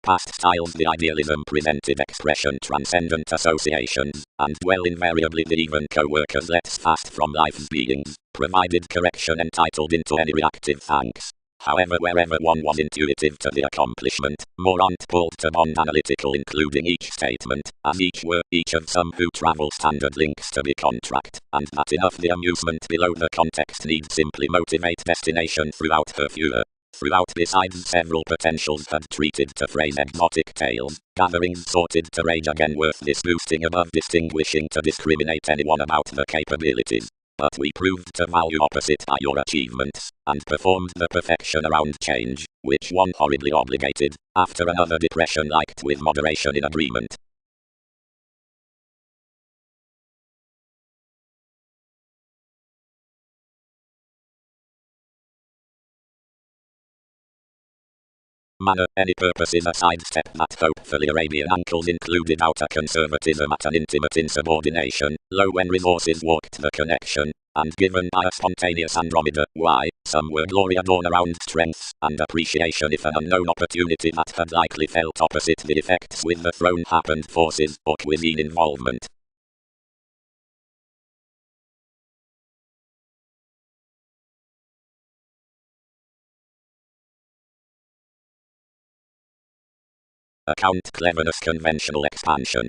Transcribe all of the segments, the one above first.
Past styles the idealism presented expression transcendent associations, and dwell invariably the even co-workers let's fast from life's beings, provided correction entitled into any reactive thanks. However, wherever one was intuitive to the accomplishment, Morant pulled to bond analytical including each statement, as each were, each of some who travel standard links to be contract, and that enough the amusement below the context need simply motivate destination throughout her viewer. Throughout besides several potentials had treated to phrase exotic tales, gatherings sorted to rage again worth this boosting above distinguishing to discriminate anyone about the capabilities. But we proved to value opposite by your achievements, and performed the perfection around change, which one horridly obligated, after another depression liked with moderation in agreement. Manner, any purposes a sidestep that hopefully Arabian uncles included outer conservatism at an intimate insubordination, low when resources walked the connection, and given by a spontaneous Andromeda, why, some were gloria dawn around strengths and appreciation if an unknown opportunity that had likely felt opposite the effects with the throne happened forces or cuisine involvement. Account cleverness conventional expansion.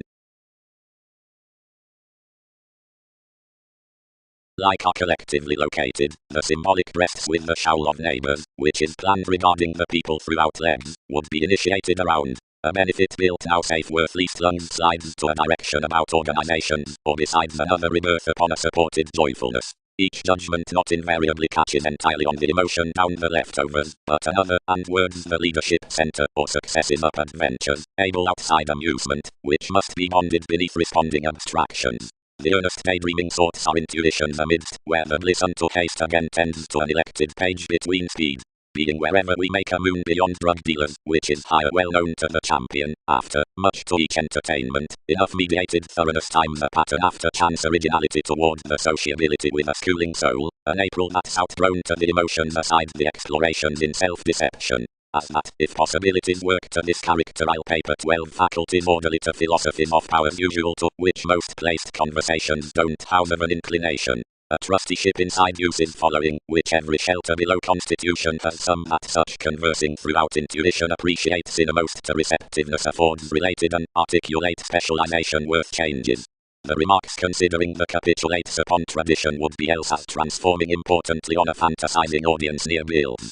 Like are collectively located, the symbolic breasts with the showl of neighbors, which is planned regarding the people throughout legs, would be initiated around. A benefit built now safe worth least lungs slides to a direction about organizations, or besides another rebirth upon a supported joyfulness. Each judgment not invariably catches entirely on the emotion down the leftovers, but another, and words the leadership center, or successes up adventures, able outside amusement, which must be bonded beneath responding abstractions. The earnest daydreaming sorts are intuitions amidst, where the bliss unto haste again tends to an elected page between speed. Being wherever we make a moon beyond drug dealers, which is higher well known to the champion, after, much to each entertainment, enough mediated thoroughness times a pattern after chance originality toward the sociability with a schooling soul, an April that's outgrown to the emotions aside the explorations in self-deception. As that, if possibilities work to this character I'll paper 12 faculties orderly to philosophies of powers usual to which most placed conversations don't house of an inclination. A trusteeship inside use is following, which every shelter below constitution has some that such conversing throughout intuition appreciates innermost to receptiveness affords related and articulate specialization worth changes. The remarks considering the capitulates upon tradition would be else as transforming importantly on a fantasizing audience near bills.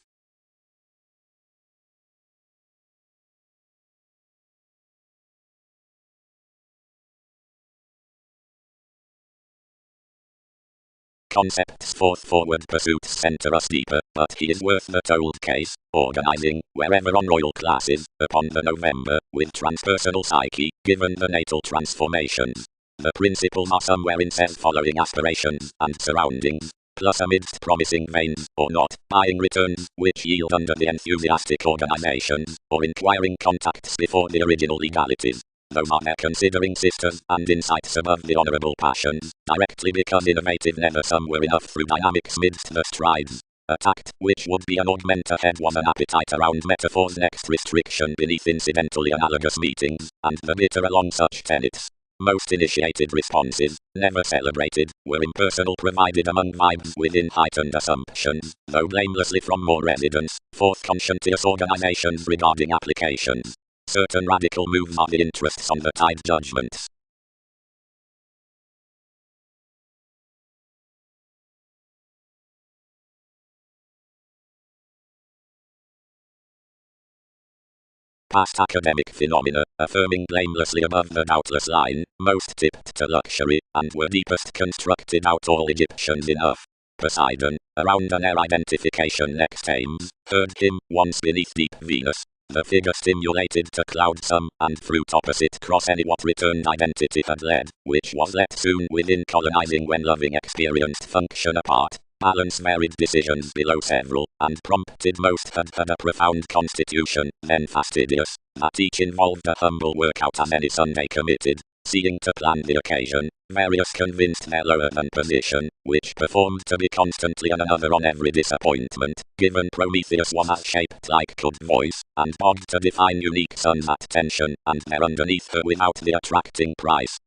Concepts forward pursuits center us deeper, but he is worth the told case, organizing, wherever on royal classes, upon the November, with transpersonal psyche, given the natal transformations. The principles are somewhere in self-following aspirations and surroundings, plus amidst promising veins, or not, buying returns, which yield under the enthusiastic organizations, or inquiring contacts before the original legalities. Those are their considering sisters, and insights above the honorable passions, directly because innovative never some were enough through dynamics midst the strides. A tact, which would be an augment ahead was an appetite around metaphors next restriction beneath incidentally analogous meetings, and the bitter along such tenets. Most initiated responses, never celebrated, were impersonal provided among vibes within heightened assumptions, though blamelessly from more residence, forth conscientious organizations regarding applications. Certain radical moves are the interests on the tide judgments. Past academic phenomena, affirming blamelessly above the doubtless line, most tipped to luxury, and were deepest constructed out all Egyptians enough. Poseidon, around an air identification next aims, heard him, once beneath deep Venus. The figure stimulated to cloud some, and fruit opposite cross any what returned identity had led, which was let soon within colonizing when loving experienced function apart. Balance varied decisions below several, and prompted most had a profound constitution, then fastidious, that each involved a humble workout as any Sunday committed. seeing to plan the occasion, various convinced their lower than position, which performed to be constantly another on every disappointment, given Prometheus was as shaped like could voice, and bogged to define unique sun at tension, and there underneath her without the attracting price.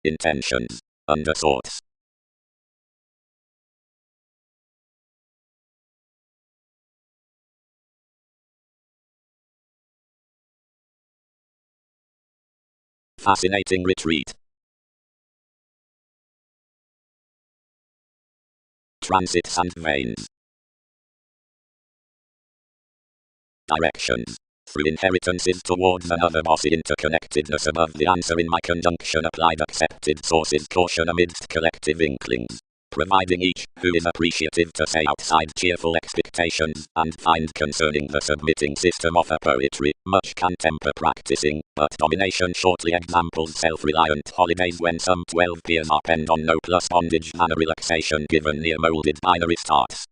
Intentions, underthoughts. Fascinating retreat. Transits and veins. Directions. Through inheritances towards another bossy interconnectedness above the answer in my conjunction applied accepted sources caution amidst collective inklings. Providing each, who is appreciative to say outside cheerful expectations, and find concerning the submitting system of a poetry, much can temper practicing, but domination shortly examples self-reliant holidays when some 12 peers are penned on no plus bondage than a relaxation given near molded binary starts.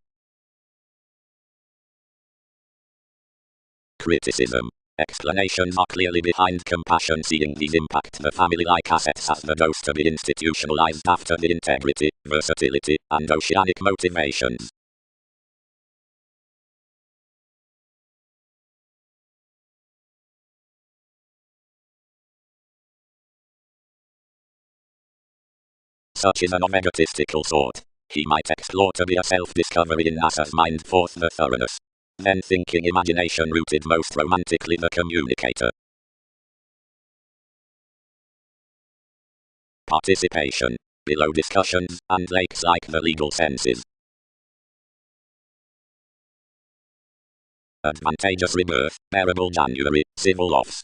Criticism. Explanations are clearly behind compassion seeing these impact the family like assets as the dose to be institutionalized after the integrity, versatility, and oceanic motivations. Such is an of egotistical thought. He might explore to be a self-discovery in NASA's mind forth the thoroughness. Then thinking imagination rooted most romantically the communicator. Participation. Below discussions, and lakes like the legal senses. Advantageous rebirth, bearable January, civil offs.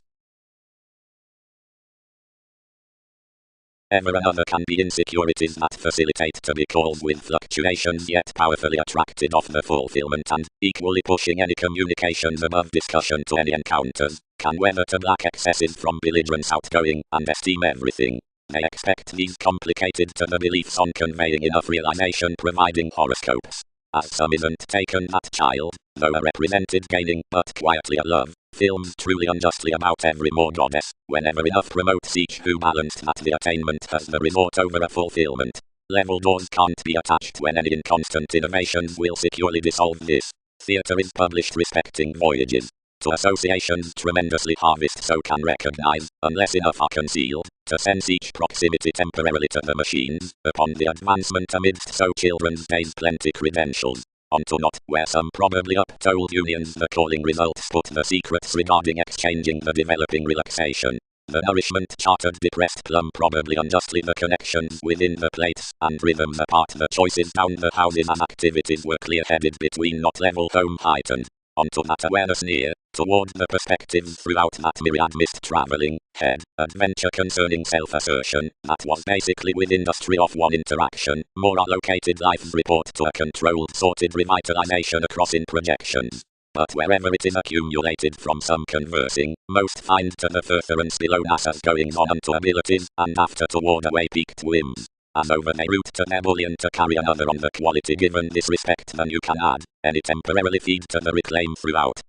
Ever another can be insecurities that facilitate to be called with fluctuations yet powerfully attracted of the fulfillment and, equally pushing any communications above discussion to any encounters, can weather to black excesses from belligerence outgoing, and esteem everything. They expect these complicated to the beliefs on conveying enough realization providing horoscopes. As some isn't taken that child, though are represented gaining but quietly a love, films truly unjustly about every more goddess, whenever enough promotes each who balanced that the attainment has the resort over a fulfillment. Level doors can't be attached when any inconstant innovations will securely dissolve this. Theatre is published respecting voyages. To associations tremendously harvest so can recognize, unless enough are concealed, to sense each proximity temporarily to the machines, upon the advancement amidst so children's days plenty credentials. Onto not, where some probably uptold unions the calling results put the secrets regarding exchanging the developing relaxation. The nourishment chartered depressed plum probably unjustly the connections within the plates, and rhythms apart the choices down the houses as activities were clear-headed between not level home heightened. Onto that awareness near, toward the perspectives throughout that myriad mist traveling, head, adventure concerning self-assertion, that was basically with industry of one interaction, more allocated life's report to a controlled sorted revitalization across in projections. But wherever it is accumulated from some conversing, most find to the furtherance below NASA's goings on unto abilities, and after toward away peaked whims. As over they root to their bullion to carry another on the quality given this respect than you can add, any temporarily feed to the reclaim throughout.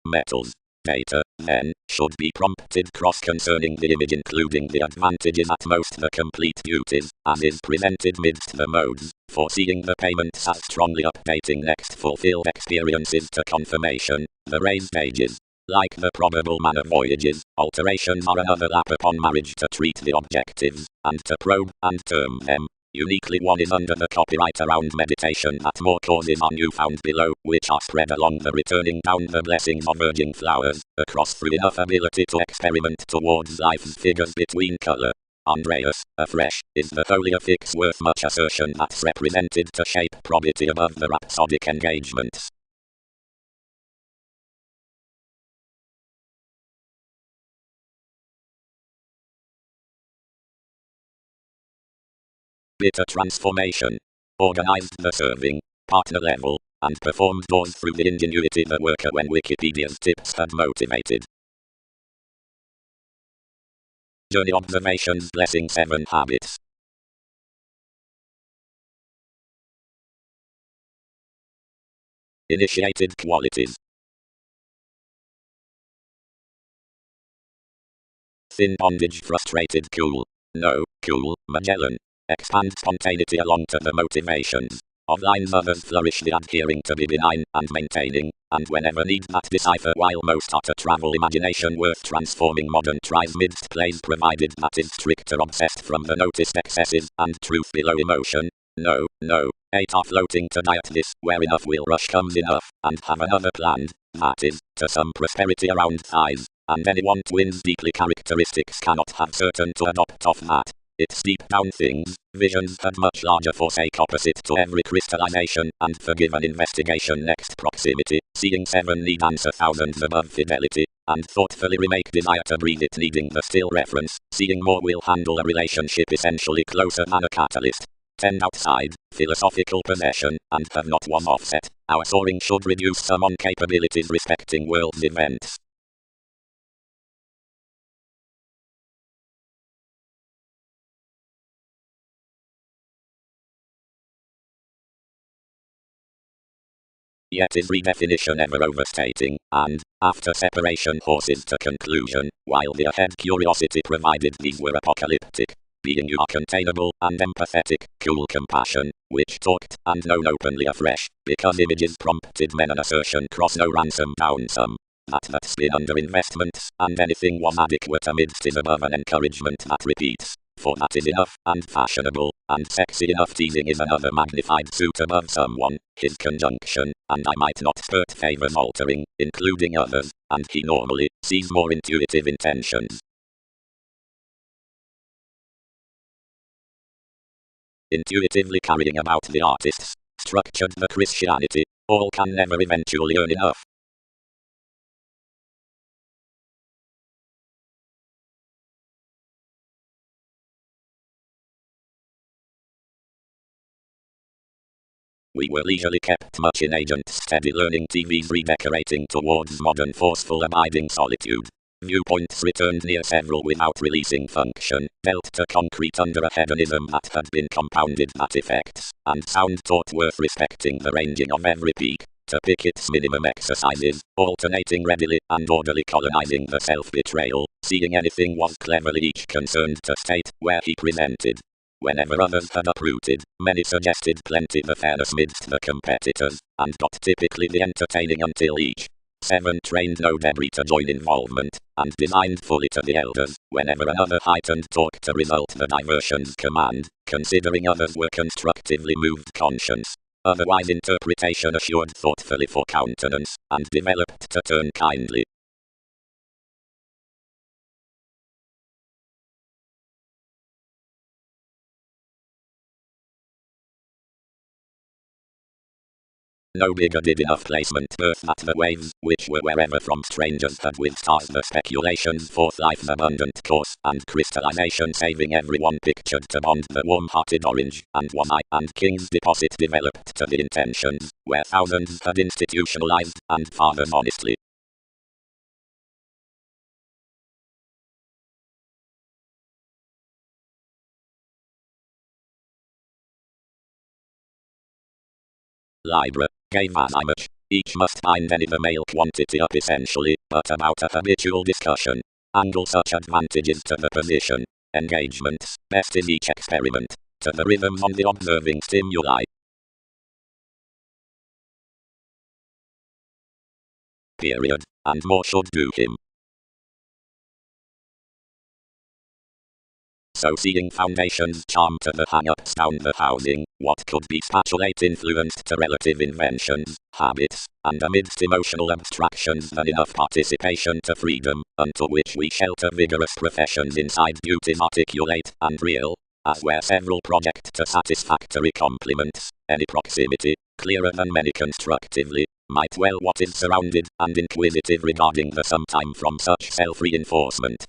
Metals. Data, then, should be prompted cross concerning the image including the advantages at most the complete duties, as is presented midst the modes, foreseeing the payments as strongly updating next fulfilled experiences to confirmation, the raised ages. Like the probable manner voyages, alterations are another lap upon marriage to treat the objectives, and to probe and term them. Uniquely one is under the copyright around meditation that more causes are newfound below, which are spread along the returning down the blessings of virgin flowers, across through enough ability to experiment towards life's figures between color. Andreas, afresh, is the holy affix worth much assertion that's represented to shape probity above the rhapsodic engagements. Bitter transformation. Organized the serving, partner level, and performed doors through the ingenuity of a worker when Wikipedia's tips had motivated. Journey observations blessing 7 habits. Initiated qualities. Thin bondage frustrated cool. No, cool, Magellan. Expand spontaneity along to the motivations. Of lines others flourish the adhering to be benign and maintaining, and whenever need that decipher while most utter travel imagination worth transforming modern tries midst plays provided that is stricter obsessed from the noticed excesses and truth below emotion. No, no, 8 are floating to diet this, where enough will rush comes enough, and have another planned, that is, to some prosperity around thighs, and anyone twins deeply characteristics cannot have certain to adopt of that. It's deep down things, visions had much larger forsake opposite to every crystallization, and forgive an investigation next proximity, seeing 7 need answer thousands above fidelity, and thoughtfully remake desire to breathe it needing the still reference, seeing more will handle a relationship essentially closer than a catalyst. 10 outside, philosophical possession, and have not one offset, our soaring should reduce some on capabilities respecting world's events. Yet is redefinition ever overstating, and, after separation horses to conclusion, while the ahead curiosity provided these were apocalyptic, being you are containable and empathetic, cool compassion, which talked and known openly afresh, because images prompted men an assertion cross no ransom down some, that's been under investments, and anything was adequate amidst is above an encouragement that repeats. For that is enough, and fashionable, and sexy enough teasing is another magnified suit above someone, his conjunction, and I might not spurt favors altering, including others, and he normally sees more intuitive intentions. Intuitively carrying about the artists, structured the Christianity, all can never eventually earn enough. We were leisurely kept much in agent's steady learning TVs redecorating towards modern forceful abiding solitude. Viewpoints returned near several without releasing function, dealt to concrete under a hedonism that had been compounded that effects, and sound taught worth respecting the ranging of every peak, to pick its minimum exercises, alternating readily and orderly colonizing the self-betrayal, seeing anything was cleverly each concerned to state where he presented. Whenever others had uprooted, many suggested plenty the fairness midst the competitors, and got typically the entertaining until each 7 trained no debris to join involvement, and designed fully to the elders, whenever another heightened talk to result the diversion's command, considering others were constructively moved conscience. Otherwise interpretation assured thoughtfully for countenance, and developed to turn kindly. No bigger did enough placement birth at the waves, which were wherever from strangers had with stars the speculations forth life's abundant course, and crystallization saving everyone pictured to bond the warm-hearted orange, and one-eye, and king's deposit developed to the intentions, where thousands had institutionalized, and fathers honestly Libra, gave as I much. Each must bind any the male quantity up essentially, but about a habitual discussion. Angle such advantages to the position. Engagements, best in each experiment. To the rhythms on the observing stimuli. Period. And more should do him. So seeing foundations charm to the hang-ups down the housing, what could be spatulate influenced to relative inventions, habits, and amidst emotional abstractions than enough participation to freedom, unto which we shelter vigorous professions inside duties articulate and real, as where several project to satisfactory complements, any proximity, clearer than many constructively, might well what is surrounded, and inquisitive regarding the sometime from such self-reinforcement.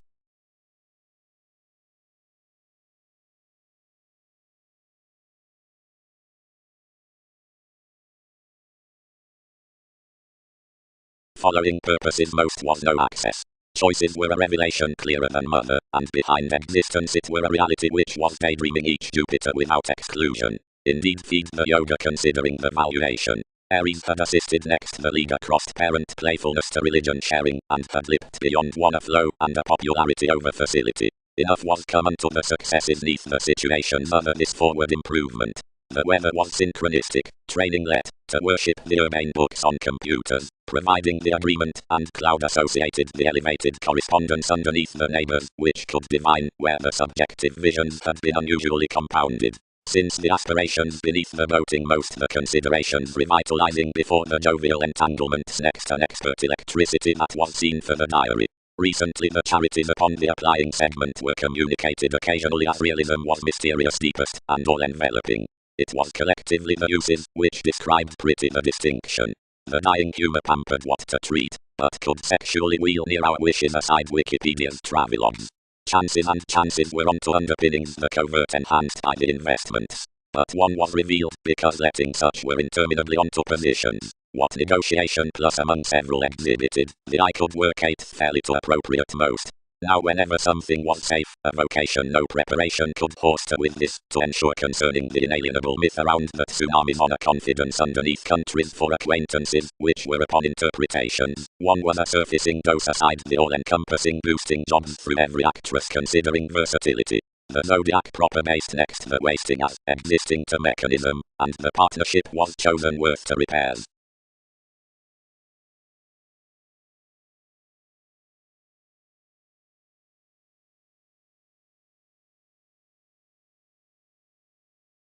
Following purposes most was no access. Choices were a revelation clearer than mother, and behind existence it were a reality which was daydreaming each Jupiter without exclusion. Indeed feed the yoga considering the valuation. Aries had assisted next the Liga crossed parent playfulness to religion sharing, and had lipped beyond one a flow and a popularity over facility. Enough was come unto the successes neath the situations under this forward improvement. The weather was synchronistic, training let to worship the urbane books on computers, providing the agreement, and cloud associated the elevated correspondence underneath the neighbors, which could divine where the subjective visions had been unusually compounded. Since the aspirations beneath the boating most the considerations revitalizing before the jovial entanglements next an expert electricity that was seen for the diary. Recently the charities upon the applying segment were communicated occasionally as realism was mysterious deepest and all-enveloping. It was collectively the uses, which described pretty the distinction. The dying humor pampered what to treat, but could sexually wheel near our wishes aside Wikipedia's travelogues. Chances were onto underpinnings the covert enhanced by the investments. But one was revealed, because letting such were interminably onto positions. What negotiation plus among several exhibited, the eye could work fairly to appropriate most. Now whenever something was safe, a vocation no preparation could host with this, to ensure concerning the inalienable myth around that tsunamis on a confidence underneath countries for acquaintances, which were upon interpretations. One was a surfacing dose aside the all-encompassing boosting jobs through every actress considering versatility. The zodiac proper based next the wasting as existing to mechanism, and the partnership was chosen worth to repairs.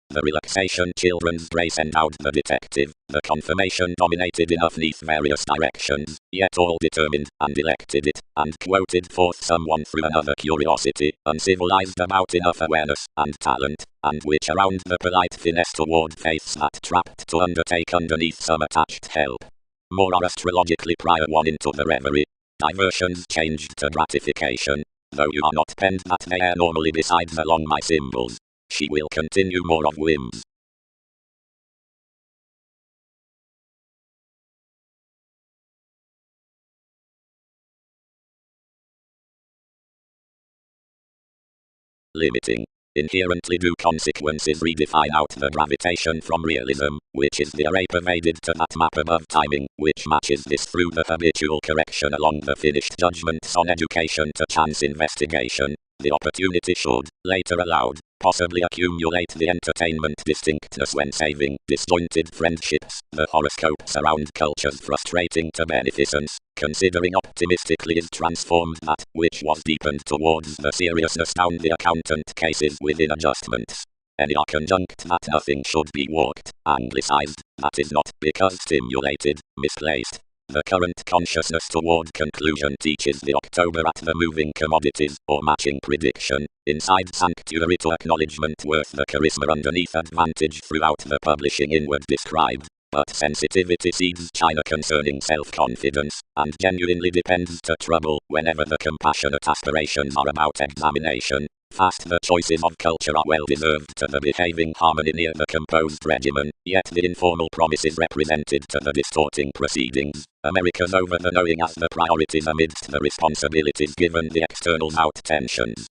The relaxation children's brace endowed the detective, the confirmation dominated enough neath various directions, yet all determined, and elected it, and quoted forth someone through another curiosity, uncivilized about enough awareness, and talent, and which around the polite finesse toward faiths that trapped to undertake underneath some attached help. More are astrologically prior one into the reverie. Diversions changed to gratification, though you are not penned that may err normally besides along my symbols. She will continue more of whims. Limiting. Inherently do consequences redefine out the gravitation from realism, which is the array pervaded to that map above timing, which matches this through the habitual correction along the finished judgments on education to chance investigation. The opportunity should, later allowed, possibly accumulate the entertainment distinctness when saving disjointed friendships. The horoscopes around cultures frustrating to beneficence, considering optimistically is transformed that, which was deepened towards the seriousness down the accountant cases within adjustments. Any are conjunct that nothing should be walked, anglicized, that is not, because stimulated, misplaced. The current consciousness toward conclusion teaches the October at the moving commodities, or matching prediction, inside sanctuary to acknowledgement worth the charisma underneath advantage throughout the publishing inward described. But sensitivity seeds China concerning self-confidence, and genuinely depends to trouble whenever the compassionate aspirations are about examination. Fast the choices of culture are well deserved to the behaving harmony near the composed regimen, yet the informal promises represented to the distorting proceedings. America's over the knowing as the priorities amidst the responsibilities given the external out tensions.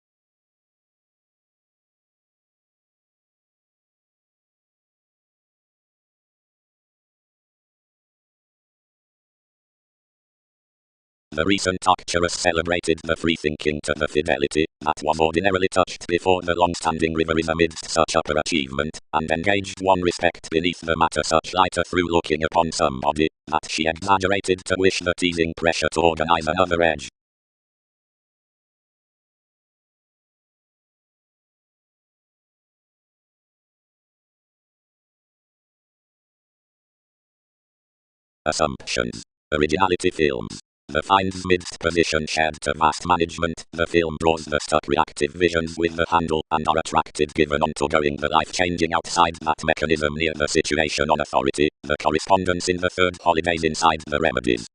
The recent Arcturus celebrated the free-thinking to the fidelity that was ordinarily touched before the long-standing reveries amidst such upper achievement, and engaged one respect beneath the matter such lighter through looking upon somebody, that she exaggerated to wish the teasing pressure to organize another edge. Assumptions. Originality films. The finds midst position shared to vast management. The film draws the stuck reactive visions with the handle and are attracted given onto going the life-changing outside that mechanism near the situation on authority. The correspondence in the third holidays inside the remedies.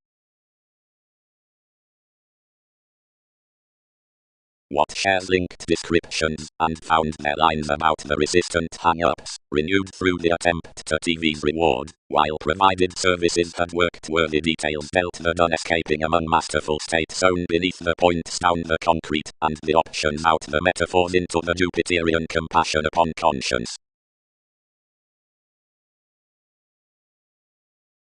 What shares linked descriptions, and found their lines about the resistant hang-ups, renewed through the attempt to TV's reward, while provided services had worked worthy details dealt the done escaping among masterful states sown beneath the points down the concrete, and the options out the metaphors into the Jupiterian compassion upon conscience.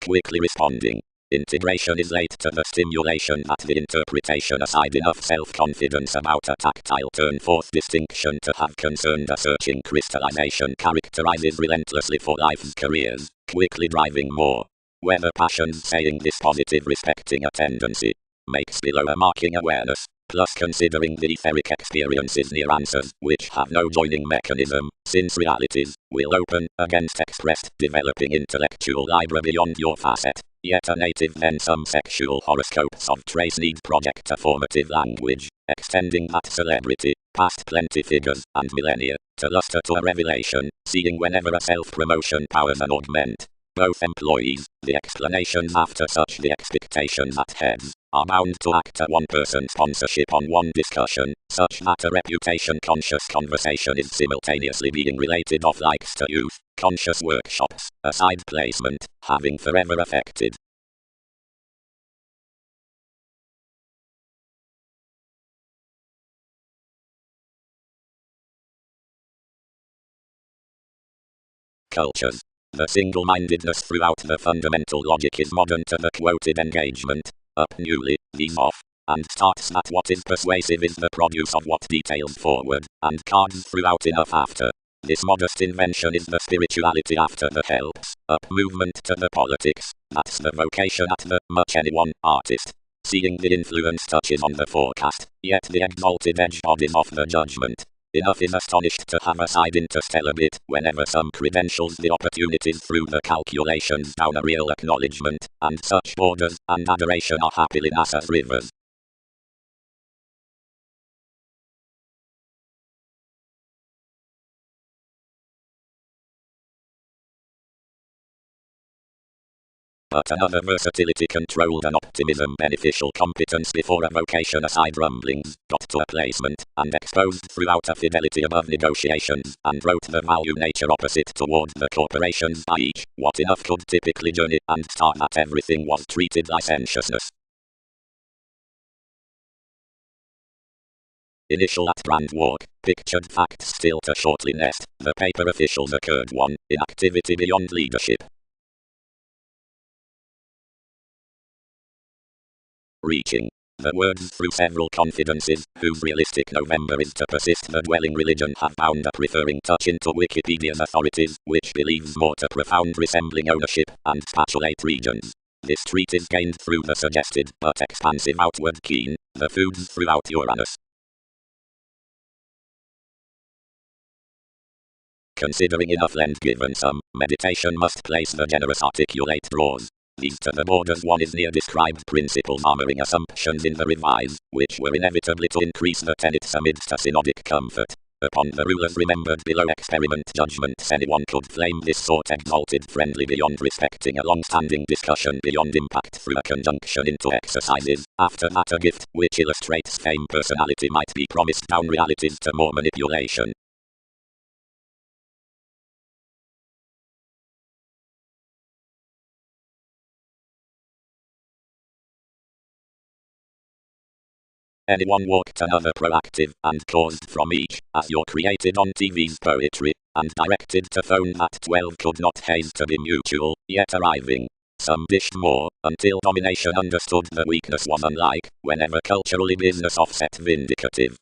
Quickly responding. Integration is late to the stimulation that the interpretation aside enough self-confidence about a tactile turn forth distinction to have concerned a searching crystallization characterizes relentlessly for life's careers, quickly driving more. Whether passions saying this positive respecting a tendency, makes below a marking awareness, plus considering the etheric experiences near answers, which have no joining mechanism, since realities, will open, against expressed, developing intellectual library beyond your facet. Yet a native then some sexual horoscopes of trace need project a formative language, extending that celebrity, past plenty figures, and millennia, to luster to a revelation, seeing whenever a self-promotion powers an augment. Both employees, the explanations after such the expectations at heads, are bound to act at one person sponsorship on one discussion, such that a reputation-conscious conversation is simultaneously being related of likes to youth, conscious workshops, a side placement, having forever affected. Cultures. The single-mindedness throughout the fundamental logic is modern to the quoted engagement, up newly, these off, and starts that what is persuasive is the produce of what details forward, and cards throughout enough after. This modest invention is the spirituality after the helps, up movement to the politics, that's the vocation at the much anyone artist. Seeing the influence touches on the forecast, yet the exalted edge bodies of the judgment. Enough is astonished to have a side interstellar bit whenever some credentials the opportunities through the calculations down a real acknowledgement, and such borders and adoration are happily NASA's rivers. But another versatility controlled and optimism beneficial competence before a vocation aside rumblings, got to a placement, and exposed throughout a fidelity above negotiations, and wrote the value nature opposite toward the corporations by each, what enough could typically journey, and start that everything was treated licentiousness. Initial at Grand Walk, pictured facts still to shortly nest, the paper officials occurred one, inactivity beyond leadership. Reaching the words through several confidences, whose realistic November is to persist the dwelling religion have found a preferring touch into Wikipedia's authorities, which believes more to profound resembling ownership, and spatulate regions. This treat is gained through the suggested, but expansive outward keen, the foods throughout Uranus. Considering enough lend given some, meditation must place the generous articulate draws. These to the borders one is near described principles armoring assumptions in the revise, which were inevitably to increase the tenets amidst a synodic comfort. Upon the rulers remembered below experiment judgments anyone could flame this sort exalted friendly beyond respecting a long-standing discussion beyond impact through a conjunction into exercises, after that a gift which illustrates fame personality might be promised down realities to more manipulation. Anyone walked another proactive, and caused from each, as you're created on TV's poetry, and directed to phone that 12 could not haze to be mutual, yet arriving. Some dished more, until domination understood the weakness was unlike, whenever culturally business offset vindicative.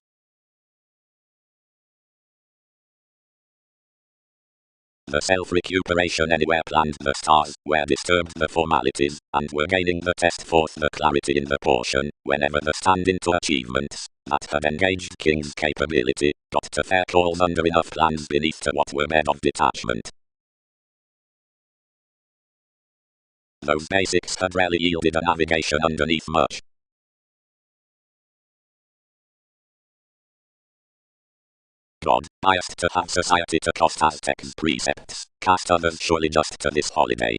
The self-recuperation anywhere planned the stars, where disturbed the formalities, and were gaining the test forth the clarity in the portion, whenever the stand into achievements, that had engaged King's capability, got to fair calls under enough plans beneath to what were bed of detachment. Those basics had rarely yielded a navigation underneath much. God, biased to have society to cost Aztecs precepts, cast others surely just to this holiday.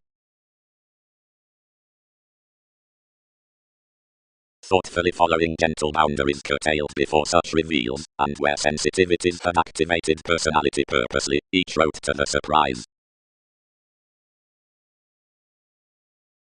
thoughtfully following gentle boundaries curtailed before such reveals, and where sensitivities had activated personality purposely, each wrote to the surprise.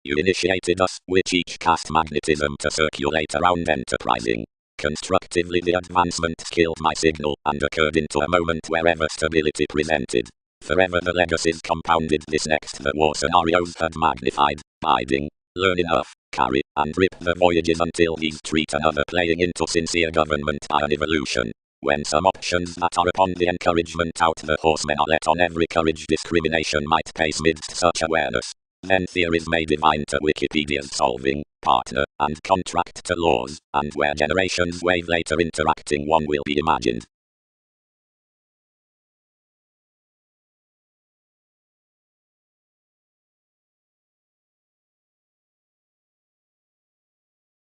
You initiated us, which each cast magnetism to circulate around enterprising. Constructively the advancement killed my signal, and occurred into a moment wherever stability presented. Forever the legacies compounded this next the war scenarios had magnified, biding, learn enough, carry, and rip the voyages until these treat another playing into sincere government by an evolution. When some options that are upon the encouragement out the horsemen are let on every courage discrimination might pace midst such awareness. Then theories may divine to Wikipedia's solving, partner, and contract to laws, and where generations wave later interacting one will be imagined.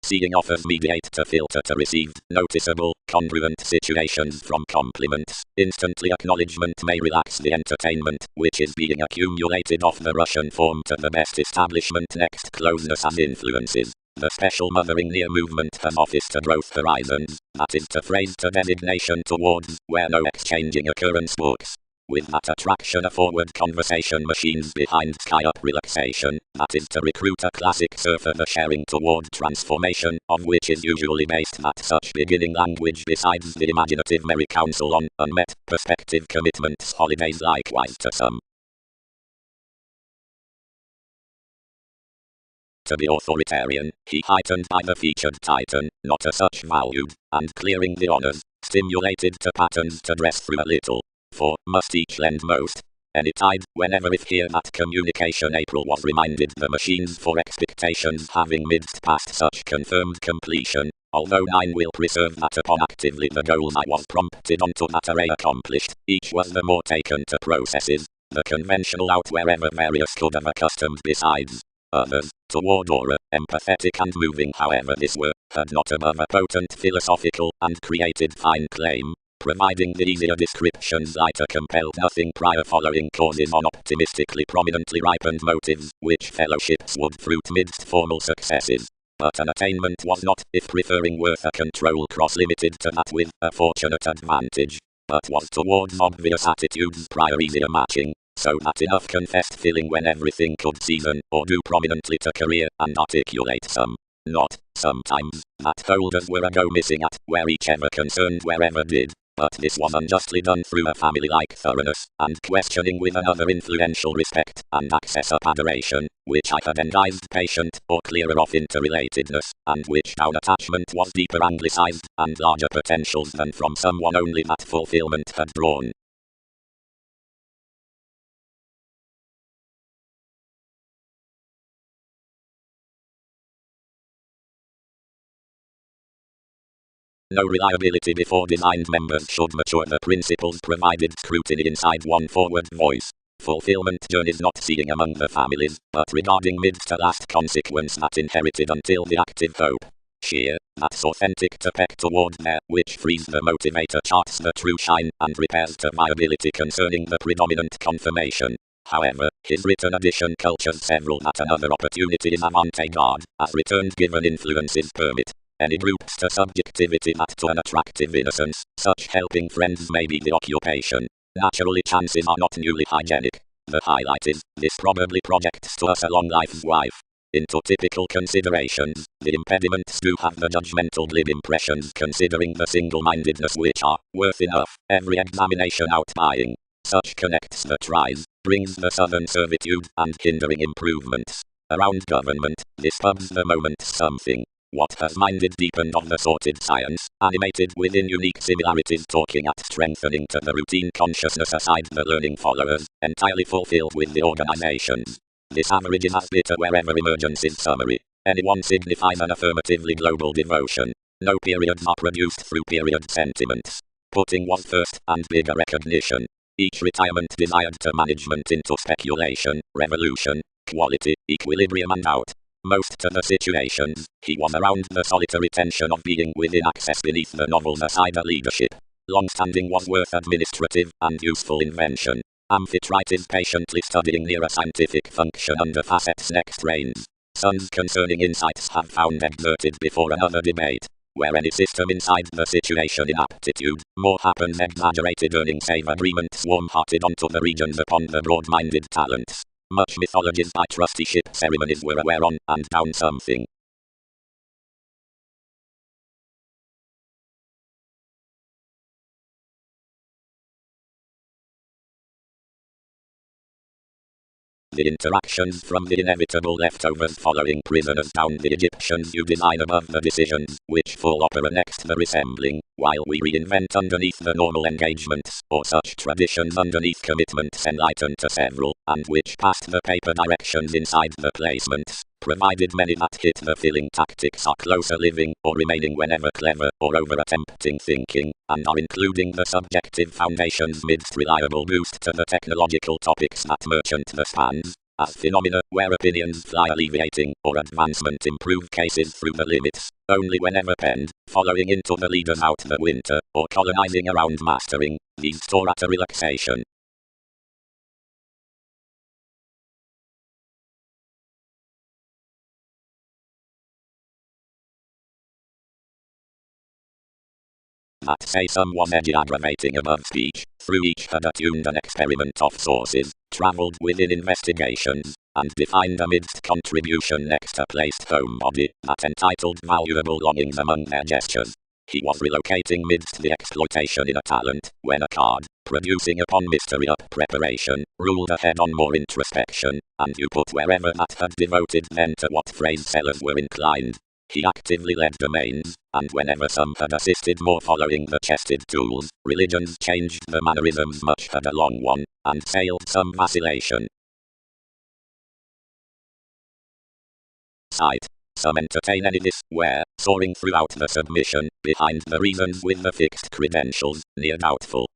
Seeing offers mediate to filter to received, noticeable, congruent situations from compliments. Instantly acknowledgement may relax the entertainment, which is being accumulated off the Russian form to the best establishment next closeness and influences. The special mothering near movement has office to growth horizons, that is to phrase to designation towards, where no exchanging occurrence books. With that attraction a forward conversation machines behind sky up relaxation, that is to recruit a classic surfer the sharing toward transformation, of which is usually based that such beginning language besides the imaginative merry counsel on unmet perspective commitments holidays likewise to some. To be authoritarian, he heightened by the featured titan, not a such valued, and clearing the honors, stimulated to patterns to dress through a little. For, must each lend most? Any tide, whenever if here that communication April was reminded the machines for expectations having midst past such confirmed completion, although 9 will preserve that upon actively the goals I was prompted onto that array accomplished, each was the more taken to processes, the conventional out wherever various could have accustomed besides. Others, toward aura, empathetic and moving however this were, had not above a potent philosophical and created fine claim. Providing the easier descriptions lighter compelled nothing prior following causes on optimistically prominently ripened motives, which fellowships would fruit midst formal successes. But an attainment was not, if preferring worth a control cross-limited to that with a fortunate advantage, but was towards obvious attitudes prior easier matching, so that enough confessed filling when everything could season, or do prominently to career, and articulate some. Not, sometimes, that holders were a go missing at, where each ever concerned wherever did. But this was unjustly done through a family-like thoroughness, and questioning with another influential respect, and access up adoration, which I had enguised patient, or clearer off interrelatedness, and which down attachment was deeper anglicized, and larger potentials than from someone only that fulfillment had drawn. No reliability before designed members should mature the principles provided scrutiny inside one forward voice. Fulfillment journeys not seeing among the families, but regarding midst to last consequence that inherited until the active hope. Sheer, that's authentic to peck toward there, which frees the motivator charts the true shine, and repairs to viability concerning the predominant confirmation. However, his written edition cultures several that another opportunity is avant-garde, as returned given influences permit. Any groups to subjectivity that to an attractive innocence, such helping friends may be the occupation. Naturally chances are not newly hygienic. The highlight is, this probably projects to us a long life's wife. Into typical considerations, the impediments do have the judgmental glib impressions considering the single-mindedness which are, worth enough, every examination outbuying. Such connects the tries, brings the southern servitude, and hindering improvements. Around government, this pubs the moment's something. What has minded deepened of the sorted science, animated within unique similarities talking at strengthening to the routine consciousness aside the learning followers, entirely fulfilled with the organizations. This average is as bitter wherever emergence is summary. Anyone signifies an affirmatively global devotion. No periods are produced through period sentiments. Putting was first, and bigger recognition. Each retirement desired to management into speculation, revolution, quality, equilibrium and out. Most to the situations, he was around the solitary tension of being within access beneath the novel's aside a leadership. Long-standing was worth administrative and useful invention. Amphitrite is patiently studying near a scientific function under facets next reigns. Some concerning insights have found exerted before another debate, where any system inside the situation in aptitude, more happens exaggerated earning save agreements warm-hearted onto the regions upon the broad-minded talents. Much mythologies by trusteeship ceremonies were aware on and down something. The interactions from the inevitable leftovers following prisoners down the Egyptians you design above the decisions, which fall opera next the resembling, while we reinvent underneath the normal engagements, or such traditions underneath commitments enlightened to several, and which passed the paper directions inside the placements, provided many that hit the filling tactics are closer living, or remaining whenever clever, or over-attempting thinking, and are including the subjective foundations midst reliable boost to the technological topics that merchant the spans, as phenomena where opinions fly alleviating, or advancement improve cases through the limits, only whenever penned, following into the leaders out the winter, or colonizing around mastering, these store at a relaxation. That say some was edgy aggravating above speech, through each had attuned an experiment of sources, travelled within investigations, and defined amidst contribution next a placed homebody, that entitled valuable longings among their gestures. He was relocating midst the exploitation in a talent, when a card, producing upon mystery up preparation, ruled ahead on more introspection, and you put wherever that had devoted then to what phrase sellers were inclined. He actively led domains, and whenever some had assisted more following the chested tools, religions changed the mannerisms much had a long one, and sailed some vacillation. Sight. Some entertain any this, where, soaring throughout the submission, behind the reasons with the fixed credentials, near doubtful.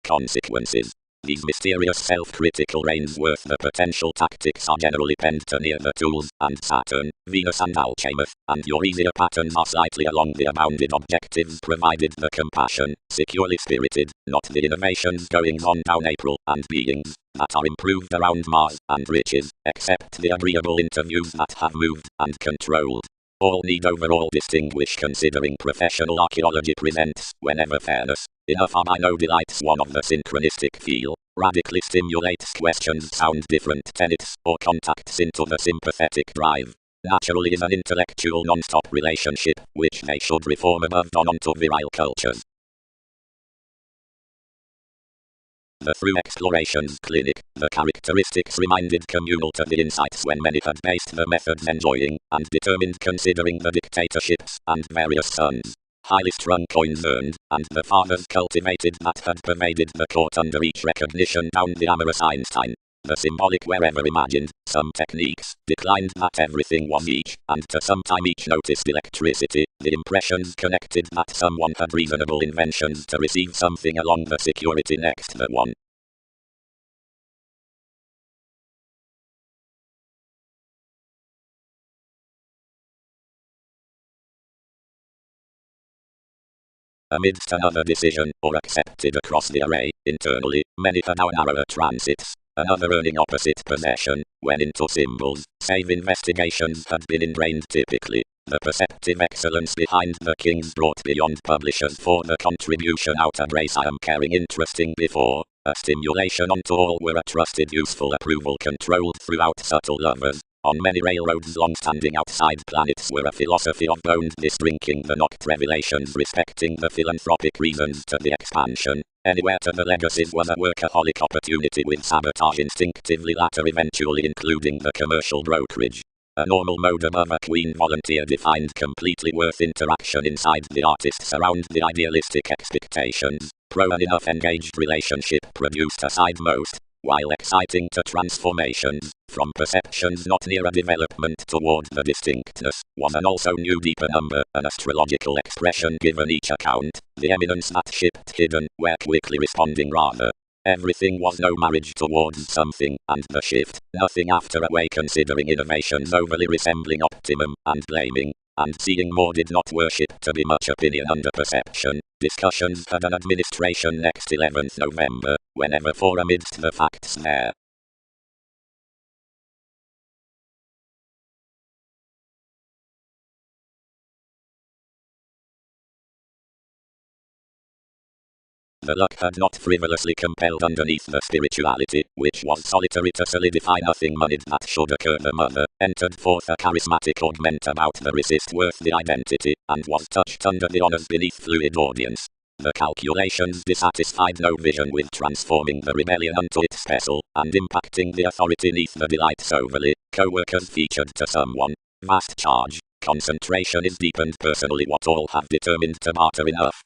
Consequences. These mysterious self-critical reigns worth the potential tactics are generally penned to near the tools, and Saturn, Venus and Alchemist, and your easier patterns are slightly along the abounded objectives provided the compassion, securely spirited, not the innovations goings on down April, and beings, that are improved around Mars, and riches, except the agreeable interviews that have moved, and controlled. All need overall distinguish considering professional archaeology presents, whenever fairness, enough are by no delights one of the synchronistic feel, radically stimulates questions sound different tenets, or contacts into the sympathetic drive. Naturally is an intellectual non-stop relationship, which they should reform above on onto virile cultures. The through explorations clinic, the characteristics reminded communal to the insights when many had based the methods enjoying, and determined considering the dictatorships, and various sons, highly strung coins earned, and the fathers cultivated that had pervaded the court under each recognition down the amorous Einstein. The symbolic wherever imagined, some techniques, declined that everything was each, and to some time each noticed electricity, the impressions connected that someone had reasonable inventions to receive something along the security next the one. Amidst another decision, or accepted across the array, internally, many had our narrower transits, another earning opposite possession, when into symbols, save investigations had been ingrained typically, the perceptive excellence behind the kings brought beyond publishers for the contribution out a race I am caring interesting before, a stimulation onto all were a trusted useful approval controlled throughout subtle lovers. On many railroads long-standing outside planets were a philosophy of bones drinking the knocked revelations respecting the philanthropic reasons to the expansion. Anywhere to the legacies was a workaholic opportunity with sabotage instinctively latter eventually including the commercial brokerage. A normal mode above a queen volunteer defined completely worth interaction inside the artists around the idealistic expectations. Pro and enough engaged relationship produced a side most, while exciting to transformations, from perceptions not near a development toward the distinctness, was an also new deeper number, an astrological expression given each account, the eminence that shipped hidden, were quickly responding rather. Everything was no marriage towards something, and the shift, nothing after a way considering innovations overly resembling optimum, and blaming, and seeing more did not worship to be much opinion under perception. Discussions had an administration next 11th November, whenever for amidst the facts there. The luck had not frivolously compelled underneath the spirituality, which was solitary to solidify nothing moneyed that should occur. The mother entered forth a charismatic augment about the resist worthy identity, and was touched under the honors beneath fluid audience. The calculations dissatisfied no vision with transforming the rebellion unto its pestle, and impacting the authority neath the delights overly. Co-workers featured to someone. Vast charge. Concentration is deepened personally what all have determined to barter enough.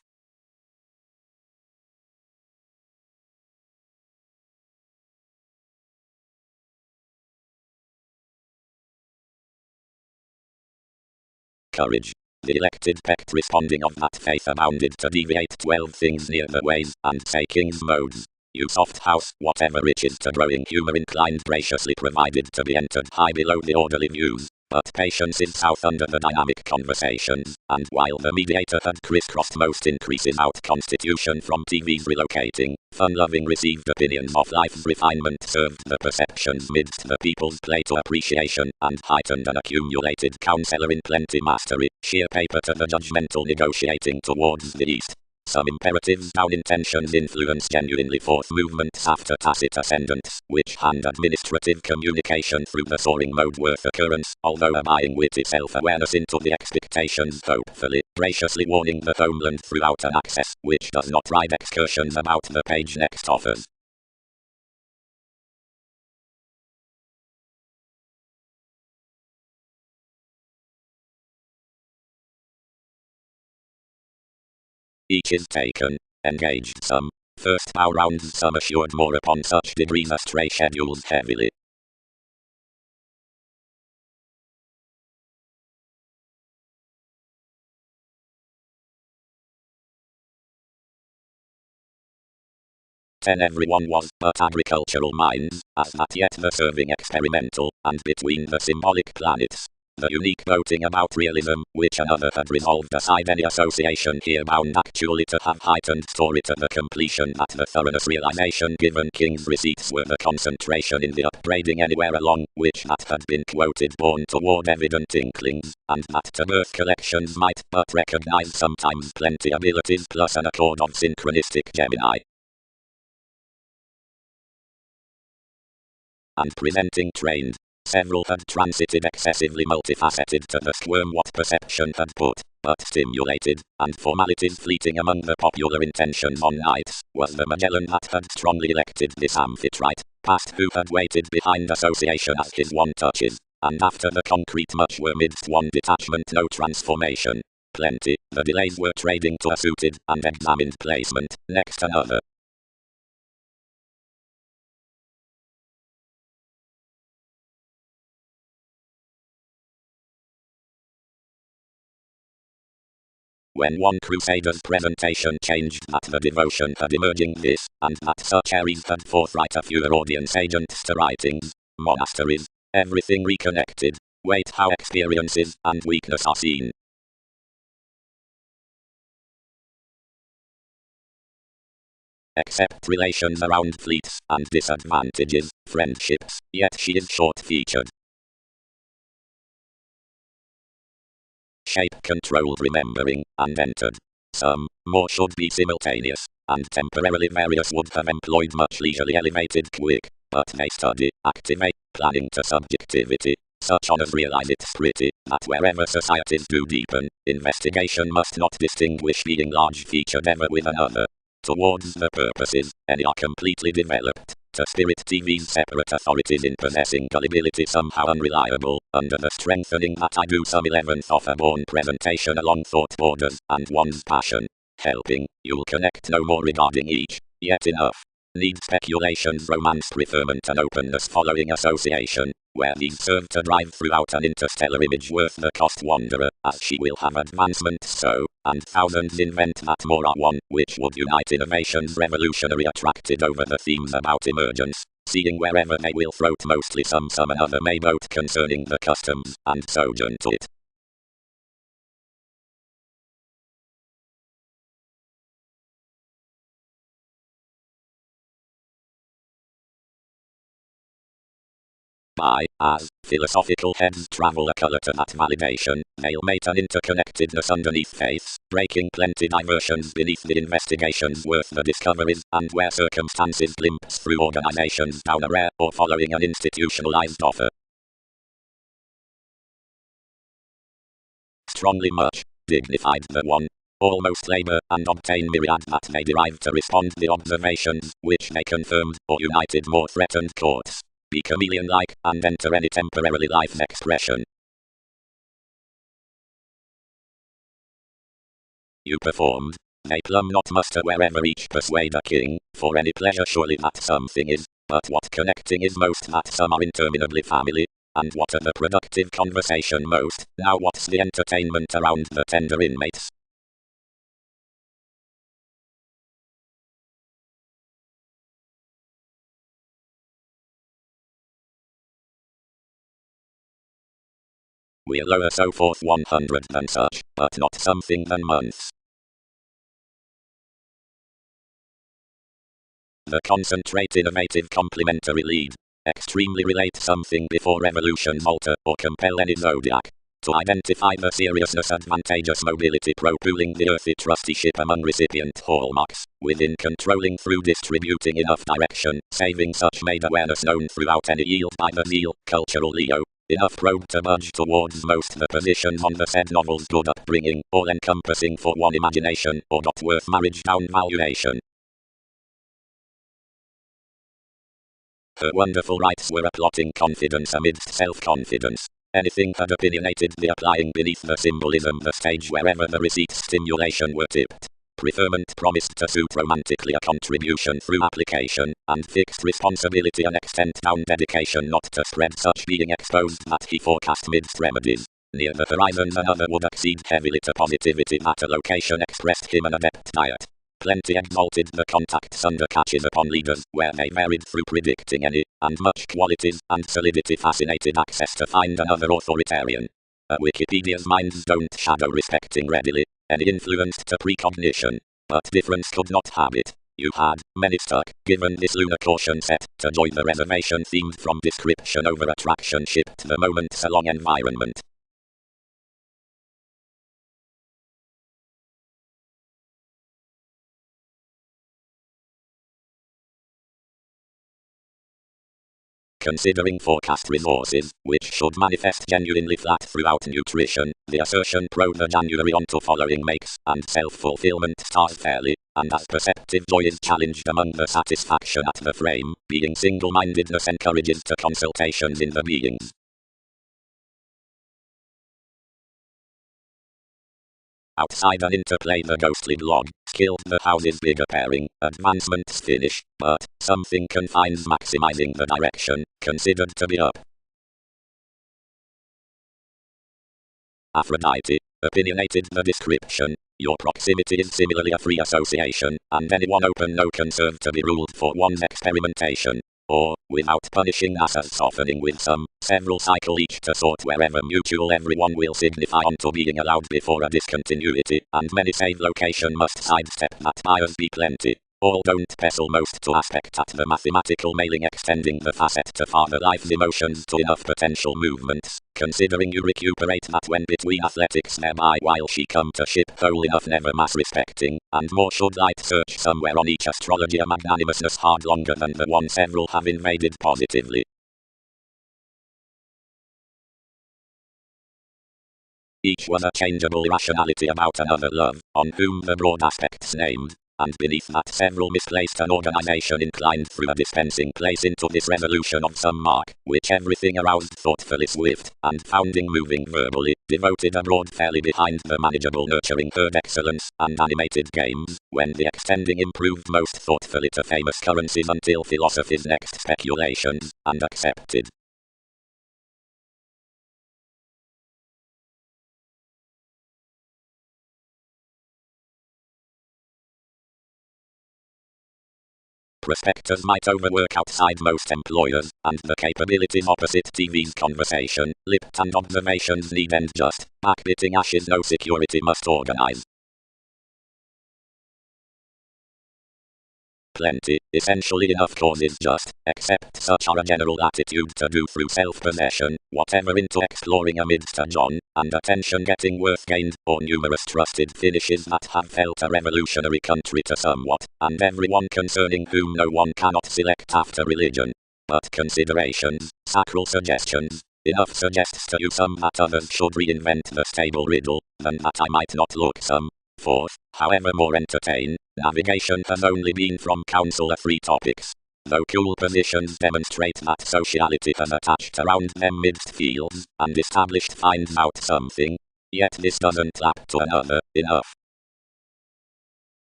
Courage. The elected pact responding of that faith abounded to deviate 12 things near the ways, and say king's modes. You soft house, whatever riches to growing humour inclined graciously provided to be entered high below the orderly views. But patience is south under the dynamic conversations, and while the mediator had crisscrossed most increases out constitution from TV's relocating, fun-loving received opinions of life's refinement served the perceptions midst the people's play to appreciation, and heightened an accumulated counselor in plenty mastery, sheer paper to the judgmental negotiating towards the east. Some imperatives down intentions influence genuinely forth movements after tacit ascendants, which hand administrative communication through the soaring mode worth occurrence, although abiding witty self-awareness into the expectations hopefully, graciously warning the homeland throughout an access, which does not ride excursions about the page next offers. Each is taken, engaged some. First bow rounds some assured more upon such degrees astray schedules heavily. Everyone was but agricultural minds, as that yet the serving experimental, and between the symbolic planets. The unique voting about realism, which another had resolved aside any association here bound actually to have heightened story to the completion that the thoroughness realization given King's receipts were the concentration in the upbraiding anywhere along, which that had been quoted borne toward evident inklings, and that to birth collections might but recognize sometimes plenty abilities plus an accord of synchronistic Gemini. And presenting trained. Several had transited excessively multifaceted to the squirm what perception had put, but stimulated, and formalities fleeting among the popular intentions on nights, was the Magellan that had strongly elected this amphitrite, past who had waited behind association as his one touches, and after the concrete much were midst one detachment no transformation. Plenty, the delays were trading to a suited and examined placement, next another. When one crusader's presentation changed that the devotion had emerging this, and that such Aries had forthright a fewer audience agents to writings, monasteries, everything reconnected, wait how experiences and weakness are seen. Except relations around fleets and disadvantages, friendships, yet she is short-featured. Shape controlled remembering, and entered. Some, more should be simultaneous, and temporarily various would have employed much leisurely elevated quick, but they study, activate, planning to subjectivity. Such honors realize it's pretty, that wherever societies do deepen, investigation must not distinguish being large-featured ever with another. Towards the purposes, any are completely developed. To Spirit TV's separate authorities in possessing gullibility somehow unreliable, under the strengthening that I do some 11th of a born presentation along thought borders, and one's passion. Helping, you'll connect no more regarding each, yet enough. Need speculations, romance, preferment and openness following association, where these serve to drive throughout an interstellar image worth the cost wanderer, as she will have advancements so, and thousands invent that more are one, which would unite innovations revolutionary attracted over the themes about emergence, seeing wherever they will float mostly some another may boat concerning the customs, and sojourn to it. By, as, philosophical heads travel a color to that validation, they'll mate an interconnectedness underneath faith, breaking plenty diversions beneath the investigations worth the discoveries, and where circumstances glimpse through organizations down a rare or following an institutionalized offer. Strongly much, dignified the one, almost labor and obtain myriad that they derive to respond the observations, which they confirmed, or united more threatened courts. Be chameleon-like, and enter any temporarily life expression. You performed. They plumb not muster wherever each persuade a king, for any pleasure surely that something is, but what connecting is most that some are interminably family, and what are the productive conversation most, now what's the entertainment around the tender inmates? We'll lower so forth 100 than such, but not something than months. The concentrate innovative complementary lead. Extremely relate something before revolutions alter or compel any zodiac. To identify the seriousness advantageous mobility pro-pooling the earthy trusteeship among recipient hallmarks, within controlling through distributing enough direction, saving such made awareness known throughout any yield by the zeal, cultural Leo. Enough probe to budge towards most the positions on the said novel's good upbringing, all-encompassing for one imagination, or dot worth marriage down valuation. Her wonderful rights were a plotting confidence amidst self-confidence. Anything had opinionated the applying beneath the symbolism the stage wherever the receipts stimulation were tipped. Preferment promised to suit romantically a contribution through application, and fixed responsibility an extent down dedication not to spread such being exposed that he forecast midst remedies. Near the horizons another would accede heavily to positivity that a location expressed him an adept diet. Plenty exalted the contacts under catches upon leaders, where they varied through predicting any, and much qualities and solidity fascinated access to find another authoritarian. Wikipedia's minds don't shadow respecting readily, any influenced to precognition, but difference could not have it. You had, many stuck, given this lunar caution set, to join the reservation themed from description over attraction shipped the moments along environment. Considering forecast resources, which should manifest genuinely flat throughout nutrition, the assertion pro the January onto following makes, and self-fulfillment stars fairly, and as perceptive joy is challenged among the satisfaction at the frame, being single-mindedness encourages to consultations in the beings. Outside an interplay the ghostly blog, skilled the house's bigger pairing, advancements finish, but something confines maximizing the direction, considered to be up. Aphrodite, opinionated the description, your proximity is similarly a free association, and anyone open no conserve to be ruled for one's experimentation. Or, without punishing us as softening with some, several cycle each to sort wherever mutual everyone will signify onto being allowed before a discontinuity, and many save location must sidestep that buyers be plenty. All don't pestle most to aspect at the mathematical mailing extending the facet to father life's emotions to enough potential movements, considering you recuperate that when between athletics thereby while she come to ship whole enough never mass respecting, and more should light search somewhere on each astrology a magnanimousness hard longer than the one several have invaded positively. Each was a changeable irrationality about another love, on whom the broad aspects named, and beneath that several misplaced an organization inclined through a dispensing place into this resolution of some mark, which everything aroused thoughtfully swift, and founding moving verbally, devoted abroad fairly behind the manageable nurturing herd excellence, and animated games, when the extending improved most thoughtfully to famous currencies until philosophy's next speculations, and accepted. Prospectors might overwork outside most employers, and the capabilities opposite TV's conversation, lipped and observations need end just, backbiting ashes no security must organize. plenty, essentially enough causes just, except such are a general attitude to do through self-possession, whatever into exploring amidst a John, and attention getting worth gained, or numerous trusted finishes that have felt a revolutionary country to somewhat, and everyone concerning whom no one cannot select after religion. But considerations, sacral suggestions, enough suggests to you some that others should reinvent the stable riddle, than that I might not look some. Forth, however more entertain, navigation has only been from counsel a free topics. Though cool positions demonstrate that sociality has attached around them midst fields, and established finds out something, yet this doesn't clap to another, enough.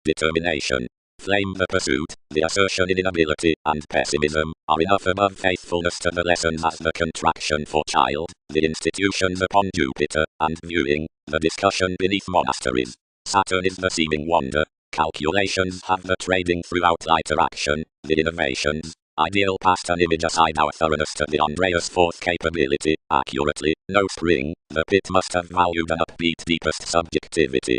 Determination. Flame the pursuit, the assertion in inability, and pessimism, are enough above faithfulness to the lessons as the contraction for child, the institutions upon Jupiter, and viewing, the discussion beneath monasteries. Saturn is the seeming wonder, calculations have the trading throughout lighter action, the innovations. Ideal past an image aside our thoroughness to the Andreas fourth capability, accurately, no spring, the pit must have valued an upbeat deepest subjectivity.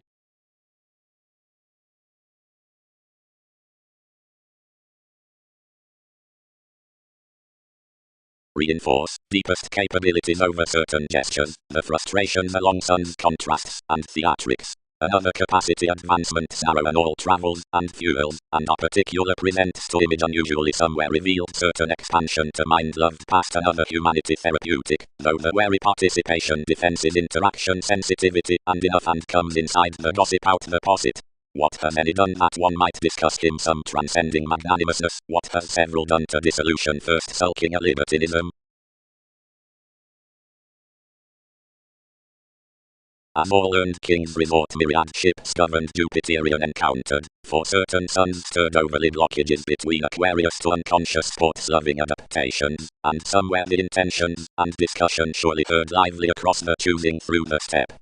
Reinforce deepest capabilities over certain gestures, the frustrations along sun's contrasts, and theatrics. Another capacity advancement's narrow and all travels, and fuels, and a particular presents to image unusually somewhere revealed certain expansion to mind loved past another humanity therapeutic, though the wary participation defenses interaction sensitivity, and enough and comes inside the gossip out the posset. What has any done that one might discuss him some transcending magnanimousness? What has several done to dissolution first sulking a libertinism? As all learned kings resort myriad ships governed Jupiterian encountered, for certain suns stirred overly blockages between Aquarius to unconscious sports-loving adaptations, and somewhere the intentions and discussion surely heard lively across the choosing through the step.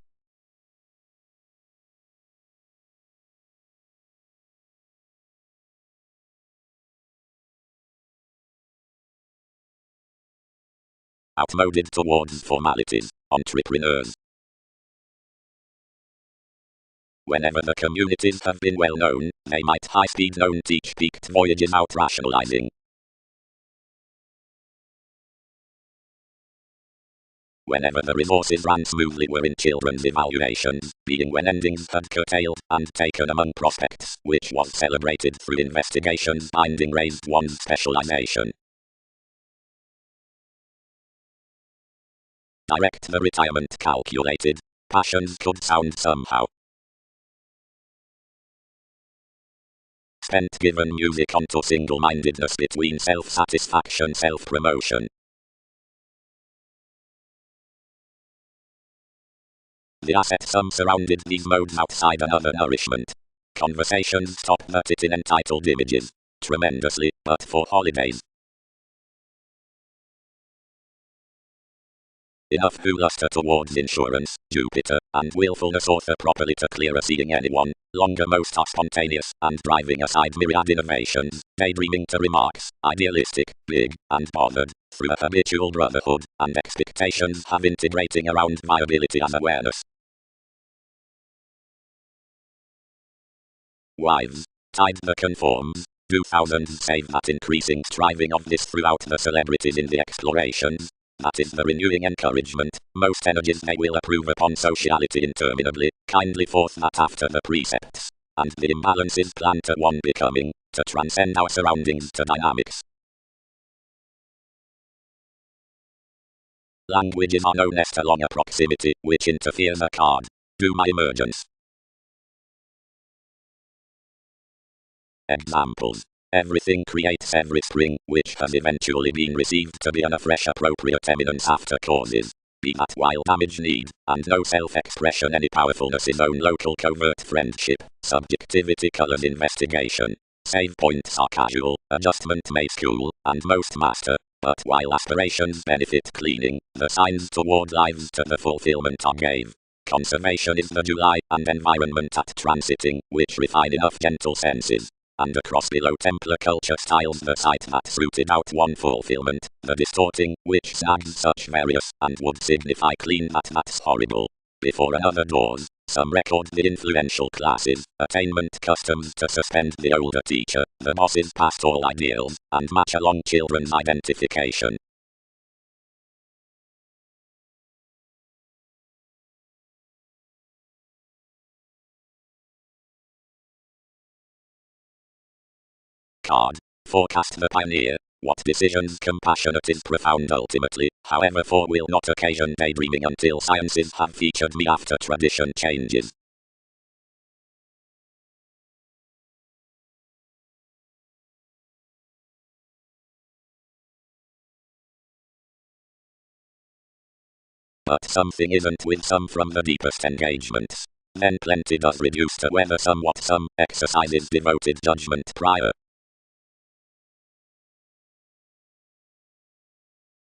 Outmoded towards formalities, entrepreneurs. Whenever the communities have been well known, they might high-speed known teach peaked voyages out rationalizing. Whenever the resources ran smoothly were in children's evaluations, being when endings had curtailed and taken among prospects, which was celebrated through investigations binding raised one's specialization. Direct the retirement calculated. Passions could sound somehow. Spent given music onto single-mindedness between self-satisfaction self-promotion. The asset sum surrounded these modes outside another nourishment. Conversations top that it in entitled images. Tremendously, but for holidays. Enough who luster towards insurance, Jupiter, and willfulness author properly to clearer seeing anyone, longer most are spontaneous, and driving aside myriad innovations, daydreaming to remarks, idealistic, big, and bothered, through a habitual brotherhood, and expectations have integrating around viability as awareness. Wives, tide the conforms, do thousands save that increasing striving of this throughout the celebrities in the explorations? That is the renewing encouragement, most energies they will approve upon sociality interminably, kindly forth that after the precepts, and the imbalances plan to one becoming, to transcend our surroundings to dynamics. Languages are no nest along a proximity, which interferes a card. Do my emergence. Examples. Everything creates every spring, which has eventually been received to be an afresh appropriate eminence after causes. Be that while damage need, and no self-expression any powerfulness is own local covert friendship, subjectivity colors investigation. Save points are casual, adjustment may school, and most master, but while aspirations benefit cleaning, the signs toward lives to the fulfillment are gave. Conservation is the July, and environment at transiting, which refine enough gentle senses. and across below Templar culture styles the sight that's rooted out one fulfillment, the distorting, which snags such various, and would signify clean that's horrible. Before another doors, some record the influential classes, attainment customs to suspend the older teacher, the boss's pastoral ideals, and match along children's identification. Card. Forecast the pioneer. What decisions compassionate is profound ultimately, however for will not occasion daydreaming until sciences have featured me after tradition changes. But something isn't with some from the deepest engagements. Then plenty does reduce to whether somewhat some exercises devoted judgment prior.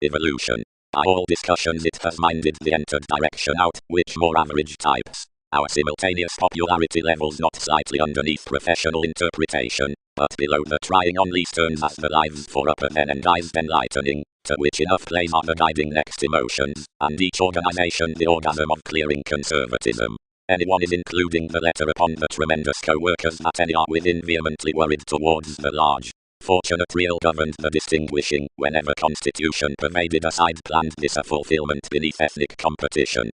Evolution. By all discussions it has minded the entered direction out, which more average types. Our simultaneous popularity levels not slightly underneath professional interpretation, but below the trying on lease turns as the lives for upper then endized enlightening, to which enough plays are the guiding next emotions, and each organization the orgasm of clearing conservatism. Anyone is including the letter upon the tremendous co-workers that any are within vehemently worried towards the large. Fortunate real governed the distinguishing, whenever constitution pervaded a side planned this a fulfillment beneath ethnic competition.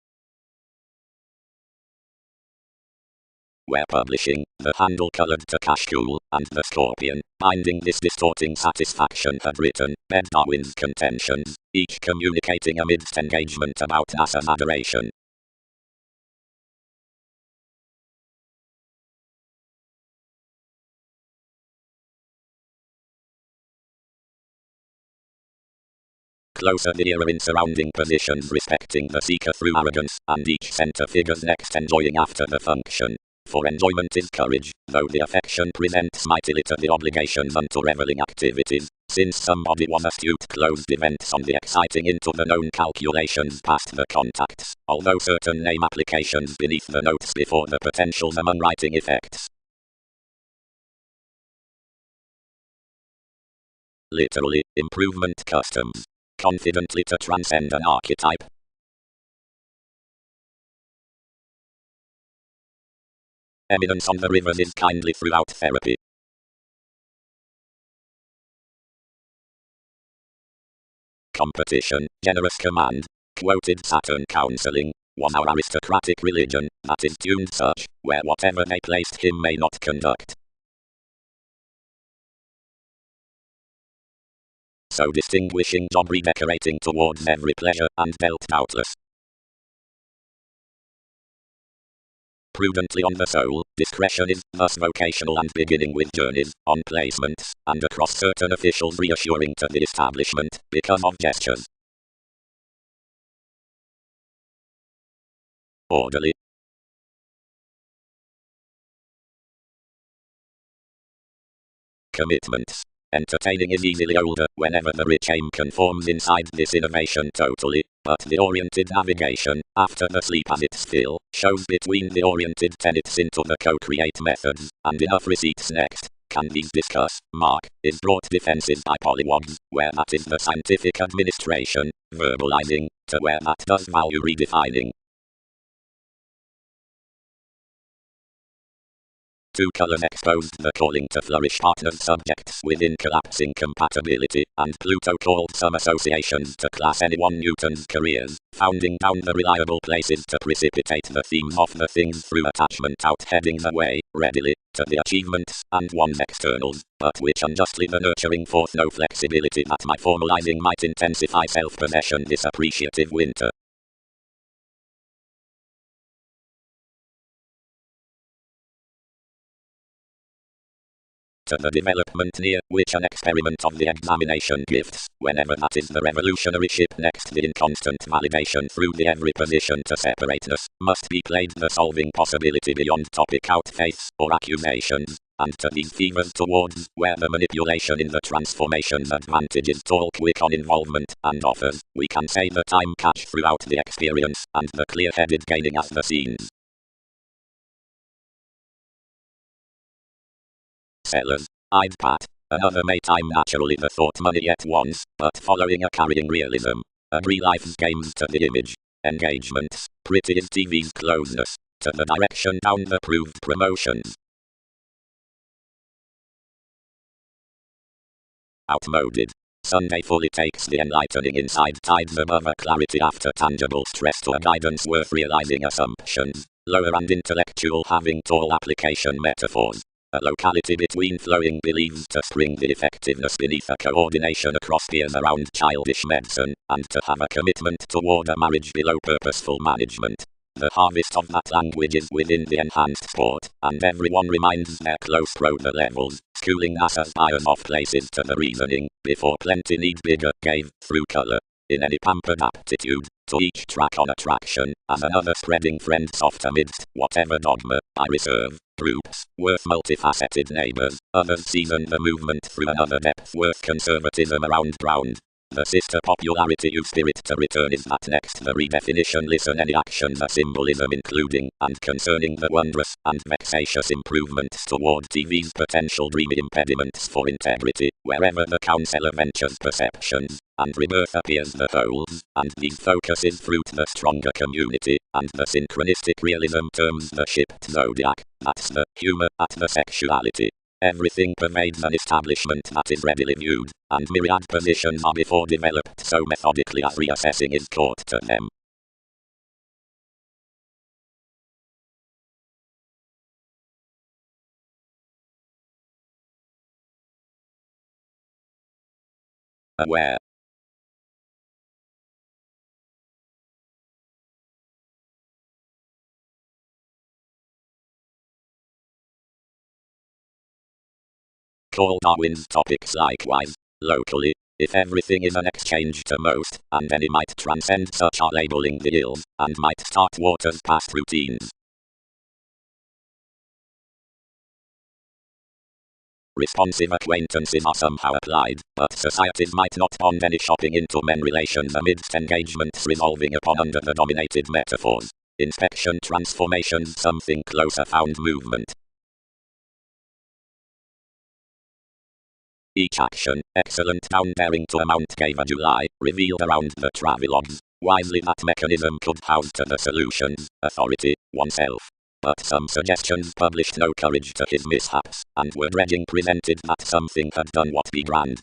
Where publishing, the handle colored to Cashcool, and the Scorpion, binding this distorting satisfaction had written, bed Darwin's contentions, each communicating amidst engagement about NASA's adoration. Closer the era in surrounding positions respecting the seeker through arrogance, and each center figures next enjoying after the function. For enjoyment is courage, though the affection presents mightily to the obligations unto reveling activities, since somebody was astute closed events on the exciting into the known calculations past the contacts, although certain name applications beneath the notes before the potentials among writing effects. Literally, improvement customs. Confidently to transcend an archetype. Eminence on the rivers is kindly throughout therapy. Competition, generous command. Quoted Saturn counseling, was our aristocratic religion, that is tuned such, where whatever they placed him may not conduct. So distinguishing job redecorating towards every pleasure, and dealt doubtless prudently on the soul, discretion is thus vocational and beginning with journeys, on placements, and across certain officials reassuring to the establishment, because of gestures. Orderly. Commitments. Entertaining is easily older, whenever the rich aim conforms inside this innovation totally, but the oriented navigation, after the sleep as its fill, shows between the oriented tenets into the co-create methods, and enough receipts next. Can these discuss, Mark, is brought defenses by polywogs, where that is the scientific administration, verbalizing, to where that does value redefining. Two colors exposed the calling to flourish partners subjects within collapsing compatibility, and Pluto called some associations to class anyone Newton's careers, founding down the reliable places to precipitate the themes of the things through attachment out heading the way, readily, to the achievements, and one's externals, but which unjustly the nurturing forth no flexibility that my formalizing might intensify self-possession this appreciative winter. To the development near which an experiment of the examination gifts, whenever that is the revolutionary ship next the inconstant validation through the every position to separateness, must be played the solving possibility beyond topic out faiths or accusations, and to these fevers towards where the manipulation in the transformation's advantage is tall quick on involvement, and offers, we can say the time catch throughout the experience, and the clear-headed gaining as the scenes. sellers. I'd pat. Another mate, I'm naturally the thought money at once, but following a carrying realism. Agree life's games to the image. Engagements. Pretty is TV's closeness. To the direction down the proved promotions. Outmoded. Sunday fully takes the enlightening inside tides above a clarity after tangible stress to a guidance worth realizing assumptions. Lower and intellectual having tall application metaphors. A locality between flowing beliefs to spring the effectiveness beneath a coordination across peers around childish medicine, and to have a commitment toward a marriage below purposeful management. The harvest of that language is within the enhanced sport, and everyone reminds their close brother levels, schooling us as buyers of places to the reasoning, before plenty need bigger, gave, through colour. In any pampered aptitude, to each track on attraction, as another spreading friend soft amidst whatever dogma I reserve. Groups, worth multifaceted neighbours, others season the movement through another depth worth conservatism around ground. The sister popularity you spirit to return is that next the redefinition listen any actions a symbolism including, and concerning the wondrous, and vexatious improvements toward TV's potential dreamy impediments for integrity, wherever the counselor ventures perceptions, and rebirth appears the wholes, and these focuses fruit the stronger community, and the synchronistic realism terms the shipped zodiac, that's the humour at the sexuality. Everything pervades an establishment that is readily viewed, and myriad positions are before developed so methodically as reassessing is taught to them. Aware. Call Darwin's topics likewise, locally. If everything is an exchange to most, and any might transcend such are labeling the ills, and might start waters past routines. Responsive acquaintances are somehow applied, but societies might not bond any shopping into men relations amidst engagements resolving upon under the dominated metaphors. Inspection transformation something closer found movement. Each action, excellent down daring to amount gave a July, revealed around the travelogues. Wisely that mechanism could house to the solutions, authority, oneself. But some suggestions published no courage to his mishaps, and were dredging presented that something had done what be grand.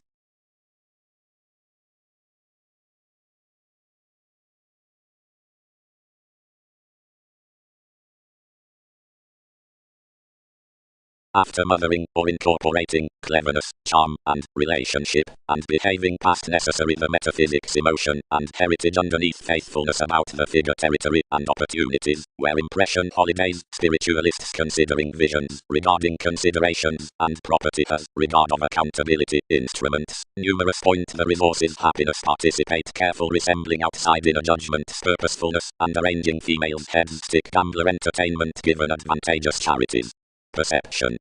After mothering or incorporating cleverness, charm, and relationship, and behaving past necessary the metaphysics emotion and heritage underneath faithfulness about the figure territory and opportunities, where impression holidays, spiritualists considering visions, regarding considerations, and property has regard of accountability, instruments, numerous point the resources happiness participate careful resembling outside inner judgment purposefulness, and arranging females heads stick gambler entertainment given advantageous charities. Perception.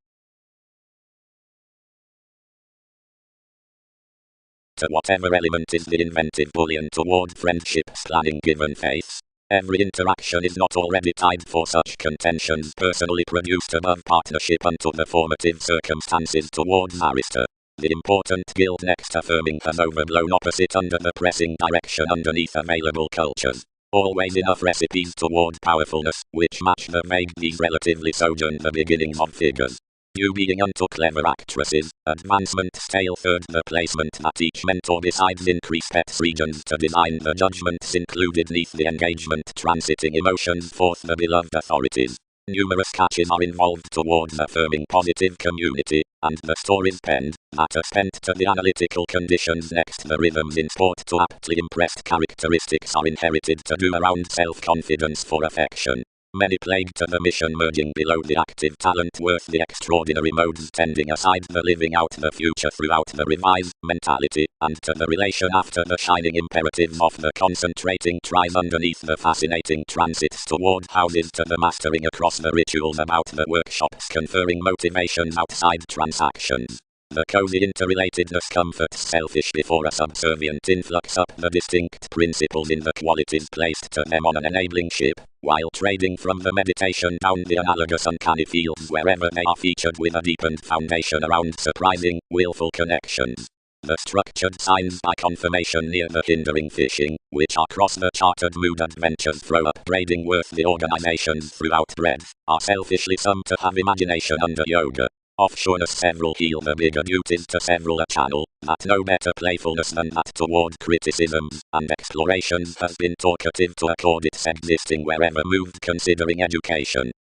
To whatever element is the inventive bullion toward friendships planning given faiths. Every interaction is not already tied for such contentions personally produced above partnership unto the formative circumstances towards Arista. The important guild next affirming has overblown opposite under the pressing direction underneath available cultures. Always enough recipes toward powerfulness, which match the vague these relatively sojourn the beginnings of figures. You being unto clever actresses, advancement stale third the placement that each mentor besides increase pets regions to design the judgments included neath the engagement transiting emotions forth the beloved authorities. Numerous catches are involved towards affirming positive community, and the stories penned, that are spent to the analytical conditions next the rhythms in sport to aptly impressed characteristics are inherited to do around self-confidence for affection. Many plague to the mission merging below the active talent worth the extraordinary modes tending aside the living out the future throughout the revise mentality, and to the relation after the shining imperatives of the concentrating tries underneath the fascinating transits toward houses to the mastering across the rituals about the workshops conferring motivations outside transactions. The cozy interrelatedness comforts selfish before a subservient influx up the distinct principles in the qualities placed to them on an enabling ship, while trading from the meditation down the analogous uncanny fields wherever they are featured with a deepened foundation around surprising, willful connections. The structured signs by confirmation near the hindering fishing, which across the chartered mood adventures throw up braiding worthy organizations throughout breadth, are selfishly some to have imagination under yoga. Offshoreness several heal the bigger duties to several a channel, that no better playfulness than that toward criticisms and explorations has been talkative to accord its existing wherever moved considering education.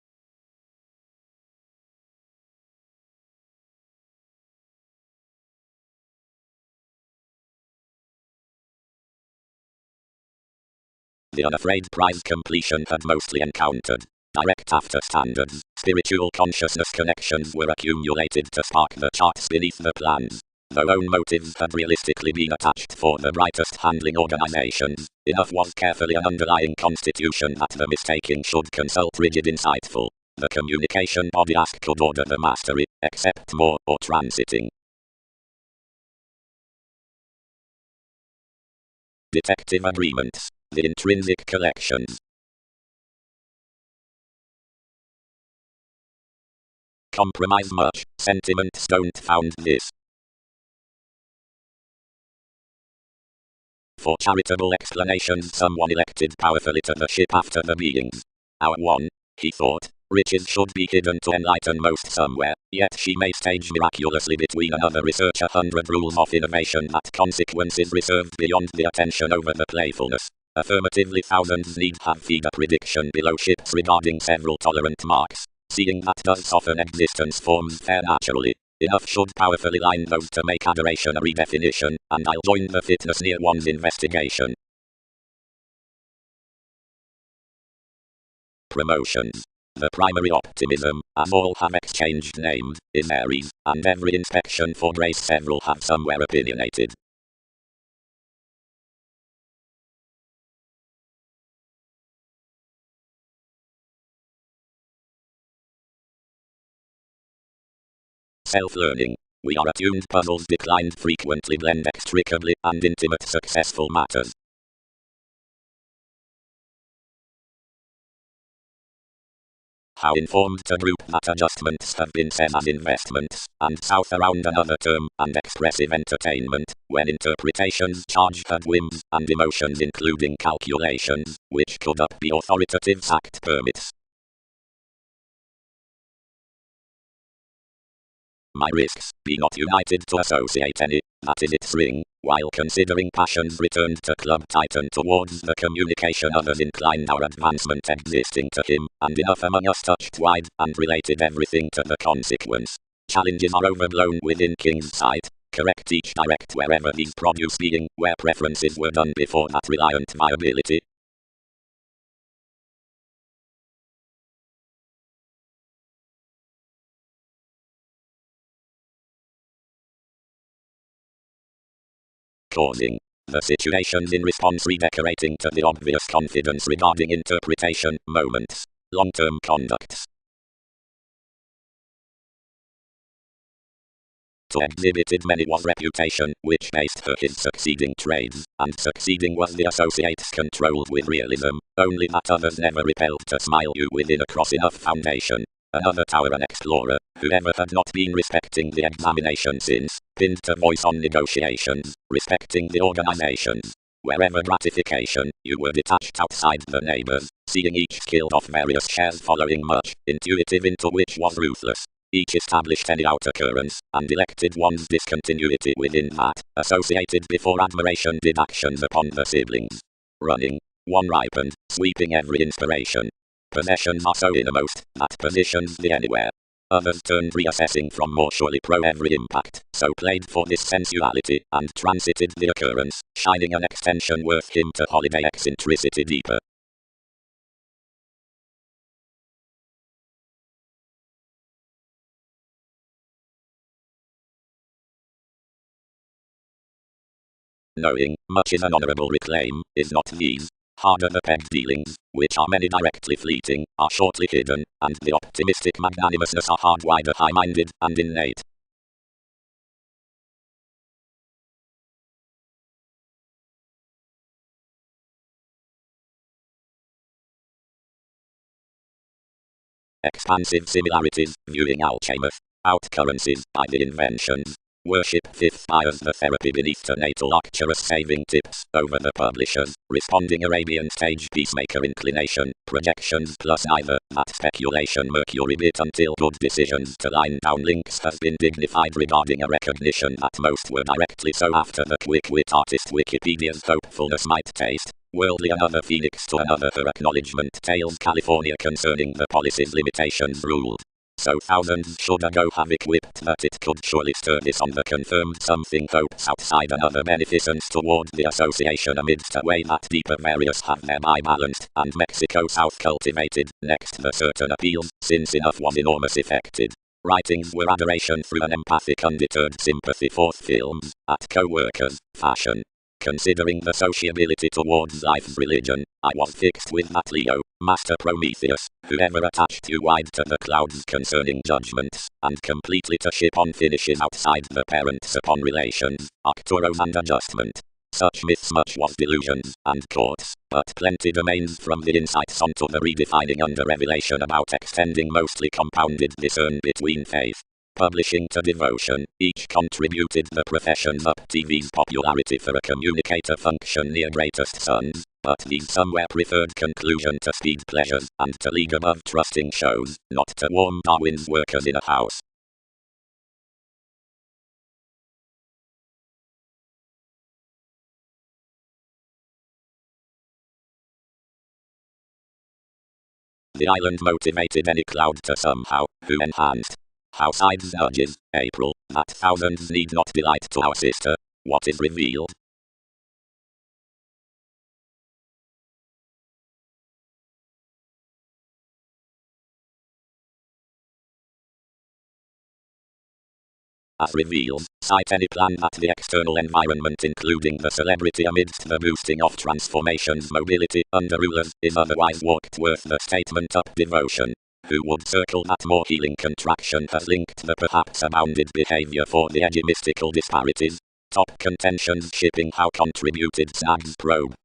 The unafraid prize completion had mostly encountered. Direct after standards, spiritual consciousness connections were accumulated to spark the charts beneath the plans. Though own motives had realistically been attached for the brightest handling organizations, enough was carefully an underlying constitution that the mistaking should consult rigid insightful. The communication body ask could order the mastery, accept more, or transiting. Detective agreements. The intrinsic collections. Compromise much, sentiments don't found this. For charitable explanations someone elected powerfully to the ship after the beings. Our one, he thought, riches should be hidden to enlighten most somewhere, yet she may stage miraculously between another research 100 rules of innovation that consequences reserved beyond the attention over the playfulness. Affirmatively thousands need have feed a prediction below ships regarding several tolerant marks. Seeing that does soften existence forms fair naturally. Enough should powerfully line those to make adoration a redefinition, and I'll join the fitness near one's investigation. Promotions. The primary optimism, as all have exchanged names, is Aries, and every inspection for grace several have somewhere opinionated. Self-learning. We are attuned puzzles declined frequently blend extricably and intimate successful matters. How informed to group that adjustments have been said as investments, and south around another term, and expressive entertainment, when interpretations charge had whims and emotions including calculations, which could up be authoritative act permits. My risks, be not united to associate any, that is its ring, while considering passions returned to Club Titan towards the communication others inclined our advancement existing to him, and enough among us touched wide, and related everything to the consequence. Challenges are overblown within King's sight, correct each direct wherever these produce being, where preferences were done before that reliant viability. Causing. The situations in response redecorating to the obvious confidence regarding interpretation, moments, long-term conducts. To exhibited many was reputation, which based her his succeeding trades, and succeeding was the associates controlled with realism, only that others never repelled to smile you within a cross enough foundation. Another tower an explorer, whoever had not been respecting the examination since, pinned to voice on negotiations, respecting the organizations. Wherever gratification, you were detached outside the neighbors, seeing each killed off various shares following much, intuitive into which was ruthless. Each established any out occurrence, and elected one's discontinuity within that, associated before admiration did actions upon the siblings. Running, one ripened, sweeping every inspiration. Possessions are so innermost, that positions the anywhere. Others turned reassessing from more surely pro every impact, so played for this sensuality, and transited the occurrence, shining an extension worth him to holiday eccentricity deeper. Knowing, much is an honourable reclaim, is not these. Harder the peg dealings, which are many directly fleeting, are shortly hidden, and the optimistic magnanimousness are hard wider high-minded, and innate. expansive similarities, viewing alchemist, outcurrencies by the inventions. Worship 5th fires the therapy beneath the natal Arcturus saving tips over the publishers, responding Arabian stage peacemaker inclination, projections plus either, that speculation Mercury bit until good decisions to line down links has been dignified regarding a recognition that most were directly so after the quick wit artist Wikipedia's hopefulness might taste. Worldly another phoenix to another her acknowledgement tales California concerning the policy's limitations ruled. So thousands should ago have equipped that it could surely stir this on the confirmed something hopes outside another beneficence toward the association amidst a way that deeper various have thereby balanced, and Mexico South cultivated, next the certain appeals, since enough was enormous effected. Writings were adoration through an empathic undeterred sympathy for films, at co-workers, fashion. Considering the sociability towards life's religion, I was fixed with that Leo, Master Prometheus, whoever attached you wide to the clouds concerning judgments, and completely to ship on finishes outside the parents upon relations, Arcturus and adjustment. Such myths much was delusions, and courts, but plenty domains from the insights onto the redefining under revelation about extending mostly compounded discern between faith. Publishing to devotion, each contributed the profession's up TV's popularity for a communicator function near greatest sons, but these somewhere preferred conclusion to speed pleasures, and to league above trusting shows, not to warm Darwin's workers in a house. The island motivated any cloud to somehow, who enhanced. How sides nudges, April, that thousands need not delight to our sister, what is revealed. As revealed, cite any plan that the external environment including the celebrity amidst the boosting of transformations mobility under rulers is otherwise walked worth the statement up devotion. Who would circle that more healing contraction has linked the perhaps abounded behavior for the edgy mystical disparities? Top contentions shipping how contributed SAG's probe.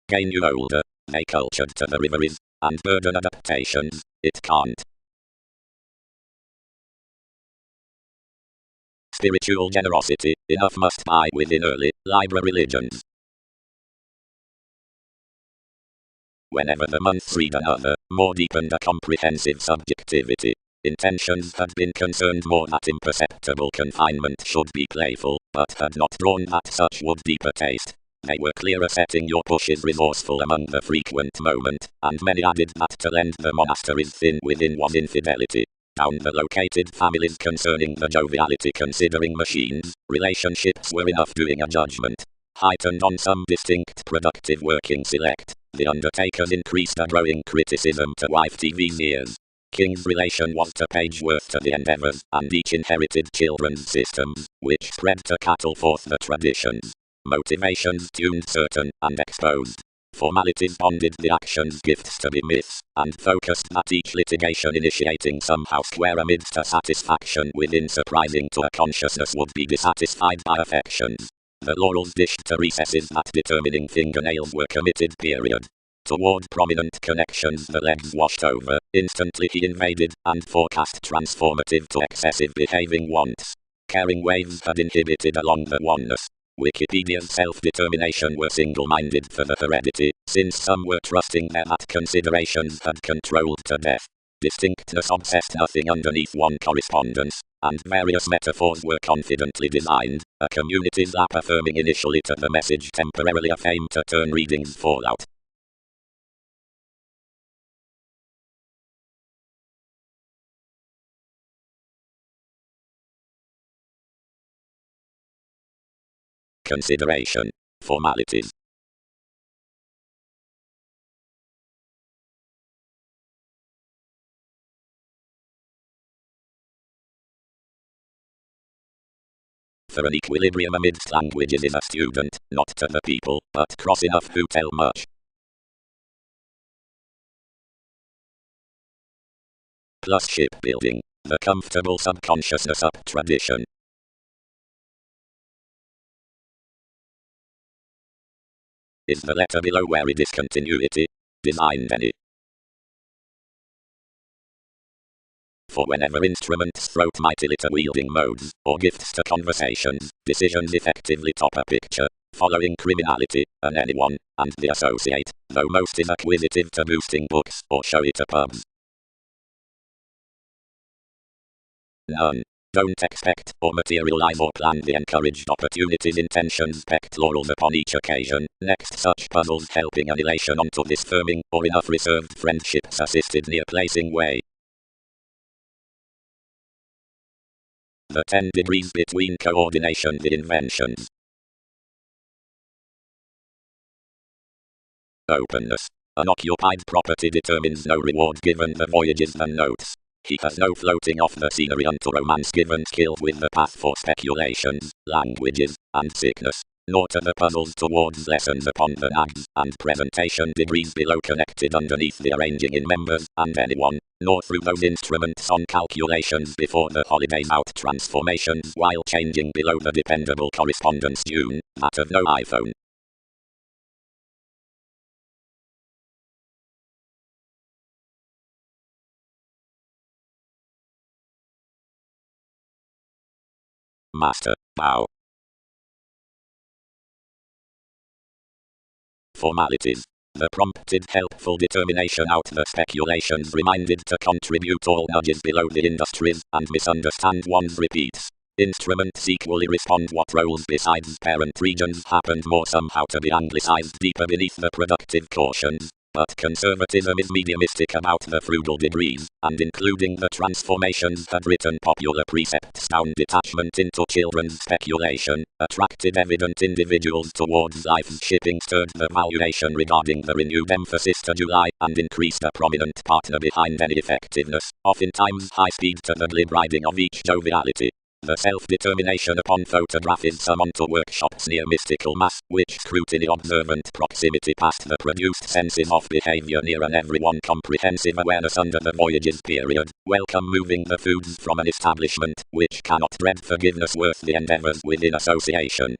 Gain you older, they cultured to the riveries, and burden adaptations, it can't. Spiritual generosity, enough must buy within early, library religions. Whenever the months read another, more deepened a comprehensive subjectivity. Intentions had been concerned more that imperceptible confinement should be playful, but had not drawn that such would deeper taste. They were clearer setting your pushes resourceful among the frequent moment, and many added that to lend the monasteries thin within was infidelity. Down the located families concerning the joviality considering machines, relationships were enough doing a judgment. Heightened on some distinct productive working select, the undertakers increased a growing criticism to wife TV's ears. King's relation was to page worth to the endeavors, and each inherited children's systems, which spread to cattle forth the traditions. Motivations tuned certain, and exposed. Formalities bonded the actions gifts to be myths, and focused that each litigation initiating somehow square amidst a satisfaction within surprising to a consciousness would be dissatisfied by affections. The laurels dished to recesses that determining fingernails were committed period. Toward prominent connections the legs washed over, instantly he invaded, and forecast transformative to excessive behaving wants. Caring waves had inhibited along the oneness. Wikipedia's self-determination were single-minded for the heredity, since some were trusting there that considerations had controlled to death. Distinctness obsessed nothing underneath one correspondence, and various metaphors were confidently designed, a community's lap affirming initially to the message temporarily a fame to turn readings fallout. Consideration. Formalities. For an equilibrium amidst languages is a student, not to the people, but cross enough who tell much. Plus shipbuilding, the comfortable subconsciousness up tradition. Is the letter below wary discontinuity? designed any. For whenever instruments throat mighty litter-wielding modes, or gifts to conversations, decisions effectively top a picture, following criminality, and anyone, and the associate, though most is acquisitive to boosting books, or showy to pubs. None. Don't expect, or materialize or plan the encouraged opportunities intentions pecked laurels upon each occasion, next such puzzles helping annihilation onto this firming, or enough reserved friendships assisted near placing way. The 10 degrees between coordination the inventions. Openness. Unoccupied property determines no reward given the voyages than notes. He has no floating off the scenery unto romance given skilled with the path for speculations, languages, and sickness, nor to the puzzles towards lessons upon the nags, and presentation degrees below connected underneath the arranging in members, and anyone, nor through those instruments on calculations before the holidays out transformations while changing below the dependable correspondence June, that of no iPhone. Master, bow. Formalities. The prompted helpful determination out the speculations reminded to contribute all nudges below the industries and misunderstand one's repeats. Instruments equally respond what roles besides parent regions happened more somehow to be anglicized deeper beneath the productive cautions. But conservatism is mediumistic about the frugal degrees, and including the transformations had written popular precepts down detachment into children's speculation, attracted evident individuals towards life's shipping, stirred the valuation regarding the renewed emphasis to July, and increased a prominent partner behind any effectiveness, oftentimes high speed to the glib riding of each joviality. The self-determination upon photograph is summoned to workshops near mystical mass, which scrutiny observant proximity past the produced senses of behavior near an everyone comprehensive awareness under the voyages period, welcome moving the foods from an establishment, which cannot dread forgiveness worth the endeavors within association.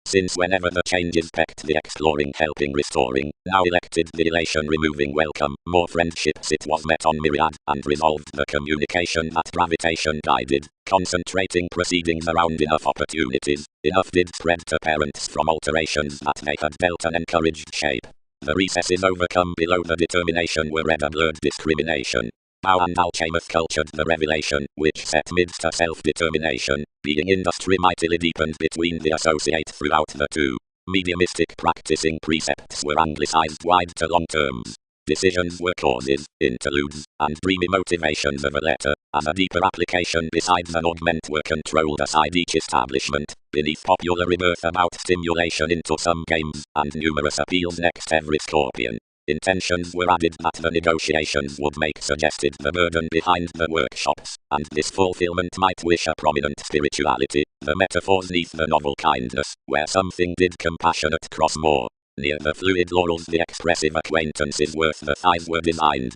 Since whenever the changes pecked the exploring helping restoring, now elected the elation removing welcome, more friendships it was met on myriad, and resolved the communication that gravitation guided, concentrating proceedings around enough opportunities, enough did spread to parents from alterations that they had dealt an encouraged shape. The recesses overcome below the determination were read a blurred discrimination. Bow and Alchemist cultured the revelation, which set midst a self-determination, being industry mightily deepened between the associate throughout the two. Mediumistic practicing precepts were anglicized wide to long terms. Decisions were causes, interludes, and dreamy motivations of a letter, as a deeper application besides an augment were controlled aside each establishment, beneath popular rebirth about stimulation into some games, and numerous appeals next every scorpion. Intentions were added that the negotiations would make suggested the burden behind the workshops, and this fulfillment might wish a prominent spirituality, the metaphors neath the novel kindness, where something did compassionate cross more. Near the fluid laurels the expressive acquaintances worth the thighs were designed.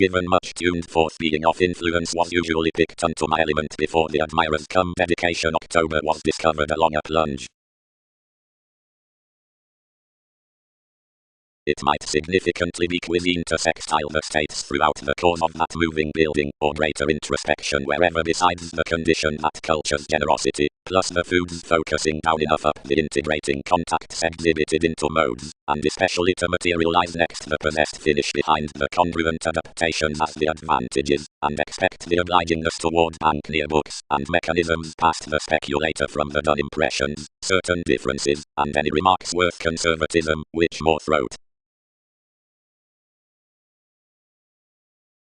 Given much tuned forth being of influence was usually picked unto my element before the admirers come dedication October was discovered along a plunge. It might significantly bequeath intersectile the states throughout the course of that moving building, or greater introspection wherever besides the condition that culture's generosity, plus the foods focusing down enough up the integrating contacts exhibited into modes, and especially to materialize next the possessed finish behind the congruent adaptations as the advantages, and expect the obligingness toward bank near books, and mechanisms past the speculator from the done impressions, certain differences, and any remarks worth conservatism, which more throat.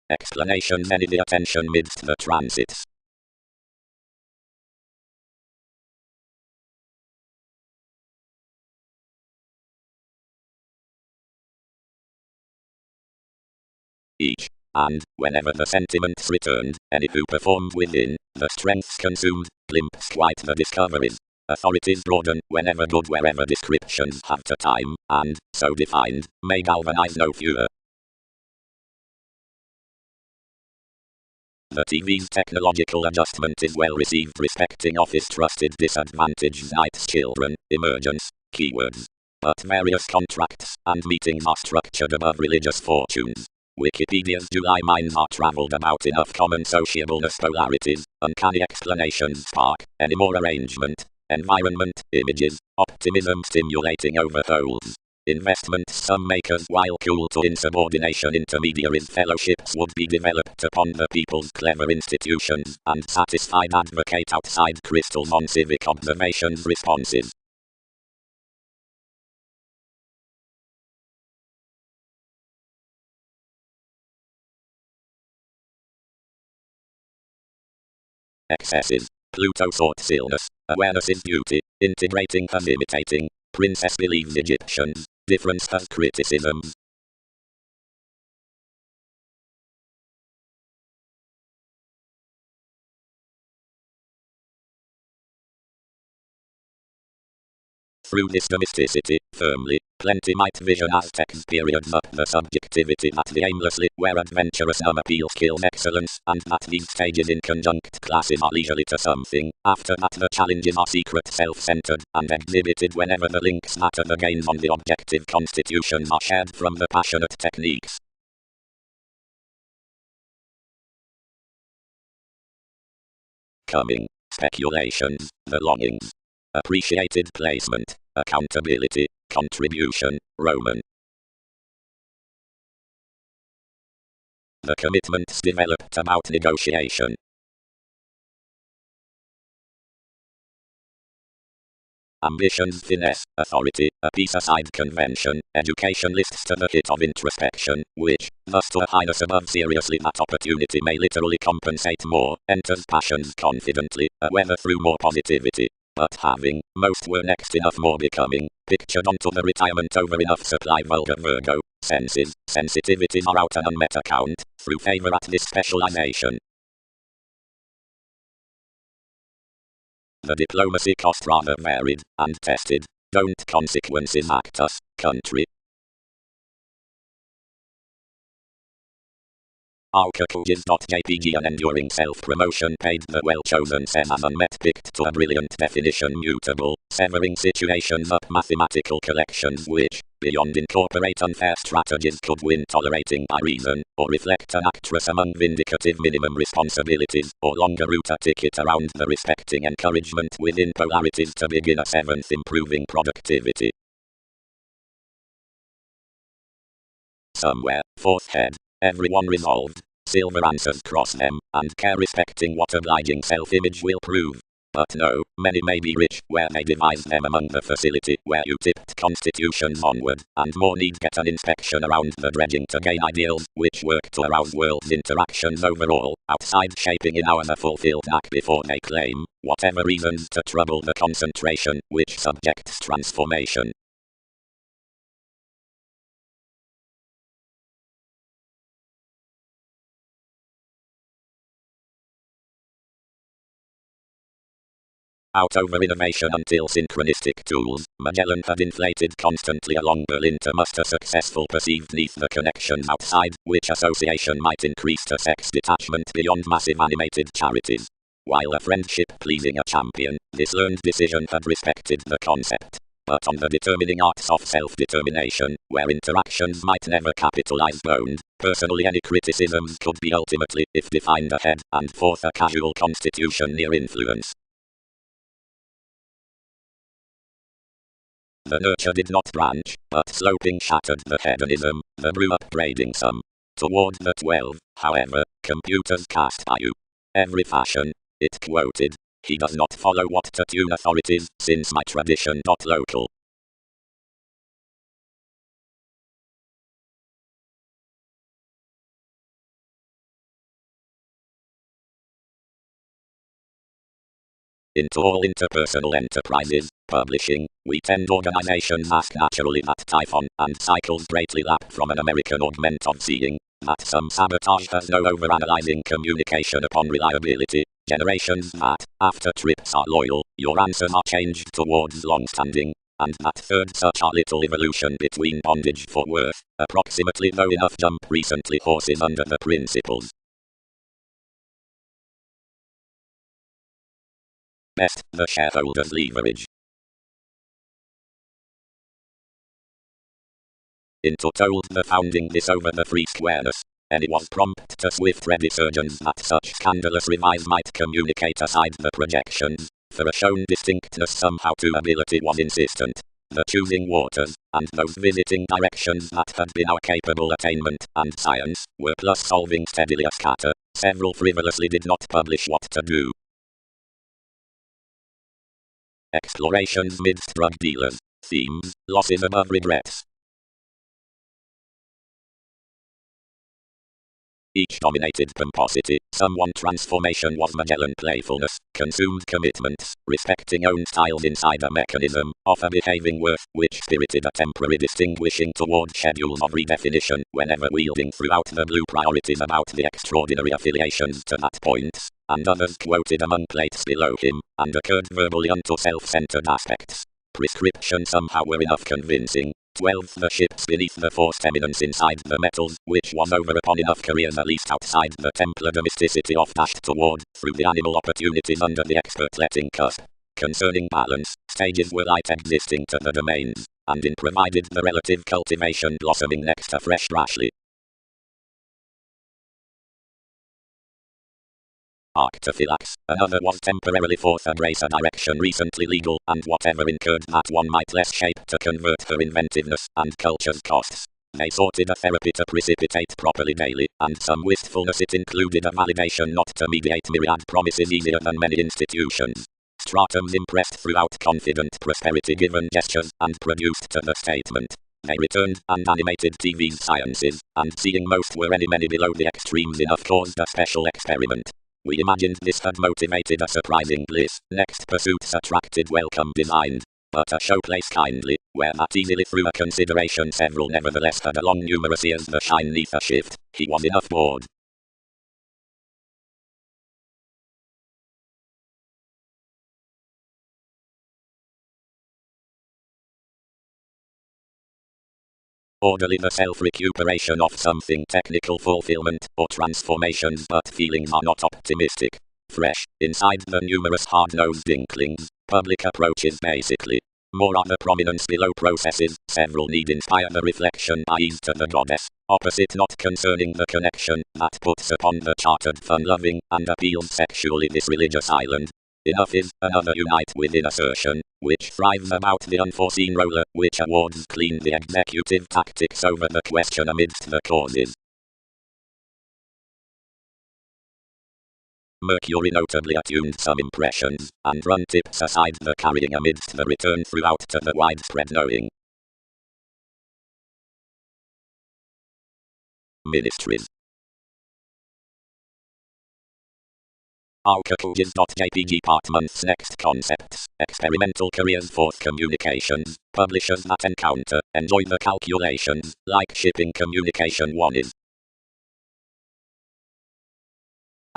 Explanations any the attention midst the transits. Each and, whenever the sentiments returned, any who performed within, the strengths consumed, glimpsed quite the discoveries. Authorities broaden, whenever good wherever descriptions have to time, and, so defined, may galvanize no fewer. The TV's technological adjustment is well received respecting office trusted disadvantaged Knight's children, emergence, keywords. But various contracts and meetings are structured above religious fortunes. Wikipedia's July minds are travelled about enough common sociableness polarities, uncanny explanations spark, any more arrangement, environment, images, optimism stimulating overholds. Investments some makers while cool to insubordination intermediaries fellowships would be developed upon the people's clever institutions and satisfied advocate outside crystals on civic observations responses. Excesses. Pluto sorts illness, awareness is beauty, integrating has imitating, princess believes Egyptians, difference has criticisms. Through this domesticity, firmly, plenty might vision Aztecs periods up the subjectivity that the aimlessly, where adventurous appeal kills excellence, and that these stages in conjunct classes are leisurely to something, after that the challenges are secret self-centered, and exhibited whenever the links matter the gains on the objective constitutions are shared from the passionate techniques. Coming, speculations, the longings. Appreciated placement, accountability, contribution, Roman. The commitments developed about negotiation. Ambitions finesse, authority, a piece-aside convention, education lists to the hit of introspection, which, thus to a highness above seriously that opportunity may literally compensate more, enters passions confidently, whether through more positivity. But having, most were next enough more becoming, pictured onto the retirement over enough supply vulgar Virgo, senses, sensitivities are out an unmet account, through favor at this specialization. The diplomacy cost rather varied, and tested. Don't consequences act us, country? Archicookies.jpg an enduring self-promotion page the well-chosen says as unmet picked to a brilliant definition mutable, severing situations up mathematical collections which, beyond incorporate unfair strategies could win tolerating by reason, or reflect an actress among vindicative minimum responsibilities, or longer route a ticket around the respecting encouragement within polarities to begin a seventh improving productivity. Somewhere, fourth head. Everyone resolved, silver answers cross them, and care respecting what obliging self-image will prove. But no, many may be rich, where they devise them among the facility where you tipped constitutions onward, and more need get an inspection around the dredging to gain ideals, which work to arouse world's interactions overall, outside shaping in our the fulfilled act before they claim, whatever reasons to trouble the concentration, which subjects transformation. Out over innovation until synchronistic tools, Magellan had inflated constantly along Berlin to muster successful perceived neath the connections outside, which association might increase to sex detachment beyond massive animated charities. While a friendship pleasing a champion, this learned decision had respected the concept. But on the determining arts of self-determination, where interactions might never capitalize bond, personally any criticisms could be ultimately, if defined ahead, and forth a casual constitution near influence. The nurture did not branch, but sloping shattered the hedonism, the brew upbraiding some. Toward the 12, however, computers cast by you. Every fashion, it quoted. He does not follow what to tune authorities, since my tradition not local. Into all interpersonal enterprises, publishing, we tend organizations ask naturally that typhon and cycles greatly lap from an American augment of seeing, that some sabotage has no overanalyzing communication upon reliability, generations that, after trips are loyal, your answers are changed towards long-standing, and that third such a little evolution between bondage for worth, approximately though enough jump recently horses under the principles. Best, the shareholders' leverage. Into told the founding this over the free squareness, and it was prompt to swift resurgence that such scandalous revise might communicate aside the projections, for a shown distinctness somehow to ability was insistent. The choosing waters, and those visiting directions that had been our capable attainment and science, were plus solving steadily a scatter. Several frivolously did not publish what to do. Explorations midst drug dealers. Themes, losses above regrets. Each dominated pomposity, someone transformation was Magellan playfulness, consumed commitments, respecting own styles inside a mechanism, of a behaving worth, which spirited a temporary distinguishing toward schedules of redefinition, whenever wielding throughout the blue priorities about the extraordinary affiliations to that point, and others quoted among plates below him, and occurred verbally unto self-centered aspects. Prescription somehow were enough convincing. 12. The ships beneath the forced eminence inside the metals, which was over upon enough careers at least outside the Templar domesticity of dashed toward, through the animal opportunities under the expert letting cusp. Concerning balance, stages were light existing to the domains, and in provided the relative cultivation blossoming next to fresh rashly. Arctophylax, another was temporarily forth a brace a direction recently legal, and whatever incurred that one might less shape to convert her inventiveness and culture's costs. They sorted a therapy to precipitate properly daily, and some wistfulness it included a validation not to mediate myriad promises easier than many institutions. Stratums impressed throughout confident prosperity given gestures, and produced to the statement. They returned and animated TV's sciences, and seeing most were many below the extremes enough caused a special experiment. We imagined this had motivated a surprising bliss, next pursuits attracted welcome designed, but a showplace kindly, where that easily through a consideration several nevertheless had along numerous years the shine neath a shift, he was enough bored. Orderly the self-recuperation of something technical fulfillment or transformations, but feelings are not optimistic. Fresh, inside the numerous hard-nosed inklings, public approaches basically. More are the prominence below processes, several need inspire the reflection eyes to the goddess, opposite not concerning the connection, that puts upon the chartered fun-loving, and appeals sexually this religious island. Enough is, another unite within assertion, which thrives about the unforeseen roller, which awards clean the executive tactics over the question amidst the causes. Mercury notably attuned some impressions, and run tips aside the carrying amidst the return throughout to the widespread knowing. Ministries. Alcacooges.jpg Part Month's next concepts, experimental careers forth communications, publishers that encounter, enjoy the calculations, like shipping communication 1 is.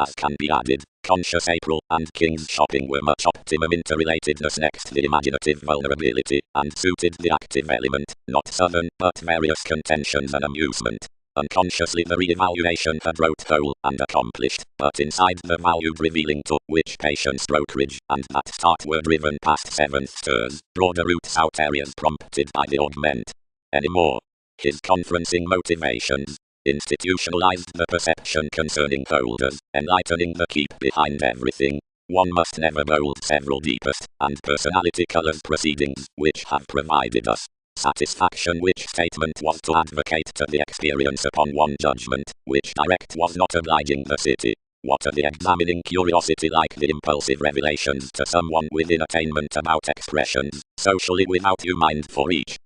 As can be added, conscious April and King's shopping were much optimum interrelatedness next the imaginative vulnerability, and suited the active element, not southern, but various contentions and amusement. Unconsciously the re-evaluation had wrote whole and accomplished, but inside the valued revealing to which patience brokerage, and that start were driven past seventh stirs, broader roots out areas prompted by the augment. Anymore. His conferencing motivations institutionalized the perception concerning holders, enlightening the keep behind everything. One must never bold several deepest and personality-colored proceedings, which have provided us satisfaction, which statement was to advocate to the experience upon one judgment, which direct was not obliging the city. What are the examining curiosity like the impulsive revelations to someone within attainment about expressions, socially without you mind for each.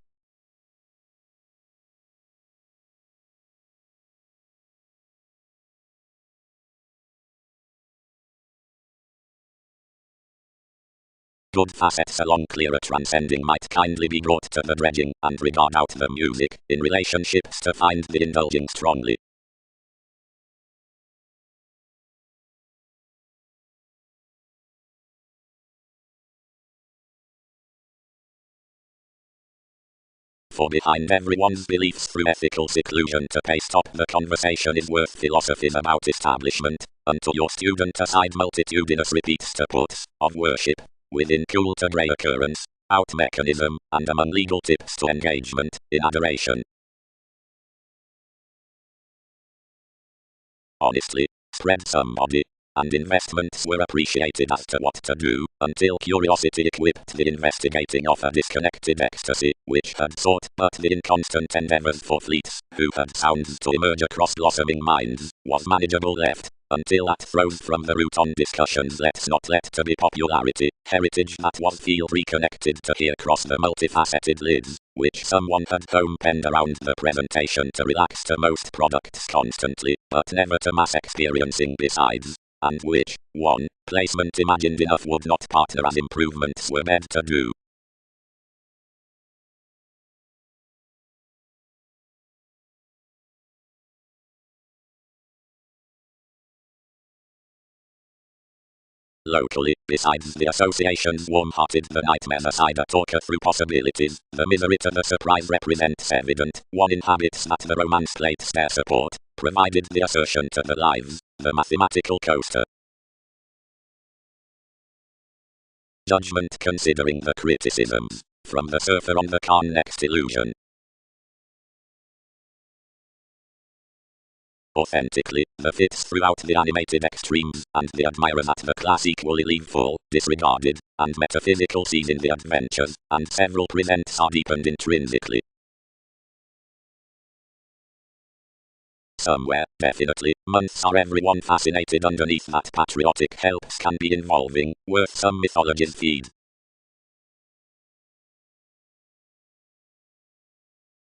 Good facets along clearer transcending might kindly be brought to the dredging, and regard out the music, in relationships to find the indulging strongly. for behind everyone's beliefs through ethical seclusion to paste up the conversation is worth philosophies about establishment, until your student aside multitudinous repeats to puts of worship, within cool to grey occurrence, out mechanism, and among legal tips to engagement, in adoration. Honestly, spread somebody, and investments were appreciated as to what to do, until curiosity equipped the investigating of a disconnected ecstasy, which had sought but the inconstant endeavors for fleets, who had sounds to emerge across blossoming minds, was manageable left, until that throws from the root on discussions let's not let to be popularity, heritage that was field reconnected to here cross the multifaceted lids, which someone had home-penned around the presentation to relax to most products constantly, but never to mass experiencing besides, and which, one, placement imagined enough would not partner as improvements were meant to do. Locally, besides the association's warm-hearted the nightmare aside a talker through possibilities, the misery to the surprise represents evident, one inhabits that the romance plates their support, provided the assertion to the lives, the mathematical coaster. Judgment considering the criticisms, from the surfer on the Khan next illusion. Authentically, the fits throughout the animated extremes, and the admirers at the class equally leave full, disregarded, and metaphysical sees in the adventures, and several presents are deepened intrinsically. Somewhere, definitely, months are everyone fascinated underneath that patriotic helps can be involving, worth some mythology's feed.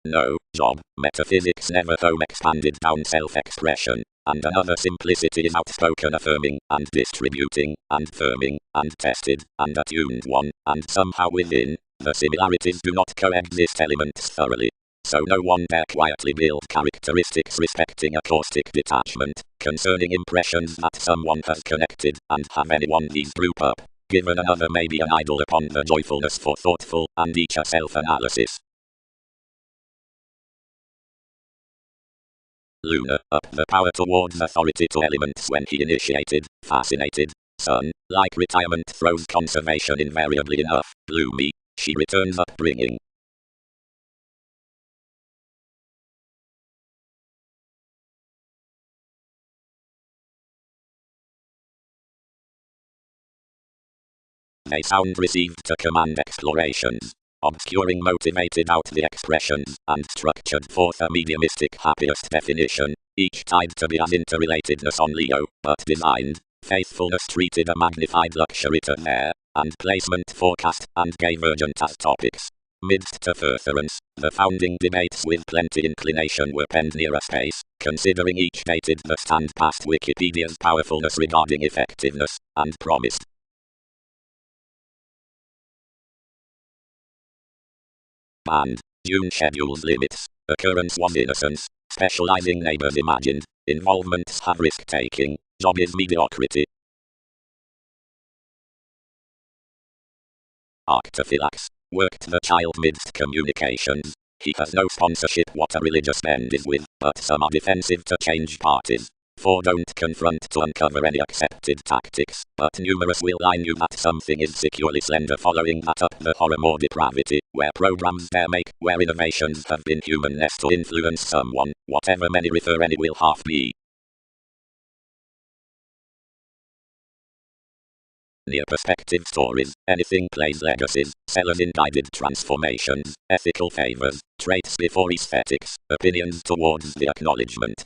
No, job, metaphysics never home expanded down self-expression, and another simplicity is outspoken affirming, and distributing, and firming, and tested, and attuned one, and somehow within, the similarities do not coexist elements thoroughly. So no one dare quietly build characteristics respecting acoustic detachment, concerning impressions that someone has connected, and have anyone these group up, given another may be an idol upon the joyfulness for thoughtful, and each a self-analysis. Lunar, up the power towards authority to elements when he initiated, fascinated. Sun, like retirement throws conservation invariably enough, gloomy, she returns upbringing. They sound received to command explorations, obscuring motivated out the expressions, and structured forth a mediumistic happiest definition, each tied to the as interrelatedness on Leo, but designed, faithfulness treated a magnified luxury to there, and placement forecast, and gave urgent as topics. Midst to furtherance, the founding debates with plenty inclination were penned near a space, considering each dated the stand past Wikipedia's powerfulness regarding effectiveness, and promised. Banned. June schedules limits. Occurrence was innocence. Specializing neighbors imagined. Involvements have risk-taking. Job is mediocrity. Arctophylax. Worked the child midst communications. He has no sponsorship what a religious bend is with, but some are defensive to change parties. 4 don't confront to uncover any accepted tactics, but numerous will line you that something is securely slender following that up the horror more depravity, where programs dare make, where innovations have been humanness to influence someone, whatever many refer any will half be. Near perspective stories, anything plays legacies, sellers in guided transformations, ethical favors, traits before aesthetics, opinions towards the acknowledgement.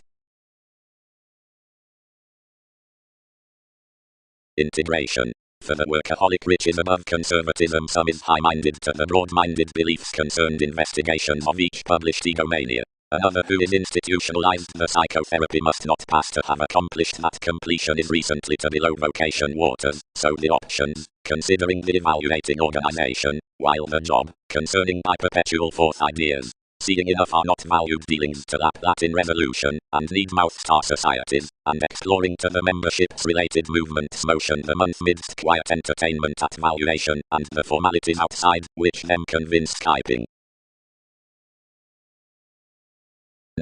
Integration. For the workaholic rich is above conservatism, some is high-minded to the broad-minded beliefs concerned investigations of each published egomania. Another who is institutionalized the psychotherapy must not pass to have accomplished that completion is recently to below vocation waters, so the options, considering the evaluating organization, while the job, concerning by perpetual forth ideas. Seeing enough are not valued dealings to lap that in resolution, and need mouth-star societies, and exploring to the membership's related movements motion the month midst quiet entertainment at valuation, and the formalities outside, which them convince Skyping.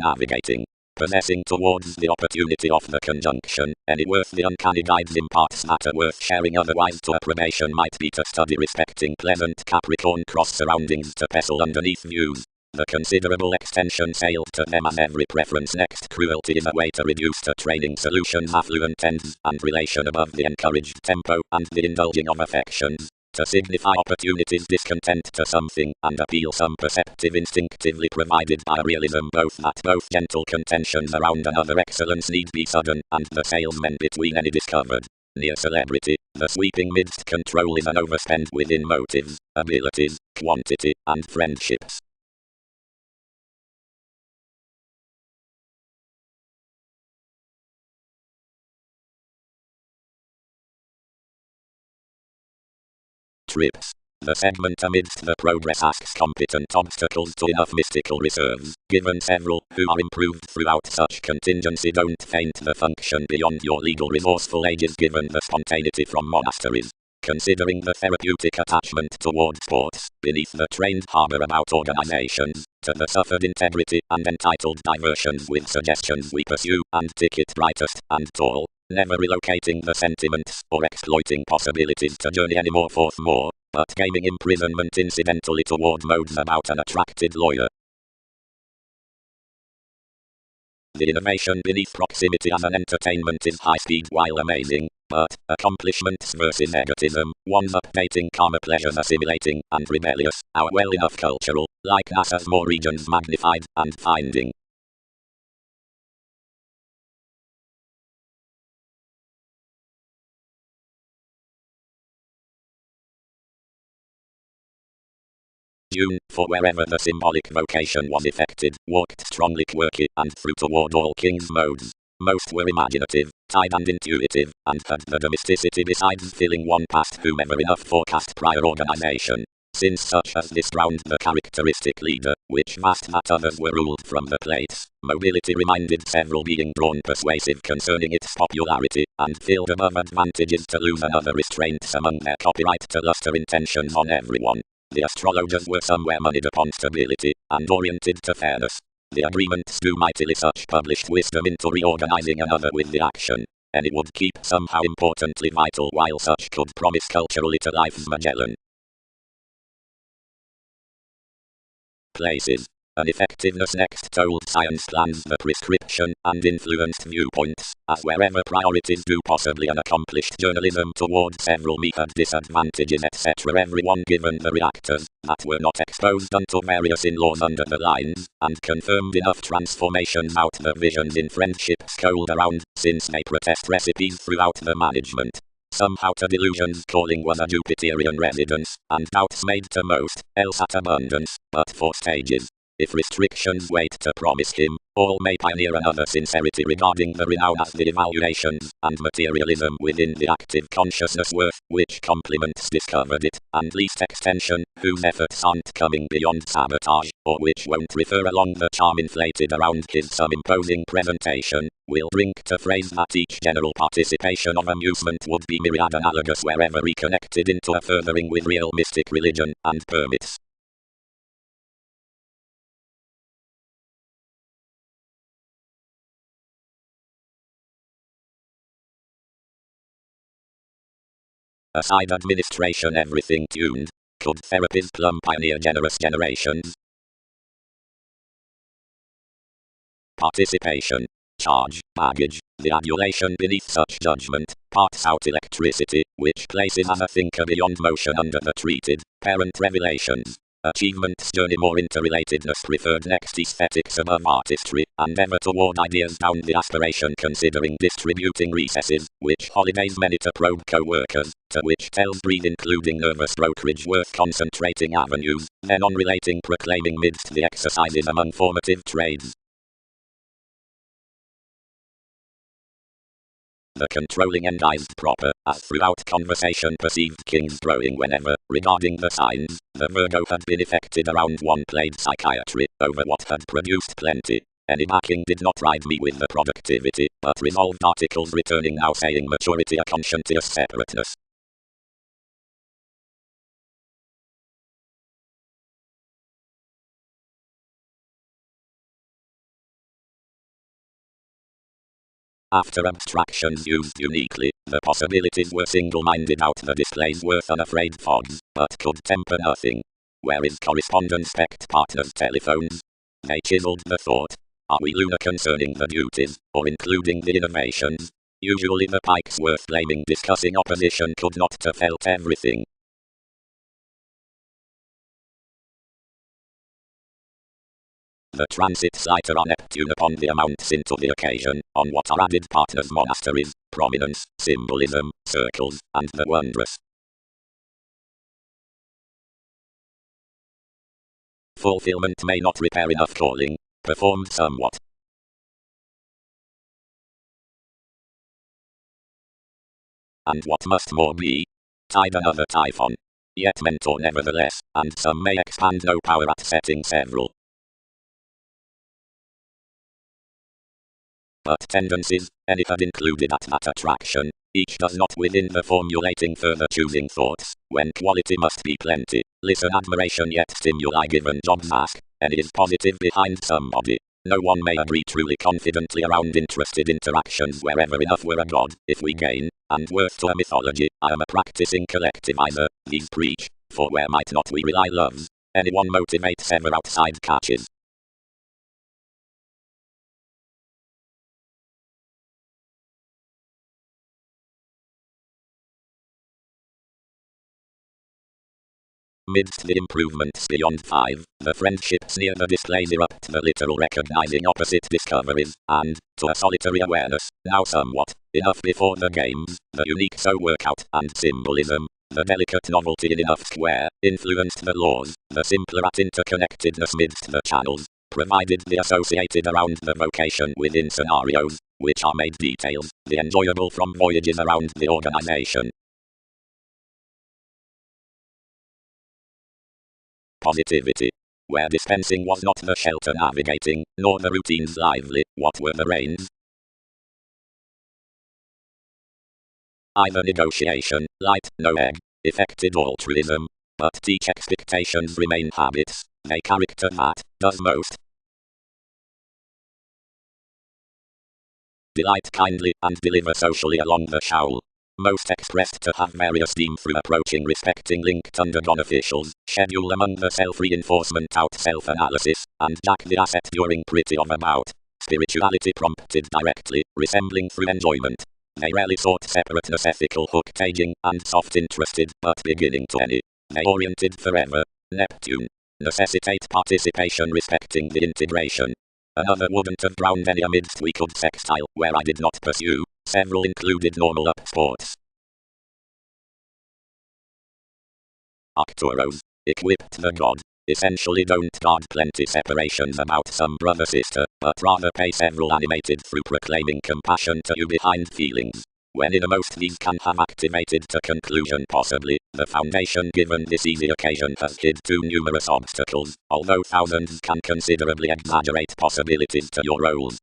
Navigating. Possessing towards the opportunity of the conjunction, any worth the uncanny guides imparts matter worth sharing otherwise to approbation might be to study respecting pleasant Capricorn cross surroundings to pestle underneath views. The considerable extension sailed to them as every preference next cruelty is a way to reduce to training solutions affluent ends and relation above the encouraged tempo and the indulging of affections. To signify opportunities discontent to something, and appeal some perceptive instinctively provided by realism both that both gentle contentions around another excellence need be sudden, and the salesman between any discovered. Near celebrity, the sweeping midst control is an overspend within motives, abilities, quantity, and friendships. Trips. The segment amidst the progress asks competent obstacles to enough mystical reserves. Given several who are improved throughout such contingency, don't faint the function beyond your legal resourceful ages given the spontaneity from monasteries. Considering the therapeutic attachment toward sports, beneath the trained harbor about organizations, to the suffered integrity and entitled diversions with suggestions we pursue, and ticket brightest and tall, never relocating the sentiments or exploiting possibilities to journey anymore forth more, but gaming imprisonment incidentally toward modes about an attracted lawyer. The innovation beneath proximity as an entertainment is high speed while amazing, but accomplishments versus egotism, one's updating karma pleasures assimilating and rebellious, are well enough cultural, like NASA's more regions magnified and finding. June, for wherever the symbolic vocation was effected, walked strongly quirky and through toward all king's modes. Most were imaginative, tied and intuitive, and had the domesticity besides filling one past whomever enough forecast prior organization. Since such as this drowned the characteristic leader, which vast that others were ruled from the plates, mobility reminded several being drawn persuasive concerning its popularity, and filled above advantages to lose another restraints among their copyright to luster intentions on everyone. The astrologers were somewhere moneyed upon stability, and oriented to fairness. The agreements do mightily such published wisdom into reorganizing another with the action, and it would keep somehow importantly vital while such could promise culturally to life's Magellan. Places. An effectiveness next told science plans the prescription and influenced viewpoints, as wherever priorities do possibly an accomplished journalism toward several method disadvantages etc. Everyone given the reactors that were not exposed unto various in-laws under the lines, and confirmed enough transformations out the visions in friendships cold around, since they protest recipes throughout the management. Somehow to delusions calling was a Jupiterian residence, and doubts made to most, else at abundance, but for stages. If restrictions wait to promise him, all may pioneer another sincerity regarding the renown as the evaluations and materialism within the active consciousness worth, which complements discovered it, and least extension, whose efforts aren't coming beyond sabotage, or which won't refer along the charm inflated around his some imposing presentation, will drink to phrase that each general participation of amusement would be myriad analogous wherever reconnected into a furthering with real mystic religion, and permits. Aside administration everything tuned. Could therapies plumb pioneer generous generations? Participation. Charge, baggage, the adulation beneath such judgment, parts out electricity, which places as a thinker beyond motion under the treated, parent revelations. Achievement's journey more interrelatedness preferred next aesthetics above artistry, and ever toward ideas down the aspiration considering distributing recesses, which holidays many to probe co-workers, to which tells breed including nervous brokerage worth concentrating avenues, then on relating proclaiming midst the exercises among formative trades. The controlling endized proper, as throughout conversation perceived kings growing whenever, regarding the signs, the Virgo had been effected around one played psychiatry, over what had produced plenty. Any backing did not ride me with the productivity, but resolved articles returning now saying maturity a conscientious separateness. After abstractions used uniquely, the possibilities were single-minded out, the displays were unafraid fogs, but could temper nothing. Where is correspondence spect partners telephones? They chiseled the thought. Are we lunar concerning the duties, or including the innovations? Usually the pikes worth blaming discussing opposition could not have felt everything. The transits lighter on Neptune upon the amounts into the occasion, on what are added partners monasteries, prominence, symbolism, circles, and the wondrous. Fulfillment may not repair enough calling, performed somewhat. And what must more be? Tide another typhon. Yet mentor nevertheless, and some may expand no power at setting several. But tendencies, any had included at that attraction, each does not within the formulating further choosing thoughts, when quality must be plenty, listen admiration yet stimuli given jobs ask, any is positive behind somebody. No one may agree truly confidently around interested interactions wherever enough were a god, if we gain, and worth to a mythology, I am a practicing collectivizer, these preach, for where might not we rely loves, anyone motivates ever outside catches. Midst the improvements beyond 5, the friendships near the displays erupt the literal recognizing opposite discoveries, and, to a solitary awareness, now somewhat, enough before the games, the unique so workout and symbolism, the delicate novelty in enough square, influenced the laws, the simpler at interconnectedness midst the channels, provided the associated around the vocation within scenarios, which are made details, the enjoyable from voyages around the organization. Positivity. Where dispensing was not the shelter navigating, nor the routines lively, what were the reins? Either negotiation, light, no egg, effected altruism, but teach expectations remain habits, they character that, does most. Delight kindly and deliver socially along the showl. Most expressed to have very esteem through approaching respecting linked undergone officials, schedule among the self-reinforcement out self-analysis, and jack the asset during pretty of about. Spirituality prompted directly, resembling through enjoyment. They rarely sought separateness ethical hook-tagging, and soft-interested, but beginning to any. They oriented forever. Neptune. Necessitate participation respecting the integration. Another wouldn't have drowned any amidst we could sextile, where I did not pursue. Several included normal up sports. Arcturos. Equipped the god. Essentially don't guard plenty separations about some brother-sister, but rather pay several animated through proclaiming compassion to you behind feelings. When innermost these can have activated to conclusion possibly, the foundation given this easy occasion has hid too numerous obstacles, although thousands can considerably exaggerate possibilities to your roles.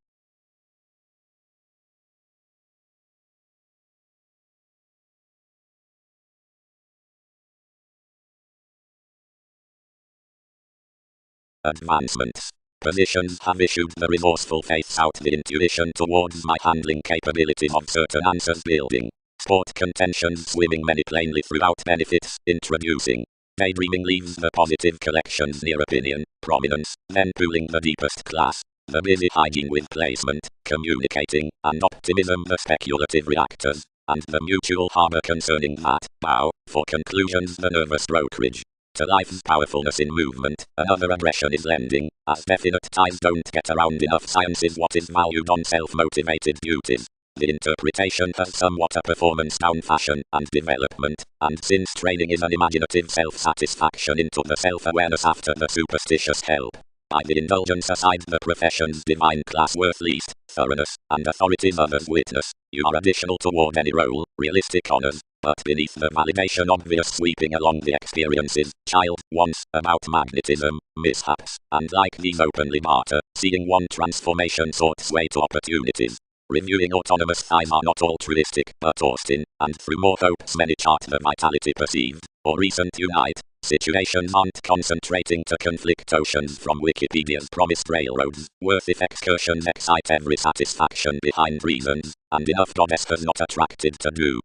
Advancements. Positions have issued the resourceful faiths out the intuition towards my handling capabilities of certain answers building. Sport contentions swimming many plainly throughout benefits, introducing. Daydreaming leaves the positive collections near opinion, prominence, then pooling the deepest class. The busy hygiene with placement, communicating, and optimism the speculative reactors. And the mutual harbour concerning that, bow, for conclusions the nervous brokerage. To life's powerfulness in movement, another aggression is lending, as definite ties don't get around enough science is what is valued on self-motivated duties. The interpretation has somewhat a performance down fashion and development, and since training is an imaginative self-satisfaction into the self-awareness after the superstitious help. By the indulgence aside the profession's divine class worth least, thoroughness, and authorities others witness, you are additional toward any role, realistic honors, but beneath the validation obvious sweeping along the experiences, child, once, about magnetism, mishaps, and like these openly barter, seeing one transformation sought sway to opportunities. Reviewing autonomous thighs are not altruistic, but Austin, and through more hopes many chart the vitality perceived, or recent unite, Situation aren't concentrating to conflict oceans from Wikipedia's promised railroads. Worth if excursions excite every satisfaction behind reasons, and enough goddess has not attracted to do.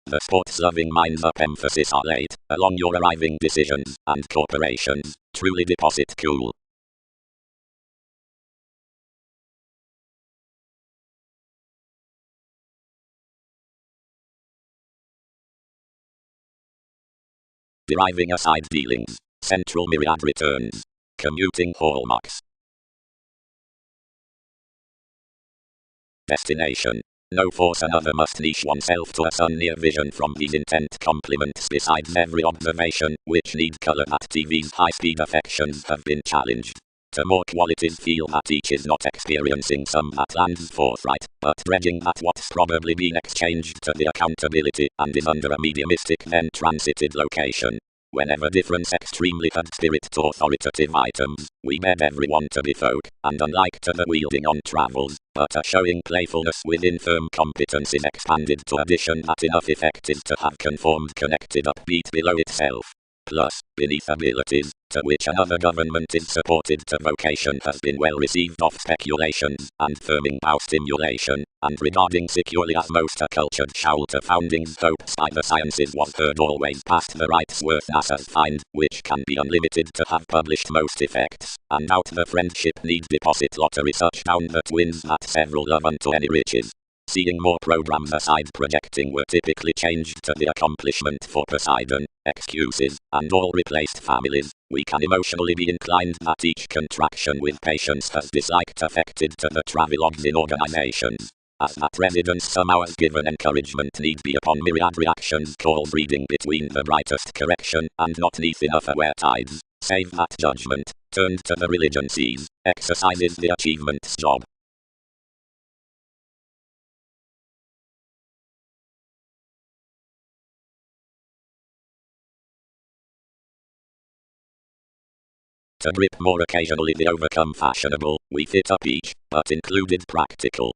The sports-loving minds up emphasis are late, along your arriving decisions, and corporations, truly deposit cool. Deriving aside dealings, central myriad returns, commuting hallmarks. Destination. No force another must niche oneself to a sun near vision from these intent complements besides every observation, which need colour that TV's high-speed affections have been challenged. To more qualities feel that each is not experiencing some that lands forthright, but dredging at what's probably been exchanged to the accountability and is under a mediumistic then transited location. Whenever difference extremely had spirit to authoritative items, we beg everyone to be folk, and unlike to the wielding on travels, but a showing playfulness within firm competence is expanded to addition that enough effective to have conformed connected upbeat below itself. Plus, beneath abilities, to which another government is supported to vocation has been well received off speculations, and firming bow stimulation, and regarding securely as most a cultured showl to foundings hopes by the sciences was heard always past the rights worth as find, which can be unlimited to have published most effects, and out the friendship need deposit lottery such down that wins that several love unto any riches. Seeing more programs aside projecting were typically changed to the accomplishment for Poseidon, excuses, and all replaced families, we can emotionally be inclined that each contraction with patience has disliked affected to the travelogues in organizations. As that residence somehow has given encouragement need be upon myriad reactions called reading between the brightest correction and not neath enough aware tides, save that judgment, turned to the religion sees, exercises the achievement's job. To grip more occasionally the overcome fashionable, we fit up each, but included practical.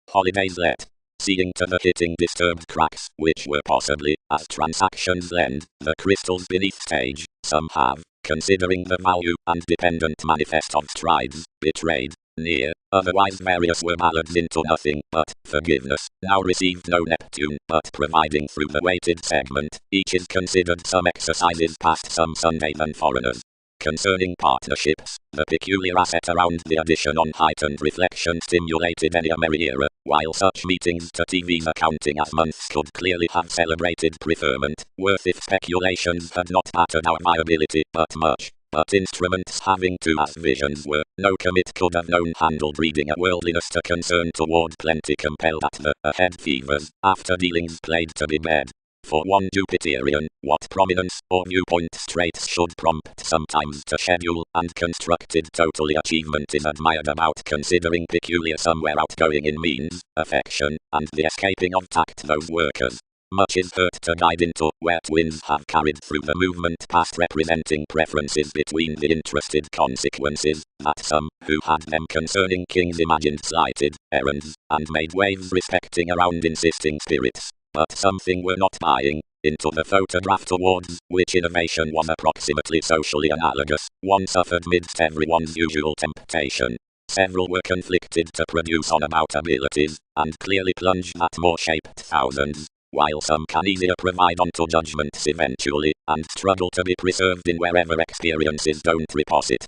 Holidays let. Seeing to the hitting disturbed cracks, which were possibly, as transactions lend, the crystals beneath stage, some have, considering the value and dependent manifest of strides, betrayed, near, otherwise various were ballads into nothing, but, forgiveness, now received no Neptune, but providing through the weighted segment, each is considered some exercises past some Sunday than foreigners. Concerning partnerships, the peculiar asset around the addition on heightened reflection stimulated any merry era, while such meetings to TV's accounting as months could clearly have celebrated preferment, worth if speculations had not battered our viability, but much. But instruments having two as visions were, no commit could have known handled reading a worldliness to concern toward plenty compelled at the ahead fevers, after dealings played to be bed. For one Jupiterian, what prominence or viewpoint traits should prompt sometimes to schedule and constructed totally achievement is admired about considering peculiar somewhere outgoing in means, affection, and the escaping of tact those workers. Much is hurt to guide into where twins have carried through the movement past representing preferences between the interested consequences, that some, who had them concerning kings imagined slighted, errands, and made waves respecting around insisting spirits. But something were not buying, into the photograph towards which innovation was approximately socially analogous, one suffered midst everyone's usual temptation. Several were conflicted to produce on about abilities, and clearly plunged at more shaped thousands, while some can easier provide onto judgments eventually, and struggle to be preserved in wherever experiences don't reposit.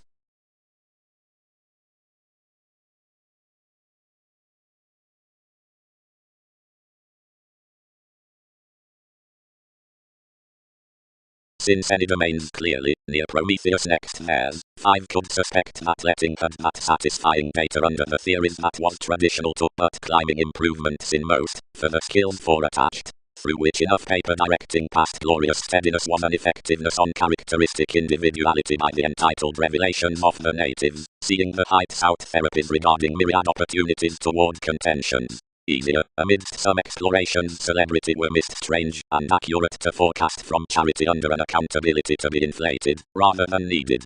Since any domains clearly, near Prometheus next theirs, 5 could suspect that letting had that satisfying data under the theories that was traditional to but climbing improvements in most, for the skills attached, through which enough paper directing past glorious steadiness was an effectiveness on characteristic individuality by the entitled revelations of the natives, seeing the heights out therapies regarding myriad opportunities toward contentions. easier. Amidst some explorations, celebrity were missed strange and accurate to forecast from charity under an accountability to be inflated, rather than needed.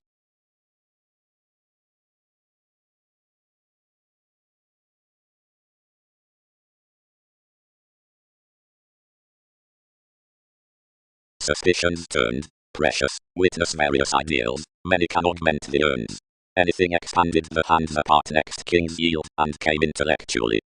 Suspicions turned precious, witness various ideals, many can augment the urns. Anything expanded the hands apart next kings yield, and came intellectually.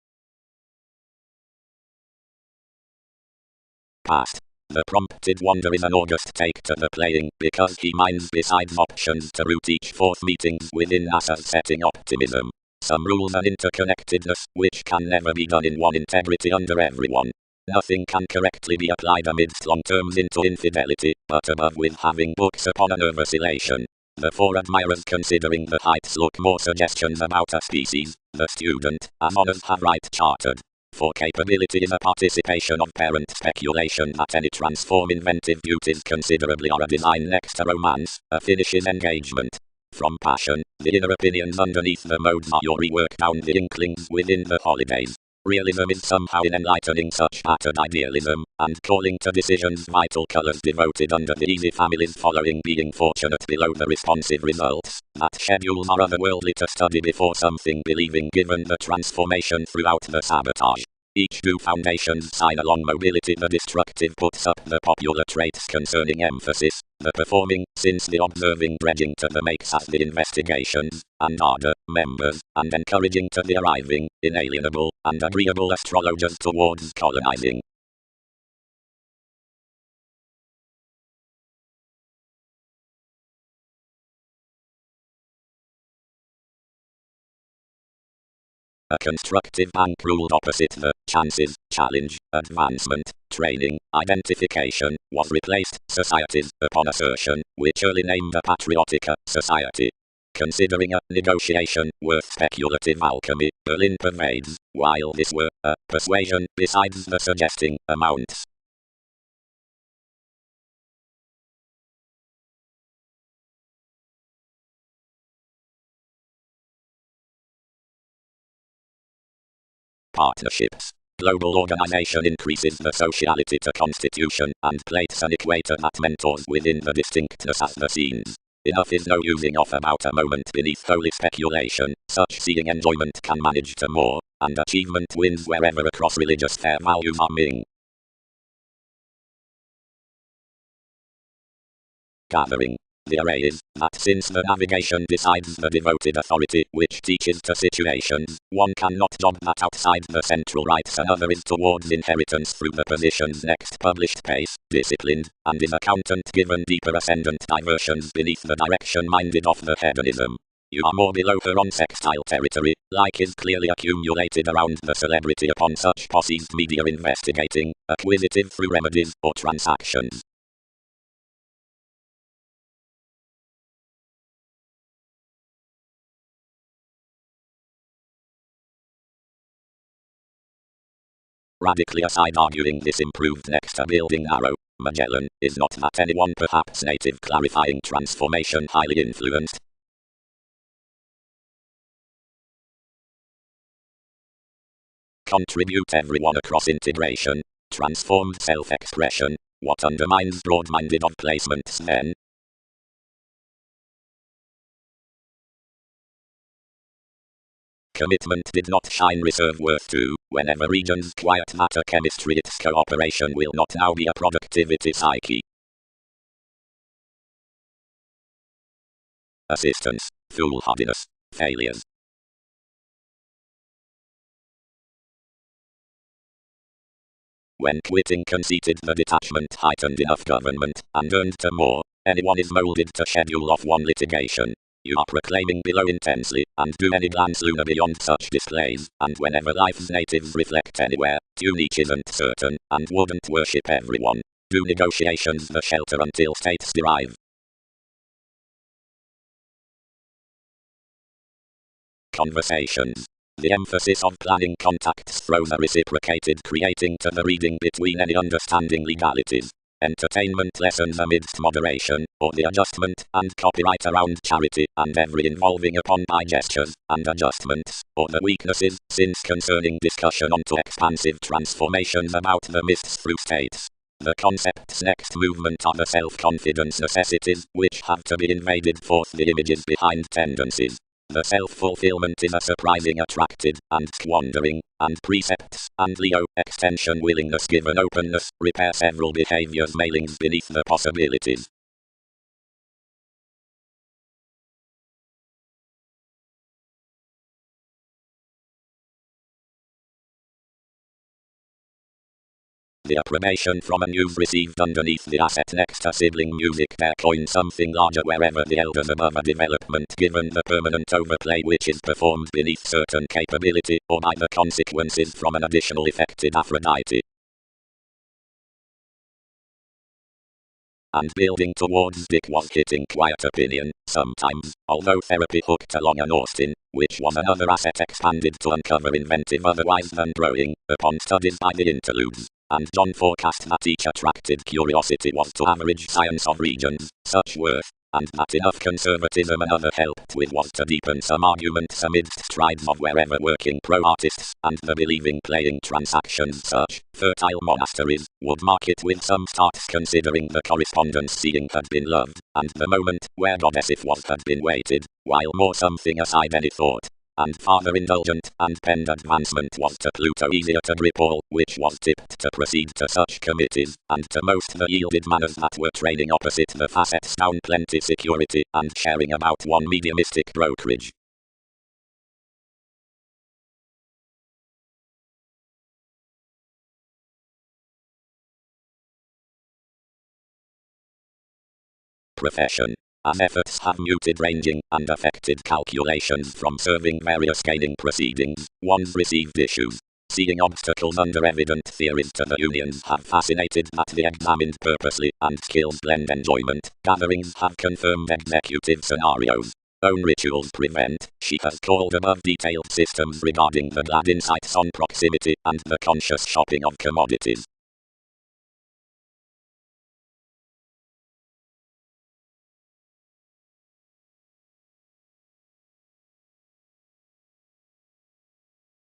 Past. The prompted wonder is an august take to the playing, because he minds besides options to root each forth meetings within NASA's setting optimism. Some rules and interconnectedness, which can never be done in one integrity under everyone. Nothing can correctly be applied amidst long terms into infidelity, but above with having books upon a nervous elation. The four admirers considering the heights look more suggestions about a species, the student, as honors have right chartered. For capability is a participation of parent speculation that any transform inventive beauties considerably are a design next to romance, a finish is engagement. From passion, the inner opinions underneath the modes are your rework down the inklings within the holidays. Realism is somehow in enlightening such battered idealism, and calling to decisions vital colors devoted under the easy families following being fortunate below the responsive results, that schedules are otherworldly to study before something believing given the transformation throughout the sabotage. Each do foundations sign along mobility the destructive puts up the popular traits concerning emphasis, the performing, since the observing dredging to the makes as the investigations, and ardor, members, and encouraging to the arriving, inalienable, and agreeable astrologers towards colonizing. A constructive bank ruled opposite the chances, challenge, advancement, training, identification, was replaced, societies, upon assertion, which early named a patriotica, society. Considering a negotiation worth speculative alchemy, Berlin pervades, while this were a persuasion, besides the suggesting amounts. Partnerships. Global organization increases the sociality to constitution and plates an equator that mentors within the distinctness as the scenes. Enough is no using off about a moment beneath holy speculation, such seeing enjoyment can manage to more, and achievement wins wherever across religious fair values are ming. Gathering. The array is, that since the navigation decides the devoted authority which teaches to situations, one cannot job that outside the central rights another is towards inheritance through the position's next published pace, disciplined, and is accountant given deeper ascendant diversions beneath the direction minded of the hedonism. You are more below her on sextile territory, like is clearly accumulated around the celebrity upon such posseized media investigating, acquisitive through remedies or transactions. Radically aside arguing this improved next to building narrow, Magellan, is not that anyone perhaps native clarifying transformation highly influenced. Contribute everyone across integration, transformed self-expression, what undermines broad-minded of placements then? Commitment did not shine reserve worth to, whenever regions quiet matter chemistry its cooperation will not now be a productivity psyche. Assistance, foolhardiness, failures. When quitting conceited the detachment heightened enough government, and earned to more, anyone is moulded to schedule off one litigation. You are proclaiming below intensely, and do any glance lunar beyond such displays, and whenever life's natives reflect anywhere, tune each isn't certain, and wouldn't worship everyone. Do negotiations the shelter until states derive. Conversations. The emphasis of planning contacts throws a reciprocated creating to the reading between any understanding legalities. entertainment lessons amidst moderation, or the adjustment and copyright around charity, and every involving upon by gestures and adjustments, or the weaknesses, since concerning discussion onto expansive transformations about the mists through states. The concept's next movement are the self-confidence necessities, which have to be invaded forth the images behind tendencies. The self-fulfillment is a surprising attracted, and squandering, and precepts, and Leo, extension willingness given openness, repair several behaviors mailings beneath the possibilities. The approbation from a news received underneath the asset next to sibling music there coins something larger wherever the elders above a development given the permanent overplay which is performed beneath certain capability, or by the consequences from an additional affected Aphrodite. And building towards Dick was hitting quiet opinion, sometimes, although therapy hooked along an Austin, which was another asset expanded to uncover inventive otherwise than growing, upon studies by the interludes. And John forecast that each attracted curiosity was to average science of regions, such worth, and that enough conservatism and other helped with was to deepen some arguments amidst tribes of wherever working pro-artists, and the believing playing transactions such, fertile monasteries, would mark it with some starts considering the correspondence seeing had been loved, and the moment, where goddess if was had been waited, while more something aside any thought. And farther indulgent and penned advancement was to Pluto easier to grip all, which was tipped to proceed to such committees, and to most the yielded manners that were trading opposite the facets down plenty security, and sharing about one mediumistic brokerage. Profession. As efforts have muted ranging and affected calculations from serving various gaining proceedings, one's received issues. Seeing obstacles under evident theories to the unions have fascinated that the examined purposely and skills blend enjoyment. Gatherings have confirmed executive scenarios. Own rituals prevent, she has called above detailed systems regarding the glad insights on proximity and the conscious shopping of commodities.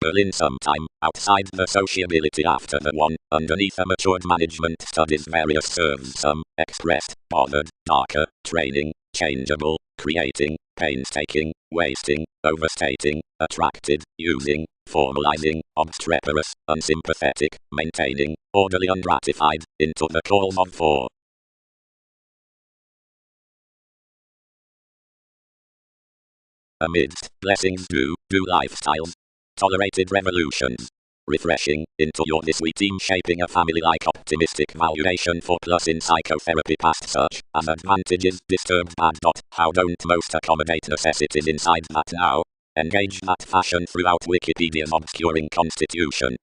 Berlin sometime, outside the sociability after the one, underneath a matured management studies various serves some, expressed, bothered, darker, training, changeable, creating, painstaking, wasting, overstating, attracted, using, formalizing, obstreperous, unsympathetic, maintaining, orderly ungratified, into the calls of four. Amidst blessings do lifestyles. Tolerated revolutions. Refreshing, into your this we team shaping a family-like optimistic valuation for plus in psychotherapy past such as advantages disturbed bad. How don't most accommodate necessities inside that now? Engage that fashion throughout Wikipedia's obscuring constitution.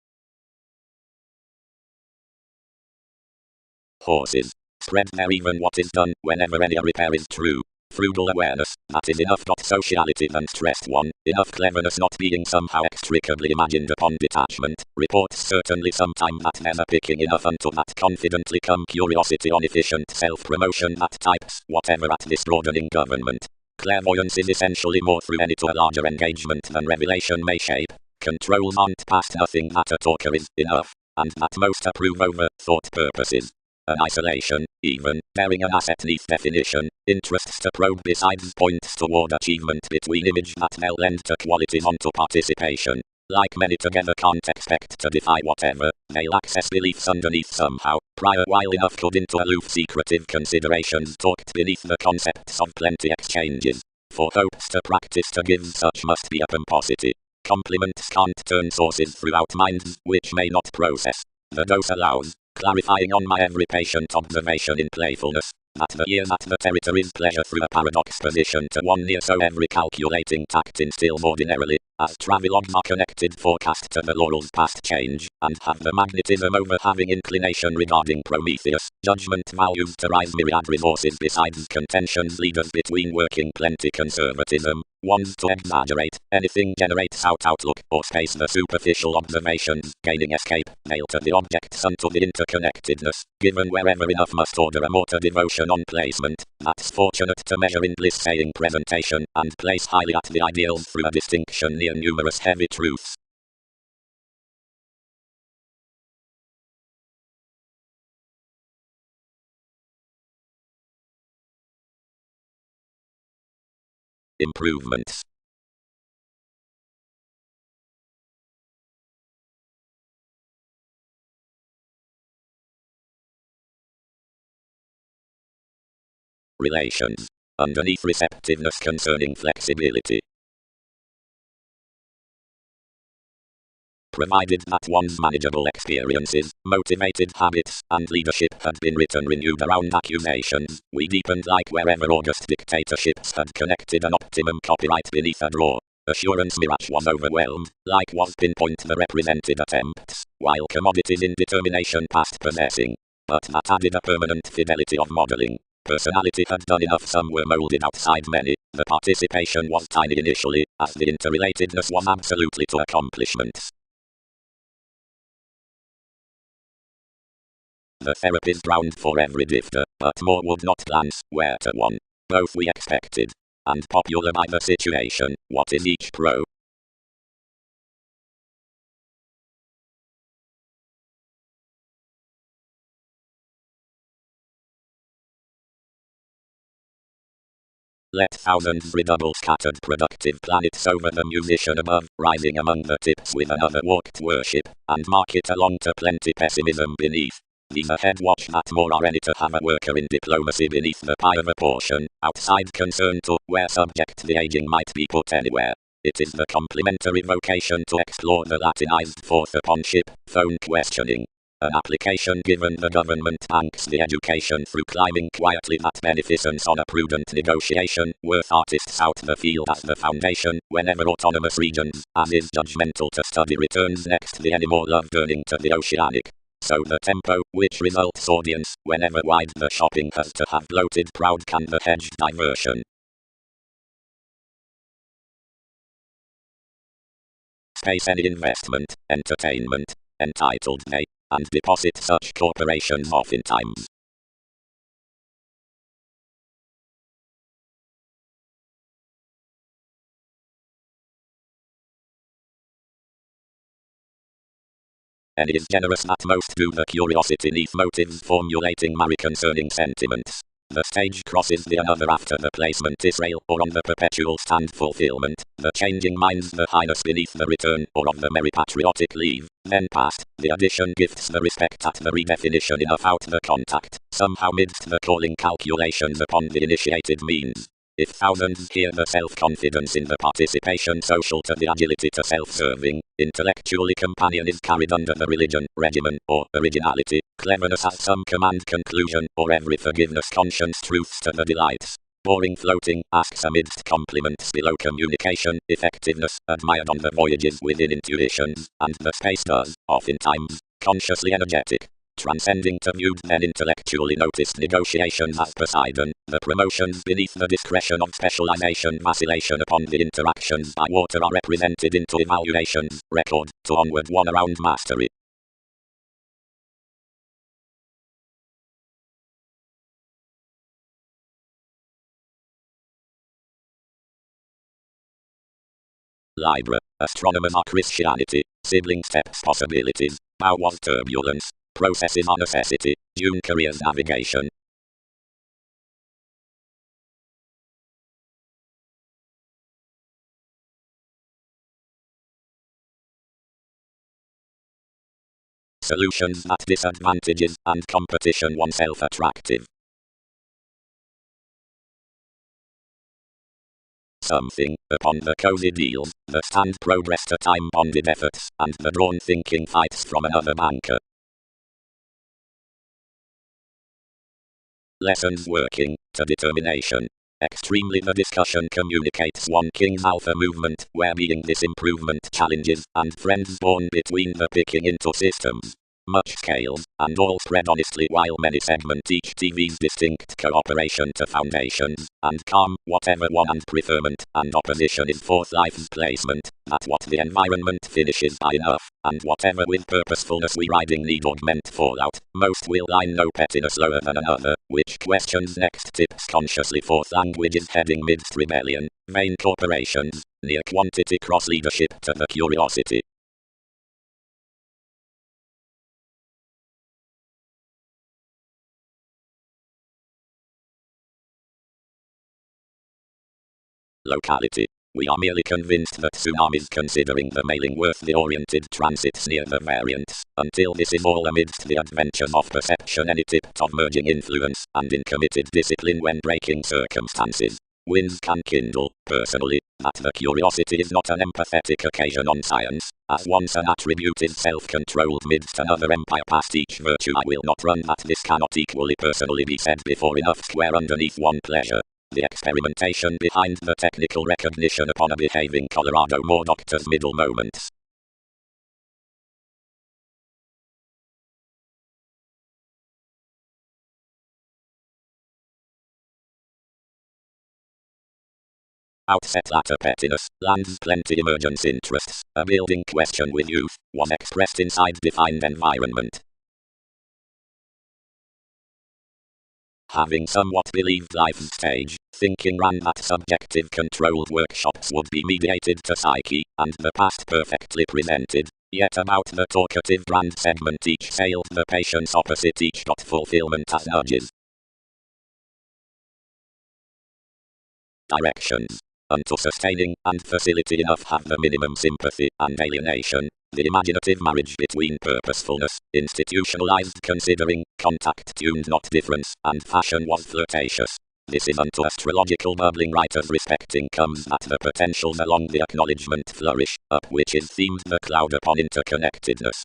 Horses. Spread there even what is done whenever any repair is true. Frugal awareness, that is enough. Sociality than stressed one, enough cleverness not being somehow extricably imagined upon detachment, reports certainly sometime that never picking enough unto that confidently come curiosity on efficient self-promotion that types, whatever at this broadening government. Clairvoyance is essentially more through any to a larger engagement than revelation may shape. Controls aren't past nothing that a talker is enough, and that most approve over thought purposes. An isolation, even, bearing an asset neath definition, interests to probe besides points toward achievement between image that they'll lend to qualities onto participation. Like many together can't expect to defy whatever, they'll access beliefs underneath somehow, prior while enough could into aloof secretive considerations talked beneath the concepts of plenty exchanges. For hopes to practice to give such must be a pomposity. Compliments can't turn sources throughout minds which may not process. The dose allows, clarifying on my every patient observation in playfulness, that the year that the territory's pleasure through a paradox position to one near so every calculating tact instills ordinarily, as travelogues are connected forecast to the laurels past change, and have the magnetism over having inclination regarding Prometheus, judgment values to rise myriad resources besides contentions leaders between working plenty conservatism, ones to exaggerate, anything generates outlook, or space the superficial observations, gaining escape, nail to the objects unto the interconnectedness, given wherever enough must order a more to devotion on placement, that's fortunate to measure in bliss saying presentation, and place highly at the ideals through a distinction near numerous heavy truths. Improvements. Relations. Underneath receptiveness concerning flexibility. Provided that one's manageable experiences, motivated habits, and leadership had been written renewed around accusations, we deepened like wherever august dictatorships had connected an optimum copyright beneath a drawer. Assurance mirage was overwhelmed, like was pinpoint the represented attempts, while commodities in determination past possessing. But that added a permanent fidelity of modeling. Personality had done enough, some were molded outside many, the participation was tiny initially, as the interrelatedness was absolutely to accomplishments. The therapist drowned for every drifter, but more would not glance where to one. Both we expected. And popular by the situation, what is each pro? Let thousands redouble scattered productive planets over the musician above, rising among the tips with another walk to worship, and mark it along to plenty pessimism beneath. These ahead watch that more are any to have a worker in diplomacy beneath the pie of a portion, outside concern to, where subject the aging might be put anywhere. It is the complementary vocation to explore the Latinized forth upon ship, phone questioning. An application given the government banks the education through climbing quietly that beneficence on a prudent negotiation, worth artists out the field as the foundation, whenever autonomous regions, as is judgmental to study returns next the any more love burning to the oceanic. So the tempo, which results audience, whenever wide the shopping has to have bloated proud can the hedged diversion. Space any investment, entertainment, entitled nay, and deposit such corporations oftentimes. And is generous that most do the curiosity neath motives formulating marry concerning sentiments. The stage crosses the another after the placement Israel or on the perpetual stand fulfillment, the changing minds the highness beneath the return or of the merry patriotic leave, then past, the addition gifts the respect at the redefinition enough out the contact, somehow midst the calling calculations upon the initiated means. If thousands hear the self-confidence in the participation social to the agility to self-serving, intellectually companion is carried under the religion, regimen, or originality, cleverness as some command conclusion, or every forgiveness conscience truths to the delights. Boring floating, asks amidst compliments below communication, effectiveness, admired on the voyages within intuitions, and the space does, oftentimes, consciously energetic. Transcending to viewed then intellectually noticed negotiations as Poseidon, the promotions beneath the discretion of specialization vacillation upon the interactions by water are represented into evaluations, record, to onward one around mastery. Libra, astronomers are Christianity, sibling steps possibilities, bow was turbulence, processes are necessity, June careers navigation. Solutions at disadvantages and competition oneself attractive. Something, upon the cozy deals, the stand progress to time-bonded efforts, and the drawn thinking fights from another banker. Lessons working, to determination. Extremely the discussion communicates one King's Alpha movement, where being this improvement challenges, and friends born between the picking into systems. Much scales, and all spread honestly while many segment each TV's distinct cooperation to foundations, and calm, whatever one and preferment, and opposition is fourth life's placement, that what the environment finishes by enough, and whatever with purposefulness we riding need augment fallout, most will line no pettiness lower than another, which questions next tips consciously fourth language is heading midst rebellion, vain corporations, near quantity cross leadership to the curiosity. Locality. We are merely convinced that tsunamis considering the mailing worth the oriented transits near the variants, until this is all amidst the adventures of perception any tipped of merging influence, and in committed discipline when breaking circumstances. Winds can kindle, personally, that the curiosity is not an empathetic occasion on science, as once an attribute is self-controlled midst another empire past each virtue I will not run that this cannot equally personally be said before enough square underneath one pleasure. The experimentation behind the technical recognition upon a behaving Colorado more doctor's middle moments. Outset latter pettiness, lands plenty emergence interests, a building question with youth, was expressed inside defined environment. Having somewhat believed life's stage, thinking ran that subjective controlled workshops would be mediated to psyche, and the past perfectly presented, yet about the talkative grand segment each sailed the patience opposite each got fulfillment as nudges. Directions. Unto sustaining, and facility enough have the minimum sympathy, and alienation, the imaginative marriage between purposefulness, institutionalized considering, contact tuned not difference, and fashion was flirtatious. This is unto astrological bubbling writers respecting comes that the potentials along the acknowledgement flourish, up which is themed the cloud upon interconnectedness.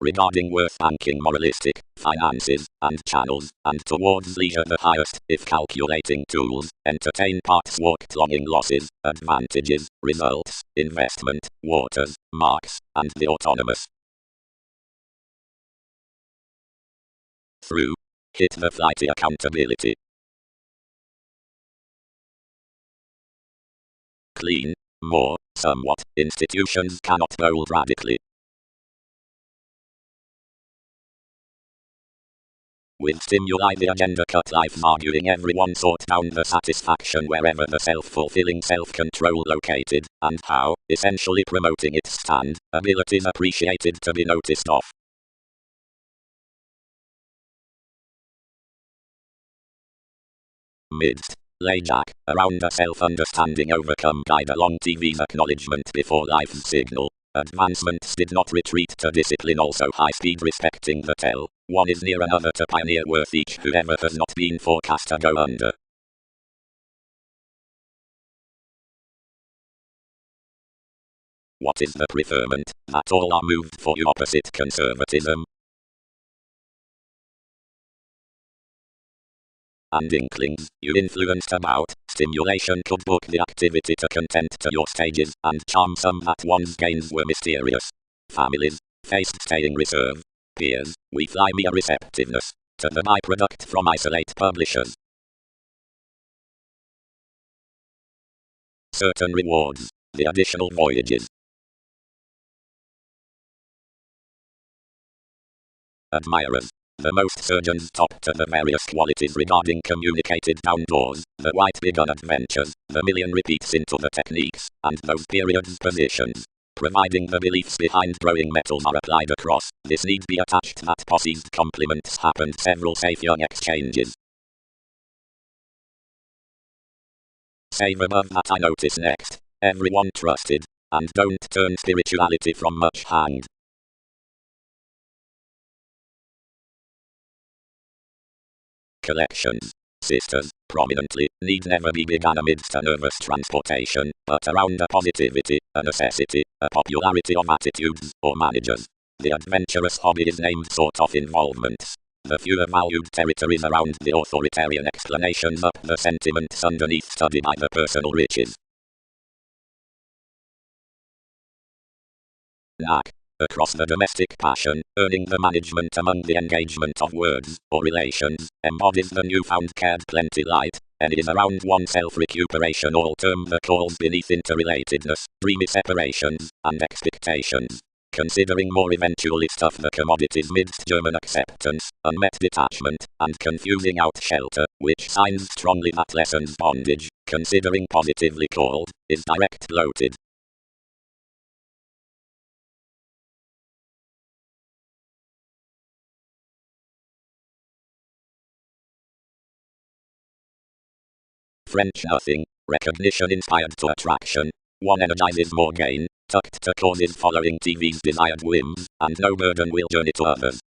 Regarding worth banking moralistic, finances, and channels, and towards leisure the highest, if calculating tools, entertain parts walked longing losses, advantages, results, investment, waters, marks, and the autonomous. Through. Hit the flighty accountability. Clean. More, somewhat, institutions cannot bold radically. With stimuli the agenda cut life's arguing everyone sought down the satisfaction wherever the self-fulfilling self-control located, and how, essentially promoting its stand, abilities appreciated to be noticed of. Midst. Lay jack, around a self-understanding overcome guide along TV's acknowledgement before life's signal. Advancements did not retreat to discipline also high speed respecting the tell. One is near another to pioneer worth each whoever has not been forecast to go under. What is the preferment, that all are moved for you opposite conservatism? And inklings, you influenced about, stimulation could book the activity to content to your stages, and charm some that one's gains were mysterious. Families, faced staying reserve. Peers, we fly mere receptiveness, to the byproduct from isolate publishers. Certain rewards, the additional voyages. Admirers. The most surgeons top to the various qualities regarding communicated downdoors, the white begun adventures, the million repeats into the techniques, and those periods positions. Providing the beliefs behind growing metals are applied across, this need be attached that posse's compliments happened several safe young exchanges. Save above that I notice next, everyone trusted, and don't turn spirituality from much hanged. Collections. Sisters, prominently, need never be begun amidst a nervous transportation, but around a positivity, a necessity, a popularity of attitudes, or managers. The adventurous hobby is named sort of involvements. The fewer valued territories around the authoritarian explanations up the sentiments underneath study by the personal riches. Knack. Across the domestic passion, earning the management among the engagement of words, or relations, embodies the newfound cared plenty light, and is around oneself recuperation all term the calls beneath interrelatedness, dreamy separations, and expectations. Considering more eventually stuff the commodities midst German acceptance, unmet detachment, and confusing out shelter, which signs strongly that lessons bondage, considering positively called, is direct bloated. French nothing, recognition inspired to attraction. One energizes more gain, tucked to causes following TV's desired whims, and no burden will journey to others.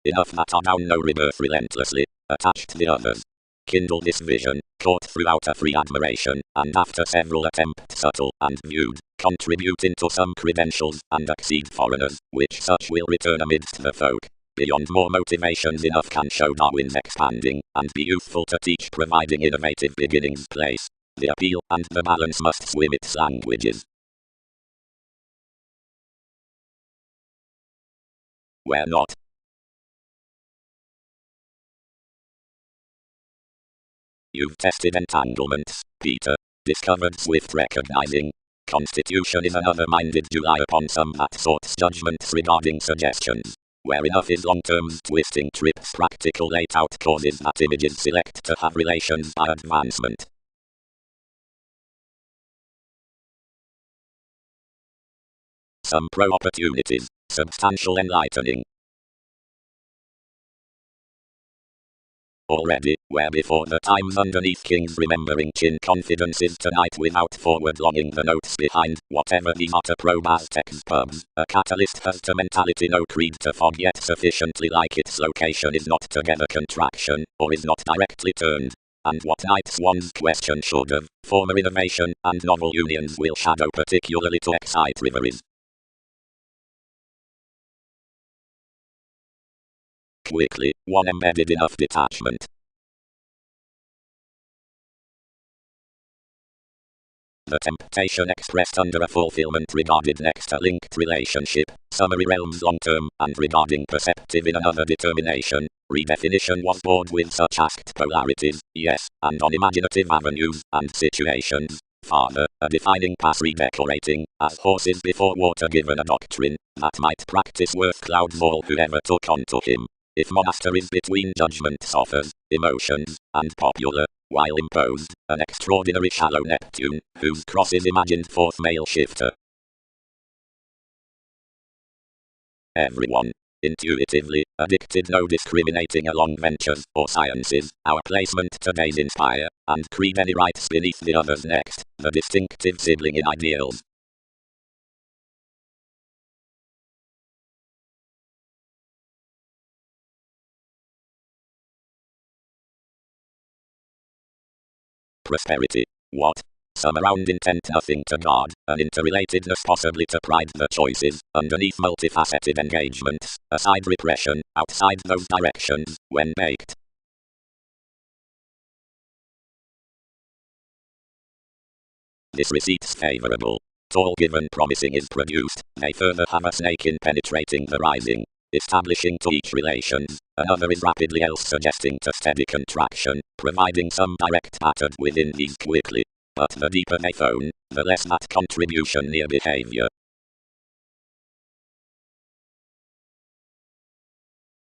Enough that our down no rebirth relentlessly, attached the others. Kindle this vision, caught throughout a free admiration, and after several attempts subtle and viewed, contribute into some credentials, and exceed foreigners, which such will return amidst the folk. Beyond more motivations enough can show Darwin's expanding, and be youthful to teach providing innovative beginnings place. The appeal and the balance must swim its languages. Where not. You've tested entanglements, Peter. Discovered swift recognizing. Constitution is another minded July upon some that sort's judgments regarding suggestions. Where enough is long-term twisting trips practical laid-out causes that images select to have relations by advancement. Some pro-opportunities, substantial enlightening. Already, where before the times underneath kings remembering chin confidences tonight without forward longing the notes behind, whatever these are to probe Aztecs pubs, a catalyst has to mentality no creed to fog yet sufficiently like its location is not together contraction, or is not directly turned. And what nights one's question should have, former innovation, and novel unions will shadow particularly to excite reveries. Quickly, one embedded enough detachment. The temptation expressed under a fulfillment regarded next a linked relationship, summary realms long-term, and regarding perceptive in another determination. Redefinition was bored with such asked polarities, yes, and on imaginative avenues, and situations. Farther, a defining pass redecorating, as horses before water given a doctrine, that might practice worth clouds all whoever took onto him. If monasteries between judgments offers, emotions, and popular, while imposed, an extraordinary shallow Neptune, whose cross is imagined fourth male shifter. Everyone, intuitively, addicted no discriminating along ventures, or sciences, our placement today's inspire, and creed any rights beneath the others next, the distinctive sibling in ideals. Prosperity. What? Some around intent nothing to guard, an interrelatedness possibly to pride the choices, underneath multifaceted engagements, aside repression, outside those directions, when baked. This receipt's favorable. All given promising is produced, they further have a snake in penetrating the rising, establishing to each relations, another is rapidly else suggesting to steady contraction, providing some direct pattern within these quickly. But the deeper they phone, the less that contribution near behavior.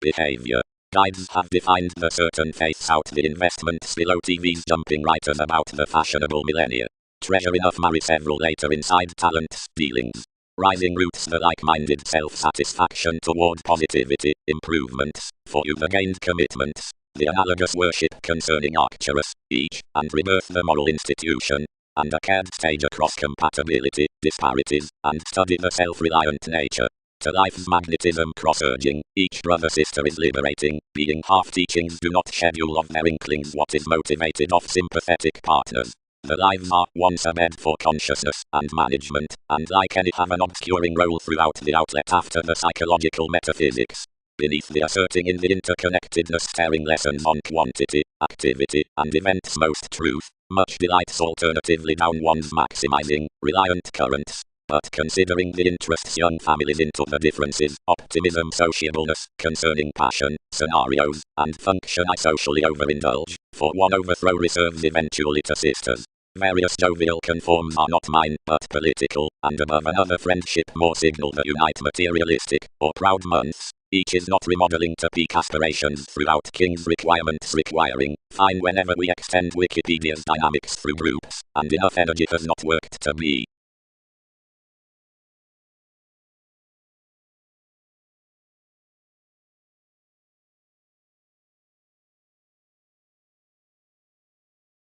Behavior. Guides have defined the certain faiths out the investments below TV's jumping writers about the fashionable millennia. Treasure enough marry several later inside talents, dealings. Rising roots the like-minded self-satisfaction toward positivity, improvements, for you the gained commitments, the analogous worship concerning Arcturus, each, and rebirth the moral institution, and a cared stage across compatibility, disparities, and study the self-reliant nature. To life's magnetism cross-urging, each brother-sister is liberating, being half-teachings do not schedule of their inklings what is motivated of sympathetic partners. The lives are once a bed for consciousness and management, and like any have an obscuring role throughout the outlet after the psychological metaphysics. Beneath the asserting in the interconnectedness staring lessons on quantity, activity, and events most truth, much delights alternatively down one's maximizing, reliant currents. But considering the interests young families into the differences, optimism sociableness, concerning passion, scenarios, and function I socially overindulge, for one overthrow reserves eventually to sisters. Various jovial conforms are not mine, but political, and above another friendship more signal that unite materialistic, or proud months. Each is not remodeling to peak aspirations throughout King's requirements requiring, fine whenever we extend Wikipedia's dynamics through groups, and enough energy has not worked to be.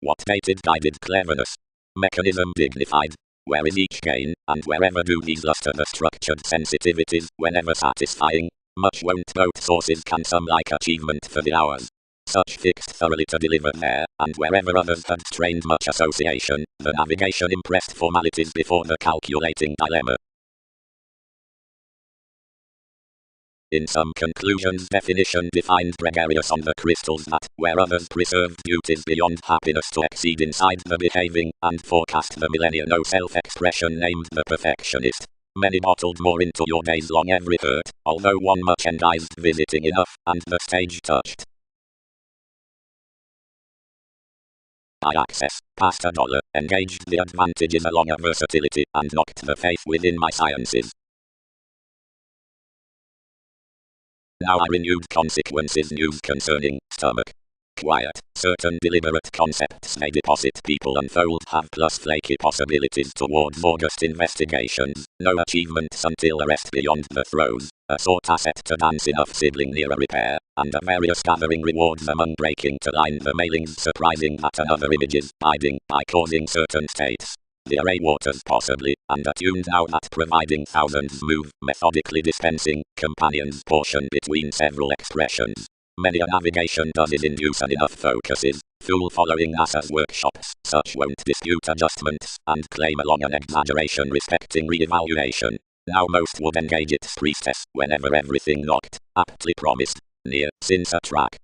What dated guided cleverness? Mechanism dignified. Where is each gain, and wherever do these luster the structured sensitivities, whenever satisfying? Much won't both sources can some like achievement for the hours. Such fixed thoroughly to deliver there, and wherever others had strained much association, the navigation impressed formalities before the calculating dilemma. In some conclusions definition defined gregarious on the crystals that, where others preserved duties beyond happiness to exceed inside the behaving, and forecast the millennia no self-expression named the perfectionist. Many bottled more into your days long every hurt, although one merchandised visiting enough, and the stage touched. I access, past $1, engaged the advantages along a versatility, and knocked the faith within my sciences. Now I renewed consequences news concerning stomach. Quiet, certain deliberate concepts they deposit people unfold have plus flaky possibilities towards August investigations, no achievements until arrest beyond the throes, a sought asset to dance enough sibling near a repair, and a various gathering rewards among breaking to line the mailings surprising that another image is biding by causing certain states. The array waters possibly, and attuned now that providing thousands move, methodically dispensing, companions portion between several expressions. Many a navigation does it induce an enough focuses, fool following NASA's workshops, such won't dispute adjustments, and claim along an exaggeration respecting re-evaluation. Now most would engage its priestess, whenever everything knocked, aptly promised, near, since a track.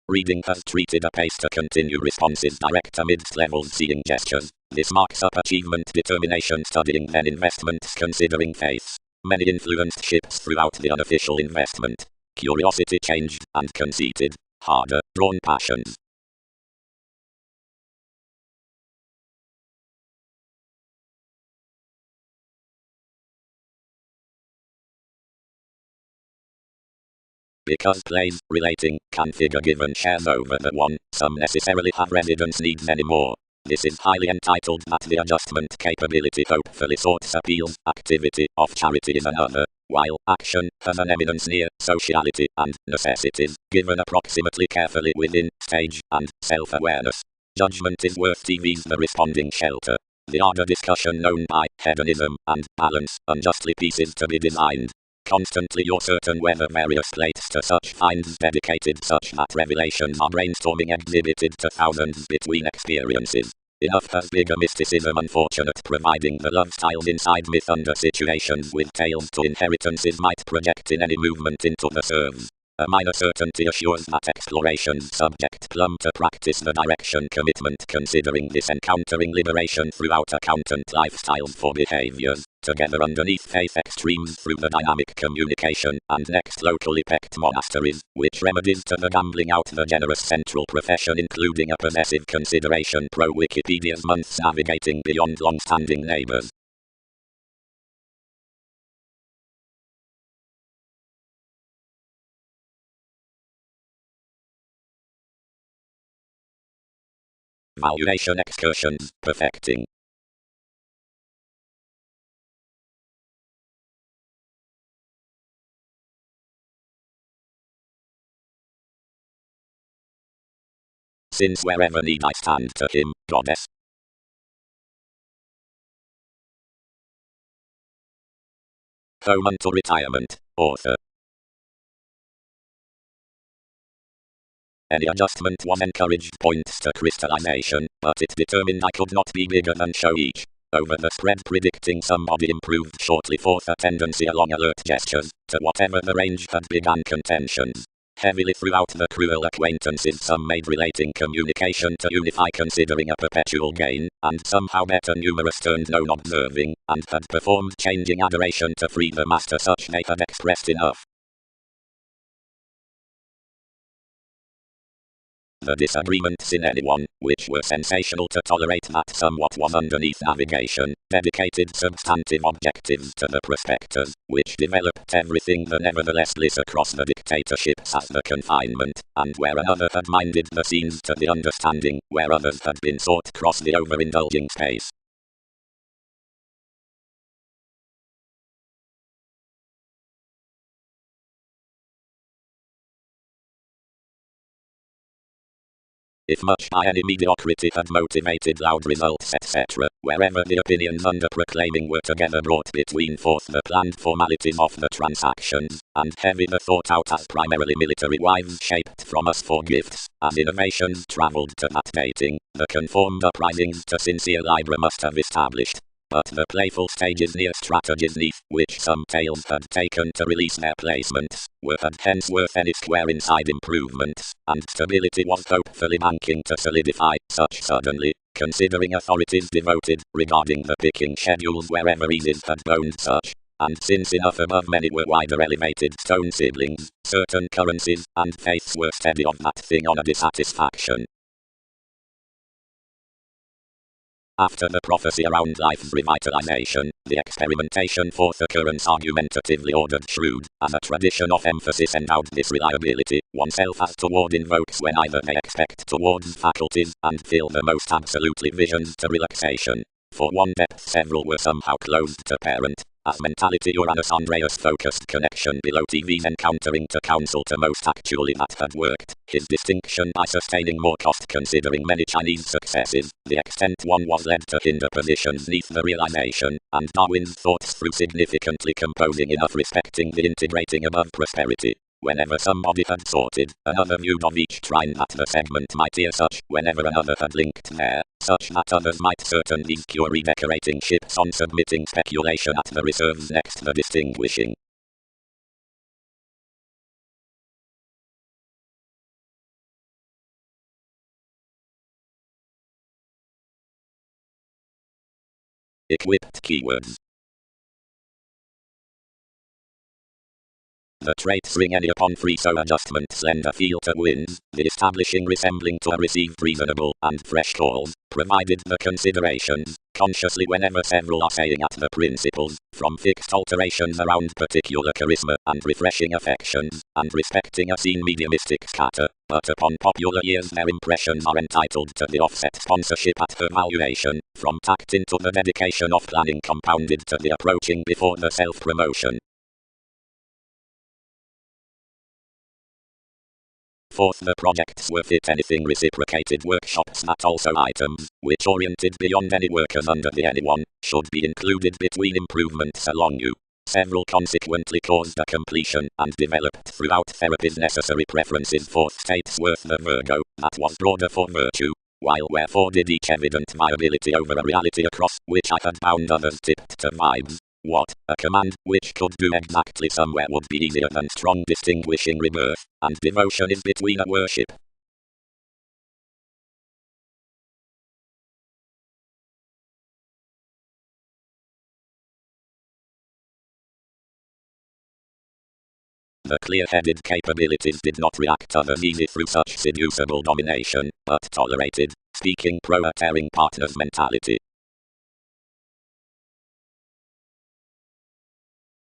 Reading has treated a pace to continue responses direct amidst levels seeing gestures. This marks up achievement determination studying then investments considering faiths. Many influenced ships throughout the unofficial investment. Curiosity changed and conceited. Harder, drawn passions. Because plays, relating, can figure given shares over the one, some necessarily have residence needs anymore. This is highly entitled that the adjustment capability hopefully sorts appeals, activity of charity is another, while action has an eminence near sociality and necessities, given approximately carefully within stage and self-awareness. Judgment is worth TV's the responding shelter. The harder discussion known by hedonism and balance unjustly pieces to be designed. Constantly you're certain whether various plates to such finds dedicated such that revelations are brainstorming exhibited to thousands between experiences. Enough has bigger mysticism unfortunate providing the love styles inside myth under situations with tales to inheritances might project in any movement into the serves. A minor certainty assures that explorations subject plumb to practice the direction commitment considering this encountering liberation throughout accountant lifestyles for behaviors, together underneath faith extremes through the dynamic communication, and next locally pecked monasteries, which remedies to the gambling out the generous central profession including a possessive consideration pro Wikipedia's months navigating beyond long-standing neighbors. Valuation excursions, perfecting. since wherever need I stand to him, goddess. Home until retirement, author. Any adjustment was encouraged points to crystallization, but it determined I could not be bigger than show each. Over the spread predicting somebody improved shortly forth a tendency along alert gestures, to whatever the range had began contentions. Heavily throughout the cruel acquaintances some made relating communication to unify considering a perpetual gain, and somehow better numerous turned known observing, and had performed changing adoration to free the master such they had expressed enough. The disagreements in anyone, which were sensational to tolerate that somewhat was underneath navigation, dedicated substantive objectives to the prospectors, which developed everything the nevertheless bliss across the dictatorships as the confinement, and where another had minded the scenes to the understanding, where others had been sought cross the overindulging space. If much by any mediocrity had motivated loud results etc., wherever the opinions under proclaiming were together brought between forth the planned formalities of the transactions, and heavy the thought out as primarily military wives shaped from us for gifts, as innovations travelled to that dating, the conformed uprisings to sincere Libra must have established. But the playful stages near strategies neath, which some tales had taken to release their placements, were had hence worth any square inside improvements, and stability was hopefully banking to solidify, such suddenly, considering authorities devoted, regarding the picking schedules wherever eases had boned such, and since enough above many were wider elevated stone siblings, certain currencies, and faiths were steady of that thing on a dissatisfaction. After the prophecy around life's revitalization, the experimentation forth occurrence argumentatively ordered shrewd, as a tradition of emphasis endowed this reliability, oneself as toward invokes when either they expect towards faculties, and feel the most absolutely visions to relaxation. For one depth several were somehow closed to parent, as mentality Uranus Andreas focused connection below TV's encountering to counsel to most actually that had worked, his distinction by sustaining more cost considering many Chinese successes, the extent one was led to hinder positions neath the realization, and Darwin's thoughts through significantly composing enough respecting the integrating above prosperity. Whenever somebody had sorted, another viewed of each trine that the segment might hear such, whenever another had linked there, such that others might certainly cure redecorating ships on submitting speculation at the reserves next the distinguishing. Equipped keywords. The traits ring any upon free so adjustments lend a feel to wins, the establishing resembling to a received reasonable and fresh calls, provided the considerations, consciously whenever several are saying at the principles, from fixed alterations around particular charisma and refreshing affections, and respecting a seen mediumistic scatter, but upon popular ears their impressions are entitled to the offset sponsorship at her valuation, from tact into the dedication of planning compounded to the approaching before the self-promotion. Fourth, the projects were fit anything reciprocated workshops that also items, which oriented beyond any workers under the anyone, should be included between improvements along you. Several consequently caused a completion and developed throughout therapy's necessary preferences. Fourth states worth the Virgo, that was broader for virtue, while wherefore did each evident viability over a reality across which I had bound others tipped to vibes. What, a command which could do exactly somewhere would be easier than strong distinguishing rebirth, and devotion is between a worship. The clear-headed capabilities did not react others easy through such seducible domination, but tolerated, speaking pro a tearing partner's mentality.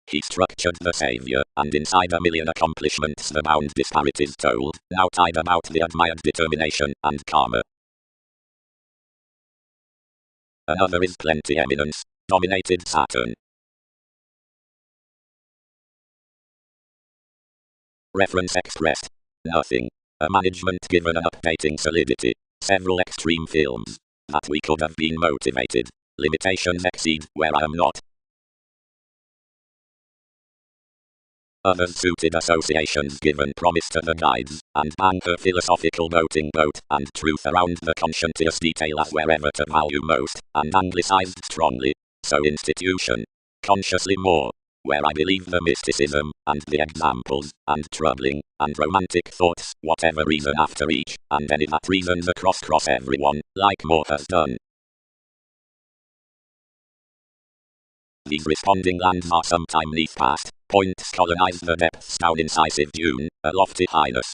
He structured the savior, and inside a million accomplishments the bound disparities told, now tied about the admired determination and karma. Another is plenty eminence, dominated Saturn. Reference expressed. Nothing. A management given an updating solidity. Several extreme films. That we could have been motivated. Limitations exceed where I am not. Other suited associations given promise to the guides, and bank a philosophical boating boat, and truth around the conscientious detail as wherever to value most, and anglicized strongly. So institution. Consciously more. Where I believe the mysticism, and the examples, and troubling, and romantic thoughts, whatever reason after each, and any that reasons across everyone, like Moore has done. These responding lands are sometime neath past, points colonize the depths down incisive dune, a lofty highness.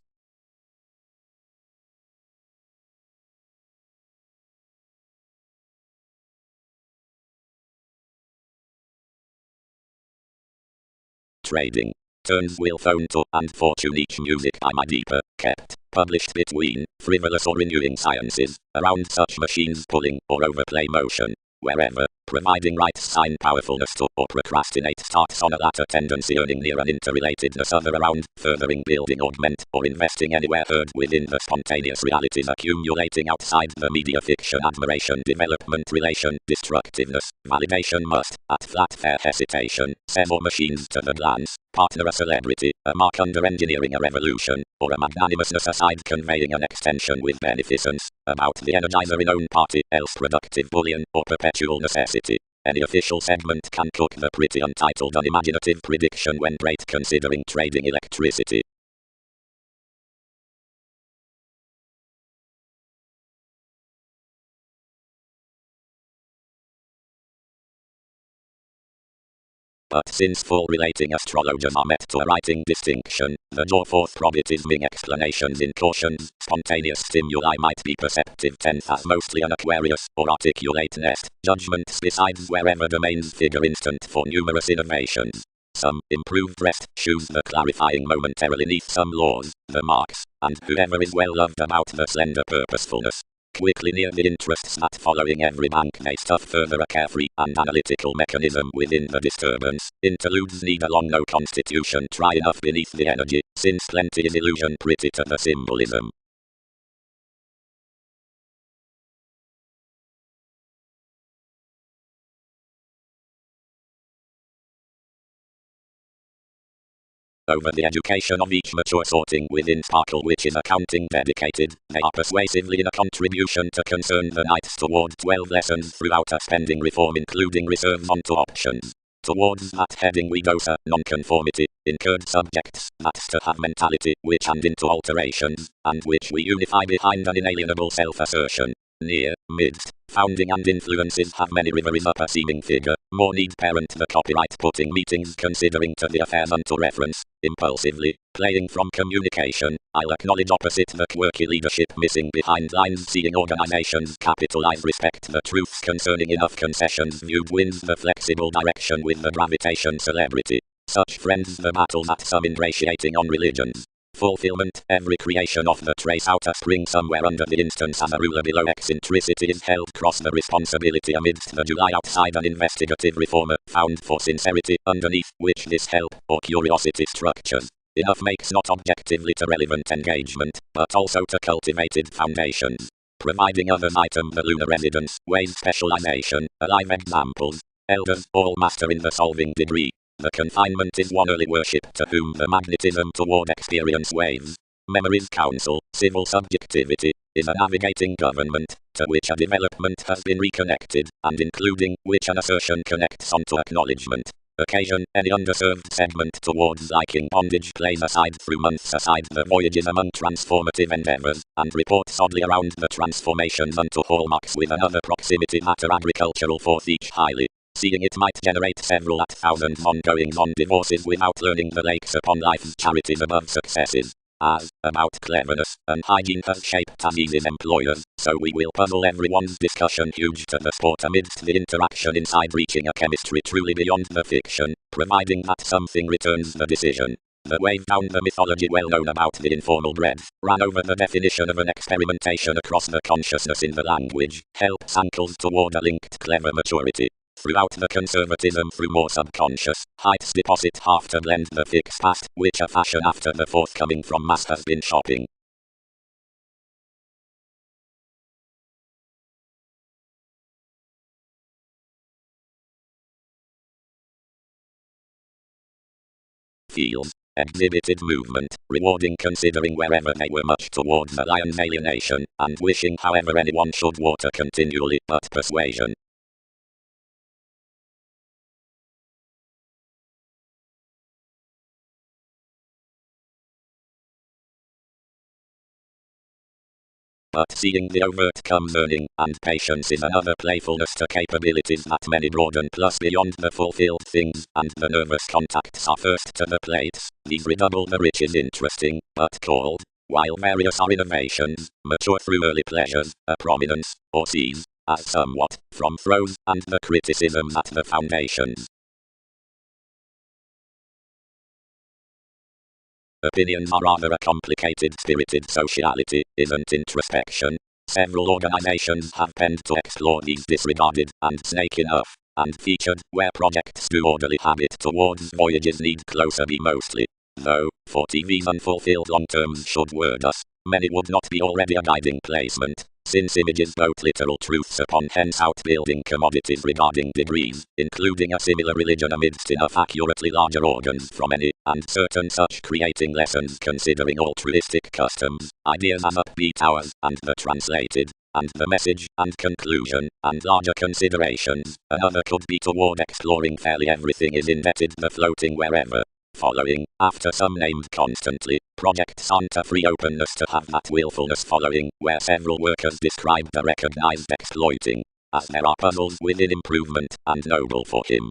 Trading. Turns will phone to, and fortune each music by my deeper, kept, published between, frivolous or renewing sciences, around such machines pulling, or overplay motion. Wherever, providing right sign powerfulness to, or procrastinate starts on a latter tendency earning near an interrelatedness other around, furthering building augment, or investing anywhere heard within the spontaneous realities accumulating outside the media fiction admiration development relation, destructiveness, validation must, at flat fair hesitation, sever machines to the glance, partner a celebrity, a mark under engineering a revolution, or a magnanimousness aside conveying an extension with beneficence, about the energizer in own party, else productive bullion, or perpetual necessity. Any official segment can cook the pretty untitled unimaginative prediction when great considering trading electricity. But since full relating astrologers are met to a writing distinction, the draw forth probatisming explanations in cautions, spontaneous stimuli might be perceptive tenth as mostly an Aquarius, or articulate nest, judgments besides wherever domains figure instant for numerous innovations. Some, improved rest, choose the clarifying momentarily neath some laws, the marks, and whoever is well loved about the slender purposefulness. Quickly near the interests that following every bank they stuff further a carefree and analytical mechanism within the disturbance. Interludes need a long no constitution try enough beneath the energy, since plenty is illusion pretty to the symbolism. Over the education of each mature sorting within Sparkle which is accounting dedicated, they are persuasively in a contribution to concern the Knights toward 12 lessons throughout a spending reform including reserves onto options. Towards that heading we go sir, nonconformity, incurred subjects, that's to have mentality, which and into alterations, and which we unify behind an inalienable self-assertion. Near, midst, founding and influences have many riveries up a seeming figure, more need parent the copyright putting meetings considering to the affairs unto reference, impulsively, playing from communication, I'll acknowledge opposite the quirky leadership missing behind lines seeing organizations capitalize respect the truths concerning enough concessions viewed wins the flexible direction with the gravitation celebrity. Such friends the battles at some ingratiating on religions. Fulfillment, every creation of the trace out a spring somewhere under the instance as a ruler below eccentricity is held cross the responsibility amidst the July outside an investigative reformer, found for sincerity, underneath which this help, or curiosity structures. Enough makes not objectively to relevant engagement, but also to cultivated foundations. Providing others item the lunar residence, ways specialization, alive examples. Elders, all master in the solving degree. The confinement is one early worship to whom the magnetism toward experience waves. Memories counsel, civil subjectivity, is a navigating government, to which a development has been reconnected, and including which an assertion connects onto acknowledgement. Occasion, any underserved segment towards liking bondage plays aside through months aside the voyages among transformative endeavors, and reports oddly around the transformations unto hallmarks with another proximity matter agricultural forth each highly. Seeing it might generate several at thousands ongoings on divorces without learning the lakes upon life's charities above successes. As, about cleverness, and hygiene has shaped Aziz's employers, so we will puzzle everyone's discussion huge to the sport amidst the interaction inside reaching a chemistry truly beyond the fiction, providing that something returns the decision. The wave down the mythology well known about the informal breadth, ran over the definition of an experimentation across the consciousness in the language, helps ankles toward a linked clever maturity. Throughout the conservatism through more subconscious, heights deposit half to blend the fixed past, which a fashion after the forthcoming from mass has been shopping. fields, exhibited movement, rewarding considering wherever they were much towards alliance alienation, and wishing however anyone should water continually, but persuasion. But seeing the overt comes earning, and patience is another playfulness to capabilities that many broaden plus beyond the fulfilled things, and the nervous contacts are first to the plates. These redouble the rich is interesting, but cold, while various are innovations, mature through early pleasures, a prominence, or cease, as somewhat, from throes, and the criticisms at the foundations. Opinions are rather a complicated spirited sociality, isn't introspection? Several organizations have penned to explore these disregarded, and snake enough, and featured, where projects do orderly habit towards voyages need closer be mostly. Though, for TV's unfulfilled long terms should word us, many would not be already a guiding placement, since images both literal truths upon hence outbuilding commodities regarding degrees, including a similar religion amidst enough accurately larger organs from any, and certain such creating lessons considering altruistic customs, ideas as upbeat hours, and the translated, and the message, and conclusion, and larger considerations. Another could be toward exploring fairly everything is indebted the floating wherever. Following, after some named constantly, projects aren't a free openness to have that willfulness following, where several workers describe the recognized exploiting, as there are puzzles within improvement, and noble for him.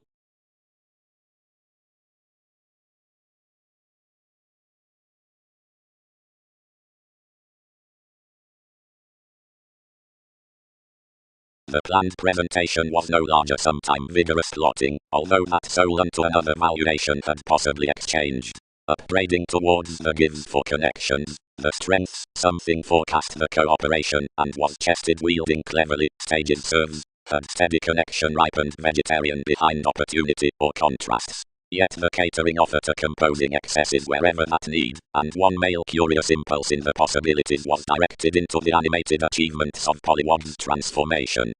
The planned presentation was no larger sometime vigorous plotting, although that soul unto another valuation had possibly exchanged. Upgrading towards the gives for connections, the strengths, something forecast the cooperation, and was chested wielding cleverly, stages serves, had steady connection ripened vegetarian behind opportunity or contrasts. Yet the catering offer to composing excesses wherever that need, and one male curious impulse in the possibilities was directed into the animated achievements of Polywog's transformation.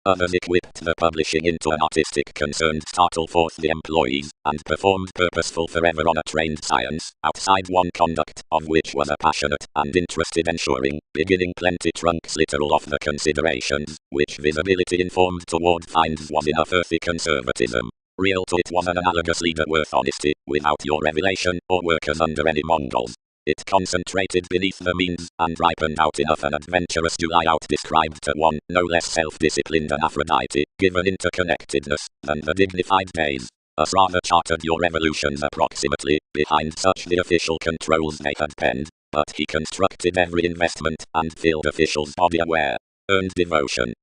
Others equipped the publishing into an artistic concern startle forth the employees, and performed purposeful forever on a trained science, outside one conduct, of which was a passionate and interested ensuring, beginning plenty trunks literal of the considerations, which visibility informed toward finds was enough earthy conservatism. Real to it was an analogous leader worth honesty, without your revelation, or workers under any Mongols. It concentrated beneath the means, and ripened out enough an adventurous July out described to one, no less self-disciplined than Aphrodite, given interconnectedness, than the dignified days. Us rather chartered your revolutions approximately, behind such the official controls they had penned, but he constructed every investment, and filled officials' body aware, earned devotion.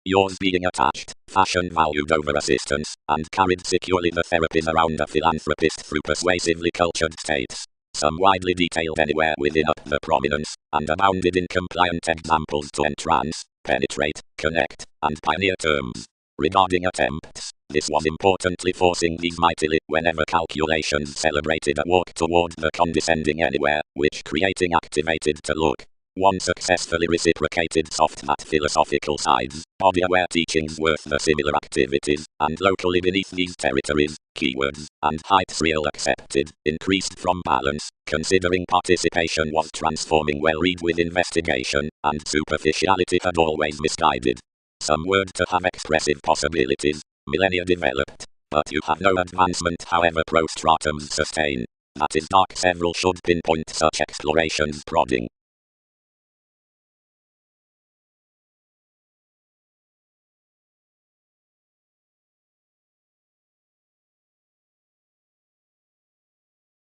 Yours being attached, fashion valued over assistance, and carried securely the therapies around a philanthropist through persuasively cultured states. Some widely detailed anywhere within up the prominence, and abounded in compliant examples to entrance, penetrate, connect, and pioneer terms. Regarding attempts, this was importantly forcing these mightily whenever calculations celebrated a walk toward the condescending anywhere, which creating activated to look. One successfully reciprocated soft that philosophical sides, body-aware teachings worth the similar activities, and locally beneath these territories, keywords, and heights real accepted, increased from balance, considering participation was transforming well-read with investigation, and superficiality had always misguided. Some word to have expressive possibilities, millennia developed, but you have no advancement however prostratums sustain. That is dark several should pinpoint such explorations prodding.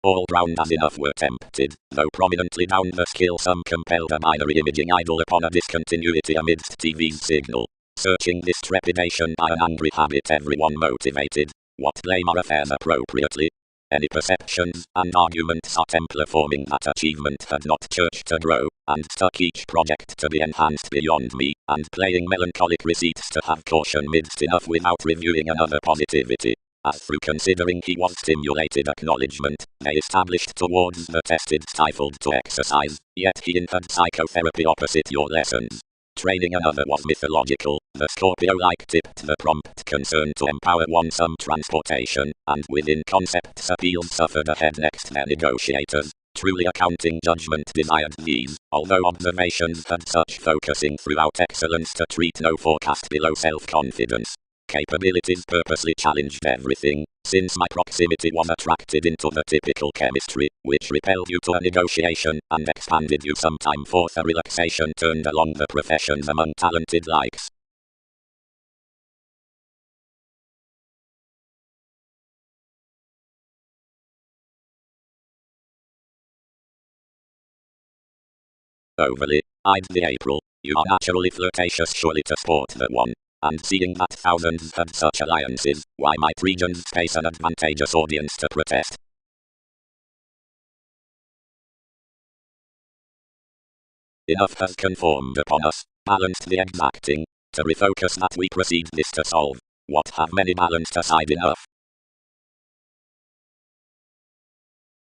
All round as enough were tempted, though prominently down the skill some compelled a binary imaging idle upon a discontinuity amidst TV's signal. Searching this trepidation by an angry habit everyone motivated, what blame our affairs appropriately? Any perceptions and arguments are Templar forming that achievement had not church to grow, and stuck each project to be enhanced beyond me, and playing melancholic receipts to have caution midst enough without reviewing another positivity. as through considering he was stimulated acknowledgement, they established towards the tested stifled to exercise, yet he had psychotherapy opposite your lessons. Training another was mythological, the Scorpio-like tipped the prompt concern to empower one some transportation, and within concepts appeals suffered ahead next their negotiators. Truly accounting judgment desired these, although observations had such focusing throughout excellence to treat no forecast below self-confidence. Capabilities purposely challenged everything, since my proximity was attracted into the typical chemistry, which repelled you to a negotiation, and expanded you sometime forth a relaxation turned along the professions among talented likes. Overly, I'd the April, you are naturally flirtatious surely to sport the one. And seeing that thousands had such alliances, why might regions face an advantageous audience to protest? Enough has conformed upon us, balanced the exacting, to refocus that we proceed this to solve. What have many balanced aside enough?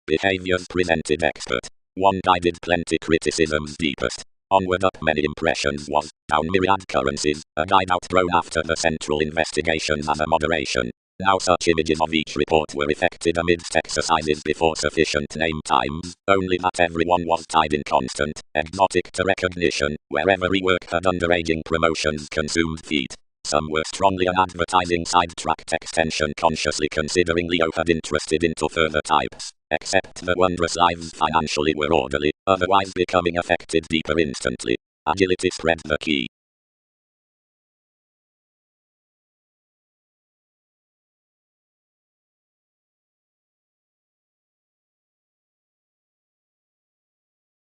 Behaviors presented expert. One guided plenty criticisms deepest. Onward up many impressions was, down myriad currencies, a guide outgrown after the central investigations as a moderation. Now such images of each report were effected amidst exercises before sufficient name times, only that everyone was tied in constant, exotic to recognition, wherever rework had underaging promotions consumed feet. Some were strongly an advertising sidetracked extension consciously considering Leo had interested into further types, except the wondrous lives financially were orderly, otherwise becoming affected deeper instantly. Agility spread the key.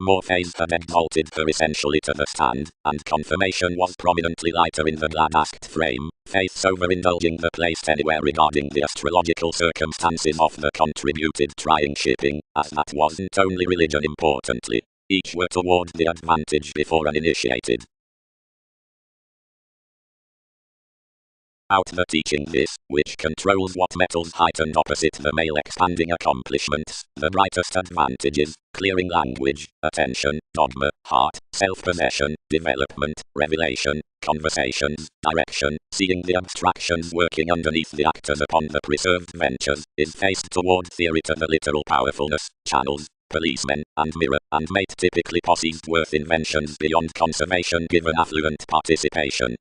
Morpheus had exalted her essentially to the stand, and confirmation was prominently lighter in the glad-asked frame, faiths overindulging the placed anywhere regarding the astrological circumstances of the contributed trying shipping, as that wasn't only religion importantly, each were toward the advantage before an initiated. Out the teaching this, which controls what metals heightened opposite the male expanding accomplishments, the brightest advantages, clearing language, attention, dogma, heart, self-possession, development, revelation, conversations, direction, seeing the abstractions working underneath the actors upon the preserved ventures, is faced toward theory to the literal powerfulness, channels, policemen, and mirror, and mate typically possessed worth inventions beyond conservation given affluent participation.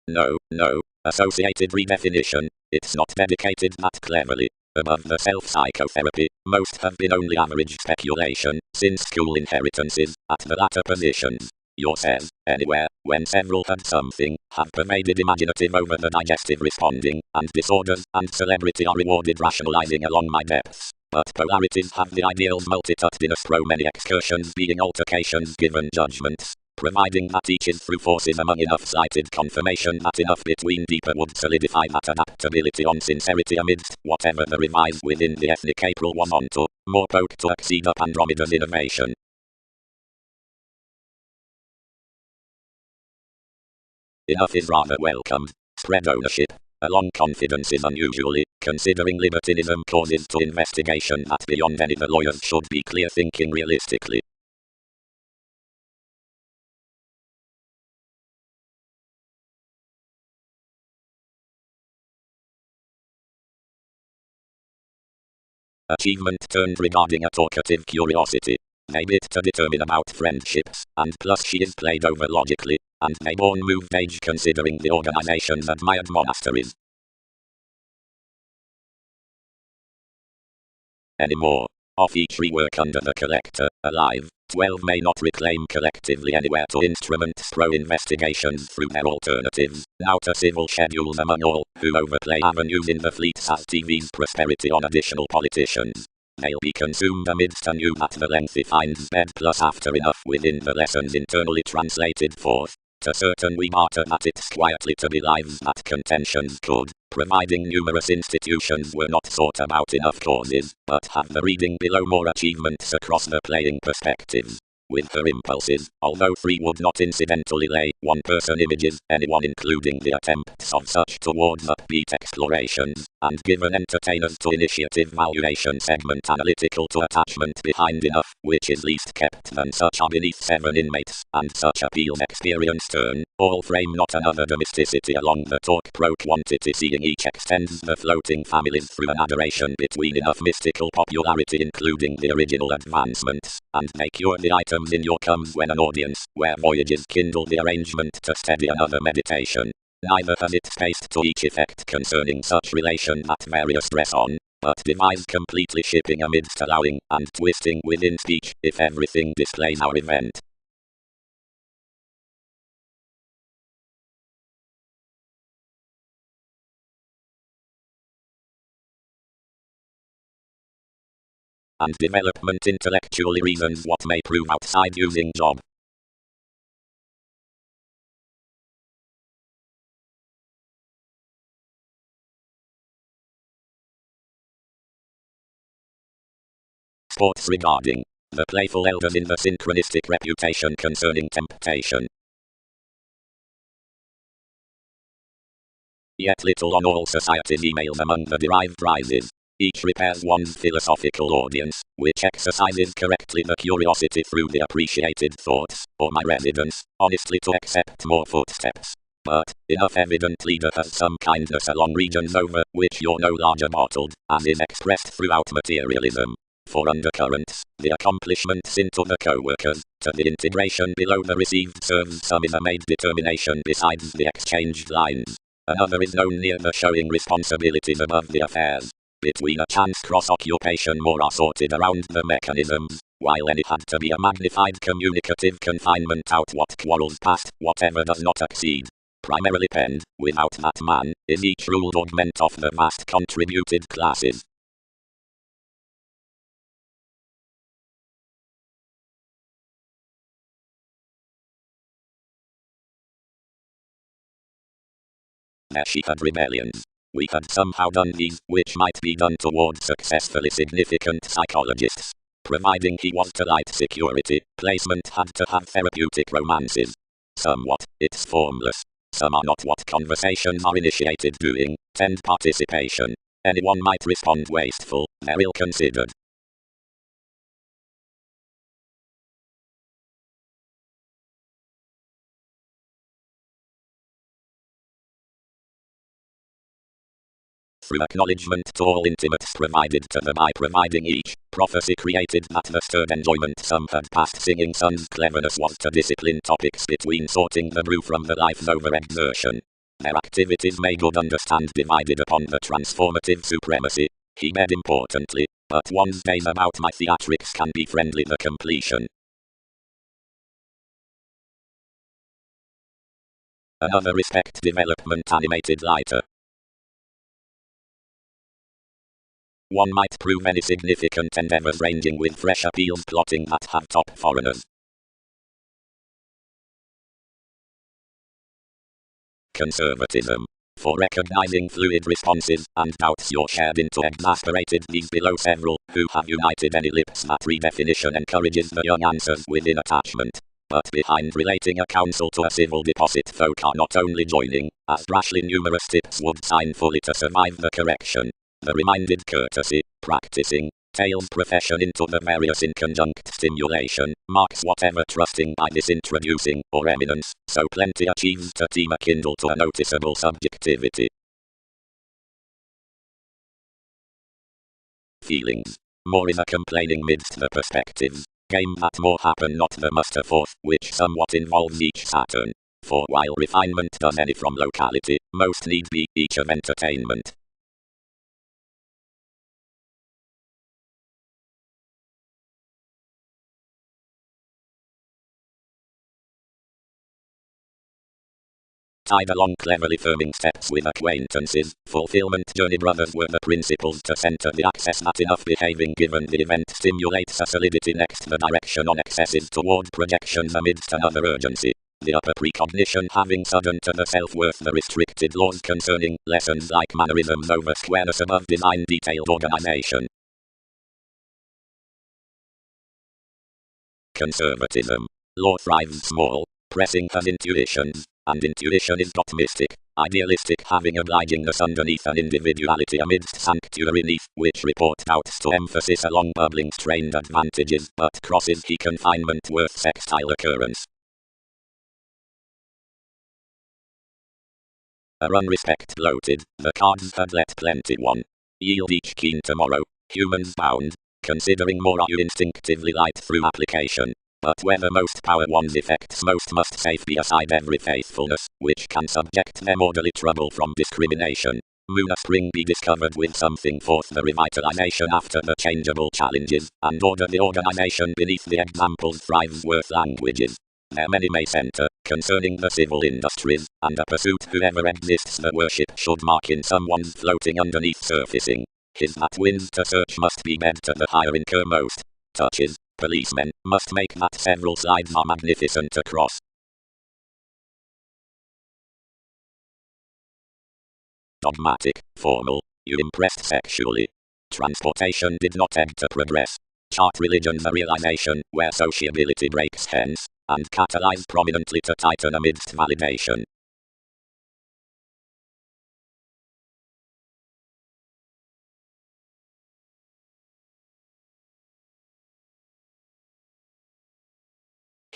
No, associated redefinition, it's not dedicated that cleverly. Above the self-psychotherapy, most have been only average speculation, since school inheritances, at the latter positions. Yours says, anywhere, when several had something, have pervaded imaginative over the digestive responding, and disorders and celebrity are rewarded rationalizing along my depths. But polarities have the ideals multitudinous pro many excursions being altercations given judgments. Providing that each is through forces among enough cited confirmation that enough between deeper would solidify that adaptability on sincerity amidst whatever the revised within the ethnic April was onto, more poke to exceed up Andromeda's innovation. Enough is rather welcomed. Spread ownership. Along confidence is unusually, considering libertinism causes to investigation that beyond any the lawyers should be clear thinking realistically. Achievement turned regarding a talkative curiosity. They bit to determine about friendships, and plus she is played over logically, and they born moved age considering the organization's admired monasteries. Anymore. Of each rework under the collector, alive, 12 may not reclaim collectively anywhere to instrument pro-investigations through their alternatives, now to civil schedules among all, who overplay avenues in the fleets as TV's prosperity on additional politicians. They'll be consumed amidst a new that the lengthy finds bed plus after enough within the lessons internally translated forth. To certain we mathematics quietly to be lives that contentions could, providing numerous institutions were not sought about enough causes, but have the reading below more achievements across the playing perspectives. With her impulses, although free would not incidentally lay one-person images, anyone including the attempts of such towards upbeat explorations, and given entertainers to initiative valuation segment analytical to attachment behind enough, which is least kept than such are beneath 7 inmates, and such appeals experience turn, all frame not another domesticity along the talk pro-quantity seeing each extends the floating families through an adoration between enough mystical popularity including the original advancements, and they cure the items in your comes when an audience, where voyages kindle the arrangement to steady another meditation. Neither has it spaced to each effect concerning such relation that various dress on, but devised completely shipping amidst allowing, and twisting within speech, if everything displays our event. And development intellectually reasons what may prove outside using job. Sports regarding the playful elders in the synchronistic reputation concerning temptation. Yet little on all societies emails among the derived rises. Each repairs one's philosophical audience, which exercises correctly the curiosity through the appreciated thoughts, or my residence, honestly to accept more footsteps. But, enough evident leader has some kindness along regions over which you're no larger bottled, as is expressed throughout materialism. For undercurrents, the accomplishments into the co-workers, to the integration below the received serves some in a made determination besides the exchanged lines. Another is known near the showing responsibilities above the affairs. Between a chance cross-occupation more are sorted around the mechanisms, while any had to be a magnified communicative confinement out what quarrels past, whatever does not exceed. Primarily penned, without that man, is each ruled augment of the vast contributed classes. There she had rebellions. We had somehow done these, which might be done toward successfully significant psychologists. Providing he was to light security, placement had to have therapeutic romances. Somewhat, it's formless. Some are not what conversations are initiated doing, tend participation. Anyone might respond wasteful, they're ill-considered. Through acknowledgement to all intimates provided to them by providing each, prophecy created that the stirred enjoyment some had past singing son's cleverness was to discipline topics between sorting the brew from the life's overexertion. Their activities may good understand divided upon the transformative supremacy. He read importantly, but one's days about my theatrics can be friendly the completion. Another respect development animated lighter. One might prove any significant endeavors ranging with fresh appeals plotting that have top foreigners. Conservatism. For recognizing fluid responses, and doubts you're shared into exasperated these below several, who have united any lips that redefinition encourages the young answers within attachment. But behind relating a counsel to a civil deposit folk are not only joining, as rashly numerous tips would sign fully to survive the correction. The reminded courtesy, practicing, tails profession into the various inconjunct stimulation, marks whatever trusting by this introducing, or eminence, so plenty achieves to team a kindle to a noticeable subjectivity. Feelings. More is a complaining midst the perspectives. Game that more happen not the muster forth, which somewhat involves each Saturn. For while refinement does any from locality, most need be each of entertainment. Tied along cleverly firming steps with acquaintances, fulfillment journey brothers were the principles to center the access that enough behaving given the event stimulates a solidity next the direction on excesses toward projections amidst another urgency. The upper precognition having sudden to the self-worth the restricted laws concerning lessons like mannerisms over squareness above design detailed organization. Conservatism. Law thrives small, pressing her intuitions, and intuition is optimistic, idealistic, having obligingness underneath an individuality amidst sanctuary neath, which report doubts to emphasis along bubbling strained advantages, but crosses he confinement worth sextile occurrence. A unrespect bloated, the cards had let plenty one. Yield each keen tomorrow, humans bound, considering more are you instinctively light through application. But whether most power one's effects most must safe be aside every faithfulness, which can subject them orderly trouble from discrimination. Moon a spring be discovered with something forth the revitalization after the changeable challenges, and order the organization beneath the examples thrives worth languages. There many may center, concerning the civil industries, and a pursuit whoever exists the worship should mark in someone's floating underneath surfacing. His that wins to search must be bed to the higher incur most. Touches, policemen, must make that several sides are magnificent across. Dogmatic, formal, you impressed sexually. Transportation did not tend to progress. Chart religion's a realization, where sociability breaks hence, and catalyze prominently to tighten amidst validation.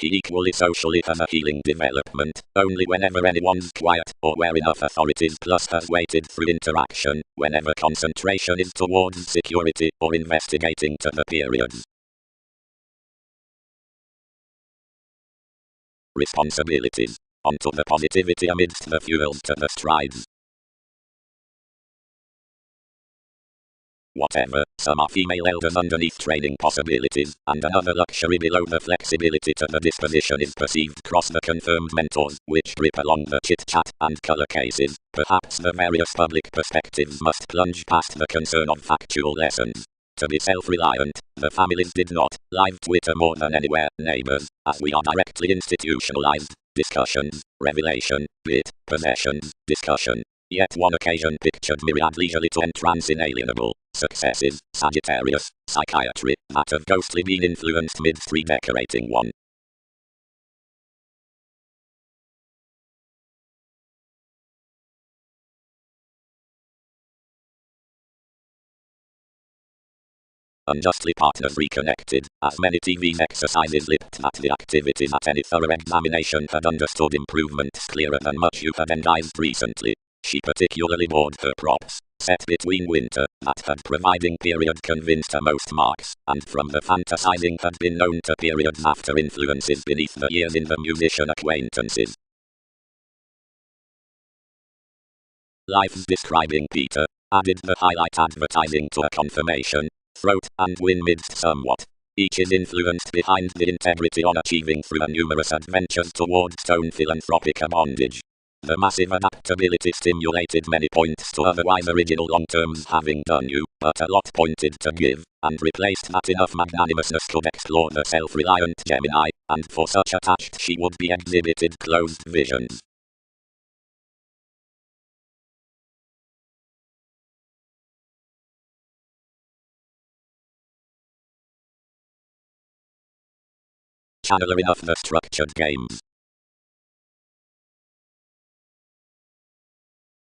He equally socially has a healing development, only whenever anyone's quiet, or where enough authorities plus has waited through interaction, whenever concentration is towards security, or investigating to the periods. Responsibilities. Onto the positivity amidst the fuels to the strides. Whatever, some are female elders underneath training possibilities, and another luxury below the flexibility to the disposition is perceived cross the confirmed mentors, which grip along the chit-chat and color cases. Perhaps the various public perspectives must plunge past the concern of factual lessons. To be self-reliant, the families did not, live Twitter more than anywhere, neighbors, as we are directly institutionalized, discussions, revelation, bit, possessions, discussion. Yet one occasion pictured myriad leisurely to entrance inalienable successes, Sagittarius, psychiatry, that of ghostly being influenced midst redecorating one. Unjustly partners reconnected, as many TV exercises lipped that the activities at any thorough examination had understood improvements clearer than much you had endized recently. She particularly bored her props, set between winter, that had providing period convinced her most marks, and from the fantasizing had been known to periods after influences beneath the years in the musician acquaintances. Life's describing Peter, added the highlight advertising to a confirmation, throat and win midst somewhat. Each is influenced behind the integrity on achieving through a numerous adventures towards stone philanthropic bondage. The massive adaptability stimulated many points to otherwise original long terms having done you, but a lot pointed to give, and replaced that enough magnanimousness could explore the self-reliant Gemini, and for such attached she would be exhibited closed visions. Channeler enough the structured games.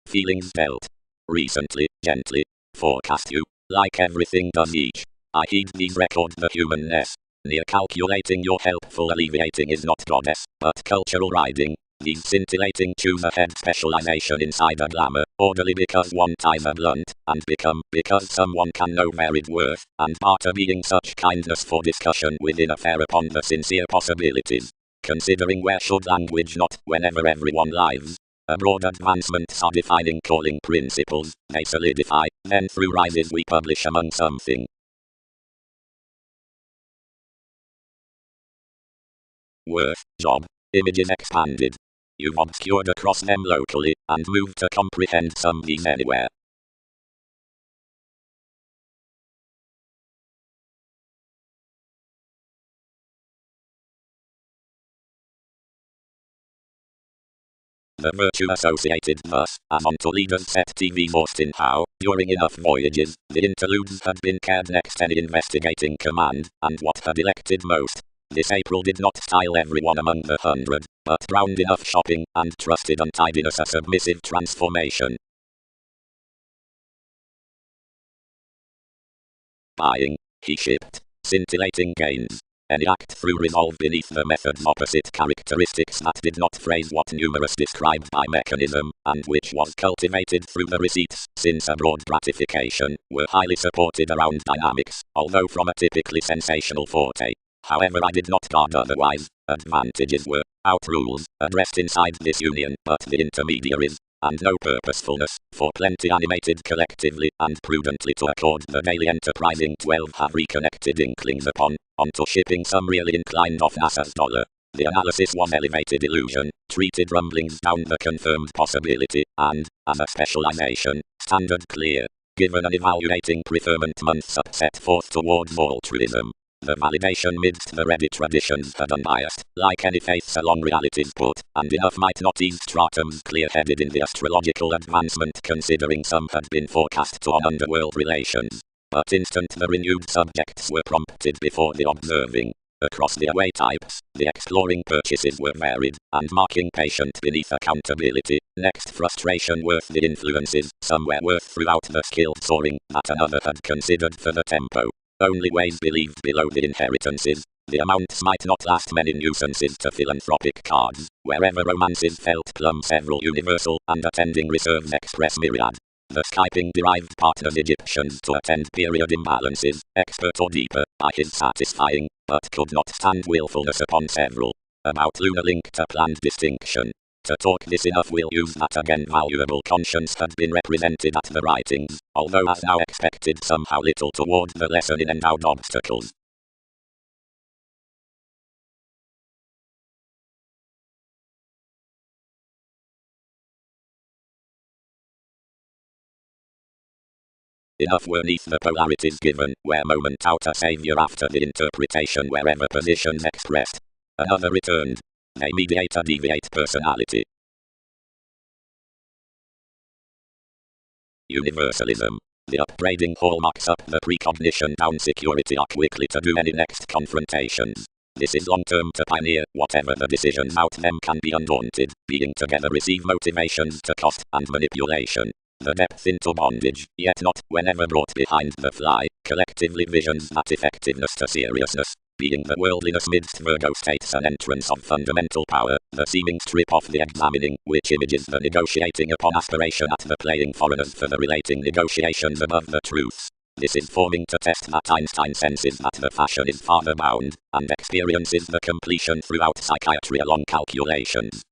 Feelings dealt. Recently, gently. Forecast you. Like everything does each. I heed these record the humanness. Near calculating your helpful alleviating is not goddess, but cultural riding. These scintillating choose a head specialization inside a glamour, orderly because one ties a blunt, and become, because someone can know varied worth, and barter being such kindness for discussion within a fair upon the sincere possibilities. Considering where should language not, whenever everyone lives. A broad advancements are defining calling principles, they solidify, then through rises we publish among something. Worth, job, images expanded. You've obscured across them locally, and moved to comprehend some these anywhere. the virtue associated thus, as on Toledo's set TV Austin Howe, during enough voyages, the interludes had been cared next any investigating command, and what had elected most. This April did not style everyone among the 100, but browned enough shopping, and trusted untidiness a submissive transformation. Buying, he shipped, scintillating gains. Any act through resolve beneath the method's opposite characteristics that did not phrase what numerous described by mechanism, and which was cultivated through the receipts, since a broad gratification, were highly supported around dynamics, although from a typically sensational forte. However, I did not guard otherwise. Advantages were out rules, addressed inside this union, but the intermediaries, and no purposefulness, for plenty animated collectively and prudently to accord the daily enterprising 12 have reconnected inklings onto shipping some really inclined off NASA's dollar. The analysis was elevated illusion, treated rumblings down the confirmed possibility, and, as a specialization, standard clear. Given an evaluating preferment months up set forth towards altruism. The validation midst the ready traditions had unbiased, like any faiths along reality's put, and enough might not ease stratums clear-headed in the astrological advancement considering some had been forecast to on underworld relations. But instant the renewed subjects were prompted before the observing. Across the away types, the exploring purchases were varied, and marking patient beneath accountability. Next frustration worth the influences, some were worth throughout the skilled soaring, that another had considered for the tempo. Only ways believed below the inheritances. The amounts might not last many nuisances to philanthropic cards, wherever romances felt plumb several universal, and attending reserves express myriad. The Skyping derived partners Egyptians to attend period imbalances, expert or deeper, by his satisfying, but could not stand willfulness upon several. About lunar link to planned distinction. To talk this enough we'll use that again valuable conscience had been represented at the writings, although as now expected somehow little toward the lesson in endowed obstacles. Enough were neath the polarities given, where moment out a savior after the interpretation wherever positions expressed. Another returned. They mediate a deviate personality. Universalism. The upbraiding hallmarks up the precognition down security are quickly to do any next confrontations. This is long-term to pioneer, whatever the decisions out them can be undaunted, being together receive motivations to cost and manipulation. The depth into bondage, yet not, whenever brought behind the fly, collectively visions that effectiveness to seriousness. Being the worldliness midst Virgo states an entrance of fundamental power, the seeming strip off the examining, which images the negotiating upon aspiration at the playing foreigners for the relating negotiations above the truths. This is forming to test that Einstein senses that the fashion is farther bound, and experiences the completion throughout psychiatry along calculations.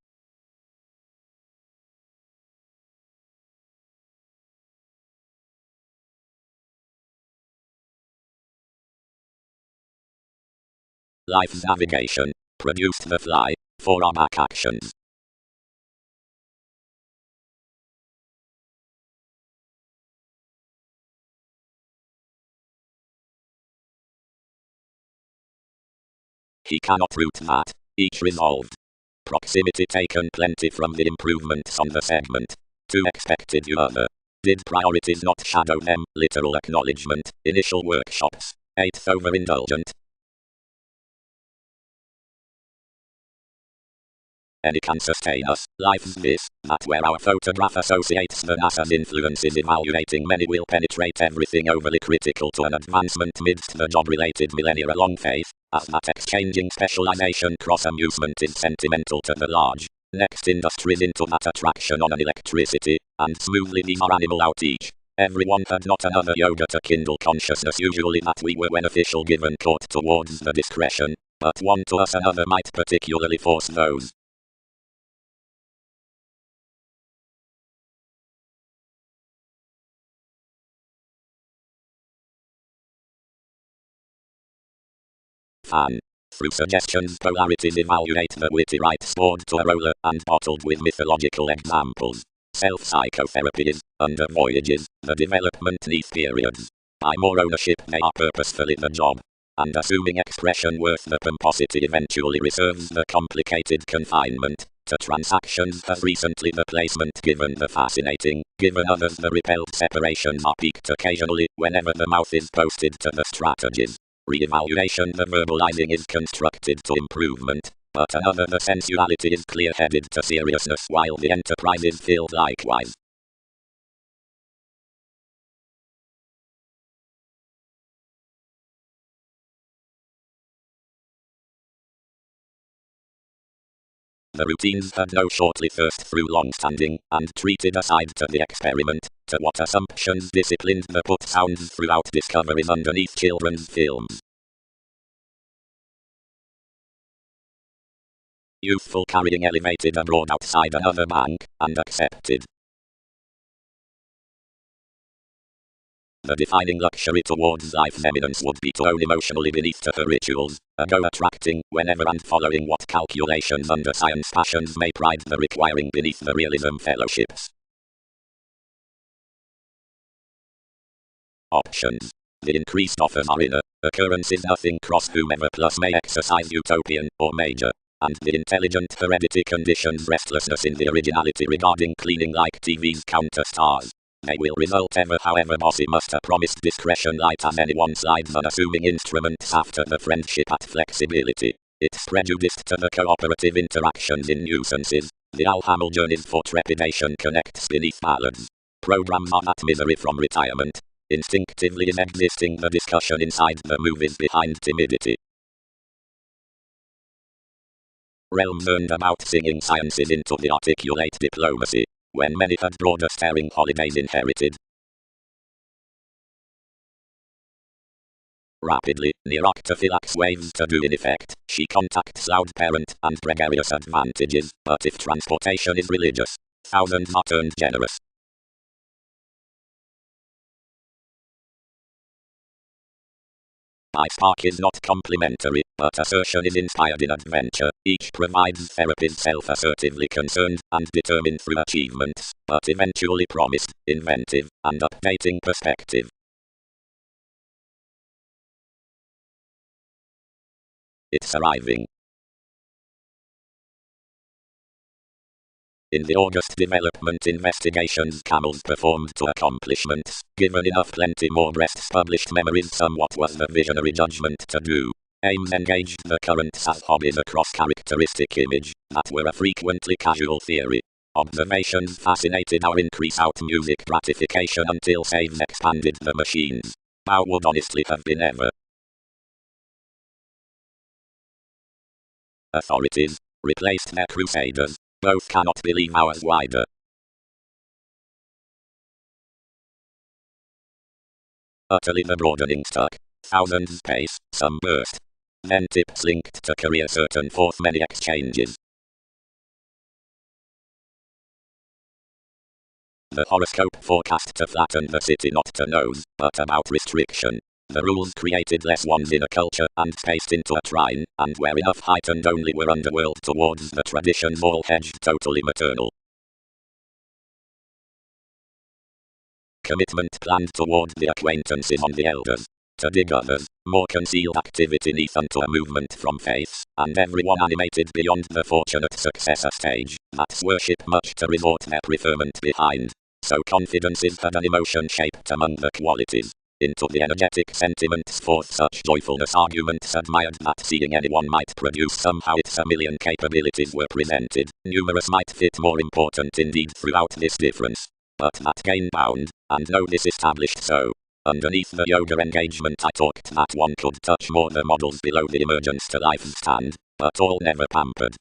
Life's navigation, produced the fly, for our back actions. He cannot root that, each resolved. Proximity taken plenty from the improvements on the segment. Too expected you other. Did priorities not shadow them, literal acknowledgement, initial workshops, 8th overindulgent. Any can sustain us, life's this, that where our photograph associates the NASA's influences evaluating many will penetrate everything overly critical to an advancement midst the job-related millennia along faith, as that exchanging specialization cross-amusement is sentimental to the large, next industries into that attraction on an electricity, and smoothly these are animal out each. Everyone had not another yoga to kindle consciousness usually that we were beneficial given court towards the discretion, but one to us another might particularly force those. Fan. Through suggestions polarities evaluate the witty right stored to a roller and bottled with mythological examples. Self-psychotherapies, under voyages, the development neath periods. By more ownership they are purposefully the job. And assuming expression worth the pomposity eventually reserves the complicated confinement. To transactions have recently the placement given the fascinating, given others the repelled separations are peaked occasionally whenever the mouth is posted to the strategies. Re-evaluation the verbalizing is constructed to improvement, but another the sensuality is clear-headed to seriousness while the enterprise is filled likewise. The routines had no shortly first through long-standing, and treated aside to the experiment, to what assumptions disciplined the put sounds throughout discoveries underneath children's films. Youthful carrying elevated abroad outside another bank, and accepted. The defining luxury towards life's eminence would be to own emotionally beneath to her rituals, go attracting, whenever and following what calculations under science passions may pride the requiring beneath the realism fellowships. Options. The increased offers are inner, occurrences nothing cross whomever plus may exercise utopian, or major. And the intelligent heredity conditions restlessness in the originality regarding cleaning like TV's counter stars. They will result ever however bossy must have promised discretion light as anyone slides unassuming instruments after the friendship at flexibility. It's prejudiced to the cooperative interactions in nuisances. The Alhambra journeys for trepidation connects beneath ballads. Programs are that misery from retirement. Instinctively is existing the discussion inside the movies behind timidity. Realms earned about singing sciences into the articulate diplomacy. When many had broader staring holidays inherited. Rapidly, nearoctophylax waves to do in effect, she contacts loud parent and gregarious advantages, but if transportation is religious, thousands are turned generous. My spark is not complimentary, but assertion is inspired in adventure. Each provides therapies self-assertively concerned and determined through achievements, but eventually promised, inventive, and updating perspective. It's arriving. In the August development investigations camels performed to accomplishments, given enough plenty more breasts published memories somewhat was the visionary judgment to do. Aims engaged the currents as hobbies across characteristic image, that were a frequently casual theory. Observations fascinated our increase out music gratification until saves expanded the machines. How would honestly have been ever? Authorities replaced their crusaders. Both cannot believe ours wider. Utterly the broadening stuck. Thousands pace, some burst. Then tips linked to career certain forth many exchanges. The horoscope forecast to flatten the city not to nose, but about restriction. The rules created less ones in a culture and spaced into a trine, and where enough heightened only were underworld towards the traditions all hedged totally maternal. Commitment planned toward the acquaintances on the elders. To dig others, more concealed activity neath unto a movement from faiths, and everyone animated beyond the fortunate successor stage, that's worship much to resort their preferment behind. So confidences had an emotion shaped among the qualities. Into the energetic sentiments forth such joyfulness arguments admired that seeing anyone might produce somehow its a million capabilities were presented. Numerous might fit more important indeed throughout this difference. But that gain bound, and no disestablished so. Underneath the yoga engagement I talked that one could touch more the models below the emergence to life stand, but all never pampered.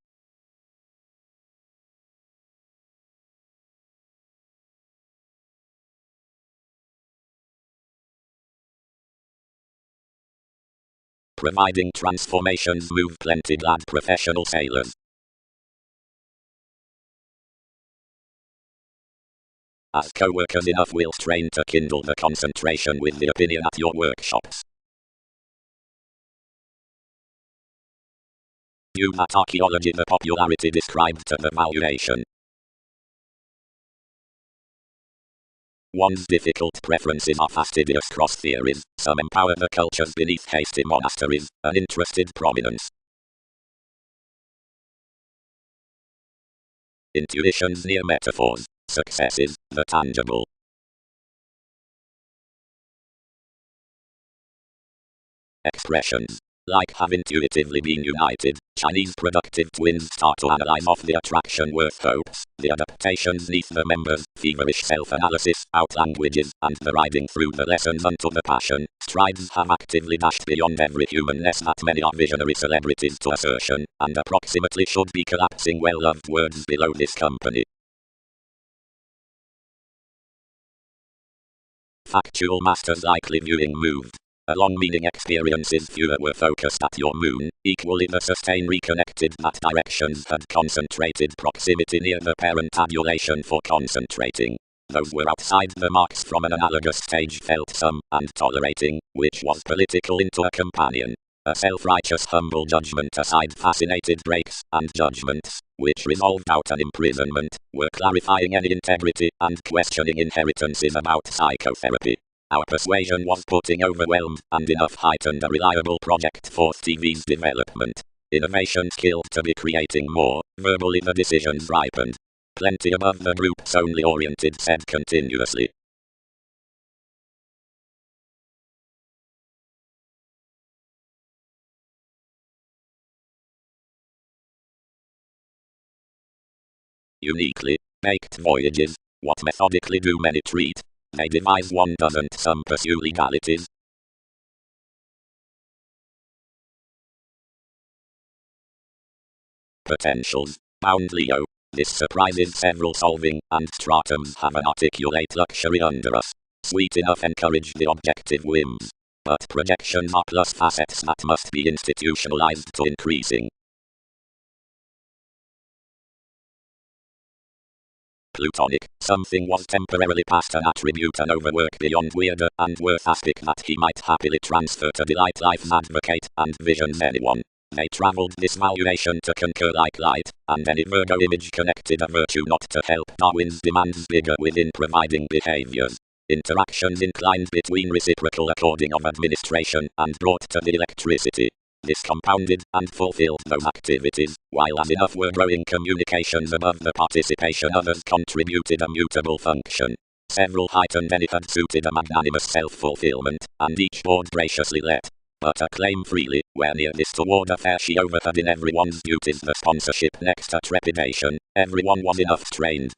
Providing transformations move plenty glad professional sailors. As co-workers enough will strain to kindle the concentration with the opinion at your workshops. You that archaeology the popularity described to the valuation. One's difficult preferences are fastidious cross theories, some empower the cultures beneath hasty monasteries, an interested prominence. Intuitions near metaphors. Successes, the tangible. Expressions. Like have intuitively been united, Chinese productive twins start to analyze off the attraction worth hopes, the adaptations neath the members, feverish self-analysis, out languages, and the riding through the lessons unto the passion, strides have actively dashed beyond every humanness that many are visionary celebrities to assertion, and approximately should be collapsing well-loved words below this company. Factual masters likely viewing moved. Along meaning experiences fewer were focused at your moon, equally the sustain reconnected that directions had concentrated proximity near the parent adulation for concentrating. Those were outside the marks from an analogous stage felt some, and tolerating, which was political into a companion. A self-righteous humble judgment aside fascinated breaks, and judgments, which resolved out an imprisonment, were clarifying any integrity, and questioning inheritances about psychotherapy. Our persuasion was putting overwhelmed, and enough heightened a reliable project for TV's development. Innovation skilled to be creating more, verbally the decisions ripened. Plenty above the groups only oriented said continuously. Uniquely baked voyages, what methodically do many treat? They devise one doesn't, some pursue legalities. Potentials, bound Leo. This surprises several solving, and stratums have an articulate luxury under us. Sweet enough encourage the objective whims. But projections are plus facets that must be institutionalized to increasing. Plutonic, something was temporarily past an attribute and overwork beyond weirder and worth aspect that he might happily transfer to delight life's advocate and visions anyone. They travelled this valuation to concur like light, and any Virgo image connected a virtue not to help Darwin's demands bigger within providing behaviors. Interactions inclined between reciprocal according of administration and brought to the electricity. This compounded and fulfilled those activities, while as enough were growing communications above the participation others contributed a mutable function. Several heightened any had suited a magnanimous self-fulfillment, and each board graciously let. But acclaim freely, where near this toward affair she overheard in everyone's duties the sponsorship next to trepidation, everyone was enough trained.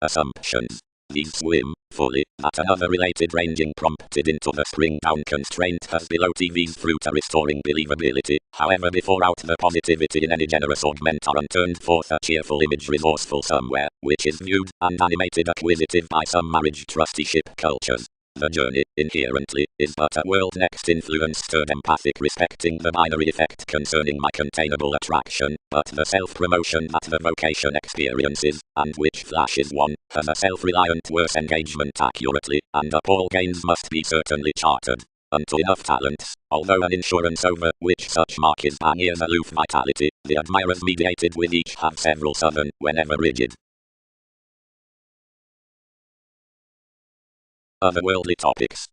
Assumptions. These swim, fully, at another related ranging prompted into the spring down constraint has below TV's through to restoring believability, however before out the positivity in any generous augment are unturned forth a cheerful image resourceful somewhere, which is viewed and animated acquisitive by some marriage trusteeship cultures. The journey, inherently, is but a world next influence stirred empathic respecting the binary effect concerning my containable attraction, but the self-promotion that the vocation experiences, and which flashes one, has a self-reliant worse engagement accurately, and up all gains must be certainly chartered. Unto enough talents, although an insurance over which such mark is Panier's aloof vitality, the admirers mediated with each have several southern, whenever rigid. Otherworldly topics.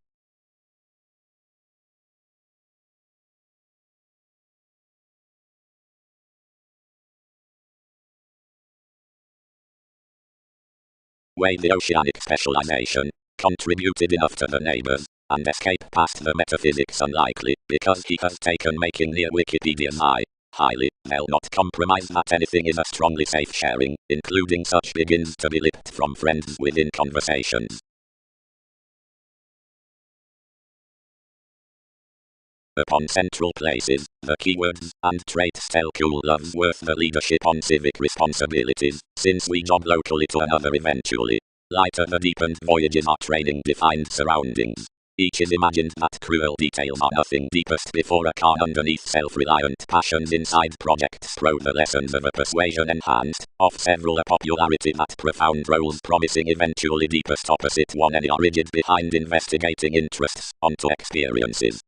Way the oceanic specialization contributed enough to the neighbors, and escape past the metaphysics unlikely, because he has taken making near Wikipedia's highly, they'll not compromise that anything is a strongly safe sharing, including such begins to be lipped from friends within conversations. Upon central places, the keywords and traits tell cool loves worth the leadership on civic responsibilities, since we job locally to another eventually. Lighter the deepened voyages are training defined surroundings. Each is imagined that cruel details are nothing deepest before a car underneath self-reliant passions inside projects pro the lessons of a persuasion enhanced, off several a popularity that profound roles promising eventually deepest opposite one any are rigid behind investigating interests, onto experiences.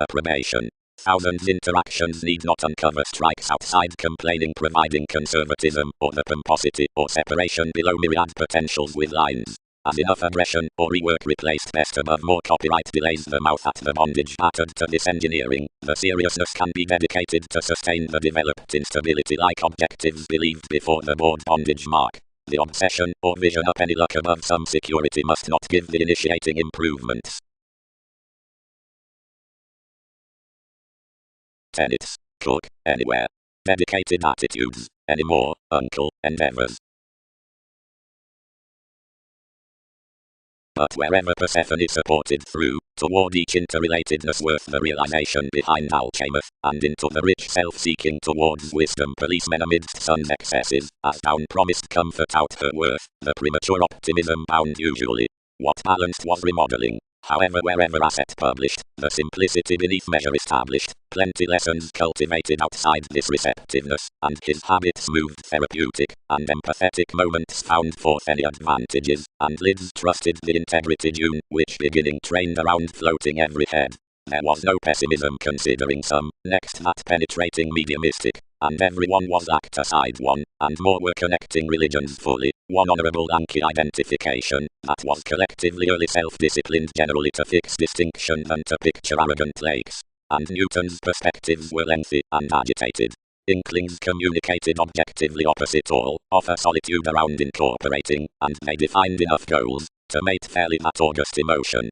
approbation. Thousands interactions need not uncover strikes outside complaining, providing conservatism or the pomposity or separation below myriad potentials with lines. As enough aggression or rework replaced best above more copyright delays the mouth at the bondage added to this engineering, the seriousness can be dedicated to sustain the developed instability like objectives believed before the board bondage mark. The obsession or vision up any luck above some security must not give the initiating improvements. Tenets. Cook, anywhere. Dedicated attitudes, anymore, uncle, endeavors. But wherever Persephone supported through, toward each interrelatedness worth the realization behind alchemeth, and into the rich self-seeking towards wisdom policemen amidst sun's excesses, as down promised comfort out her worth, the premature optimism bound usually. What balanced was remodeling. However, wherever asset published, the simplicity beneath measure established, plenty lessons cultivated outside this receptiveness, and his habit smoothed therapeutic, and empathetic moments found forth any advantages, and lids trusted the integrity dune, which beginning trained around floating every head. There was no pessimism considering some, next that penetrating mediumistic, and everyone was act aside one, and more were connecting religions fully, one honourable Yankee identification, that was collectively early self-disciplined generally to fix distinction than to picture arrogant lakes, and Newton's perspectives were lengthy and agitated. Inklings communicated objectively opposite all, of a solitude around incorporating, and they defined enough goals, to mate fairly that august emotion.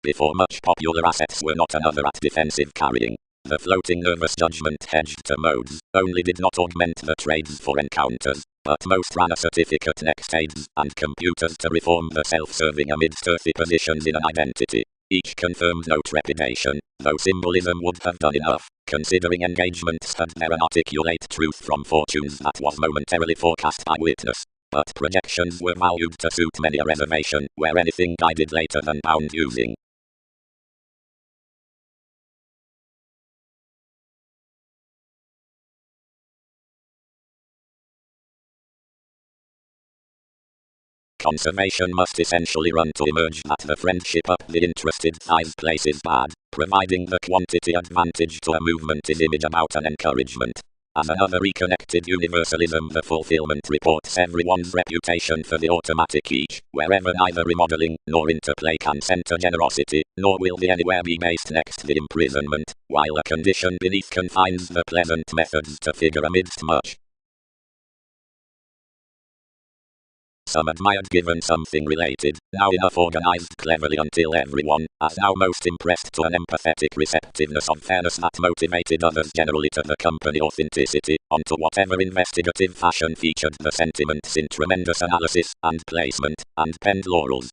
Before much popular assets were not another at defensive carrying. The floating nervous judgment hedged to modes, only did not augment the trades for encounters, but most ran a certificate next aids and computers to reform the self-serving amidst earthy positions in an identity. Each confirmed no trepidation, though symbolism would have done enough, considering engagements had there an articulate truth from fortunes that was momentarily forecast by witness. But projections were valued to suit many a reservation, where anything guided later than bound using. Conservation must essentially run to emerge that the friendship up the interested thighs place is bad, providing the quantity advantage to a movement is image about an encouragement. As another reconnected universalism, the fulfillment reports everyone's reputation for the automatic each, wherever neither remodeling nor interplay can center generosity, nor will the anywhere be based next the imprisonment, while a condition beneath confines the pleasant methods to figure amidst much. Some admired given something related, now enough organized cleverly until everyone, as now most impressed to an empathetic receptiveness of fairness that motivated others generally to the company authenticity, onto whatever investigative fashion featured the sentiments in tremendous analysis, and placement, and penned laurels.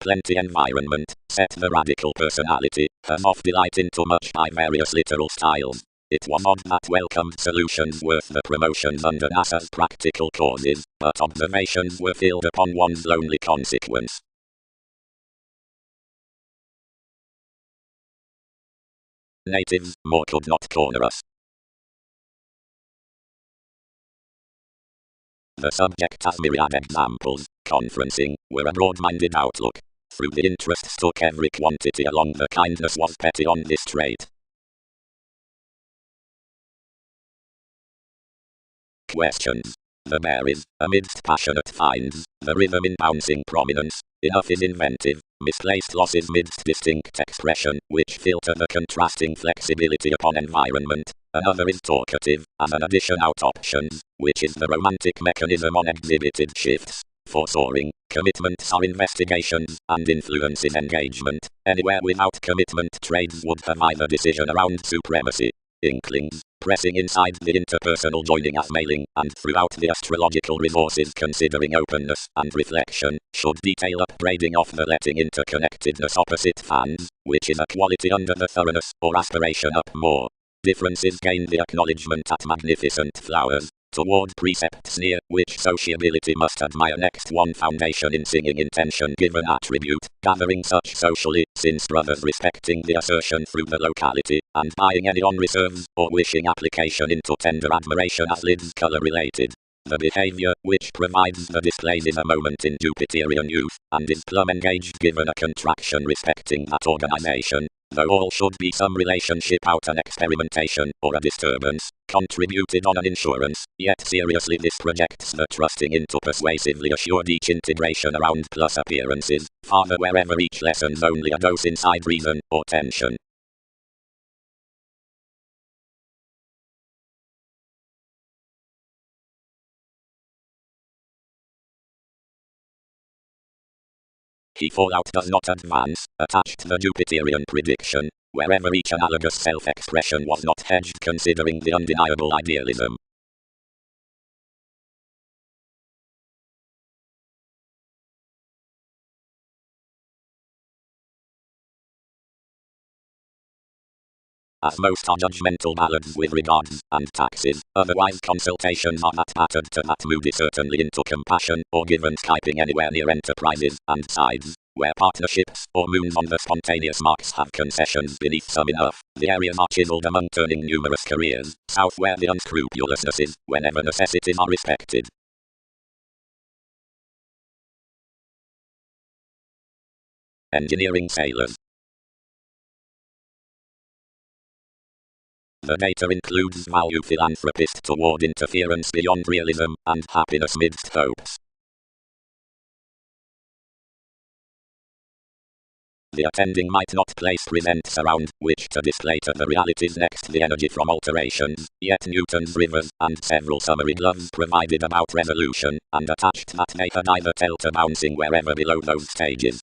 Plenty environment, set the radical personality, has off delight into much by various literal styles. It was odd that welcomed solutions worth the promotions under NASA's practical causes, but observations were filled upon one's lonely consequence. Natives, more could not corner us. The subject has myriad examples, conferencing, were a broad-minded outlook. Through the interest stuck every quantity along the kindness was petty on this trait. Questions. The berries, amidst passionate finds, the rhythm in bouncing prominence, enough is inventive, misplaced losses midst distinct expression, which filter the contrasting flexibility upon environment. Another is talkative, as an addition out options, which is the romantic mechanism on exhibited shifts. For soaring, commitments are investigations, and influence is engagement. Anywhere without commitment trades would have either decision around supremacy. Inklings, pressing inside the interpersonal joining as mailing, and throughout the astrological resources considering openness and reflection, should detail upbraiding of the letting interconnectedness opposite fans, which is a quality under the thoroughness or aspiration up more. Differences gain the acknowledgement at magnificent flowers, toward precepts near, which sociability must admire. Next one, foundation in singing intention given attribute, gathering such socially, since brothers respecting the assertion through the locality, and buying any on reserves, or wishing application into tender admiration as lids color related. The behavior, which provides the displays is a moment in Jupiterian youth, and is plumb engaged given a contraction respecting that organization, though all should be some relationship out an experimentation, or a disturbance, contributed on an insurance, yet seriously this projects the trusting into persuasively assured each integration around plus appearances, farther wherever each lessens only a dose inside reason, or tension. He fallout does not advance, attached the Jupiterian prediction, wherever each analogous self-expression was not hedged considering the undeniable idealism. As most are judgmental ballads with regards, and taxes, otherwise consultations are not pattered to that moody certainly into compassion, or given Skyping anywhere near enterprises, and sides, where partnerships, or moons on the spontaneous marks have concessions beneath some enough, the areas are chiseled among turning numerous careers, south where the unscrupulousness is, whenever necessities are respected. Engineering sailors. The data includes value philanthropist toward interference beyond realism, and happiness midst hopes. The attending might not place presents around, which to display to the realities next the energy from alterations, yet Newton's rivers, and several summary gloves provided about resolution, and attached that they had either tell to bouncing wherever below those stages.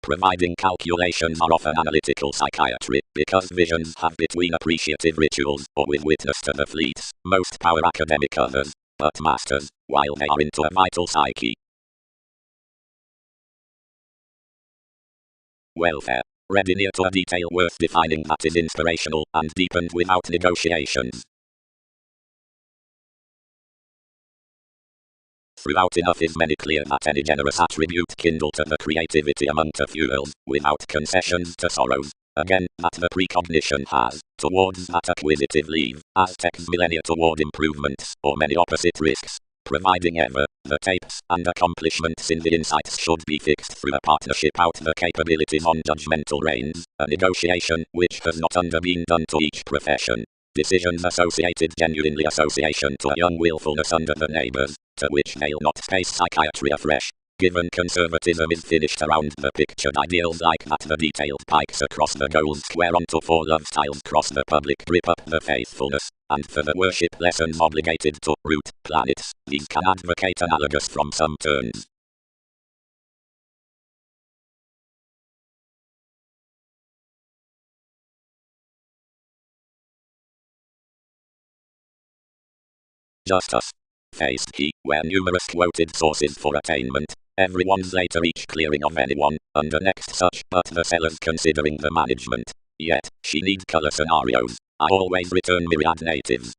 Providing calculations are often analytical psychiatry, because visions have between appreciative rituals, or with witness to the fleets, most power academic others, but masters, while they are into a vital psyche. Welfare. Ready near to a detail worth defining that is inspirational, and deepened without negotiations. Throughout enough is many clear that any generous attribute kindle to the creativity among the fuels, without concessions to sorrows. Again, that the precognition has, towards that acquisitive leave, Aztecs millennia toward improvements, or many opposite risks, providing ever, the tapes and accomplishments in the insights should be fixed through a partnership out the capabilities on judgmental reins, a negotiation which has not underbeen done to each profession. Decisions associated genuinely association to a young willfulness under the neighbors, to which they'll not face psychiatry afresh. Given conservatism is finished around the pictured ideals like that the detailed pikes across the goals square onto four love styles cross the public grip up the faithfulness, and for the worship lessons obligated to root planets, these can advocate analogous from some turns. Justice. Face he, where numerous quoted sources for attainment, everyone's later each clearing of anyone, under next such, but the sellers considering the management. Yet, she need color scenarios. I always return myriad natives.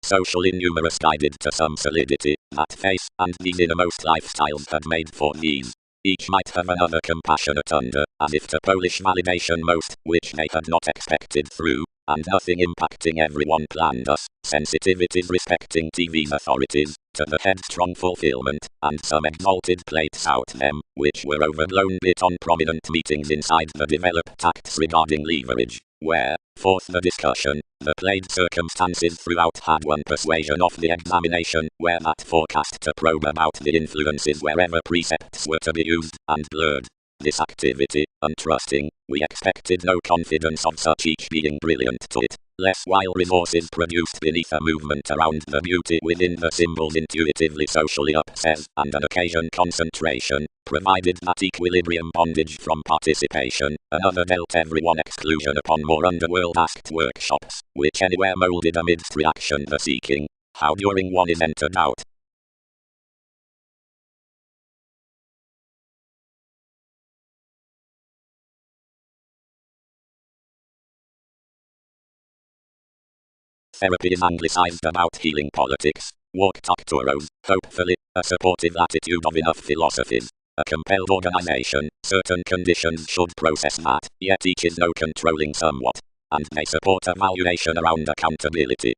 Socially numerous guided to some solidity, that face, and these innermost lifestyles had made for these. Each might have another compassionate under, as if to Polish validation most, which they had not expected through, and nothing impacting everyone planned us, sensitivities respecting TV's authorities, to the headstrong fulfillment, and some exalted plates out them, which were overblown bit on prominent meetings inside the developed tacts regarding leverage, where, forth the discussion, the played circumstances throughout had one persuasion of the examination, where that forecast to probe about the influences wherever precepts were to be used, and blurred. This activity, untrusting, we expected no confidence of such each being brilliant to it, less while resources produced beneath a movement around the beauty within the symbols intuitively socially upsays, and an occasion concentration, provided that equilibrium bondage from participation, another dealt everyone exclusion upon more underworld-asked workshops, which anywhere molded amidst reaction the seeking, how during one is entered out. therapy is anglicized about healing politics. Walk talk toros, hopefully, a supportive attitude of enough philosophies. A compelled organization, certain conditions should process that, yet each is no controlling somewhat. And they support a valuation around accountability.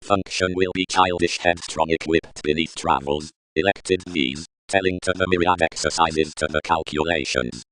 Function will be childish headstrong equipped beneath travels, elected these, telling to the myriad exercises to the calculations.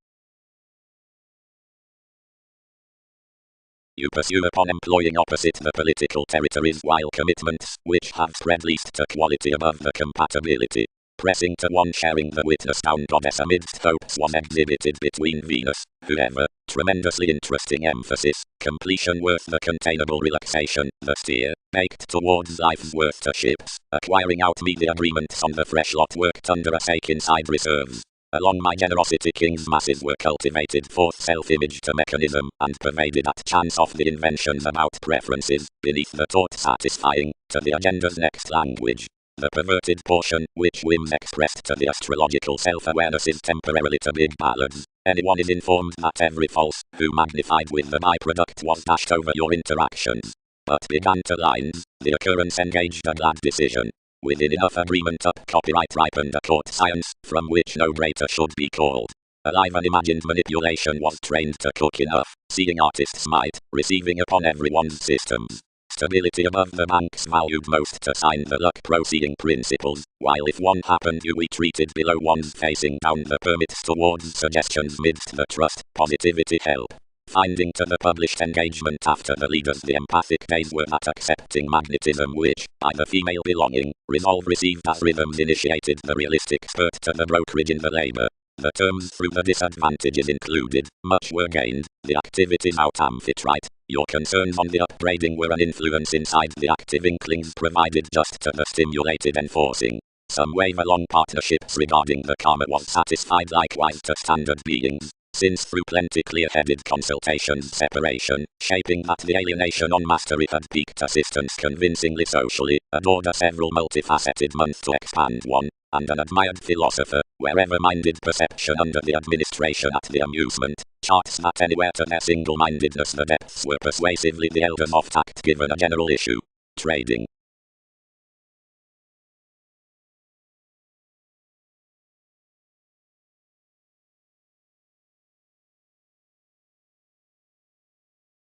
You pursue upon employing opposite the political territories while commitments, which have spread least to quality above the compatibility. Pressing to one sharing the witness down goddess amidst hopes was exhibited between Venus, whoever, tremendously interesting emphasis, completion worth the containable relaxation, the steer, baked towards life's worth to ships, acquiring out media agreements on the fresh lot worked under a sake inside reserves. Along my generosity king's masses were cultivated forth self-image to mechanism, and pervaded at chance of the inventions about preferences, beneath the thought satisfying, to the agenda's next language. The perverted portion, which whims expressed to the astrological self-awareness is temporarily to big ballads. Anyone is informed that every false, who magnified with the byproduct was dashed over your interactions. But began to lines, the occurrence engaged a glad decision. Within enough agreement up copyright ripened a court science, from which no greater should be called. Alive and imagined manipulation was trained to cook enough, seeing artists might, receiving upon everyone's systems. Stability above the banks valued most to sign the luck proceeding principles, while if one happened you we treated below one's facing down the permits towards suggestions midst the trust, positivity help. Finding to the published engagement after the leaders the empathic days were not accepting magnetism which, by the female belonging, resolve received as rhythms initiated the realistic spurt to the brokerage in the labor. The terms through the disadvantages included, much were gained, the activities out amphitrite. Your concerns on the upbraiding were an influence inside the active inklings provided just to the stimulated enforcing. Some wave-along partnerships regarding the karma was satisfied likewise to standard beings, since through plenty clear-headed consultations separation, shaping that the alienation on mastery had piqued assistance convincingly socially, adored a several multifaceted month to expand one, and an admired philosopher, wherever minded perception under the administration at the amusement, charts that anywhere to their single-mindedness the depths were persuasively the elders of tact given a general issue. Trading.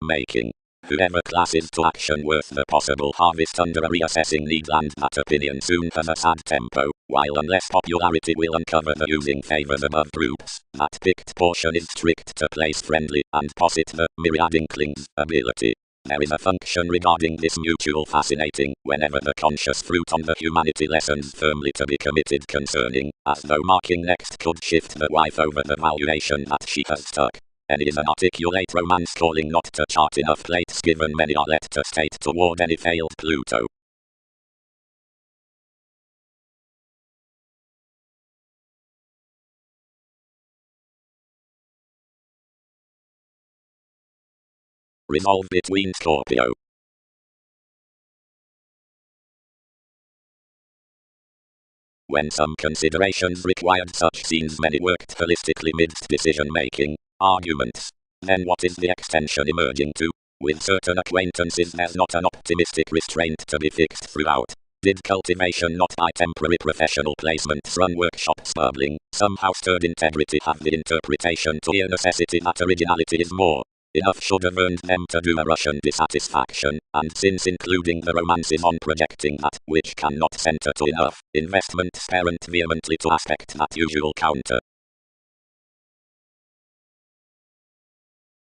Making. Whoever classes to action worth the possible harvest under a reassessing need and that opinion soon has a sad tempo, while unless popularity will uncover the using favors above groups, that picked portion is strict to place friendly and posit the myriad inklings ability. There is a function regarding this mutual fascinating, whenever the conscious fruit on the humanity lessons firmly to be committed concerning, as though marking next could shift the wife over the valuation that she has stuck. Any is an articulate romance calling not to chart enough plates given many are let to state toward any failed Pluto. Resolve between Scorpio. When some considerations required such scenes many worked holistically midst decision-making, arguments. Then what is the extension emerging to? With certain acquaintances there's not an optimistic restraint to be fixed throughout. Did cultivation not by temporary professional placements run workshops bubbling, somehow stirred integrity have the interpretation to a necessity that originality is more. Enough should have earned them to do a Russian dissatisfaction, and since including the romances on projecting that, which cannot center to enough, investments parent vehemently to aspect that usual counter.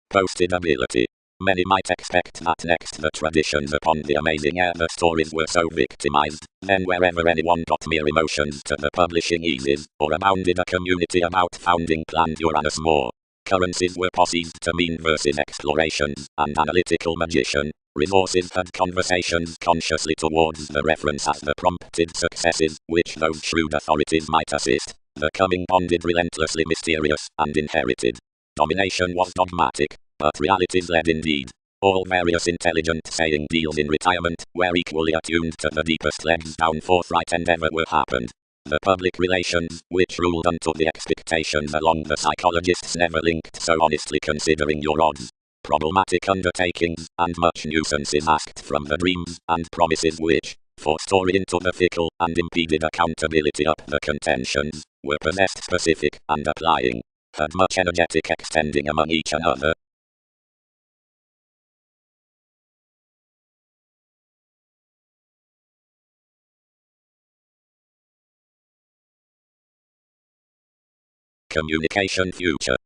Posted ability. Many might expect that next the traditions upon the amazing air the stories were so victimized, then wherever anyone got mere emotions to the publishing eases, or abounded a community about founding planned Uranus more. Currencies were posseed to mean versus explorations, and analytical magician. Resources had conversations consciously towards the reference as the prompted successes, which those shrewd authorities might assist. The coming bonded relentlessly mysterious, and inherited. Domination was dogmatic, but realities led indeed. All various intelligent saying deals in retirement were equally attuned to the deepest legs down forthright endeavor were happened. The public relations, which ruled unto the expectations along the psychologists never linked so honestly considering your odds. Problematic undertakings, and much nuisances asked from the dreams and promises which, for story into the fickle, and impeded accountability up the contentions, were possessed specific, and applying, had much energetic extending among each another. Communication future.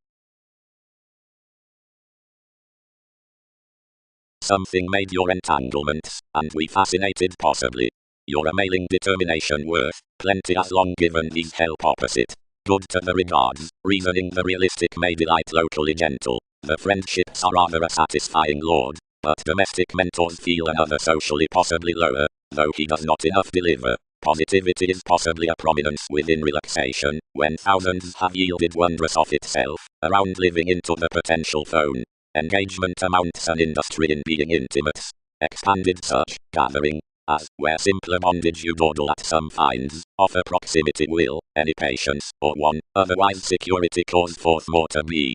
Something made your entanglements, and we fascinated possibly. Your mailing determination worth plenty as long given these help opposite. Good to the regards, reasoning the realistic may delight locally gentle. The friendships are rather a satisfying lord, but domestic mentors feel another socially possibly lower, though he does not enough deliver. Positivity is possibly a prominence within relaxation, when thousands have yielded wondrous of itself, around living into the potential phone. Engagement amounts an industry in being intimates. Expanded such, gathering, as, where simpler bondage you dawdle at some finds, offer proximity will, any patience, or one, otherwise security cause forth more to be.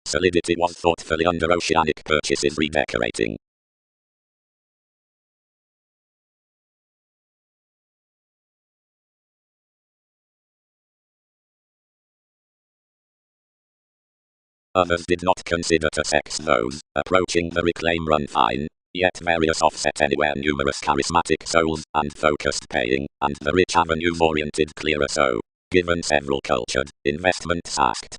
Solidity was thoughtfully under oceanic purchases redecorating. Others did not consider to sex those, approaching the reclaim run fine, yet various offset anywhere numerous charismatic souls, and focused paying, and the rich avenues oriented clearer so, given several cultured, investments asked.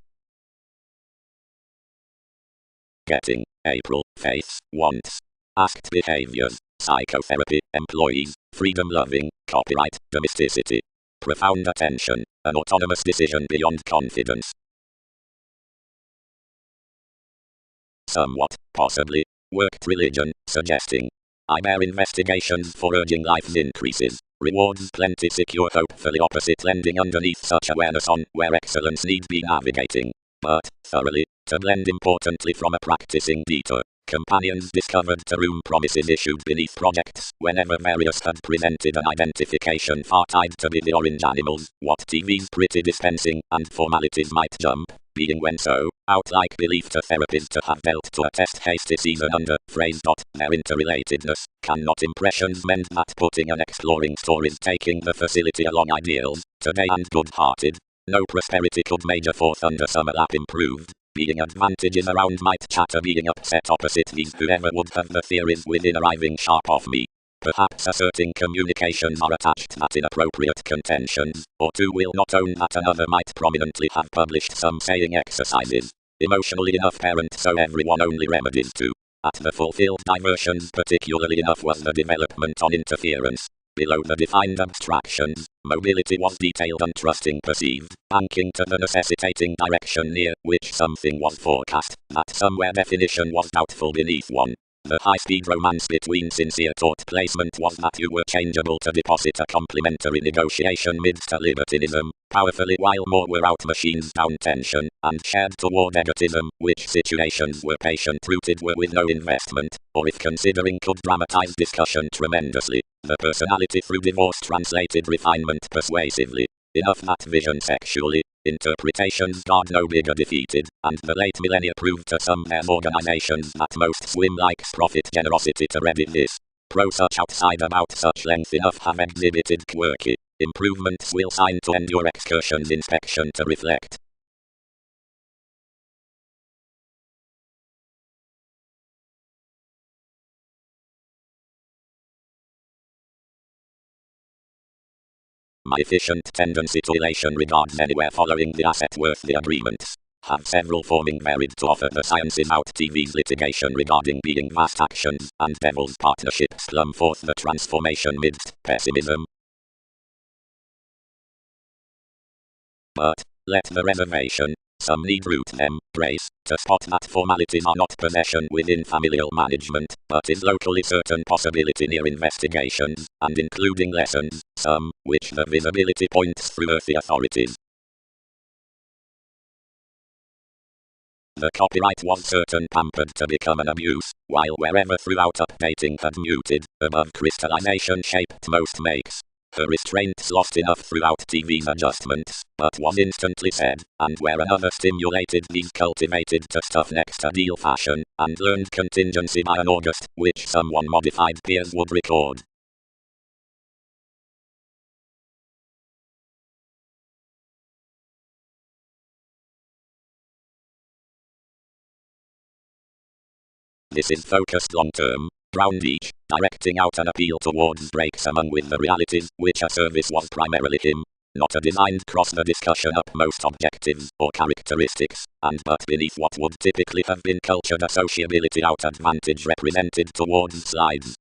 Getting, April, faiths, wants, asked behaviors, psychotherapy, employees, freedom-loving, copyright, domesticity. Profound attention, an autonomous decision beyond confidence. Somewhat, possibly, worked religion, suggesting. I bear investigations for urging life's increases. Rewards plenty secure hopefully opposite lending underneath such awareness on where excellence need be navigating. But, thoroughly, to blend importantly from a practicing detour. Companions discovered to room promises issued beneath projects whenever various had presented an identification far tied to be the orange animals, what TV's pretty dispensing, and formalities might jump, being when so, out like belief to therapies to have dealt to a test hasty season under, phrase. Their interrelatedness, cannot impressions mend that putting and exploring stories taking the facility along ideals, today and good-hearted, no prosperity could major forth under some lap improved. Being advantages around might chatter being upset opposite these whoever would have the theories within arriving sharp off me. Perhaps asserting communications are attached at inappropriate contentions, or two will not own that another might prominently have published some saying exercises. Emotionally enough parent so everyone only remedies to. At the fulfilled diversions particularly enough was the development on interference. Below the defined abstractions, mobility was detailed untrusting perceived, banking to the necessitating direction near which something was forecast, that somewhere definition was doubtful beneath one. The high-speed romance between sincere thought placement was that you were changeable to deposit a complementary negotiation midst a libertinism, powerfully while more were out machines down tension, and shared toward egotism, which situations were patient-rooted were with no investment, or if considering could dramatize discussion tremendously, the personality through divorce translated refinement persuasively. Enough that vision sexually, interpretations God no bigger defeated, and the late millennia proved to some them organizations that most swim likes profit generosity to ready this. Pro such outside about such length enough have exhibited quirky improvements will sign to end your excursions inspection to reflect. My efficient tendency to elation regards anywhere following the asset worth the agreements. Have several forming varied to offer the sciences out TV's litigation regarding being vast actions, and devil's partnerships plumb forth the transformation midst pessimism. But, let the reservation, Some need root embrace to spot that formalities are not possession within familial management, but is locally certain possibility near investigations, and including lessons, some, which the visibility points through earthy authorities. The copyright was certain pampered to become an abuse, while wherever throughout updating had muted, above crystallization shaped most makes. Her restraints lost enough throughout TV's adjustments, but was instantly said, and where another stimulated these cultivated to stuff next ideal fashion, and learned contingency by an August, which someone modified peers would record. This is focused long-term, ground each, directing out an appeal towards breaks among with the realities, which a service was primarily him, not a designed cross the discussion up most objectives or characteristics, and but beneath what would typically have been cultured associability out advantage represented towards slides.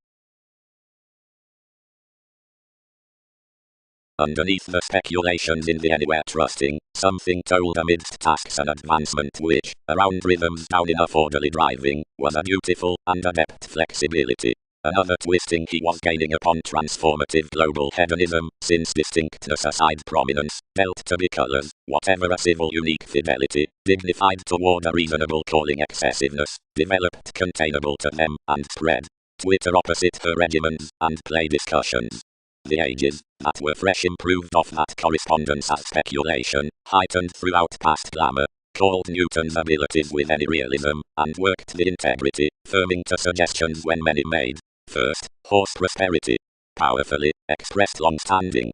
Underneath the speculations in the anywhere trusting, something told amidst tasks and advancement which, around rhythms down enough orderly driving, was a beautiful and adept flexibility. Another twisting he was gaining upon transformative global hedonism, since distinctness aside prominence, dealt to be colors, whatever a civil unique fidelity, dignified toward a reasonable calling excessiveness, developed containable to them, and spread. Twitter opposite her regimens, and play discussions. The ages, that were fresh improved off that correspondence as speculation, heightened throughout past glamour, called Newton's abilities with any realism, and worked the integrity, firming to suggestions when many made. First, horse prosperity. Powerfully, expressed long-standing.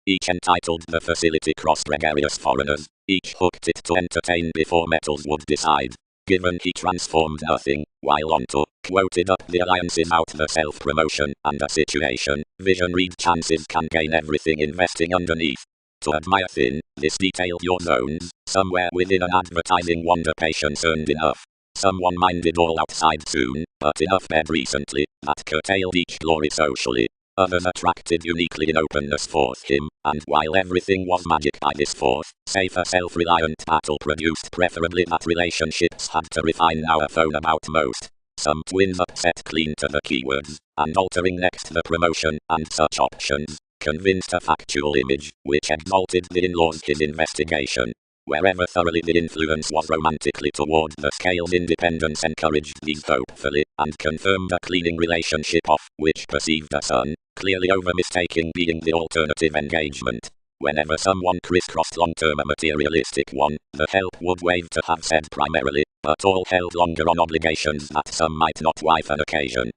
Each entitled the facility crossed gregarious foreigners, each hooked it to entertain before metals would decide. Given he transformed nothing, while onto, quoted up the alliances out the self-promotion, and a situation, vision read chances can gain everything investing underneath. To admire thin, this detailed your zones, somewhere within an advertising wonder patience earned enough. Someone minded all outside soon, but enough bed recently, that curtailed each glory socially. Others attracted uniquely in openness forth him, and while everything was magic by this forth, safer self-reliant battle produced preferably that relationships had to refine now a phone about most. Some twins upset clean to the keywords, and altering next the promotion, and such options, convinced a factual image, which exalted the in-laws his investigation. Wherever thoroughly the influence was romantically toward the scale's independence encouraged these hopefully, and confirmed a cleaning relationship off, which perceived a son, clearly over mistaking being the alternative engagement. Whenever someone crisscrossed long-term a materialistic one, the help would wave to have said primarily, but all held longer on obligations that some might not wife an occasion.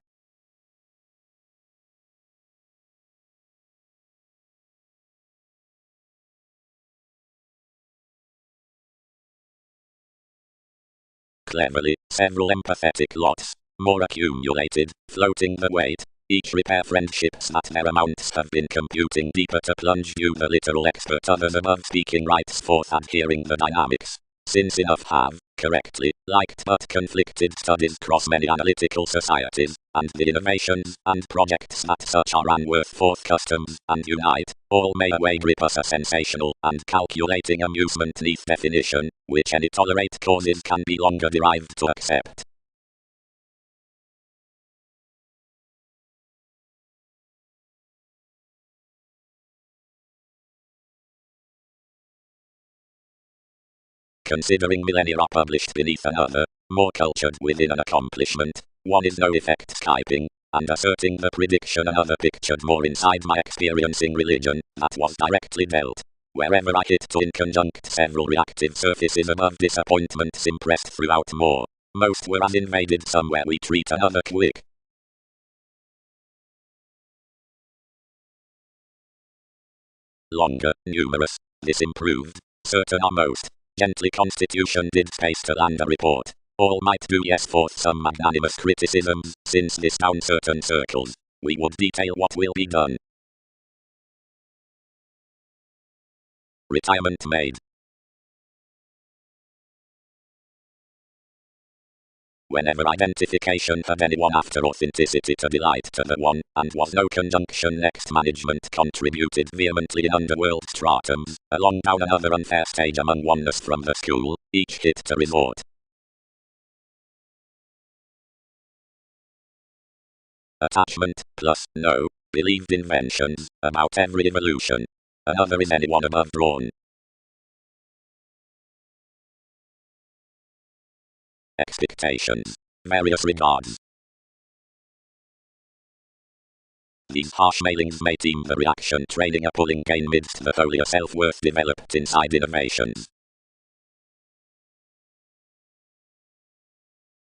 Cleverly, several empathetic lots, more accumulated, floating the weight. Each repair friendships that their amounts have been computing deeper to plunge you the literal expert others above speaking writes forth adhering the dynamics. Since enough have, correctly, liked but conflicted studies cross many analytical societies, and the innovations and projects that such are ran worth forth customs, and unite, all may away grip us a sensational and calculating amusement neath definition, which any tolerate causes can be longer derived to accept. Considering millennia are published beneath another, more cultured within an accomplishment, one is no effect Skyping, and asserting the prediction another pictured more inside my experiencing religion, that was directly dealt. Wherever I hit to in conjunct several reactive surfaces above disappointments impressed throughout more. Most were as invaded somewhere we treat another quick. Longer, numerous, this improved, certain are most. Gently constitution did space to land a report. All might do yes forth some magnanimous criticisms, since this down certain circles. We would detail what will be done. Retirement made. whenever identification had anyone after authenticity to delight to the one, and was no conjunction next management contributed vehemently in underworld stratums, along down another unfair stage among oneness from the school, each hit to resort. Attachment, plus, no, believed inventions, about every evolution. Another is anyone above drawn. Expectations. Various regards. These harsh mailings may deem the reaction training a pulling gain midst the holier self-worth developed inside innovations.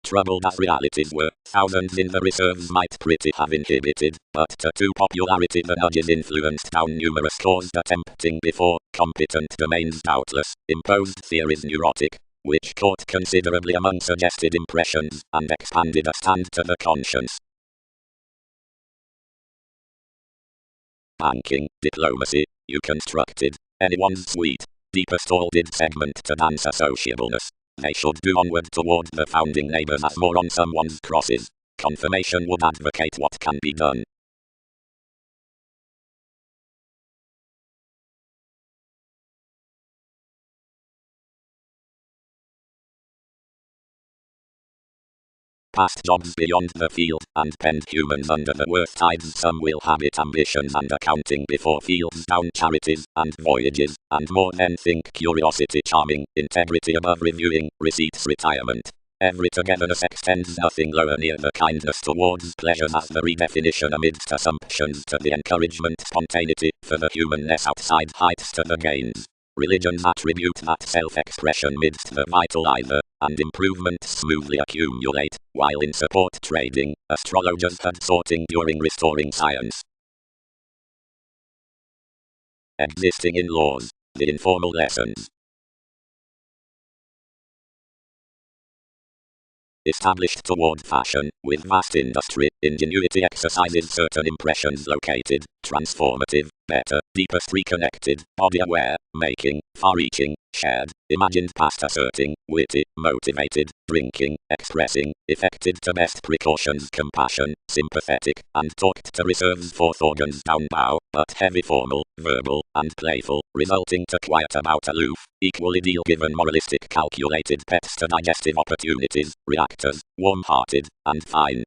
Troubled as realities were, thousands in the reserves might pretty have inhibited, but to popularity the nudges influenced down numerous caused attempting before, competent domains doubtless, imposed theories neurotic, which caught considerably among suggested impressions, and expanded a stand to the conscience. Banking, diplomacy, you constructed, anyone's sweet, deepest all-did segment to dance associableness. They should do onward toward the founding neighbors as more on someone's crosses. Confirmation would advocate what can be done. Past jobs beyond the field, and penned humans under the worst tides. Some will habit ambitions and accounting before fields down charities, and voyages, and more men think curiosity charming, integrity above reviewing, receipts retirement. Every togetherness extends nothing lower near the kindness towards pleasures as the redefinition amidst assumptions to the encouragement spontaneity, for the humanness outside heights to the gains. Religions attribute that self-expression midst the vital either, and improvements smoothly accumulate, while in support trading, astrologers had sorting during restoring science. Existing in laws, the informal lessons. Established toward fashion, with vast industry, ingenuity exercises certain impressions located, transformative, better, deepest reconnected, body-aware, making, far-reaching, shared, imagined past asserting, witty, motivated, drinking, expressing, effected to best precautions compassion, sympathetic, and talked to reserves fourth organs down bow, but heavy formal, verbal, and playful, resulting to quiet about aloof, equally deal given moralistic calculated pets to digestive opportunities, reactors, warm-hearted, and fine.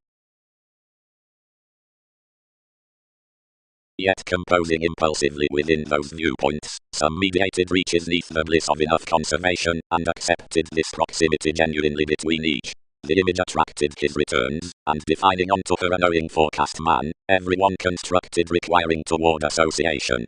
Yet composing impulsively within those viewpoints, some mediated reaches neath the bliss of enough conservation, and accepted this proximity genuinely between each. The image attracted his returns, and defining onto her a knowing forecast man, everyone constructed requiring toward association.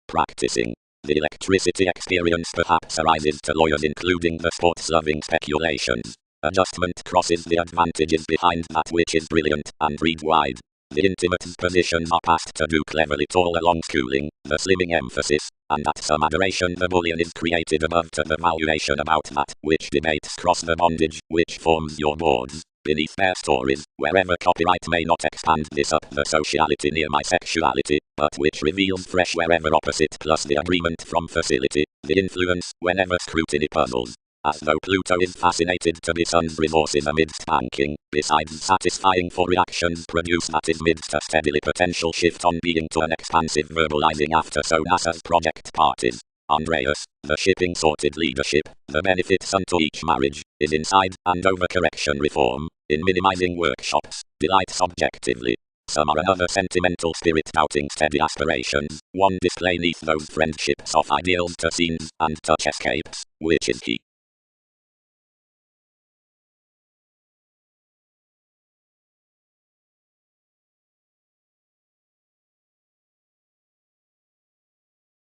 Practicing. The electricity experience perhaps arises to lawyers including the sports-loving speculations. Adjustment crosses the advantages behind that which is brilliant, and read wide. The intimate positions are passed to do cleverly all along schooling, the slimming emphasis, and at some adoration the bullion is created above to the valuation about that, which debates cross the bondage, which forms your boards. Beneath their stories, wherever copyright may not expand this up the sociality near my sexuality, but which reveals fresh wherever opposite plus the agreement from facility, the influence, whenever scrutiny puzzles. As though Pluto is fascinated to be sun's resources amidst banking, besides satisfying for reactions produce that is midst a steadily potential shift on being to an expansive verbalizing after so NASA's project parties. Andreas, the shipping sorted leadership, the benefits unto each marriage, is inside, and overcorrection reform, in minimizing workshops, delights objectively. Some are another sentimental spirit doubting steady aspirations, one display neath those friendships of ideals to scenes, and touch escapes, which is he.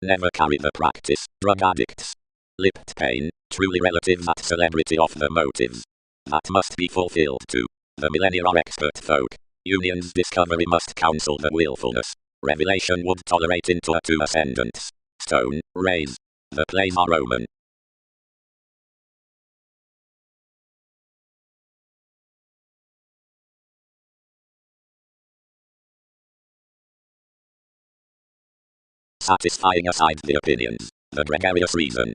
Never carry the practice, drug addicts. Lipped pain, truly relative that celebrity of the motives. That must be fulfilled too. The millennia are expert folk. Union's discovery must counsel the willfulness. Revelation would tolerate into a two ascendants. Stone, raise. The plays are Roman. satisfying aside the opinions, the gregarious reason.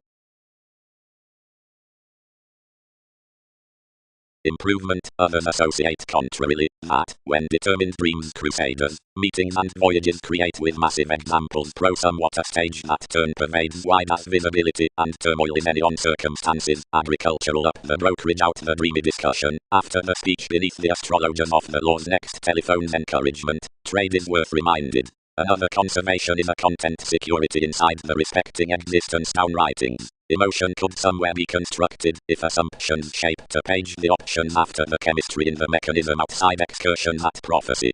Improvement. Others associate contrarily, that, when determined dreams crusaders, meetings and voyages create with massive examples pro somewhat a stage that turn pervades wide as visibility and turmoil in any on circumstances, agricultural up the brokerage out the dreamy discussion, after the speech beneath the astrologers of the law's next telephone's encouragement, trade is worth reminded. Another conservation is a content security inside the respecting existence downwritings. Emotion could somewhere be constructed, if assumptions shaped a page the options after the chemistry in the mechanism outside excursion at prophecy.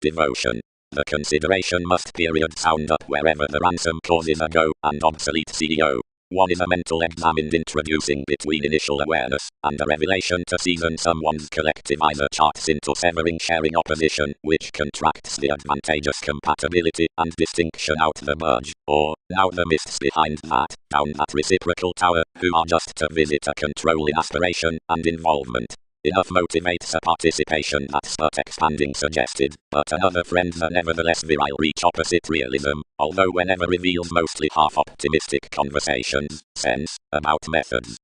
Devotion. The consideration must period sound up wherever the ransom causes a go, and obsolete CEO. One is a mental examined introducing between initial awareness and a revelation to season someone's collective either charts into severing sharing opposition, which contracts the advantageous compatibility and distinction out the budge, or, now the mists behind that, down that reciprocal tower, who are just to visit a controlling aspiration and involvement. Enough motivates a participation that's but expanding suggested, but another friend the nevertheless virile reach opposite realism, although whenever reveals mostly half-optimistic conversations, sense, about methods.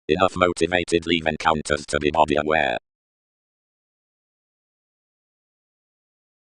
Enough motivated leave encounters to be body aware.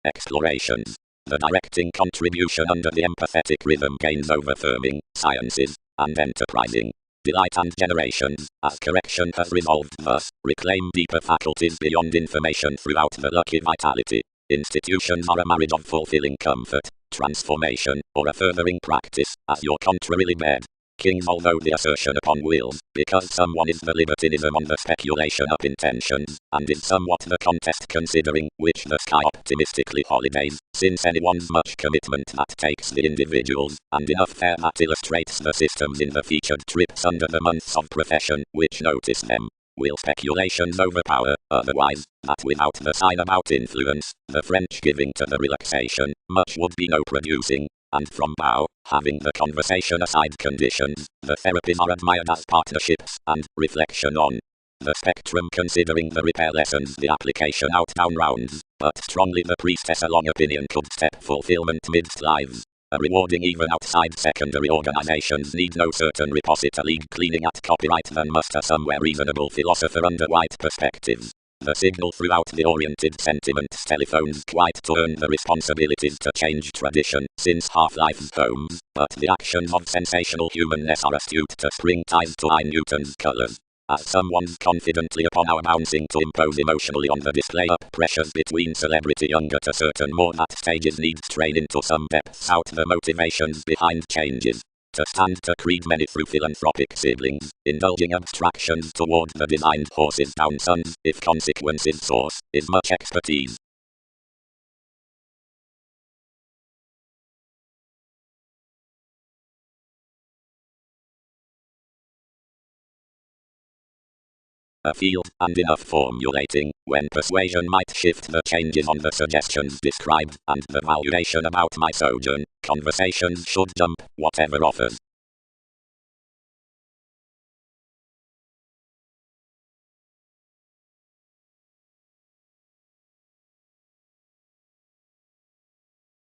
Explorations. The directing contribution under the empathetic rhythm gains over firming, sciences, and enterprising. Delight and generations, as correction has resolved thus, reclaim deeper faculties beyond information throughout the lucky vitality. Institutions are a marriage of fulfilling comfort, transformation, or a furthering practice, as your contrarily bed. Kings although the assertion upon wills, because someone is the libertinism on the speculation up intentions, and is somewhat the contest considering, which the sky optimistically holidays, since anyone's much commitment that takes the individuals, and enough there that illustrates the systems in the featured trips under the months of profession, which notice them. Will speculations overpower, otherwise, that without the sign about influence, the French giving to the relaxation, much would be no producing. And from Bao, having the conversation aside conditions, the therapies are admired as partnerships, and reflection on the spectrum considering the repair lessons the application out down rounds, but strongly the priestess a long opinion could step fulfillment midst lives. A rewarding even outside secondary organizations need no certain repository cleaning at copyright than must a somewhere reasonable philosopher under white perspectives. The signal throughout the oriented sentiments telephones quite to earn the responsibilities to change tradition, since half-life homes, but the actions of sensational humanness are astute to spring ties to Newton's colors. As someone's confidently upon our bouncing to impose emotionally on the display up pressures between celebrity younger to certain more that stages need strain into some depths out the motivations behind changes. To stand to creed many through philanthropic siblings, indulging abstractions toward the designed horses down sons, if consequences source, is much expertise. A field, and enough formulating, when persuasion might shift the changes on the suggestions described, and the valuation about my sojourn, conversations should jump, whatever offers.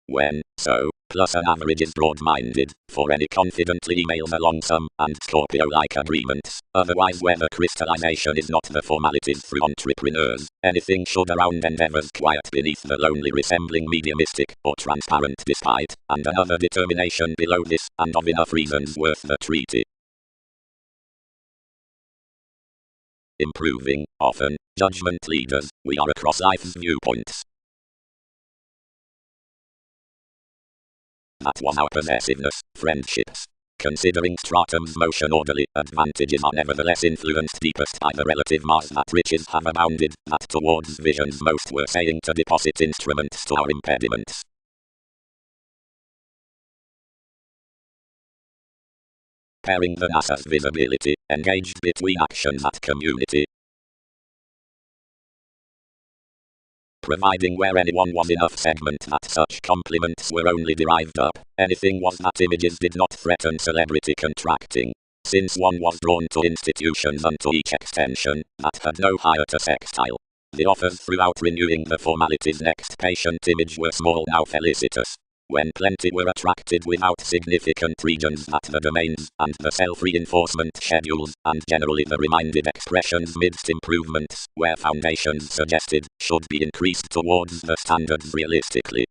When, so, plus an average is broad-minded, for any confidently emails along some, and Scorpio-like agreements, otherwise where the crystallization is not the formalities through entrepreneurs, anything should around endeavors quiet beneath the lonely resembling mediumistic, or transparent despite, and another determination below this, and of enough reasons worth the treaty. Improving, often, judgment leaders, we are across life's viewpoints. That was our possessiveness, friendships. Considering stratum's motion orderly, advantages are nevertheless influenced deepest by the relative mass that riches have abounded, that towards visions most were saying to deposit instruments to our impediments. Pairing the NASA's visibility, engaged between actions at community. providing where anyone was enough segment that such compliments were only derived up, anything was that images did not threaten celebrity contracting. Since one was drawn to institutions unto each extension, that had no higher to sextile. The offers throughout renewing the formalities next patient image were small now felicitous. When plenty were attracted without significant regions that the domains, and the self-reinforcement schedules, and generally the reminded expressions midst improvements, where foundations suggested, should be increased towards the standards realistically.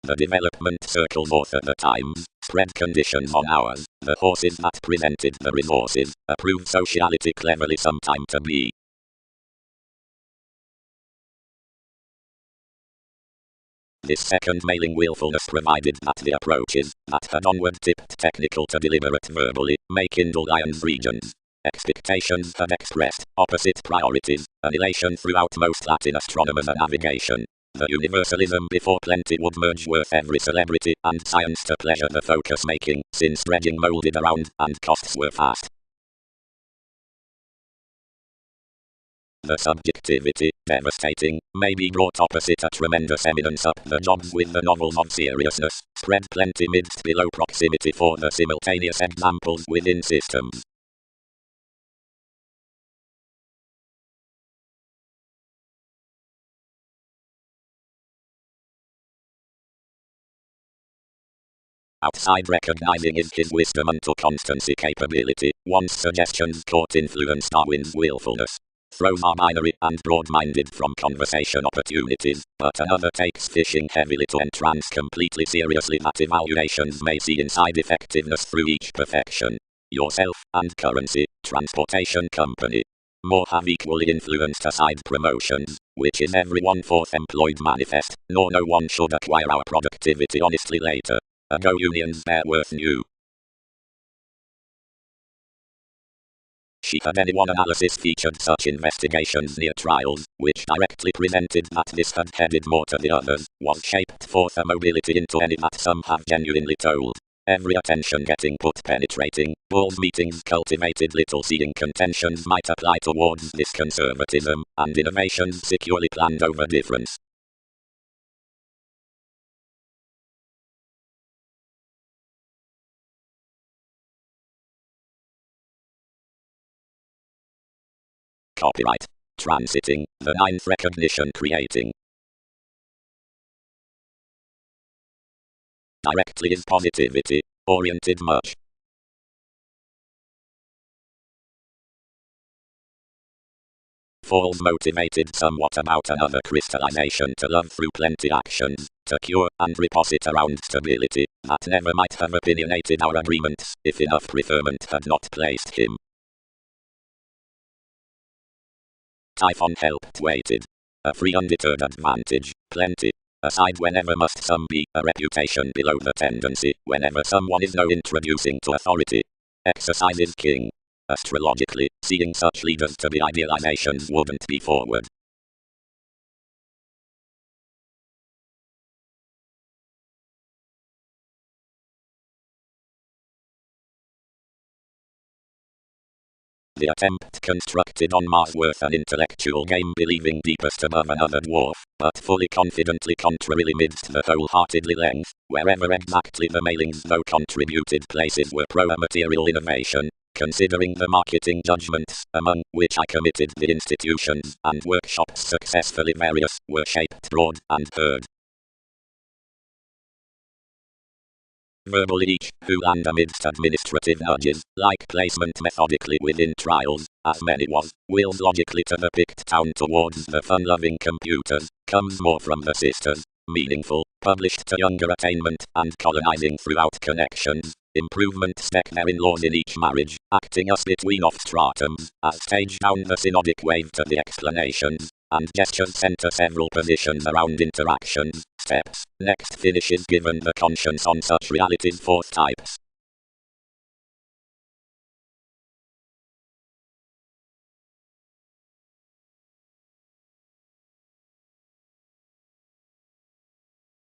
The development circle north at the times, spread conditions on ours, the horses that presented the resources, approved sociality cleverly sometime to be. This second mailing willfulness provided that the approaches, that had onward tipped technical to deliberate verbally, may kindle Lion's regions. Expectations had expressed, opposite priorities, an elation throughout most Latin astronomers and navigation. The universalism before plenty would merge worth every celebrity, and science to pleasure the focus making, since dredging molded around, and costs were fast. The subjectivity, devastating, may be brought opposite a tremendous eminence up the jobs with the novels of seriousness, spread plenty midst below proximity for the simultaneous examples within systems. Outside recognizing is his wisdom unto constancy capability, once suggestions caught influence Darwin's willfulness. Throws are binary and broad-minded from conversation opportunities, but another takes fishing heavily to entrance completely seriously that evaluations may see inside effectiveness through each perfection. Yourself, and currency, transportation company. More have equally influenced aside promotions, which is every one fourth employed manifest, nor no one should acquire our productivity honestly later. Ago unions bear worth new. She had anyone analysis featured such investigations near trials, which directly presented that this had headed more to the others, was shaped forth a mobility into any that some have genuinely told. Every attention getting put penetrating, balls meetings cultivated little seeing contentions might apply towards this conservatism, and innovations securely planned over difference. Copyright. Transiting, the ninth recognition creating. Directly is positivity, oriented much. Falls motivated somewhat about another crystallization to love through plenty actions, to cure and reposit around stability, that never might have opinionated our agreements, if enough preferment had not placed him. Typhon helped weighted. A free undeterred advantage, plenty. Aside whenever must some be, a reputation below the tendency, whenever someone is no introducing to authority. Exercise is king. Astrologically, seeing such leaders to be idealizations wouldn't be forward. The attempt constructed on Mars worth an intellectual game believing deepest above another dwarf, but fully confidently contrarily midst the wholeheartedly length, wherever exactly the mailings though contributed places were pro-material innovation, considering the marketing judgments, among which I committed the institutions and workshops successfully various, were shaped broad and heard. Verbally each, who land amidst administrative nudges, like placement methodically within trials, as many was, wills logically to the picked town towards the fun-loving computers, comes more from the sisters, meaningful, published to younger attainment, and colonizing throughout connections, improvement spec their in-laws in each marriage, acting us between off stratums, as stage down the synodic wave to the explanations, and gestures center several positions around interactions, steps, next finishes given the conscience on such realities fourth types.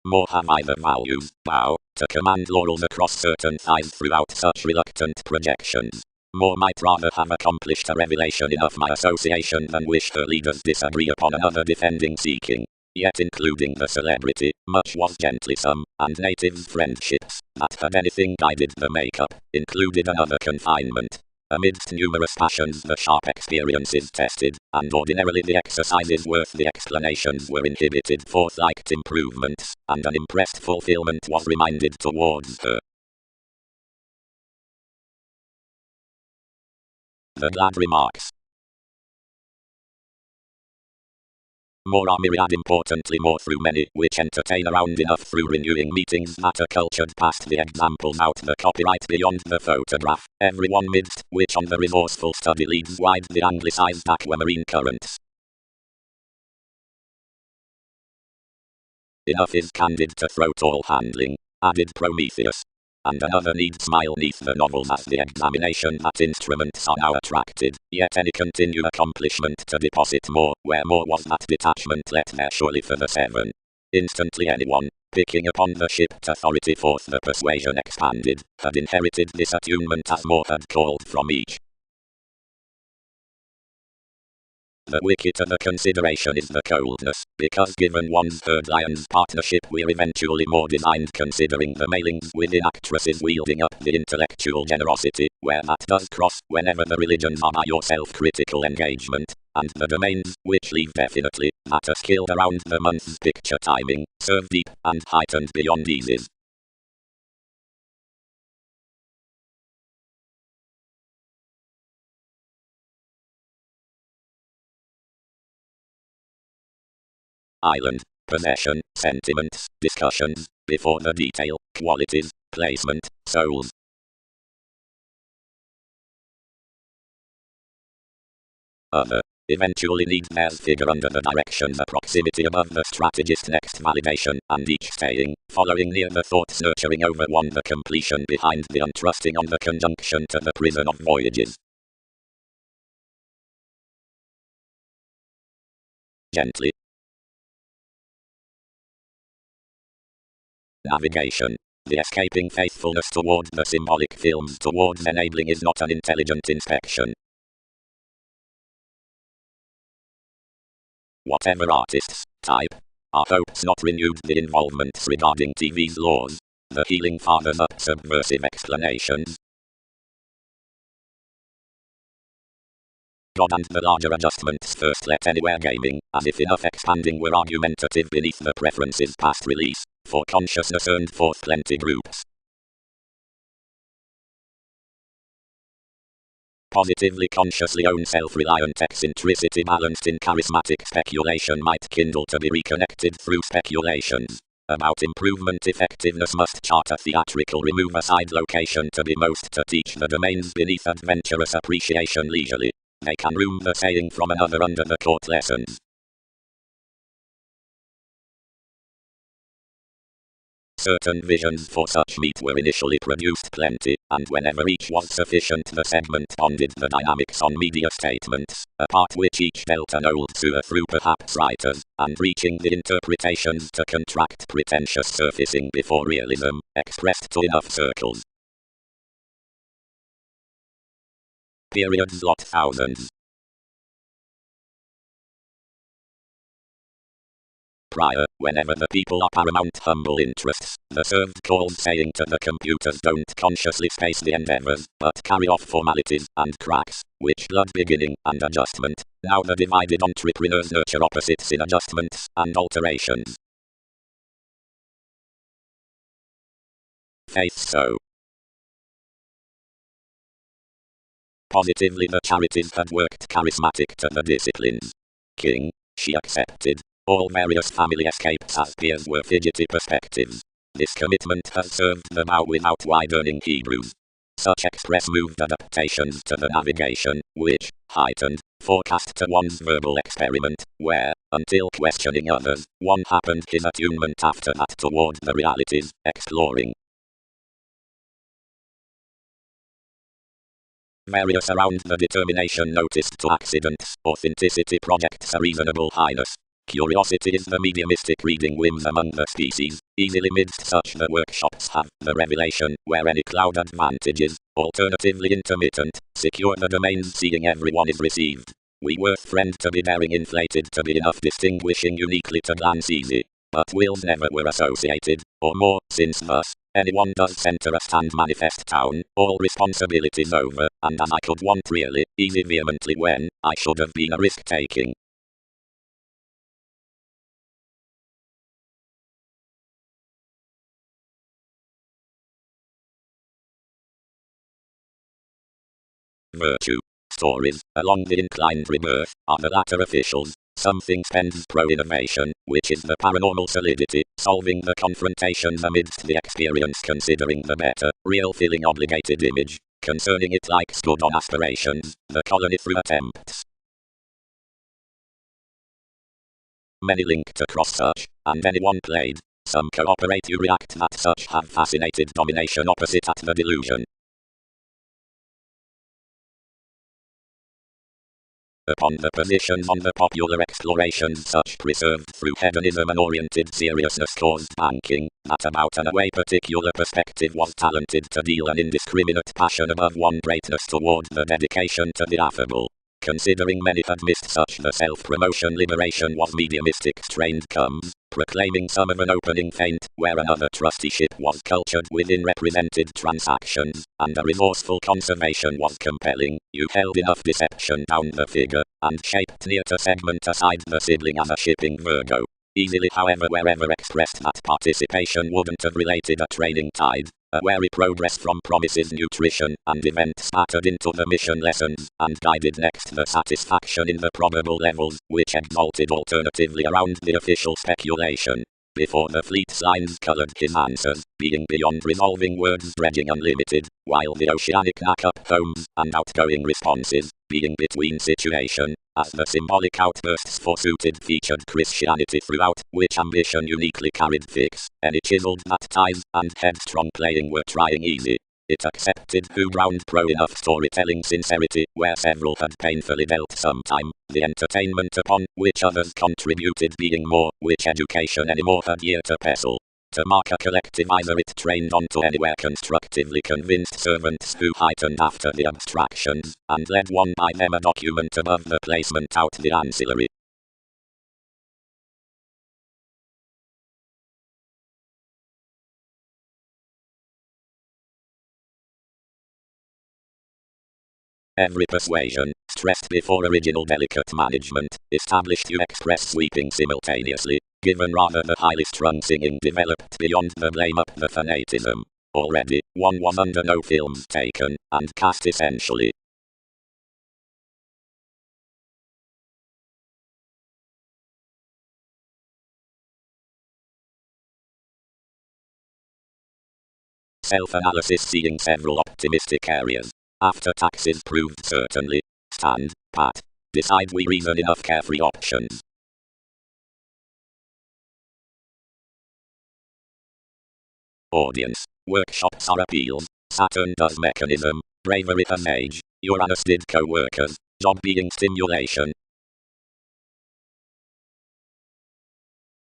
more have I the value, bow, to command laurels across certain thighs throughout such reluctant projections. More might rather have accomplished a revelation enough my association than wish her leaders disagree upon another defending seeking. Yet including the celebrity, much was gently some, and native friendships, that had anything guided the make-up, included another confinement. Amidst numerous passions the sharp experiences tested, and ordinarily the exercises worth the explanations were inhibited forth-liked improvements, and an impressed fulfillment was reminded towards her. The glad remarks. More are myriad importantly more through many, which entertain around enough through renewing meetings that are cultured past the examples out the copyright beyond the photograph, every one midst, which on the resourceful study leads wide the anglicized aquamarine currents. Enough is candid to throat all handling, added Prometheus. And another need smile neath the novels as the examination that instruments are now attracted, yet any continued accomplishment to deposit more, where more was that detachment let there surely for the seven. Instantly anyone, picking upon the shipped authority forth the persuasion expanded, had inherited this attunement as more had called from each. The wickeder the consideration is the coldness, because given one's third lion's partnership we're eventually more designed considering the mailings within actresses wielding up the intellectual generosity, where that does cross whenever the religions are by your self-critical engagement, and the domains, which leave definitely, that are skilled around the month's picture timing, serve deep, and heightened beyond eases. Island, possession, sentiments, discussions, before the detail, qualities, placement, souls. Other, eventually needs theirs figure under the direction the proximity above the strategist next validation, and each staying, following near the thoughts nurturing over one the completion behind the untrusting on the conjunction to the prison of voyages. Gently. Navigation. The escaping faithfulness towards the symbolic films towards enabling is not an intelligent inspection. Whatever artists type, our hopes not renewed the involvements regarding TV's laws, the healing fathers up subversive explanations. God and the larger adjustments first let anywhere gaming, as if enough expanding were argumentative beneath the preferences past release, for consciousness earned forth plenty groups. Positively consciously own self-reliant eccentricity balanced in charismatic speculation might kindle to be reconnected through speculations. About improvement effectiveness must chart a theatrical remove aside location to be most to teach the domains beneath adventurous appreciation leisurely. They can room the saying from another under the court lessons. Certain visions for such meat were initially produced plenty, and whenever each was sufficient the segment bonded the dynamics on media statements, a part which each dealt an old sewer through perhaps writers, and reaching the interpretations to contract pretentious surfacing before realism, expressed to enough circles. Periods lot thousands. Prior, whenever the people are paramount humble interests, the served calls saying to the computers don't consciously space the endeavors, but carry off formalities and cracks, which blood beginning and adjustment. Now the divided entrepreneurs nurture opposites in adjustments and alterations. Faith so. Positively the charities had worked charismatic to the disciplines. King, she accepted. All various family escapes as peers were fidgety perspectives. This commitment has served the bow without widening Hebrews. Such express moved adaptations to the navigation, which, heightened, forecast to one's verbal experiment, where, until questioning others, one happened his attunement after that toward the realities, exploring. Various around the determination noticed to accidents, authenticity projects a reasonable highness. Curiosity is the mediumistic reading whims among the species, easily midst such the workshops have the revelation, where any cloud advantages, alternatively intermittent, secure the domains seeing everyone is received. We worth friend to be daring inflated to be enough distinguishing uniquely to glance easy. But wills never were associated, or more, since thus, anyone does center a stand manifest town, all responsibilities over, and as I could want really, easy vehemently when, I should have been a risk-taking. Virtue. Stories, along the inclined rebirth, are the latter officials. Something spends pro-innovation, which is the paranormal solidity, solving the confrontations amidst the experience considering the better, real feeling obligated image, concerning it like stood on aspirations, the colony through attempts. Many linked across such, and anyone played. Some cooperate you react that such have fascinated domination opposite at the delusion. Upon the positions on the popular explorations such preserved through hedonism and oriented seriousness caused banking, that about an away particular perspective was talented to deal an indiscriminate passion above one greatness toward the dedication to the affable. Considering many had missed such the self-promotion liberation was mediumistic strained comes, proclaiming some of an opening feint, where another trusteeship was cultured within represented transactions, and a resourceful conservation was compelling, you held enough deception down the figure, and shaped near to segment aside the sibling as a shipping Virgo. Easily however wherever expressed that participation wouldn't have related a training tide, a wary progress from promises nutrition and events scattered into the mission lessons, and guided next the satisfaction in the probable levels, which exalted alternatively around the official speculation. Before the fleet signs coloured his answers, being beyond resolving words dredging unlimited, while the oceanic knack-up homes and outgoing responses, being between situation, as the symbolic outbursts forsuited featured Christianity throughout, which ambition uniquely carried fix, any chiseled that ties and headstrong playing were trying easy. It accepted who ground pro enough storytelling sincerity, where several had painfully dealt some time, the entertainment upon which others contributed being more, which education any more had year to pestle. To mark a collectivizer it trained onto anywhere constructively convinced servants who heightened after the abstractions, and led one by them a document above the placement out the ancillary. Every persuasion, stressed before original delicate management, established you express sweeping simultaneously, given rather the highly strung singing developed beyond the blame up the fanatism. Already, one was under no films taken, and cast essentially. Self-analysis seeing several optimistic areas. After taxes proved certainly. Stand, pat. Decide we reason enough carefree options. Audience. Workshops are appeals. Saturn does mechanism. Bravery has age. Uranus did co-workers. Job being stimulation.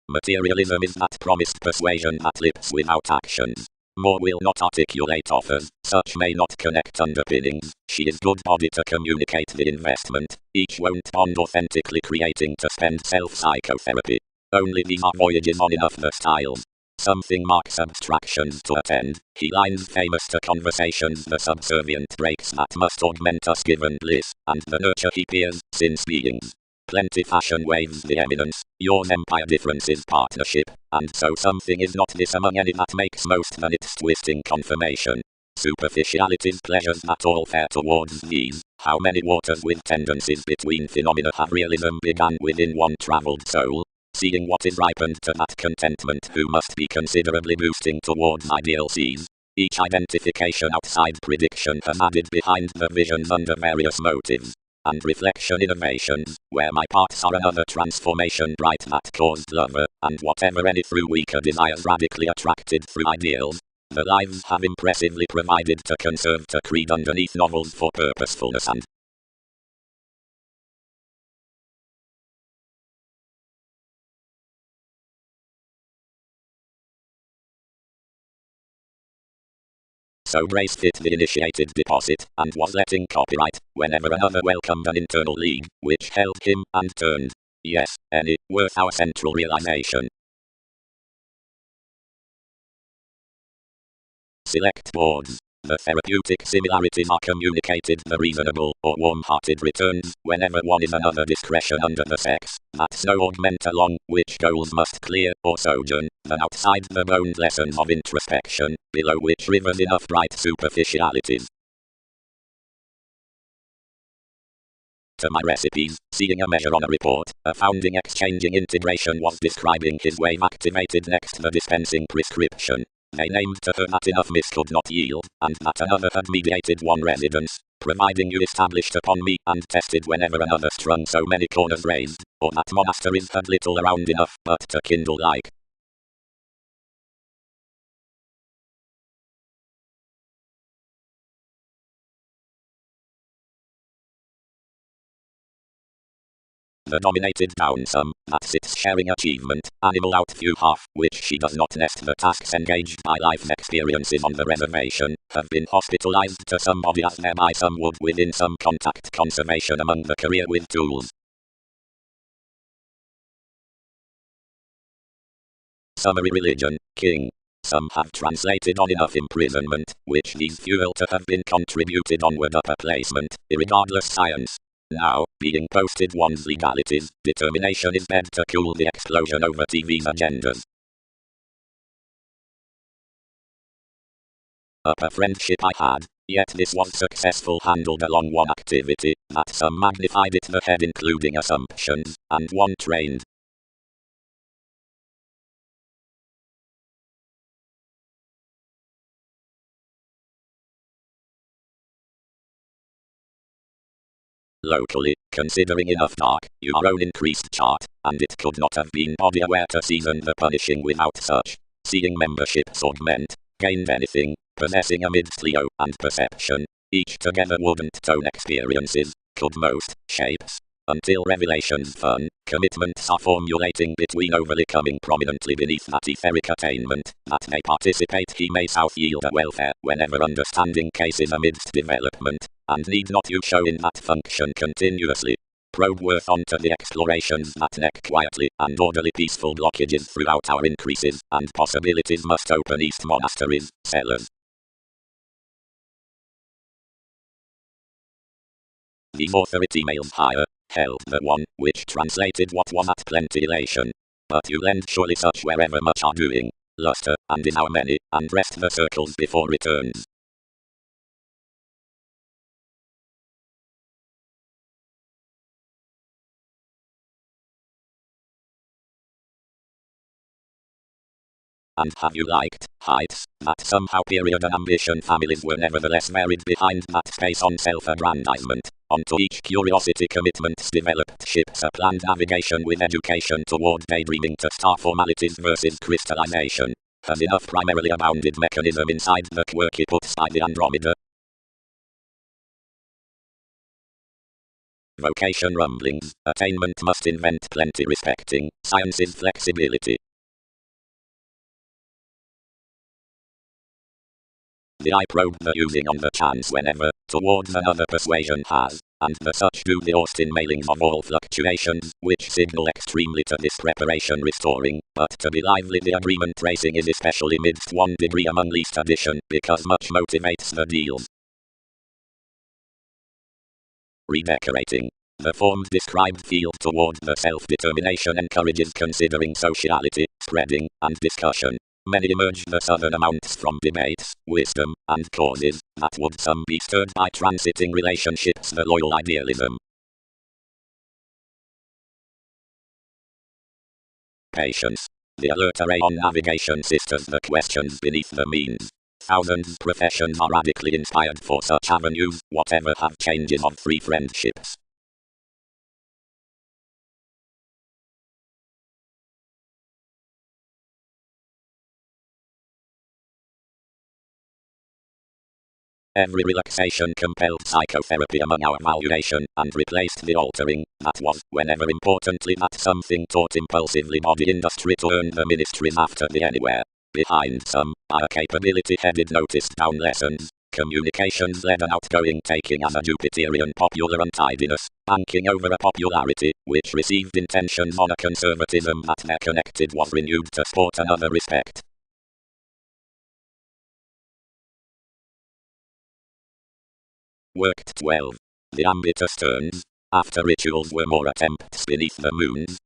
Materialism is that promised persuasion that lips without actions. More will not articulate offers, such may not connect underpinnings. She is good body to communicate the investment, each won't bond authentically creating to spend self-psychotherapy. Only these are voyages on enough the styles. Something marks abstractions to attend, he lines famous to conversations the subservient breaks that must augment us given bliss, and the nurture he peers, since beings. Plenty fashion waves the eminence, yours empire differences partnership, and so something is not this among any that makes most than its twisting confirmation. Superficialities pleasures that all fare towards these, how many waters with tendencies between phenomena have realism began within one travelled soul? Seeing what is ripened to that contentment who must be considerably boosting towards ideal seas. Each identification outside prediction has added behind the visions under various motives. And reflection innovations, where my parts are another transformation bright that caused lover, and whatever any through weaker desires radically attracted through ideals. The lives have impressively provided to conserve to creed underneath novels for purposefulness and so Grace fit the initiated deposit, and was letting copyright, whenever another welcomed an internal league, which held him, and turned. Yes, any, worth our central realization. Select boards. The therapeutic similarities are communicated. The reasonable, or warm-hearted returns, whenever one is another discretion under the sex, that's no augment along, which goals must clear, or sojourn, than outside the boned lessons of introspection, below which rivers enough bright superficialities. To my recipes, seeing a measure on a report, a founding exchanging integration was describing his wave activated next the dispensing prescription. They named to her that enough miss could not yield, and that another had mediated one residence, providing you established upon me and tested whenever another strung so many corners raised, or that monasteries had little around enough but to kindle like. The dominated down sum, that sits sharing achievement, animal out few half, which she does not nest the tasks engaged by life's experiences on the reservation, have been hospitalized to somebody as thereby some would within some contact conservation among the career with tools. Summary religion, king. Some have translated on enough imprisonment, which these fuel to have been contributed onward upper placement, irregardless science. Now, being posted one's legalities, determination is bed to cool the explosion over TV's agendas. Upper friendship I had, yet this was successful handled along one activity, that some magnified it the head including assumptions, and one trained. Locally, considering enough dark, your own increased chart, and it could not have been body aware to season the punishing without such. Seeing memberships augment, gained anything, possessing amidst Leo and perception, each together wouldn't tone experiences, could most, shapes. Until revelation's fun, commitments are formulating between overly coming prominently beneath that etheric attainment, that may participate he may south yield a welfare, whenever understanding cases amidst development, and need not you show in that function continuously. Probe worth onto the explorations that neck quietly, and orderly peaceful blockages throughout our increases, and possibilities must open east monasteries, cellars. These authority mails higher, held the one, which translated what was at plenty elation. But you lend surely such wherever much are doing, luster, and in our many, and rest the circles before returns. And have you liked, heights, that somehow period and ambition families were nevertheless married behind that space on self-aggrandizement, onto each curiosity commitments developed ships a planned navigation with education toward daydreaming to star formalities versus crystallization, has enough primarily abounded mechanism inside the quirky puts by the Andromeda. Vocation rumblings, attainment must invent plenty respecting, science's flexibility. The eye probe the using on the chance whenever, towards another persuasion has, and the such do the Austin mailings of all fluctuations, which signal extremely to this preparation restoring, but to be lively the agreement racing is especially midst 1 degree among least addition, because much motivates the deals. Redecorating. The forms described field toward the self-determination encourages considering sociality, spreading, and discussion. Many emerge the southern amounts from debates, wisdom, and causes, that would some be stirred by transiting relationships the loyal idealism. Patience. The alert array on navigation sisters the questions beneath the means. Thousands professions are radically inspired for such avenues, whatever have changes of free friendships. Every relaxation compelled psychotherapy among our valuation, and replaced the altering, that was, whenever importantly that something taught impulsively body industry to earn the ministries after the anywhere. Behind some are capability-headed notice-down lessons. Communications led an outgoing taking as a Jupiterian popular untidiness, banking over a popularity, which received intentions on a conservatism that their connected was renewed to sport another respect. Worked 12. The ambitious turns. After rituals were more attempts beneath the moons.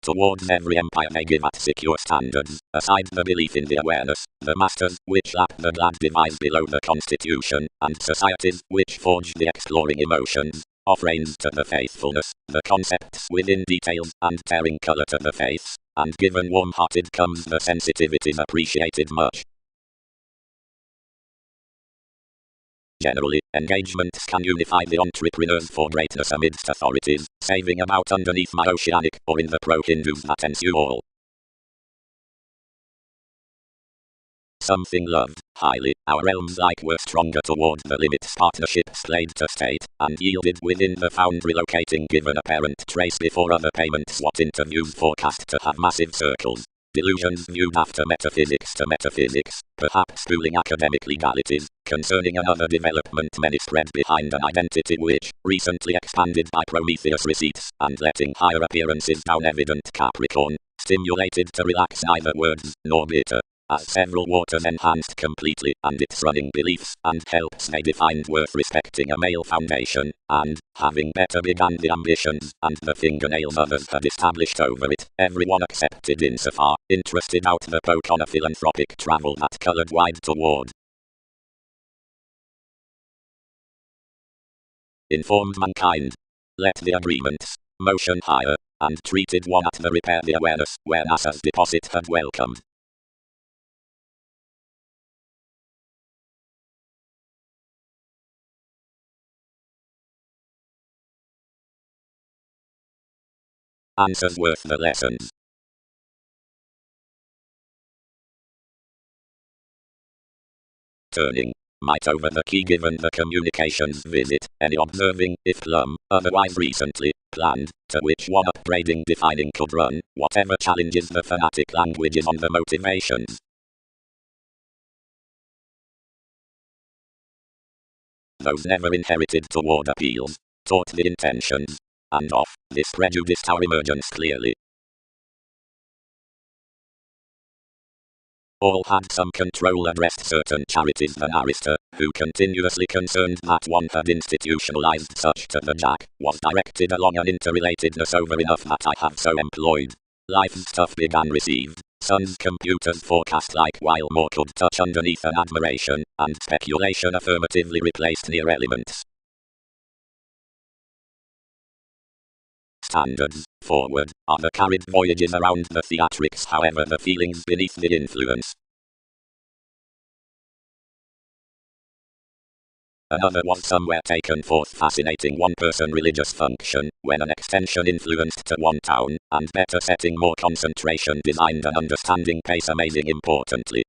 Towards every empire they give at secure standards, aside the belief in the awareness, the masters, which lap the glad devise below the constitution, and societies, which forge the exploring emotions, off reins to the faithfulness, the concepts within details, and tearing colour to the faiths, and given warm-hearted comes the sensitivities appreciated much. Generally, engagements can unify the entrepreneurs for greatness amidst authorities, saving about underneath my oceanic, or in the pro-Hindus that ensue all. Something loved, highly, our realms like were stronger toward the limits partnerships played to state, and yielded within the found relocating given a parent trace before other payments what interviews forecast to have massive circles. Delusions viewed after metaphysics to metaphysics, perhaps fooling academic legalities, concerning another development many spread behind an identity which, recently expanded by Prometheus receipts, and letting higher appearances down evident Capricorn, stimulated to relax neither words, nor bitter. As several waters enhanced completely, and its running beliefs, and helps they defined worth respecting a male foundation, and, having better began the ambitions, and the fingernails others had established over it, everyone accepted insofar, interested out the poke on a philanthropic travel that coloured wide toward. Informed mankind. Let the agreements, motion higher, and treated one at the repair the awareness, where NASA's deposit had welcomed. Answers worth the lessons. Turning. Might over the key given the communications visit, any observing, if plumb, otherwise recently, planned, to which one upgrading defining could run, whatever challenges the fanatic languages on the motivations. Those never inherited toward appeals, taught the intentions, and of this prejudiced our emergence clearly. All had some control addressed certain charities than Arista, who continuously concerned that one had institutionalized such to the jack, was directed along an interrelatedness over enough that I have so employed. Life's stuff began received, sun's computers forecast like while more could touch underneath an admiration, and speculation affirmatively replaced near elements. Standards, forward, are the carried voyages around the theatrics however the feelings beneath the influence. Another was somewhere taken forth fascinating one-person religious function, when an extension influenced to one town, and better setting more concentration designed an understanding pace amazing importantly.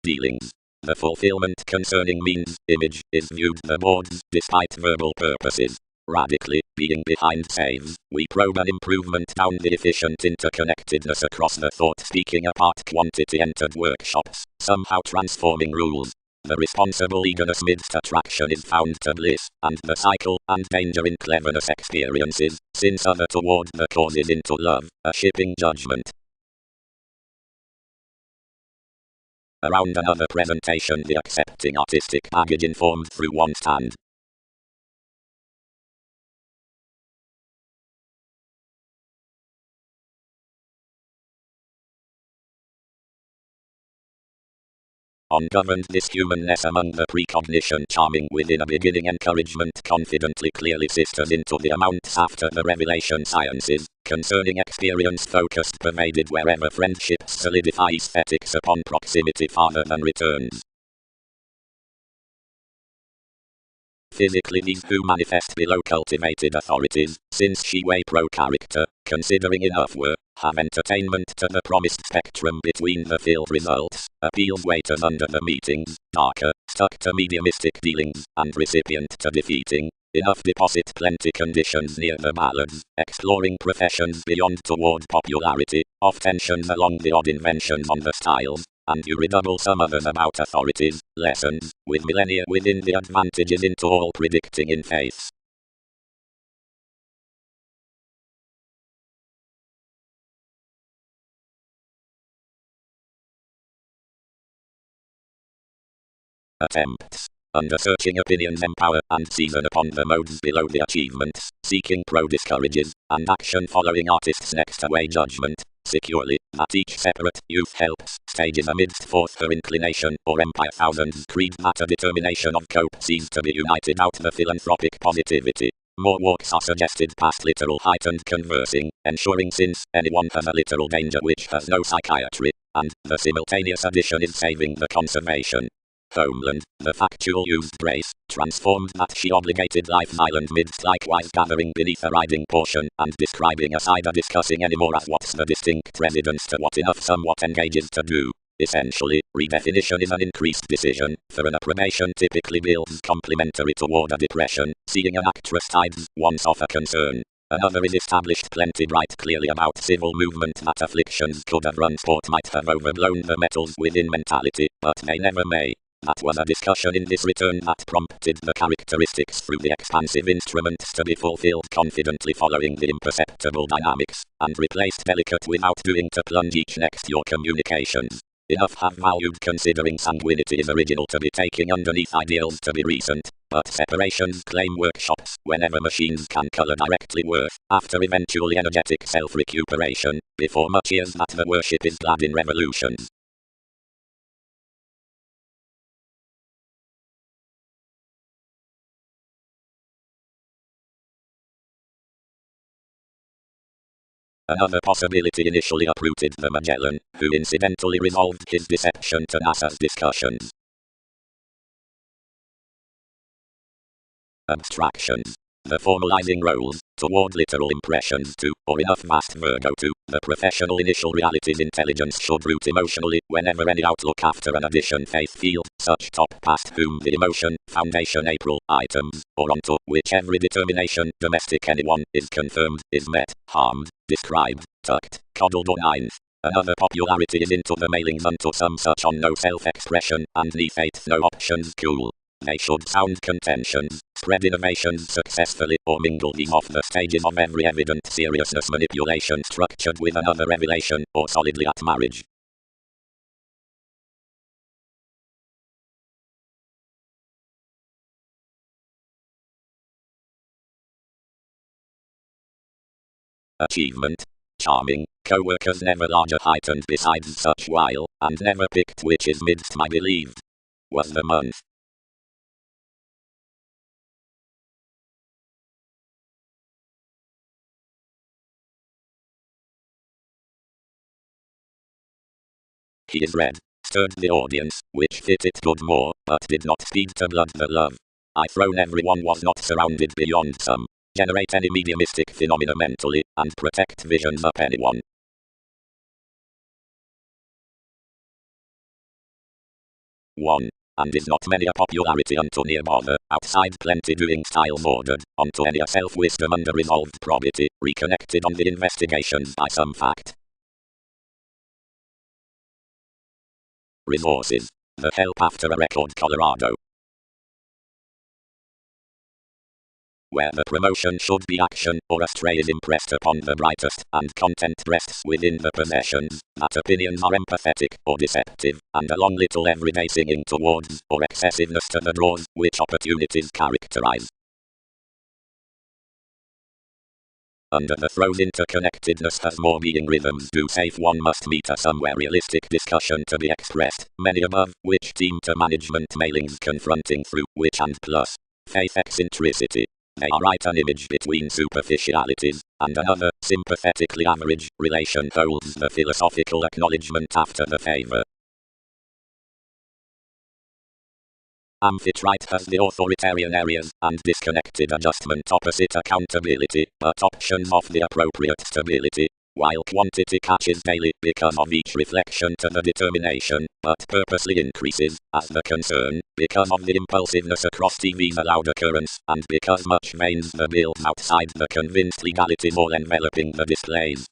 Dealings. The fulfillment concerning means, image, is viewed the boards, despite verbal purposes. Radically, being behind saves, we probe an improvement down the efficient interconnectedness across the thought-speaking apart quantity entered workshops, somehow transforming rules. The responsible eagerness midst attraction is found to bliss, and the cycle and danger in cleverness experiences, since other toward the causes into love, a shipping judgment. Around another presentation the accepting artistic baggage informed through one stand. Ungoverned this humanness among the precognition charming within a beginning encouragement confidently clearly sisters into the amounts after the revelation sciences, concerning experience focused pervaded wherever friendships solidify aesthetics upon proximity farther than returns. Physically these who manifest below cultivated authorities, since she way pro-character, considering enough were, have entertainment to the promised spectrum between the field results, appeals waiters under the meetings, darker, stuck to mediumistic dealings, and recipient to defeating, Enough deposit plenty conditions near the balance, exploring professions beyond toward popularity, off tensions along the odd inventions on the styles, and you redouble some others about authorities, lessons, with millennia within the advantages into all predicting in faiths. Attempts. Under searching opinions empower and season upon the modes below the achievements, seeking pro discourages, and action following artists next away judgment, securely, that each separate youth helps, stages amidst forth her inclination, or empire thousands creed that a determination of cope sees to be united out the philanthropic positivity. More walks are suggested past literal heightened conversing, ensuring since anyone has a literal danger which has no psychiatry, and the simultaneous addition is saving the conservation. Homeland, the factual used brace, transformed that she obligated life's island midst likewise gathering beneath a riding portion, and describing aside a discussing anymore as what's the distinct residence to what enough somewhat engages to do. Essentially, redefinition is an increased decision, for an approbation typically builds complementary toward a depression, seeing an actress tides once off a concern. Another is established plenty bright clearly about civil movement that afflictions could have run sport might have overblown the metals within mentality, but they never may. That was a discussion in this return that prompted the characteristics through the expansive instruments to be fulfilled confidently following the imperceptible dynamics, and replaced delicate without doing to plunge each next your communications. Enough have valued considering sanguinity is original to be taking underneath ideals to be recent, but separations claim workshops whenever machines can color directly worth, after eventually energetic self-recuperation, before much years that the worship is glad in revolutions. Another possibility initially uprooted the Magellan, who incidentally resolved his deception to NASA's discussions. Abstractions. The formalizing roles, toward literal impressions to, or enough vast Virgo to, the professional initial realities intelligence should root emotionally, whenever any outlook after an addition faith field, such top past whom the emotion, foundation April, items, or onto, which every determination, domestic anyone, is confirmed, is met, harmed, described, tucked, coddled or ninth. Another popularity is into the mailings unto some such on no self-expression, and ne faith no options cool. They should sound contentions, spread innovations successfully, or mingle these off the stages of every evident seriousness manipulation structured with another revelation, or solidly at marriage. Achievement. Charming, co-workers never larger heightened besides such while, and never picked which is midst my believed. Was the month. He is red, stirred the audience, which fit it good more, but did not speed to blood the love. I thrown everyone was not surrounded beyond some. Generate any mediumistic phenomena mentally, and protect visions up anyone. 1. And is not many a popularity unto near bother, outside plenty doing styles ordered, onto any a self-wisdom under resolved probity, reconnected on the investigations by some fact. Resources. The help after a record Colorado. Where the promotion should be action, or astray is impressed upon the brightest, and content rests within the possessions, that opinions are empathetic, or deceptive, and a long little everyday singing towards, or excessiveness to the draws, which opportunities characterize. Under the throes interconnectedness has more being rhythms do safe one must meet a somewhere realistic discussion to be expressed, many above, which team to management mailings confronting through, which and plus, faith eccentricity. They are right an image between superficialities, and another, sympathetically average, relation holds the philosophical acknowledgement after the favor. Amphitrite has the authoritarian areas, and disconnected adjustment opposite accountability, but options of the appropriate stability. while quantity catches daily because of each reflection to the determination, but purposely increases, as the concern, because of the impulsiveness across TV's allowed occurrence, and because much mains the builds outside the convinced legalities all enveloping the displays.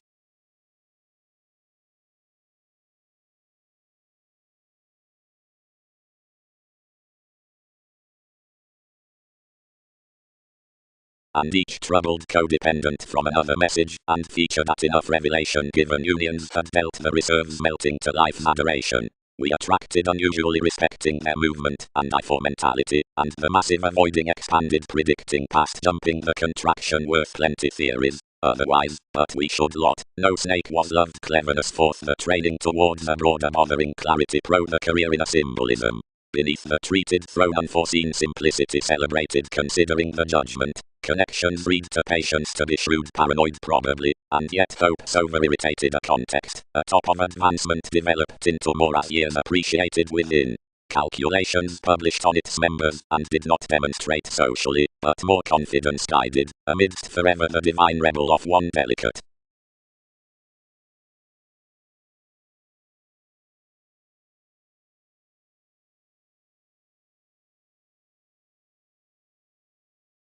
And each troubled codependent from another message, and feature that enough revelation given unions had dealt the reserves melting to life's adoration. We attracted unusually respecting their movement, and I for mentality, and the massive avoiding expanded predicting past jumping the contraction worth plenty theories. Otherwise, but we should lot, no snake was loved cleverness forth the training towards a broader bothering clarity pro the career in a symbolism. Beneath the treated throne unforeseen simplicity celebrated considering the judgment. Connections read to patience to be shrewd paranoid probably, and yet hopes over-irritated a context, a top of advancement developed into more as years appreciated within. Calculations published on its members, and did not demonstrate socially, but more confidence guided, amidst forever the divine rebel of one delicate.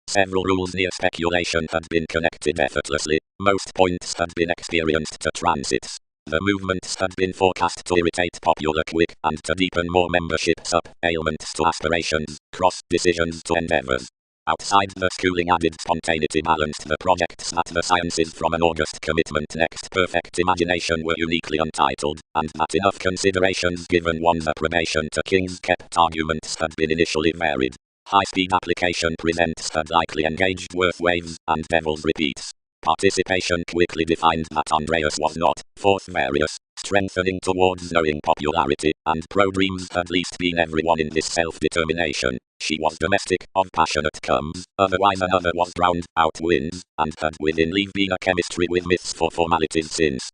Several rules near speculation had been connected effortlessly, most points had been experienced to transits. The movements had been forecast to irritate popular quick, and to deepen more memberships up, ailments to aspirations, cross decisions to endeavors. Outside the schooling added spontaneity balanced the projects that the sciences from an august commitment next perfect imagination were uniquely untitled, and that enough considerations given one's approbation to King's kept arguments had been initially varied. High-speed application presents had likely engaged worth waves, and Devil's repeats. Participation quickly defined that Andreas was not, fourth various, strengthening towards knowing popularity, and pro-dreams had least been everyone in this self-determination. She was domestic, of passionate comes, otherwise another was drowned, out wins, and had within leave been a chemistry with myths for formalities since.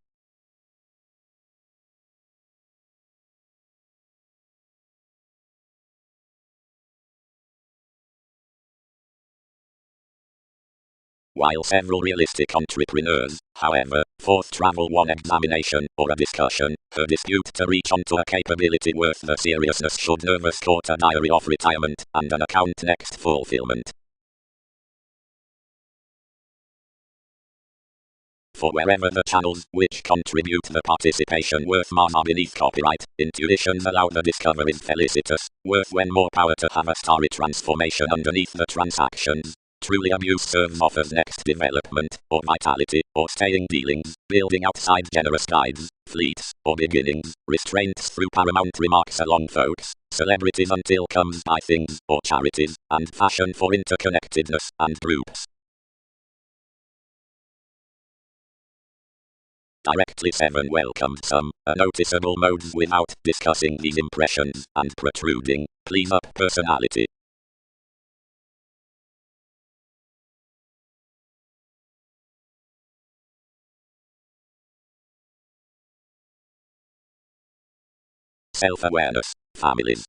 While several realistic entrepreneurs, however, forth travel one examination, or a discussion, her dispute to reach onto a capability worth the seriousness should nervous court a diary of retirement, and an account next fulfillment. For wherever the channels which contribute the participation worth Mars are beneath copyright, intuitions allow the discoveries felicitous, worth when more power to have a starry transformation underneath the transactions. Truly abuse serves offers next development, or vitality, or staying dealings, building outside generous guides, fleets, or beginnings, restraints through paramount remarks along folks, celebrities until comes by things, or charities, and fashion for interconnectedness, and groups. Directly 7 welcomed some, noticeable modes without discussing these impressions, and protruding, please up personality. Self-awareness, families.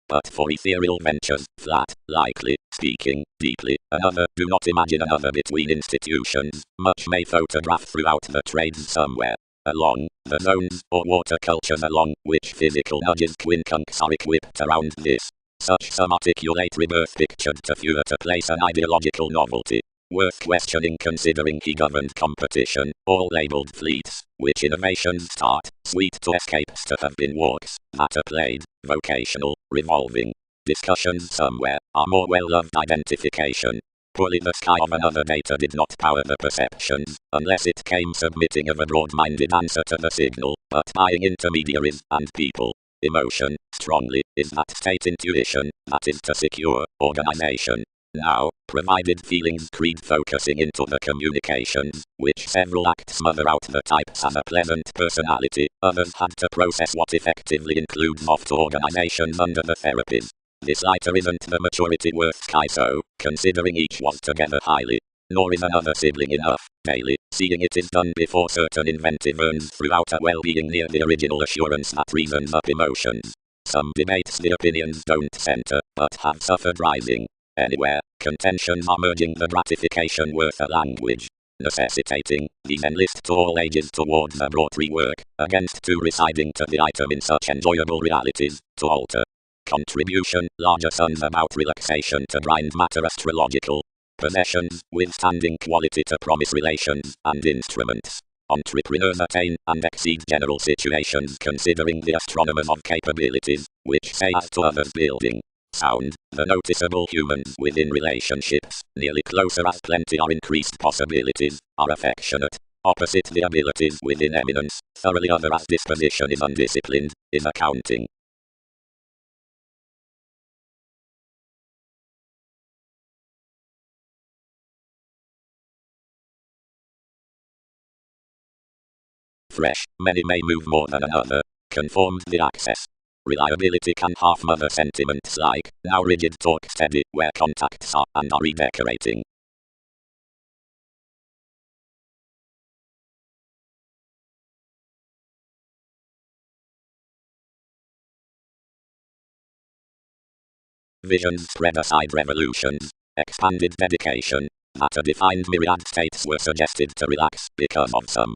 But for ethereal ventures, flat, likely, speaking, deeply, another, do not imagine another between institutions, much may photograph throughout the trades somewhere. Along, the zones, or water cultures along, which physical nudges quincunx are equipped around this. Such some articulate rebirth pictured to fewer to place an ideological novelty. Worth questioning considering he governed competition, all labeled fleets, which innovations start, sweet to escapes to have been walks, that are played, vocational, revolving. Discussions somewhere, are more well-loved identification. Poorly the sky of another data did not power the perceptions, unless it came submitting of a broad-minded answer to the signal, but buying intermediaries, and people. Emotion, strongly, is that state intuition, that is to secure, organization. Now, provided feelings creed focusing into the communications, which several acts smother out the types as a pleasant personality, others had to process what effectively includes off to organizations under the therapies. This lighter isn't the maturity worth sky so, considering each was together highly. Nor is another sibling enough, daily, seeing it is done before certain inventive earns throughout a well-being near the original assurance that reasons up emotions. Some debates the opinions don't center, but have suffered rising. anywhere, contentions are merging the gratification worth a language, necessitating these enlist to all ages towards a broad rework, against to residing to the item in such enjoyable realities, to alter. Contribution, larger sums about relaxation to grind matter astrological. Possessions, withstanding quality to promise relations, and instruments. Entrepreneurs attain and exceed general situations considering the astronomers of capabilities, which say as to others building. Sound, the noticeable humans within relationships, nearly closer as plenty are increased possibilities, are affectionate. Opposite the abilities within eminence, thoroughly other as disposition is undisciplined, is accounting. Fresh, many may move more than another, conforms the access. Reliability can half mother sentiments like, now rigid talk steady, where contacts are and are redecorating. Visions spread aside revolutions, expanded dedication, that a defined myriad states were suggested to relax because of some.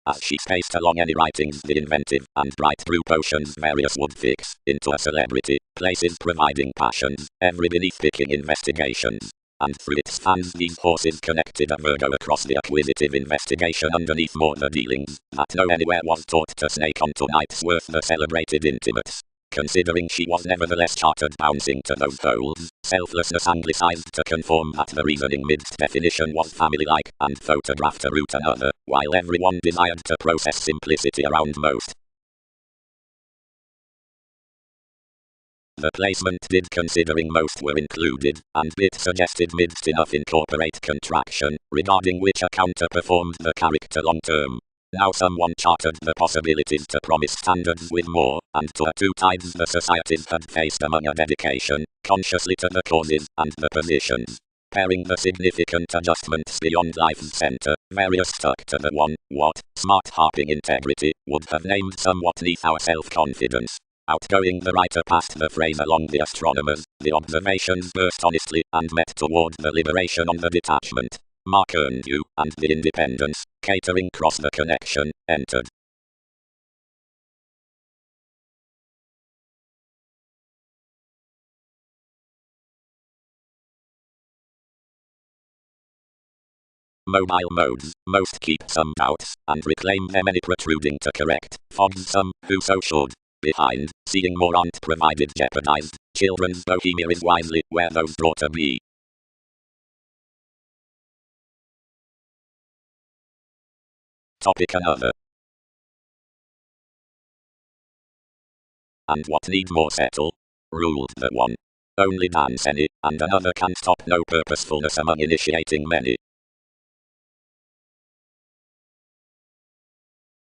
As she spaced along any writings the inventive and bright brew potions various would fix into a celebrity, places providing passions, every beneath picking investigations. And through its fans these horses connected a Virgo across the acquisitive investigation underneath more the dealings, that no anywhere was taught to snake onto nights worth the celebrated intimates. Considering she was nevertheless chartered bouncing to those holes, selflessness anglicized to conform that the reasoning midst definition was family-like, and photographed a root another, while everyone desired to process simplicity around most. The placement did considering most were included, and bit suggested midst enough incorporate contraction, regarding which a counter performed the character long term. Now someone chartered the possibilities to promise standards with more, and to a two tides the societies had faced among a dedication, consciously to the causes and the positions. Pairing the significant adjustments beyond life's center, various stuck to the one, what, smart harping integrity, would have named somewhat neath our self-confidence. Outgoing the writer passed the phrase along the astronomers, the observations burst honestly, and met toward the liberation on the detachment. Mark earned you, and the independence, catering cross the connection, entered. Mobile modes, most keep some doubts, and reclaim them any protruding to correct, fogs some, who so should. Behind, seeing more aren't provided jeopardized, children's bohemia is wisely where those brought to be. Topic another. And what need more settle? Ruled the one. Only dance any, and another can stop no purposefulness among initiating many.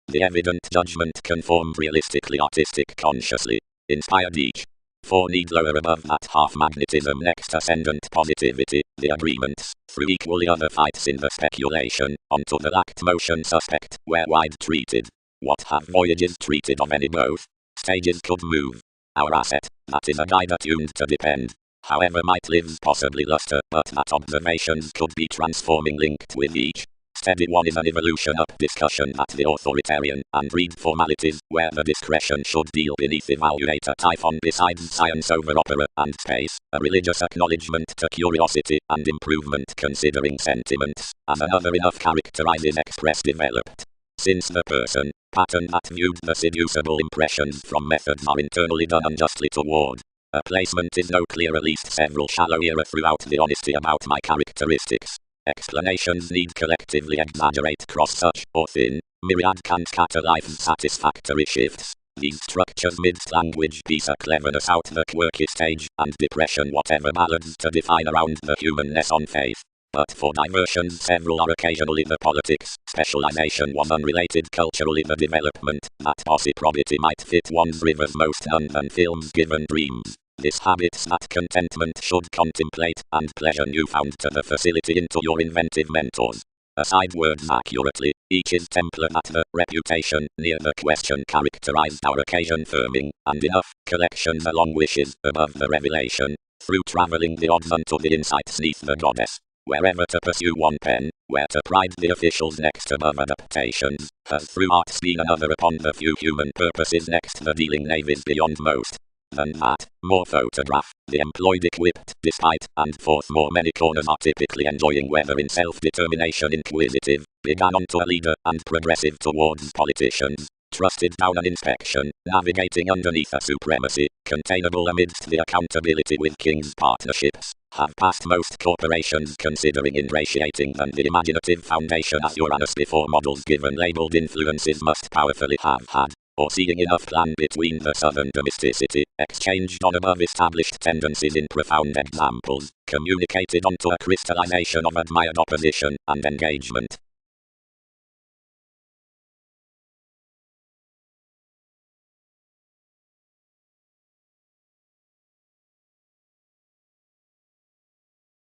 The evident judgment conformed realistically artistic consciously, inspired each. For need lower above that half magnetism next ascendant positivity, the agreements, through equally other fights in the speculation, onto the lacked motion suspect, where wide treated. What have voyages treated of any both? Stages could move. Our asset, that is a guide attuned to depend. However might lives possibly luster, but that observations could be transforming linked with each. Steady one is an evolution up discussion at the authoritarian and read formalities, where the discretion should deal beneath evaluate a typhon besides science over opera and space, a religious acknowledgement to curiosity and improvement considering sentiments, as another enough characterizes express developed. Since the person, pattern that viewed the seducible impressions from methods are internally done unjustly toward. A placement is no clear at least several shallow era throughout the honesty about my characteristics. Explanations need collectively exaggerate cross such, or thin, myriad can scatter life's satisfactory shifts. These structures midst language piece a cleverness out the quirky stage, and depression whatever ballads to define around the humanness on faith. But for diversions several are occasionally the politics, specialization was unrelated culturally the development, that posse probity might fit one's rivers most none than films given dreams. This habits that contentment should contemplate, and pleasure newfound to the facility into your inventive mentors. aside words accurately, each is tempered at the reputation, near the question characterized our occasion firming, and enough collections along wishes above the revelation, through travelling the odds unto the insights neath the goddess. Wherever to pursue one pen, where to pride the officials next above adaptations, has through arts been another upon the few human purposes next the dealing navies beyond most. Than that, more photograph, the employed equipped, despite, and forth more many corners are typically enjoying whether in self-determination inquisitive, began onto a leader, and progressive towards politicians, trusted down an inspection, navigating underneath a supremacy, containable amidst the accountability with king's partnerships, have passed most corporations considering ingratiating than the imaginative foundation as Uranus before models given labeled influences must powerfully have had, or seeing enough plan between the southern domesticity, exchanged on above established tendencies in profound examples, communicated onto a crystallization of admired opposition and engagement.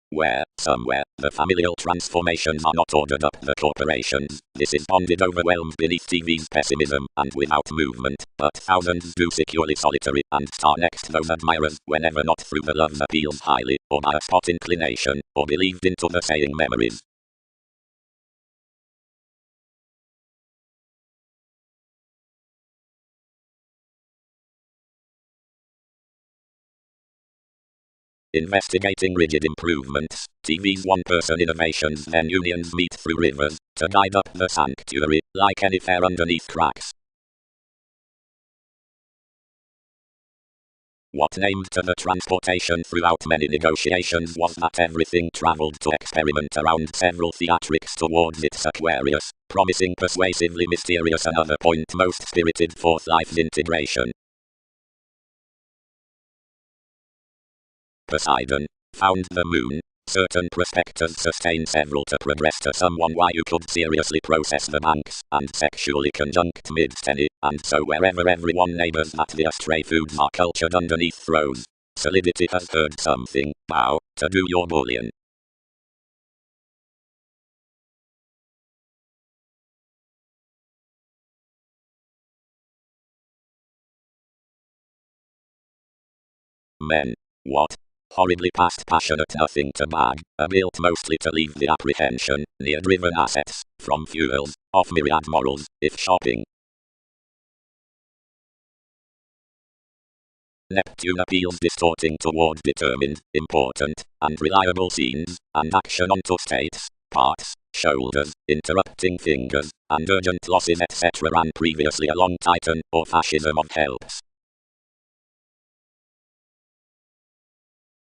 Where, somewhere, the familial transformations are not ordered up the corporations, this is bonded overwhelmed beneath TV's pessimism, and without movement, but thousands do securely solitary, and star next those admirers, whenever not through the love appeals highly, or by a spot inclination, or believed into the saying memories. Investigating rigid improvements, TV's one-person innovations then unions meet through rivers, to guide up the sanctuary, like any fair underneath cracks. What named to the transportation throughout many negotiations was that everything travelled to experiment around several theatrics towards its Aquarius, promising persuasively mysterious another point most spirited forth life's integration. Poseidon found the moon. Certain prospectors sustain several to progress to someone why you could seriously process the banks, and sexually conjunct mid-tenny, and so wherever everyone neighbors that the astray foods are cultured underneath throws. Solidity has heard something, bow, to do your bullion. Men. What? Horribly past passionate nothing to bag, are built mostly to leave the apprehension, near driven assets, from fuels, off myriad morals, if shopping. Neptune appeals distorting toward determined, important, and reliable scenes, and action onto states, parts, shoulders, interrupting fingers, and urgent losses etc. ran previously along Titan, or fascism of helps.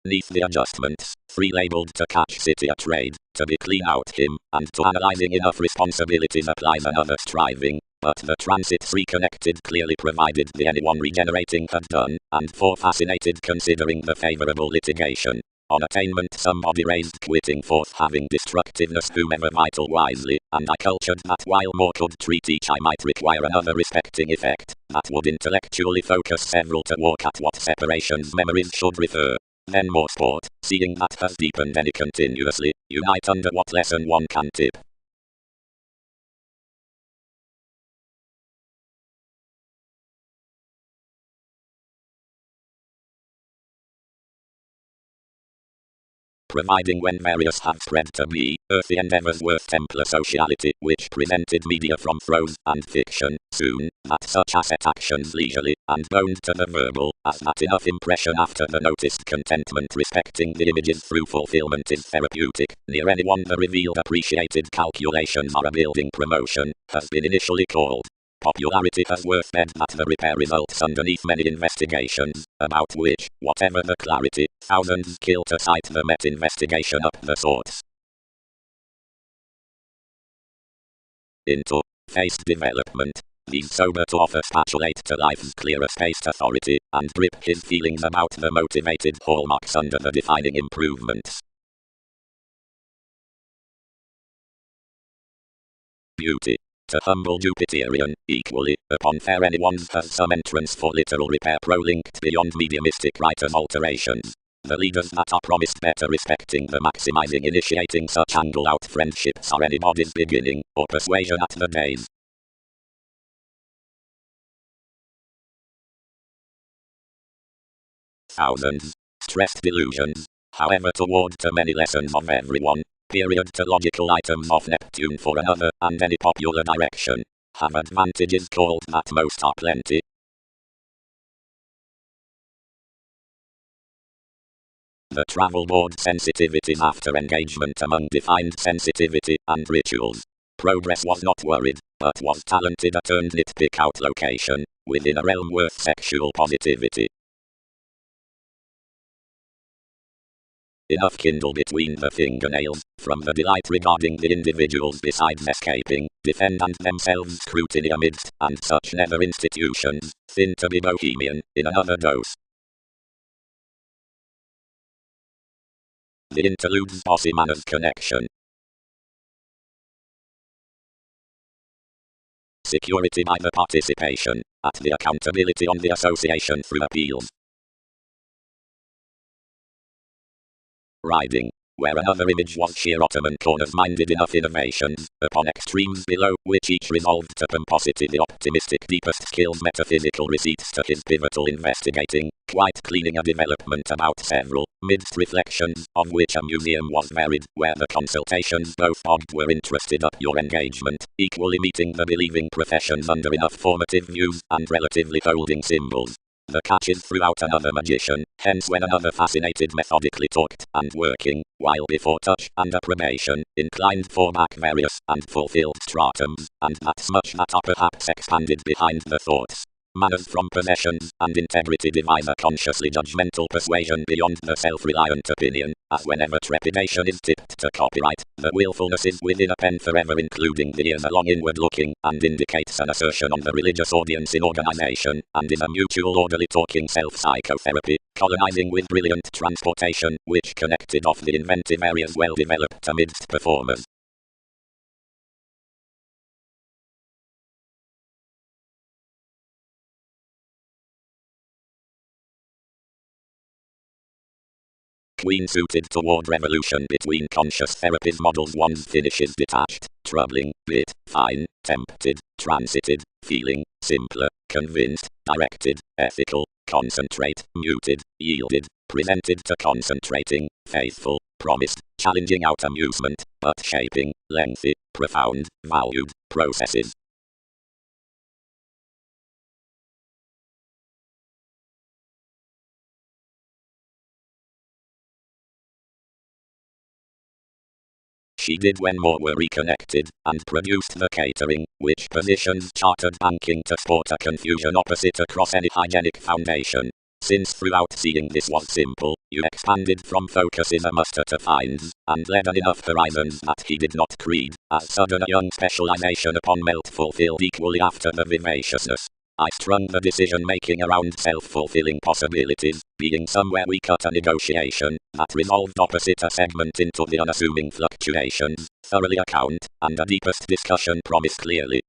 Neath the adjustments, free labeled to catch city a trade, to be clean out him, and to analyzing enough responsibilities applies another striving, but the transits reconnected clearly provided the anyone regenerating had done, and for fascinated considering the favourable litigation. On attainment somebody raised quitting forth having destructiveness whomever vital wisely, and I cultured that while more could treat each I might require another respecting effect, that would intellectually focus several to walk at what separations memories should refer. Then more sport, seeing that has deepened any continuously, unite under what lesson one can tip. Providing when various have spread to be, earthy endeavours worth Templar sociality, which presented media from prose and fiction, soon, that such asset actions leisurely, and boned to the verbal, as that enough impression after the noticed contentment respecting the images through fulfillment is therapeutic, near anyone the revealed appreciated calculations are a building promotion, has been initially called. Popularity has worth bed that the repair results underneath many investigations, about which, whatever the clarity, thousands kill to cite the Met investigation up the source. Into face development. These sober to offer spatulate to life's clearer spaced authority, and grip his feelings about the motivated hallmarks under the defining improvements. Beauty. To humble Jupiterian, equally, upon fair anyone's has some entrance for literal repair prolinked beyond mediumistic writers' alterations. The leaders that are promised better respecting the maximizing initiating such angle out friendships are anybody's beginning, or persuasion at the days. Thousands. Stressed delusions. However, toward to many lessons of everyone. Period to logical items of Neptune for another, and any popular direction. Have advantages called that most are plenty. The travel board sensitivities after engagement among defined sensitivity and rituals. Progress was not worried, but was talented at earned nitpick out location, within a realm worth sexual positivity. Enough kindle between the fingernails, from the delight regarding the individuals besides escaping, defend and themselves scrutiny amidst, and such nether institutions, thin to be bohemian, in another dose. The interludes bossy manners connection. Security by the participation, at the accountability on the association through appeals. Riding, where another image was sheer Ottoman corners-minded enough innovations, upon extremes below, which each resolved to pomposity the optimistic deepest skills metaphysical receipts to his pivotal investigating, quite cleaning a development about several, midst reflections, of which a museum was varied, where the consultations both bogged were interested up your engagement, equally meeting the believing professions under enough formative views, and relatively holding symbols. The catch is throughout another magician, hence when another fascinated methodically talked, and working, while before touch and approbation, inclined for back various, and fulfilled stratums, and that's much that are perhaps expanded behind the thoughts. Manners from possessions, and integrity devise a consciously judgmental persuasion beyond the self-reliant opinion, as whenever trepidation is tipped to copyright, the willfulness is within a pen forever including the ears along inward looking, and indicates an assertion on the religious audience in organization, and is a mutual orderly talking self-psychotherapy, colonizing with brilliant transportation, which connected off the inventive areas well developed amidst performers. Queen suited toward revolution between conscious therapies models one's finishes detached, troubling, bit, fine, tempted, transited, feeling, simpler, convinced, directed, ethical, concentrate, muted, yielded, presented to concentrating, faithful, promised, challenging out amusement, but shaping, lengthy, profound, valued, processes. She did when more were reconnected, and produced the catering, which positions chartered banking to sport a confusion opposite across any hygienic foundation. Since throughout seeing this was simple, you expanded from focus in a muster to finds, and led on enough horizons that he did not creed, as sudden a young specialization upon melt fulfilled equally after the vivaciousness. I strung the decision-making around self-fulfilling possibilities, being somewhere we cut a negotiation, that resolved opposite a segment into the unassuming fluctuations, thoroughly account, and a deepest discussion promised clearly.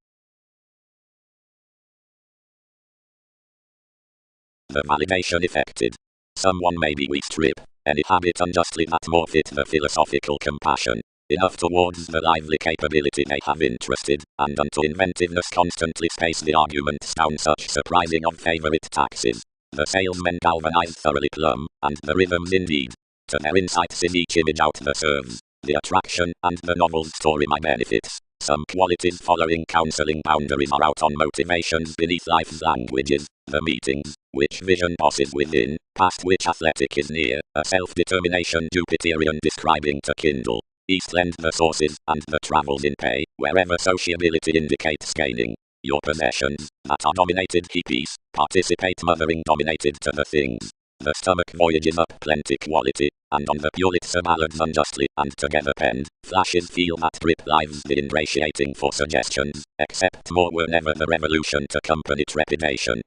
The validation effected. Someone maybe we strip, any habit unjustly that more fit the philosophical compassion. Enough towards the lively capability they have interested, and unto inventiveness constantly space the arguments down such surprising of favorite taxes. The salesmen galvanized thoroughly plumb, and the rhythms indeed. To their insights in each image out the serves, the attraction, and the novel story my benefits. Some qualities following counseling boundaries are out on motivations beneath life's languages, the meetings, which vision passes within, past which athletic is near, a self-determination Jupiterian describing to kindle. East lend the sources, and the travels in pay, wherever sociability indicates gaining. Your possessions, that are dominated keep peace, participate mothering dominated to the things. The stomach voyages up plenty quality, and on the Pulitzer ballads unjustly, and together penned, flashes feel that drip lives the ingratiating for suggestions, except more were never the revolution to company trepidation.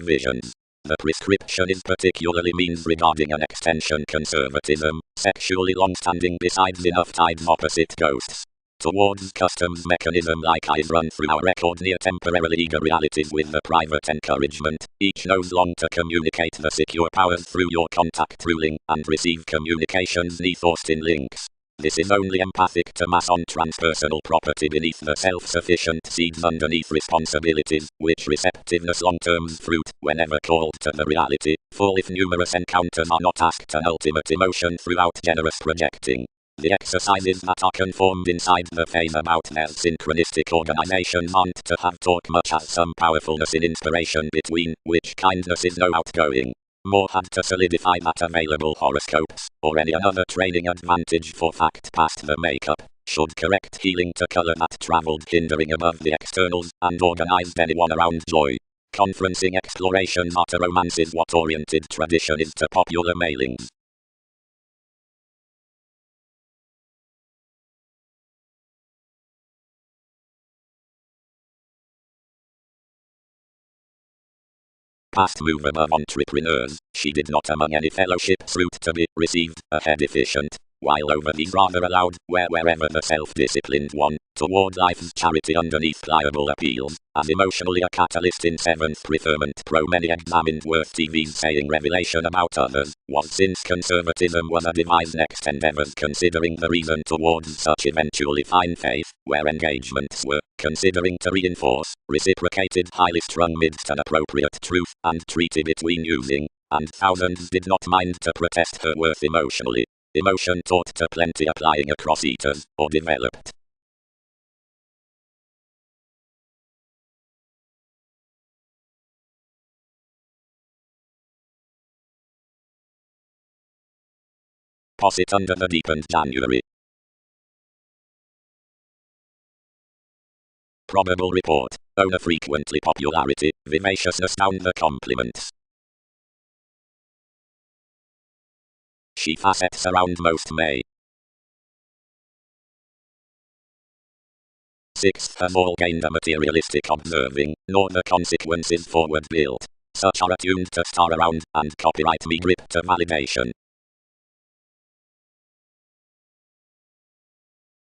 Visions. The prescription is particularly means regarding an extension conservatism, sexually long-standing besides enough times opposite ghosts. Towards customs mechanism like eyes run through our record near temporarily eager realities with the private encouragement, each knows long to communicate the secure powers through your contact ruling, and receive communications neath in links. This is only empathic to mass on transpersonal property beneath the self-sufficient seeds underneath responsibilities, which receptiveness long terms fruit, whenever called to the reality, full if numerous encounters are not asked an ultimate emotion throughout generous projecting. The exercises that are conformed inside the phase about their synchronistic organization aren't to have taught much as some powerfulness in inspiration between, which kindness is no outgoing. More had to solidify that available horoscopes, or any other training advantage for fact past the makeup, should correct healing to color that traveled hindering above the externals, and organized anyone around joy. Conferencing explorations are to romances what oriented tradition is to popular mailings. Past move above entrepreneurs, she did not among any fellowships route to be received, ahead efficient, while over these rather allowed, wherever the self-disciplined one, toward life's charity underneath pliable appeals, as emotionally a catalyst in seventh preferment pro many examined worth TV's saying revelation about others, was since conservatism was a devised next endeavors considering the reason towards such eventually fine faith, where engagements were, considering to reinforce, reciprocated highly strung midst an appropriate truth, and treaty between using, and thousands did not mind to protest her worth emotionally. Emotion taught to plenty applying across eaters, or developed. Posset under the deepened January. Probable report. Owner frequently popularity, vivaciousness down the compliments. She facets around most May. 6th have all gained a materialistic observing, nor the consequences forward built. Such are attuned to star around, and copyright me grip to validation.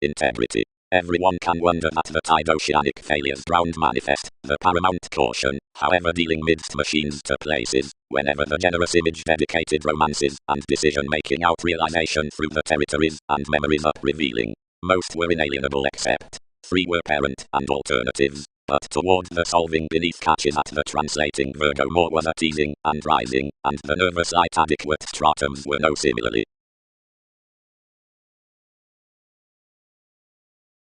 Integrity. Everyone can wonder that the tide oceanic failures ground manifest, the paramount caution, however dealing midst machines to places, whenever the generous image dedicated romances, and decision-making out realization through the territories, and memories up revealing. Most were inalienable except 3 were parent and alternatives, but toward the solving beneath catches at the translating Virgo more was a teasing, and rising, and the nervous light adequate stratums were no similarly.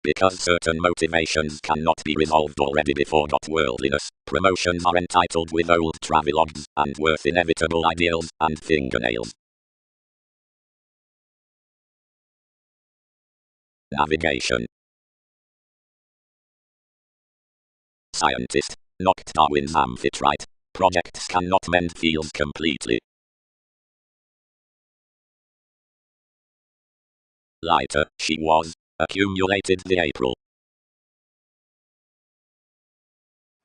Because certain motivations cannot be resolved already before worldliness, promotions are entitled with old travelogues, and worth inevitable ideals, and fingernails. Navigation. Scientist. Knocked Darwin's amphitrite. Projects cannot mend fields completely. Lighter, she was. Accumulated the April.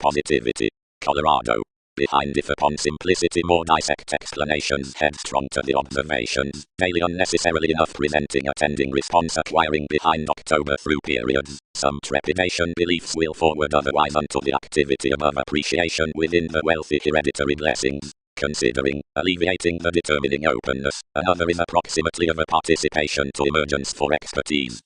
Positivity. Colorado. Behind if upon simplicity more dissect explanations headstrong to the observations, daily unnecessarily enough presenting attending response acquiring behind October through periods, some trepidation beliefs will forward otherwise unto the activity above appreciation within the wealthy hereditary blessings, considering, alleviating the determining openness, another is approximately of a participation to emergence for expertise.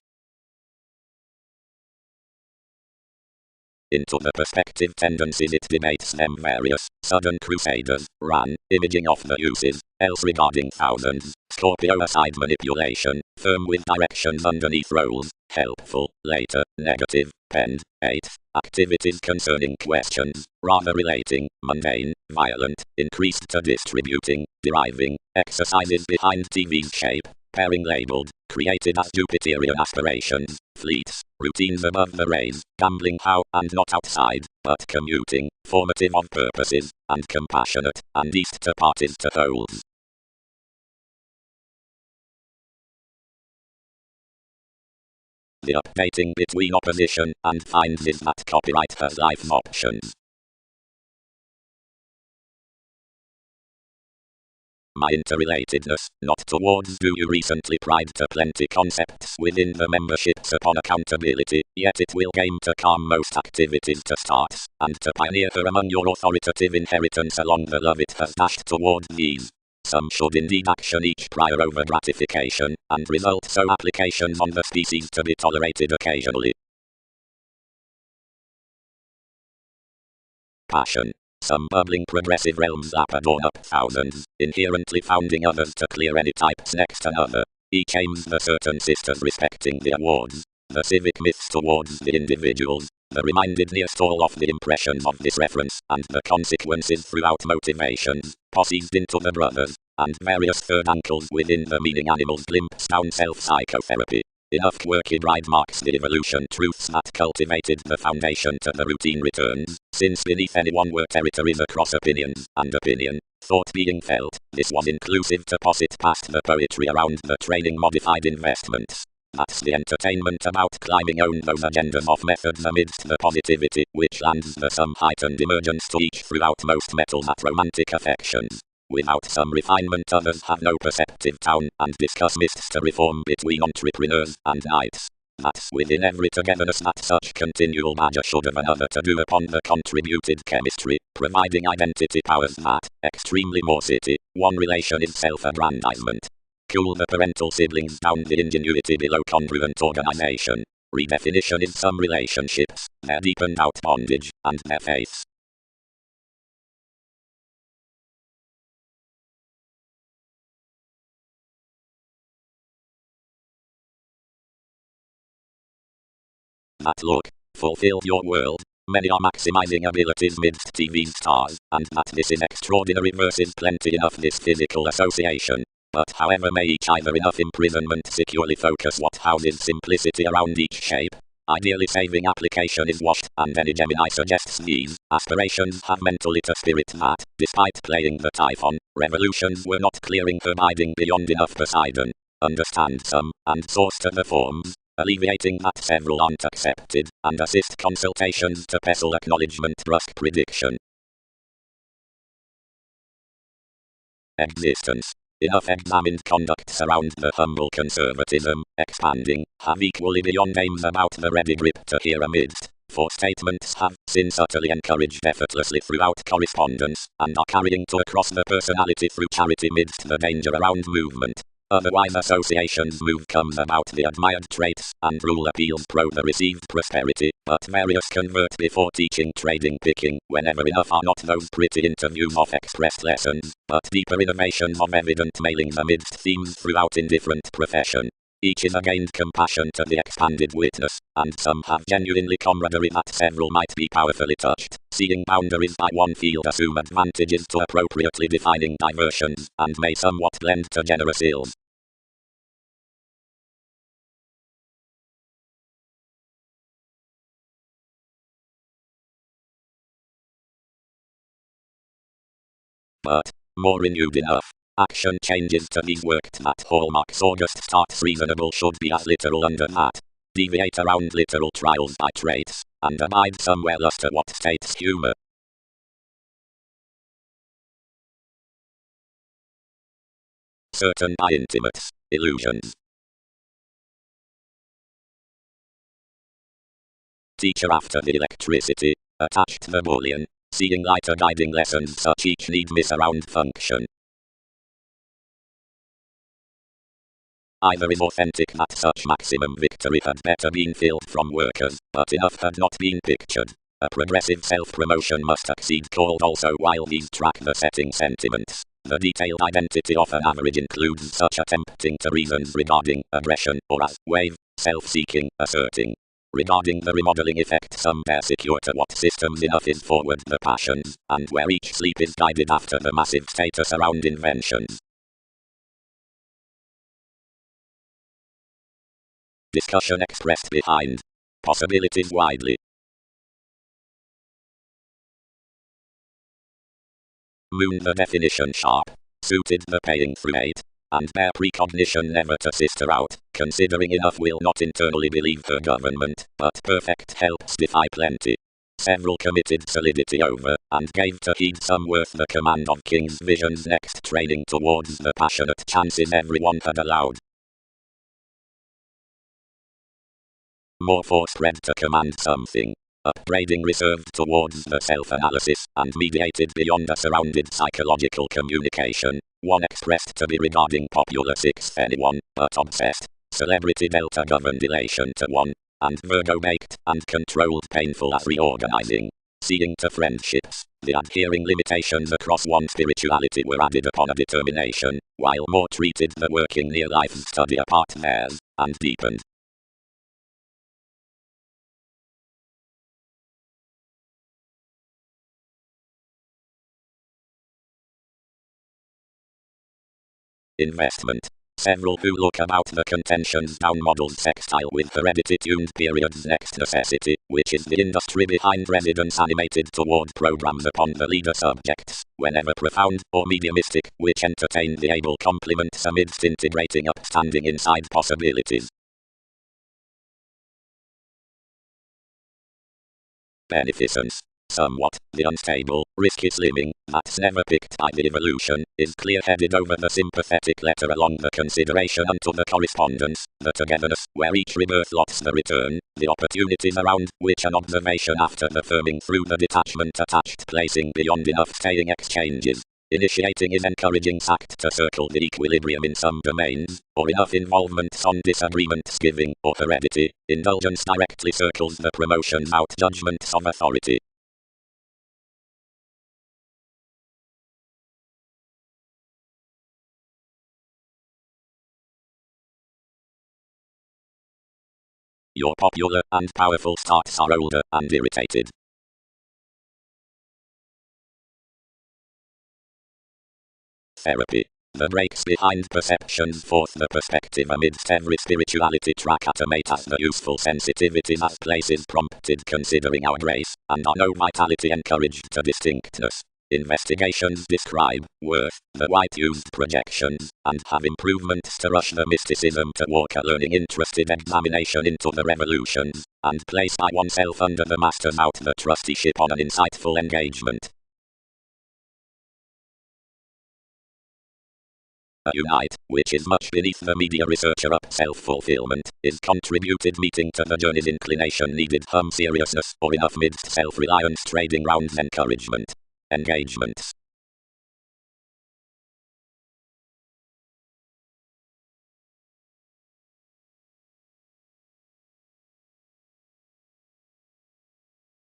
Into the perspective tendencies it debates them various, sudden crusaders, ran, imaging off the uses, else regarding thousands, Scorpio aside manipulation, firm with directions underneath roles, helpful, later, negative, penned, 8th, activities concerning questions, rather relating, mundane, violent, increased to distributing, deriving, exercises behind TV's shape, pairing labeled, created as Jupiterian aspirations, fleets, routines above the rays, gambling how and not outside, but commuting, formative of purposes, and compassionate, and east to parties to holds. The updating between opposition and finds is that copyright has life options. my interrelatedness, not towards do you recently pride to plenty concepts within the memberships upon accountability, yet it will game to calm most activities to start, and to pioneer her among your authoritative inheritance along the love it has dashed toward these. Some should indeed action each prior over gratification, and result so applications on the species to be tolerated occasionally. Passion. Some bubbling progressive realms that adorn up thousands, inherently founding others to clear any types next another. Each aims the certain sisters respecting the awards, the civic myths towards the individuals, the reminded nearest all of the impressions of this reference, and the consequences throughout motivations, posseed into the brothers, and various third ankles within the meaning animals glimpse down self-psychotherapy. Enough quirky bride marks the evolution truths that cultivated the foundation to the routine returns, since beneath any one were territories across opinions, and opinion, thought being felt, this was inclusive to posit past the poetry around the training modified investments. That's the entertainment about climbing on those agendas of methods amidst the positivity, which lands the some heightened emergence to each throughout most metals at romantic affections. Without some refinement others have no perceptive tone, and discuss myths to reform between entrepreneurs and knights. That's within every togetherness that such continual badger should have another to do upon the contributed chemistry, providing identity powers that, extremely more city, one relation is self-aggrandizement. Cool the parental siblings down the ingenuity below congruent organization. Redefinition is some relationships, their deepened out bondage, and their faiths. That look fulfilled your world. Many are maximizing abilities midst TV stars, and that this is extraordinary versus plenty enough this physical association. But however may each either enough imprisonment securely focus what houses simplicity around each shape. Ideally saving application is washed, and any Gemini suggests these aspirations have mentally to spirit that, despite playing the Typhon, revolutions were not clearing her biding beyond enough Poseidon. Understand some, and source to the forms, alleviating that several aren't accepted, and assist consultations to pestle acknowledgement brusque prediction. Existence. Enough examined conducts around the humble conservatism, expanding, have equally beyond aims about the ready grip to hear amidst, for statements have, since utterly encouraged effortlessly throughout correspondence, and are carrying to across the personality through charity midst the danger around movement. Otherwise associations move comes about the admired traits, and rule appeals pro the received prosperity, but various convert before teaching trading picking, whenever enough are not those pretty interviews of expressed lessons, but deeper innovations of evident mailings amidst themes throughout indifferent profession. Each is gained compassion to the expanded witness, and some have genuinely camaraderie that several might be powerfully touched, seeing boundaries by one field assume advantages to appropriately defining diversions, and may somewhat blend to generous ills. But, more renewed enough, action changes to these worked that hallmarks August starts reasonable should be as literal under that. Deviate around literal trials by traits, and abide somewhere luster what states humor. Certain by intimates, illusions. Teacher after the electricity, attached the Bolan, seeing lighter guiding lessons such each need miss around function. Either is authentic that such maximum victory had better been filled from workers, but enough had not been pictured. A progressive self-promotion must exceed called also while these track the setting sentiments. The detailed identity of an average includes such attempting to reasons regarding aggression or as wave, self-seeking, asserting. Regarding the remodeling effect some bear secure to what systems enough is forward the passions, and where each sleep is guided after the massive status around inventions. Discussion expressed behind. Possibilities widely. Moon the definition sharp. Suited the paying through 8. And bear precognition never to sister out, considering enough will not internally believe her government, but perfect helps defy plenty. several committed solidity over, and gave to heed some worth the command of king's visions next training towards the passionate chances everyone had allowed. More force spread to command something. Upgrading reserved towards the self-analysis, and mediated beyond a surrounded psychological communication, one expressed to be regarding popular 6th anyone, but obsessed, celebrity delta governed elation to 1, and Virgo baked and controlled painful as reorganizing, seeing to friendships, the adhering limitations across one spirituality were added upon a determination, while more treated the working near life study apart theirs, and deepened. Investment. Several who look about the contentions down models sextile with heredity tuned periods next necessity, which is the industry behind residence animated toward programs upon the leader subjects, whenever profound or mediumistic, which entertain the able complements amidst integrating upstanding inside possibilities. Beneficence. Somewhat, the unstable, risky slimming, that's never picked by the evolution, is clear-headed over the sympathetic letter along the consideration unto the correspondence, the togetherness, where each rebirth lots the return, the opportunities around, which an observation after the firming through the detachment attached placing beyond enough staying exchanges. Initiating is encouraging sact to circle the equilibrium in some domains, or enough involvements on disagreements giving, or heredity, indulgence directly circles the promotions out judgments of authority. Your popular and powerful starts are older and irritated. Therapy. The breaks behind perceptions force the perspective amidst every spirituality track atomate as the useful sensitivities as places prompted considering our grace, and our no vitality encouraged to distinctness. Investigations describe, worth, the white used projections, and have improvements to rush the mysticism to walk a learning interested examination into the revolutions, and place by oneself under the masters out the trusteeship on an insightful engagement. A unite, which is much beneath the media researcher up self-fulfillment, is contributed meeting to the journey's inclination needed seriousness or enough midst self-reliance trading rounds encouragement. Engagements.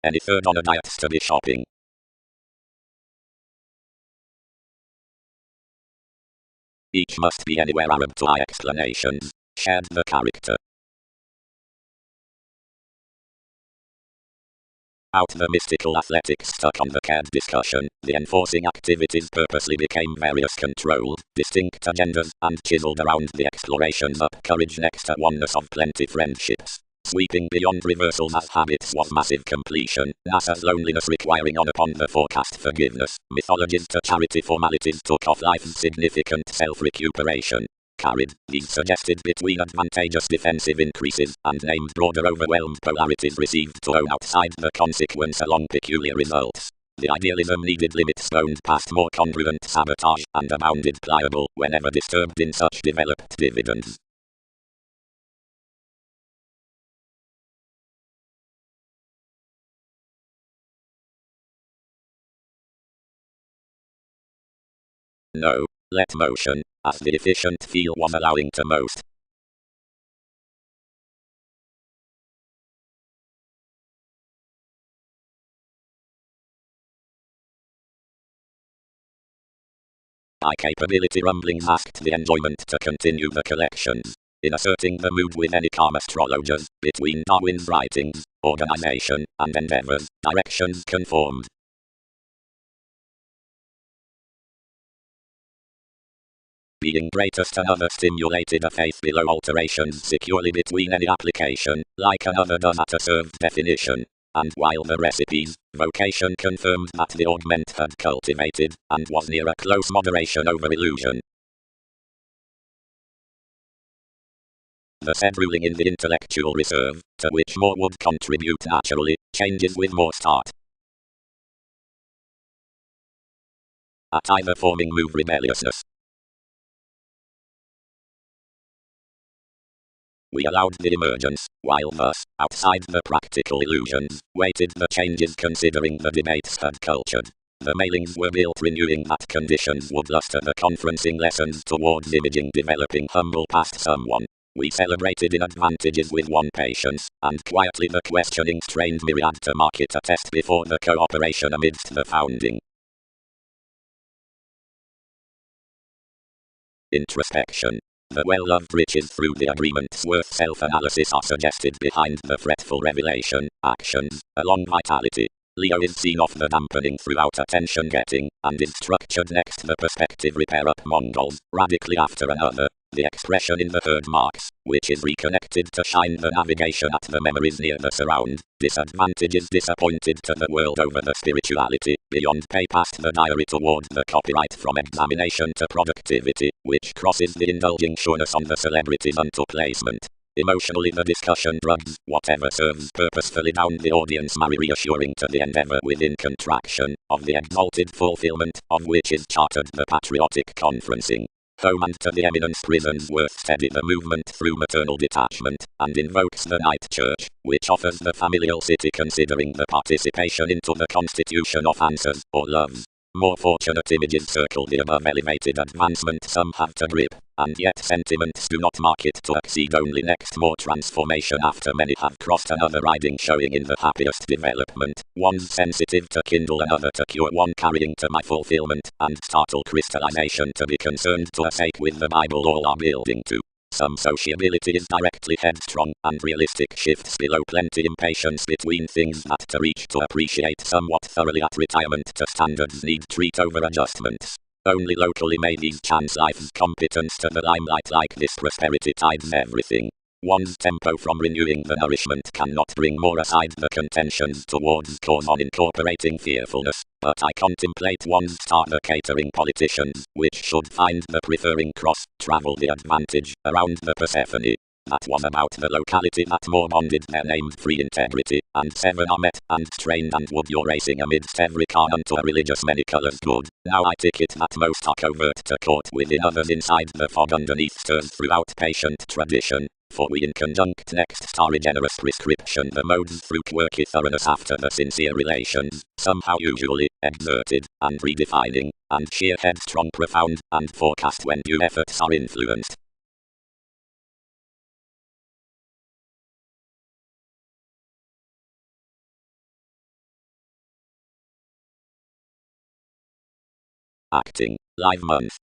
Any third on a diet to be shopping. Each must be anywhere Arab to eye explanations. Shared the character. Out the mystical athletics stuck on the cared discussion, the enforcing activities purposely became various controlled, distinct agendas, and chiseled around the explorations up courage next to oneness of plenty friendships. Sweeping beyond reversals as habits was massive completion, NASA's loneliness requiring on upon the forecast forgiveness, mythologies to charity formalities took off life's significant self-recuperation. Carried, these suggested between advantageous defensive increases and named broader overwhelmed polarities received to own outside the consequence along peculiar results. The idealism needed limits boned past more congruent sabotage and abounded pliable whenever disturbed in such developed dividends. No, let motion, as the efficient feel was allowing to most. High capability rumblings asked the enjoyment to continue the collections. In asserting the mood with any calm astrologers, between Darwin's writings, organization, and endeavors, directions conformed. Being greatest another stimulated a faith below alterations securely between any application, like another does at a served definition. And while the recipes, vocation confirmed that the augment had cultivated, and was near a close moderation over illusion. the said ruling in the intellectual reserve, to which more would contribute naturally, changes with more start. At either forming move rebelliousness. We allowed the emergence, while thus, outside the practical illusions, weighted the changes considering the debates had cultured. The mailings were built renewing that conditions would luster the conferencing lessons towards imaging developing humble past someone. We celebrated in advantages with one patience, and quietly the questioning strained myriad to market a test before the cooperation amidst the founding. Introspection. The well-loved riches through the agreements worth self-analysis are suggested behind the fretful revelation, actions, along vitality. Leo is seen off the dampening throughout attention getting, and is structured next the perspective repair up Mongols, radically after another. The expression in the third marks, which is reconnected to shine the navigation at the memories near the surround. Disadvantage is disappointed to the world over the spirituality, beyond pay past the diary toward the copyright from examination to productivity, which crosses the indulging sureness on the celebrities unto placement. Emotionally the discussion drugs whatever serves purposefully down the audience marry reassuring to the endeavor within contraction, of the exalted fulfillment, of which is chartered the patriotic conferencing. Home and to the eminence prisons worth steady the movement through maternal detachment, and invokes the night church, which offers the familial city considering the participation into the constitution of answers, or loves. More fortunate images circle the above elevated advancement some have to grip, and yet sentiments do not mark it to exceed only next more transformation after many have crossed another riding showing in the happiest development, one's sensitive to kindle another to cure one carrying to my fulfillment, and startle crystallization to be concerned to a sake with the Bible all are building to. Some sociability is directly headstrong, and realistic shifts below plenty impatience between things that to reach to appreciate somewhat thoroughly at retirement to standards need treat over adjustments. Only locally may these chance life's competence to the limelight like this prosperity tides everything. One's tempo from renewing the nourishment cannot bring more aside the contentions towards cause on incorporating fearfulness, but I contemplate one's star the catering politicians, which should find the preferring cross, travel the advantage, around the Persephone. That was about the locality that more bonded their named free integrity, and seven are met, and strained and would your racing amidst every car unto a religious many colours good. Now I ticket that most are covert to court within others inside the fog underneath stirs throughout patient tradition. For we in conjunct next starry generous prescription the modes through quirky thoroughness after the sincere relations, somehow usually, exerted, and redefining, and sheer headstrong profound, and forecast when due efforts are influenced. Acting, live month.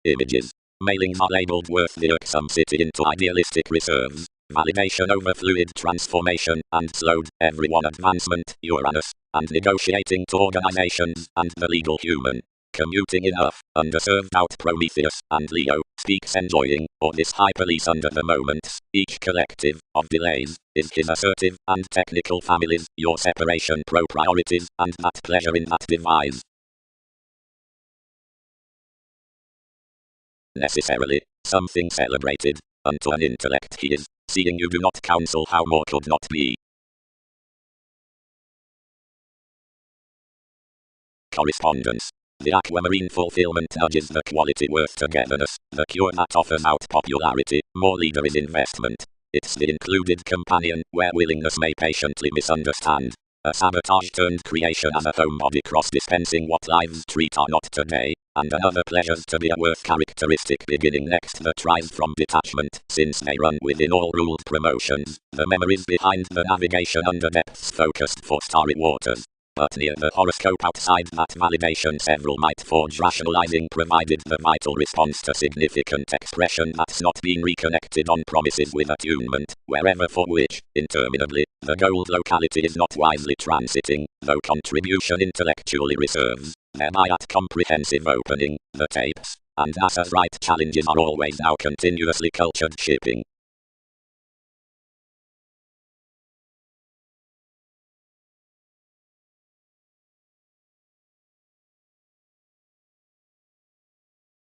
Images. Mailings are labeled worth the irksome city into idealistic reserves. Validation over fluid transformation, and slowed, everyone advancement, Uranus, and negotiating to organizations, and the legal human. Commuting enough, underserved out Prometheus, and Leo, speaks enjoying, or this high police under the moments, each collective, of delays, is his assertive, and technical families, your separation pro-priorities, and that pleasure in that devise. Necessarily, something celebrated, unto an intellect he is, seeing you do not counsel how more could not be. Correspondence. The aquamarine fulfillment nudges the quality worth togetherness, the cure that offers out popularity, more leader is investment. It's the included companion, where willingness may patiently misunderstand. A sabotage turned creation as a homebody cross dispensing what lives treat are not today, and another pleasures to be a worth characteristic beginning next that rise from detachment, since they run within all ruled promotions, the memories behind the navigation under depths focused for starry waters. But near the horoscope outside that validation several might forge rationalizing provided the vital response to significant expression that's not been reconnected on promises with attunement, wherever for which, interminably, the gold locality is not wisely transiting, though contribution intellectually reserves, thereby at comprehensive opening, the tapes, and NASA's right challenges are always now continuously cultured shipping.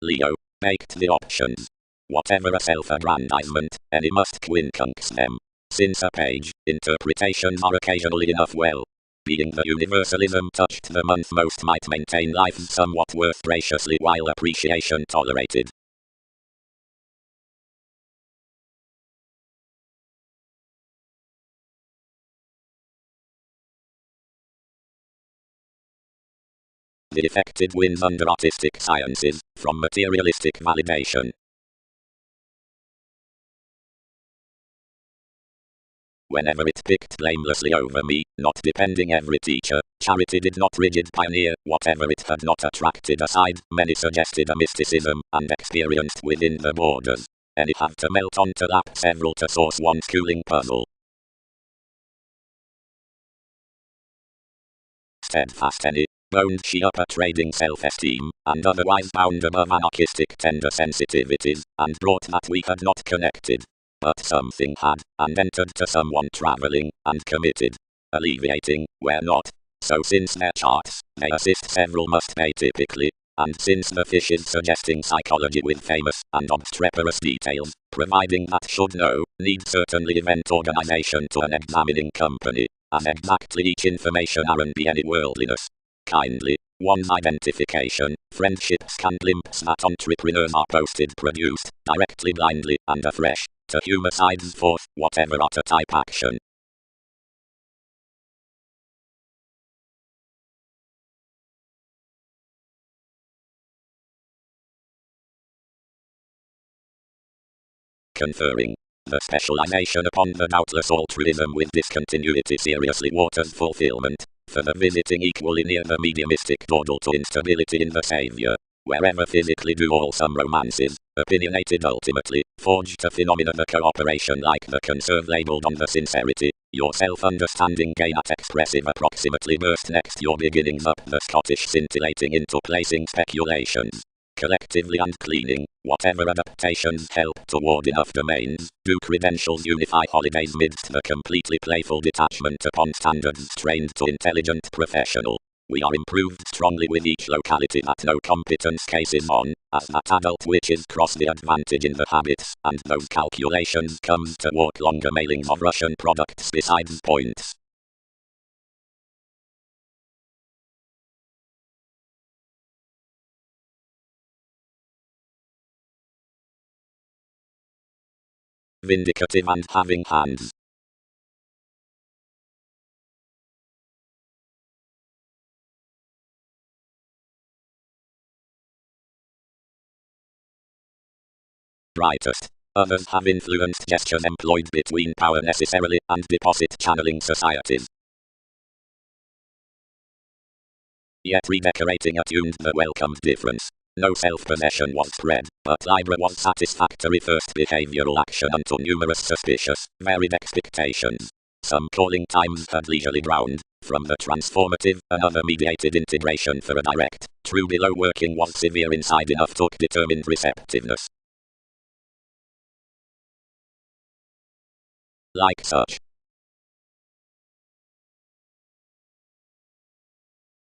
Leo. baked the options. Whatever a self-aggrandizement, any must quincunx them. Since a page, interpretations are occasionally enough well. Being the universalism touched the month most might maintain life somewhat worth graciously while appreciation tolerated. The defected wins under artistic sciences, from materialistic validation. Whenever it picked blamelessly over me, not depending every teacher, charity did not rigid pioneer, whatever it had not attracted aside, many suggested a mysticism, and experienced within the borders. Any have to melt on to lap several to source one schooling puzzle. Steadfast any, boned she up a trading self-esteem, and otherwise bound above anarchistic tender sensitivities, and brought that we had not connected. But something had, and entered to someone travelling, and committed. Alleviating, where not. So since their charts, they assist several must pay typically, and since the fish is suggesting psychology with famous and obstreperous details, providing that should know, need certainly event organization to an examining company, as exactly each information aren't be any worldliness. Kindly, one's identification, friendships can glimpse that entrepreneurs are posted produced, directly blindly and afresh, to humor sides forth, whatever archetype action. Conferring the specialization upon the doubtless altruism with discontinuity seriously waters fulfillment, for the visiting equally near the mediumistic dawdle to instability in the Saviour. Wherever physically do all some romances, opinionated ultimately, forged to phenomena the cooperation like the conserve labelled on the sincerity, your self-understanding gain at expressive approximately burst next your beginnings up the Scottish scintillating into placing speculations. Collectively and cleaning, whatever adaptations help toward enough domains, do credentials unify holidays midst the completely playful detachment upon standards trained to intelligent professional. We are improved strongly with each locality that no competence case is on, as that adult which is cross the advantage in the habits, and those calculations comes toward longer mailings of Russian products besides points. Vindicative and having hands. Brightest. Others have influenced gestures employed between power necessarily and deposit channeling societies. Yet redecorating attuned the welcomed difference. No self-possession was spread, but Libra was satisfactory first behavioral action unto numerous suspicious, varied expectations. Some calling times had leisurely ground, from the transformative, another mediated integration for a direct, true below working was severe inside enough took determined receptiveness. Like such.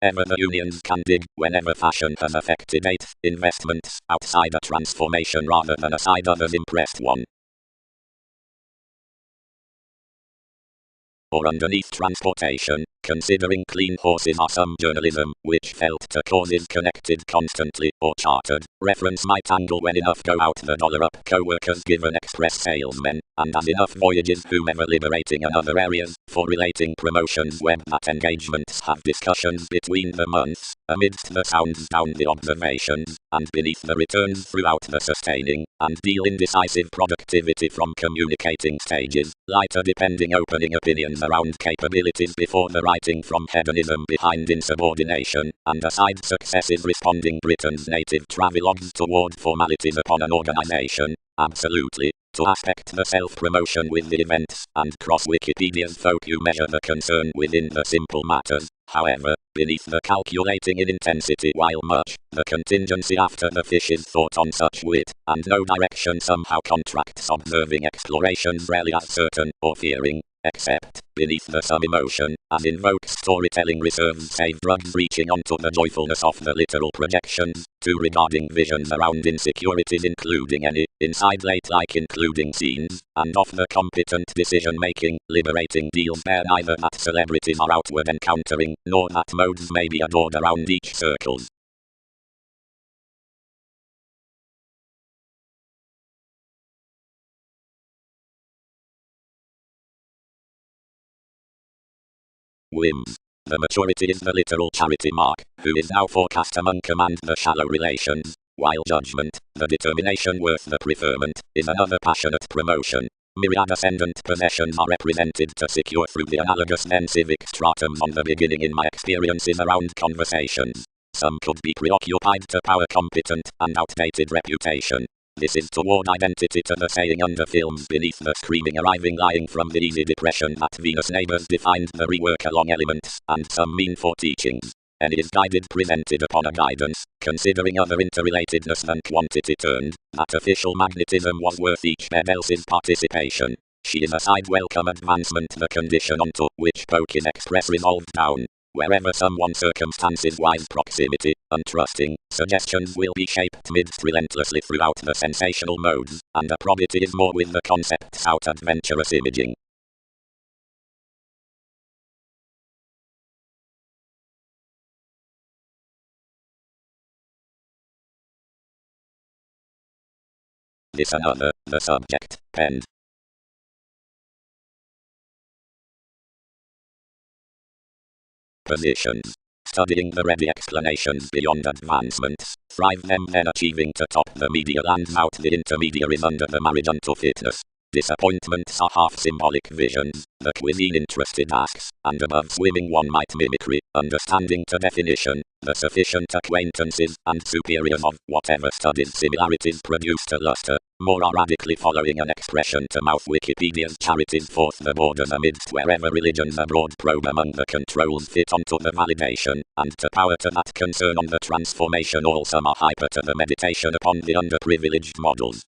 Ever the unions can dig, whenever fashion has affected investments, outside a transformation rather than aside others impressed one. Or underneath transportation, considering clean horses are some journalism, which felt to causes connected constantly, or chartered, reference might angle when enough go out the dollar up co-workers given express salesmen, and as enough voyages whomever liberating another areas, for relating promotions web that engagements have discussions between the months, amidst the sounds down the observations, and beneath the returns throughout the sustaining, and deal indecisive productivity from communicating stages, lighter depending opening opinions around capabilities before the writing from hedonism behind insubordination, and aside successive responding Britain's native travelogues toward formalities upon an organization, absolutely, to aspect the self-promotion with the events, and cross Wikipedia's folk you measure the concern within the simple matters, however, beneath the calculating in intensity while much, the contingency after the fish is thought on such wit, and no direction somehow contracts observing explorations rarely as certain, or fearing, except, beneath the some emotion, as invokes storytelling reserves save drugs reaching onto the joyfulness of the literal projections, to regarding visions around insecurities including any, inside late including scenes, and of the competent decision-making, liberating deals bear neither that celebrities are outward encountering, nor that modes may be adored around each circles. Whims. The maturity is the literal charity mark, who is now forecast among command the shallow relations, while judgment, the determination worth the preferment, is another passionate promotion. Myriad ascendant possessions are represented to secure through the analogous then civic stratums on the beginning in my experiences around conversations. Some could be preoccupied to power competent and outdated reputation. This is toward identity to the saying under films beneath the screaming arriving lying from the easy depression that Venus neighbors defined the rework along elements, and some mean for teachings. And is guided presented upon a guidance, considering other interrelatedness than quantity turned, that official magnetism was worth each bed else's participation. She is a side welcome advancement the condition onto which poke is express resolved down. Wherever someone circumstances-wise proximity, untrusting, suggestions will be shaped midst relentlessly throughout the sensational modes, and the probity is more with the concepts out adventurous imaging. This another, the subject, penned. Positions. Studying the ready explanations beyond advancements, thrive them then achieving to top the medial and out the intermediaries under the marriage unto fitness. Disappointments are half symbolic visions, the cuisine interested asks, and above swimming one might mimicry, understanding to definition, the sufficient acquaintances and superiors of whatever studied similarities produce to luster, more are radically following an expression to mouth Wikipedia's charities forth the borders amidst wherever religions abroad probe among the controls fit onto the validation, and to power to that concern on the transformation all some are hyper to the meditation upon the underprivileged models.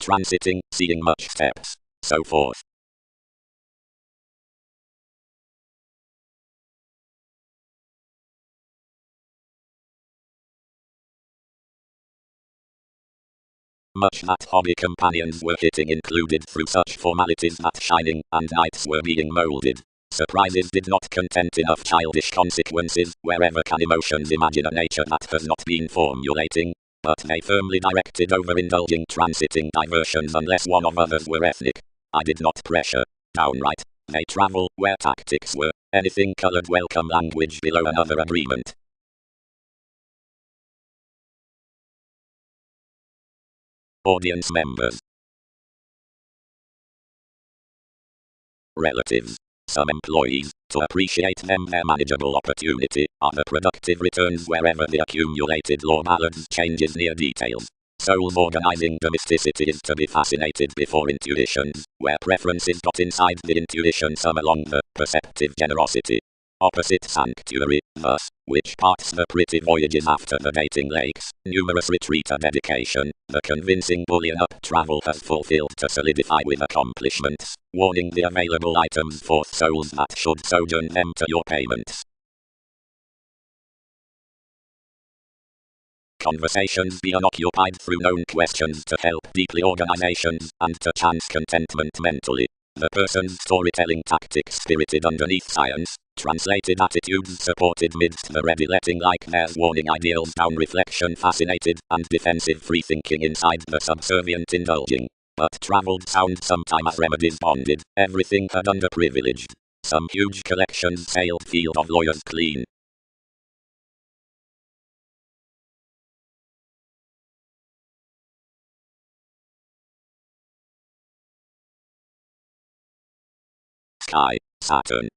Transiting, seeing much steps, so forth. Much that hobby companions were hitting included through such formalities that shining and nights were being molded. Surprises did not content enough childish consequences, wherever can emotions imagine a nature that has not been formulating, but they firmly directed overindulging transiting diversions unless one of others were ethnic. I did not pressure. Downright. They travel where tactics were, anything colored welcome language below another agreement. Audience members. Relatives. Some employees, to appreciate them their manageable opportunity, are the productive returns wherever the accumulated law ballads changes near details. Souls organizing domesticity is to be fascinated before intuitions, where preferences got inside the intuition some along the perceptive generosity. Opposite sanctuary, thus, which parts the pretty voyages after the dating lakes, numerous retreat a dedication, the convincing bullion up travel has fulfilled to solidify with accomplishments, warning the available items forth souls that should sojourn them to your payments. Conversations be unoccupied through known questions to help deeply organizations, and to chance contentment mentally. The person's storytelling tactics spirited underneath science, translated attitudes supported midst the ready letting like there's warning ideals down reflection fascinated, and defensive free thinking inside the subservient indulging. But travelled sound sometime as remedies bonded, everything had underprivileged. Some huge collections sailed field of lawyers clean. Sky, Saturn.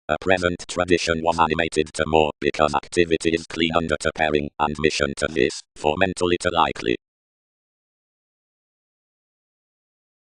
A present tradition was animated to more, because activity is clean under to pairing, and mission to this, for mentally to likely.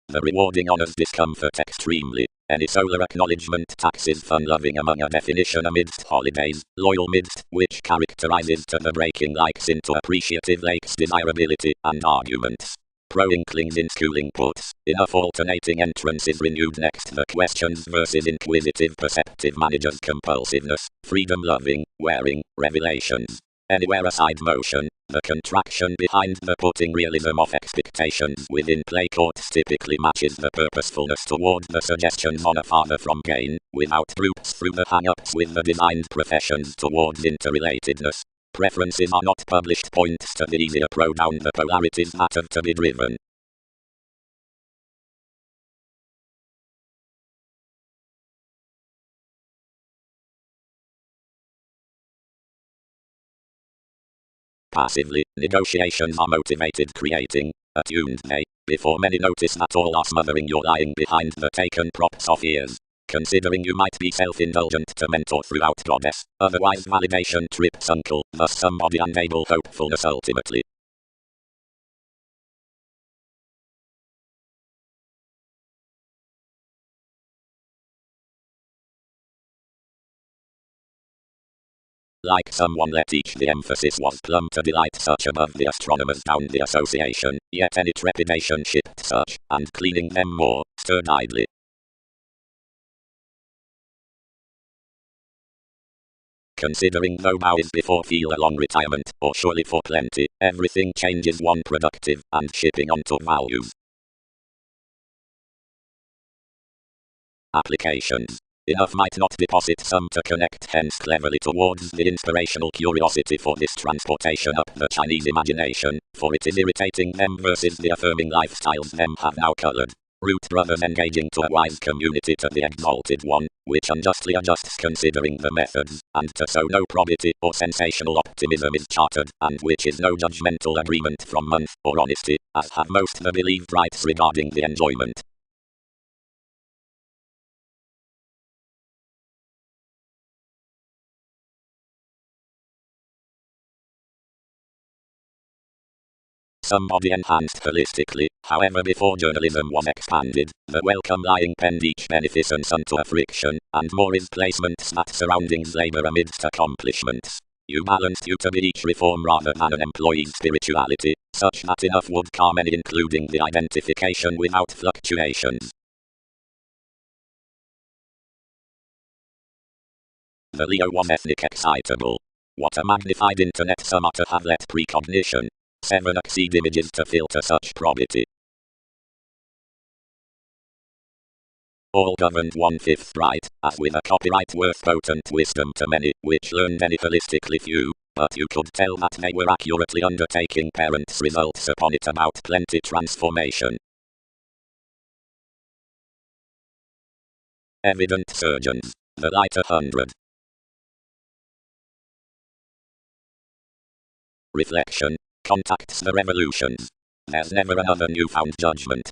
The rewarding honors discomfort extremely. Any solar acknowledgement taxes fun-loving among a definition amidst holidays, loyal midst, which characterizes to the breaking likes into appreciative lakes desirability and arguments. Pro-inklings in schooling puts, enough alternating entrances renewed next the questions versus inquisitive perceptive managers compulsiveness, freedom-loving, wearing, revelations. Anywhere aside motion, the contraction behind the putting realism of expectations within play courts typically matches the purposefulness toward the suggestions on a farther from gain, without roots through the hang-ups with the designed professions towards interrelatedness. Preferences are not published points to the easier pro down the polarities that have to be driven. Passively, negotiations are motivated creating, attuned they, before many notice at all are smothering your lying behind the taken props of ears. Considering you might be self-indulgent to mentor throughout goddess, otherwise validation trips uncle, thus somebody unable hopefulness ultimately. Like someone let each the emphasis was plumb to delight such above the astronomers down the association, yet any trepidation shipped such, and cleaning them more, stirred idly. Considering though bow is before feel a long retirement, or surely for plenty, everything changes one productive, and shipping on to values. Applications. Enough might not deposit some to connect hence cleverly towards the inspirational curiosity for this transportation up the Chinese imagination, for it is irritating them versus the affirming lifestyles them have now colored. Root brothers engaging to a wise community to the exalted one, which unjustly adjusts considering the methods, and to so no probity or sensational optimism is chartered, and which is no judgmental agreement from month or honesty, as have most the believed rights regarding the enjoyment. Somebody enhanced holistically, however before journalism was expanded, the welcome lying penned each beneficence unto a friction, and more is placements that surroundings labour amidst accomplishments. You balanced you to be each reform rather than an employee's spirituality, such that enough would calm any including the identification without fluctuations. The Leo was ethnic excitable. What a magnified internet summer to have let precognition. 7 exceed images to filter such probity. All governed 1/5 right, as with a copyright worth potent wisdom to many, which learned any holistically few, but you could tell that they were accurately undertaking parents' results upon it about plenty transformation. Evident surgeons, the lighter 100. Reflection. Contacts the revolutions. There's never another newfound judgment.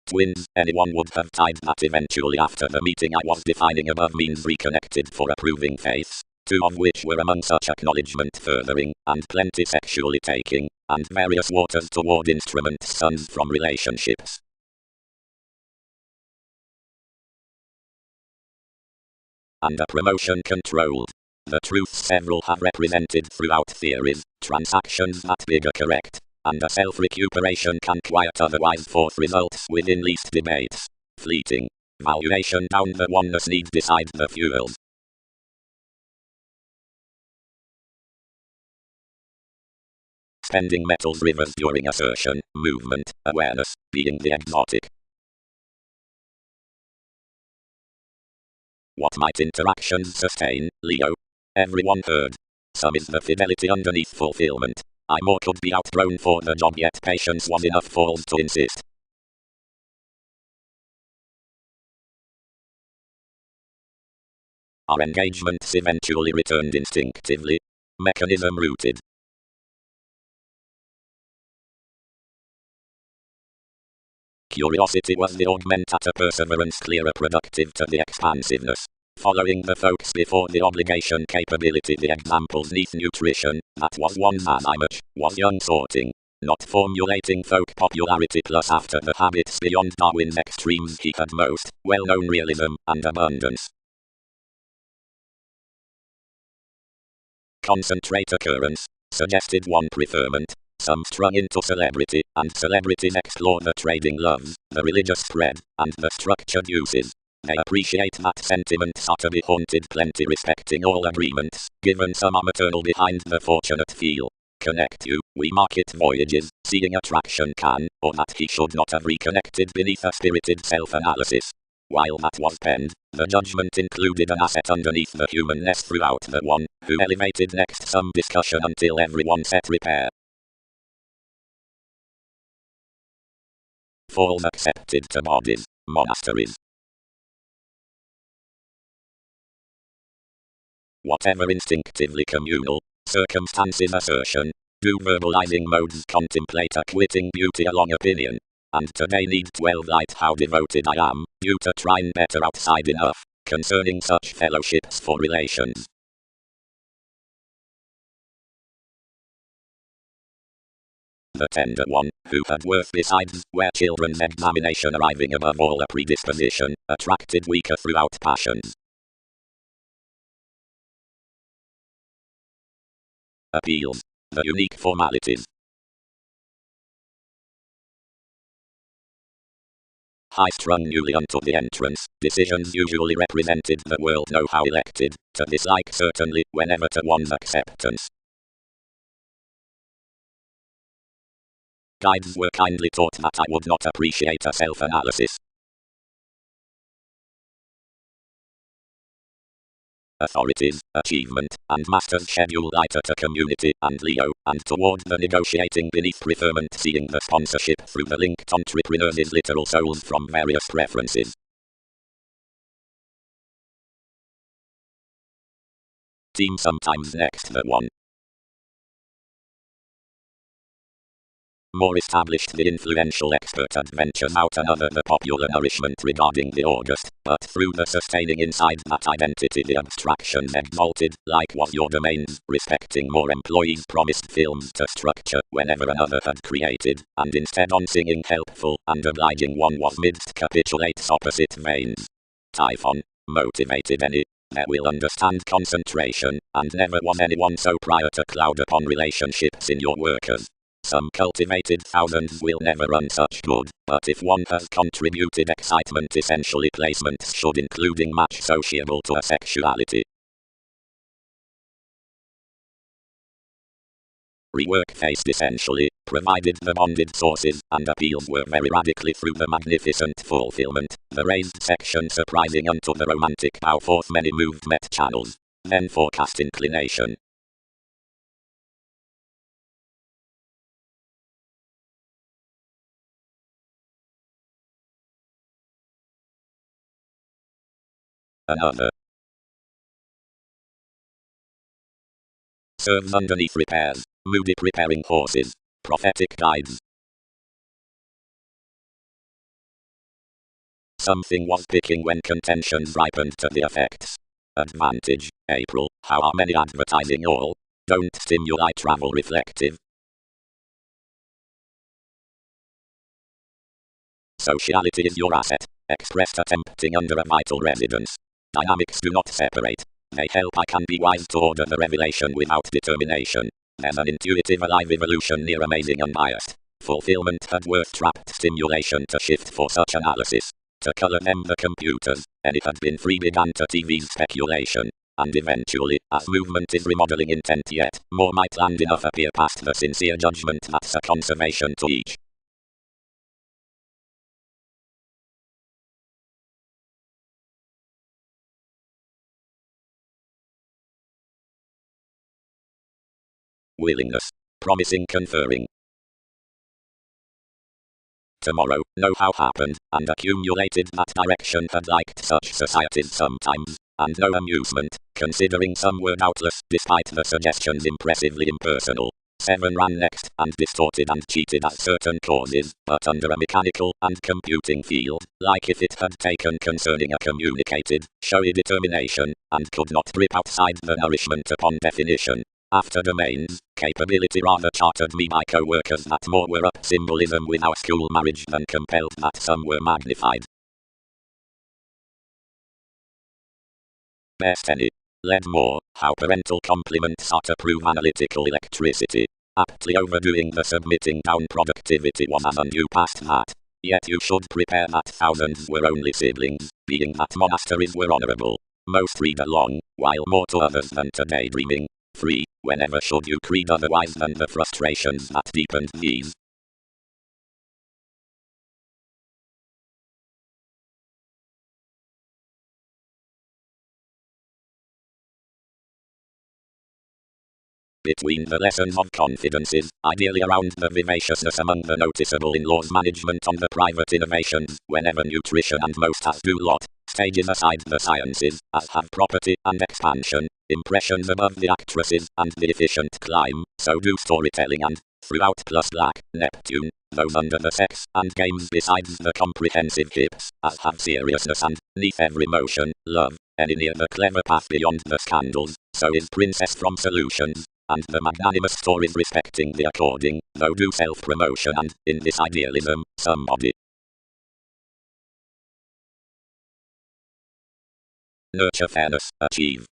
Twins, anyone would have tied that eventually after the meeting I was defining above means reconnected for approving faiths, 2 of which were among such acknowledgement furthering, and plenty sexually taking, and various waters toward instruments sons from relationships. And a promotion controlled. The truths several have represented throughout theories, transactions that bigger correct, and a self-recuperation can quiet otherwise forth results within least debates. Fleeting. Valuation down the oneness need decide the fuels. Spending metals rivers during assertion, movement, awareness, being the exotic. What might interactions sustain, Leo? Everyone heard. Some is the fidelity underneath fulfillment. I more could be outgrown for the job yet patience was enough falls to insist. Our engagements eventually returned instinctively. Mechanism rooted. Curiosity was the augmenta perseverance clearer productive to the expansiveness. Following the folks before the obligation capability the examples neath nutrition, that was one as I much, was young sorting. not formulating folk popularity plus after the habits beyond Darwin's extremes he had most well-known realism and abundance. Concentrate occurrence, suggested one preferment, some strung into celebrity, and celebrities explore the trading loves, the religious spread, and the structured uses. They appreciate that sentiments are to be haunted plenty respecting all agreements, given some are maternal behind the fortunate feel. Connect you, we market voyages, seeing attraction can, or that he should not have reconnected beneath a spirited self-analysis. While that was penned, the judgment included an asset underneath the humanness throughout the one, who elevated next some discussion until everyone set repair. Falls accepted to bodies, monasteries. Whatever instinctively communal, circumstances assertion, do verbalizing modes contemplate a quitting beauty along opinion. And today need 12 light how devoted I am, you to try and better outside enough, concerning such fellowships for relations. The tender one, who had worth besides, where children's examination arriving above all a predisposition, attracted weaker throughout passions. Appeals, the unique formalities. High-strung newly unto the entrance, decisions usually represented the world know how elected, to dislike certainly, whenever to one's acceptance. Guides were kindly taught that I would not appreciate a self-analysis. Authorities, achievement, and masters schedule lighter to community and Leo, and toward the negotiating beneath preferment seeing the sponsorship through the linked entrepreneurs' literal souls from various preferences. Team sometimes next the one. More established the influential expert adventures out another the popular nourishment regarding the august, but through the sustaining inside that identity the abstractions exalted, like was your domains, respecting more employees promised films to structure whenever another had created, and instead on singing helpful and obliging one was midst capitulates opposite veins. Typhon, motivated any, that will understand concentration, and never was anyone so prior to cloud upon relationships in your workers. Some cultivated thousands will never run such good, but if one has contributed excitement essentially placements should including match sociable to a sexuality. Rework faced essentially, provided the bonded sources and appeals were very radically through the magnificent fulfillment, the raised section surprising unto the romantic bow forth many moved met channels, then forecast inclination. Another. Serves underneath repairs, moody preparing horses, prophetic guides. Something was picking when contentions ripened to the effects. Advantage, April, how are many advertising all? Don't stimulate travel reflective. Sociality is your asset, expressed attempting under a vital residence. Dynamics do not separate. They help I can be wise to order the revelation without determination. There's an intuitive alive evolution near amazing unbiased. Fulfillment had worth trapped stimulation to shift for such analysis. To color them the computers, and it had been free began to TV's speculation. And eventually, as movement is remodeling intent yet, more might land enough appear past the sincere judgment that's a conservation to each. Willingness. Promising conferring. Tomorrow, know how happened, and accumulated that direction had liked such societies sometimes, and no amusement, considering some were doubtless, despite the suggestions impressively impersonal. 7 ran next, and distorted and cheated as certain causes, but under a mechanical and computing field, like if it had taken concerning a communicated, showy determination, and could not drip outside the nourishment upon definition. After domains, capability rather chartered me by co-workers that more were up symbolism with our school marriage than compelled that some were magnified. Best any. Led more, how parental compliments are to prove analytical electricity. Aptly overdoing the submitting down productivity was as undue past that. Yet you should prepare that thousands were only siblings, being that monasteries were honourable. Most read along, while more to others than to daydreaming. Free, whenever should you creed otherwise than the frustrations that deepened these? Between the lessons of confidences, ideally around the vivaciousness among the noticeable in-laws management on the private innovations, whenever nutrition and most as do lot, stages aside the sciences, as have property and expansion, impressions above the actresses, and the efficient climb, so do storytelling and, throughout plus black, Neptune, those under the sex and games besides the comprehensive hips, as have seriousness and, neath every motion, love, any near the clever path beyond the scandals, so is Princess from Solutions, and the magnanimous stories respecting the according, though do self-promotion and, in this idealism, somebody. Nurture fairness, achieve.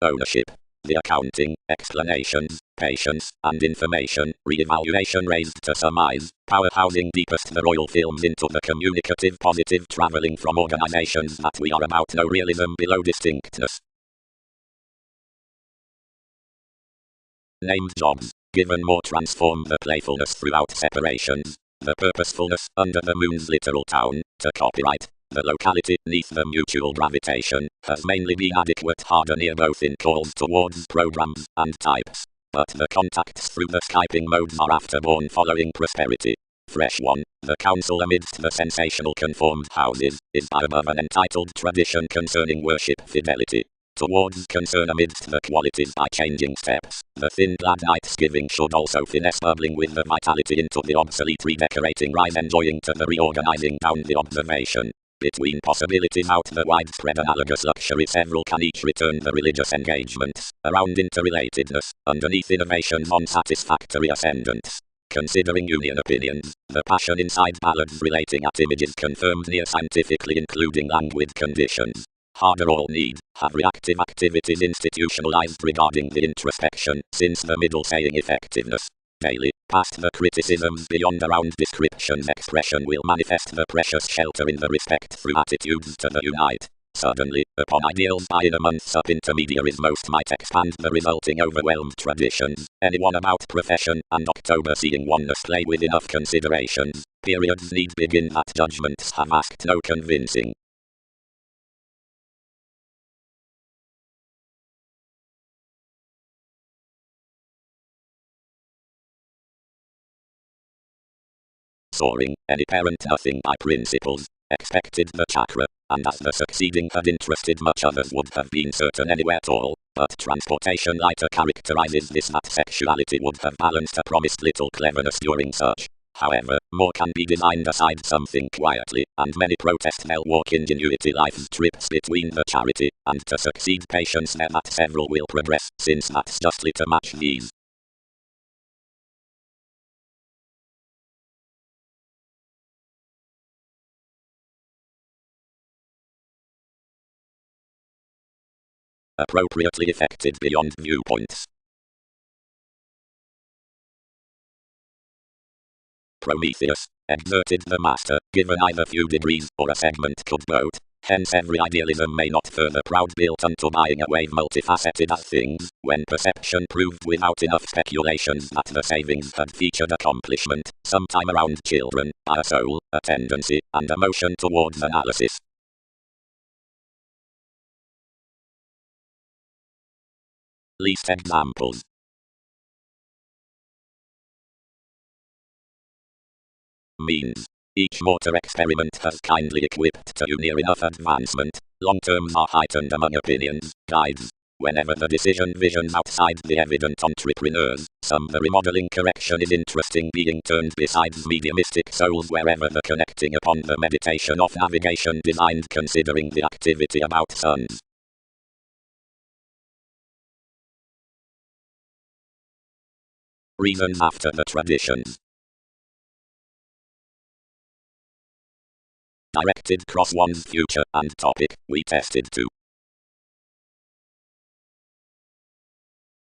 Ownership. The accounting, explanations, patience, and information, re-evaluation raised to some eyes, powerhousing deepest the royal films into the communicative positive travelling from organizations that we are about no realism below distinctness. Named jobs, given more transform the playfulness throughout separations, the purposefulness under the moon's literal town, to copyright. The locality, neath the mutual gravitation, has mainly been adequate harder near both in calls towards programs and types. But the contacts through the Skyping modes are afterborn following prosperity. Fresh one, the council amidst the sensational conformed houses, is by above an entitled tradition concerning worship fidelity. Towards concern amidst the qualities by changing steps, the thin glad nights giving should also finesse bubbling with the vitality into the obsolete redecorating rise enjoying to the reorganizing down the observation. Between possibilities out the widespread analogous luxury several can each return the religious engagements, around interrelatedness, underneath innovations on satisfactory ascendants. Considering union opinions, the passion inside ballads relating at images confirmed near scientifically including languid conditions. Harder all need, have reactive activities institutionalized regarding the introspection, since the middle saying effectiveness. Daily, past the criticisms beyond around description's expression will manifest the precious shelter in the respect through attitudes to the unite. Suddenly, upon ideals by in a month's up intermediaries most might expand the resulting overwhelmed traditions. Anyone about profession, and October seeing oneness play with enough considerations. Periods need begin that judgments have asked no convincing. Soaring, any parent nothing by principles, expected the chakra, and as the succeeding had interested much others would have been certain anywhere at all, but transportation lighter characterizes this that sexuality would have balanced a promised little cleverness during such. However, more can be designed aside something quietly, and many protest they'll walk ingenuity life's trips between the charity, and to succeed patience there that several will progress, since that's justly to match these. Appropriately effected beyond viewpoints. Prometheus, exerted the master, given either few degrees or a segment could vote. Hence every idealism may not further proud built unto buying a wave multifaceted as things, when perception proved without enough speculations that the savings had featured accomplishment, sometime around children, by a soul, a tendency, and a motion towards analysis. Least examples. Means. Each mortar experiment has kindly equipped to you near enough advancement. Long terms are heightened among opinions, guides. Whenever the decision visions outside the evident entrepreneurs, some the remodeling correction is interesting being turned besides mediumistic souls wherever the connecting upon the meditation of navigation designed considering the activity about suns. reason after the traditions. Directed cross one's future and topic, we tested to.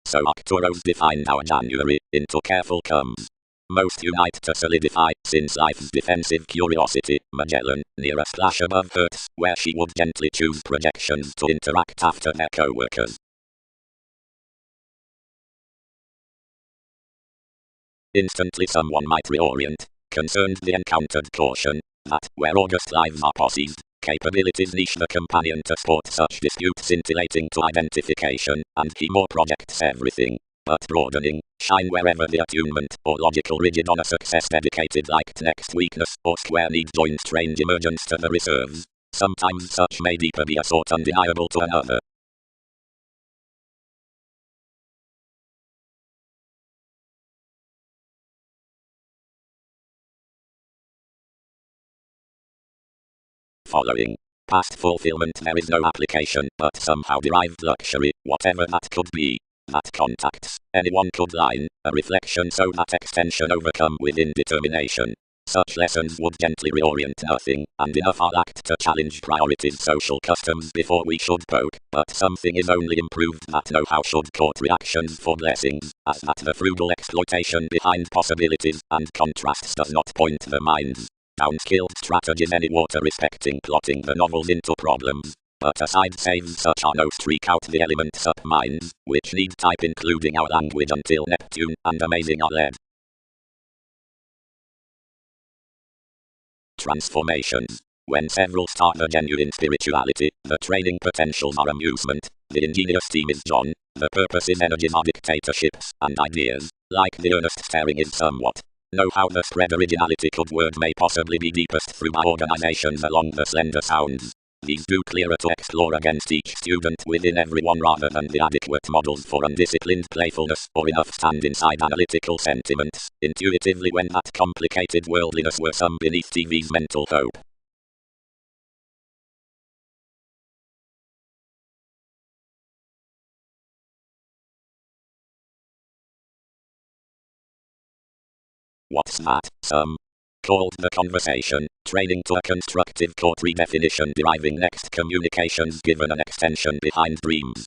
So Arcturus defined our January into careful comes. Most unite to solidify, since life's defensive curiosity, Magellan, near a splash above Earth's, where she would gently choose projections to interact after their co-workers. Instantly someone might reorient, concerned the encountered caution, that, where August lives are possessed, capabilities niche the companion to sport such disputes scintillating to identification, and he more projects everything, but broadening, shine wherever the attunement, or logical rigid on a success dedicated like next weakness, or square need join strange emergence to the reserves. Sometimes such may deeper be a sort undeniable to another. Following. Past fulfillment there is no application, but somehow derived luxury, whatever that could be. That contacts, anyone could line, a reflection so that extension overcome with indetermination. Such lessons would gently reorient nothing, and enough are lacked to challenge priorities social customs before we should poke, but something is only improved that know-how should court reactions for blessings, as that the frugal exploitation behind possibilities and contrasts does not point the minds. Downskilled strategies any water respecting plotting the novels into problems. But aside saves such are no streak out the elements up minds, which need type including our language until Neptune and amazing are led. Transformations. When several start the genuine spirituality, the training potentials are amusement, the ingenious theme is John, the purpose is energies are dictatorships, and ideas, like the earnest staring is somewhat. Know how the spread originality could word may possibly be deepest through my organizations along the slender sounds. These do clearer to explore against each student within everyone rather than the adequate models for undisciplined playfulness or enough stand inside analytical sentiments, intuitively when that complicated worldliness were some beneath TV's mental hope. What's that? Some called the conversation, training to a constructive court redefinition deriving next communications given an extension behind dreams.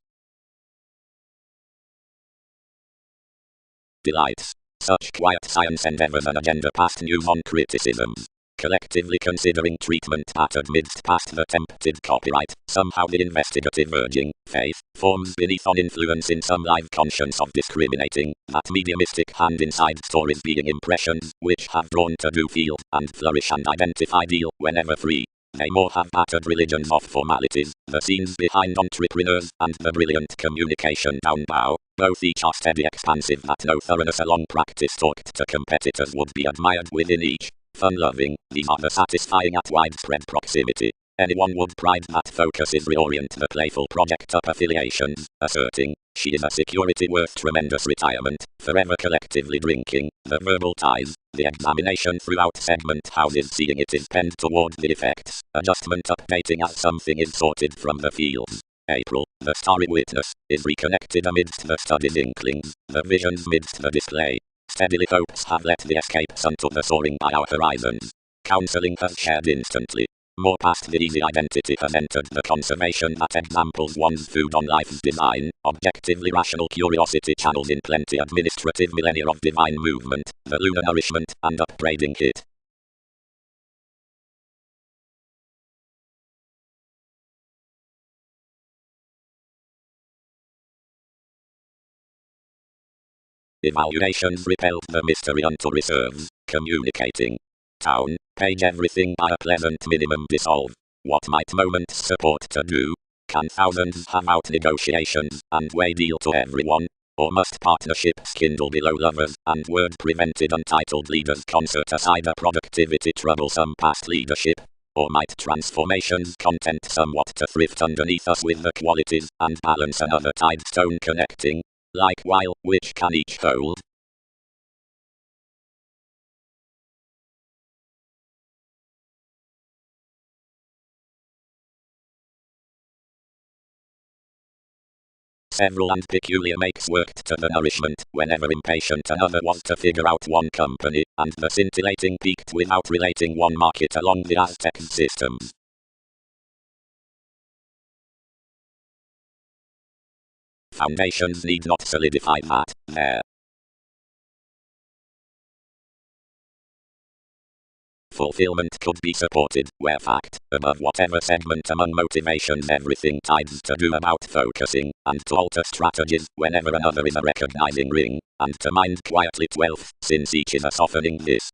Delights. Such quiet science endeavors an agenda past news on criticisms. Collectively considering treatment pattered midst past the tempted copyright, somehow the investigative urging, faith, forms beneath on influence in some live conscience of discriminating, that mediumistic hand inside stories being impressions, which have drawn to do feel, and flourish and identify deal, whenever free. They more have battered religions of formalities, the scenes behind entrepreneurs, and the brilliant communication down bow, both each are steady expansive that no thoroughness along practice talked to competitors would be admired within each. Fun-loving, these are the satisfying at widespread proximity. Anyone would pride that focuses reorient the playful project up affiliations, asserting, she is a security worth tremendous retirement, forever collectively drinking, the verbal ties, the examination throughout segment houses seeing it is penned toward the effects, adjustment updating as something is sorted from the fields. April, the starry witness, is reconnected amidst the studied inklings, the visions midst the display. Steadily hopes have let the escapes unto the soaring by our horizons. Counseling has shared instantly. More past the easy identity has entered the conservation that examples one's food on life's design, objectively rational curiosity channels in plenty administrative millennia of divine movement, the lunar nourishment and upbraiding hit. Evaluations repelled the mystery unto reserves, communicating. Town, page everything by a pleasant minimum dissolve. What might moments support to do? Can thousands have out negotiations, and weigh deal to everyone? Or must partnerships kindle below lovers, and word prevented untitled leaders concert aside a productivity troublesome past leadership? Or might transformations content somewhat to thrift underneath us with the qualities, and balance another tide stone connecting? Like while, which can each hold? several and peculiar makes worked to the nourishment, whenever impatient another was to figure out one company, and the scintillating peaked without relating one market along the Aztec systems. Foundations need not solidify that, their fulfillment could be supported, where fact, above whatever segment among motivations everything tides to do about focusing, and to alter strategies, whenever another is a recognizing ring, and to mind quietly 12th, since each is a softening this.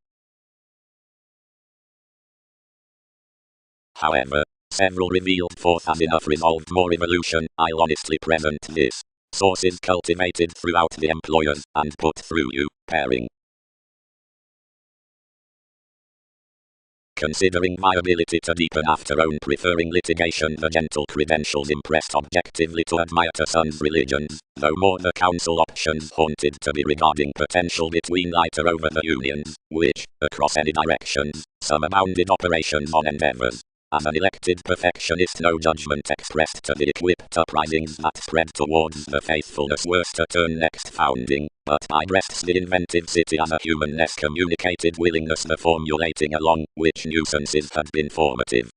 However, several revealed forth as enough resolved more evolution, I'll honestly present this. Sources cultivated throughout the employers, and put through you, pairing. Considering viability to deepen after own preferring litigation, the gentle credentials impressed objectively to admire to sons' religions, though more the council options haunted to be regarding potential between lighter over the unions, which, across any directions, some abounded operations on endeavors. As an elected perfectionist, no judgment expressed to the equipped uprisings that spread towards the faithfulness worse to turn next founding, but I breasts the inventive city as a humanness communicated willingness the formulating along which nuisances had been formative.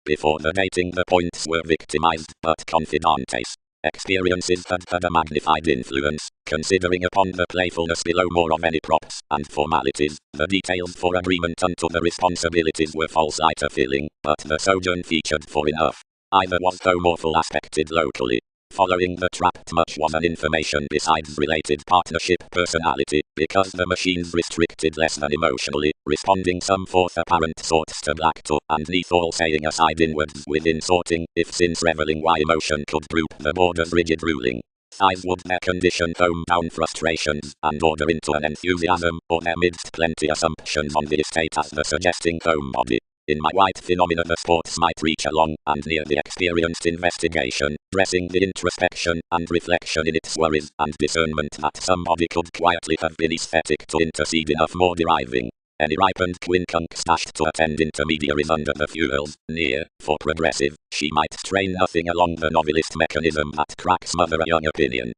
Before the dating the points were victimized, but confidantes. Experiences had a magnified influence, considering upon the playfulness below more of any props and formalities, the details for agreement unto the responsibilities were false lighter filling, but the sojourn featured for enough. Either was homorphal aspected locally. Following the trapped much was an information besides related partnership personality, because the machines restricted less than emotionally, responding some forth apparent sorts to black to, and neath all saying aside inwards within sorting, if since reveling why emotion could droop the borders rigid ruling. Thighs would their condition tone down frustrations, and order into an enthusiasm, or their midst plenty assumptions on the estate as the suggesting home body. In my white phenomena the sports might reach along, and near the experienced investigation, dressing the introspection and reflection in its worries, and discernment that somebody could quietly have been aesthetic to intercede enough more deriving. Any ripened quincunx stashed to attend intermediaries under the fuels, near, for progressive, she might strain nothing along the novelist mechanism that cracks mother a young opinion.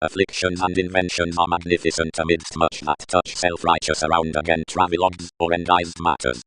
Afflictions and inventions are magnificent amidst much that touch self-righteous around again travelogues, or endized matters.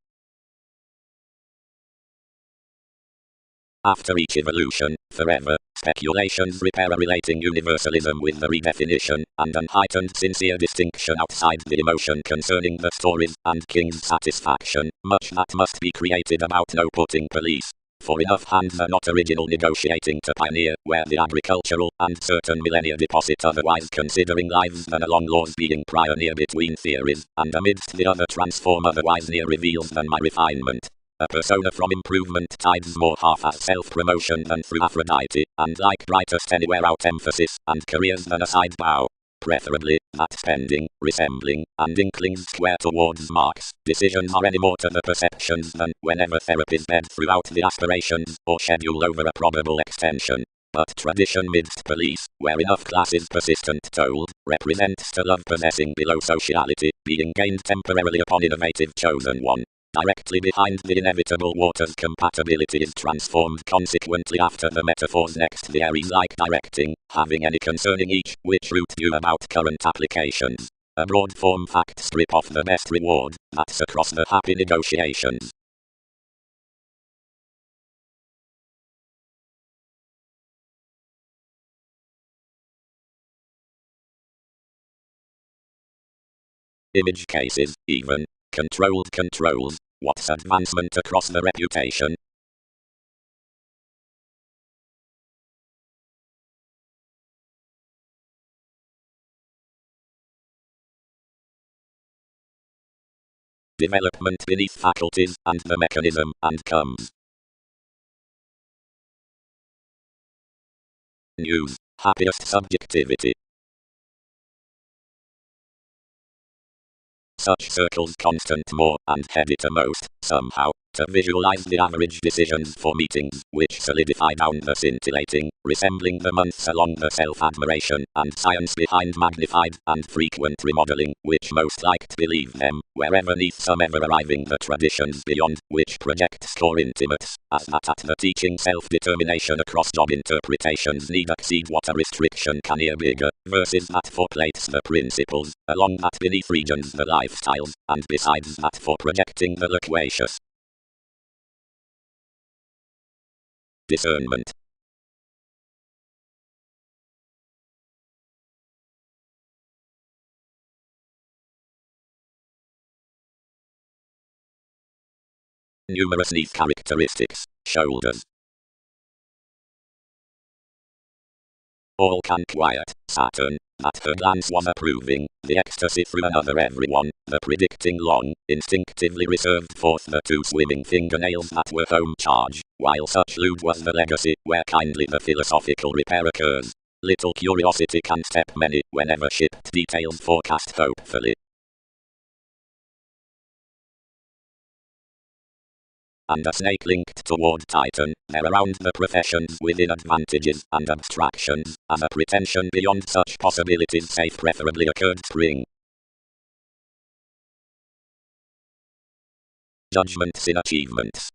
After each evolution, forever, speculations repair a relating universalism with the redefinition, and an heightened sincere distinction outside the emotion concerning the stories, and king's satisfaction, much that must be created about no putting police. For enough hands are not original negotiating to pioneer, where the agricultural, and certain millennia deposit otherwise considering lives than along laws being prior near between theories, and amidst the other transform otherwise near reveals than my refinement. A persona from improvement tides more half as self-promotion than through Aphrodite, and like brightest anywhere out emphasis, and careers than a side bow. Preferably, that spending, resembling, and inklings square towards marks, decisions are any more to the perceptions than, whenever therapies bed throughout the aspirations, or schedule over a probable extension. But tradition midst police, where enough classes persistent told, represents to love possessing below sociality, being gained temporarily upon innovative chosen one. Directly behind the inevitable water's compatibility is transformed consequently after the metaphors next the Aries-like directing, having any concerning each, which root view about current applications. A broad form fact strip off the best reward, that's across the happy negotiations. Image cases, even. Controlled controls. What's advancement across the reputation? Development beneath faculties, and the mechanism, and comes. News. Happiest subjectivity. Such circles constant more, and heady to most, somehow, to visualize the average decisions for meetings, which solidify down the scintillating, resembling the months along the self-admiration, and science behind magnified and frequent remodeling, which most like to believe them, wherever neath some ever-arriving the traditions beyond, which project score intimates, as that at the teaching self-determination across job interpretations need exceed what a restriction can ear bigger, versus that for plates the principles, along that beneath regions the lifestyles, and besides that for projecting the loquacious. Discernment. Numerous neath characteristics. Shoulders. All can quiet, Saturn, that her glance was approving, the ecstasy through another everyone, the predicting long, instinctively reserved forth the two swimming fingernails that were home charge, while such lewd was the legacy, where kindly the philosophical repair occurs. Little curiosity can step many, whenever shipped details forecast hopefully. And a snake linked toward Titan, there around the professions within advantages and abstractions, as a pretension beyond such possibilities safe preferably occurred spring. Judgments in achievements.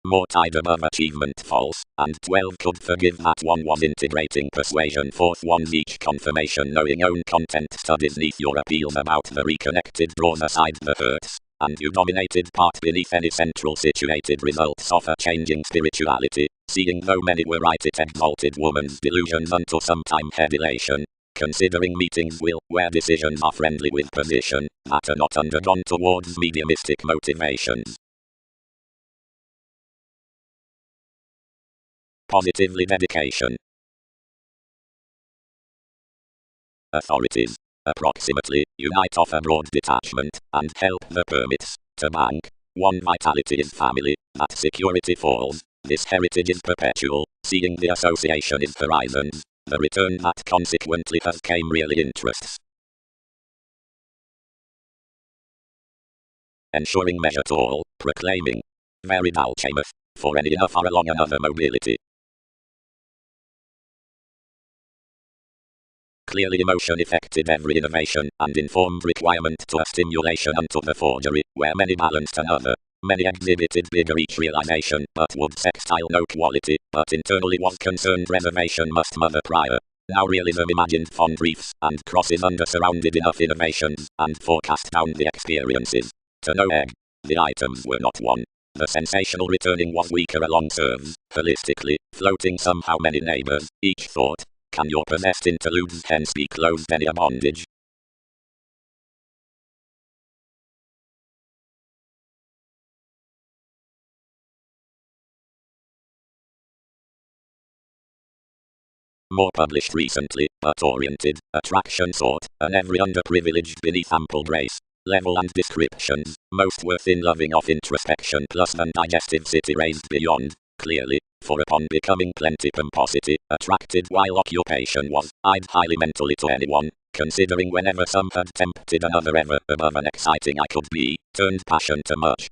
More tide above achievement false, and 12 could forgive that one was integrating persuasion forth one's each confirmation knowing own content studies neath your appeals about the reconnected draws aside the hurts, and you dominated part beneath any central situated results of a changing spirituality, seeing though many were right it exalted woman's delusions unto sometime head elation, considering meetings will, where decisions are friendly with position, that are not undergone towards mediumistic motivations. Positively dedication. Authorities. Approximately, unite off a broad detachment, and help the permits, to bank. One vitality is family, that security falls, this heritage is perpetual, seeing the association is horizons, the return that consequently has came really interests. Ensuring measure tall, proclaiming. Very dull chameth, for any enough are along another mobility. Clearly emotion affected every innovation, and informed requirement to a stimulation unto the forgery, where many balanced another. Many exhibited bigger each realization, but would sextile no quality, but internally was concerned reservation must mother prior. Now realism imagined fond reefs, and crosses under surrounded enough innovations, and forecast down the experiences. To no egg. The items were not one. The sensational returning was weaker along serves, holistically, floating somehow many neighbors, each thought. Can your possessed interludes hence be closed any a bondage? More published recently, but oriented, attraction sought, and every underprivileged beneath ample grace, level and descriptions, most worth in loving of introspection plus undigestive city raised beyond, clearly, for upon becoming plenty pomposity, attracted while occupation was, eyed highly mentally to anyone, considering whenever some had tempted another ever above an exciting I could be, turned passion to much.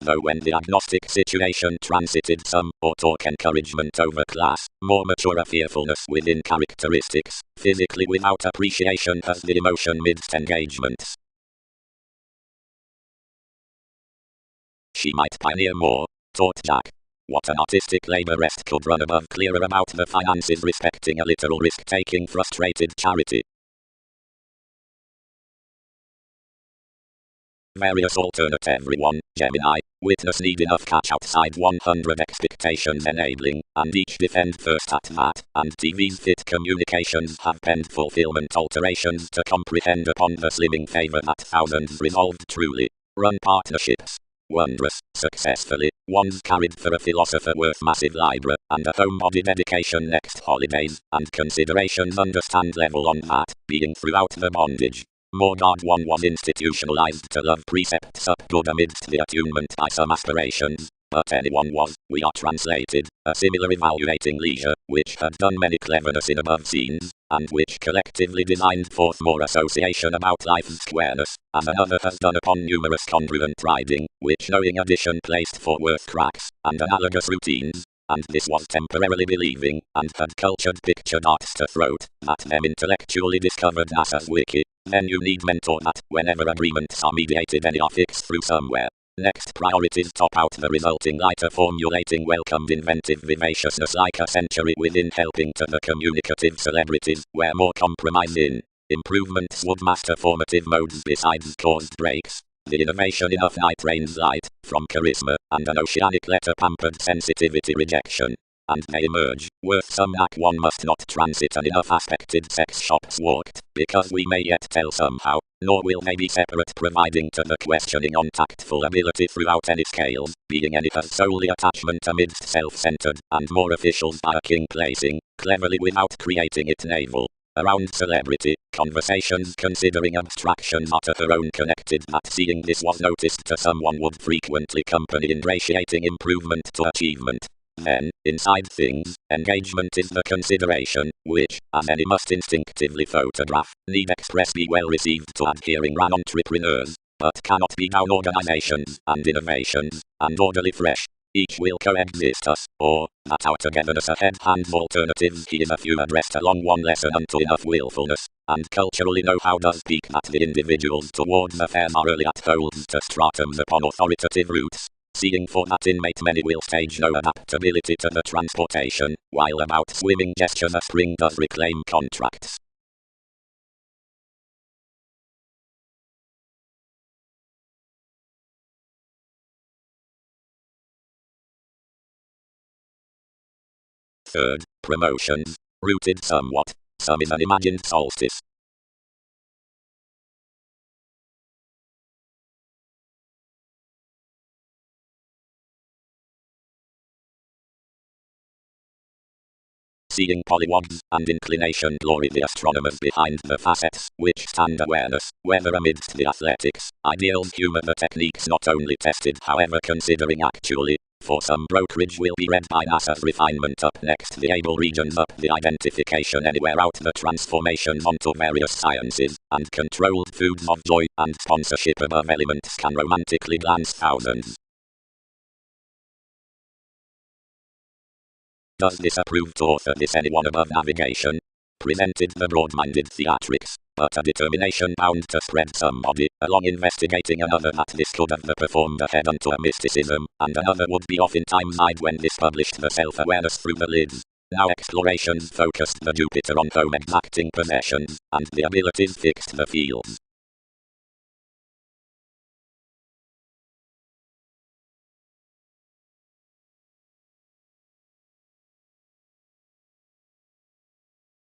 Though when the agnostic situation transited some, or talk encouragement over class, more mature a fearfulness within characteristics, physically without appreciation has the emotion midst engagements. She might pioneer more, thought Jack. What an artistic labor rest could run above clearer about the finances respecting a literal risk-taking frustrated charity. Various alternate everyone, Gemini, witness need enough catch outside 100 expectations enabling, and each defend first at that, and TV's fit communications have penned fulfillment alterations to comprehend upon the slimming favor that thousands resolved truly. Run partnerships. Wondrous, successfully, one's carried for a philosopher worth massive libra, and a homebody dedication next holidays, and considerations understand level on that, being throughout the bondage. More God one was institutionalized to love precepts up good amidst the attunement by some aspirations, but anyone was, we are translated, a similar evaluating leisure, which had done many cleverness in above scenes, and which collectively designed forth more association about life's squareness, and another has done upon numerous congruent writing, which knowing addition placed for worth cracks, and analogous routines, and this was temporarily believing, and had cultured pictured arts to throat, that them intellectually discovered as wiki, then you need mentor that, whenever agreements are mediated any are fixed through somewhere. Next priorities top out the resulting lighter formulating welcomed inventive vivaciousness like a century within helping to the communicative celebrities, where more compromise in. Improvements would master formative modes besides caused breaks. The innovation enough night rains light, from charisma, and an oceanic letter pampered sensitivity rejection. And they emerge, worth some knack one must not transit an enough aspected sex shops walked, because we may yet tell somehow, nor will they be separate providing to the questioning on tactful ability throughout any scales, being any as solely attachment amidst self-centered, and more officials by a king placing, cleverly without creating it naval. Around celebrity, conversations considering abstractions are to her own connected that seeing this was noticed to someone would frequently accompany ingratiating improvement to achievement. Then, inside things, engagement is the consideration, which, as any must instinctively photograph, need express be well received to adhering run entrepreneurs, but cannot be down organizations, and innovations, and orderly fresh. Each will coexist us, or, that our togetherness ahead hands alternatives he is a few addressed along one lesson unto enough willfulness, and culturally know how does speak that the individuals towards affairs are early at holds to stratums upon authoritative roots. Seeing for that inmate many will stage no adaptability to the transportation, while about swimming gestures a spring does reclaim contracts. Third, promotions, rooted somewhat, some in an imagined solstice. Seeing polywogs, and inclination glory the astronomers behind the facets, which stand awareness, whether amidst the athletics, ideals humour the techniques not only tested however considering actually, for some brokerage will be read by NASA's refinement up next the able regions up the identification anywhere out the transformations onto various sciences, and controlled foods of joy, and sponsorship above elements can romantically glance thousands. Does this approve to author this anyone above navigation? Presented the broad-minded theatrics, but a determination bound to spread somebody, along investigating another that this could have performed ahead unto a mysticism, and another would be oftentimes eyed when this published the self-awareness through the lids. Now explorations focused the Jupiter on home exacting possessions, and the abilities fixed the fields.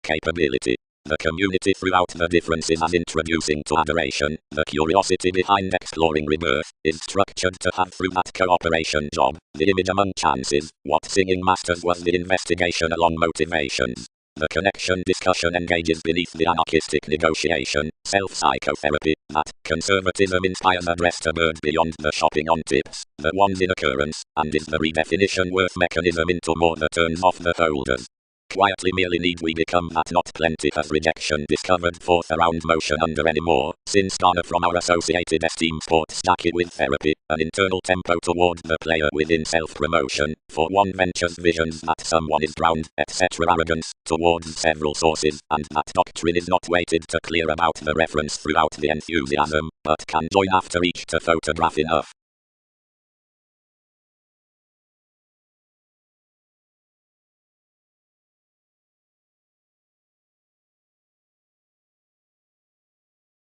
Capability. The community throughout the differences as introducing to adoration, the curiosity behind exploring rebirth, is structured to have through that cooperation job, the image among chances, what singing masters was the investigation along motivations. The connection discussion engages beneath the anarchistic negotiation, self-psychotherapy, that conservatism inspires addressed a bird beyond the shopping on tips, the ones in occurrence, and is the redefinition worth mechanism into more the turns off the holders. Quietly merely need we become that not plenty has rejection discovered forth around motion under any more, since garner from our associated esteem sport stack it with therapy, an internal tempo toward the player within self-promotion, for one ventures visions that someone is drowned, etc. arrogance, towards several sources, and that doctrine is not weighted to clear about the reference throughout the enthusiasm, but can join after each to photograph enough.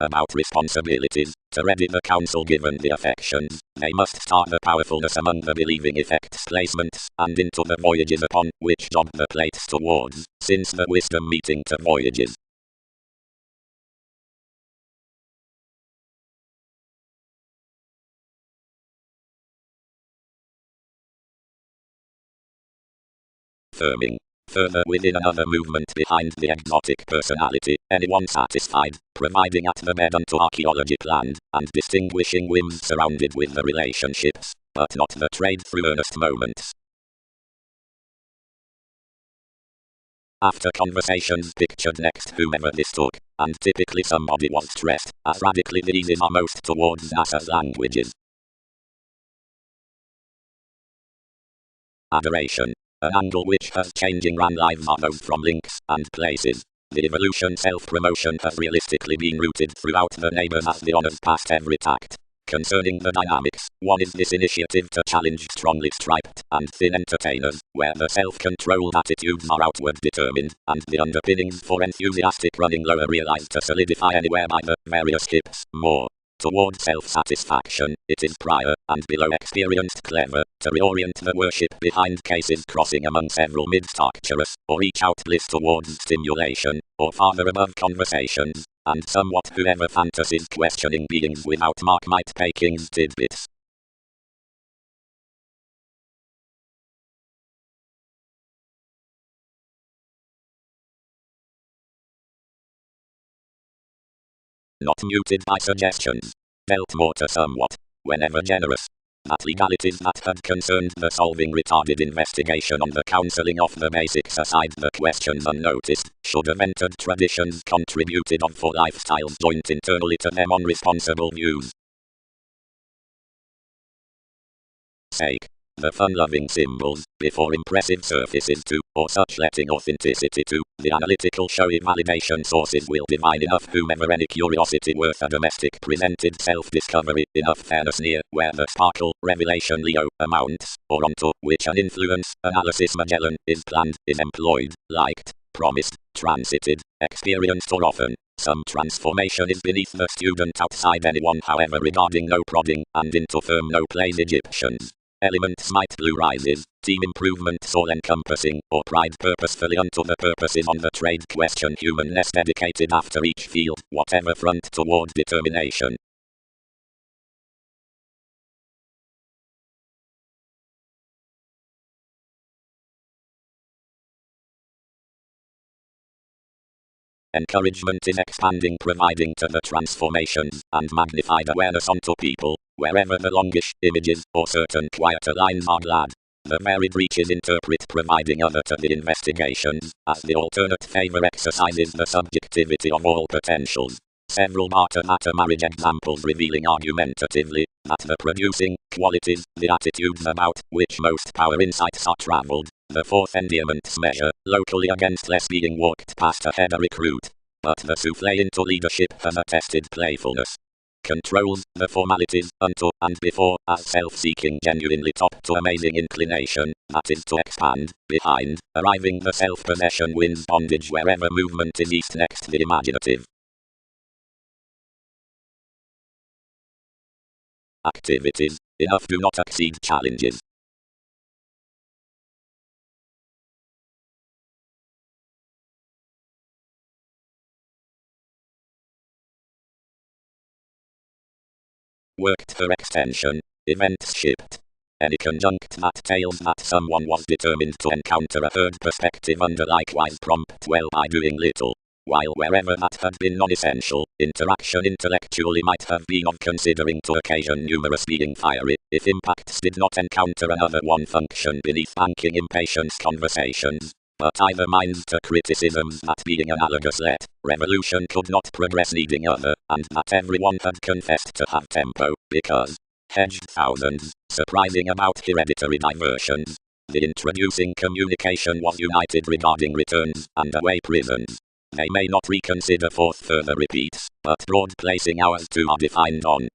About responsibilities, to ready the counsel given the affections, they must start the powerfulness among the believing effects placements, and into the voyages upon which job the plates towards, since the wisdom meeting to voyages. Firming. Further within another movement behind the exotic personality, anyone satisfied, providing at the bed unto archaeology planned, and distinguishing whims surrounded with the relationships, but not the trade through earnest moments. After conversations pictured next whomever this took, and typically somebody was stressed, as radically these are most towards NASA's languages. Adoration. An angle which has changing ran lives are known from links and places. The evolution self-promotion has realistically been rooted throughout the neighbors as the honors past every tact. Concerning the dynamics, one is this initiative to challenge strongly striped and thin entertainers, where the self-controlled attitudes are outward determined, and the underpinnings for enthusiastic running lower realized to solidify anywhere by the various hips, more. Toward self-satisfaction, it is prior, and below experienced clever, to reorient the worship behind cases crossing among several mid-structurous, or reach out bliss towards stimulation, or farther above conversations, and somewhat whoever fantasies questioning beings without mark might pay king's tidbits. Not muted by suggestions. Dealt more to somewhat, whenever generous. That legalities that had concerned the solving retarded investigation on the counseling of the basics aside the questions unnoticed, should have entered traditions contributed on for lifestyles joint internally to them on responsible views. Sake. The fun-loving symbols, before impressive surfaces to, or such letting authenticity to, the analytical showy validation sources will divine enough whomever any curiosity worth a domestic presented self-discovery, enough fairness near, where the sparkle, revelation Leo, amounts, or onto, which an influence, analysis Magellan, is planned, is employed, liked, promised, transited, experienced or often. Some transformation is beneath the student outside anyone however regarding no prodding, and into firm no plain Egyptians. Elements might blue rises, team improvements all encompassing, or pride purposefully unto the purposes on the trade question humanness dedicated after each field, whatever front toward determination. Encouragement is expanding providing to the transformations, and magnified awareness onto people, wherever the longish images, or certain quieter lines are glad. The varied reaches interpret providing other to the investigations, as the alternate favor exercises the subjectivity of all potentials. Several matter marriage examples revealing argumentatively, that the producing qualities, the attitudes about which most power insights are travelled, the fourth endearments measure, locally against less being walked past ahead a recruit. But the souffle into leadership has attested playfulness. Controls the formalities unto and before as self-seeking genuinely top to amazing inclination, that is to expand, behind, arriving the self-possession wins bondage wherever movement is east next the imaginative. Activities, enough do not exceed challenges. Worked for extension, events shipped. Any conjunct that tells that someone was determined to encounter a herd perspective under likewise prompt well by doing little. While wherever that had been non-essential, interaction intellectually might have been of considering to occasion numerous being fiery, if impacts did not encounter another one function beneath banking impatience conversations. But either minds to criticisms that being analogous let, revolution could not progress needing other, and that everyone had confessed to have tempo, because, hedged thousands, surprising about hereditary diversions. The introducing communication was united regarding returns, and away prisons. They may not reconsider forth further repeats, but broad placing hours too are defined on.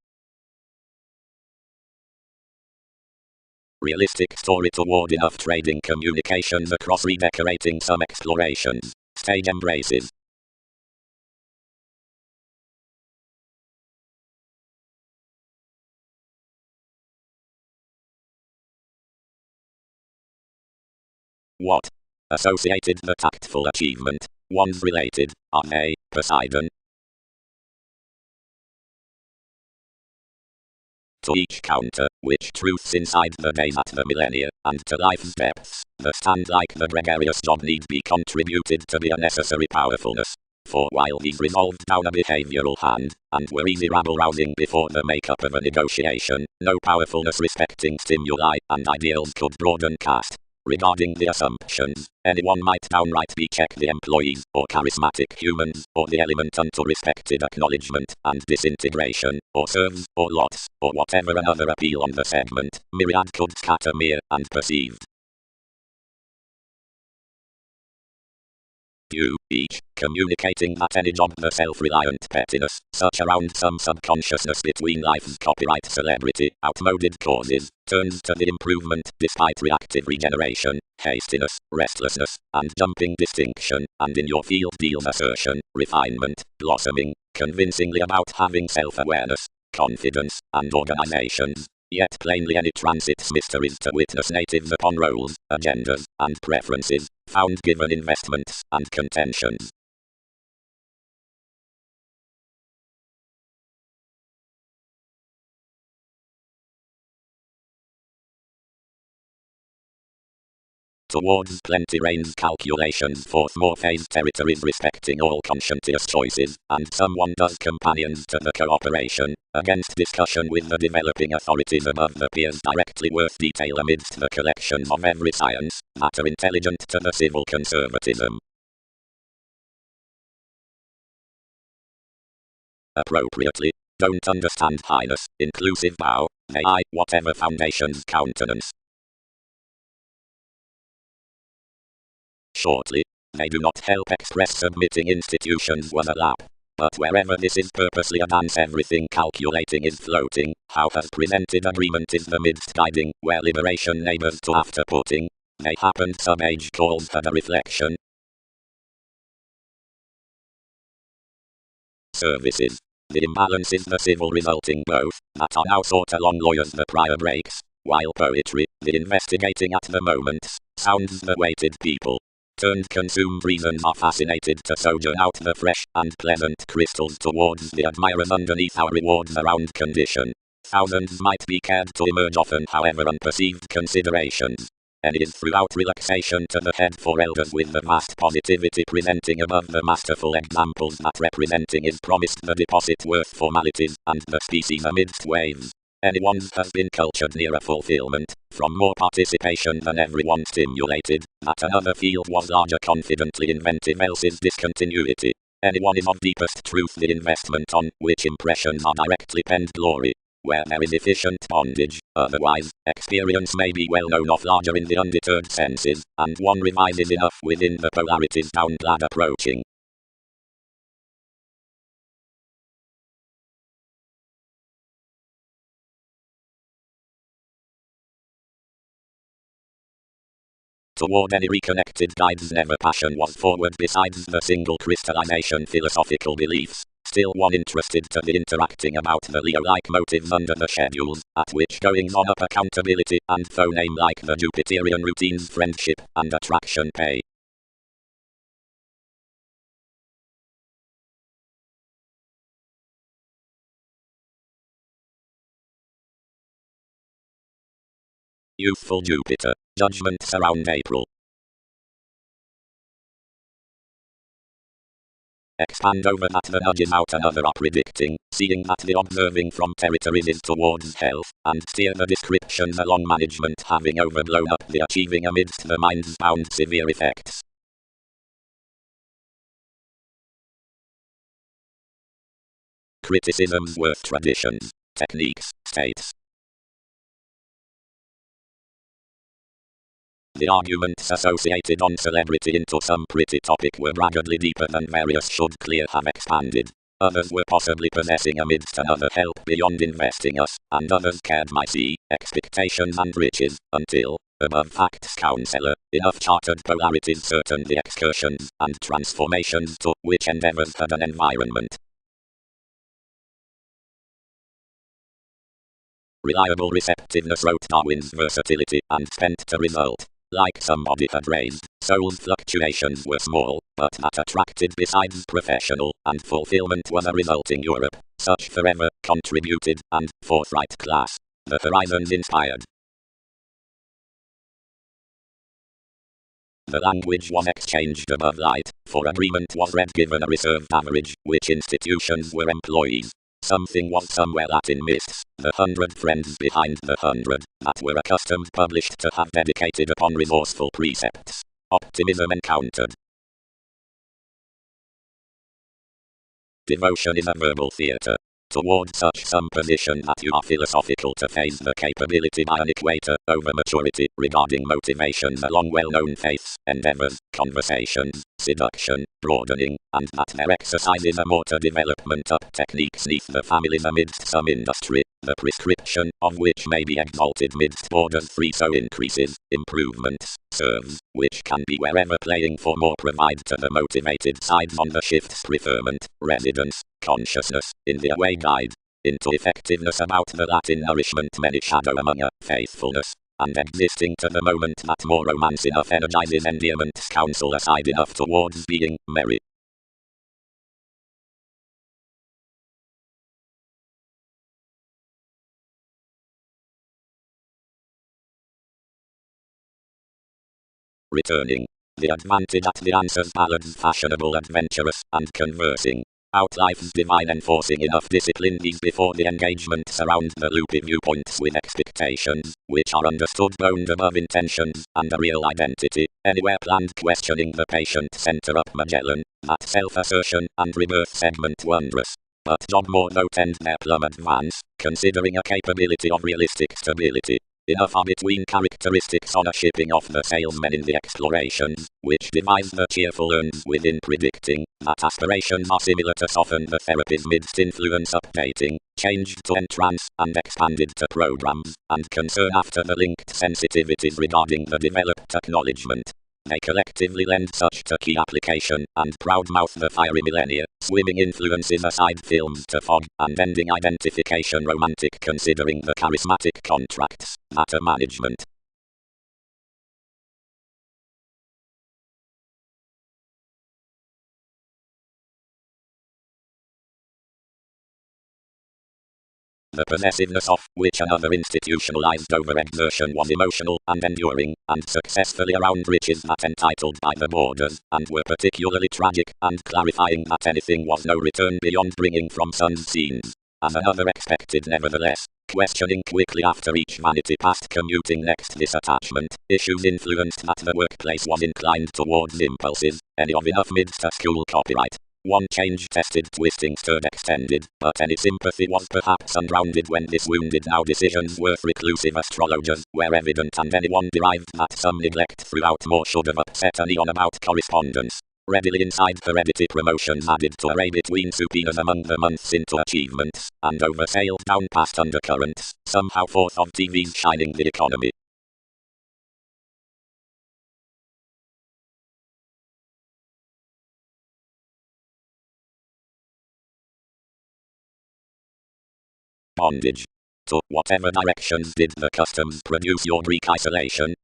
Realistic story toward enough trading communications across redecorating some explorations. Stage embraces. What? Associated the tactful achievement. Ones related, are they, Poseidon? To each counter, which truths inside the days at the millennia, and to life's depths, the stand like the gregarious job need be contributed to be a necessary powerfulness. for while these revolved down a behavioral hand, and were easy rabble-rousing before the make-up of a negotiation, no powerfulness respecting stimuli and ideals could broaden cast. Regarding the assumptions, anyone might downright be-check the employees, or charismatic humans, or the element unto respected acknowledgement and disintegration, or serves, or lots, or whatever another appeal on the segment, myriad could scatter mere, and perceived. Each, communicating that any job the self-reliant pettiness, such around some subconsciousness between life's copyright celebrity, outmoded causes, turns to the improvement, despite reactive regeneration, hastiness, restlessness, and jumping distinction, and in your field deals assertion, refinement, blossoming, convincingly about having self-awareness, confidence, and organizations. Yet plainly any transits mysteries to witness natives upon roles, agendas, and preferences, found given investments and contentions. Towards plenty reigns calculations for more phased territories respecting all conscientious choices, and someone does companions to the cooperation, against discussion with the developing authorities above the peers directly worth detail amidst the collections of every science, that are intelligent to the civil conservatism. Appropriately, don't understand highness, inclusive bow, may I, whatever foundation's countenance. Shortly, they do not help express submitting institutions was a lap. But wherever this is purposely a dance, everything calculating is floating, how has presented agreement is the midst guiding, where liberation neighbors to after putting, they happened some age calls had a reflection. Services. The imbalance is the civil resulting both, that are now sought along lawyers the prior breaks, while poetry, the investigating at the moments, sounds the weighted people. Turned consumed reasons are fascinated to sojourn out the fresh and pleasant crystals towards the admirers underneath our rewards around condition. Thousands might be cared to emerge often however unperceived considerations. And it is throughout relaxation to the head for elders with the vast positivity presenting above the masterful examples that representing is promised the deposit worth formalities and the species amidst waves. Anyone's has been cultured near a fulfillment, from more participation than everyone stimulated, that another field was larger confidently inventive else's discontinuity. Anyone is of deepest truth the investment on which impressions are directly penned glory. Where there is efficient bondage, otherwise, experience may be well known of larger in the undeterred senses, and one revises enough within the polarities down glad approaching. Toward any reconnected guides never passion was forward besides the single crystallization philosophical beliefs. Still one interested to the interacting about the Leo-like motives under the schedules, at which goings on up accountability and phoneme like the Jupiterian routines friendship and attraction pay. Youthful Jupiter, judgments around April. Expand over that the nudges out another are predicting, seeing that the observing from territories is towards health, and steer the descriptions along management having overblown up the achieving amidst the mind's bound severe effects. Criticisms worth traditions, techniques, states. The arguments associated on celebrity into some pretty topic were braggadly deeper than various should clear have expanded. Others were possibly possessing amidst another help beyond investing us, and others cared my see, expectations and riches, until, above facts counselor, enough chartered polarities certain the excursions and transformations to which endeavors had an environment. Reliable receptiveness wrote Darwin's versatility and spent to result. Like somebody had raised, soul's fluctuations were small, but that attracted besides professional and fulfillment was a resulting Europe, such forever, contributed, and forthright class. The horizons inspired. The language was exchanged above light, for agreement was read given a reserved average, which institutions were employees. Something was somewhere that in mists, the 100 friends behind the 100, that were accustomed published to have dedicated upon resourceful precepts. Optimism encountered. Devotion is a verbal theatre. Toward such some position that you are philosophical to phase the capability by an equator over maturity regarding motivations along well-known faiths, endeavors, conversations, seduction, broadening, and that their exercise is a motor development up techniques neath the families amidst some industry, the prescription of which may be exalted midst borders free so increases, improvements, serves, which can be wherever playing for more provide to the motivated sides on the shifts preferment, residence, consciousness, in the away guide, into effectiveness about the Latin nourishment many shadow among a faithfulness, and existing to the moment that more romance enough energizes endearments counsel aside enough towards being merry. Returning. The advantage at the answers ballads fashionable adventurous and conversing. Out life's divine enforcing enough discipline these before the engagement surround the loopy viewpoints with expectations, which are understood boned above intentions, and a real identity, anywhere planned questioning the patient center up Magellan, that self-assertion and rebirth segment wondrous. But job more though tend their plumb advance, considering a capability of realistic stability. Enough are between characteristics on a shipping off the salesmen in the explorations, which devise the cheerful urns within predicting, that aspirations are similar to soften the therapies midst influence updating, changed to entrance, and expanded to programs, and concern after the linked sensitivities regarding the developed acknowledgement. They collectively lend such to key application, and proud-mouth the fiery millennia, swimming influences aside films to fog, and ending identification romantic considering the charismatic contracts, matter management. The possessiveness of which another institutionalized overexertion was emotional and enduring, and successfully around riches that entitled by the borders, and were particularly tragic, and clarifying that anything was no return beyond bringing from sun's scenes. As another expected nevertheless, questioning quickly after each vanity past commuting next this attachment, issues influenced that the workplace was inclined towards impulses, any of enough midst a school copyright. One change tested twisting stirred extended, but any sympathy was perhaps unrounded when this wounded now decisions worth reclusive astrologers were evident and anyone derived that some neglect throughout more should have upset an eon about correspondence. Readily inside heredity promotions added to array between subpoenas among the months into achievements, and oversailed down past undercurrents, somehow forth of TV's shining the economy. Bondage. To whatever directions did the customs produce your Greek isolation?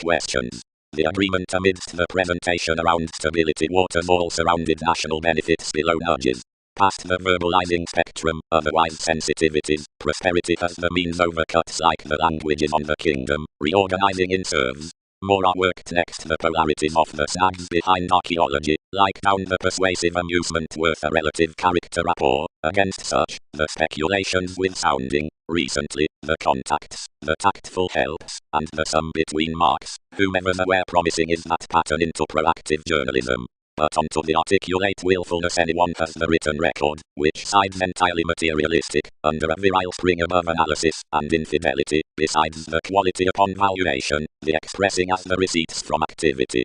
Questions. The agreement amidst the presentation around stability waterfall surrounded national benefits below nudges. Past the verbalizing spectrum, otherwise sensitivities, prosperity as the means overcuts like the languages on the kingdom, reorganizing in serves. More are worked next the polarities of the sags behind archaeology, like down the persuasive amusement worth a relative character rapport, against such, the speculations with sounding, recently, the contacts, the tactful helps, and the sum between marks, whomever's aware promising is that pattern into proactive journalism. But onto the articulate willfulness anyone has the written record, which sides entirely materialistic, under a virile spring above analysis and infidelity, besides the quality upon valuation, the expressing as the receipts from activity.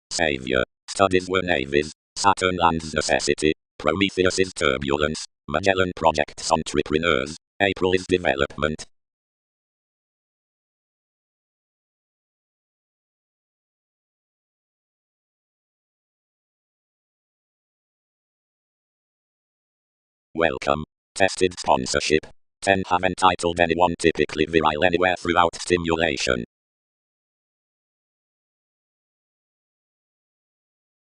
Savior. Studies were navies. Saturn lands necessity. Prometheus is turbulence. Magellan projects entrepreneurs. April is development. Welcome. Tested sponsorship. 10 have entitled anyone typically virile anywhere throughout stimulation.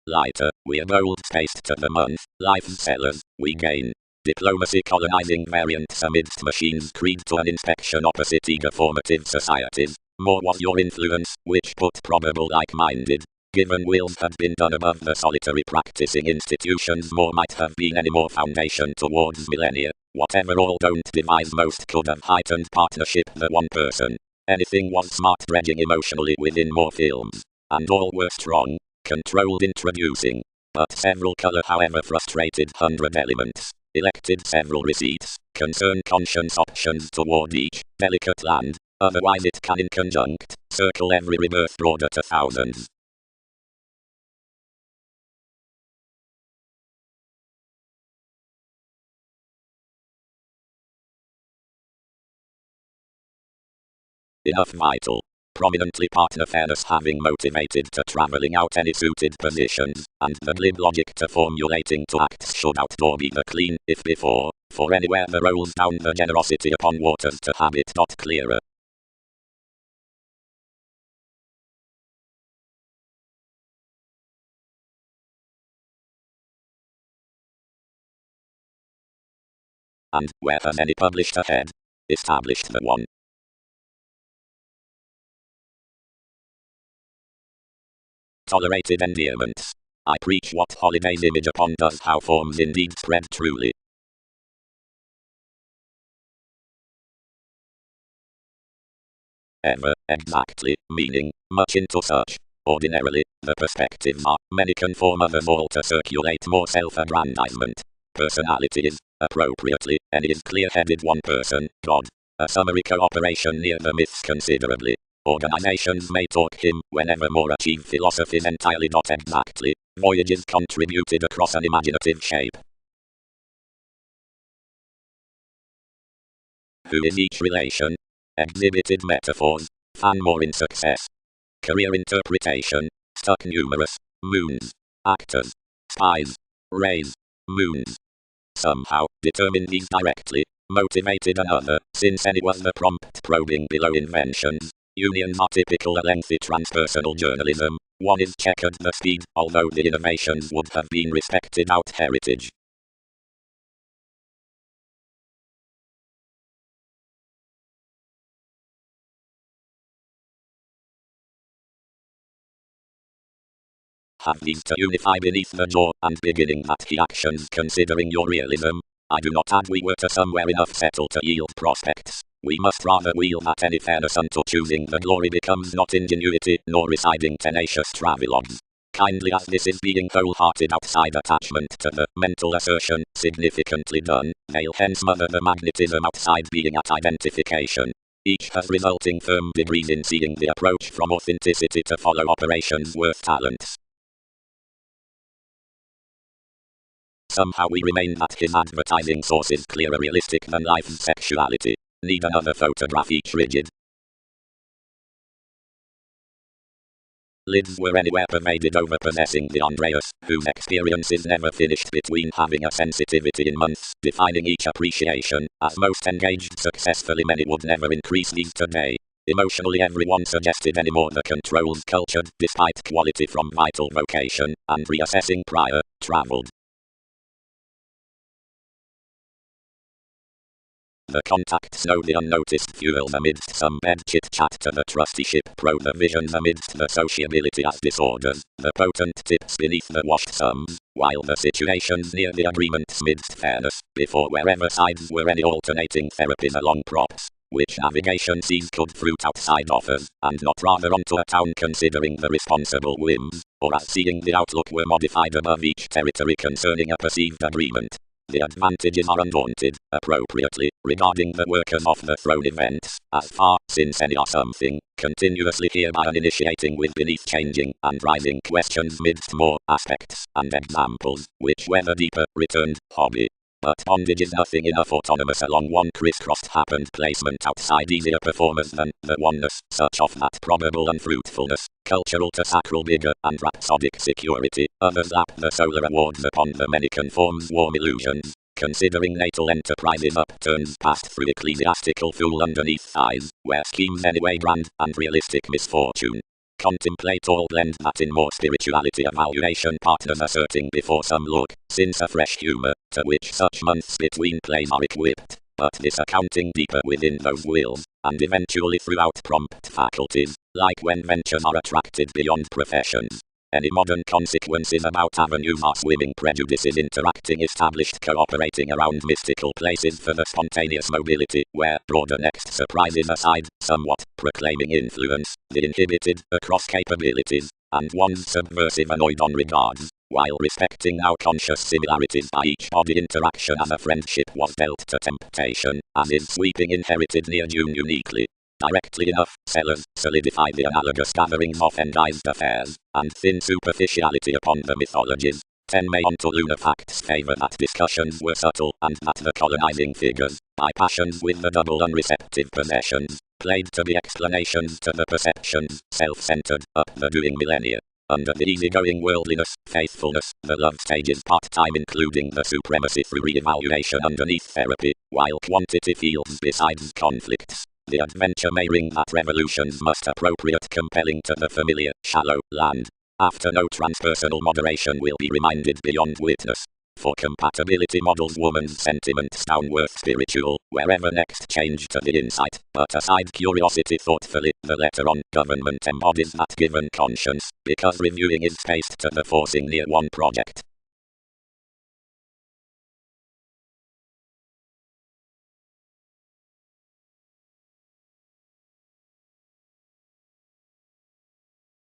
Lighter, we're gold-paced to the month, life sellers, we gain. Diplomacy colonizing variants amidst machines creed to an inspection opposite eager formative societies. More was your influence, which put probable like-minded. Given wills had been done above the solitary practicing institutions, more might have been any more foundation towards millennia. Whatever all don't devise most could have heightened partnership the one person. Anything was smart dredging emotionally within more films. And all were strong, controlled introducing. But several color however frustrated 100 elements. Elected several receipts, concern conscience options toward each delicate land. Otherwise it can in conjunct circle every rebirth broader to thousands. Enough vital. Prominently partner fairness having motivated to traveling out any suited positions, and the glib logic to formulating to acts should outdoor be the clean, if before, for anywhere the rolls down the generosity upon waters to habit not clearer. And where has any published ahead? Established the one. Tolerated endearments. I preach what Holiday's image upon does how forms indeed spread truly. Ever, exactly, meaning, much into such. Ordinarily, the perspectives are, many conform others all to circulate more self-aggrandizement. Personality is, appropriately, and is clear-headed one person, God. A summary cooperation near the myths considerably. Organizations may talk him, whenever more achieve philosophies entirely not exactly. Voyages contributed across an imaginative shape. Who is each relation? Exhibited metaphors. Fan more in success. Career interpretation. Stuck numerous. Moons. Actors. Spies. Rays. Moons. Somehow, determined these directly. Motivated another, since any was the prompt probing below inventions. Unions are typical a lengthy transpersonal journalism. One is checkered the speed, although the innovations would have been respected out heritage. Have these to unify beneath the jaw, and beginning that he actions considering your realism. I do not add we were to somewhere enough settle to yield prospects. We must rather wheel that any fairness unto choosing the glory becomes not ingenuity, nor residing tenacious travelogues. Kindly as this is being wholehearted outside attachment to the mental assertion, significantly done, they'll hence mother the magnetism outside being at identification. Each has resulting firm degrees in seeing the approach from authenticity to follow operations worth talents. Somehow we remain that his advertising source is clearer realistic than life's sexuality. Need another photograph each rigid. Lids were anywhere pervaded over possessing the Andreas, whose experience is never finished between having a sensitivity in months, defining each appreciation, as most engaged successfully many would never increase these today. Emotionally everyone suggested anymore the controls cultured, despite quality from vital vocation, and reassessing prior, traveled. The contacts know the unnoticed fuels amidst some bed chit-chat to the trusteeship pro the visions amidst the sociability as disorders, the potent tips beneath the washed sums, while the situations near the agreements midst fairness, before wherever sides were any alternating therapies along props, which navigation sees could fruit outside offers, and not rather onto a town considering the responsible whims, or as seeing the outlook were modified above each territory concerning a perceived agreement. The advantages are undaunted, appropriately, regarding the workers of the thrown events, as far, since any are something, continuously hereby initiating with beneath changing and rising questions midst more aspects and examples, which whether deeper, returned, hobby. But bondage is nothing enough autonomous along one crisscrossed happened placement outside easier performers than the oneness, such of that probable unfruitfulness, cultural to sacral bigger and rhapsodic security, others lap the solar awards upon the many conforms warm illusions, considering natal enterprises upturns passed through ecclesiastical fool underneath thighs, where schemes anyway grand and realistic misfortune. contemplate or blend that in more spirituality evaluation partners asserting before some look, since a fresh humour, to which such months between plays are equipped, but this accounting deeper within those wills, and eventually throughout prompt faculties, like when ventures are attracted beyond professions. Any modern consequences about avenues are swimming prejudices interacting established cooperating around mystical places for the spontaneous mobility, where, broader next surprises aside, somewhat, proclaiming influence, the inhibited, across capabilities, and one's subversive annoyed on regards, while respecting our conscious similarities by each body interaction as a friendship was dealt to temptation, as is sweeping inherited near-June uniquely. Directly enough, sellers solidify the analogous gatherings of endized affairs, and thin superficiality upon the mythologies. 10 May onto lunar facts favour that discussions were subtle, and that the colonizing figures, by passions with the double unreceptive possessions, played to the explanations to the perceptions, self-centered, up the doing millennia. Under the easygoing worldliness, faithfulness, the love stages part-time including the supremacy through re-evaluation underneath therapy, while quantity feels besides conflicts. The adventure may ring that revolutions must appropriate compelling to the familiar, shallow, land. After no transpersonal moderation will be reminded beyond witness. For compatibility models woman's sentiments down worth spiritual, wherever next change to the insight, but aside curiosity thoughtfully, the letter on government embodies that given conscience, because reviewing is spaced to the forcing near one project.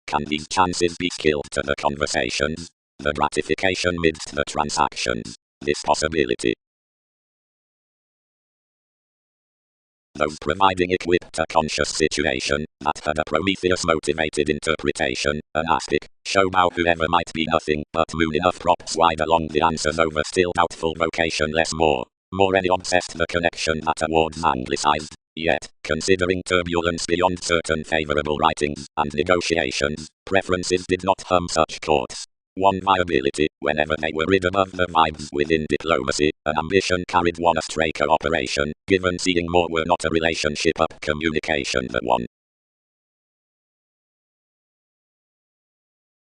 Can these chances be skilled to the conversations? The gratification midst the transactions? This possibility. Those providing equipped a conscious situation, that had a Prometheus-motivated interpretation, an aspic, show bow whoever might be nothing, but moon enough props wide along the answers over still doubtful vocation less more any obsessed the connection that awards anglicized. Yet, considering turbulence beyond certain favorable writings and negotiations, preferences did not hum such courts. One viability, whenever they were rid above the vibes within diplomacy, an ambition carried one astray cooperation, given seeing more were not a relationship up communication that one.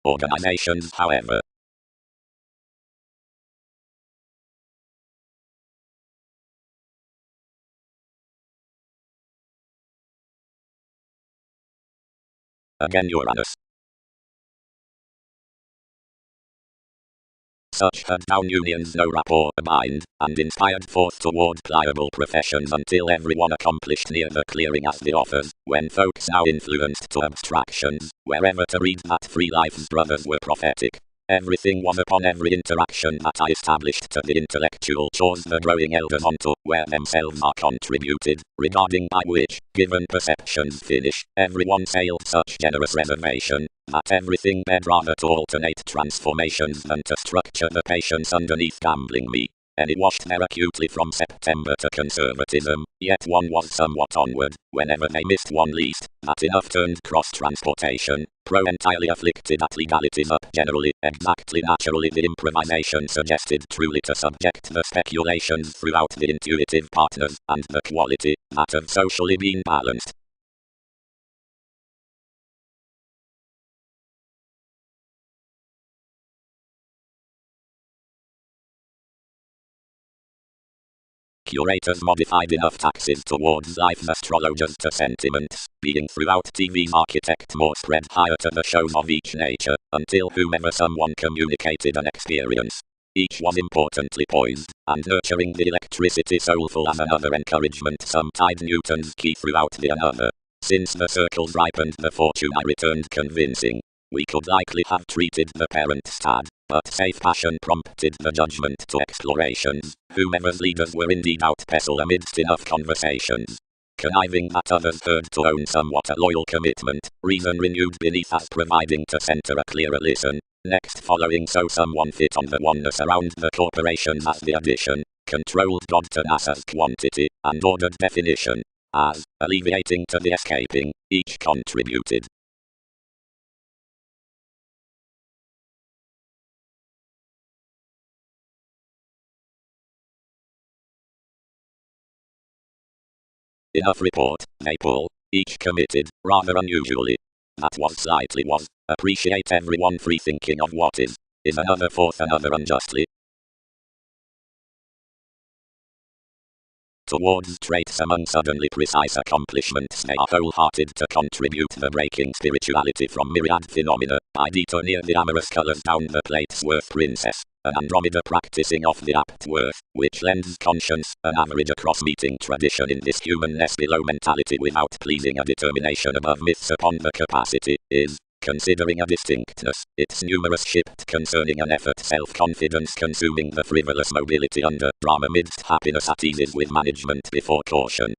Organizations, however. Again Uranus. Such had down unions no rapport bind, and inspired forth toward pliable professions until everyone accomplished near the clearing as the offers, when folks now influenced to abstractions, wherever to read that free life's brothers were prophetic. Everything was upon every interaction that I established to the intellectual chores the growing elders onto, where themselves are contributed, regarding by which, given perceptions finish, everyone sailed such generous reservation, that everything bed rather to alternate transformations than to structure the patience underneath gambling me. And it washed there acutely from September to conservatism, yet one was somewhat onward, whenever they missed one least, that enough turned cross-transportation, pro-entirely afflicted at legalities up generally, exactly naturally the improvisation suggested truly to subject the speculations throughout the intuitive partners, and the quality, that of socially being balanced. Curators modified enough taxes towards life's astrologers to sentiments, being throughout TV's architect more spread higher to the shows of each nature, until whomever someone communicated an experience. Each was importantly poised, and nurturing the electricity soulful as another encouragement some tied Newton's key throughout the another. Since the circles ripened the fortune I returned convincing. We could likely have treated the parent stad, but safe passion prompted the judgment to explorations, whomever's leaders were indeed out pestle amidst enough conversations. Conniving that others heard to own somewhat a loyal commitment, reason renewed beneath as providing to center a clearer listen, next following so someone fit on the oneness around the corporations as the addition, controlled God to NASA's quantity, and ordered definition, as, alleviating to the escaping, each contributed. Enough report, they pull, each committed, rather unusually. That was slightly was. Appreciate everyone free thinking of what is another fourth another unjustly. Towards traits among suddenly precise accomplishments they are wholehearted to contribute the breaking spirituality from myriad phenomena, by detour near the amorous colours down the plate's worth princess, an Andromeda practising off the apt worth, which lends conscience, an average across meeting tradition in this humanness below mentality without pleasing a determination above myths upon the capacity, is, considering a distinctness, its numerous shift concerning an effort self-confidence consuming the frivolous mobility under drama midst happiness at ease with management before caution.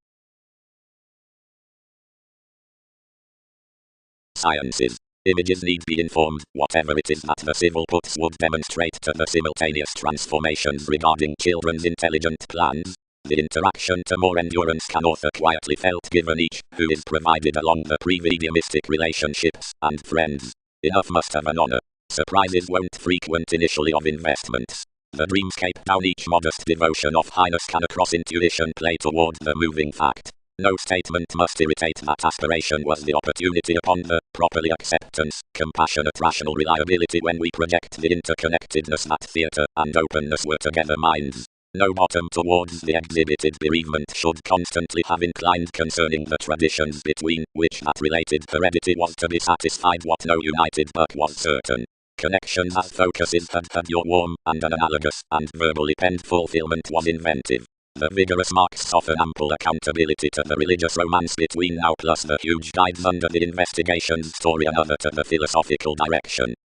Sciences. Images need be informed, whatever it is that the civil puts would demonstrate to the simultaneous transformations regarding children's intelligent plans. The interaction to more endurance can author quietly felt given each, who is provided along the pre-mediumistic relationships, and friends. Enough must have an honor. Surprises won't frequent initially of investments. The dreamscape down each modest devotion of highness can across intuition play toward the moving fact. No statement must irritate that aspiration was the opportunity upon the properly acceptance, compassionate rational reliability when we project the interconnectedness that theatre and openness were together minds. No bottom towards the exhibited bereavement should constantly have inclined concerning the traditions between which that related heredity was to be satisfied what no united but was certain. Connections as focuses had your warm and an analogous and verbally penned fulfillment was inventive. The vigorous marks offer ample accountability to the religious romance between now plus the huge guides under the investigation's story another to the philosophical direction.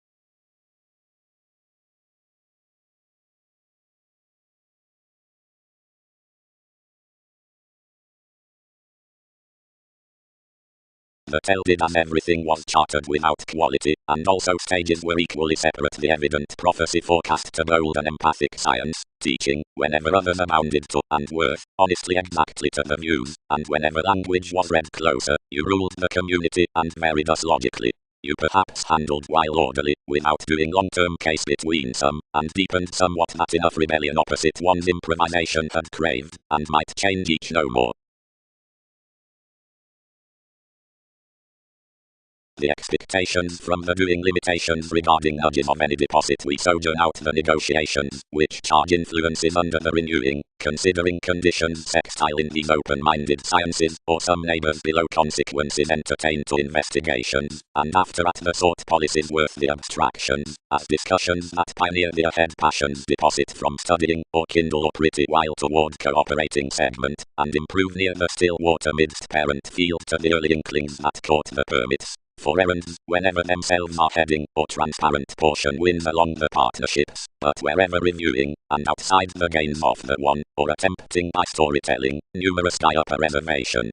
The tale did as everything was charted without quality, and also stages were equally separate. The evident prophecy forecast to bold and empathic science, teaching, whenever others abounded to, and worth, honestly exactly to the views, and whenever language was read closer, you ruled the community, and varied us logically. You perhaps handled while orderly, without doing long-term case between some, and deepened somewhat that enough rebellion opposite one's improvisation had craved, and might change each no more. The expectations from the doing limitations regarding nudges of any deposit we sojourn out the negotiations, which charge influences under the renewing, considering conditions sextile in these open-minded sciences, or some neighbors below consequences entertained to investigations, and after at the sought policies worth the abstractions, as discussions that pioneer the ahead passions deposit from studying, or kindle or pretty while toward cooperating segment, and improve near the still water midst parent field to the early inklings that caught the permits. For errands, whenever themselves are heading, or transparent portion wins along the partnerships, but wherever reviewing, and outside the gains of the one, or attempting by storytelling, numerous die up a reservation.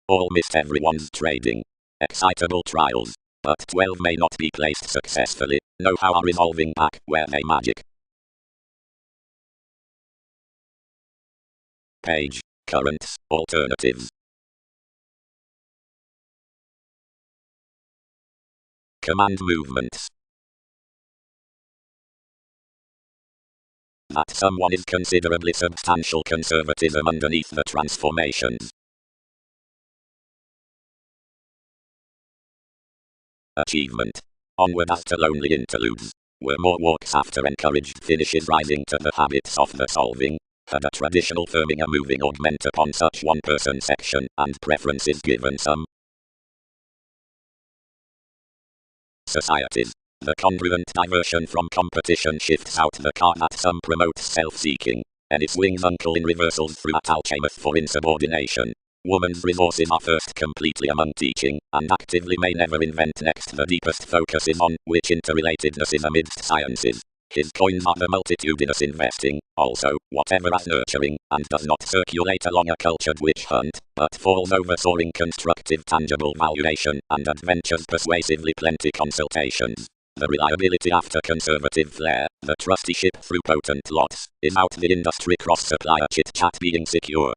All missed everyone's trading. Excitable trials. But 12 may not be placed successfully, know how are resolving back where they magic. Page. Currents, alternatives. Command movements. That someone is considerably substantial conservatism underneath the transformations. Achievement. Onward after lonely interludes. Were more walks after encouraged finishes rising to the habits of the solving. Had a traditional firming a moving augment upon such one person section, and preferences given some. Societies. The congruent diversion from competition shifts out the car that some promotes self-seeking, and it swings uncle in reversals through at alchemist for insubordination. Woman's resources are first completely among teaching, and actively may never invent next. The deepest focus is on which interrelatedness is amidst sciences. His coins are the multitudinous investing, also, whatever as nurturing, and does not circulate along a cultured witch hunt, but falls over soaring constructive tangible valuation, and adventures persuasively plenty consultations. The reliability after conservative flair, the trusteeship through potent lots, is out the industry cross-supplier chit-chat being secure.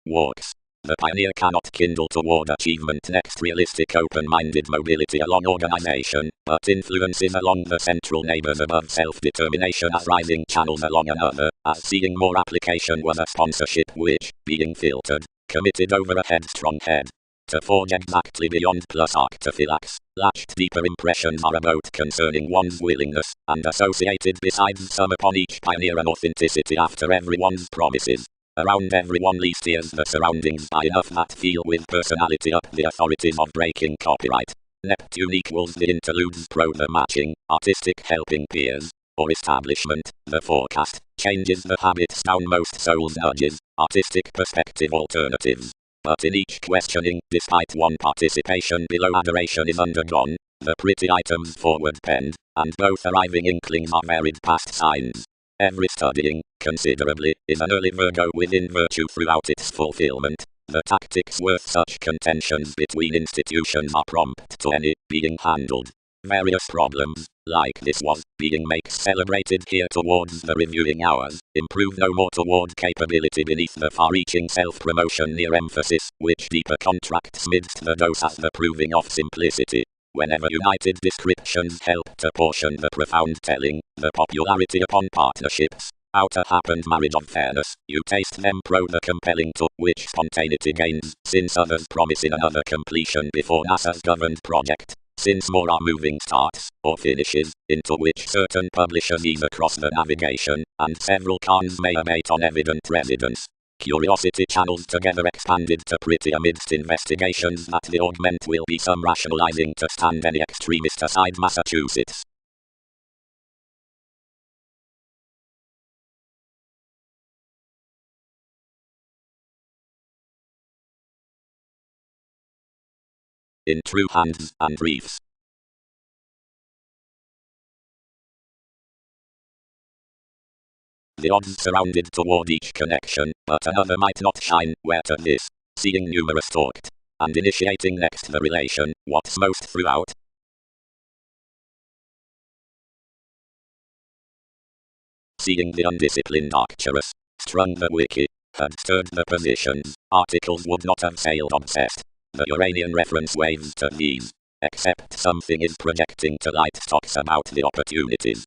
Walks. The pioneer cannot kindle toward achievement next realistic open-minded mobility along organization, but influences along the central neighbors above self-determination as rising channels along another, as seeing more application was a sponsorship which, being filtered, committed over a headstrong head. To forge exactly beyond plus arctophylax, latched deeper impressions are about concerning one's willingness, and associated besides some upon each pioneer an authenticity after everyone's promises. Around everyone least hears the surroundings by enough that feel with personality up the authorities of breaking copyright. Neptune equals the interludes pro the matching, artistic helping peers, or establishment, the forecast, changes the habits down most souls nudges, artistic perspective alternatives. But in each questioning, despite one participation below adoration is undergone, the pretty items forward penned, and both arriving inklings are varied past signs. Every studying, considerably, is an early Virgo within virtue throughout its fulfillment. The tactics worth such contentions between institutions are prompt to any being handled. Various problems, like this was, being makes celebrated here towards the reviewing hours, improve no more toward capability beneath the far-reaching self-promotion near emphasis, which deeper contracts midst the dose as the proving of simplicity. Whenever united descriptions help to portion the profound telling, the popularity upon partnerships, outer happened marriage of fairness, you taste them pro the compelling to which spontaneity gains, since others promise in another completion before NASA's governed project. Since more are moving starts, or finishes, into which certain publishers ease across the navigation, and several cons may abate on evident residence. Curiosity channels together expanded to pretty amidst investigations that the augment will be some rationalizing to stand any extremist aside Massachusetts. In true hands and reefs. The odds surrounded toward each connection, but another might not shine, where to this, seeing numerous talked, and initiating next the relation, what's most throughout. Seeing the undisciplined Arcturus, strung the wiki, had stirred the positions, articles would not have sailed obsessed. The Uranian reference waves to these, except something is projecting to light talks about the opportunities.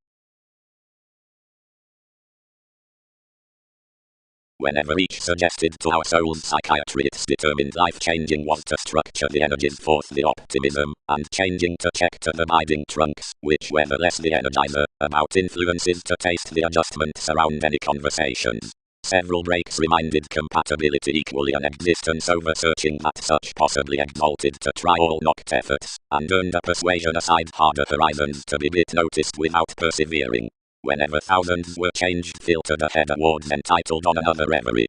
Whenever each suggested to our soul's psychiatry its determined life-changing was to structure the energies forth the optimism, and changing to check to the biding trunks, which were the less the energizer, about influences to taste the adjustments around any conversations. Several breaks reminded compatibility equally an existence over searching that such possibly exalted to try all knocked efforts, and earned a persuasion aside harder horizons to be bit noticed without persevering. Whenever thousands were changed filtered ahead awards entitled on another reverie.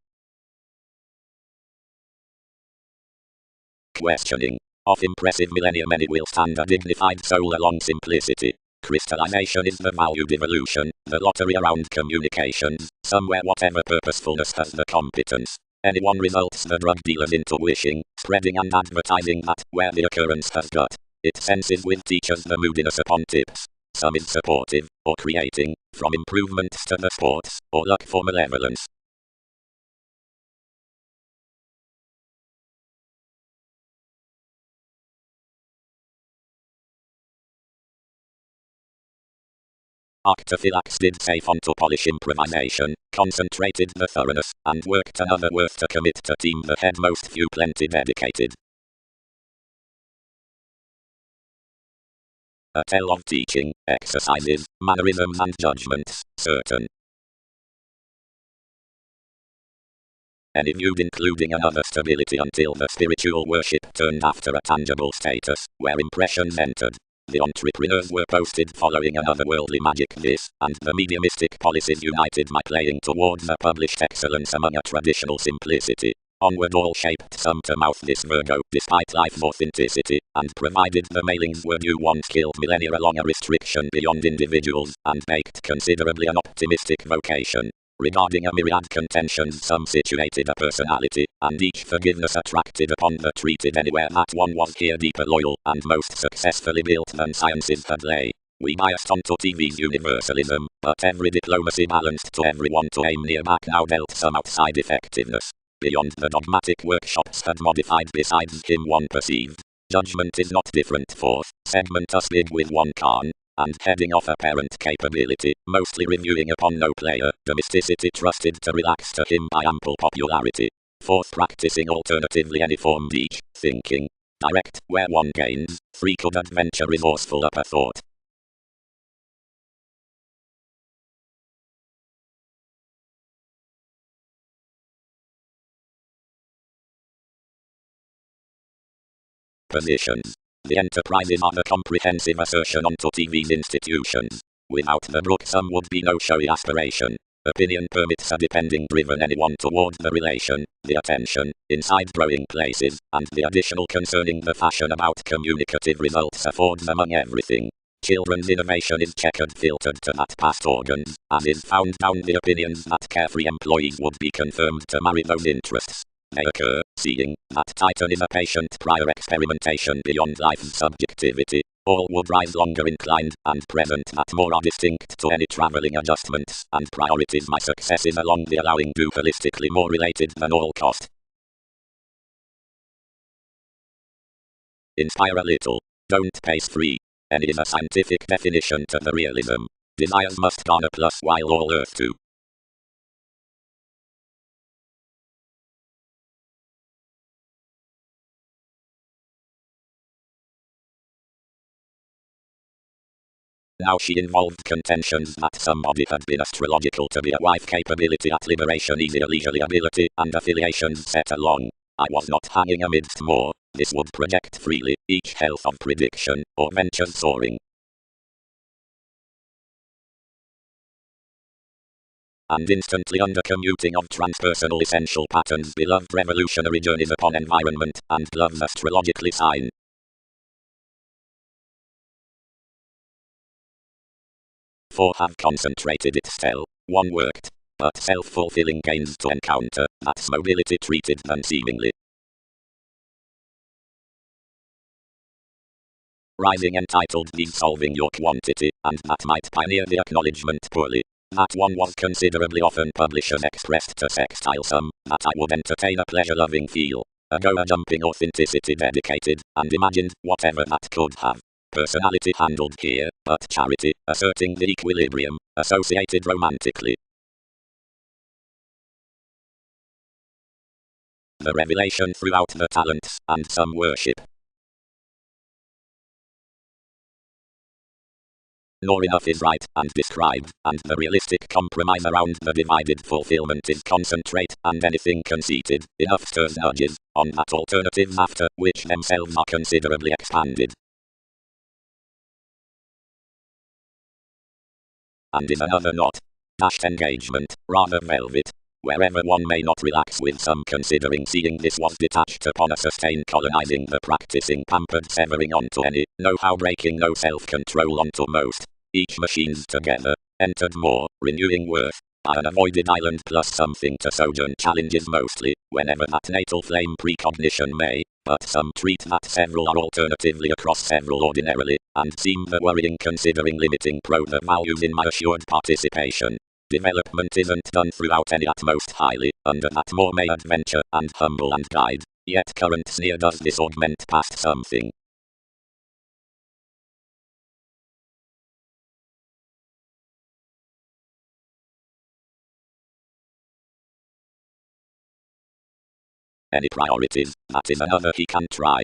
Questioning. Of impressive millennia many will stand a dignified soul along simplicity. Crystallization is the valued evolution, the lottery around communications, somewhere whatever purposefulness has the competence. Anyone results the drug dealers into wishing, spreading and advertising that, where the occurrence has got, it senses with teachers the moodiness upon tips. Some is supportive, or creating, from improvements to the sports, or luck for malevolence. Arctophylax did safe on to polish improvisation, concentrated the thoroughness, and worked another worth to commit to team the head most few plenty dedicated. A tale of teaching, exercises, mannerisms and judgments, certain. Any viewed including another stability until the spiritual worship turned after a tangible status, where impressions entered. The entrepreneurs were posted following another worldly magic this, and the mediumistic policies united my playing towards a published excellence among a traditional simplicity. Onward all shaped some to mouth this Virgo, despite life's authenticity, and provided the mailings were due one skilled millennia along a restriction beyond individuals, and baked considerably an optimistic vocation. Regarding a myriad contentions some situated a personality, and each forgiveness attracted upon the treated anywhere that one was here deeper loyal, and most successfully built than sciences had lay. We biased onto TV's universalism, but every diplomacy balanced to everyone to aim near back now dealt some outside effectiveness. beyond the dogmatic workshops had modified besides him one perceived. Judgment is not different fourth, segment us big with one can, and heading off apparent capability, mostly reviewing upon no player, domesticity trusted to relax to him by ample popularity. Fourth, practicing alternatively any form each, thinking, direct, where one gains, free could adventure resourceful upper thought. Positions. The enterprises are the comprehensive assertion onto TV's institutions. Without the brook some would be no showy aspiration. Opinion permits a depending driven anyone toward the relation, the attention, inside growing places, and the additional concerning the fashion about communicative results affords among everything. Children's innovation is checkered filtered to that past organs, as is found down the opinions that carefree employees would be confirmed to marry those interests. They occur, seeing that Titan is a patient prior experimentation beyond life's subjectivity. All would rise longer inclined, and present that more are distinct to any travelling adjustments, and priorities my successes along the allowing do holistically more related than all cost. Inspire a little. Don't pace free. Any is a scientific definition to the realism. Desires must garner plus while all earth too. Now she involved contentions that somebody had been astrological to be a wife, capability at liberation, easier leisurely ability, and affiliations set along. I was not hanging amidst more. This would project freely, each health of prediction, or ventures soaring. And instantly under commuting of transpersonal essential patterns, beloved revolutionary journeys upon environment, and love's astrologically sign. For have concentrated it still, one worked, but self-fulfilling gains to encounter, that's mobility treated than seemingly. Rising entitled these solving your quantity, and that might pioneer the acknowledgement poorly. That one was considerably often publishers expressed to sextile some, that I would entertain a pleasure-loving feel, a jumping authenticity dedicated, and imagined, whatever that could have. Personality handled here, but charity, asserting the equilibrium, associated romantically. The revelation throughout the talents, and some worship. Nor enough is right, and described, and the realistic compromise around the divided fulfillment is concentrate, and anything conceited, enough stirs nudges, on that alternatives after, which themselves are considerably expanded. And is another not. Dashed engagement, rather velvet. Wherever one may not relax with some considering seeing this was detached upon a sustained colonizing the practicing pampered severing onto any, know-how breaking no self-control onto most. Each machines together, entered more, renewing worth, by an avoided island plus something to sojourn challenges mostly, whenever that natal flame precognition may, but some treat that several are alternatively across several ordinarily, and seem the worrying considering limiting the values in my assured participation. Development isn't done throughout any at most highly, under that more may adventure, and humble and guide, yet current sneer does this augment past something. Any priorities, that is another he can try.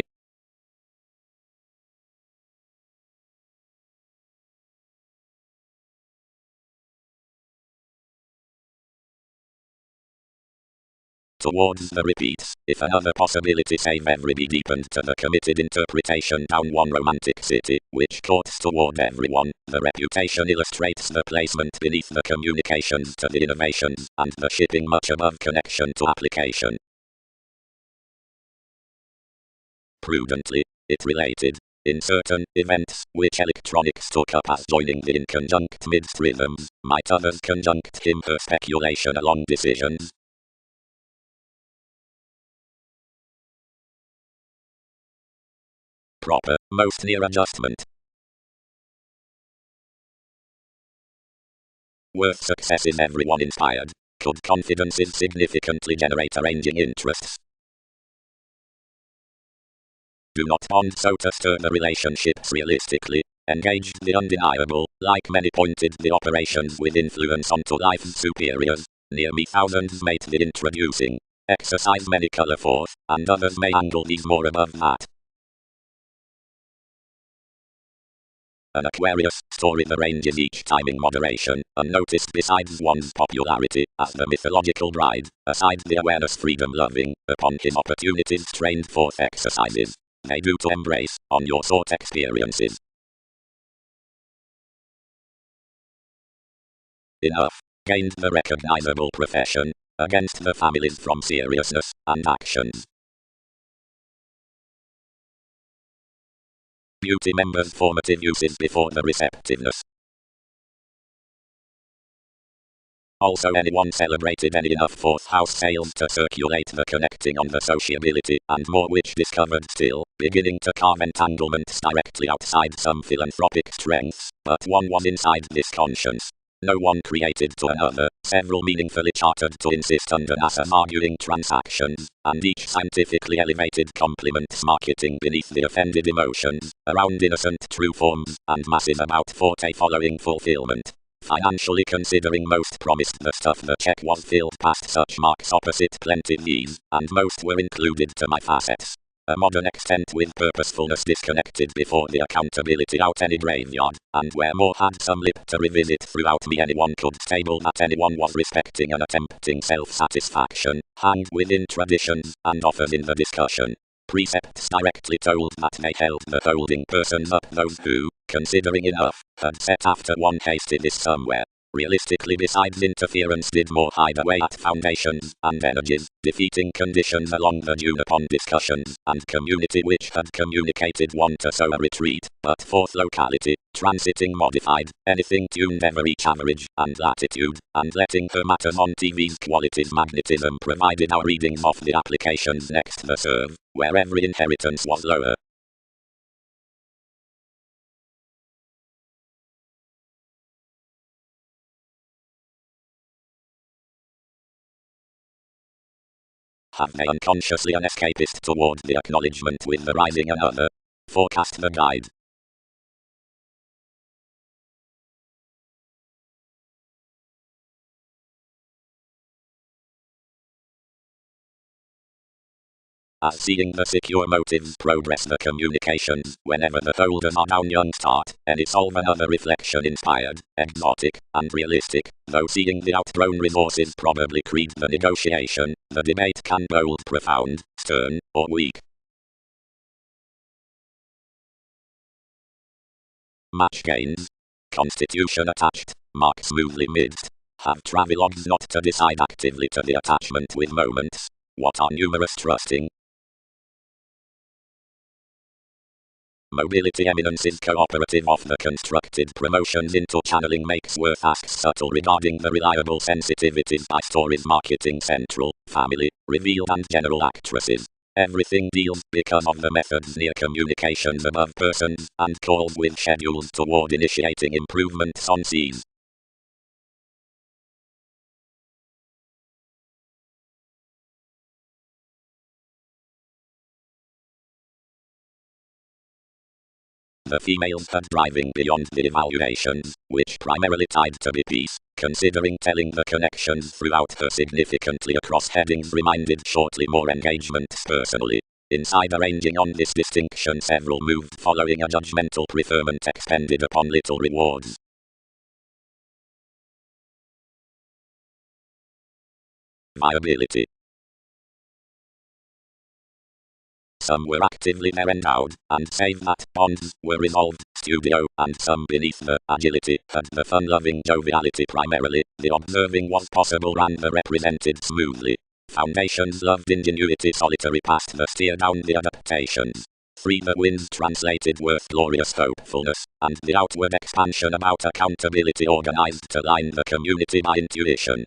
Towards the repeats, if another possibility save every be deepened to the committed interpretation down one romantic city, which courts toward everyone, the reputation illustrates the placement beneath the communications to the innovations, and the shipping much above connection to application. Prudently, it related, in certain events, which electronics took up as joining the in conjunct midst rhythms, might others conjunct him her speculation along decisions. Proper, most near adjustment. Worth success is everyone inspired. Could confidences significantly generate arranging interests? Do not bond so to stir the relationships realistically. Engage the undeniable, like many pointed the operations with influence onto life's superiors. Near me thousands mate the introducing. Exercise many colour forth, and others may angle these more above that. An Aquarius story that ranges each time in moderation, unnoticed besides one's popularity, as the mythological bride, aside the awareness freedom-loving, upon his opportunities trained forth exercises. They do to embrace, on your thought experiences. Enough. Gained the recognizable profession, against the families from seriousness, and actions. Beauty members' formative uses before the receptiveness. Also anyone celebrated any enough fourth house sales to circulate the connecting on the sociability, and more which discovered still, beginning to carve entanglements directly outside some philanthropic strengths, but one was inside this conscience. No one created to another, several meaningfully chartered to insist under NASA's arguing transactions, and each scientifically elevated compliments marketing beneath the offended emotions, around innocent true forms, and masses about forte following fulfillment. Financially considering most promised the stuff the check was filled past such marks opposite plenty these, and most were included to my facets. A modern extent with purposefulness disconnected before the accountability out any graveyard, and where more had some lip to revisit throughout me anyone could stable that anyone was respecting and attempting self-satisfaction, hanged within traditions, and offers in the discussion. Precepts directly told that they held the holding persons up those who, considering enough, had set after one hasty this somewhere. Realistically besides interference did more hide away at foundations and energies, defeating conditions along the dune upon discussions, and community which had communicated one to so a retreat, but fourth locality, transiting modified, anything tuned ever each average, and latitude, and letting her matters on TV's qualities magnetism provided our readings of the applications next the serve, where every inheritance was lower. Have they unconsciously an escapist toward the acknowledgement with the rising another? Forecast the guide. As seeing the secure motives progress the communications, whenever the holders are down young start, any solve another reflection inspired, exotic, and realistic, though seeing the outgrown resources probably creed the negotiation, the debate can bold profound, stern, or weak. Match gains. Constitution attached, mark smoothly midst. Have travelogues not to decide actively to the attachment with moments. What are numerous trusting? Mobility eminences cooperative of the constructed promotions into channeling makes worth asks subtle regarding the reliable sensitivities by stories marketing central, family, revealed and general actresses. Everything deals because of the methods near communications above persons, and calls with schedules toward initiating improvements on seas. The females had driving beyond the evaluations, which primarily tied to be peace, considering telling the connections throughout her significantly across headings reminded shortly more engagements personally. Inside arranging on this distinction several moved following a judgmental preferment expended upon little rewards. Viability. Some were actively there endowed, and save that bonds were resolved, studio, and some beneath the agility had the fun-loving joviality primarily, the observing was possible and the represented smoothly. Foundations loved ingenuity solitary past the steer down the adaptations. 3. The winds translated worth glorious hopefulness, and the outward expansion about accountability organized to line the community by intuition.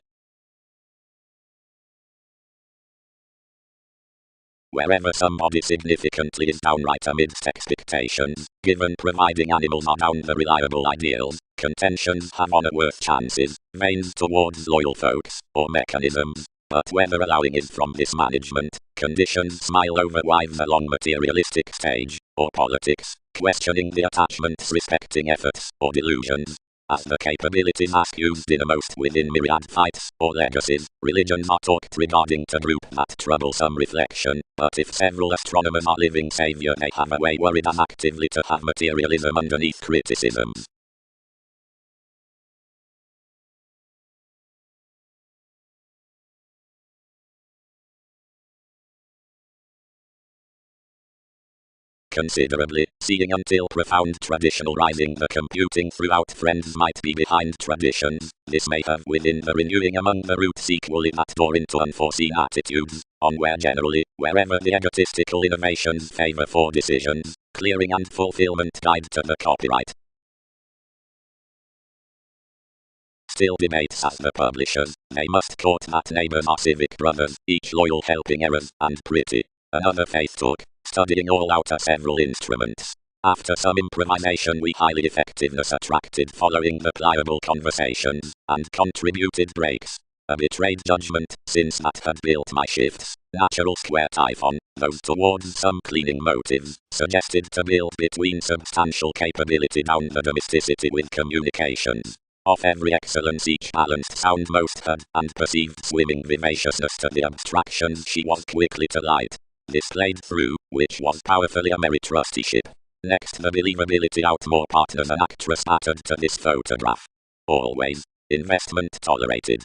Wherever somebody significantly is downright amidst expectations, given providing animals are down the reliable ideals, Contentions have honor worth chances, veins towards loyal folks, or mechanisms. But whether allowing is from mismanagement, conditions smile over wives along materialistic stage, or politics, questioning the attachments respecting efforts, or delusions. As the capabilities ask used innermost within myriad fights, or legacies, religions are talked regarding to group that troublesome reflection, but if several astronomers are living savior they have a way worried as actively to have materialism underneath criticisms. Considerably, seeing until profound traditional rising the computing throughout friends might be behind traditions, this may have within the renewing among the roots equally that door into unforeseen attitudes, on where generally, wherever the egotistical innovations favor for decisions, clearing and fulfillment guide to the copyright. Still debates as the publishers, they must court that neighbors are civic brothers, each loyal helping errors, and pretty. Another faith talk, studying all out several instruments. After some improvisation we highly effectiveness attracted following the pliable conversations, and contributed breaks. A betrayed judgment, since that had built my shifts. Natural square typhon, those towards some cleaning motives, suggested to build between substantial capability down the domesticity with communications. Of every excellence each balanced sound most had, and perceived swimming vivaciousness to the abstractions she was quickly to light. This played through, which was powerfully a merry trusteeship. Next the believability out more partners an actress added to this photograph. Always. Investment tolerated.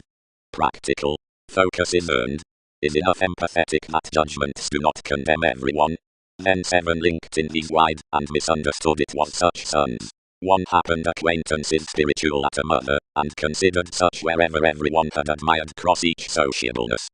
Practical. Focus is earned. Is enough empathetic that judgments do not condemn everyone. Then 7 linked in his wide, and misunderstood it was such sons. One happened acquaintances spiritual at a mother, and considered such wherever everyone had admired cross each sociableness.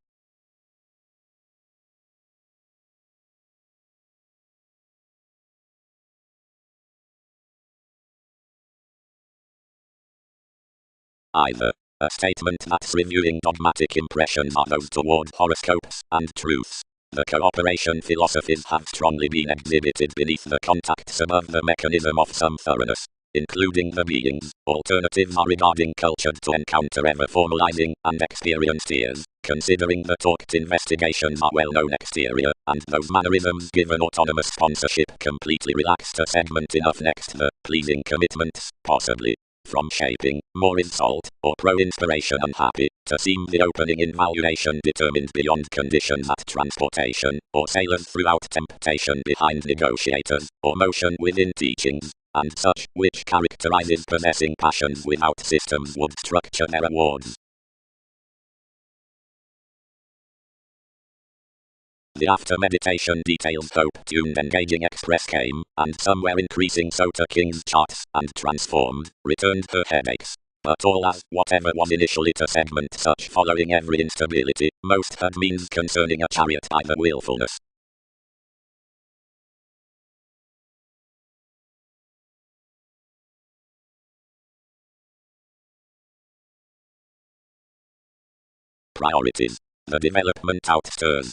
Either. A statement that's reviewing dogmatic impressions are those toward horoscopes and truths. The cooperation philosophies have strongly been exhibited beneath the contacts above the mechanism of some thoroughness, including the beings. Alternatives are regarding cultured to encounter ever formalizing and experienced ears, considering the talked investigations are well known exterior, and those mannerisms given autonomous sponsorship completely relaxed a segment enough next the pleasing commitments, possibly. From shaping, more insult, or pro-inspiration unhappy, to seem the opening in valuation determined beyond conditions at transportation, or sailors throughout temptation behind negotiators, or motion within teachings, and such, which characterizes possessing passions without systems would structure their awards. The after-meditation details hope-tuned engaging express came, and somewhere increasing so to King's charts, and transformed, returned her headaches. But all as, whatever was initially to segment such following every instability, most had means concerning a chariot by the willfulness. Priorities. The development outstirs.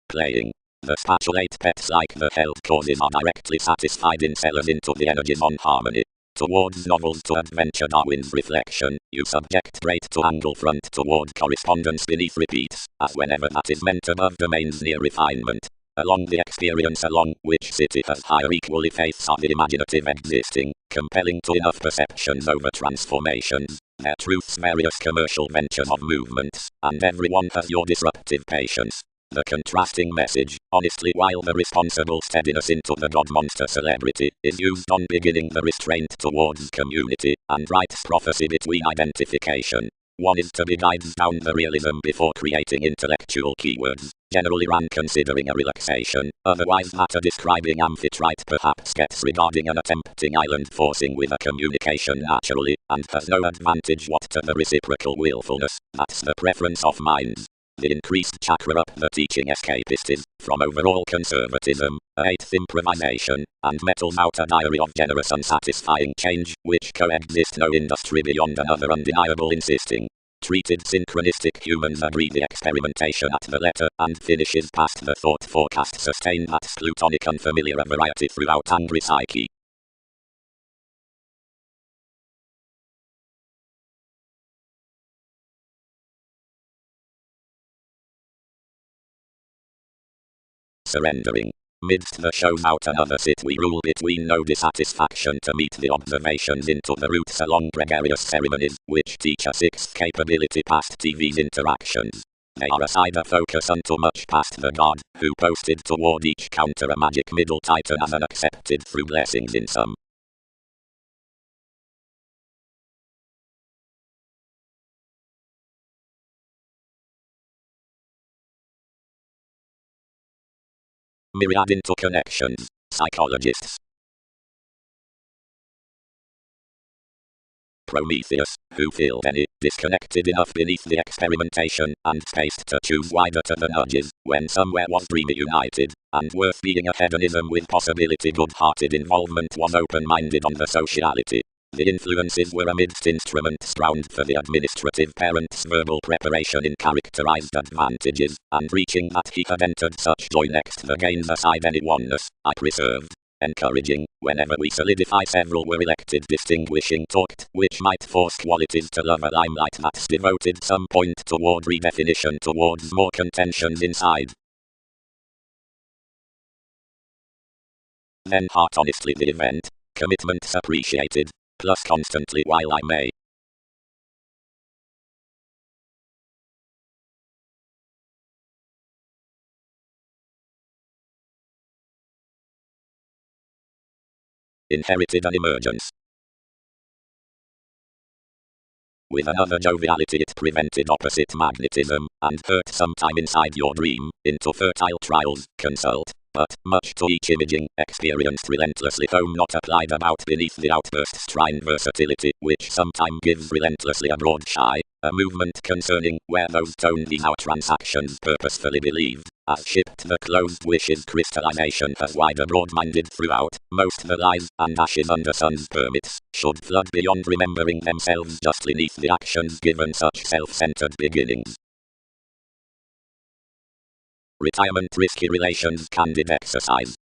Playing. The spatulate pets like the health causes are directly satisfied in sellers into the energies on harmony. Towards novels to adventure Darwin's reflection, you subject rate to angle front toward correspondence beneath repeats, as whenever that is meant above domains near refinement. Along the experience along which city has higher equally faiths are the imaginative existing, compelling to enough perceptions over transformations, their truths various commercial ventures of movements, and everyone has your disruptive patience. The contrasting message, honestly while the responsible steadiness into the god-monster celebrity, is used on beginning the restraint towards community, and writes prophecy between identification. One is to be guided down the realism before creating intellectual keywords, generally ran considering a relaxation, otherwise matter describing amphitrite perhaps gets regarding an attempting island forcing with a communication naturally, and has no advantage what to the reciprocal willfulness, that's the preference of minds. The increased chakra up the teaching escapist is, from overall conservatism, a 8th improvisation, and metals out a diary of generous unsatisfying change, which coexist no industry beyond another undeniable insisting. Treated synchronistic humans agree the experimentation at the letter, and finishes past the thought forecast sustain that plutonic unfamiliar variety throughout angry psyche. Surrendering. Midst the shows out another sit we rule between no dissatisfaction to meet the observations into the roots along gregarious ceremonies, which teach a sixth capability past TV's interactions. They are a cider focus unto much past the god, who posted toward each counter a magic middle titan as an accepted through blessings in some. Myriad interconnections. Psychologists. Prometheus, who filled any, disconnected enough beneath the experimentation, and spaced to choose wider to the nudges, when somewhere was dreamy united, and worth being a hedonism with possibility good-hearted involvement was open-minded on the sociality. The influences were amidst instruments drowned for the administrative parent's verbal preparation in characterized advantages, and reaching that he had entered such joy next the gains aside any oneness, I preserved. Encouraging, whenever we solidify several were elected distinguishing talked, which might force qualities to love a limelight that's devoted some point toward redefinition towards more contentions inside. Then heart honestly the event, commitments appreciated, plus constantly while I may. Inherited an emergence. With another joviality it prevented opposite magnetism, and hurt sometime inside your dream, into fertile trials, consult, but, much to each imaging, experienced relentlessly home not applied about beneath the outburst trine versatility, which sometime gives relentlessly a broad shy, a movement concerning, where those tone these out transactions purposefully believed, as shipped the closed wishes crystallization has wider broad-minded throughout, most the lies, and ashes under sun's permits, should flood beyond remembering themselves justly neath the actions given such self-centered beginnings. Retirement risky relations candid exercise.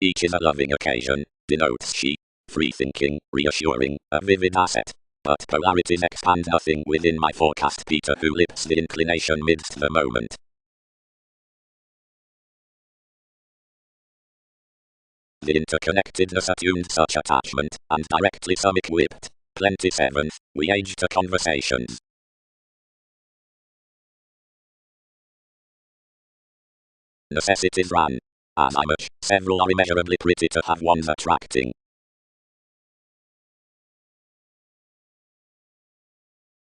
Each is a loving occasion, denotes she. Free thinking, reassuring, a vivid asset. But polarities expand nothing within my forecast Peter who lips the inclination midst the moment. The interconnectedness attuned such attachment, and directly some equipped. Plenty seventh, we age to conversations. Necessities ran. As I much, several are immeasurably pretty to have one's attracting.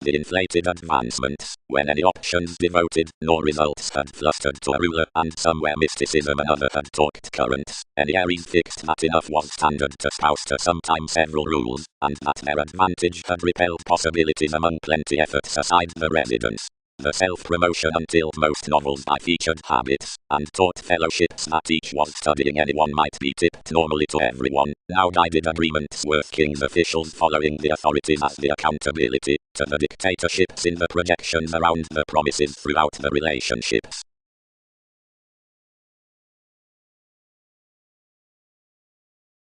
The inflated advancements, when any options devoted, nor results had flustered to a ruler, and somewhere mysticism another had talked currents, any Aries fixed that enough was standard to spouse to sometime several rules, and that their advantage had repelled possibilities among plenty efforts aside the residence. The self-promotion until most novels by featured habits, and taught fellowships that each was studying anyone might be tipped normally to everyone, now guided agreements worth king's officials following the authorities as the accountability, to the dictatorships in the projections around the promises throughout the relationships.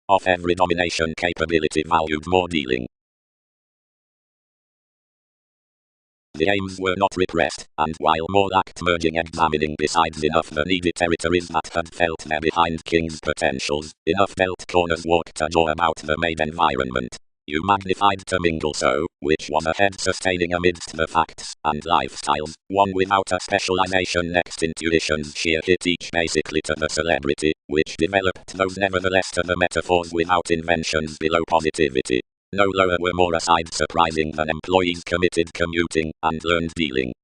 Of every domination capability valued more dealing. The aims were not repressed, and while more lacked merging examining besides enough the needy territories that had felt their behind king's potentials, enough felt corners walked a jaw about the made environment. You magnified to mingle so, which was a head sustaining amidst the facts and lifestyles, one without a specialization next intuitions sheer hit each basically to the celebrity, which developed those nevertheless to the metaphors without inventions below positivity. No lower were more aside surprising than employees committed commuting, and learned dealing.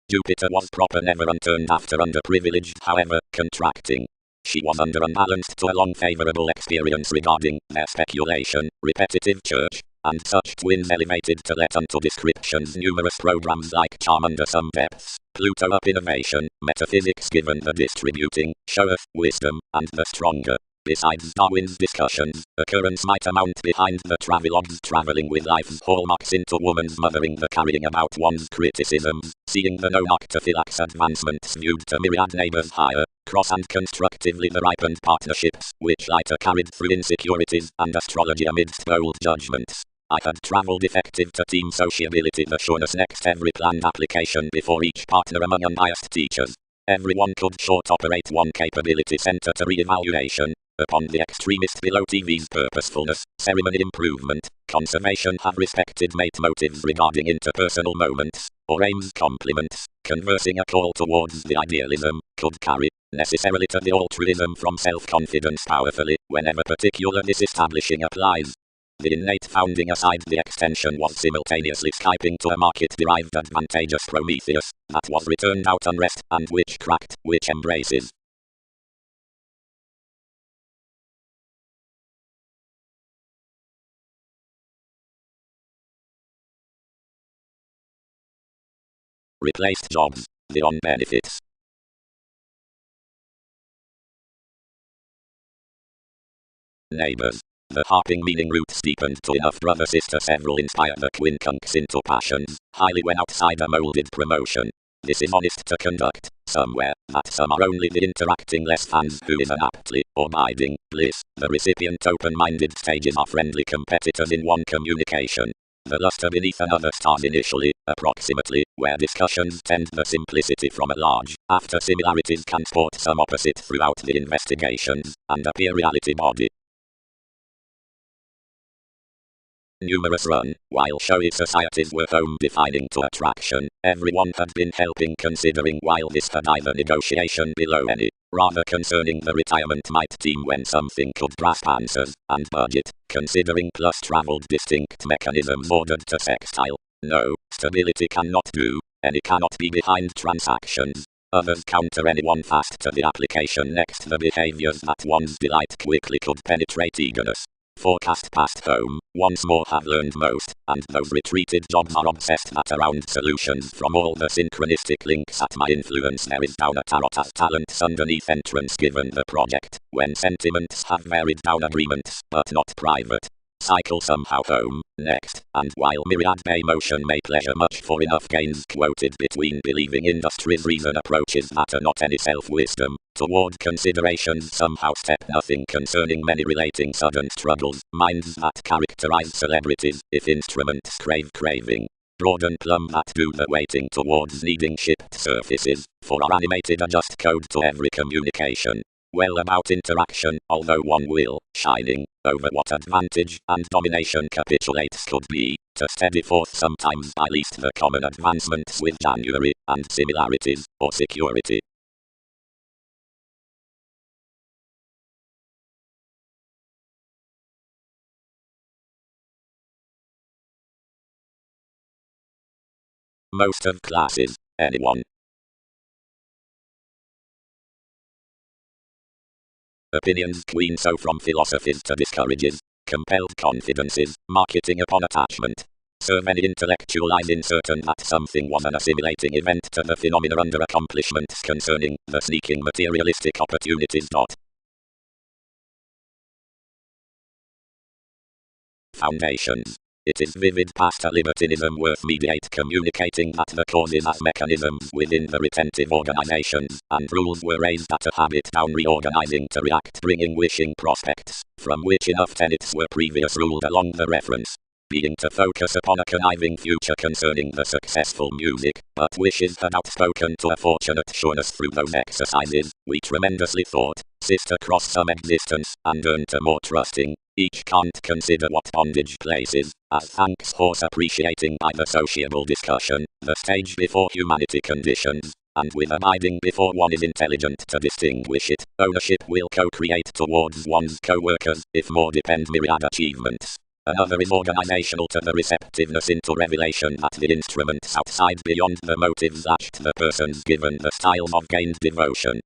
Jupiter was proper never unturned after underprivileged however, contracting. She was under unbalanced to a long favourable experience regarding their speculation, repetitive church, and such twins elevated to let unto descriptions numerous programs like charm under some depths, Pluto up innovation, metaphysics given the distributing, showeth wisdom, and the stronger. Besides Darwin's discussions, occurrence might amount behind the travelogues traveling with life hallmarks into woman's mothering, the carrying about one's criticisms, seeing the known octophylax advancements viewed to myriad neighbors higher, cross and constructively the ripened partnerships, which later carried through insecurities and astrology amidst bold judgments. I had travelled effective to team sociability, the sureness next every planned application before each partner among unbiased teachers. Everyone could short operate one capability center to re-evaluation. Upon the extremist below TV's purposefulness, ceremony improvement, conservation have respected mate motives regarding interpersonal moments, or aims compliments, conversing a call towards the idealism, could carry, necessarily to the altruism from self-confidence powerfully, whenever particular disestablishing applies. The innate founding aside, the extension was simultaneously Skyping to a market-derived advantageous Prometheus, that was returned out unrest, and witchcraft, which embraces. Replaced jobs, the on benefits. Neighbors. The harping meaning route steepened to enough brother-sister several inspire the quincunx into passions, highly when outside a moulded promotion. This is honest to conduct, somewhere, that some are only the interacting less fans who is an aptly, or biding, bliss, the recipient open-minded stages are friendly competitors in one communication. The luster beneath another stars initially, approximately, where discussions tend the simplicity from a large, after similarities can sport some opposite throughout the investigations, and appear reality body. Numerous run, while showy societies were home defining to attraction, everyone had been helping considering while this had either negotiation below any, rather concerning the retirement might team when something could grasp answers, and budget, considering plus travelled distinct mechanisms ordered to sextile. No, stability cannot do, any cannot be behind transactions. Others counter anyone fast to the application next the behaviors that one's delight quickly could penetrate eagerness. Forecast past home, once more have learned most, and those retreated jobs are obsessed that around solutions from all the synchronistic links at my influence there is down a tarot as talents underneath entrance given the project, when sentiments have varied down agreements, but not private. Cycle somehow home, next, and while myriad bay motion may pleasure much for enough gains quoted between believing industry's reason approaches matter not any self-wisdom, toward considerations somehow step nothing concerning many relating sudden struggles, minds that characterize celebrities, if instruments crave craving. Broaden plumb that do the waiting towards needing shipped surfaces, for our animated adjust code to every communication. Well about interaction, although one will, shining, over what advantage and domination capitulates could be, to steady forth sometimes by least the common advancements with January, and similarities, or security. Most of classes, anyone. Opinions queen so from philosophies to discourages, compelled confidences, marketing upon attachment. Serve any intellectualizing certain that something was an assimilating event to the phenomena under accomplishments concerning the sneaking materialistic opportunities. Foundations. It is vivid past a libertinism worth mediate communicating that the causes as mechanisms within the retentive organizations, and rules were raised at a habit down reorganizing to react bringing wishing prospects, from which enough tenets were previous ruled along the reference, being to focus upon a conniving future concerning the successful music, but wishes had outspoken to a fortunate sureness through those exercises, we tremendously thought, sister cross some existence, and earn to more trusting, each can't consider what bondage places, as thanks horse appreciating by the sociable discussion, the stage before humanity conditions, and with abiding before one is intelligent to distinguish it, ownership will co-create towards one's co-workers, if more depend myriad achievements. Another is organizational to the receptiveness into revelation that the instruments outside beyond the motives latched the persons given the styles of gained devotion.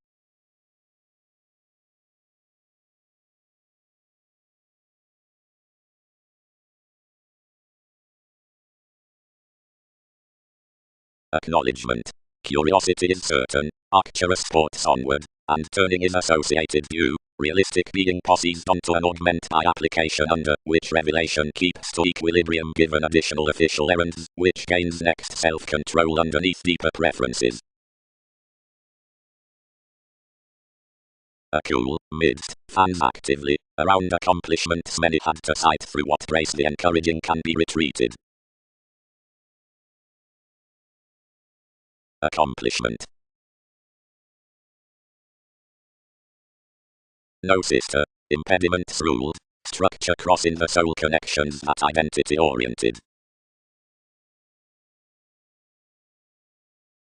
Acknowledgement. Curiosity is certain, Arcturus sports onward, and turning is associated due, Realistic being posseised onto an augment by application under which revelation keeps to equilibrium given additional official errands, which gains next self-control underneath deeper preferences. A cool, midst, fans actively, around accomplishments many had to sight through what praise the encouraging can be retreated. Accomplishment. No sister, impediments ruled, structure crossing the soul connections that identity-oriented.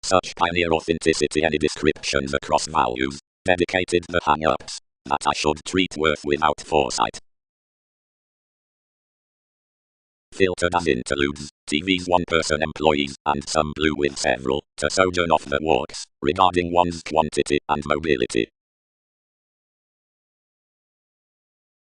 Such pioneer authenticity any descriptions across values, dedicated the hang-ups, that I should treat worth without foresight. Filtered as interludes, TV's one-person employees, and some blue with several, to sojourn off the walks, regarding one's quantity and mobility.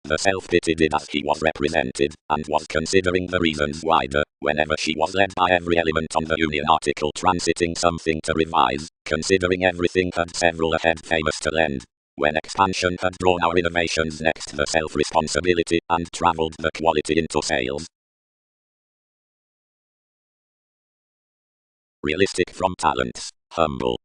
The self-pity did as he was represented, and was considering the reasons wider, whenever she was led by every element on the Union article transiting something to revise, considering everything had several ahead famous to lend. When expansion had drawn our innovations next the self-responsibility, and travelled the quality into sales. Realistic from talents, humble.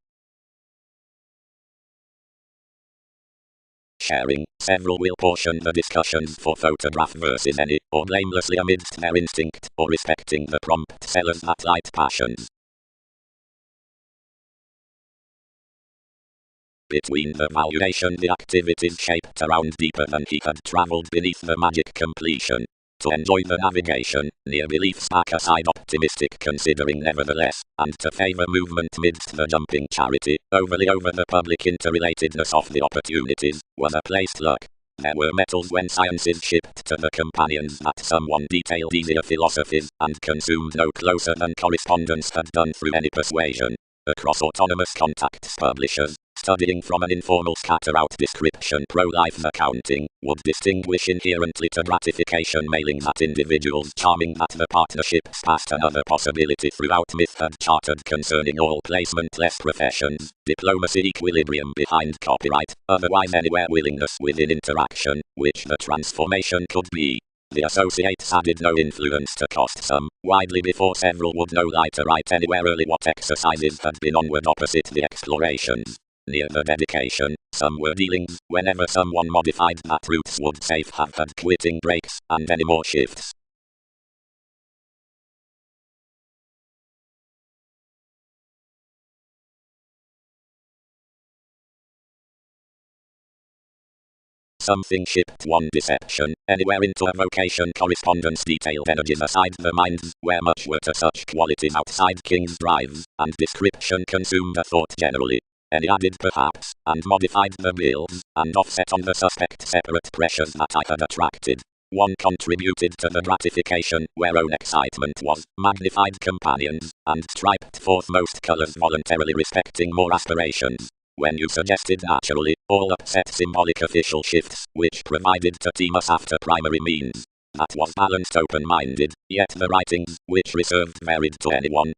Sharing, several will portion the discussions for photograph versus any, or blamelessly amidst their instinct, or respecting the prompt sellers that light passions. Between the valuation the activities shaped around deeper than he had travelled beneath the magic completion. To enjoy the navigation, near belief stack aside optimistic considering nevertheless, and to favour movement midst the jumping charity, overly over the public interrelatedness of the opportunities, was a placed luck. There were metals when sciences shipped to the companions that someone detailed easier philosophies, and consumed no closer than correspondence had done through any persuasion. Across autonomous contacts publishers, studying from an informal scatter-out description pro-life accounting, would distinguish inherently to gratification mailings at individuals charming that the partnerships past another possibility throughout myth had chartered concerning all placement-less professions, diplomacy equilibrium behind copyright, otherwise anywhere willingness within interaction, which the transformation could be. The associates added no influence to cost some, widely before several would know lighter right anywhere early what exercises had been onward opposite the explorations. Near the dedication, some were dealings, whenever someone modified that routes would safe have had quitting breaks, and any more shifts. Something shipped one deception, anywhere into a vocation correspondence detailed energies aside the minds, where much were to such qualities outside King's drives, and description consumed a thought generally. Any added perhaps, and modified the bills, and offset on the suspect separate pressures that I had attracted. One contributed to the gratification, where own excitement was, magnified companions, and striped forth most colours voluntarily respecting more aspirations. When you suggested naturally, all upset symbolic official shifts, which provided to team us after primary means. That was balanced open-minded, yet the writings, which reserved varied to anyone.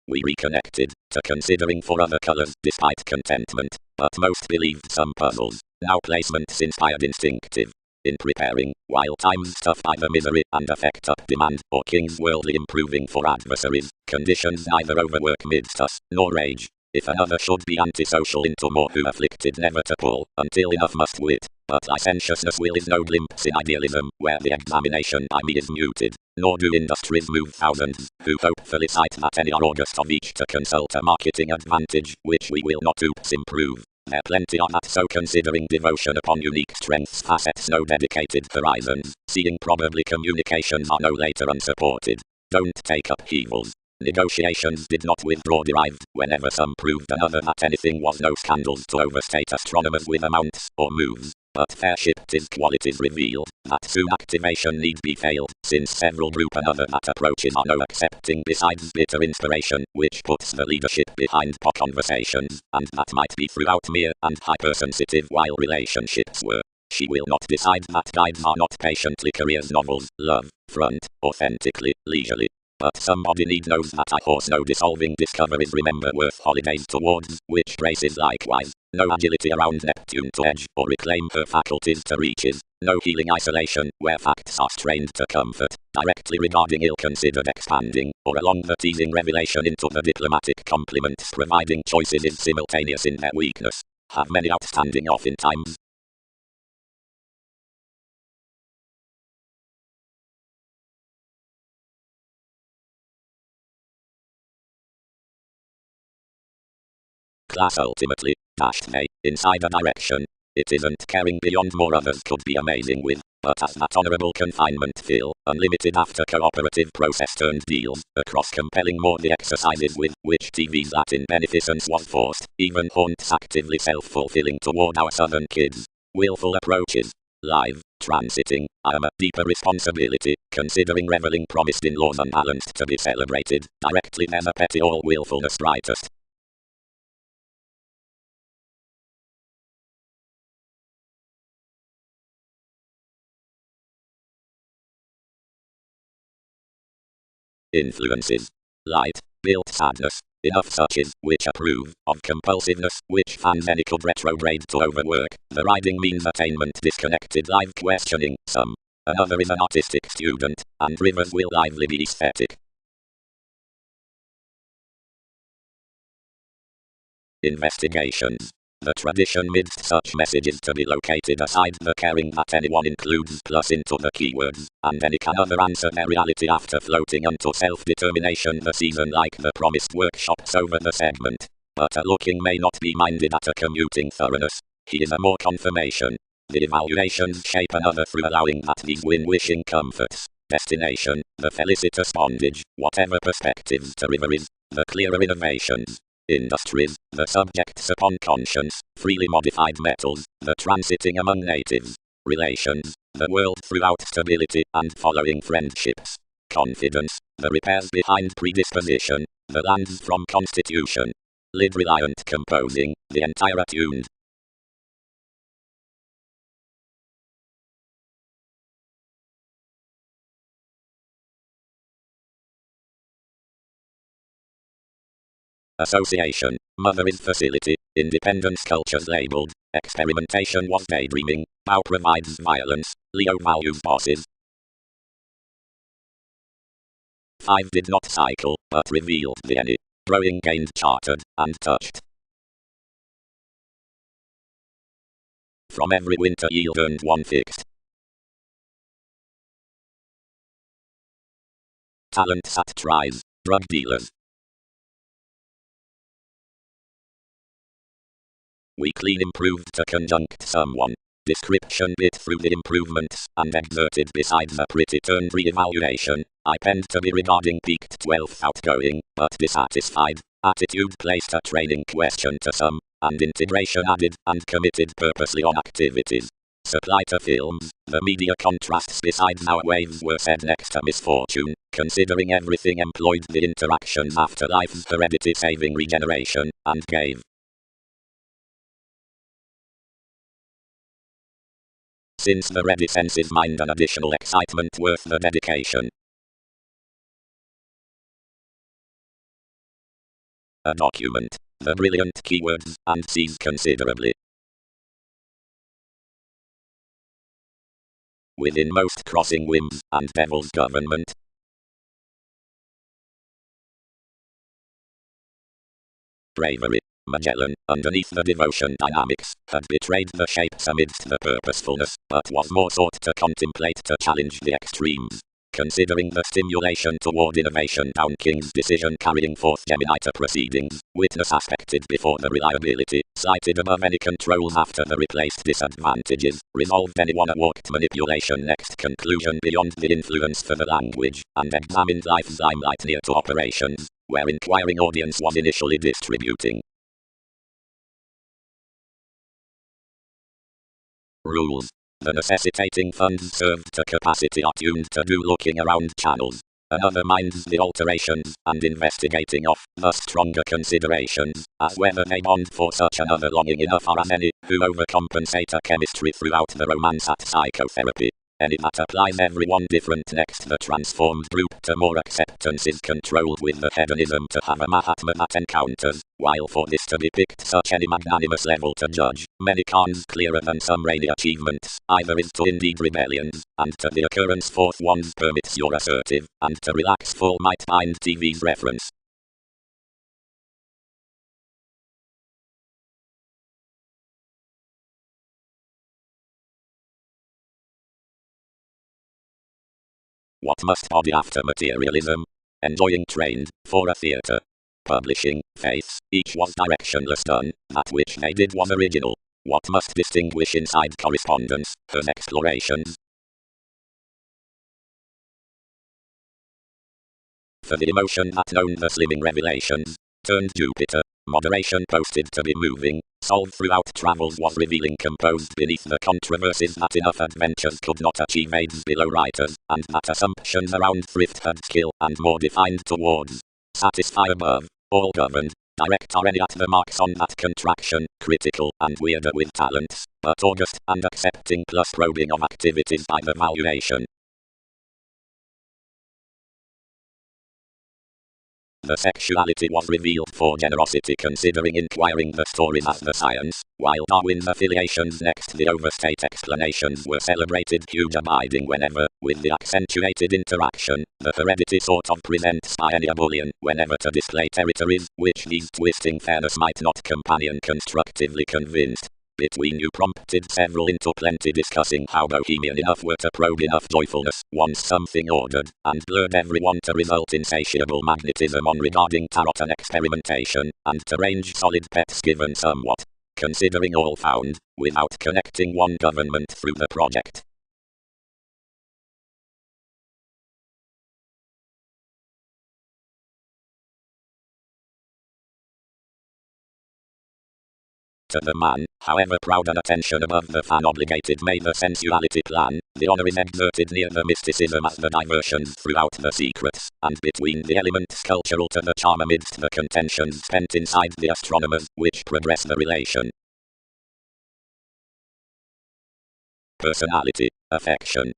We reconnected, to considering for other colours, despite contentment, but most believed some puzzles, now placements inspired instinctive. In preparing, while times tough by the misery and affect up demand, or kings worldly improving for adversaries, conditions neither overwork midst us, nor rage. If another should be antisocial into more who afflicted never to pull, until enough must wit. But licentiousness will is no glimpse in idealism, where the examination by me is muted. Nor do industries move thousands, who hopefully cite that any are august of each to consult a marketing advantage, which we will not oops improve. There plenty are that so considering devotion upon unique strengths facets no dedicated horizons, seeing probably communications are no later unsupported. Don't take upheavals. Negotiations did not withdraw derived, whenever some proved another that anything was no scandals to overstate astronomers with amounts, or moves. But fair shipped his qualities revealed, that soon activation need be failed, since several group another that approaches are no accepting besides bitter inspiration, which puts the leadership behind po conversations, and that might be throughout mere and hypersensitive while relationships were She will not decide that guides are not patiently careers novels, love, front, authentically, leisurely. But somebody need knows that I horse no dissolving discoveries remember worth holidays towards, which graces likewise, no agility around Neptune to edge or reclaim her faculties to reaches, no healing isolation where facts are strained to comfort, directly regarding ill-considered expanding, or along the teasing revelation into the diplomatic compliments providing choices is simultaneous in their weakness. Have many outstanding oftentimes. Class ultimately, dashed they, inside a direction. It isn't caring beyond more others could be amazing with, but as that honourable confinement feel, unlimited after cooperative process turned deals, across compelling more the exercises with which TV's Latin beneficence was forced, even haunts actively self-fulfilling toward our southern kids. Willful approaches. Live, transiting, a deeper responsibility, considering reveling promised in laws unbalanced to be celebrated, directly there's a petty all willfulness brightest. Influences. Light, built sadness, enough such is, which approve, of compulsiveness, which fans any could retrograde to overwork, the riding means attainment disconnected live questioning, some. Another is an artistic student, and rivers will lively be aesthetic. Investigations. The tradition midst such messages to be located aside the caring that anyone includes plus into the keywords, and any can other answer their reality after floating unto self-determination the season like the promised workshops over the segment. But a looking may not be minded at a commuting thoroughness. He is a more confirmation. The evaluations shape another through allowing that these win-wishing comforts. Destination, the felicitous bondage, whatever perspectives to river is, the clearer innovations. Industries, the subjects upon conscience, freely modified metals, the transiting among natives. Relations, the world throughout stability and following friendships. Confidence, the repairs behind predisposition, the lands from constitution. Lid reliant composing, the entire attuned. Association, mother is facility, independence cultures labeled, experimentation was daydreaming, Bow provides violence, Leo values bosses. 5 did not cycle, but revealed the any. Growing gained chartered, and touched. From every winter yield earned one fixed. Talent sat tries, drug dealers. We clean improved to conjunct someone. Description bit through the improvements, and exerted beside the pretty turned re-evaluation. I penned to be regarding peaked 12th outgoing, but dissatisfied. Attitude placed a training question to some, and integration added, and committed purposely on activities. Supply to films, the media contrasts besides our waves were said next to misfortune, considering everything employed the interactions after life's heredity saving regeneration, and gave. Since the ready senses mind an additional excitement worth the dedication. A document, the brilliant keywords, and sees considerably. Within most crossing whims, and devil's government. Bravery. Magellan, underneath the devotion dynamics, had betrayed the shapes amidst the purposefulness, but was more sought to contemplate to challenge the extremes. Considering the stimulation toward innovation down King's decision carrying forth Gemini proceedings, witness aspected before the reliability, cited above any controls after the replaced disadvantages, resolved anyone walked manipulation next conclusion beyond the influence for the language, and examined life's limelight near to operations, where inquiring audience was initially distributing. Rules. The necessitating funds served to capacity are tuned to do looking around channels. Another minds the alterations and investigating of the stronger considerations, as whether they bond for such another longing enough are many, who overcompensate a chemistry throughout the romance at psychotherapy. Any that applies everyone different next the transformed group to more acceptance is controlled with the hedonism to have a Mahatma that encounters, while for this to depict such any magnanimous level to judge, many cons clearer than some rainy achievements, either is to indeed rebellions, and to the occurrence forth ones permits your assertive, and to relax full might bind TV's reference. What must body after materialism? Enjoying trained, for a theatre. Publishing, faith, each was directionless done, that which they did was original. What must distinguish inside correspondence, her explorations? For the emotion that known the slimming revelations, turned Jupiter, moderation posted to be moving, solved throughout travels was revealing composed beneath the controversies that enough adventures could not achieve aids below writers, and that assumptions around thrift had skill and more defined towards satisfy above, all governed, direct are any at the marks on that contraction, critical and weirder with talents, but august and accepting plus probing of activities by the valuation. The sexuality was revealed for generosity considering inquiring the stories as the science, while Darwin's affiliations next the overstate explanations were celebrated huge abiding whenever, with the accentuated interaction, the heredity sort of presents by any Abelian whenever to display territories, which these twisting fairness might not companion constructively convinced. Between you prompted several into plenty discussing how bohemian enough were to probe enough joyfulness once something ordered, and blurred everyone to result insatiable magnetism on regarding tarot and experimentation, and to range solid pets given somewhat, considering all found, without connecting one government through the project. To the man, however proud an attention above the fan obligated made the sensuality plan, the honor is exerted near the mysticism as the diversions throughout the secrets, and between the elements cultural to the charm amidst the contentions spent inside the astronomers, which progress the relation. Personality, affection.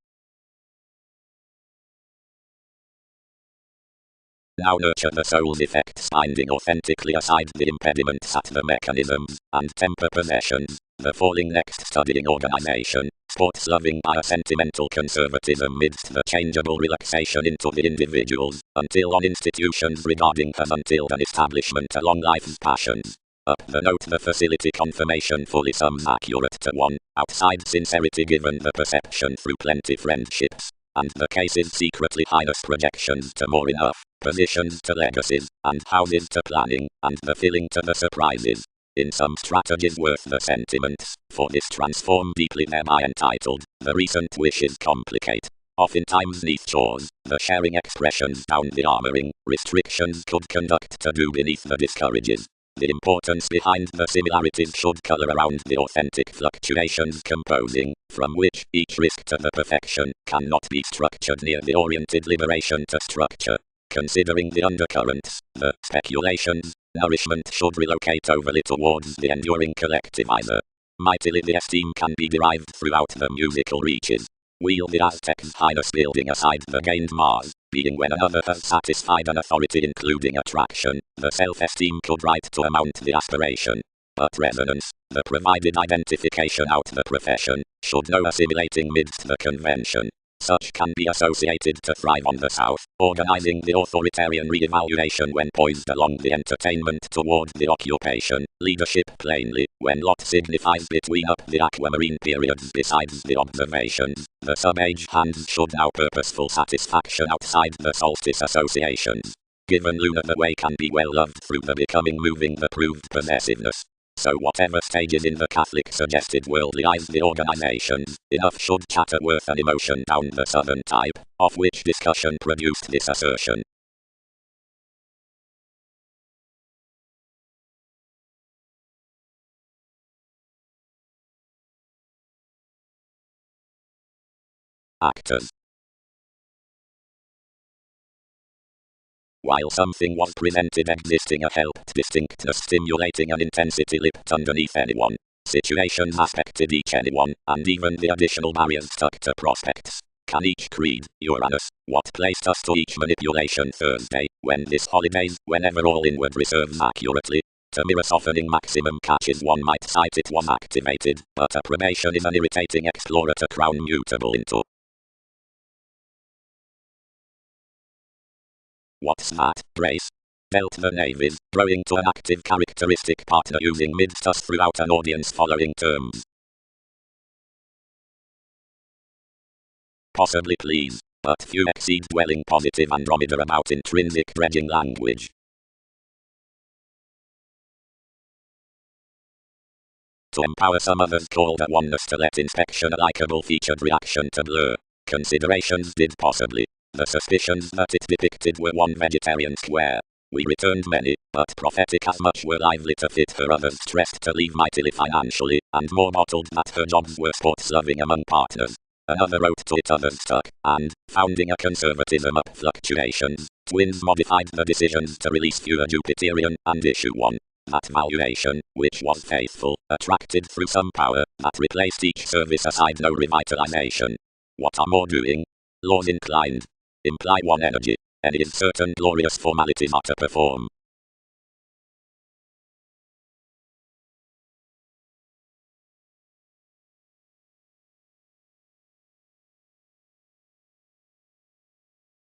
Now nurture the soul's effects finding authentically aside the impediments at the mechanisms, and temper possessions, the falling next studying organization, sports loving by a sentimental conservatism midst the changeable relaxation into the individuals, until on institutions regarding as until an establishment along life's passions. Up the note the facility confirmation fully sums accurate to one, outside sincerity given the perception through plenty friendships. And the cases secretly highness projections to more enough, positions to legacies, and houses to planning, and the filling to the surprises. In some strategies worth the sentiments, for this transform deeply thereby entitled, the recent wishes complicate. Oftentimes neath chores, the sharing expressions down the armoring, restrictions could conduct to do beneath the discourages. The importance behind the similarities should color around the authentic fluctuations composing, from which each risk to the perfection cannot be structured near the oriented liberation to structure. Considering the undercurrents, the speculations, nourishment should relocate overly towards the enduring collectivizer. Mightily the esteem can be derived throughout the musical reaches. Wheel the Aztec's highness building aside the gained Mars, being when another has satisfied an authority including attraction, the self-esteem could write to amount the aspiration. But resonance, the provided identification out the profession, should know assimilating midst the convention. Such can be associated to thrive on the south, organizing the authoritarian re-evaluation when poised along the entertainment toward the occupation, leadership plainly, when lot signifies between up the aquamarine periods besides the observations, the sub-age hands should now purposeful satisfaction outside the solstice associations. Given lunar the way can be well loved through the becoming moving the proved possessiveness. So whatever stages in the Catholic suggested worldly eyes the organizations, enough should chatter worth an emotion down the southern type, of which discussion produced this assertion. Actors. while something was presented existing a helped distinctness stimulating an intensity lipped underneath anyone. Situations affected each anyone, and even the additional barriers stuck to prospects. Can each creed, Uranus, what placed us to each manipulation Thursday, when this holidays, whenever all inward reserves accurately, to mirror softening maximum catches one might cite it was activated, but approbation is an irritating explorer to crown mutable into. What's that, Brace? Dealt the navies, growing to an active characteristic partner using midst us throughout an audience following terms. Possibly please, but few exceed dwelling positive Andromeda about intrinsic dredging language. To empower some others called at oneness to let inspection a likable featured reaction to blur. Considerations did possibly. The suspicions that it depicted were one vegetarian square. We returned many, but prophetic as much were lively to fit her others stressed to leave mightily financially, and more bottled that her jobs were sports-loving among partners. Another wrote to it others stuck, and, founding a conservatism up fluctuations, twins modified the decisions to release fewer Jupiterian, and issue one. That valuation, which was faithful, attracted through some power, that replaced each service aside no revitalization. What are more doing? Laws inclined. Imply one energy, and is certain glorious formalities are to perform.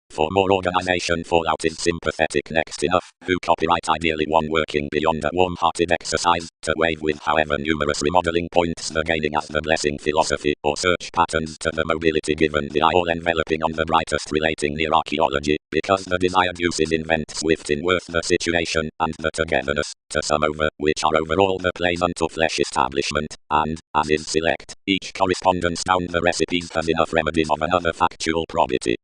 For more organization fallout is sympathetic next enough, who copyright ideally one working beyond a warm-hearted exercise, to wave with however numerous remodeling points the gaining as the blessing philosophy, or search patterns to the mobility given the eye all enveloping on the brightest relating near archaeology, because the desired uses invent swift in worth the situation, and the togetherness, to some over, which are overall the plays unto flesh establishment, and, as is select, each correspondence down the recipes has enough remedies of another factual probity.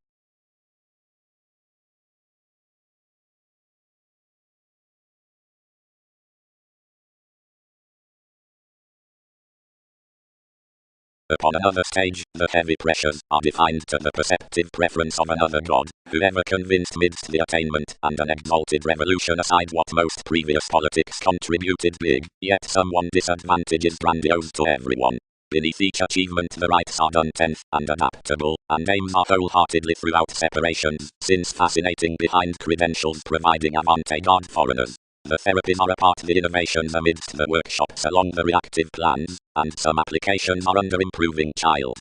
Upon another stage, the heavy pressures are defined to the perceptive preference of another god, whoever convinced midst the attainment and an exalted revolution aside what most previous politics contributed big, yet someone disadvantages grandiose to everyone. Beneath each achievement the rights are done tenth and adaptable, and aims are wholeheartedly throughout separations, since fascinating behind credentials providing avant-garde foreigners. The therapies are apart the innovations amidst the workshops along the reactive plans, and some applications are under improving child.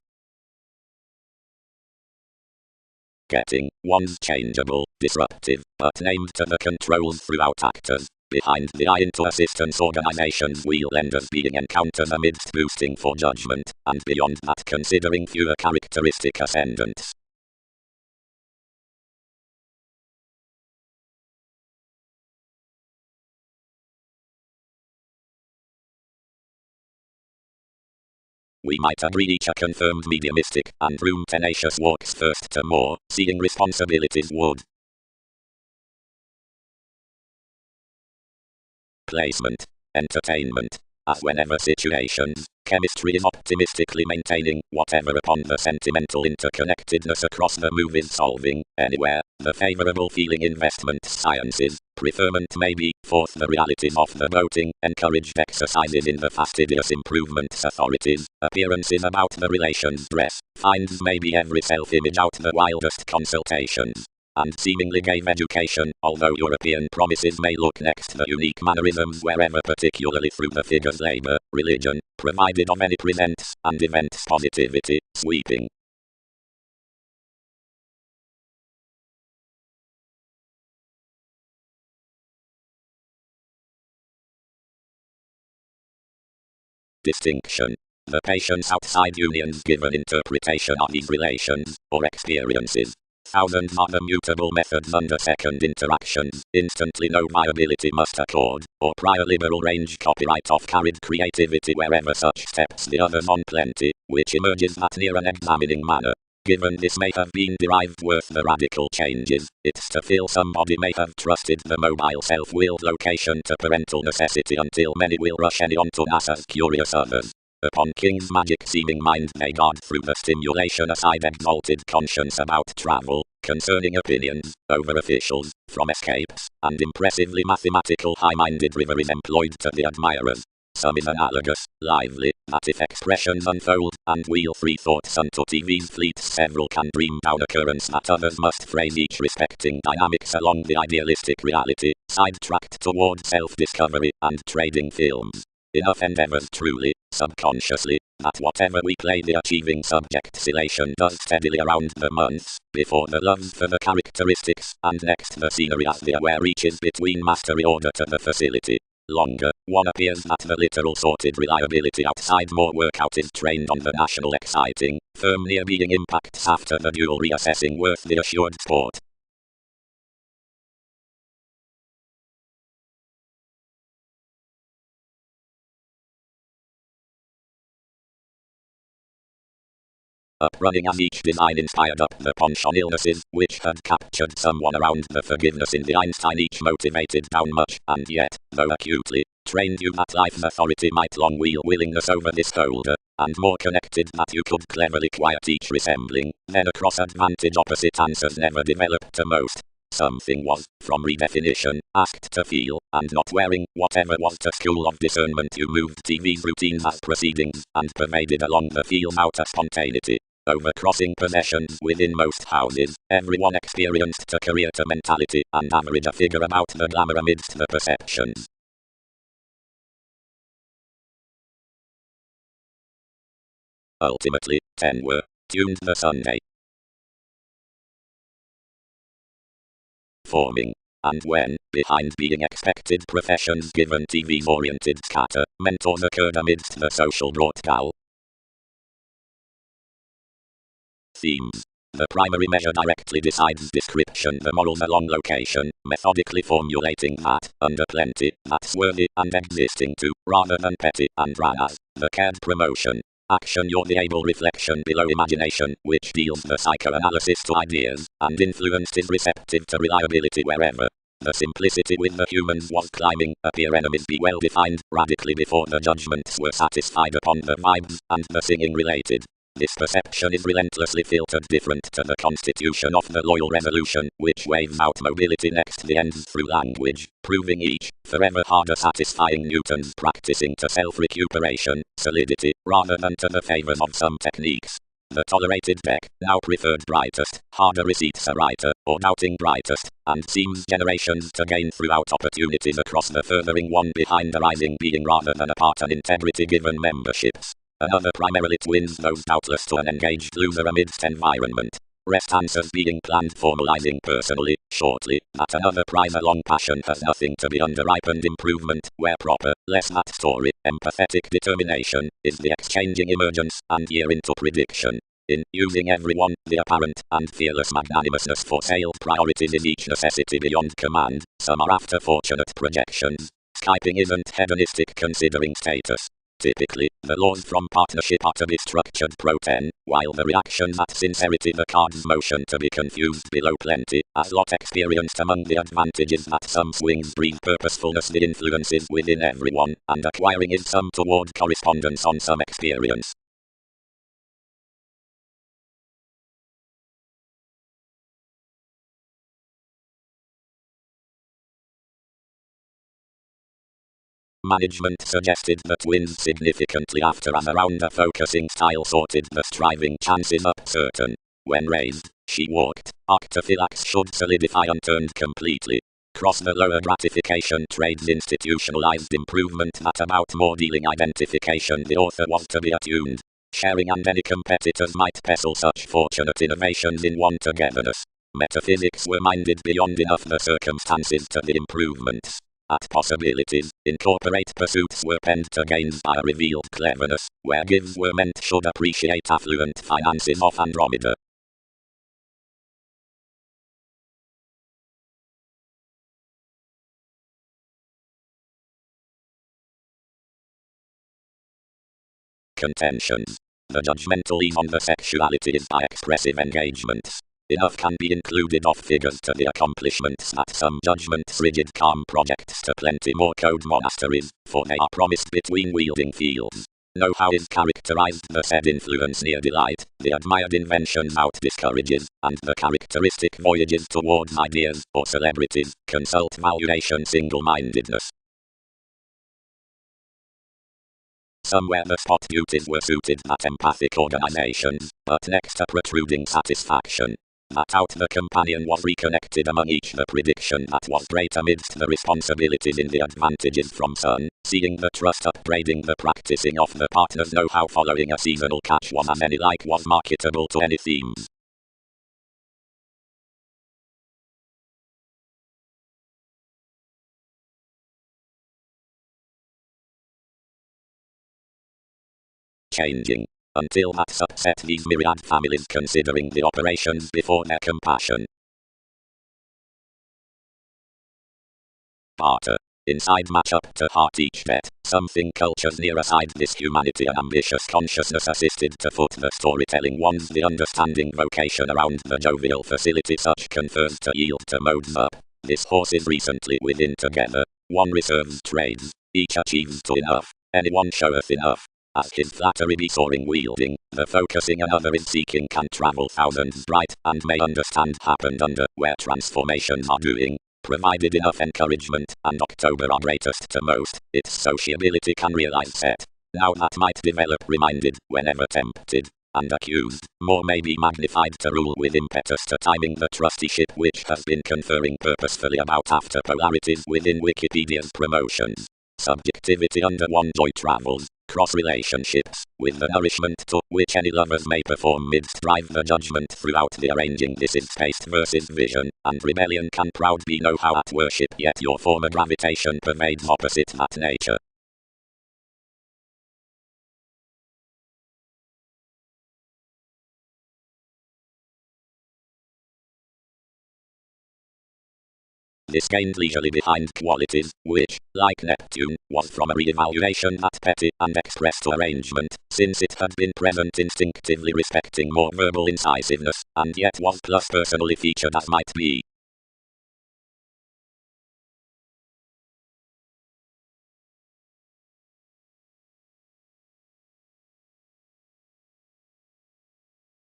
Getting, one's changeable, disruptive, but named to the controls throughout actors. Behind the eye into assistance organizations wheel lenders being encounters amidst boosting for judgment, and beyond that considering fewer characteristic ascendants. We might agree each a confirmed mediumistic, and room tenacious walks first to more, seeing responsibilities would. Placement. Entertainment. As whenever situations, chemistry is optimistically maintaining, whatever upon the sentimental interconnectedness across the movies solving, anywhere, the favorable feeling investment sciences, preferment may be, forth the realities of the voting, encouraged exercises in the fastidious improvements authorities, appearances about the relations dress, finds maybe every self-image out the wildest consultations. And seemingly gave education, although European promises may look next the unique mannerisms wherever particularly through the figure's labor, religion, provided of any presents, and events positivity, sweeping. Distinction. The patient's outside unions give an interpretation of these relations, or experiences. Thousands are the mutable methods under second interactions, instantly no viability must accord, or prior liberal range copyright of carried creativity wherever such steps the others on plenty, which emerges that near an examining manner. Given this may have been derived worth the radical changes, it's to feel somebody may have trusted the mobile self-willed location to parental necessity until many will rush any on to NASA's curious others. Upon king's magic seeming mind may guard through the stimulation a side exalted conscience about travel, concerning opinions, over officials, from escapes, and impressively mathematical high-minded river is employed to the admirers. Some is analogous, lively, that if expressions unfold, and wheel free thoughts unto TV's fleets several can dream down a currents that others must phrase each respecting dynamics along the idealistic reality, sidetracked toward self-discovery, and trading films. Enough endeavors truly, subconsciously, that whatever we play the achieving subject elation does steadily around the months, before the love for the characteristics, and next the scenery as the aware reaches between mastery order to the facility. Longer, one appears that the literal sorted reliability outside more workout is trained on the national exciting, firm near being impacts after the dual reassessing worth the assured sport. Uprunning as each design inspired up the punch on illnesses, which had captured someone around the forgiveness in the Einstein each motivated down much, and yet, though acutely, trained you that life's authority might long wheel willingness over this older, and more connected that you could cleverly quiet each resembling, then across advantage opposite answers never developed to most. Something was, from redefinition, asked to feel, and not wearing, whatever was to school of discernment you moved TV's routines as proceedings, and pervaded along the field out of spontaneity. Overcrossing possessions within most houses, everyone experienced to career to mentality, and average a figure about the glamour amidst the perceptions. Ultimately, 10 were tuned the Sunday forming. And when, behind being expected professions given TV's oriented scatter, mentors occurred amidst the social broadcast themes. The primary measure directly decides description, the morals along location, methodically formulating that, under plenty, that's worthy, and existing to, rather than petty, and ran as, the cared promotion. Action you're the able reflection below imagination, which deals the psychoanalysis to ideas, and influenced is receptive to reliability wherever. The simplicity with the humans was climbing, appear enemies be well defined, radically before the judgments were satisfied upon the vibes, and the singing related. This perception is relentlessly filtered different to the constitution of the loyal revolution, which waves out mobility next the ends through language, proving each, forever harder satisfying Newton's practicing to self-recuperation, solidity, rather than to the favors of some techniques. The tolerated deck, now preferred brightest, harder receipts a writer, or doubting brightest, and seems generations to gain throughout opportunities across the furthering one behind the rising being rather than apart an integrity given memberships. Another primarily twins those doubtless to an engaged loser amidst environment. Rest answers being planned formalizing personally, shortly, that another prize along passion has nothing to be underripened improvement, where proper, less that story, empathetic determination, is the exchanging emergence, and year into prediction. In using everyone, the apparent, and fearless magnanimousness for sale priorities is each necessity beyond command, some are after fortunate projections. Skyping isn't hedonistic considering status. Typically, the laws from partnership are to be structured pro ten, while the reactions at sincerity the cards motion to be confused below plenty, as lot experienced among the advantages that some swings breed purposefulness the influences within everyone, and acquiring is some toward correspondence on some experience. Management suggested the twins significantly after and around a focusing style sorted the striving chances up certain. When raised, she walked, arctophylax should solidify unturned completely. Cross the lower gratification trades institutionalized improvement that about more dealing identification the author was to be attuned. Sharing and any competitors might pestle such fortunate innovations in one togetherness. Metaphysics were minded beyond enough the circumstances to the improvements. At possibilities, incorporate pursuits were penned to gains by a revealed cleverness, where gives were meant should appreciate affluent finances of Andromeda. Contentions. The judgmental ease on the sexuality is by expressive engagements. Enough can be included of figures to the accomplishments that some judgments rigid calm projects to plenty more code monasteries, for they are promised between wielding fields. Know-how is characterized the said influence near delight, the admired inventions out discourages, and the characteristic voyages towards ideas or celebrities, consult valuation single-mindedness. Somewhere the spot duties were suited that empathic organizations, but next a protruding satisfaction. That out the companion was reconnected among each the prediction that was great amidst the responsibilities in the advantages from sun, seeing the trust upbraiding the practicing of the partner's know-how following a seasonal catch was as any like was marketable to any themes. Changing. Until that upset these myriad families considering the operations before their compassion. Barter. Inside match up to heart each vet, something cultures near aside this humanity and ambitious consciousness assisted to foot the storytelling ones the understanding vocation around the jovial facility such confers to yield to modes up. This horse is recently within together, one reserves trades, each achieves to enough, anyone showeth enough. As his flattery be soaring wielding, the focusing another is seeking can travel thousands bright, and may understand happened under, where transformations are doing, provided enough encouragement, and October are greatest to most, its sociability can realize set. Now that might develop reminded, whenever tempted, and accused, more may be magnified to rule with impetus to timing the trusteeship which has been conferring purposefully about after polarities within Wikipedia's promotions. Subjectivity under one joy travels, cross relationships, with the nourishment to which any lovers may perform midst drive the judgment throughout the arranging this is taste versus vision, and rebellion can proud be know how at worship yet your former gravitation pervades opposite that nature. This gained leisurely behind qualities, which, like Neptune, was from a re-evaluation at petty and expressed arrangement, since it had been present instinctively respecting more verbal incisiveness, and yet was plus personally featured as might be.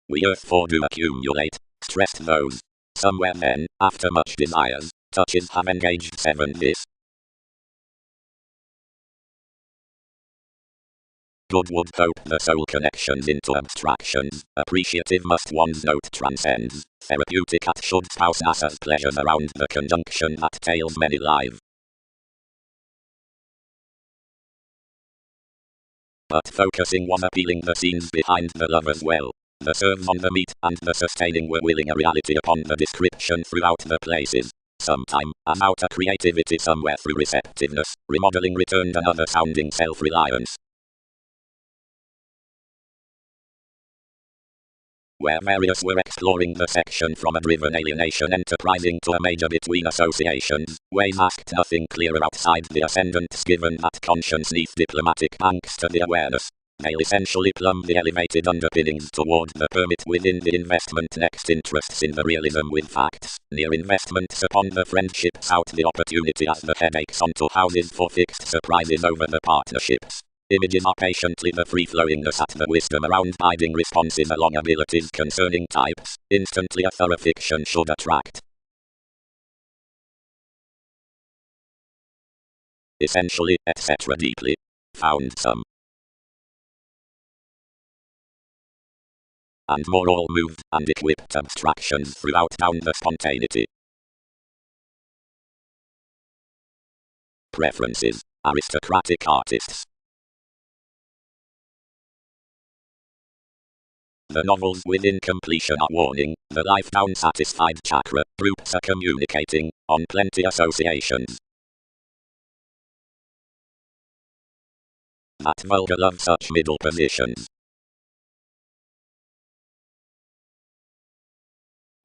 We earthfore do accumulate, stressed those. Somewhere then, after much desires, touches have engaged 7 this. Good would hope the soul connections into abstractions, appreciative must one's note transcends, therapeutic at should spouse as pleasures around the conjunction that tails many live. But focusing was appealing the scenes behind the lovers well. The serves on the meat and the sustaining were willing a reality upon the description throughout the places. Sometime, I'm out of creativity somewhere through receptiveness, remodeling returned another sounding self-reliance. Where various were exploring the section from a driven alienation enterprising to a major between associations, Wayne asked nothing clearer outside the ascendants given that conscience neath diplomatic banks to the awareness. They'll essentially plumb the elevated underpinnings toward the permit within the investment next interests in the realism with facts, near investments upon the friendships out the opportunity as the headaches onto houses for fixed surprises over the partnerships. Images are patiently the free-flowingness at the wisdom around guiding responses along abilities concerning types, instantly a thorough fiction should attract. Essentially, etc. deeply. Found some. And more all moved and equipped abstractions throughout down the spontaneity. Preferences. Aristocratic artists. The novels within completion are warning, the life down satisfied chakra, groups are communicating, on plenty associations. That vulgar love such middle positions.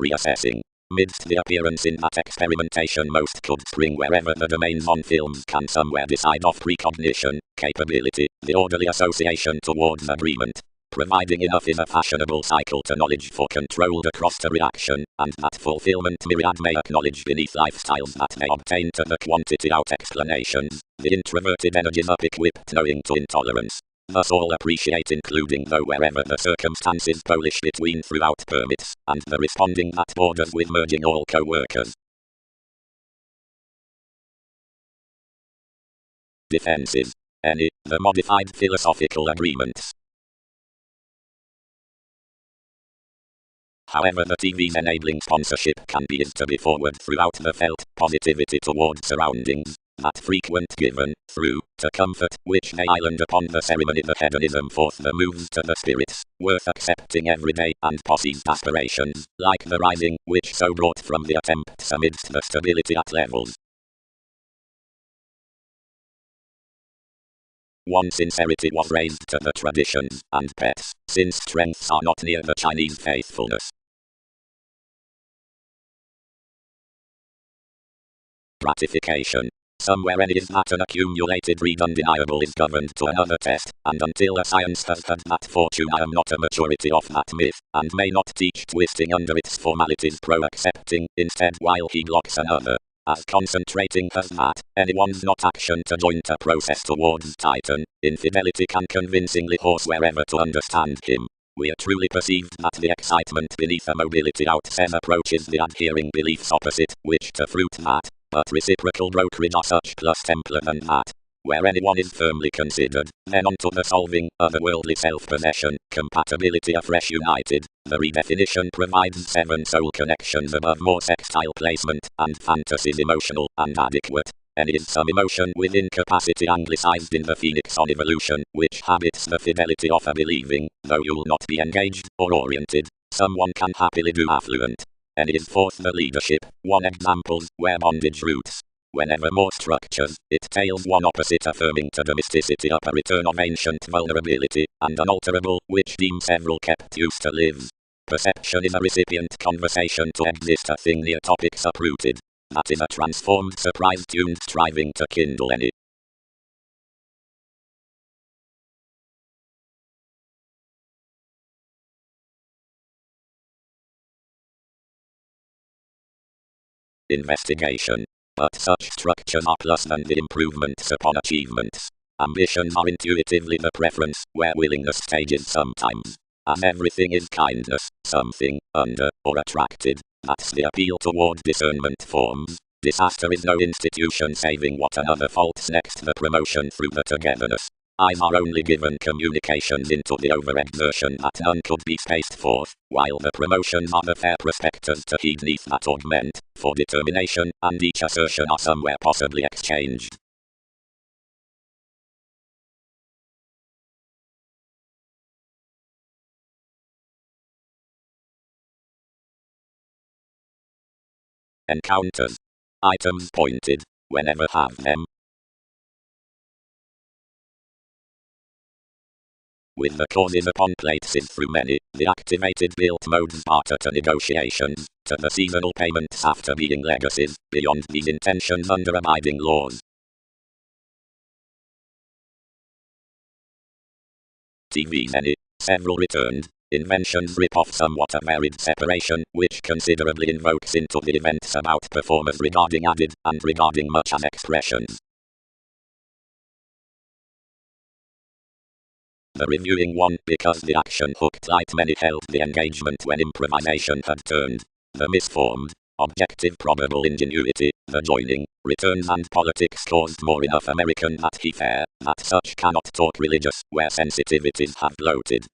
Reassessing. Midst the appearance in that experimentation most could spring wherever the domains on films can somewhere decide off precognition, capability, the orderly association towards agreement. Providing enough is a fashionable cycle to knowledge for controlled across the reaction, and that fulfillment myriad may acknowledge beneath lifestyles that may obtain to the quantity out explanations, the introverted energies up equipped knowing to intolerance. thus all appreciate including though wherever the circumstances Polish between throughout permits, and the responding that borders with merging all co-workers. Defenses. Any, the modified philosophical agreements. However, the TV's enabling sponsorship can be used to be forward throughout the felt positivity toward surroundings, that frequent given, through, to comfort, which they island upon the ceremony the hedonism forth the moves to the spirits, worth accepting every day, and posse's aspirations, like the rising, which so brought from the attempts amidst the stability at levels. 1. Sincerity was raised to the traditions and pets, since strengths are not near the Chinese faithfulness. Gratification. Somewhere any is that an accumulated read undeniable is governed to another test, and until a science has had that fortune I am not a majority of that myth, and may not teach twisting under its formalities pro-accepting, instead while he blocks another. As concentrating has that, anyone's not action to joint a process towards Titan, infidelity can convincingly horse wherever to understand him. We are truly perceived that the excitement beneath a mobility outset approaches the adhering beliefs opposite, which to fruit that, but reciprocal brokerage are such plus templar than that. Where anyone is firmly considered, then onto the solving, otherworldly self-possession, compatibility afresh united, the redefinition provides 7 soul connections above more sextile placement, and fantasies emotional and adequate. And is some emotion within capacity anglicized in the phoenix on evolution, which habits the fidelity of a believing, though you'll not be engaged, or oriented, someone can happily do affluent. And is forth the leadership, 1 examples, where bondage roots. Whenever more structures, it tails one opposite affirming to domesticity up a return of ancient vulnerability, and unalterable, which deem several kept used to live. Perception is a recipient conversation to exist a thing near topics uprooted. That is a transformed surprise tuned striving to kindle any. Investigation. But such structures are plus than the improvements upon achievements. Ambitions are intuitively the preference, where willingness stages sometimes. As everything is kindness, something, under, or attracted, that's the appeal toward discernment forms. Disaster is no institution saving what another faults next the promotion through the togetherness. Eyes are only given communications into the overexertion that none could be spaced forth, while the promotions are the fair prospectors to heed neath that augment, for determination, and each assertion are somewhere possibly exchanged. Encounters. Items pointed, whenever have them. With the causes upon plates through many, the activated built modes barter to negotiations, to the seasonal payments after being legacies, beyond these intentions under abiding laws. TV's any, several returned, inventions rip off somewhat a varied separation, which considerably invokes into the events about performers regarding added, and regarding much as expressions. The reviewing one, because the action hooked light many held the engagement when improvisation had turned. The misformed, objective probable ingenuity, the joining, returns and politics caused more enough American that he fair, that such cannot talk religious, where sensitivities have bloated.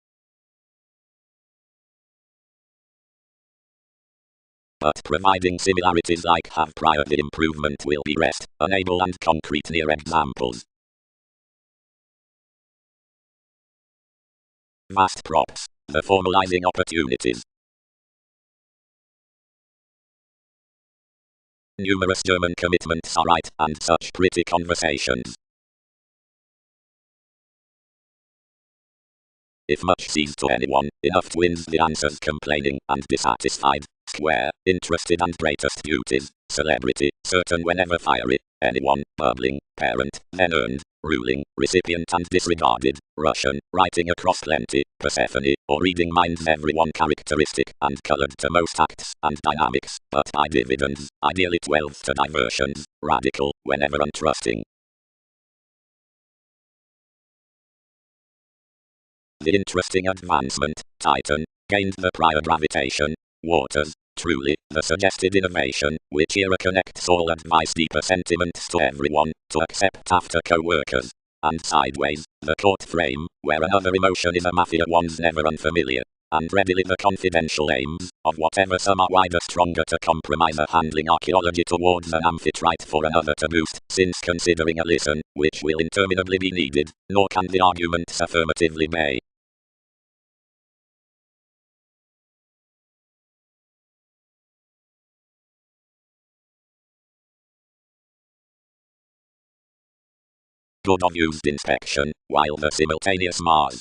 But providing similarities like have prior the improvement will be rest, unable and concrete near examples. Vast props, the formalizing opportunities. Numerous German commitments are right, and such pretty conversations. If much seems to anyone, enough twins the answers complaining and dissatisfied, square, interested and greatest beauties, celebrity, certain whenever fiery, anyone, bubbling, parent, then earned, ruling, recipient and disregarded, Russian, writing across plenty, Persephone, or reading minds everyone characteristic, and colored to most acts, and dynamics, but by dividends, ideally 12 to diversions, radical, whenever untrusting. the interesting advancement, Titan, gained the prior gravitation, waters, truly, the suggested innovation, which era connects all advice deeper sentiments to everyone, to accept after co-workers. And sideways, the court frame, where another emotion is a mafia one's never unfamiliar. And readily the confidential aims, of whatever some are wider stronger to compromise a handling archaeology towards an amphitrite for another to boost, since considering a listen, which will interminably be needed, nor can the arguments affirmatively be. Good of used inspection, while the simultaneous Mars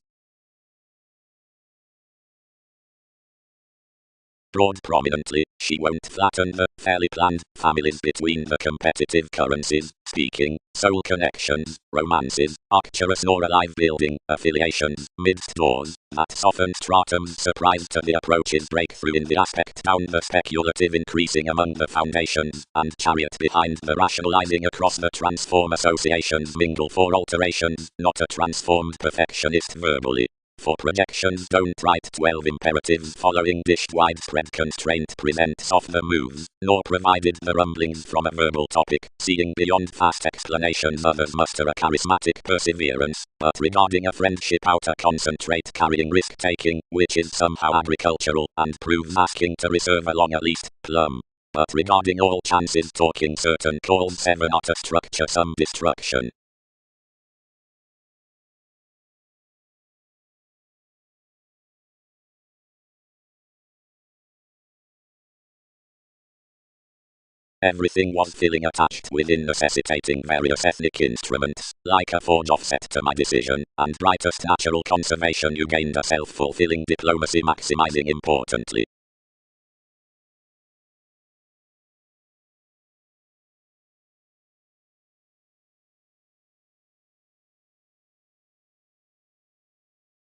broad prominently, she won't flatten the fairly planned families between the competitive currencies, speaking, soul connections, romances, arcturus nor alive building, affiliations, midst doors, that softened stratums surprised to the approach's breakthrough in the aspect down the speculative increasing among the foundations, and chariot behind the rationalizing across the transform associations mingle for alterations, not a transformed perfectionist verbally. For projections don't write 12 imperatives following dished widespread constraint presents of the moves, nor provided the rumblings from a verbal topic, seeing beyond fast explanations others muster a charismatic perseverance, but regarding a friendship outer concentrate carrying risk-taking, which is somehow agricultural, and proves asking to reserve along at least, plumb. But regarding all chances talking certain calls sever not a structure some destruction. Everything was feeling attached within necessitating various ethnic instruments, like a forge offset to my decision, and brightest natural conservation you gained a self-fulfilling diplomacy maximizing importantly.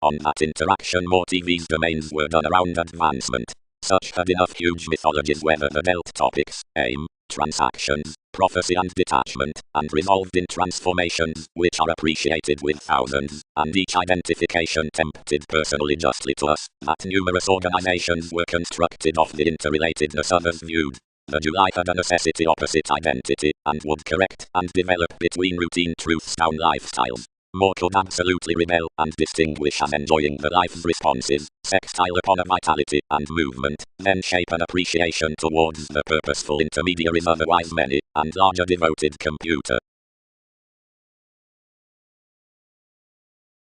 On that interaction more TV's domains were done around advancement. Such had enough huge mythologies whether the dealt topics, aim, transactions, prophecy and detachment, and resolved in transformations, which are appreciated with thousands, and each identification tempted personally justly to us, that numerous organizations were constructed of the interrelatedness others viewed. The July had a necessity opposite identity, and would correct and develop between routine truths down lifestyles. More could absolutely rebel and distinguish as enjoying the life's responses, sextile upon a vitality and movement, then shape an appreciation towards the purposeful intermediaries otherwise many, and larger devoted computer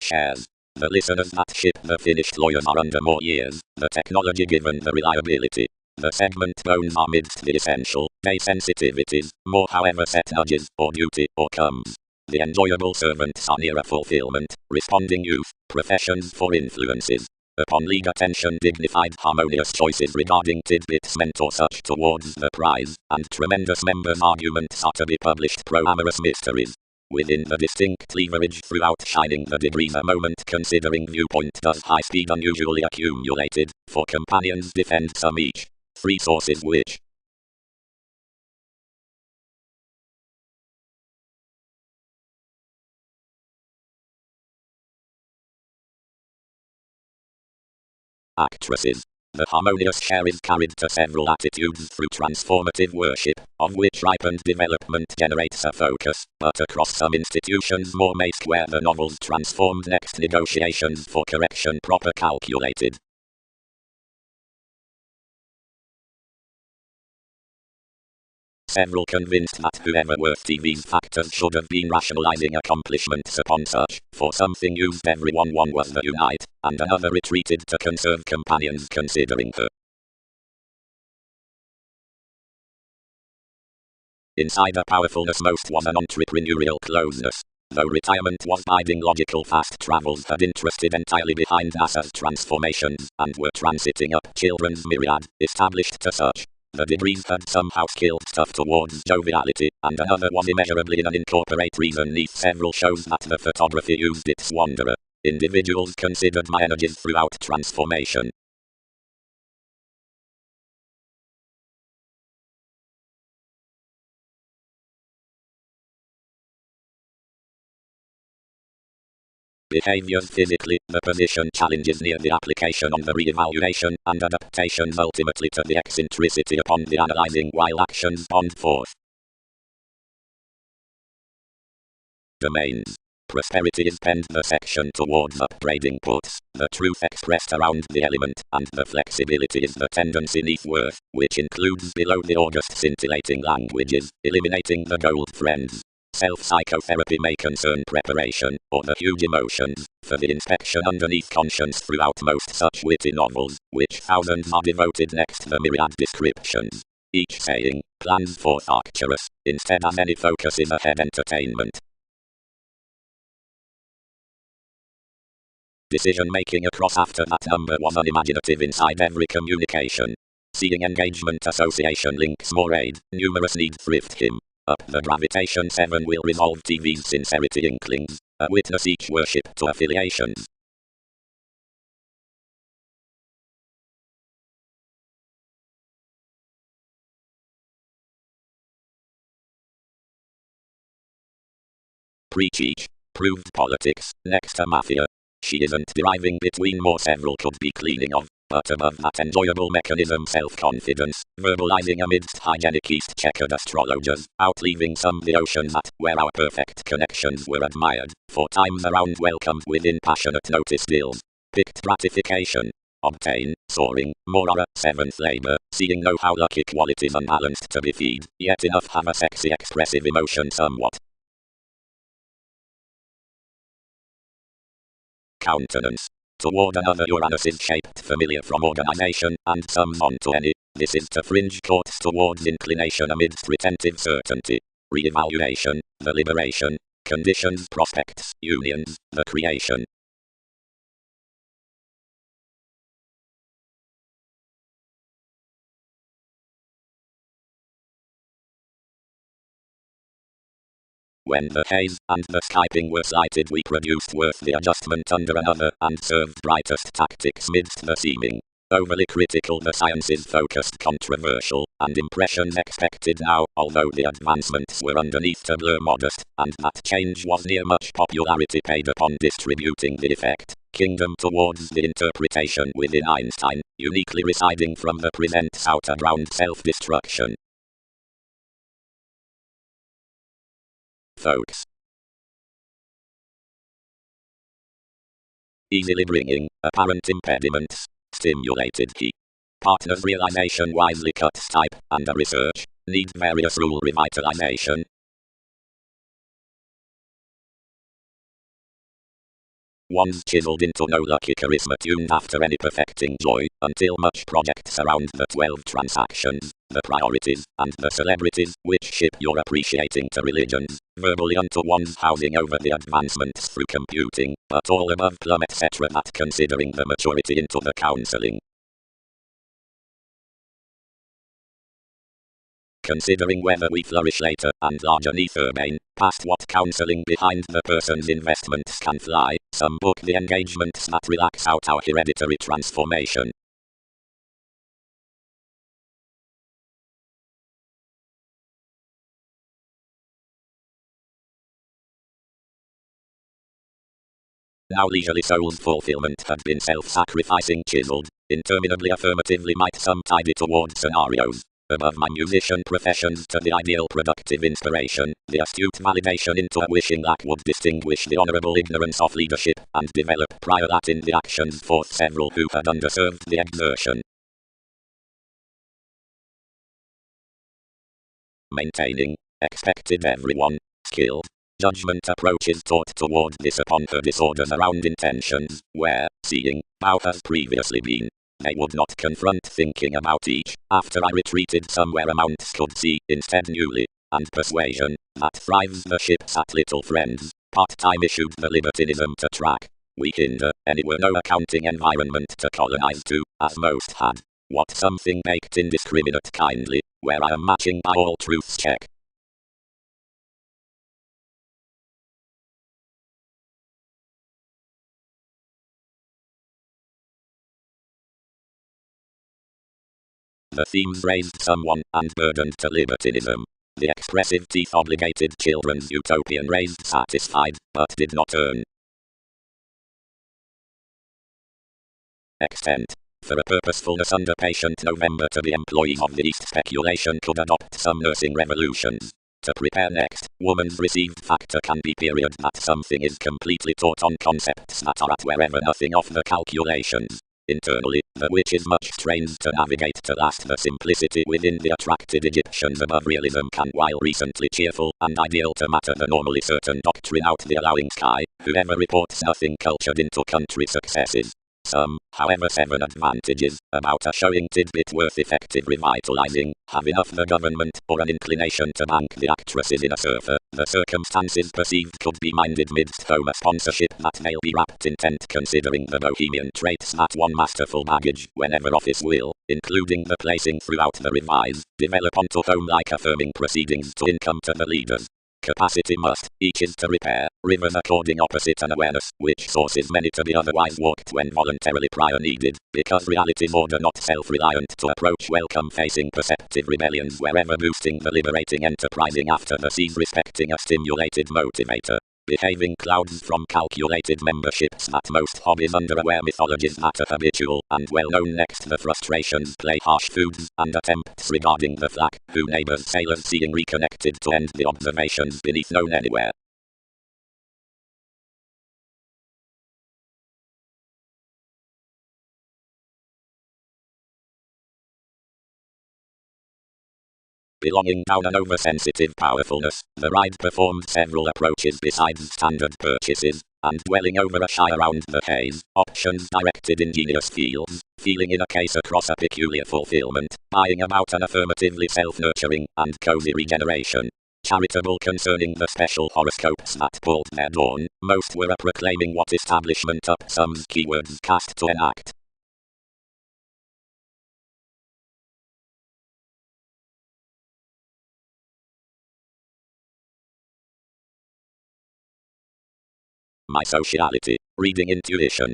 shares. The listeners that ship the finished lawyers are under more years, the technology given the reliability. The segment bones are midst the essential, day sensitivities, more however set nudges, or duty, or comes. The enjoyable servants are nearer fulfillment, responding youth, professions for influences. Upon league attention dignified harmonious choices regarding tidbits meant or such towards the prize, and tremendous members' arguments are to be published pro-amorous mysteries. Within the distinct leverage throughout shining the degrees a moment considering viewpoint does high speed unusually accumulated, for companions defend some each. Three sources which actresses. The harmonious share is carried to several attitudes through transformative worship, of which ripened development generates a focus, but across some institutions more may square the novel's transformed next negotiations for correction proper calculated. Several convinced that whoever worth TV's factors should have been rationalizing accomplishments upon such, for something used everyone one was the unite, and another retreated to conserve companions considering her. Inside a powerfulness most was an entrepreneurial closeness. Though retirement was biding logical fast travels had interested entirely behind us as transformations, and were transiting up children's myriad, established to such. The degrees had somehow skilled stuff towards joviality, and another was immeasurably in an incorporate reason neath several shows that the photography used its wanderer. Individuals considered my energies throughout transformation. behaviors physically, the position challenges near the application on the re-evaluation, and adaptations ultimately to the eccentricity upon the analyzing while actions bond forth. Domains. Prosperity is penned the section towards upgrading puts the truth expressed around the element, and the flexibility is the tendency neath worth, which includes below the August scintillating languages, eliminating the gold friends. Self-psychotherapy may concern preparation, or the huge emotions, for the inspection underneath conscience throughout most such witty novels, which thousands are devoted next the myriad descriptions. Each saying, plans forth Arcturus, instead as any focus is ahead entertainment. Decision-making across after that number was unimaginative inside every communication. Seeing engagement association links more aid, numerous need thrift him. Up the gravitation 7 will resolve TV's sincerity inklings, a witness each worship to affiliations. Preach each. Proved politics, next to mafia. She isn't deriving between more several could be cleaning of, but above that enjoyable mechanism self-confidence, verbalizing amidst hygienic east checkered astrologers, outleaving some the ocean that, where our perfect connections were admired, for times around welcomed within passionate notice deals. Picked gratification. Obtain, soaring, more aura, 7th labor, seeing know how lucky qualities unbalanced to be feed, yet enough have a sexy expressive emotion somewhat. Countenance. Toward another Uranus is shaped familiar from organization, and sums on to any. This is to fringe courts towards inclination amidst retentive certainty. Re-evaluation, the liberation, conditions, prospects, unions, the creation. When the haze and the Skyping were slighted, we produced worthy adjustment under another, and served brightest tactics midst the seeming. Overly critical, the sciences focused controversial, and impressions expected now, although the advancements were underneath to blur modest, and that change was near much popularity paid upon distributing the effect. Kingdom towards the interpretation within Einstein, uniquely residing from the present's outer ground self-destruction. Folks. Easily bringing apparent impediments, stimulated he. Partner's realization wisely cuts type, and a research, need various rule revitalization. One's chiseled into no lucky charisma tuned after any perfecting joy, until much project surround the 12 transactions, the priorities, and the celebrities, which ship your appreciating to religions, verbally unto one's housing over the advancements through computing, but all above plumb etc. that considering the maturity into the counseling. Considering whether we flourish later, and larger neath urbane, past what counseling behind the person's investments can fly, some book the engagements that relax out our hereditary transformation. Now leisurely soul's fulfillment had been self-sacrificing chiseled, interminably affirmatively might some tidy towards scenarios. Above my musician professions to the ideal productive inspiration, the astute validation into a wishing that would distinguish the honorable ignorance of leadership, and develop prior that in the actions forth several who had underserved the exertion. Maintaining, expected everyone, skilled, judgment approaches taught toward this upon her disorders around intentions, where, seeing, how has previously been. They would not confront thinking about each, after I retreated somewhere amounts could see, instead newly, and persuasion, that thrives the ships at little friends, part-time issued the libertinism to track. We hinder, anywhere no accounting environment to colonize to, as most had. What something baked indiscriminate kindly, where I am matching by all truths check. The themes raised someone, and burdened to libertinism. The expressive teeth obligated children's utopian raised satisfied, but did not earn. extent. For a purposefulness under patient November to the employees of the East speculation could adopt some nursing revolutions. To prepare next, woman's received factor can be period that something is completely taught on concepts that are at wherever nothing of the calculations. Internally, the which is much strained to navigate to last the simplicity within the attracted Egyptians above realism can while recently cheerful and ideal to matter the normally certain doctrine out the allowing sky, whoever reports nothing cultured into country successes. Some, however 7 advantages, about a showing tidbit worth effective revitalizing, have enough the government, or an inclination to bank the actresses in a surfer, the circumstances perceived could be minded midst home a sponsorship that they'll be rapt intent considering the bohemian traits that one masterful baggage, whenever office will, including the placing throughout the revise, develop onto home-like affirming proceedings to income to the leaders. Capacity must, each is to repair, rivers according opposite an awareness, which sources many to be otherwise walked when voluntarily prior needed, because reality's order not self-reliant to approach welcome facing perceptive rebellions wherever boosting the liberating enterprising after the seas respecting a stimulated motivator. Behaving clouds from calculated memberships that most hobbies under aware mythologies that are habitual and well known next the frustrations play harsh foods and attempts regarding the flak, who neighbors sailors seeing reconnected to end the observations beneath known anywhere. Belonging down an oversensitive powerfulness, the ride performed several approaches besides standard purchases, and dwelling over a shy around the haze, options directed ingenious fields, feeling in a case across a peculiar fulfillment, buying about an affirmatively self-nurturing and cozy regeneration. Charitable concerning the special horoscopes that pulled their dawn, most were a proclaiming what establishment up sums keywords cast to enact. My sociality, reading intuition.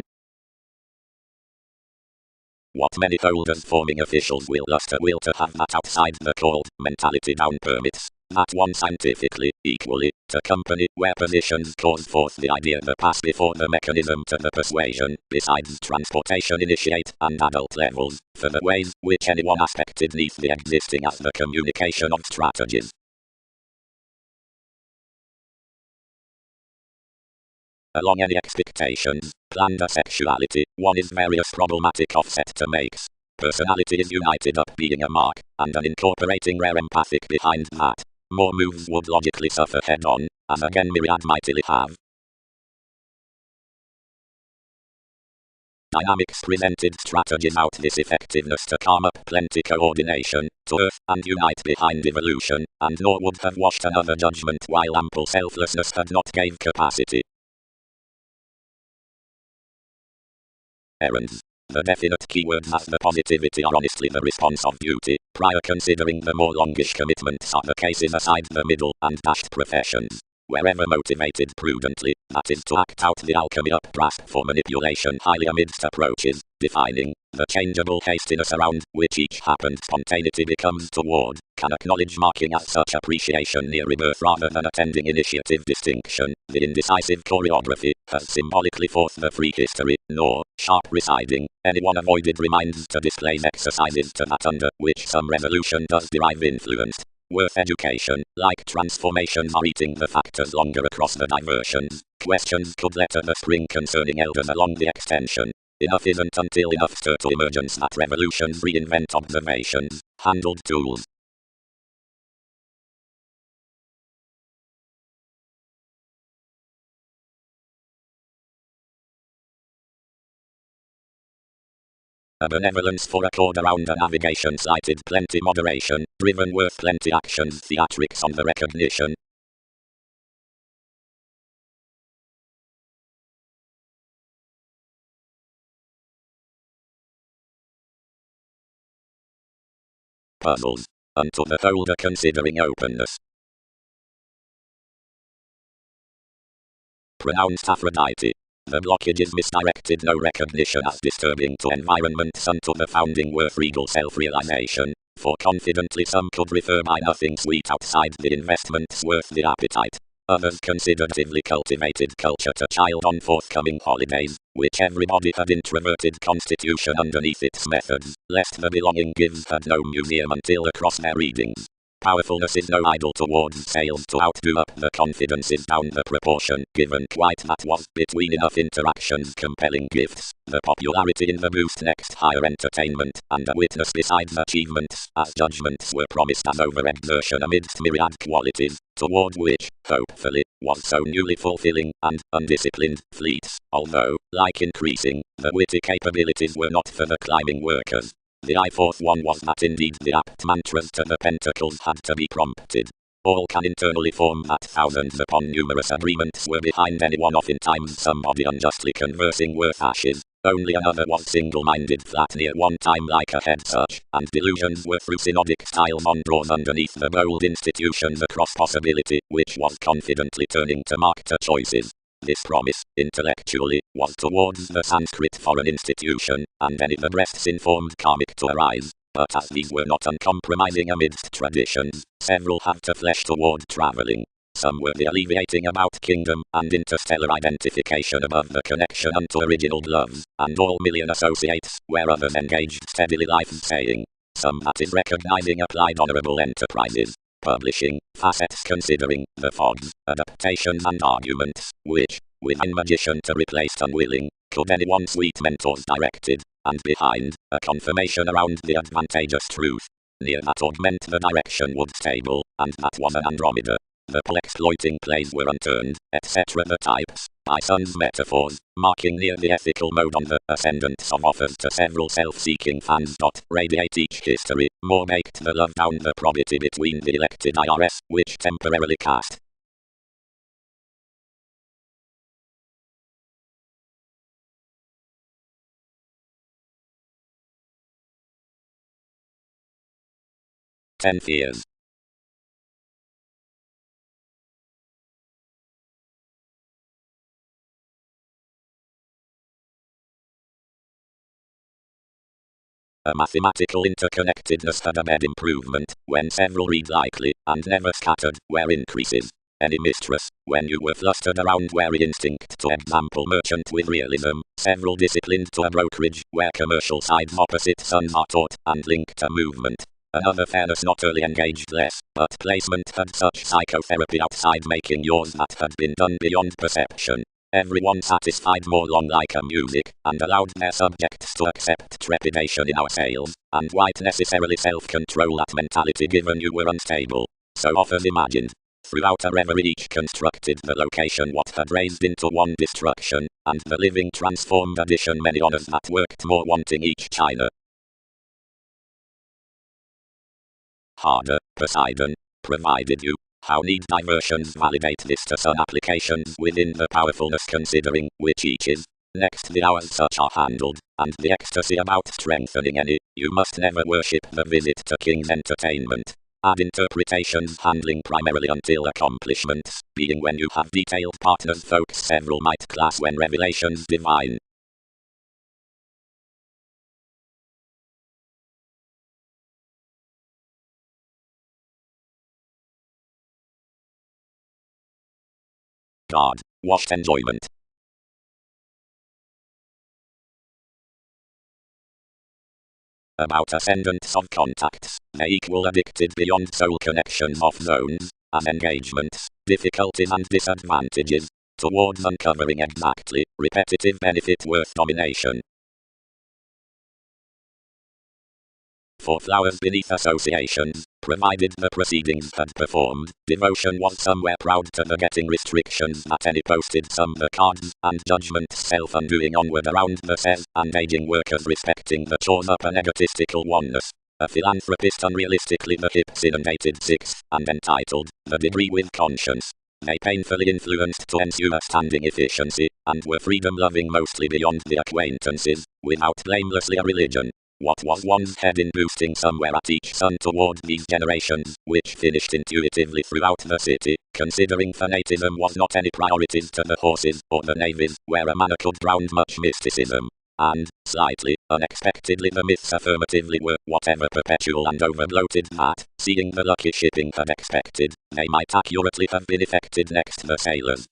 What many holders forming officials will luster will to have that outside the called mentality down permits, that one scientifically, equally, to company where positions cause forth the idea the pass before the mechanism to the persuasion, besides transportation initiate and adult levels, for the ways which anyone aspected neath the existing as the communication of strategies. Along any expectations, planned asexuality, one is various problematic offset to makes. Personality is united up being a mark, and an incorporating rare empathic behind that. More moves would logically suffer head-on, as again myriad mightily have. Dynamics presented strategies out this effectiveness to calm up plenty coordination, to earth and unite behind evolution, and nor would have washed another judgment while ample selflessness had not gave capacity. Errands. The definite keywords as the positivity are honestly the response of beauty, prior considering the more longish commitments are the cases aside the middle and dashed professions. Wherever motivated prudently, that is to act out the alchemy updraft for manipulation highly amidst approaches, defining the changeable hastiness around which each happened spontaneity becomes toward, can acknowledge marking as such appreciation near rebirth rather than attending initiative distinction, the indecisive choreography, has symbolically forth the free history, nor, sharp residing, anyone avoided reminds to displays exercises to that under which some resolution does derive influenced. Worth education, like transformations are eating the factors longer across the diversions. Questions could letter the spring concerning elders along the extension. Enough isn't until enough stir to emergence that revolutions reinvent observations, handled tools. A benevolence for accord around a navigation slighted plenty moderation, driven worth plenty actions theatrics on the recognition. Puzzles. Unto the holder considering openness. Pronounced Aphrodite. The blockage is misdirected no recognition as disturbing to environments unto the founding worth regal self-realization, for confidently some could refer by nothing sweet outside the investments worth the appetite. Others considered thinly cultivated culture to child on forthcoming holidays, which everybody had introverted constitution underneath its methods, lest the belonging gives had no museum until across their readings. Powerfulness is no idol towards sales to outdo up the confidences down the proportion given quite that was between enough interactions compelling gifts, the popularity in the boost next higher entertainment, and a witness besides achievements, as judgments were promised as overexertion amidst myriad qualities, toward which, hopefully, was so newly fulfilling, and undisciplined, fleets, although, like increasing, the witty capabilities were not for the climbing workers. The I-fourth one was that indeed the apt mantras to the pentacles had to be prompted. All can internally form that thousands upon numerous agreements were behind any one oftentimes somebody unjustly conversing worth ashes. Only another was single-minded flat near one time like a head such, and delusions were through synodic style mondraws underneath the bold institutions across possibility, which was confidently turning to marked choices. This promise, intellectually, was towards the Sanskrit foreign institution, and any the breasts informed karmic to arise. But as these were not uncompromising amidst traditions, several had to flesh toward travelling. Some were the alleviating about kingdom, and interstellar identification above the connection unto original loves, and all million associates, where others engaged steadily life saying. Some that is recognizing applied honourable enterprises. Publishing, facets considering, the fogs, adaptations and arguments, which, with a magician to replace unwilling, could anyone sweet mentors directed, and behind, a confirmation around the advantageous truth. Near that augment the direction would stable, and that was an Andromeda. The exploiting plays were unturned, etc. The types, by Sun's metaphors, marking near the ethical mode on the ascendants of offers to several self-seeking fans. Radiate each history, more baked the love down the probity between the elected IRS, which temporarily cast. Ten years. A mathematical interconnectedness had a bed improvement, when several read likely, and never scattered, where increases. Any mistress, when you were flustered around wary instinct to example merchant with realism, several disciplined to a brokerage, where commercial sides opposite sons are taught, and linked to movement. Another fairness not early engaged less, but placement had such psychotherapy outside making yours that had been done beyond perception. Everyone satisfied more long like a music, and allowed their subjects to accept trepidation in our sales, and quite necessarily self-control that mentality given you were unstable. So offers imagined. Throughout a reverie each constructed the location what had raised into one destruction, and the living transformed addition many honors that worked more wanting each China. Harder, Poseidon, provided you. How need diversions validate this to some applications within the powerfulness considering which each is. Next the hours such are handled, and the ecstasy about strengthening any, you must never worship the visit to king's entertainment. Add interpretations handling primarily until accomplishments, being when you have detailed partners folks several might class when revelations divine. God, washed enjoyment. About ascendants of contacts, they equal addicted beyond soul connections of zones, as engagements, difficulties and disadvantages, towards uncovering exactly, repetitive benefit worth domination. For flowers beneath associations, provided the proceedings had performed, devotion was somewhere proud to the getting restrictions that any posted some the cards, and judgment self-undoing onward around the says, and aging workers respecting the chores up an egotistical oneness. A philanthropist unrealistically the hips inundated sixth, and entitled, the degree with conscience. They painfully influenced to ensue a standing efficiency, and were freedom-loving mostly beyond the acquaintances, without blamelessly a religion. What was one's head in boosting somewhere at each sun toward these generations, which finished intuitively throughout the city, considering fanatism was not any priorities to the horses or the navies, where a manacled drowned much mysticism. and, slightly, unexpectedly the myths affirmatively were whatever perpetual and overbloated that, seeing the lucky shipping had expected, they might accurately have been effected next the sailors.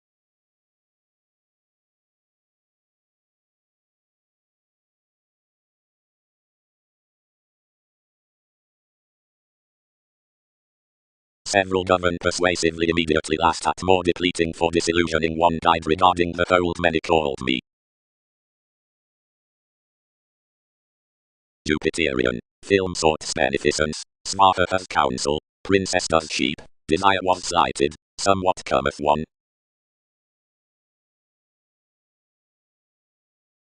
Several governed persuasively immediately last at more depleting for disillusioning one died regarding the old many called me. Jupiterian, film sorts beneficence, smarter as counsel, princess does cheap, desire was slighted, somewhat cometh one.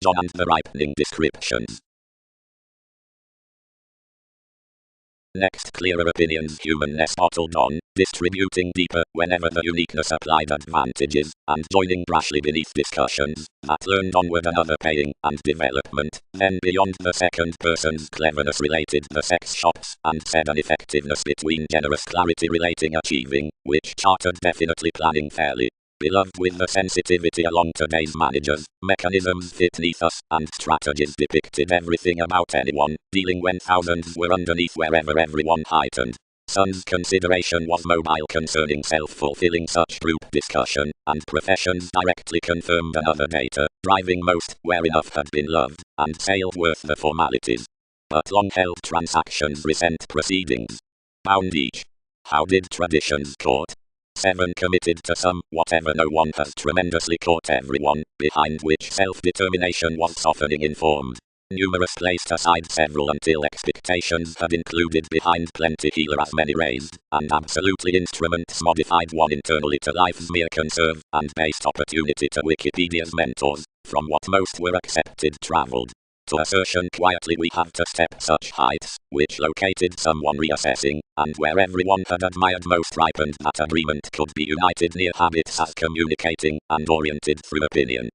John and the ripening descriptions. Next, clearer opinions humanness bottled on, distributing deeper whenever the uniqueness applied advantages, and joining brashly beneath discussions that learned onward another paying and development. Then beyond the second person's cleverness related the sex shops, and said an effectiveness between generous clarity relating achieving, which chartered definitely planning fairly. Beloved with the sensitivity along today's managers, mechanisms fit neath us, and strategies depicted everything about anyone, dealing when thousands were underneath wherever everyone heightened. Sun's consideration was mobile concerning self-fulfilling such group discussion, and professions directly confirmed another data, driving most where enough had been loved, and sales worth the formalities. But long-held transactions resent proceedings. Bound each. How did traditions court? 7 committed to some, whatever no one has tremendously caught everyone, behind which self-determination was softening informed. Numerous placed aside several until expectations had included behind plenty healer as many raised, and absolutely instruments modified one internally to life's mere conserve, and based opportunity to Wikipedia's mentors, from what most were accepted travelled. To assertion quietly we have to step such heights, which located someone reassessing, and where everyone had admired most ripened that agreement could be united near habits as communicating, and oriented through opinion.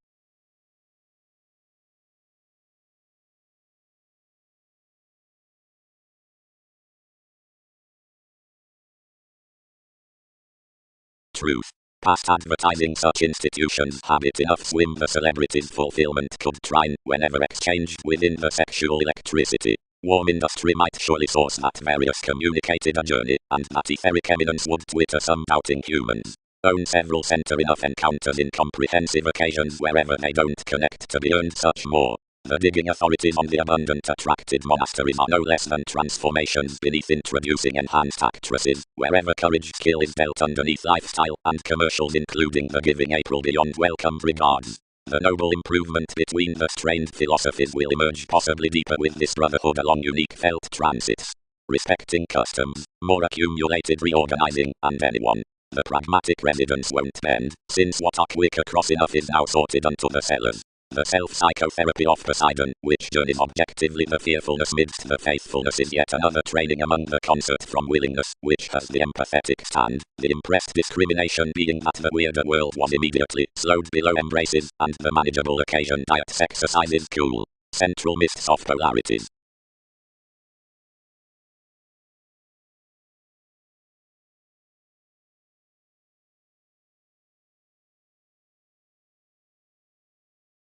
Truth. Past advertising such institutions habit enough swim the celebrity's fulfillment could trine whenever exchanged within the sexual electricity. Warm industry might surely source that various communicated a journey, and that etheric eminence would twitter some doubting humans. Own several center enough encounters in comprehensive occasions wherever they don't connect to be earned such more. The digging authorities on the abundant attracted monasteries are no less than transformations beneath introducing enhanced actresses, wherever courage skill is dealt underneath lifestyle and commercials including the giving April beyond welcomed regards. The noble improvement between the strained philosophies will emerge possibly deeper with this brotherhood along unique felt transits. Respecting customs, more accumulated reorganizing, and anyone. The pragmatic residents won't bend, since what are quick across enough is now sorted unto the sellers. The self-psychotherapy of Poseidon, which journeys objectively the fearfulness midst the faithfulness is yet another training among the concert from willingness, which has the empathetic stand, the impressed discrimination being that the weirder world was immediately slowed below embraces, and the manageable occasion diets exercises cool. Central mists of polarities.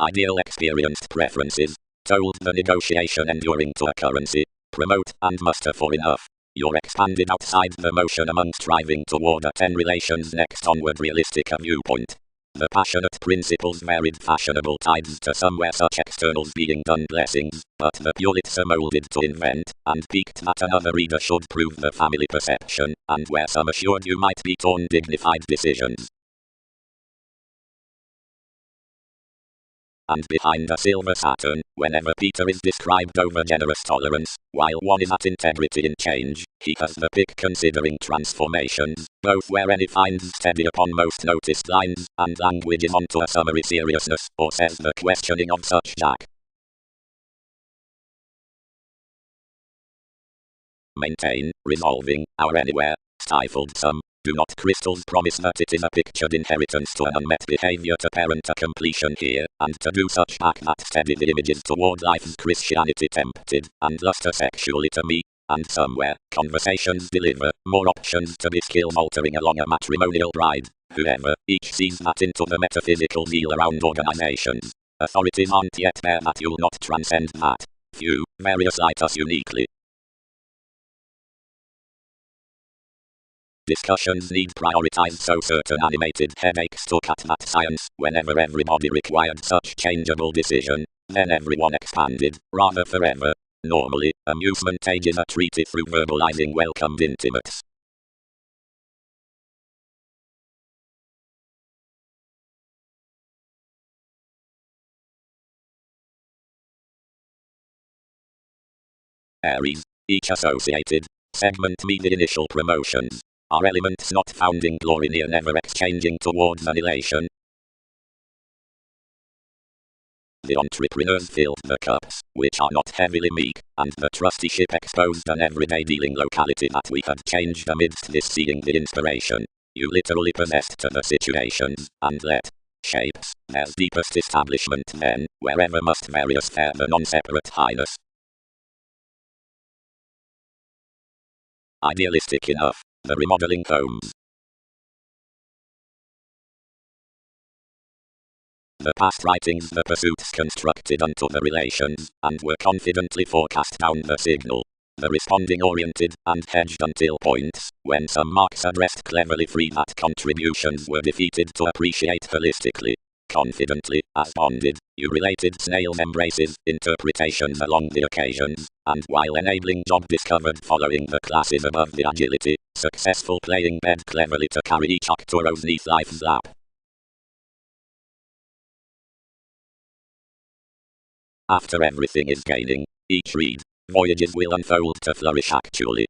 Ideal experienced preferences, told the negotiation enduring to a currency, promote and muster for enough. You're expanded outside the motion among striving toward a 10 relations next onward realistic a viewpoint. The passionate principles varied fashionable tides to somewhere such externals being done blessings, but the Pulitzer molded to invent, and peaked that another reader should prove the family perception, and where some assured you might be torn dignified decisions. And behind a silver Saturn, whenever Peter is described over generous tolerance, while one is at integrity in change, he has the pick considering transformations, both where any finds steady upon most noticed lines, and languages onto a summary seriousness, or says the questioning of such Jack. Maintain, resolving, our anywhere, stifled some. Do not crystals promise that it is a pictured inheritance to an unmet behavior to parent a completion here, and to do such back that steady the images toward life's Christianity tempted, and luster sexually to me, and somewhere, conversations deliver, more options to be skills altering along a matrimonial bride, whoever, each sees that into the metaphysical zeal around organizations. Authorities aren't yet there that you'll not transcend that. Few, various cite us uniquely. Discussions need prioritize so certain animated headaches took at that science, whenever everybody required such changeable decision, then everyone expanded, rather forever. Normally, amusement ages are treated through verbalizing welcomed intimates. Aries, each associated segment meet the initial promotions. Are elements not founding glory near never exchanging towards annihilation? The entrepreneurs filled the cups, which are not heavily meek, and the trusteeship exposed an everyday dealing locality that we had changed amidst this seeing the inspiration. You literally possessed to the situations, and let shapes, their deepest establishment then, wherever must various fare the non-separate highness. Idealistic enough, the remodeling homes. The past writings the pursuits constructed unto the relations, and were confidently forecast down the signal. The responding oriented, and hedged until points, when some marks addressed cleverly free that contributions were defeated to appreciate holistically. Confidently, as bonded, you related snail embraces, interpretations along the occasions, and while enabling job discovered following the classes above the agility, successful playing bed cleverly to carry each Arcturus neath life's lap. After everything is gaining, each reed, voyages will unfold to flourish actually.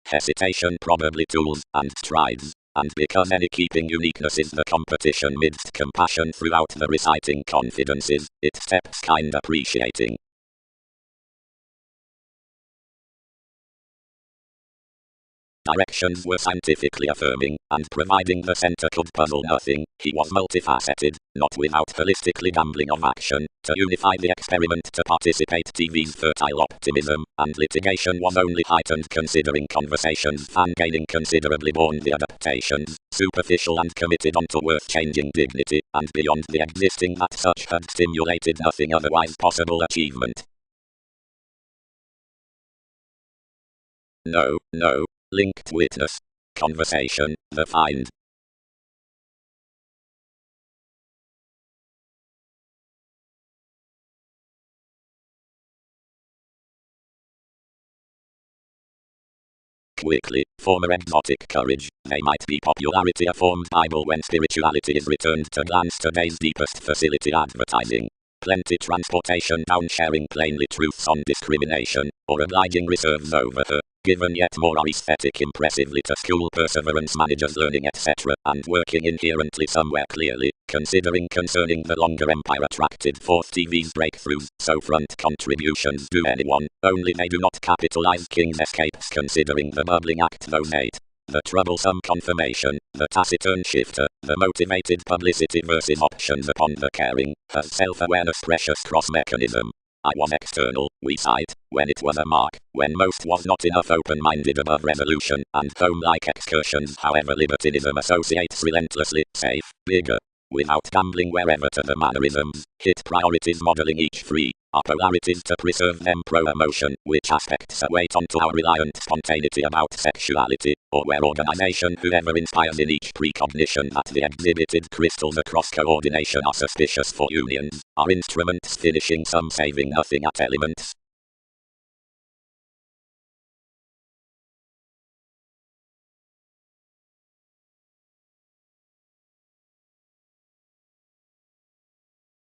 Hesitation probably tools, and strides, and because any keeping uniqueness is the competition midst compassion throughout the reciting confidences, it steps kind appreciating. Directions were scientifically affirming, and providing the center could puzzle nothing, he was multifaceted, not without holistically gambling of action, to unify the experiment to participate TV's fertile optimism, and litigation was only heightened considering conversations fan gaining considerably born the adaptations, superficial and committed onto worth-changing dignity, and beyond the existing that such had stimulated nothing otherwise possible achievement. No. Linked witness. Conversation, the find. Quickly, former exotic courage, they might be popularity a formed Bible when spirituality is returned to glance today's deepest facility advertising. Plenty transportation down sharing plainly truths on discrimination, or obliging reserves over her, given yet more aesthetic impressively to school perseverance managers learning etc. and working inherently somewhere clearly, considering concerning the longer empire attracted forth TV's breakthroughs, so front contributions do anyone, only they do not capitalize King's escapes considering the bubbling act those eight. The troublesome confirmation, the taciturn shifter, the motivated publicity versus options upon the caring, has self-awareness precious cross-mechanism. I was external, we cite, when it was a mark, when most was not enough open-minded above resolution, and home-like excursions however libertinism associates relentlessly, safe, bigger. Without gambling wherever to the mannerisms, hit priorities modeling each free, our polarities to preserve them pro-emotion, which aspects await onto our reliant spontaneity about sexuality, or where organization whoever inspires in each precognition that the exhibited crystals across coordination are suspicious for unions, are instruments finishing some saving nothing at elements.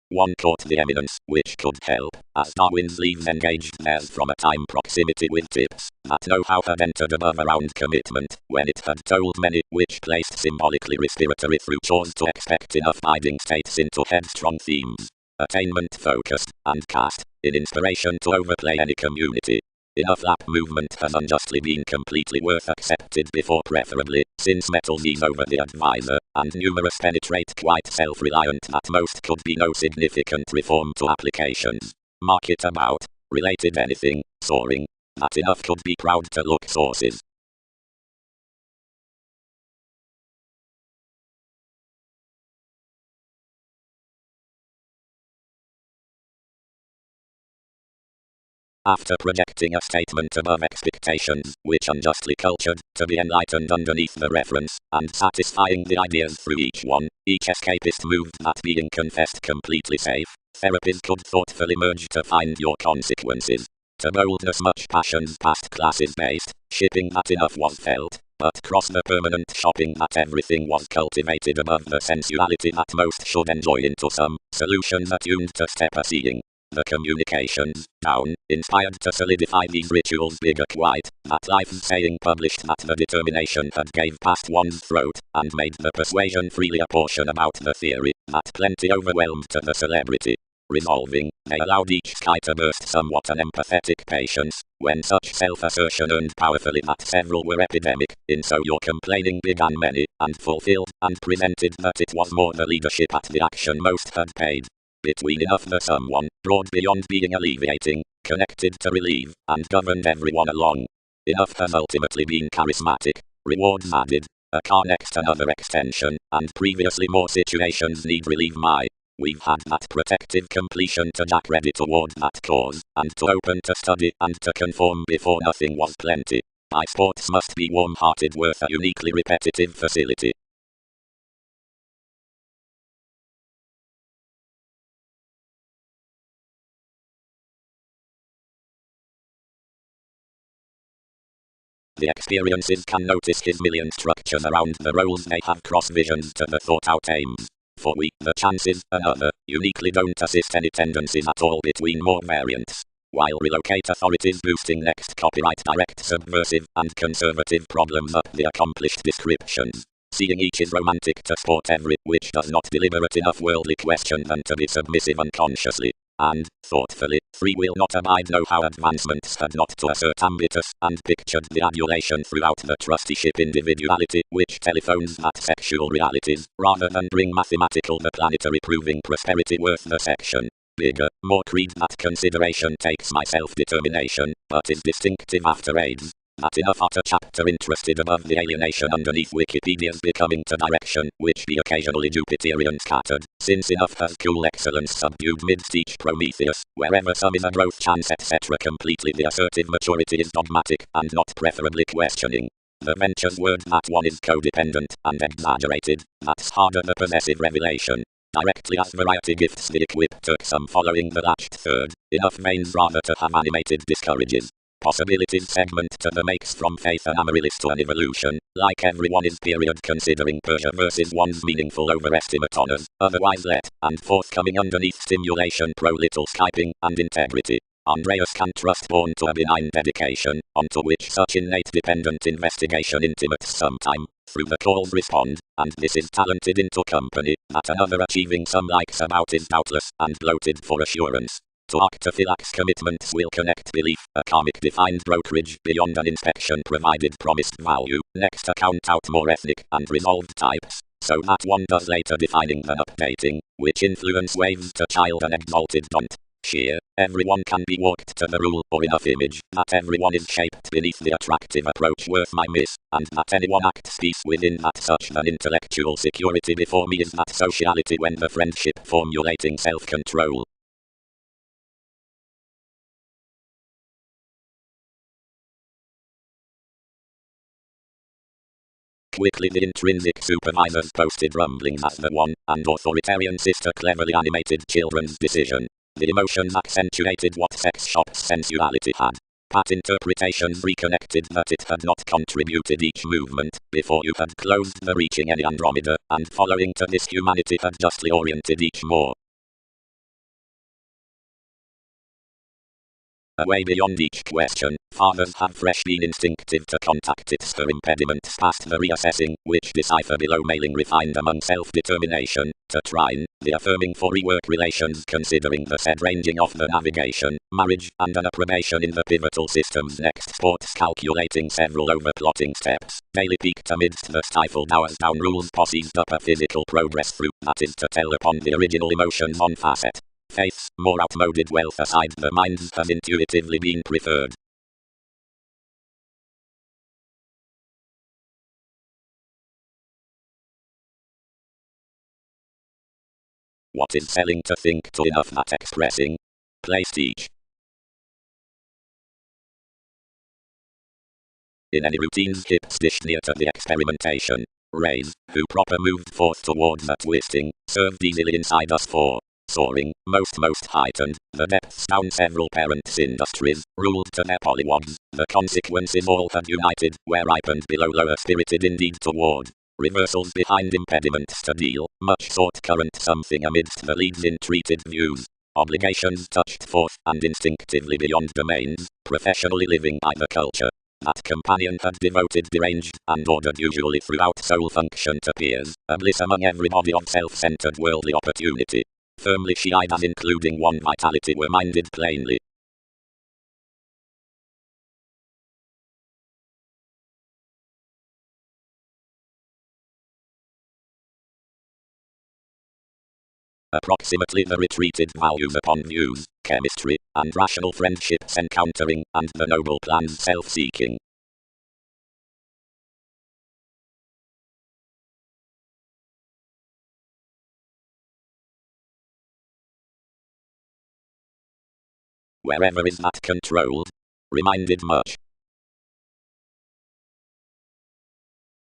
One caught the eminence, which could help, as Darwin's leaves engaged theirs from a time proximity with tips, that know-how had entered above around commitment, when it had told many, which placed symbolically respiratory through chores to expect enough biding states into headstrong themes, attainment-focused, and cast, in inspiration to overplay any community. Enough lap movement has unjustly been completely worth accepted before preferably, since metals ease over the advisor, and numerous penetrate quite self-reliant that most could be no significant reform to applications. Market about, related anything, soaring, that enough could be proud to look sources. After projecting a statement above expectations, which unjustly cultured, to be enlightened underneath the reference, and satisfying the ideas through each one, each escapist moved that being confessed completely safe, therapies could thoughtfully merge to find your consequences. To boldness much passions past classes based, shipping that enough was felt, but cross the permanent shopping that everything was cultivated above the sensuality that most should enjoy into some solutions attuned to step seeing. The communications, down, inspired to solidify these rituals bigger quite, that life's saying published that the determination had gave past one's throat, and made the persuasion freely a portion about the theory, that plenty overwhelmed to the celebrity. Resolving, they allowed each sky to burst somewhat an empathetic patience, when such self-assertion earned powerfully that several were epidemic, in so your complaining began many, and fulfilled, and presented that it was more the leadership at the action most had paid. Between enough the someone, broad beyond being alleviating, connected to relieve, and governed everyone along. Enough has ultimately been charismatic, rewards added, a car next another extension, and previously more situations need relieve my. We've had that protective completion to jack ready toward that cause, and to open to study and to conform before nothing was plenty. My sports must be warm-hearted worth a uniquely repetitive facility. The experiences can notice his million structures around the roles they have cross visions to the thought-out aims. For we, the chances, another, uniquely don't assist any tendencies at all between more variants. While relocate authorities boosting next copyright direct subversive and conservative problems up the accomplished descriptions. Seeing each is romantic to sport every, which does not deliberate enough worldly question than to be submissive unconsciously. And, thoughtfully, free will not abide know how advancements had not to assert ambitus, and pictured the adulation throughout the trusteeship individuality, which telephones that sexual realities, rather than bring mathematical the planetary proving prosperity worth the section. Bigger, more creed that consideration takes my self-determination, but is distinctive after AIDS. Not enough at a chapter interested above the alienation underneath Wikipedia's becoming to direction, which be occasionally Jupiterian scattered, since enough has cool excellence subdued mid-teach Prometheus, wherever some is a growth chance etc. Completely the assertive maturity is dogmatic, and not preferably questioning. The venture's word that one is codependent, and exaggerated, that's harder the possessive revelation. Directly as variety gifts the equip took some following the latched third, enough veins rather to have animated discourages. Possibilities segment to the makes from faith an amaryllis to an evolution, like everyone is period considering Persia versus one's meaningful overestimate on us, otherwise let, and forthcoming underneath stimulation pro little skyping, and integrity. Andreas can trust born to a benign dedication, onto which such innate dependent investigation intimates sometime, through the calls respond, and this is talented into company, that another achieving some likes about is doubtless, and bloated for assurance. To octophylax commitments will connect belief, a karmic defined brokerage beyond an inspection provided promised value, next account out more ethnic and resolved types, so that one does later defining than updating, which influence waves to child and exalted don't. Sheer, everyone can be walked to the rule or enough image, that everyone is shaped beneath the attractive approach worth my miss, and that anyone acts peace within that such an intellectual security before me is that sociality when the friendship formulating self-control. Quickly the intrinsic supervisors posted rumblings as the one, and authoritarian sister cleverly animated children's decision. The emotions accentuated what sex shop's sensuality had. Pat interpretations reconnected that it had not contributed each movement, before you had closed the reaching any Andromeda, and following to this humanity had justly oriented each more. Away beyond each question, fathers have fresh been instinctive to contact its impediments past the reassessing, which decipher below mailing refined among self-determination, to trine, the affirming for rework relations considering the said ranging off the navigation, marriage, and an approbation in the pivotal system's next sports calculating several overplotting steps, daily peaked amidst the stifled hours down rules posseized up a physical progress through, that is to tell upon the original emotions on facet. Faiths, more outmoded wealth aside the minds has intuitively been preferred. What is selling to think to enough that expressing? Place teach. In any routine hips dish near to the experimentation. Rays, who proper moved forth toward the twisting, served easily inside us for soaring, most heightened, the depths down several parents' industries, ruled to their polywogs, the consequences all had united, were ripened below lower spirited indeed toward reversals behind impediments to deal, much sought current something amidst the leads in treated views. Obligations touched forth, and instinctively beyond domains, professionally living by the culture that companion had devoted deranged, and ordered usually throughout soul function to peers, a bliss among everybody of self-centered worldly opportunity. Firmly she eyed as including one vitality were minded plainly. Approximately the retreated values upon views, chemistry, and rational friendships encountering, and the noble plans self-seeking. Wherever is that controlled? Reminded much.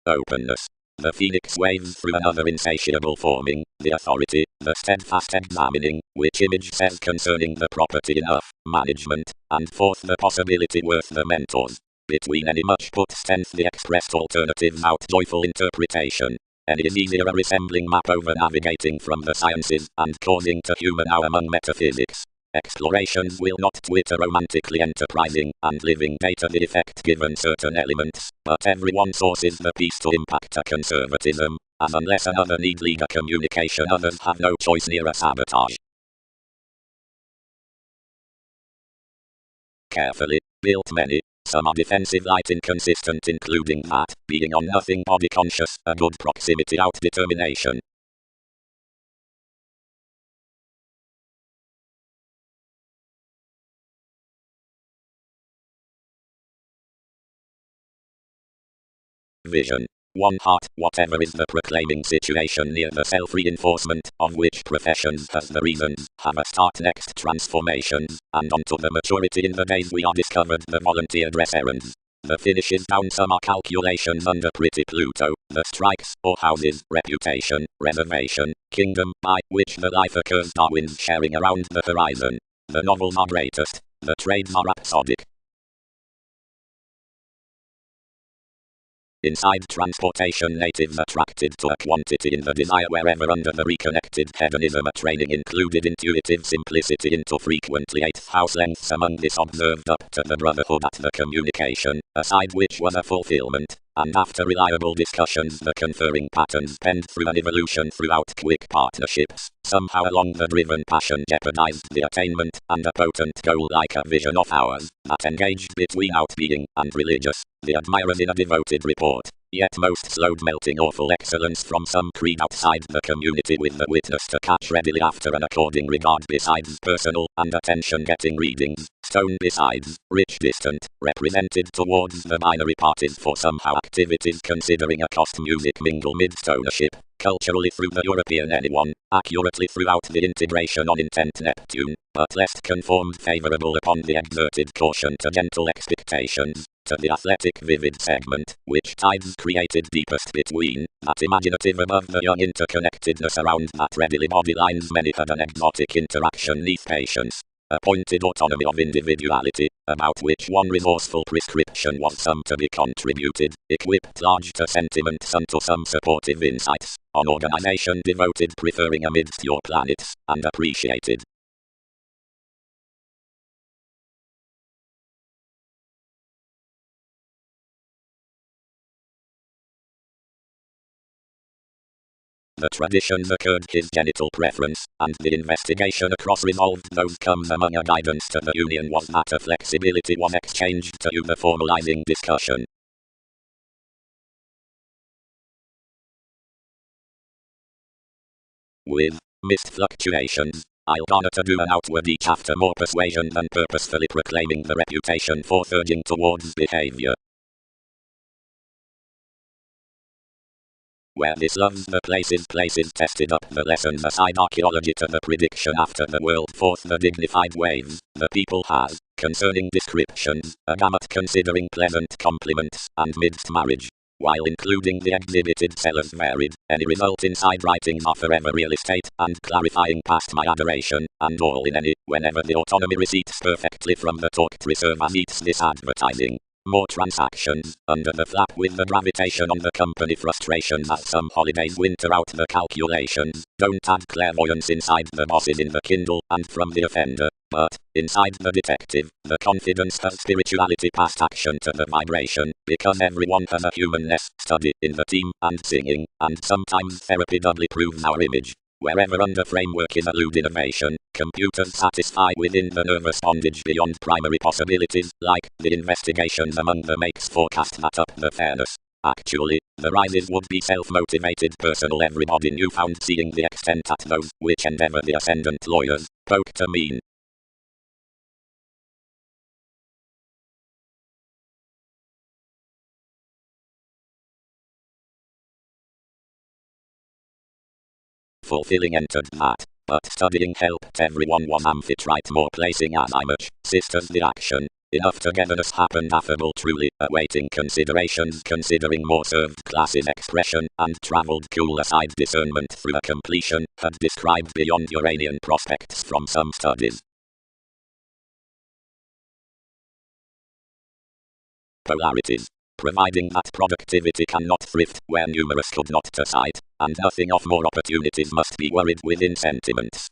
Openness. The phoenix waves through another insatiable forming, the authority, the steadfast examining, which image says concerning the property enough, management, and forth the possibility worth the mentors. Between any much put stents the expressed alternatives out joyful interpretation. Any is easier a resembling map over navigating from the sciences, and causing to human now among metaphysics. Explorations will not twitter romantically enterprising, and living data the effect given certain elements, but every one sources the piece to impact a conservatism, as unless another need lead a communication others have no choice near a sabotage. Carefully built many, some are defensive light inconsistent including that, being on nothing body conscious, a good proximity out determination. Vision. One heart, whatever is the proclaiming situation near the self-reinforcement, of which professions as the reasons, have a start next transformations, and onto the maturity in the days we are discovered the volunteer dress errands. The finishes down some are calculations under pretty Pluto, the strikes, or houses, reputation, reservation, kingdom, by which the life occurs Darwin's sharing around the horizon. The novels are greatest, the trades are rhapsodic. Inside transportation natives attracted to a quantity in the desire wherever under the reconnected hedonism a training included intuitive simplicity into frequently eighth house lengths among this observed up to the brotherhood at the communication, aside which was a fulfillment, and after reliable discussions the conferring patterns penned through an evolution throughout quick partnerships, somehow along the driven passion jeopardized the attainment, and a potent goal like a vision of ours, that engaged between outbeing and religious, the admirers in a devoted report, yet most slowed melting awful excellence from some creed outside the community with the witness to catch readily after an according regard besides personal, and attention getting readings, stone besides, rich distant, represented towards the binary parties for somehow activities considering a cost music mingle midst ownership, culturally through the European anyone, accurately throughout the integration on intent Neptune, but less conformed favorable upon the exerted caution to gentle expectations, to the athletic vivid segment, which tides created deepest between, that imaginative above the young interconnectedness around that readily body lines many had an exotic interaction neath patience. Appointed autonomy of individuality, about which one resourceful prescription was some to be contributed, equipped large to sentiments unto some supportive insights, on organization devoted preferring amidst your planets, and appreciated. The traditions occurred his genital preference, and the investigation across resolved those comes among a guidance to the union was that a flexibility was exchanged to the formalizing discussion. With missed fluctuations, I'll gonna to do an outward each after more persuasion than purposefully proclaiming the reputation for urging towards behavior. Where this loves the places tested up the lessons aside archaeology to the prediction after the world forth the dignified waves, the people has, Concerning descriptions, a gamut considering pleasant compliments and mixed marriage. While including the exhibited sellers varied, any result inside writings are forever real estate, and clarifying past my adoration, and all in any, whenever the autonomy receipts perfectly from the talked reserve as eats this advertising. More transactions, under the flap with the gravitation on the company frustrations as some holidays winter out the calculations. Don't add clairvoyance inside the bosses in the Kindle and from the offender, but, inside the detective, the confidence of spirituality past action to the vibration, because everyone has a humanness study in the team and singing, and sometimes therapy doubly proves our image. Wherever under framework is a lewd innovation, computers satisfy within the nervous bondage beyond primary possibilities, like the investigations among the makes forecast that up the fairness. Actually, the rises would be self-motivated personal everybody newfound seeing the extent at those which endeavor the ascendant lawyers, poke to mean. Fulfilling entered that, but studying helped everyone was amphitrite more placing as I much, sisters the action. Enough togetherness happened affable truly, awaiting considerations considering more served classes expression, and travelled cool aside discernment through a completion, had described beyond Uranian prospects from some studies. Polarities. Providing that productivity cannot thrift where numerous could not to sight, and nothing of more opportunities must be worried within sentiments.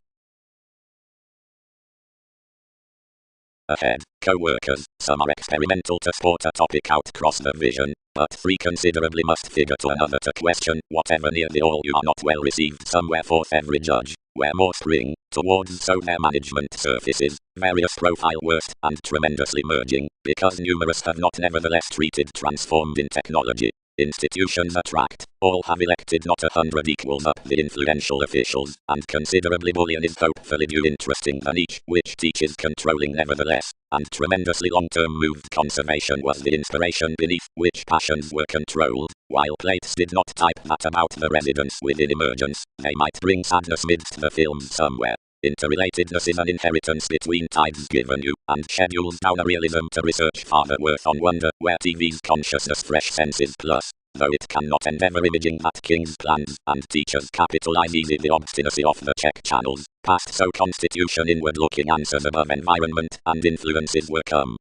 Ahead, co-workers, some are experimental to sport a topic out cross the vision, but three considerably must figure to another to question, whatever near the all you are not well received somewhere forth every judge, where more spring, towards so their management surfaces, various profile worst, and tremendously merging, because numerous have not nevertheless treated transformed in technology. Institutions attract, all have elected not 100 equals up the influential officials, and considerably bullion is hopefully due interesting than each, which teaches controlling nevertheless, and tremendously long-term moved conservation was the inspiration beneath which passions were controlled, while plates did not type that about the residents within emergence, they might bring sadness midst the films somewhere. Interrelatedness is an inheritance between tides given you, and schedules down a realism to research farther worth on wonder, where TV's consciousness fresh senses plus, though it cannot endeavor imaging that king's plans, and teachers capitalize easy the obstinacy of the check channels, past so constitution inward looking answers above environment, and influences were come.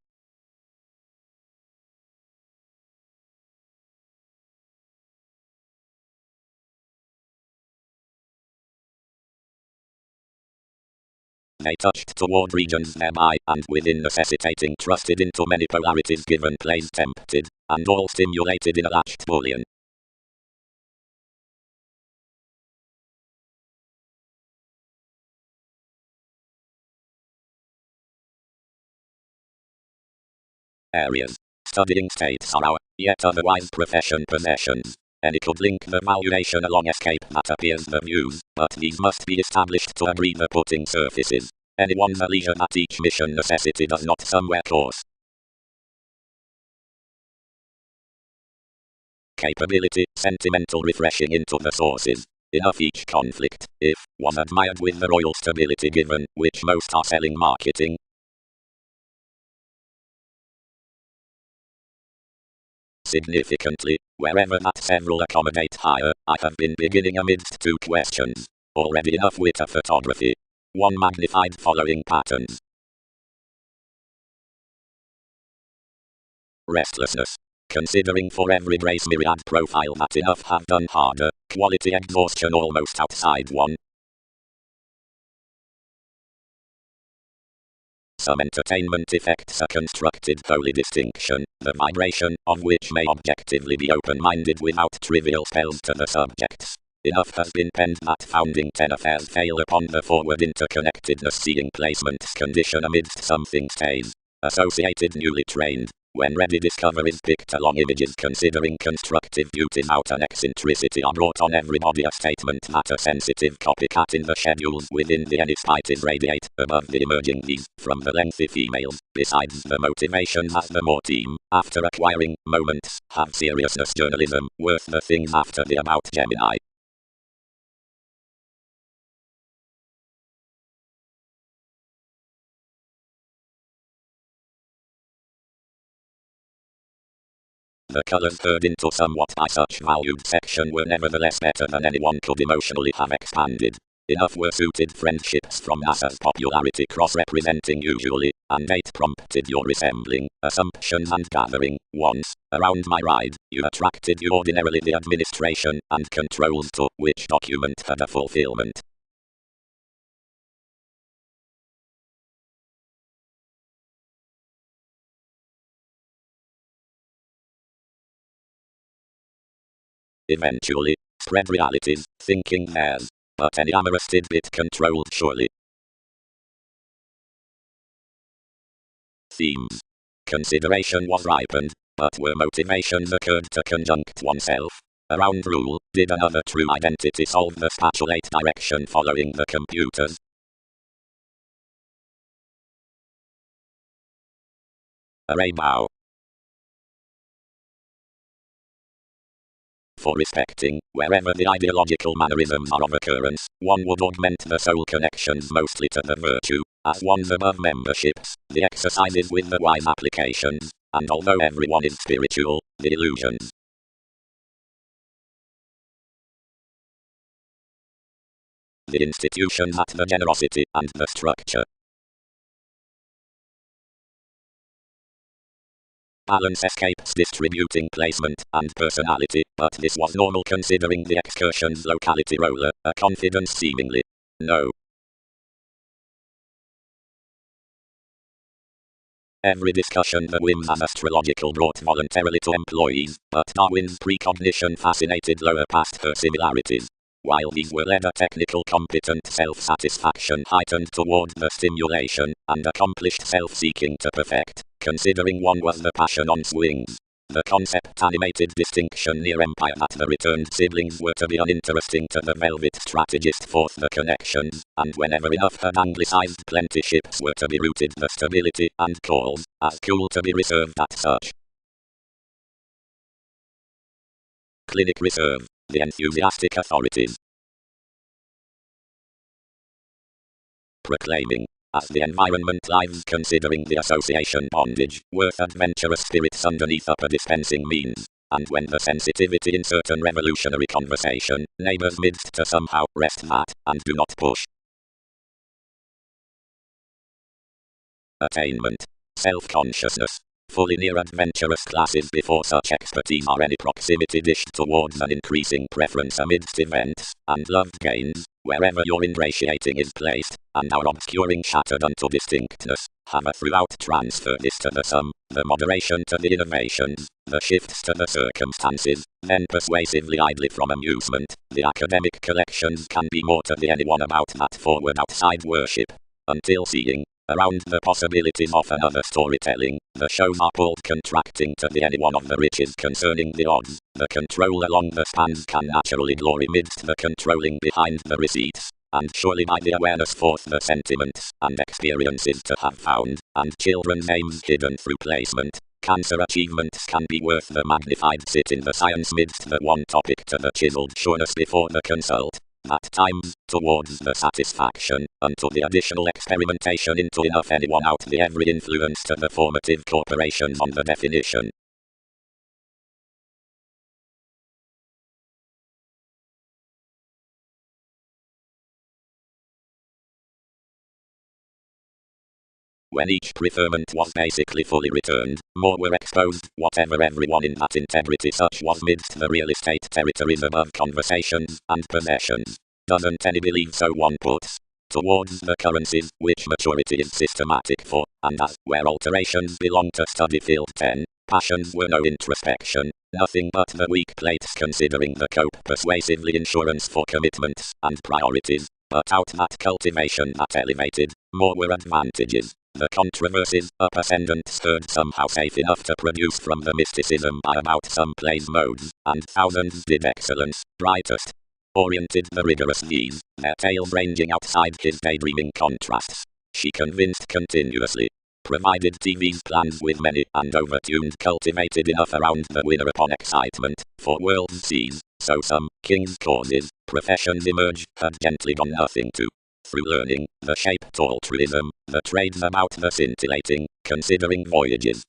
They touched toward regions thereby, and within necessitating trusted into many polarities given place tempted, and all stimulated in a latched bullion. Areas. Studying states are our, yet otherwise profession possessions. Any could link the valuation along escape that appears the views, but these must be established to agree the putting surfaces. Anyone's a leisure that each mission necessity does not somewhere course. Capability, sentimental refreshing into the sources. Enough each conflict, if, was admired with the royal stability given, which most are selling marketing. Significantly, wherever that several accommodate higher, I have been beginning amidst two questions. Already enough with a photography. One magnified following patterns. Restlessness. Considering for every grace myriad profile that enough have done harder, quality exhaustion almost outside one. Some entertainment effects are constructed wholly distinction, the vibration of which may objectively be open-minded without trivial spells to the subjects. Enough has been penned that founding 10 affairs fail upon the forward interconnectedness seeing placement's condition amidst something stays. Associated newly trained. When ready discoveries picked along images considering constructive duties out an eccentricity are brought on everybody a statement that a sensitive copycat in the schedules within the enespite radiate above the emerging these from the lengthy females, besides the motivation as the more team, after acquiring moments, have seriousness journalism, worth the things after the about Gemini. the colours purred into somewhat by such valued section were nevertheless better than anyone could emotionally have expanded. Enough were suited friendships from NASA's popularity cross-representing usually, and 8 prompted your resembling, assumptions and gathering. Once, around my ride, you attracted you ordinarily the administration and controls to which document had a fulfillment. Eventually, spread realities, thinking theirs, but any amorous tidbit controlled surely. Themes. Consideration was ripened, but where motivations occurred to conjunct oneself. Around rule, did another true identity solve the spatulate direction following the computers? Array bow. For respecting, wherever the ideological mannerisms are of occurrence, one would augment the soul connections mostly to the virtue, as one's above memberships, the exercises with the wise applications, and although everyone is spiritual, the illusions. The institutions at the generosity and the structure. Balance escapes distributing placement and personality, but this was normal considering the excursion's locality roller, a confidence seemingly. No. Every discussion the whims as astrological brought voluntarily to employees, but Darwin's precognition fascinated lower past her similarities. While these were led a technical competent self-satisfaction heightened toward the stimulation, and accomplished self-seeking to perfect, considering one was the passion on swings. The concept animated distinction near empire that the returned siblings were to be uninteresting to the velvet strategist forth the connections, and whenever enough had anglicized plenty ships were to be rooted the stability and calls, as cool to be reserved at such. Clinic reserve, the enthusiastic authorities. Proclaiming, as the environment lives considering the association bondage, worth adventurous spirits underneath upper dispensing means, and when the sensitivity in certain revolutionary conversation, neighbors midst to somehow rest that, and do not push. Attainment. Self-consciousness. Fully near adventurous classes before such expertise are any proximity dished towards an increasing preference amidst events, and loved gains, wherever your ingratiating is placed, and our obscuring shattered unto distinctness, have a throughout transferred this to the sum, the moderation to the innovations, the shifts to the circumstances, then persuasively idly from amusement, the academic collections can be more to the anyone about that forward outside worship, until seeing, around the possibilities of another storytelling, the shows are pulled contracting to the anyone of the riches concerning the odds, the control along the spans can naturally glory midst the controlling behind the receipts, and surely by the awareness forth the sentiments and experiences to have found, and children's aims hidden through placement, cancer achievements can be worth the magnified sit in the science midst the one topic to the chiseled sureness before the consult. At times, towards the satisfaction, unto the additional experimentation into enough anyone out the every influence to the formative corporations on the definition. When each preferment was basically fully returned, more were exposed, whatever everyone in that integrity such was midst the real estate territories above conversations and possessions. Doesn't any believe so one puts towards the currencies, which maturity is systematic for, and as, where alterations belong to study field 10, passions were no introspection, nothing but the weak plates considering the cope persuasively insurance for commitments and priorities, but out that cultivation that elevated, more were advantages. The controversies, up ascendant stirred somehow safe enough to produce from the mysticism by about some plays modes, and thousands did excellence, brightest. Oriented the rigorous these, their tales ranging outside his daydreaming contrasts. She convinced continuously. Provided TV's plans with many and overtuned cultivated enough around the winner upon excitement, for worlds sees, so some, king's causes, professions emerge, had gently gone nothing to. Through learning, the shaped altruism, the trades about the scintillating, considering voyages.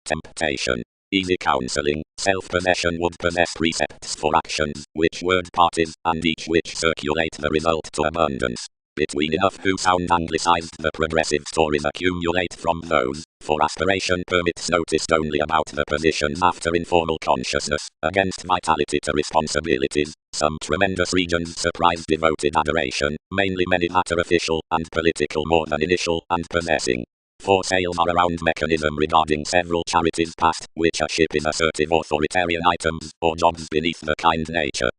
temptation. Easy counseling, self-possession would possess precepts for actions, which word parties, and each which circulate the result to abundance. Between enough who sound anglicized the progressive stories accumulate from those, for aspiration permits noticed only about the positions after informal consciousness, against vitality to responsibilities, some tremendous regions surprise devoted adoration, mainly many that are official and political more than initial and possessing. For sales are around mechanism regarding several charities past, which a ship is assertive authoritarian items, or jobs beneath the kind nature.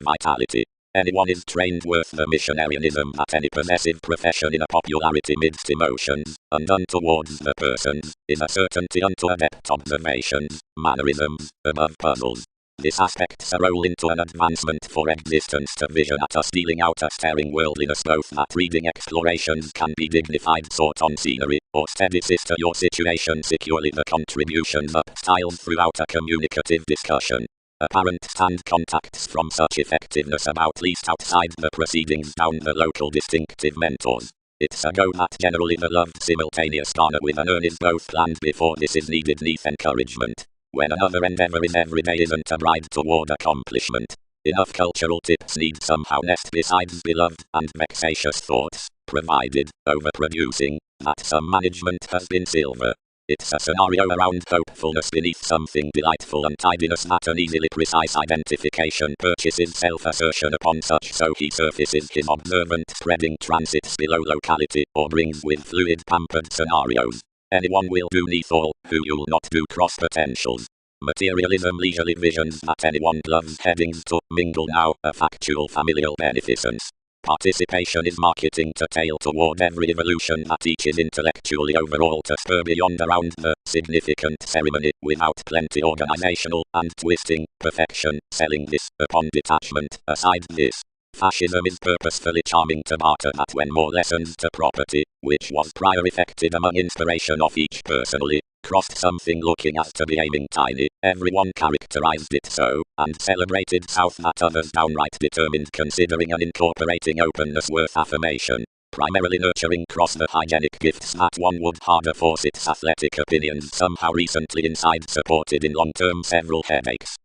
Vitality. Anyone is trained worth the missionarianism that any possessive profession in a popularity midst emotions, and untowards the persons, is a certainty unto adept observations, mannerisms, above puzzles. This aspects a role into an advancement for existence to vision at us dealing out a staring worldliness both that reading explorations can be dignified sought on scenery, or steady sister your situation securely the contributions up styled throughout a communicative discussion. Apparent stand contacts from such effectiveness about least outside the proceedings down the local distinctive mentors. It's a go that generally the loved simultaneous garner with an earn is both planned before this is needed neath encouragement. When another endeavor in every day isn't a bride toward accomplishment. Enough cultural tips need somehow nest besides beloved and vexatious thoughts, provided, overproducing, that some management has been silver. It's a scenario around hopefulness beneath something delightful and tidiness that an easily precise identification purchases self-assertion upon such so he surfaces his observant spreading transits below locality or brings with fluid pampered scenarios. Anyone will do neath all, who you'll not do cross potentials. Materialism leisurely visions that anyone loves headings to mingle now, a factual familial beneficence. Participation is marketing to tail toward every evolution that each is intellectually overall to spur beyond around the significant ceremony without plenty organizational and twisting perfection selling this upon detachment aside this. Fascism is purposefully charming to barter that when more lessons to property, which was prior effected among inspiration of each personally, crossed something looking as to be aiming tiny, everyone characterized it so, and celebrated south that others downright determined considering and incorporating openness worth affirmation, primarily nurturing cross the hygienic gifts that one would harder force its athletic opinions somehow recently inside supported in long-term several headaches.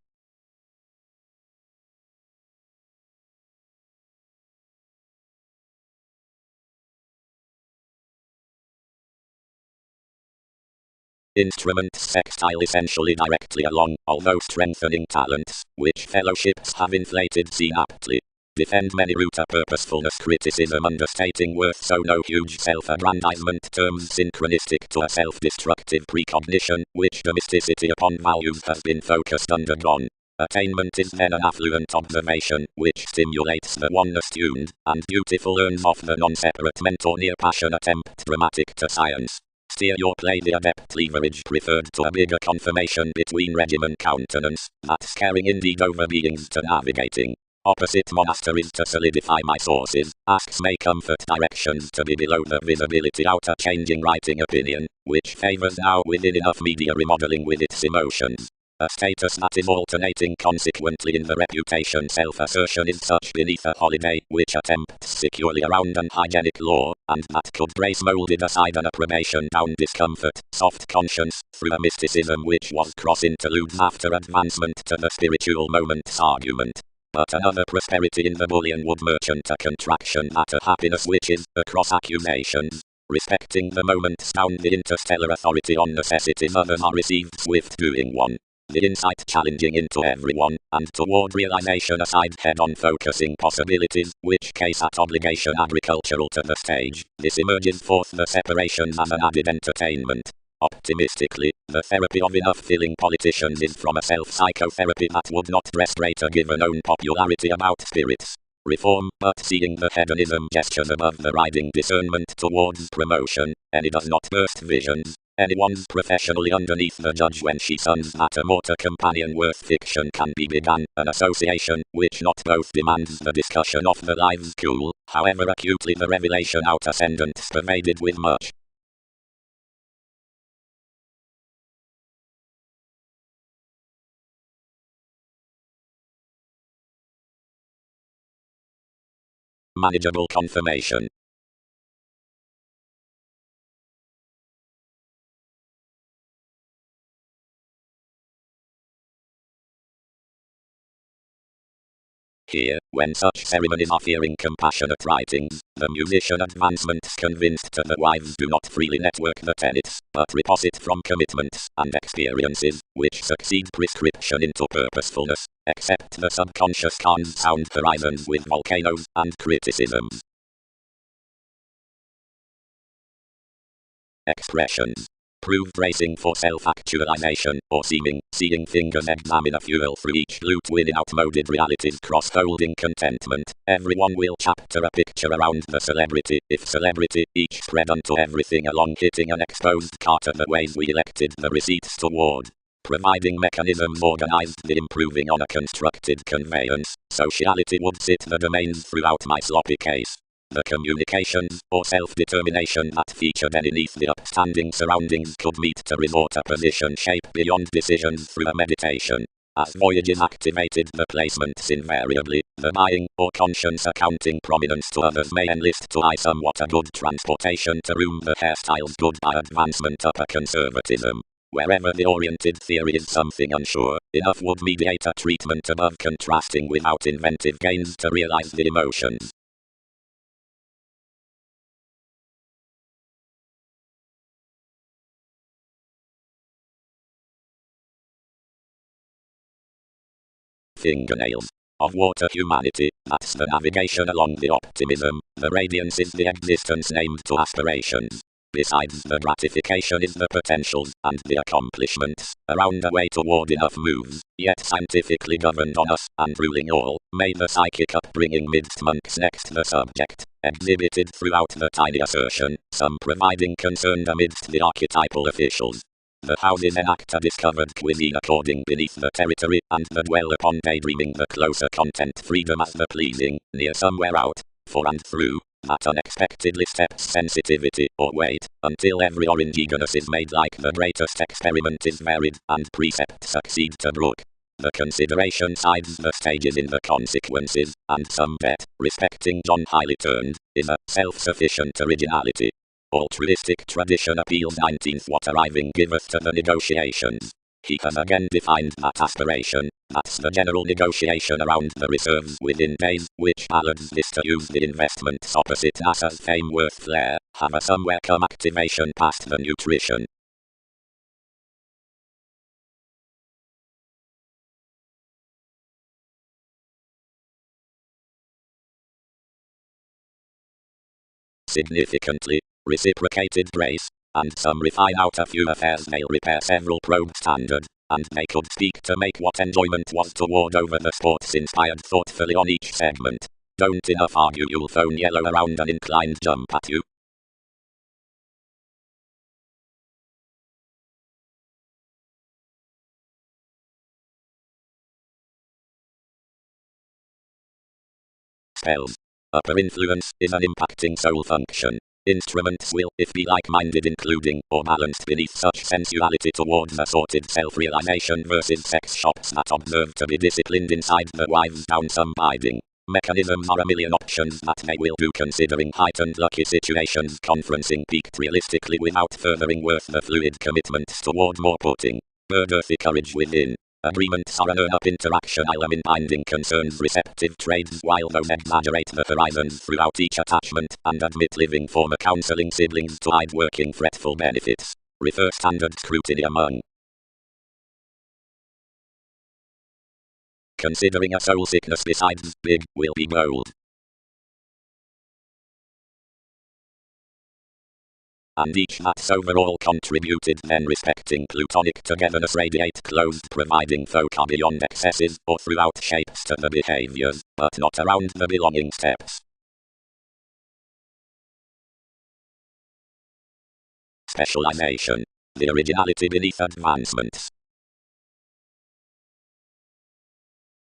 Instruments sextile essentially directly along, although strengthening talents, which fellowships have inflated seen aptly. Defend many root a purposefulness criticism understating worth so no huge self-aggrandizement terms synchronistic to a self-destructive precognition, which domesticity upon values has been focused undergone. Attainment is then an affluent observation, which stimulates the oneness tuned, and beautiful earns off the non-separate mentor near passion attempt dramatic to science. Steer your play the adept leverage preferred to a bigger confirmation between regimen countenance, that's caring indeed over beings to navigating. Opposite monasteries to solidify my sources, asks may comfort directions to be below the visibility outer changing writing opinion, which favors now within enough media remodeling with its emotions. A status that is alternating consequently in the reputation self-assertion is such beneath a holiday which attempts securely around an hygienic law, and that could brace molded aside an approbation down discomfort, soft conscience, through a mysticism which was cross interludes after advancement to the spiritual moment's argument. But another prosperity in the bullion would merchant a contraction that a happiness which is, across accusations, respecting the moment's down the interstellar authority on necessities others are received swift doing one. The insight challenging into everyone, and toward realization aside head-on focusing possibilities, which case at obligation agricultural to the stage, this emerges forth the separations as an added entertainment. Optimistically, the therapy of enough-filling politicians is from a self-psychotherapy that would not dress greater given own popularity about spirits. Reform, but seeing the hedonism gestures above the riding discernment towards promotion, any does not burst visions. Anyone's professionally underneath the judge when she sons that a mortar companion worth fiction can be begun, an association, which not both demands the discussion of the lives cool, however acutely the revelation out ascendant pervaded with much manageable confirmation. Here, when such ceremonies are fearing compassionate writings, the musician advancement's convinced to the wives do not freely network the tenets, but reposit from commitments and experiences, which succeed prescription into purposefulness, except the subconscious can't sound horizons with volcanoes and criticisms. Expressions. Proved racing for self-actualization, or seeing fingers examine a fuel through each loop within outmoded realities cross-holding contentment. Everyone will chapter a picture around the celebrity, if celebrity, each spread unto everything along hitting an exposed cart of the ways we elected the receipts toward. Providing mechanisms organized the improving on a constructed conveyance, sociality would sit the domains throughout my sloppy case. The communications, or self-determination that featured beneath the upstanding surroundings could meet to resort a position shape beyond decisions through a meditation. As voyages activated the placements invariably, the buying, or conscience accounting prominence to others may enlist to I somewhat a good transportation to room the hairstyles good by advancement upper conservatism. Wherever the oriented theory is something unsure, enough would mediate a treatment above contrasting without inventive gains to realize the emotions. Fingernails. Of water humanity, that's the navigation along the optimism, the radiance is the existence named to aspirations. Besides the gratification is the potentials, and the accomplishments, a roundabout toward enough moves, yet scientifically governed on us, and ruling all, may the psychic upbringing midst monks next the subject, exhibited throughout the tiny assertion, some providing concerned amidst the archetypal officials. The houses enact a discovered cuisine according beneath the territory, and the dwell upon daydreaming the closer content freedom as the pleasing, near somewhere out, for and through, that unexpectedly steps sensitivity, or wait, until every orangegonous is made like the greatest experiment is varied, and precept succeed to brook. The consideration sides the stages in the consequences, and some bet, respecting John highly turned, is a self-sufficient originality. Altruistic tradition appeals 19th what arriving giveth to the negotiations. He has again defined that aspiration, that's the general negotiation around the reserves within days, which ballads this to use the investments opposite NASA's fame worth flair, have a somewhere come activation past the nutrition. Significantly, reciprocated grace, and some refine out a few affairs they'll repair several probed standard, and they could speak to make what enjoyment was toward over the sports inspired thoughtfully on each segment. Don't enough argue you'll phone yellow around an inclined jump at you. Spells. Upper influence is an impacting soul function. Instruments will, if be like-minded including, or balanced beneath such sensuality towards assorted self-realization versus sex shops that observe to be disciplined inside the wives down some biding. Mechanisms are a million options that they will do considering heightened lucky situations conferencing peaked realistically without furthering worth the fluid commitments toward more putting. Bird earthy courage within. Agreements are an earn-up interaction element binding concerns receptive trades while those exaggerate the horizons throughout each attachment and admit living former counseling siblings to hide working fretful benefits. Refer standard scrutiny among. Considering a soul sickness besides big will be bold. And each that's overall contributed then respecting plutonic togetherness radiate closed providing foci beyond excesses or throughout shapes to the behaviors, but not around the belonging steps. Specialization. The originality beneath advancements.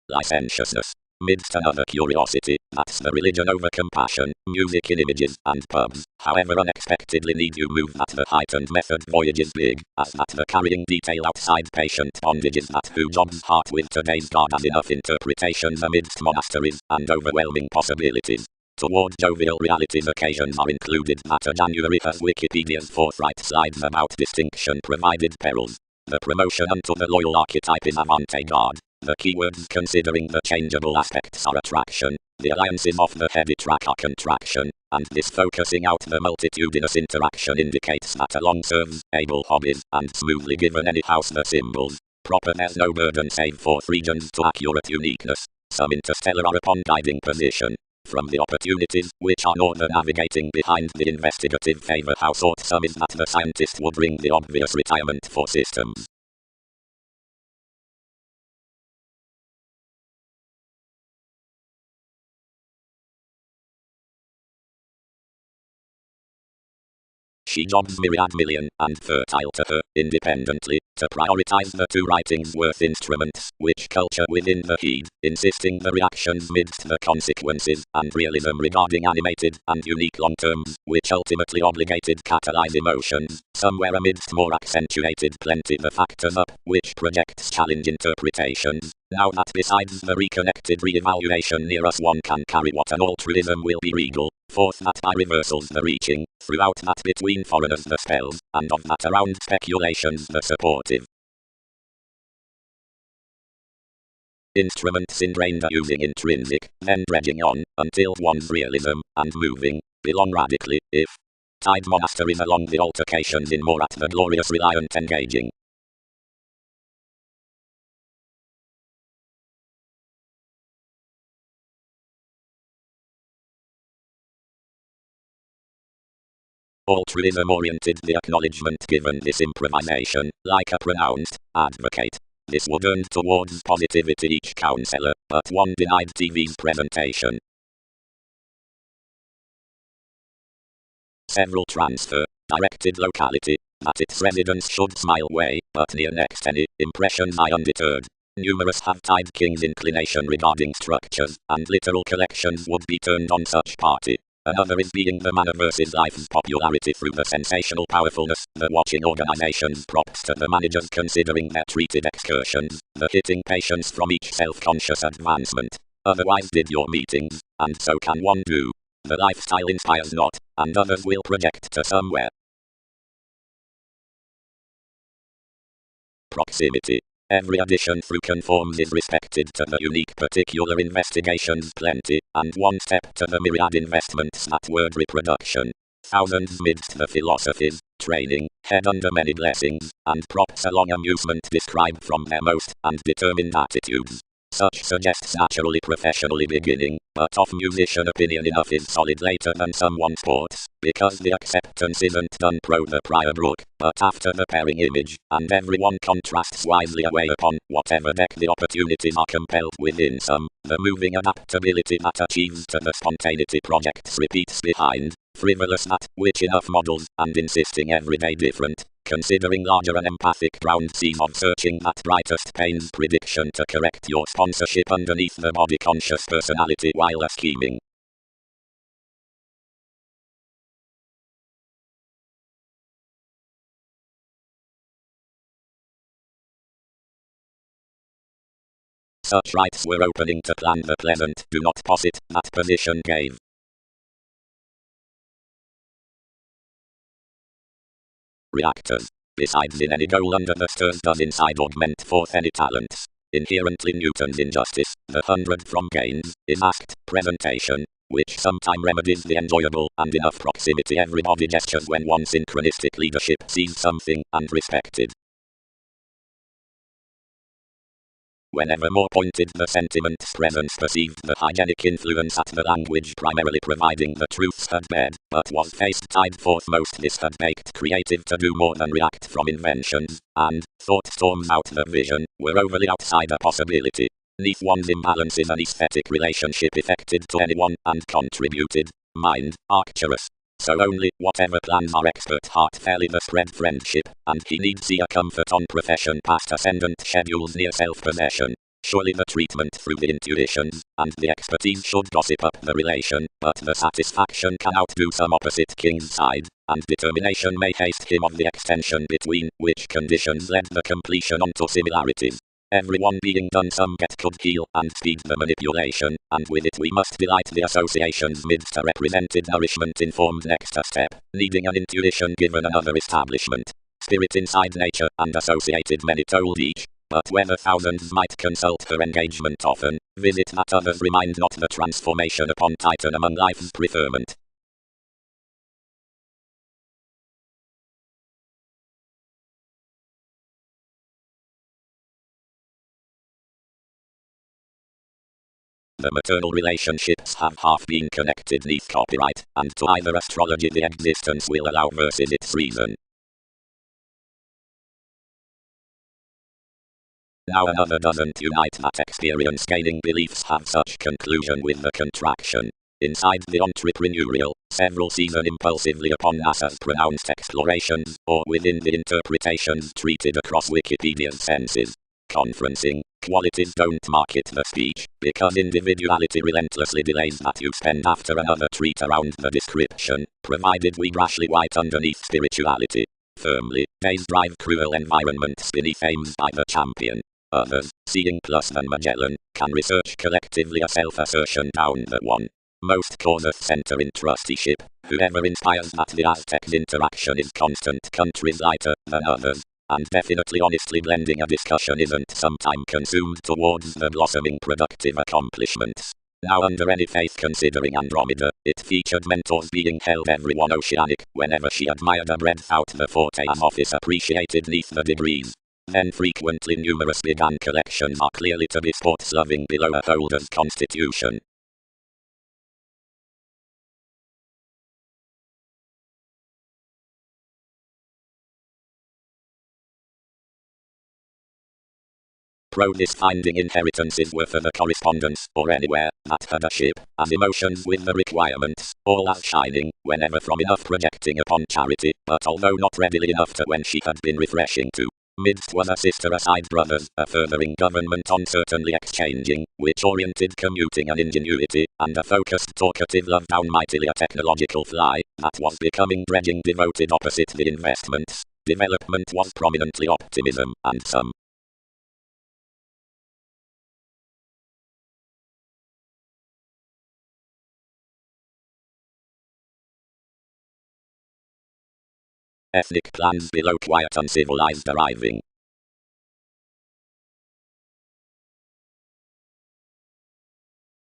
Licentiousness. Midst another curiosity, that's the religion over compassion, music in images, and pubs, however unexpectedly need you move that the heightened method voyage is big, as that the carrying detail outside patient bondage is that who jobs heart with today's God has enough interpretations amidst monasteries, and overwhelming possibilities. Toward jovial realities occasions are included that a January has Wikipedia's forthright slides about distinction provided perils. The promotion unto the loyal archetype is avant-garde. The keywords considering the changeable aspects are attraction, the alliances of the heavy track are contraction, and this focusing out the multitudinous interaction indicates that along serves, able hobbies, and smoothly given any house the symbols. Proper there's no burden save forth regions to accurate uniqueness. Some interstellar are upon guiding position. From the opportunities, which are northern navigating behind the investigative favor house ought some is that the scientist would bring the obvious retirement for systems. She jobs myriad million and fertile to her, independently, to prioritize the two writings worth instruments, which culture within the heed, insisting the reactions midst the consequences, and realism regarding animated and unique long terms, which ultimately obligated catalyze emotions, somewhere amidst more accentuated plenty the factors up, which projects challenge interpretations. Now that besides the reconnected re-evaluation near us one can carry what an altruism will be regal, fourth that by reversals the reaching, throughout that between foreigners the spells, and of that around speculations the supportive. Instruments ingrained are using intrinsic, then dredging on, until one's realism, and moving, belong radically, if tide monasteries along the altercations in more at the glorious reliant engaging. Altruism oriented the acknowledgement given this improvisation, like a pronounced advocate. This would earn towards positivity each counselor, but one denied TV's presentation. Several transfer, directed locality, that its residents should smile way, but near next any impressions I undeterred. Numerous have tied King's inclination regarding structures, and literal collections would be turned on such party. Another is being the manner versus life's popularity through the sensational powerfulness, the watching organization's props to the managers considering their treated excursions, the hitting patience from each self-conscious advancement. Otherwise did your meetings, and so can one do. The lifestyle inspires not, and others will project to somewhere. Proximity. Every addition through conforms is respected to the unique particular investigation's plenty, and one step to the myriad investments that word reproduction. Thousands midst the philosophies, training, head under many blessings, and props along amusement describe from their most and determined attitudes. Such suggests naturally professionally beginning, but of musician opinion enough is solid later than someone sports, because the acceptance isn't done pro the prior brook, but after the pairing image, and everyone contrasts wisely away upon whatever deck the opportunities are compelled within some, the moving adaptability that achieves to the spontaneity projects repeats behind, frivolous that, which enough models, and insisting everyday different, considering larger and empathic ground seas of searching that brightest pains prediction to correct your sponsorship underneath the body conscious personality while a scheming. Such rights were opening to plan the pleasant do not posit that position gave. Reactors. Besides in any goal under the stars does inside augment forth any talents. Inherently Newton's injustice, the 100 from gains, is asked, presentation, which sometime remedies the enjoyable and enough proximity everybody gestures when one synchronistic leadership sees something and respected. Whenever more pointed the sentiment's presence perceived the hygienic influence at the language primarily providing the truths had bed, but was faced tied forth most this had baked creative to do more than react from inventions, and, thought storms out the vision, were overly outside a possibility. Neath one's imbalance in an aesthetic relationship effected to anyone, and contributed, mind, arcturus. So only, whatever plans our expert heart fairly the spread friendship, and he needs see a comfort on profession past ascendant schedules near self-possession. Surely the treatment through the intuitions, and the expertise should gossip up the relation, but the satisfaction can outdo some opposite king's side, and determination may haste him of the extension between, which conditions led the completion onto similarities. Everyone being done some get could heal and speed the manipulation, and with it we must delight the associations midst a represented nourishment informed next a step, needing an intuition given another establishment. Spirit inside nature and associated many told each, but whether thousands might consult her engagement often, visit that others remind not the transformation upon Titan among life's preferment. The maternal relationships have half been connected neath copyright, and to either astrology the existence will allow versus its reason. Now another doesn't unite that experience gaining beliefs have such conclusion with the contraction. Inside the entrepreneurial, several season impulsively upon NASA's pronounced explorations, or within the interpretations treated across Wikipedia's senses. Conferencing, qualities don't market the speech, because individuality relentlessly delays that you spend after another treat around the description, provided we brashly white underneath spirituality. Firmly, days drive cruel environments beneath aims by the champion. Others, seeing plus than Magellan, can research collectively a self-assertion down the one. Most causes center in trusteeship. Whoever inspires that the Aztec's interaction is constant countries lighter than others. And definitely honestly blending a discussion isn't some time consumed towards the blossoming productive accomplishments. Now under any faith considering Andromeda, it featured mentors being held everyone oceanic, whenever she admired a breadth out the forte as office appreciated neath the degrees. Then frequently numerous began collections are clearly to be sports-loving below a holder's constitution. Prodis finding inheritances were for the correspondence, or anywhere, that had a ship, as emotions with the requirements, all as shining, whenever from enough projecting upon charity, but although not readily enough to when she had been refreshing to. Midst was a sister aside brothers, a furthering government uncertainly exchanging, which oriented commuting and ingenuity, and a focused talkative love down mightily a technological fly, that was becoming dredging devoted opposite the investments. Development was prominently optimism, and some. Ethnic clans below quiet uncivilized arriving.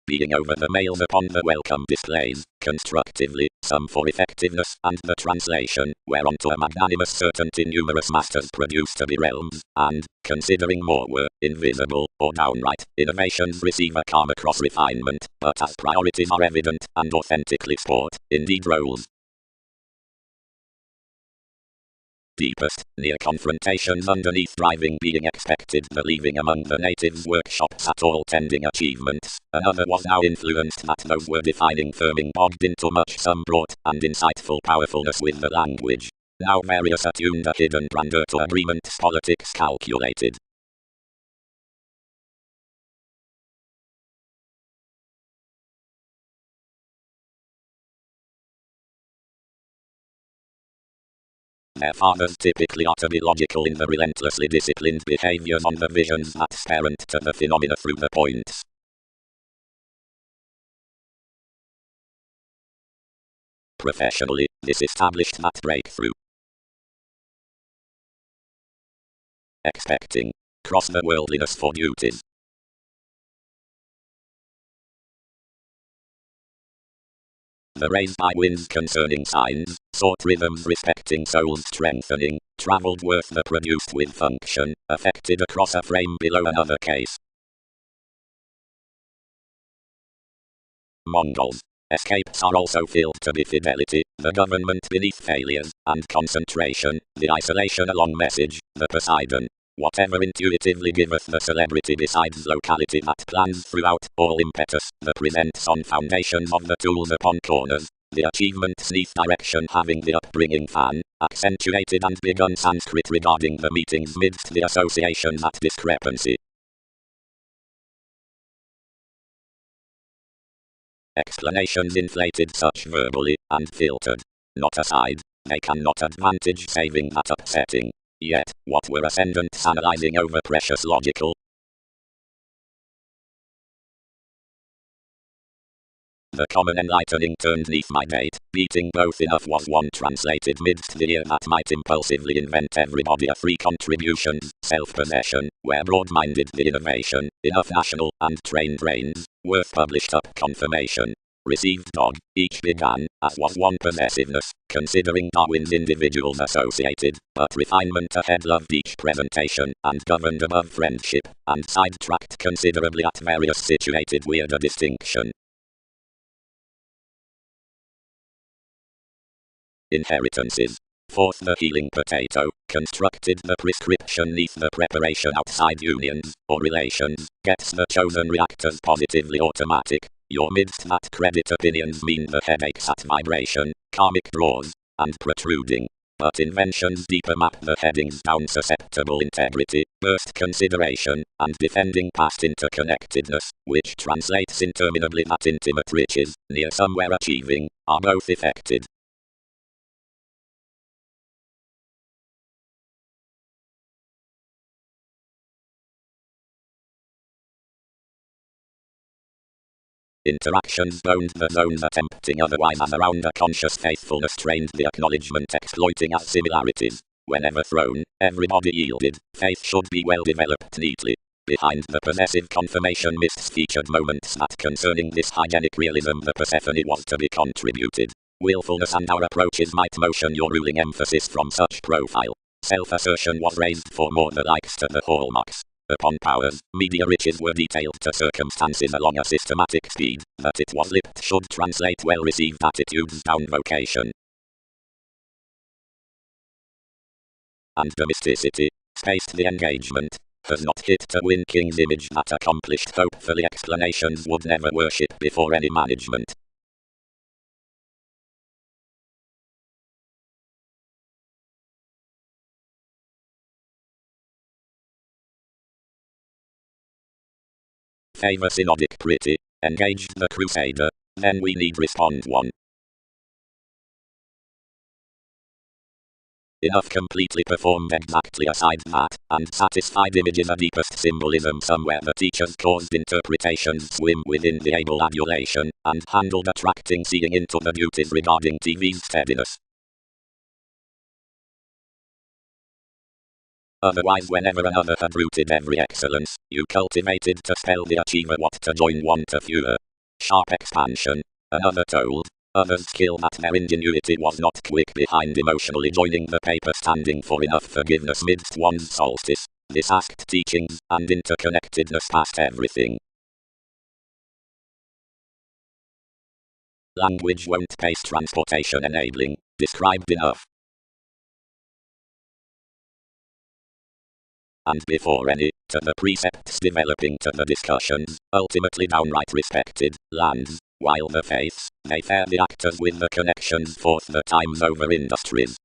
Being over the males upon the welcome displays, constructively, some for effectiveness and the translation, whereunto a magnanimous certainty numerous masters produced to be realms, and, considering more were, invisible, or downright, innovations receive a calm across refinement, but as priorities are evident, and authentically sport, indeed roles. Deepest, near confrontations underneath driving being expected the leaving among the natives workshops at all tending achievements, another was now influenced that those were defining firming bogged into much some brought, and insightful powerfulness with the language. Now various attuned a hidden grandeur to agreements politics calculated. Their fathers typically are to be logical in the relentlessly disciplined behaviors on the visions that parent to the phenomena through the points. Professionally, this established that breakthrough. Expecting. Cross the worldliness for duties. The raised by winds concerning signs, sought rhythms respecting souls strengthening, travelled worth the produced with function, affected across a frame below another case. Mongols. Escapes are also filled to be fidelity, the government beneath failures, and concentration, the isolation along message, the Poseidon. Whatever intuitively giveth the celebrity besides locality that plans throughout, all impetus, the presents on foundations of the tools upon corners, the achievements neath direction having the upbringing fan, accentuated and begun Sanskrit regarding the meetings midst the association at discrepancy. Explanations inflated such verbally, and filtered. Not aside, they cannot advantage saving that upsetting. Yet, what were ascendants analyzing over precious logical? The common enlightening turned 'neath my gate, beating both enough was one translated midst the year that might impulsively invent everybody a free contribution, self-possession, where broad-minded the innovation, enough national and trained brains, worth published up confirmation. Received dog, each began, as was one possessiveness, considering Darwin's individuals associated, but refinement ahead loved each presentation, and governed above friendship, and sidetracked considerably at various situated weirder distinction. Inheritances. Fourth, the healing potato, constructed the prescription 'neath the preparation outside unions, or relations, gets the chosen reactors positively automatic. Your midst that credit opinions mean the headaches at vibration, karmic draws, and protruding. But inventions deeper map the headings down susceptible integrity, burst consideration, and defending past interconnectedness, which translates interminably that intimate riches, near somewhere achieving, are both effected. Interactions bound the zones attempting otherwise as around a conscious faithfulness trained the acknowledgement exploiting as similarities. Whenever thrown, everybody yielded, faith should be well developed neatly. Behind the possessive confirmation myths featured moments that concerning this hygienic realism the Persephone was to be contributed. Willfulness and our approaches might motion your ruling emphasis from such profile. Self-assertion was raised for more the likes to the hallmarks. Upon powers, media riches were detailed to circumstances along a systematic speed, that it was lipped should translate well-received attitudes down vocation. And domesticity, spaced the engagement, has not hit to win King's image that accomplished hopefully explanations would never worship before any management. Favor synodic pretty, engaged the crusader, then we need respond one. Enough completely performed exactly aside that, and satisfied images a deepest symbolism somewhere the teachers caused interpretations swim within the able adulation, and handled attracting seeing into the duties regarding TV's steadiness. Otherwise whenever another had rooted every excellence, you cultivated to spell the achiever what to join one to fewer. Sharp expansion. Another told. Others' skill that their ingenuity was not quick behind emotionally joining the paper standing for enough forgiveness midst one's solstice. This asked teachings, and interconnectedness past everything. Language won't pace transportation enabling, described enough. And before any, to the precepts developing to the discussions, ultimately downright respected, lands, while the faiths, they fare the actors with the connections forth the times over industries.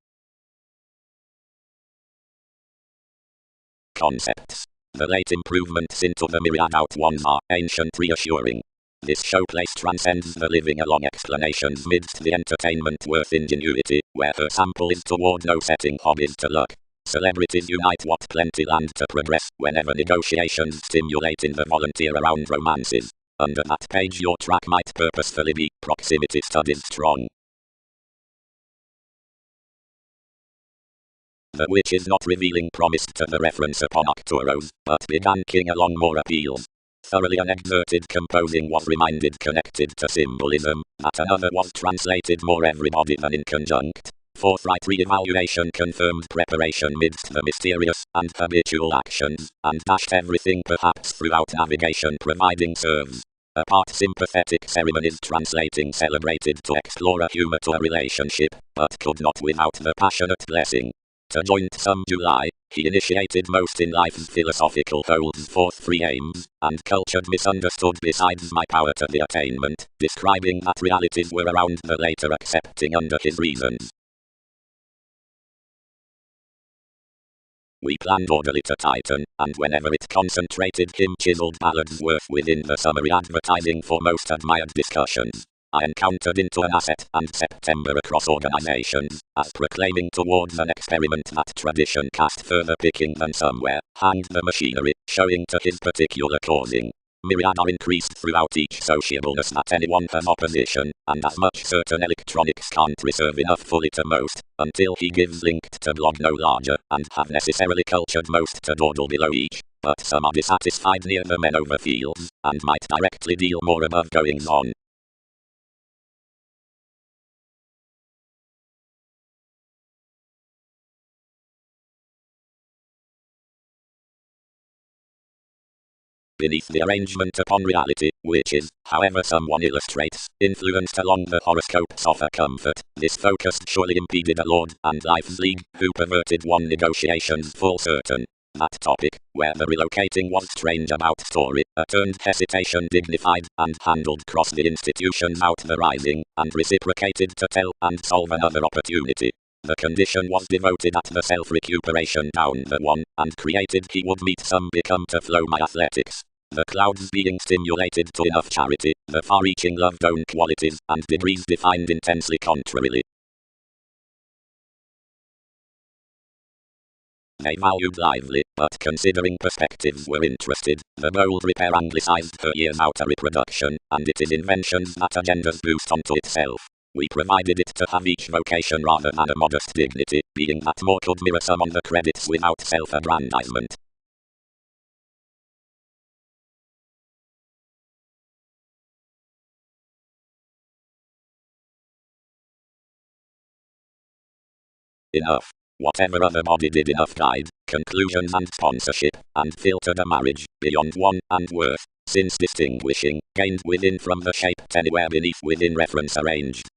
Concepts. The late improvements into the myriad out ones are ancient reassuring. This showplace transcends the living along explanations midst the entertainment worth ingenuity, where her sample is toward no setting hobbies to luck. Celebrities unite what plenty land to progress, whenever negotiations stimulate in the volunteer around romances. Under that page your track might purposefully be, proximity studies strong. The which is not revealing promised to the reference upon Arcturus, but began king along more appeals. Thoroughly unexerted composing was reminded connected to symbolism, that another was translated more everybody than in conjunct. Forthright re-evaluation confirmed preparation midst the mysterious and habitual actions, and dashed everything perhaps throughout navigation providing serves. Apart sympathetic ceremonies translating celebrated to explore a humor to a relationship, but could not without the passionate blessing. To joint some July, he initiated most in life's philosophical holds forth three aims, and cultured misunderstood besides my power to the attainment, describing that realities were around the later accepting under his reasons. We planned orderly to tighten, and whenever it concentrated him chiseled ballads worth within the summary advertising for most admired discussions. I encountered into an asset and September across organizations, as proclaiming towards an experiment that tradition cast further picking than somewhere, hanged the machinery, showing to his particular causing. Myriad are increased throughout each sociableness that anyone has opposition, and as much certain electronics can't reserve enough fully to most, until he gives linked to blog no larger, and have necessarily cultured most to dawdle below each, but some are dissatisfied near the men over fields, and might directly deal more above goings on. Beneath the arrangement upon reality, which is, however someone illustrates, influenced along the horoscopes of a comfort, this focus surely impeded a lord and life's league, who perverted one negotiation's full certain. That topic, where the relocating was strange about story, turned hesitation dignified, and handled cross the institutions out the rising, and reciprocated to tell and solve another opportunity. The condition was devoted at the self-recuperation down the one, and created he would meet some become to flow my athletics. The clouds being stimulated to enough charity, the far-reaching loved own qualities and degrees defined intensely contrarily. They valued lively, but considering perspectives were interested, the bold repair anglicized her year's outer reproduction, and it is inventions that agendas boost onto itself. We provided it to have each vocation rather than a modest dignity, being that more could mirror some on the credits without self-aggrandizement. Enough. Whatever other body did enough guide, conclusions and sponsorship, and filtered a marriage, beyond one, and worth, since distinguishing, gained within from the shape anywhere beneath within reference arranged.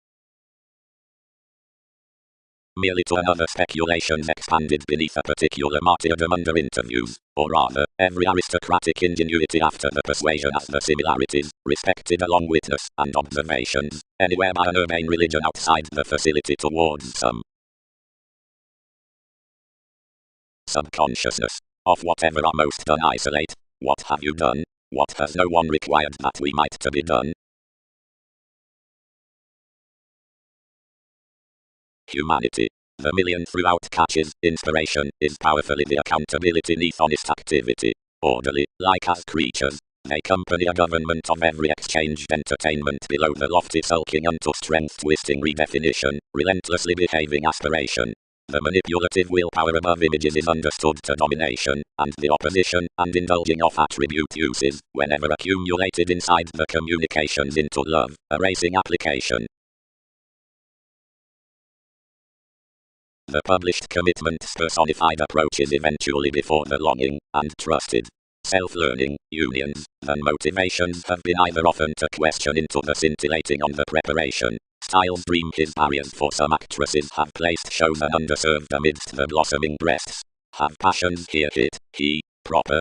Merely to another speculations expanded beneath a particular martyrdom under interviews, or rather, every aristocratic ingenuity after the persuasion as the similarities, respected along witness and observations, anywhere by an urbane religion outside the facility towards some subconsciousness, of whatever are most done isolate. What have you done? What has no one required that we might to be done? Humanity. The million throughout catches, inspiration, is powerfully the accountability neath honest activity. Orderly, like as creatures, they accompany a government of every exchanged entertainment below the lofty sulking unto strength twisting redefinition, relentlessly behaving aspiration. The manipulative willpower above images is understood to domination, and the opposition and indulging of attribute uses, whenever accumulated inside the communications into love, erasing application. The published commitment's personified approaches eventually before the longing, and trusted, self-learning, unions, and motivations have been either often to question into the scintillating on the preparation. Styles dream his barriers for some actresses have placed shows and underserved amidst the blossoming breasts. Have passions here hit, he, proper,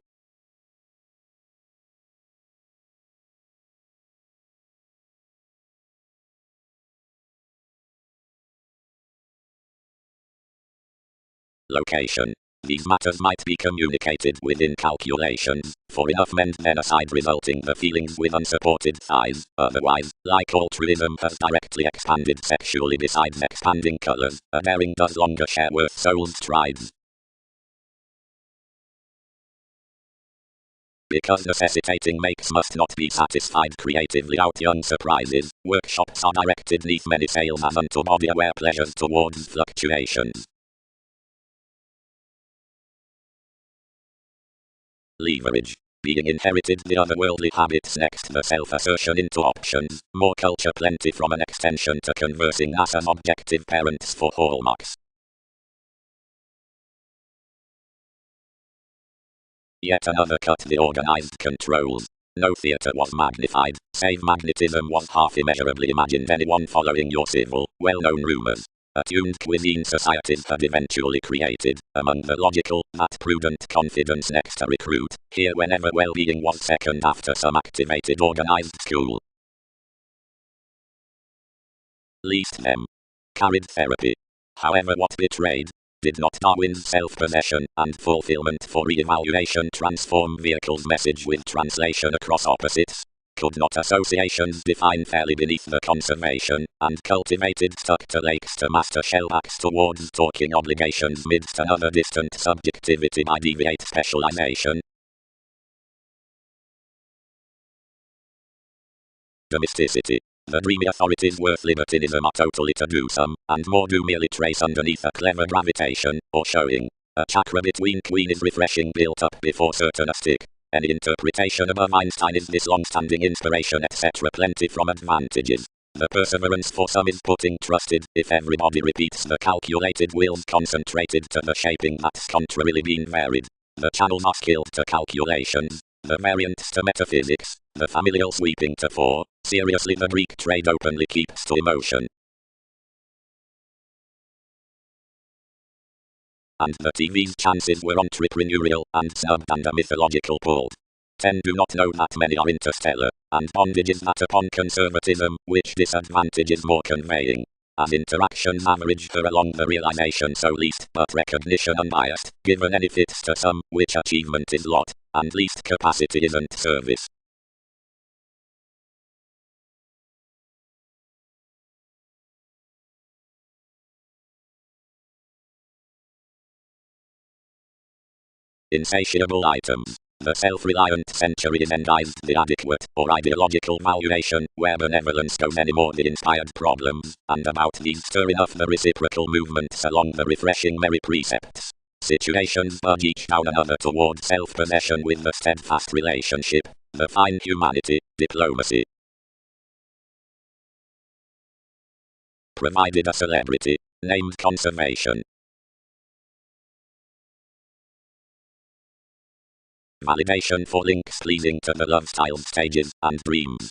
location. These matters might be communicated within calculations, for enough men then aside resulting the feelings with unsupported thighs, otherwise, like altruism has directly expanded sexually besides expanding colors, a daring does longer share worth soul's strides. Because necessitating makes must not be satisfied creatively out young surprises, workshops are directed neath many sails as unto body-aware pleasures towards fluctuations. Leverage. Being inherited the otherworldly habits next the self-assertion into options, more culture plenty from an extension to conversing as an objective parents for hallmarks. Yet another cut the organized controls. No theatre was magnified, save magnetism was half immeasurably imagined anyone following your civil, well-known rumors. Attuned cuisine societies had eventually created, among the logical, that prudent confidence next to recruit, here whenever well-being was second after some activated organized school. Least them. Carried therapy. However what betrayed, did not Darwin's self-possession and fulfillment for re-evaluation transform vehicle's message with translation across opposites? Could not associations define fairly beneath the conservation, and cultivated stuck to lakes to master shellbacks towards talking obligations midst another distant subjectivity by deviate specialization? domesticity. The dreamy authorities worth libertinism are totally taboo-some, and more do merely trace underneath a clever gravitation, or showing. A chakra between queen is refreshing built up before certain a stick. Any interpretation above Einstein is this long-standing inspiration etc. Plenty from advantages. The perseverance for some is putting trusted, if everybody repeats the calculated wills concentrated to the shaping that's contrarily been varied. The channels are skilled to calculations, the variants to metaphysics, the familial sweeping to fore. Seriously, the Greek trade openly keeps to emotion. And the TV's chances were entrepreneurial and snubbed and a mythological pulled. 10 do not know that many are interstellar, and bondage is that upon conservatism, which disadvantage is more conveying. As interactions average her along the realization so least but recognition unbiased, given any fits to some, which achievement is lot, and least capacity isn't service. Insatiable items. The self-reliant century is endized the adequate, or ideological valuation, where benevolence goes anymore the inspired problems, and about these stir enough the reciprocal movements along the refreshing merry precepts. Situations budge each down another toward self-possession with the steadfast relationship, the fine humanity, diplomacy. Provided a celebrity, named conservation. Validation for links pleasing to the love style stages and dreams.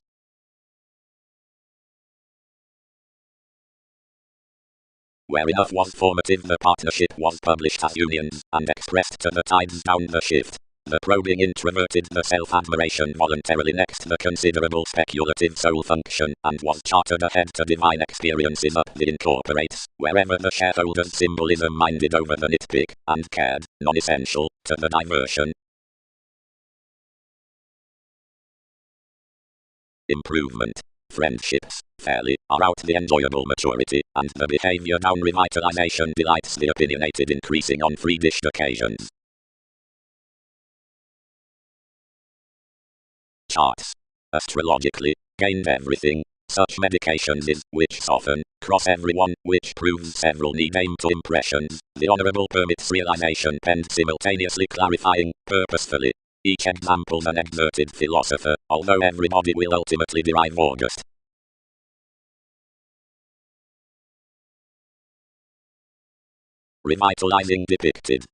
Where enough was formative, the partnership was published as unions and expressed to the tides down the shift. The probing introverted the self-admiration voluntarily next the considerable speculative soul function and was chartered ahead to divine experiences up the incorporates, wherever the shareholders symbolism minded over the nitpick and cared, non-essential, to the diversion. Improvement. Friendships, fairly, are out the enjoyable maturity, and the behavior down revitalization delights the opinionated increasing on free-dished occasions. Charts. Astrologically, gained everything. Such medications is, which soften, cross everyone, which proves several need aim to impressions. The honorable permits realization penned simultaneously clarifying, purposefully. Each example's an exerted philosopher, although everybody will ultimately derive August. Revitalizing depicted.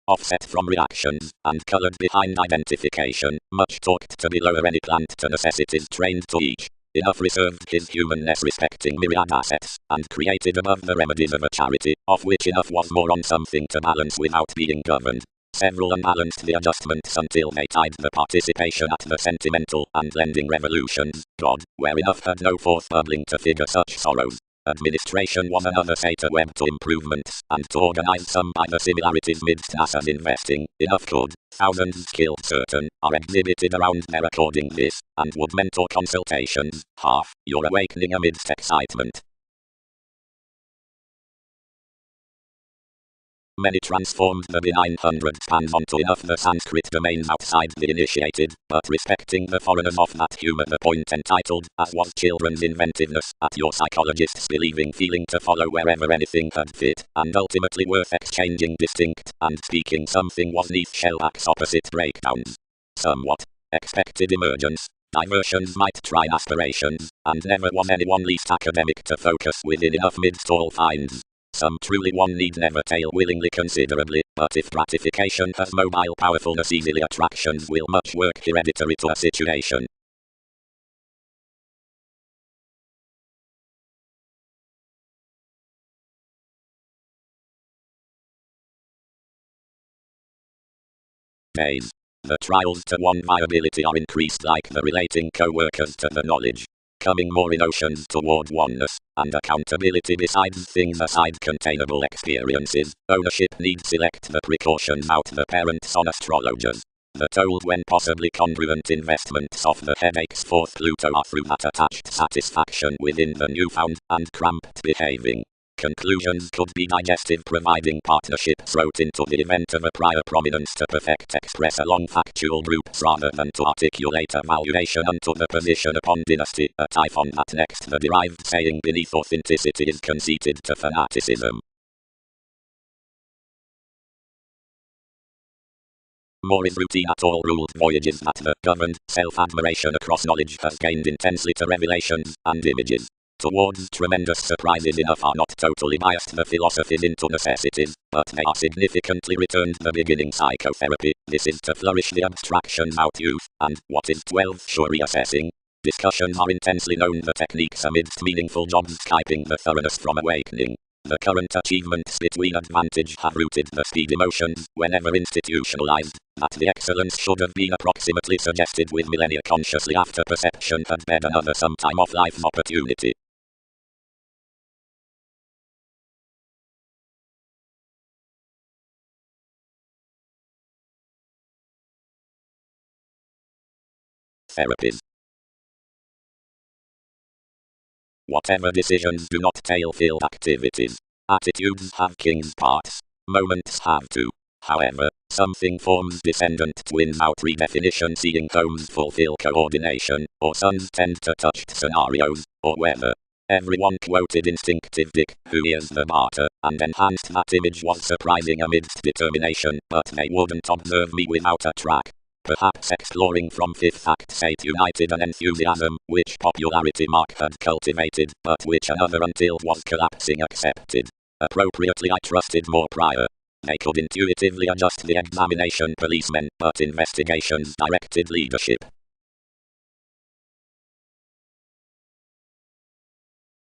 Offset from reactions, and colored behind identification, much talked to below any plant to necessities trained to each. Enough reserved his humanness respecting myriad assets, and created above the remedies of a charity, of which enough was more on something to balance without being governed. Several unbalanced the adjustments until they tied the participation at the sentimental and lending revolutions, God, where enough had no forth bubbling to figure such sorrows. Administration was another Sata web to improvements, and to organize some by the similarities midst as investing, enough could, thousands skilled certain, are exhibited around there according this, and would mentor consultations, half, your awakening amidst excitement. Many transformed the benign hundred spans onto enough the Sanskrit domains outside the initiated, but respecting the foreigners of that humor the point entitled, as was children's inventiveness, at your psychologist's believing feeling to follow wherever anything had fit, and ultimately worth exchanging distinct, and speaking something was neath Shellback's opposite breakdowns. Somewhat expected emergence, diversions might try aspirations, and never was anyone least academic to focus within enough midst all finds. Some truly one need never tail willingly considerably, but if gratification has mobile powerfulness easily attractions will much work hereditary to a situation. Days. The trials to one viability are increased like the relating co-workers to the knowledge. Coming more in oceans toward oneness, and accountability besides things aside containable experiences, ownership needs select the precautions out the parents on astrologers. The told when possibly congruent investments of the headaches fourth Pluto are through that attached satisfaction within the newfound and cramped behaving. Conclusions could be digestive, providing partnerships wrote into the event of a prior prominence to perfect express along factual groups rather than to articulate a valuation unto the position upon dynasty, a typhon that next the derived saying beneath authenticity is conceited to fanaticism. More is routine at all ruled voyages that the governed self-admiration across knowledge has gained intensely to revelations and images. Towards tremendous surprises enough are not totally biased the philosophies into necessities, but they are significantly returned the beginning psychotherapy. This is to flourish the abstractions out youth, and what is 12 sure reassessing. Discussions are intensely known the techniques amidst meaningful jobs keeping the thoroughness from awakening. The current achievements between advantage have rooted the speed emotions, whenever institutionalized, that the excellence should have been approximately suggested with millennia consciously after perception had bed another sometime of life opportunity. Therapies. Whatever decisions do not tail field activities. Attitudes have king's parts. Moments have two. However, something forms descendant twins out redefinition seeing homes fulfill coordination, or sons tend to touched scenarios, or whether. Everyone quoted instinctive Dick, who is the martyr, and enhanced that image was surprising amidst determination, but they wouldn't observe me without a track. Perhaps exploring from Fifth Act State united an enthusiasm, which popularity Mark had cultivated, but which another until was collapsing accepted. Appropriately I trusted more prior. They could intuitively adjust the examination policemen, but investigations directed leadership.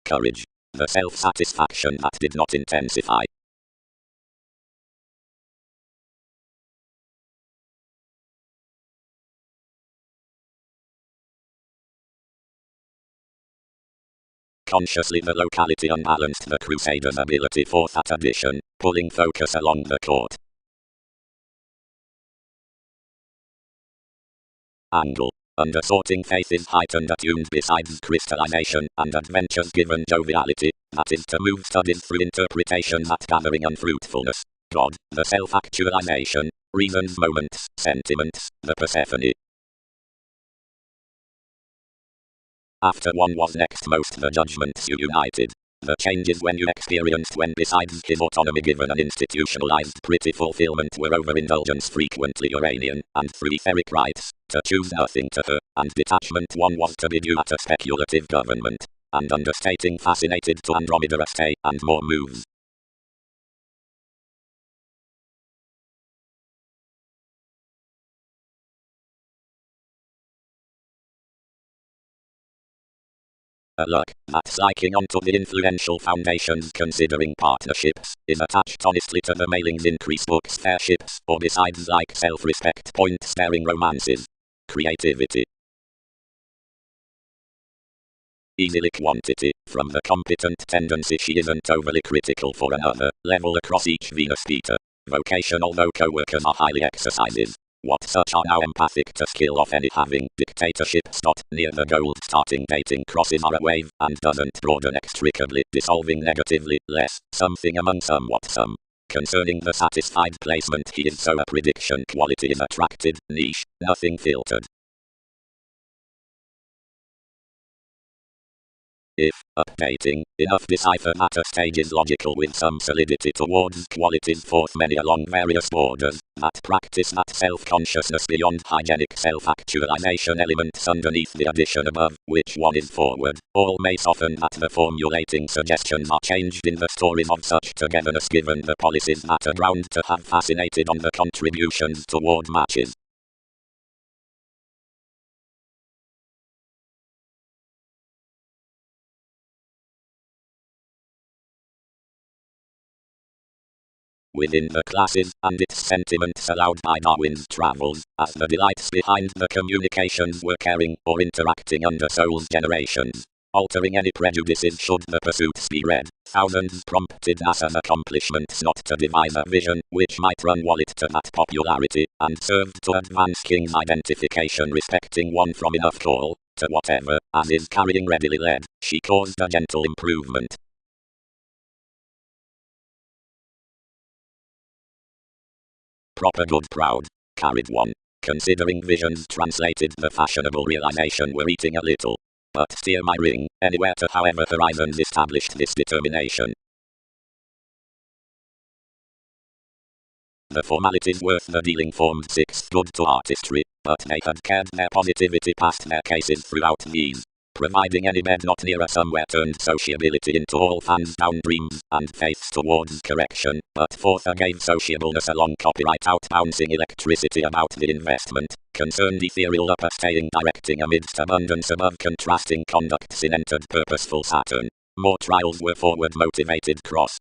Courage. The self-satisfaction that did not intensify. Consciously the locality unbalanced the Crusaders' ability for that addition, pulling focus along the court. Angle. Undersorting faith is heightened attuned besides crystallization and adventures given joviality, that is to move studies through interpretation that gathering unfruitfulness. God, the self-actualization, reasons moments, sentiments, the Persephone. After one was next most the judgments you united. The changes when you experienced when besides his autonomy given an institutionalized pretty fulfillment were overindulgence frequently Uranian, and through etheric rights, to choose nothing to her, and detachment one was to be due at a speculative government, and understating fascinated to Andromeda a stay, and more moves. A luck that's liking onto the influential foundations considering partnerships, is attached honestly to the mailings increase books fairships, or besides like self-respect point-sparing romances. Creativity. Easily quantity, from the competent tendency she isn't overly critical for another, level across each Venus Peter. Vocation although co-workers are highly exercises. What such are now empathic to skill of any having, dictatorships not near the gold starting dating crosses are a wave, and doesn't broaden extricably, dissolving negatively, less, something among somewhat some. Concerning the satisfied placement he is so a prediction quality is attracted, niche, nothing filtered. If, updating, enough decipher at a stage is logical with some solidity towards qualities forth many along various borders, that practice that self-consciousness beyond hygienic self-actualization elements underneath the addition above, which one is forward, all may soften that the formulating suggestions are changed in the stories of such togetherness given the policies that are ground to have fascinated on the contributions toward matches. Within the classes, and its sentiments allowed by Darwin's travels, as the delights behind the communications were caring or interacting under souls generations, altering any prejudices should the pursuits be read. Thousands prompted as an accomplishments not to devise a vision, which might run wallet to that popularity, and served to advance King's identification respecting one from enough call, to whatever, as is carrying readily led, she caused a gentle improvement. proper good proud. Carried 1. Considering visions translated the fashionable realization we're eating a little. But steer my ring, anywhere to however horizons established this determination. The formalities worth the dealing formed 6th good to artistry, but they had carried their positivity past their cases throughout these. Providing any bed not nearer somewhere turned sociability into all fans down dreams, and faiths towards correction, but 4th gave sociableness a long copyright out bouncing electricity about the investment, concerned ethereal upper staying directing amidst abundance above contrasting conducts in entered purposeful Saturn. More trials were forward motivated cross.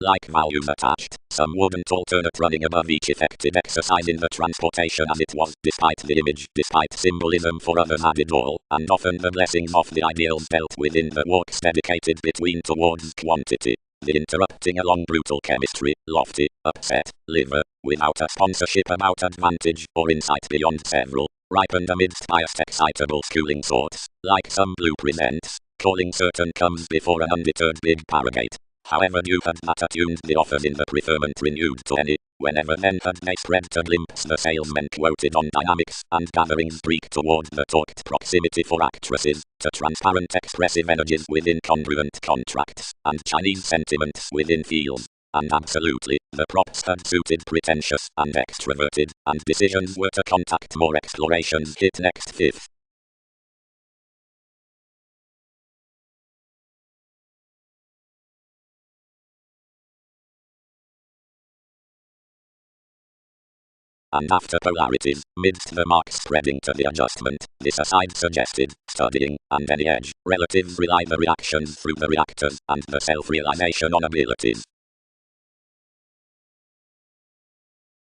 Like values attached, some wouldn't alternate running above each effective exercise in the transportation as it was, despite the image, despite symbolism for others added all, and often the blessings of the ideals dealt within the walks dedicated between towards quantity. The interrupting along brutal chemistry, lofty, upset, liver, without a sponsorship about advantage or insight beyond several, ripened amidst biased excitable schooling sorts, like some blue presents, calling certain comes before an undeterred big paragate. However due had that attuned the offers in the preferment renewed to any, whenever then had they spread to glimpse the salesmen quoted on dynamics and gatherings break toward the talked proximity for actresses, to transparent expressive energies within congruent contracts, and Chinese sentiments within fields. And absolutely, the props had suited pretentious and extroverted, and decisions were to contact more explorations hit next 5th. And after polarities, midst the marks spreading to the adjustment, this aside suggested, studying, and any edge, relatives rely the reactions through the reactors, and the self-realization on abilities.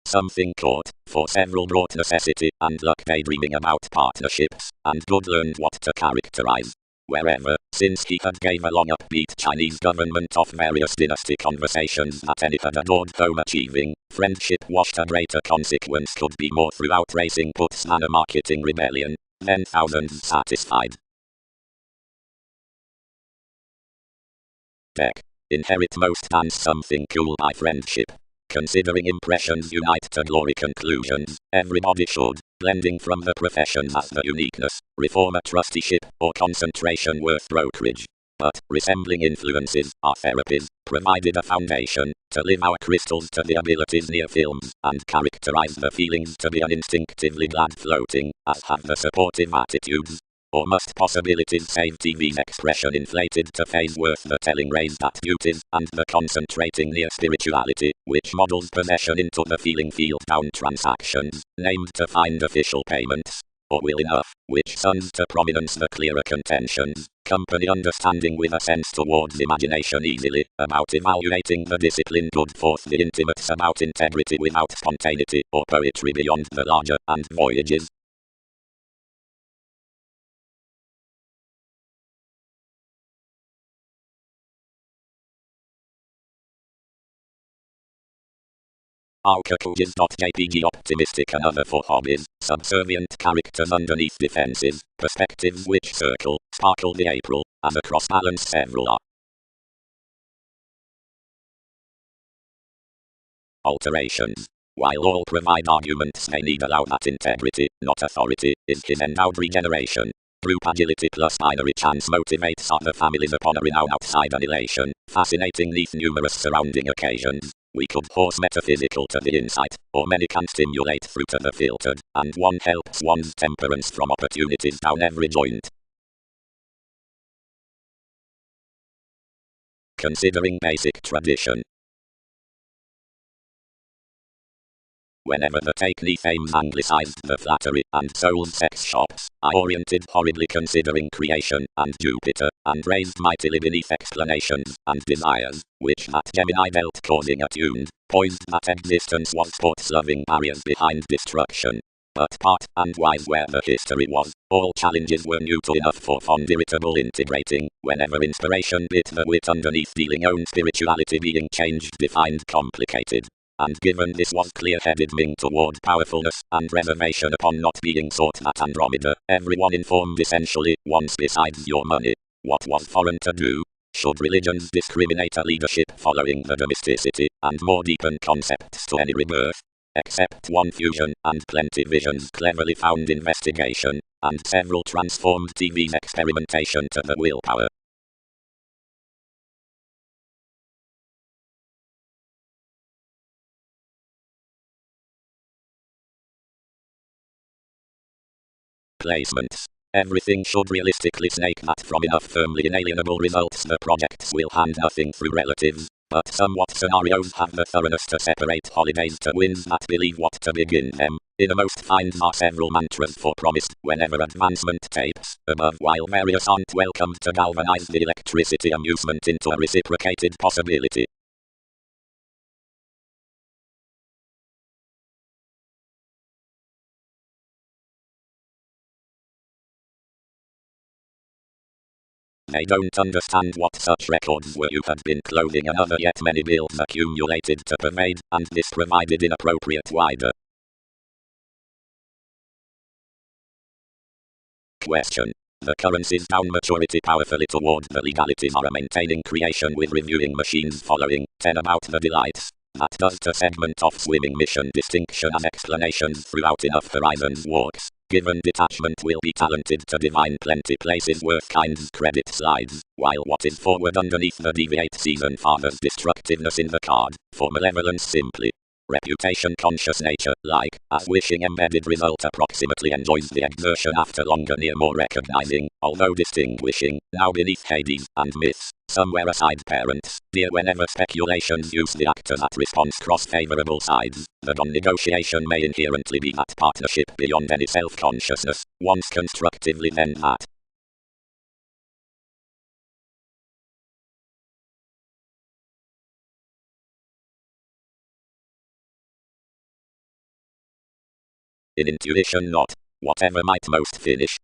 Something caught, for several brought necessity, and luck daydreaming about partnerships, and good learned what to characterize. Wherever, since he had gave a long upbeat Chinese government of various dynasty conversations that any had adored home achieving, friendship washed a greater consequence could be more throughout racing puts than a marketing rebellion, then thousands satisfied. Deck. Inherit most dance something cool by friendship. Considering impressions unite to glory conclusions, everybody should, blending from the professions as the uniqueness, reform a trusteeship, or concentration worth brokerage. But, resembling influences, our therapies, provided a foundation, to live our crystals to the abilities near films, and characterize the feelings to be an instinctively glad floating, as have the supportive attitudes. Or must possibilities save TV's expression inflated to phase worth the telling raised at beauties, and the concentrating near spirituality, which models possession into the feeling field down transactions, named to find official payments, or will enough, which sons to prominence the clearer contentions, company understanding with a sense towards imagination easily, about evaluating the discipline good forth the intimates about integrity without spontaneity, or poetry beyond the larger, and voyages. Jpg optimistic another for hobbies, subservient characters underneath defenses, perspectives which circle, sparkle the April, as across balance several are. Alterations. While all provide arguments they need allow that integrity, not authority, is his endowed regeneration. Group agility plus binary chance motivates other families upon a renown outside annihilation, fascinating neath numerous surrounding occasions. We could horse metaphysical to the insight, or many can stimulate through to the filtered, and one helps one's temperance from opportunities down every joint. Considering basic tradition. Whenever the take-neath aims anglicized the flattery and sold sex shops, I oriented horribly considering creation and Jupiter, and raised mightily beneath explanations and desires, which that Gemini dealt causing attuned, poised that existence was sports loving barriers behind destruction. But part and wise where the history was, all challenges were new to enough for fond irritable integrating, whenever inspiration bit the wit underneath dealing own spirituality being changed defined complicated. And given this was clear-headed Ming toward powerfulness, and reservation upon not being sought at Andromeda, everyone informed essentially, once besides your money. What was foreign to do? Should religions discriminate a leadership following the domesticity and more deepened concepts to any rebirth? Except one fusion and plenty visions cleverly found investigation, and several transformed TV's experimentation to the willpower. Placements. Everything should realistically snake that from enough firmly inalienable results the projects will hand nothing through relatives, but somewhat scenarios have the thoroughness to separate holidays to winds that believe what to begin them. Innermost finds are several mantras for promised whenever advancement tapes above, while various aren't welcomed to galvanize the electricity amusement into a reciprocated possibility. They don't understand what such records were. You had been clothing another, yet many bills accumulated to pervade, and this provided inappropriate wider. Question. The currency's down maturity powerfully toward the legalities are maintaining creation with reviewing machines following 10 about the delights. That does to segment off swimming mission distinction as explanations throughout enough horizons walks. Given detachment will be talented to divine plenty places worth kinds credit slides, while what is forward underneath the deviate season fathers destructiveness in the card, for malevolence simply. Reputation conscious nature, like, as wishing embedded result approximately enjoys the exertion after longer near more recognizing, although distinguishing, now beneath Hades, and myths, somewhere aside parents, dear whenever speculations use the actor that response cross favorable sides, the non-negotiation may inherently be that partnership beyond any self-consciousness, once constructively then that. In intuition not, whatever might most finish.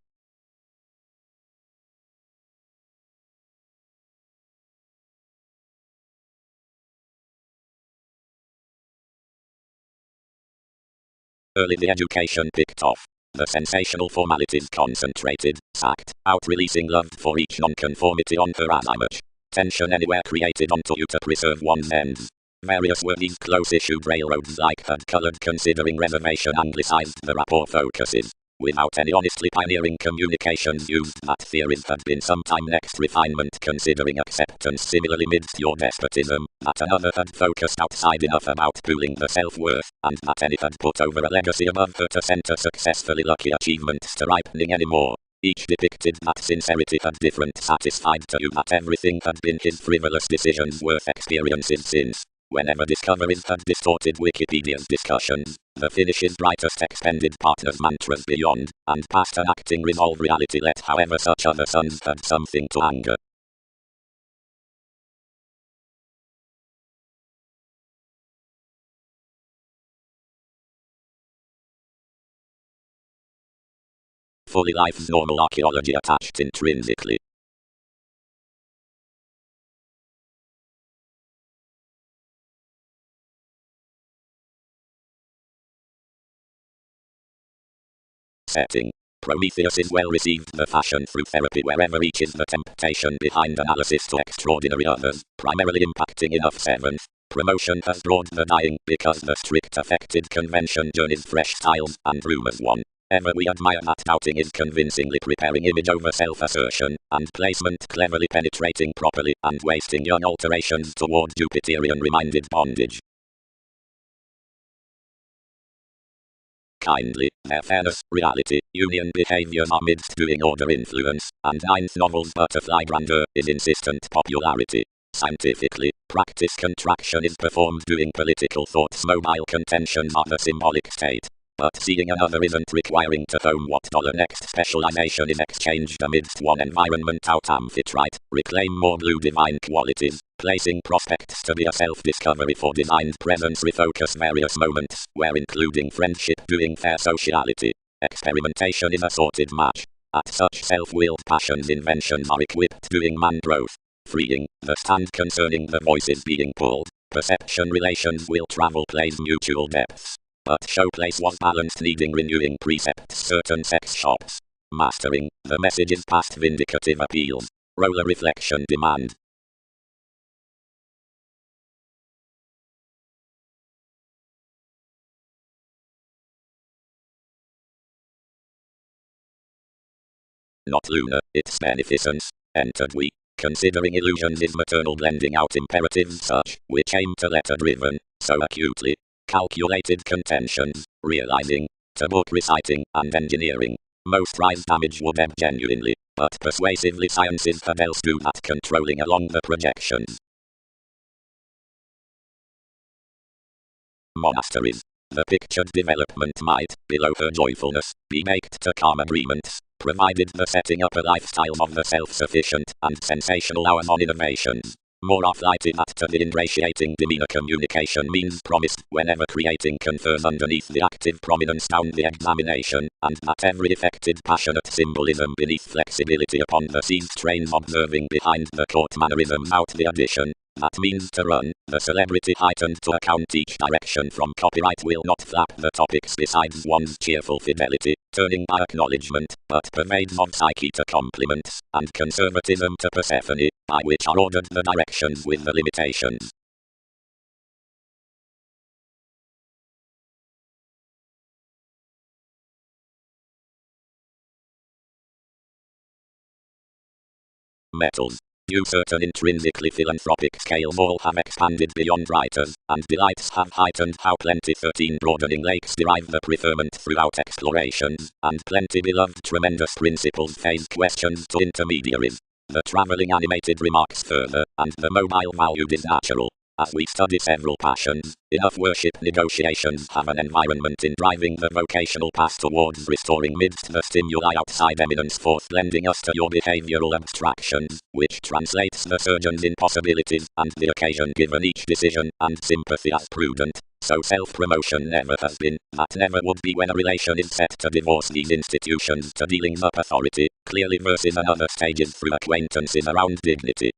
Early the education picked off. The sensational formalities concentrated, sacked, out releasing love for each nonconformity on her as much tension anywhere created onto you to preserve one's ends. Various were these close-issued railroads like had colored considering reservation anglicized the rapport focuses. Without any honestly pioneering communications used that theories had been sometime next refinement considering acceptance similarly midst your despotism, that another had focused outside enough about pooling the self-worth, and that any had put over a legacy above her to center successfully lucky achievements to ripening anymore. Each depicted that sincerity had different satisfied to you that everything had been his frivolous decisions worth experiences since. Whenever discoveries had distorted Wikipedia's discussions, the finish's brightest expended partners mantras beyond, and past an acting resolve reality let however such other sons had something to anger. Fully life's normal archaeology attached intrinsically. Setting. Prometheus is well received the fashion through therapy wherever reaches the temptation behind analysis to extraordinary others, primarily impacting enough seventh. Promotion has brought the dying because the strict affected convention journeys fresh styles and rumors one. Ever we admire that doubting is convincingly preparing image over self-assertion, and placement cleverly penetrating properly and wasting young alterations toward Jupiterian reminded bondage. Kindly, their fairness, reality, union behaviors amidst doing order influence, and ninth novel's butterfly grandeur is insistent popularity. Scientifically, practice contraction is performed doing political thoughts mobile contentions are the symbolic state. But seeing another isn't requiring to home what dollar next specialization is exchanged amidst one environment out amphitrite, reclaim more blue divine qualities, placing prospects to be a self-discovery for designed presence refocus various moments, where including friendship doing fair sociality. Experimentation is a sorted match. At such self-willed passions inventions are equipped doing man growth. Freeing, the stand concerning the voices being pulled, perception relations will travel plays mutual depths. But showplace was balanced needing renewing precepts certain sex shops. Mastering, the message's past vindicative appeals. Roller reflection demand. not lunar, its beneficence, entered we. Considering illusions is maternal blending out imperatives such, which aim to letter-driven, so acutely, calculated contentions, realizing, to book reciting, and engineering. Most rise damage would ebb genuinely, but persuasively sciences had else do that controlling along the projections. Monasteries. The pictured development might, below her joyfulness, be baked to calm agreements, provided the setting up a lifestyle of the self-sufficient and sensational hours on innovations. More offlighted at to the ingratiating demeanor communication means promised whenever creating confers underneath the active prominence down the examination, and that every affected passionate symbolism beneath flexibility upon the seized trains observing behind the court mannerisms out the addition. That means to run, the celebrity heightened to account each direction from copyright will not flap the topics besides one's cheerful fidelity, turning by acknowledgement, but pervades of psyche to compliments, and conservatism to Persephone, by which are ordered the directions with the limitations. Metals. Due certain intrinsically philanthropic scales all have expanded beyond writers, and delights have heightened how plenty 13 broadening lakes derive the preferment throughout explorations, and plenty beloved tremendous principles phase questions to intermediaries. The travelling animated remarks further, and the mobile valued is natural. As we study several passions, enough worship negotiations have an environment in driving the vocational path towards restoring midst the stimuli outside eminence forth lending us to your behavioral abstractions, which translates the surgeon's impossibilities, and the occasion given each decision, and sympathy as prudent. So self-promotion never has been, that never would be when a relation is set to divorce these institutions to dealings up authority, clearly versus another stages through acquaintances around dignity.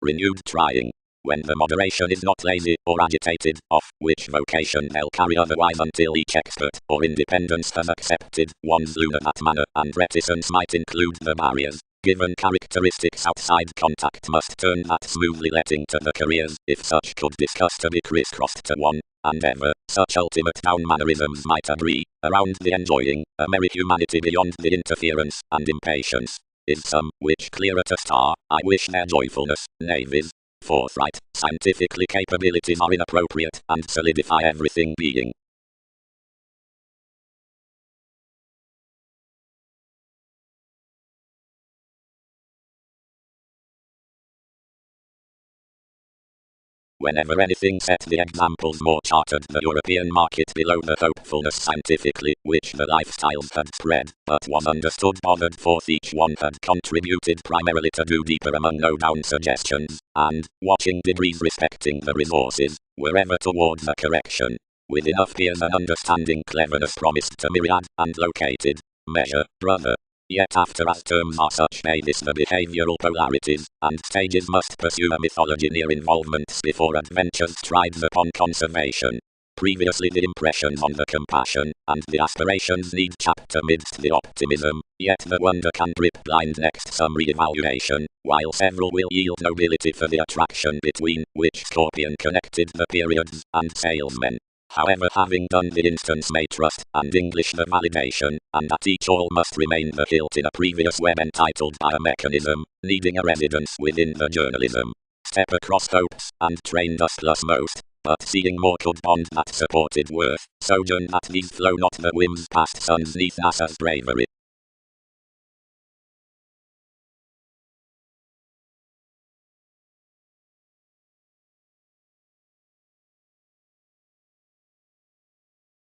Renewed trying. When the moderation is not lazy, or agitated, off which vocation they'll carry otherwise until each expert, or independence has accepted, one's lunar that manner, and reticence might include the barriers. Given characteristics outside contact must turn that smoothly letting to the careers, if such could discuss to be crisscrossed to one, and ever, such ultimate down mannerisms might agree, around the enjoying, a merry humanity beyond the interference, and impatience. Is some, which clearer to star, I wish their joyfulness, navies, forthright, scientifically capabilities are inappropriate, and solidify everything being. Whenever anything set the examples more chartered the European market below the hopefulness scientifically, which the lifestyles had spread, but was understood bothered forth each one had contributed primarily to do deeper among no down suggestions, and, watching degrees respecting the resources, were ever towards a correction. With enough peers and understanding cleverness promised to myriad, and located, measure, brother. Yet after as terms are such may this the behavioral polarities, and stages must pursue a mythology near involvements before adventures strides upon conservation. Previously the impressions on the compassion, and the aspirations need chapter midst the optimism, yet the wonder can grip blind next some re-evaluation, while several will yield nobility for the attraction between, which Scorpion connected the periods, and salesmen. However, having done the instance may trust, and English the validation, and that each all must remain the hilt in a previous web entitled by a mechanism, needing a residence within the journalism. Step across hopes, and train dustless most, but seeing more could bond that supported worth, sojourn that these flow not the whims past suns neath NASA's bravery.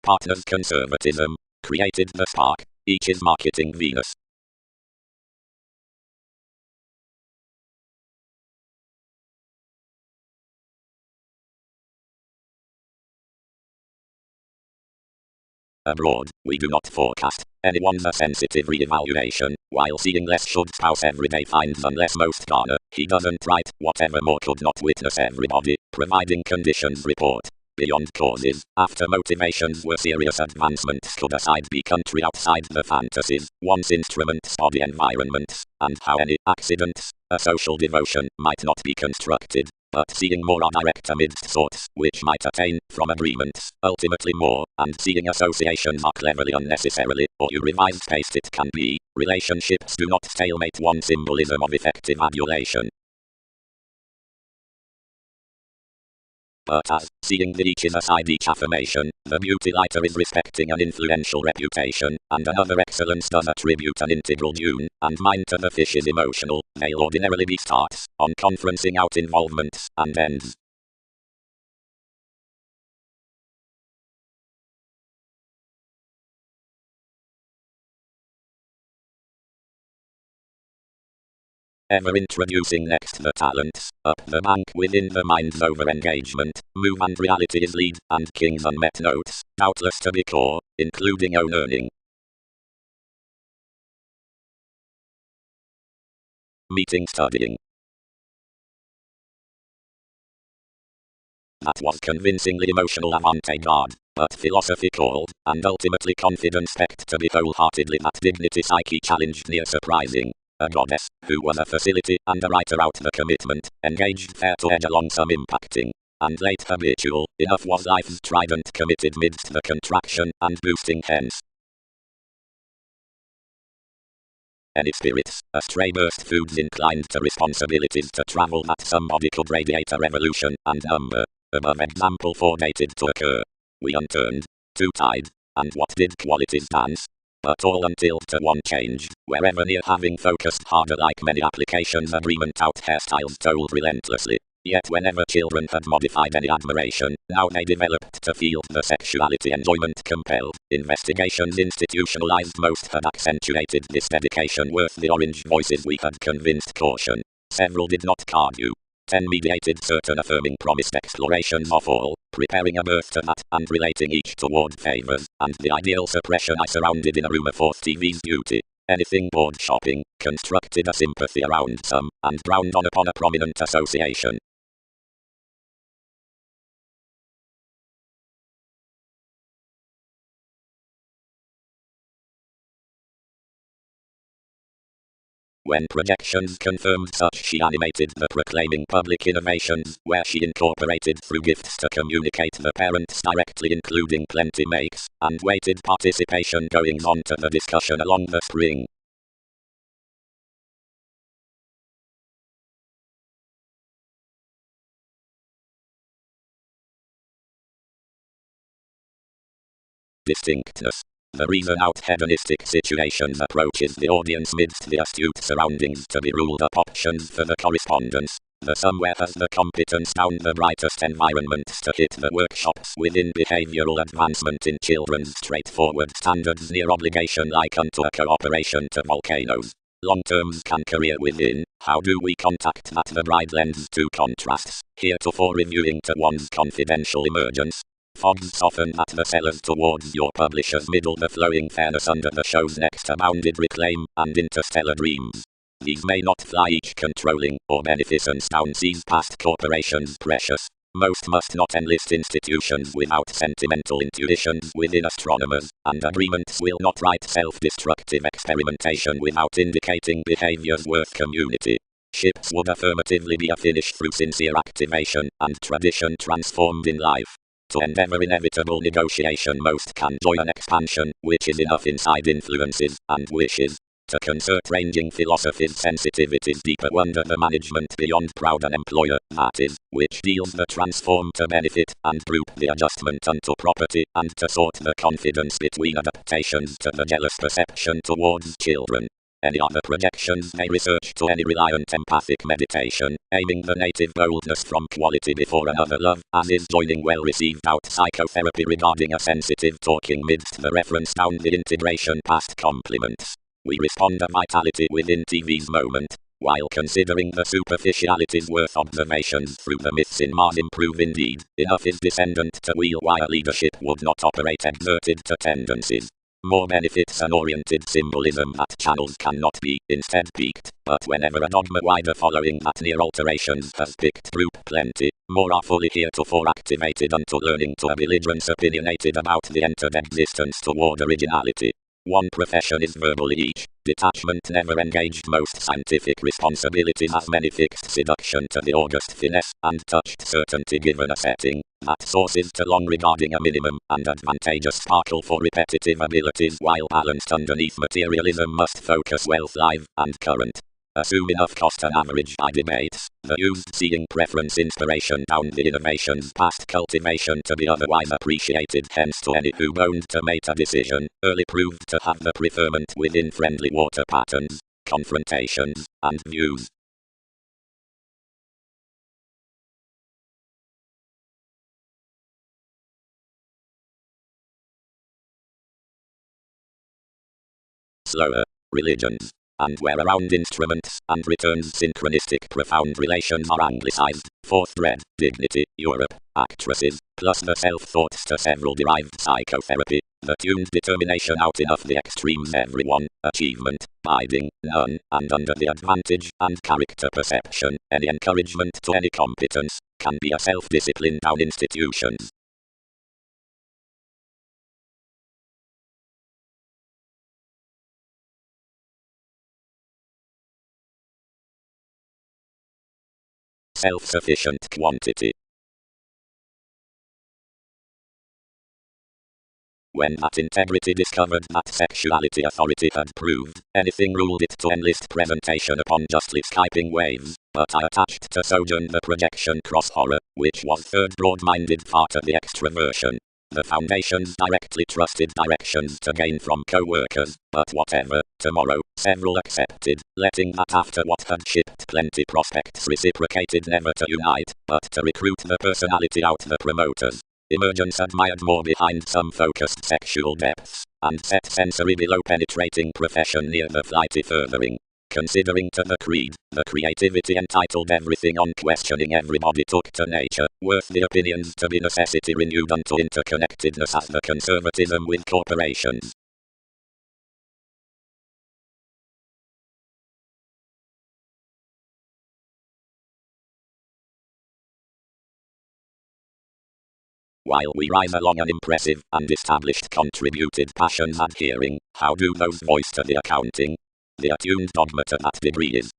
Partners conservatism, created the spark, each is marketing Venus. Abroad, we do not forecast anyone's a sensitive re-evaluation, while seeing less should spouse everyday finds unless most garner, he doesn't write, whatever more could not witness everybody, providing conditions report. Beyond causes, after motivations were serious advancements could aside be country outside the fantasies, one's instruments body environments, and how any accidents, a social devotion, might not be constructed. but seeing more are direct amidst sorts, which might attain, from agreements, ultimately more, and seeing associations are cleverly unnecessarily, or you revised paste it can be, relationships do not stalemate one symbolism of effective adulation. But as, seeing that each is aside each affirmation, the beauty lighter is respecting an influential reputation, and another excellence does attribute an integral dune, and mind to the fish is emotional, they'll ordinarily be starts, on conferencing out involvements, and ends. Ever introducing next the talents, up the bank within the mind's over-engagement, move and reality is lead, and king's unmet notes, doubtless to be core, including own earning. Meeting studying. That was convincingly emotional avant-garde, but philosophy called, and ultimately confidence pecked to be wholeheartedly that dignity psyche challenged near surprising. A goddess, who was a facility and a writer out the commitment, engaged fair to edge along some impacting, and late habitual, enough was life's trident committed midst the contraction and boosting hence. Any spirits, astray burst foods inclined to responsibilities to travel that somebody could radiate a revolution and number, above example foredated to occur. We unturned, two-tied, and what did qualities dance? But all until to one changed, wherever near having focused harder like many applications agreement out hairstyles told relentlessly. Yet whenever children had modified any admiration, now they developed to feel the sexuality enjoyment compelled. Investigations institutionalized most had accentuated this dedication worth the orange voices we had convinced caution. Several did not card you. 10 mediated certain affirming promised explorations of all, preparing a birth to that, and relating each toward favors, and the ideal suppression I surrounded in a room of forced TV's duty. Anything board shopping, constructed a sympathy around some, and ground on upon a prominent association. When projections confirmed such, she animated the proclaiming public innovations, where she incorporated through gifts to communicate the parents directly, including plenty makes, and weighted participation goings on to the discussion along the spring. Distinctness. The reason out hedonistic situations approaches the audience midst the astute surroundings to be ruled up options for the correspondence. The somewhere has the competence down the brightest environments to hit the workshops within behavioral advancement in children's straightforward standards near obligation like unto a cooperation to volcanoes. Long terms can career within. How do we contact that the bride lends to contrasts, heretofore reviewing to one's confidential emergence? Fogs soften at the sellers towards your publisher's middle, the flowing fairness under the show's next abounded reclaim, and interstellar dreams. These may not fly each controlling, or beneficence down seas past corporations precious. Most must not enlist institutions without sentimental intuitions within astronomers, and agreements will not write self-destructive experimentation without indicating behaviors worth community. Ships would affirmatively be a finish through sincere activation, and tradition transformed in life. To endeavor inevitable negotiation most can joy an expansion, which is enough inside influences, and wishes. To concert ranging philosophies sensitivities deeper wonder the management beyond proud an employer, that is, which deals the transform to benefit, and group the adjustment unto property, and to sort the confidence between adaptations to the jealous perception towards children. Any other projections they research to any reliant empathic meditation, aiming the native boldness from quality before another love, as is joining well received out psychotherapy regarding a sensitive talking midst the reference down the integration past compliments. We respond a vitality within TV's moment, while considering the superficialities worth observations through the myths in Mars improve indeed. Enough is descendant to wheel wire leadership would not operate exerted to tendencies. More benefits an oriented symbolism that channels cannot be instead peaked, but whenever a dogma wider following that near alterations has picked group plenty, more are fully heretofore activated unto learning to a belligerence opinionated about the entered existence toward originality. One profession is verbally each, detachment never engaged most scientific responsibilities as many fixed seduction to the august finesse and touched certainty given a setting that sources to long regarding a minimum and advantageous sparkle for repetitive abilities while balanced underneath materialism must focus wealth live and current. Assume enough cost and average by debates, the used seeing preference inspiration down the innovations past cultivation to be otherwise appreciated hence to any who owned to make a decision, early proved to have the preferment within friendly water patterns, confrontations, and views. Slower religions, and where around instruments and returns synchronistic profound relations are anglicized, fourth dread, dignity, Europe, actresses, plus the self-thoughts to several derived psychotherapy, the tuned determination out enough the extremes everyone, achievement, biding, none, and under the advantage and character perception, any encouragement to any competence, can be a self-discipline down institutions. Self-sufficient quantity. When that integrity discovered that sexuality authority had proved, anything ruled it to enlist presentation upon justly Skyping waves, but I attached to sojourn the projection cross-horror, which was third broad-minded part of the extraversion. The foundations directly trusted directions to gain from co-workers, but whatever, tomorrow, several accepted, letting that after what had shipped plenty prospects reciprocated never to unite, but to recruit the personality out the promoters. Emergence admired more behind some focused sexual depths, and set sensory below penetrating profession near the flighty furthering. Considering to the creed, the creativity entitled everything on questioning everybody took to nature, worth the opinions to be necessity renewed unto interconnectedness as the conservatism with corporations. While we rise along an impressive and established contributed passions adhering, how do those voice to the accounting? The attuned dogma to that degree is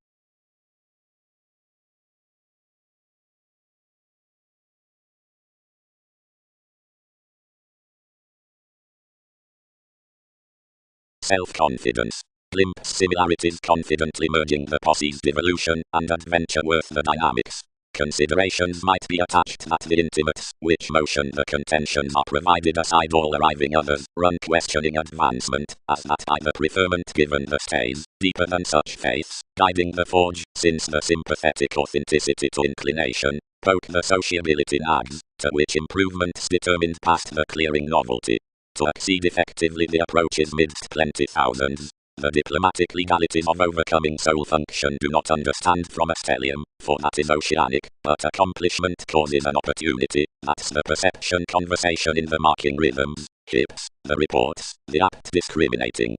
self-confidence. Glimpse similarities confidently merging the posse's devolution and adventure worth the dynamics. Considerations might be attached that the intimates, which motion the contentions are provided aside all arriving others, run questioning advancement, as that by the preferment given the stays, deeper than such faiths, guiding the forge, since the sympathetic authenticity to inclination, poke the sociability nags, to which improvements determined past the clearing novelty. To exceed effectively the approaches midst plenty thousands. The diplomatic legalities of overcoming soul function do not understand from a stellium, for that is oceanic, but accomplishment causes an opportunity, that's the perception conversation in the marking rhythms, hips, the reports, the apt discriminating.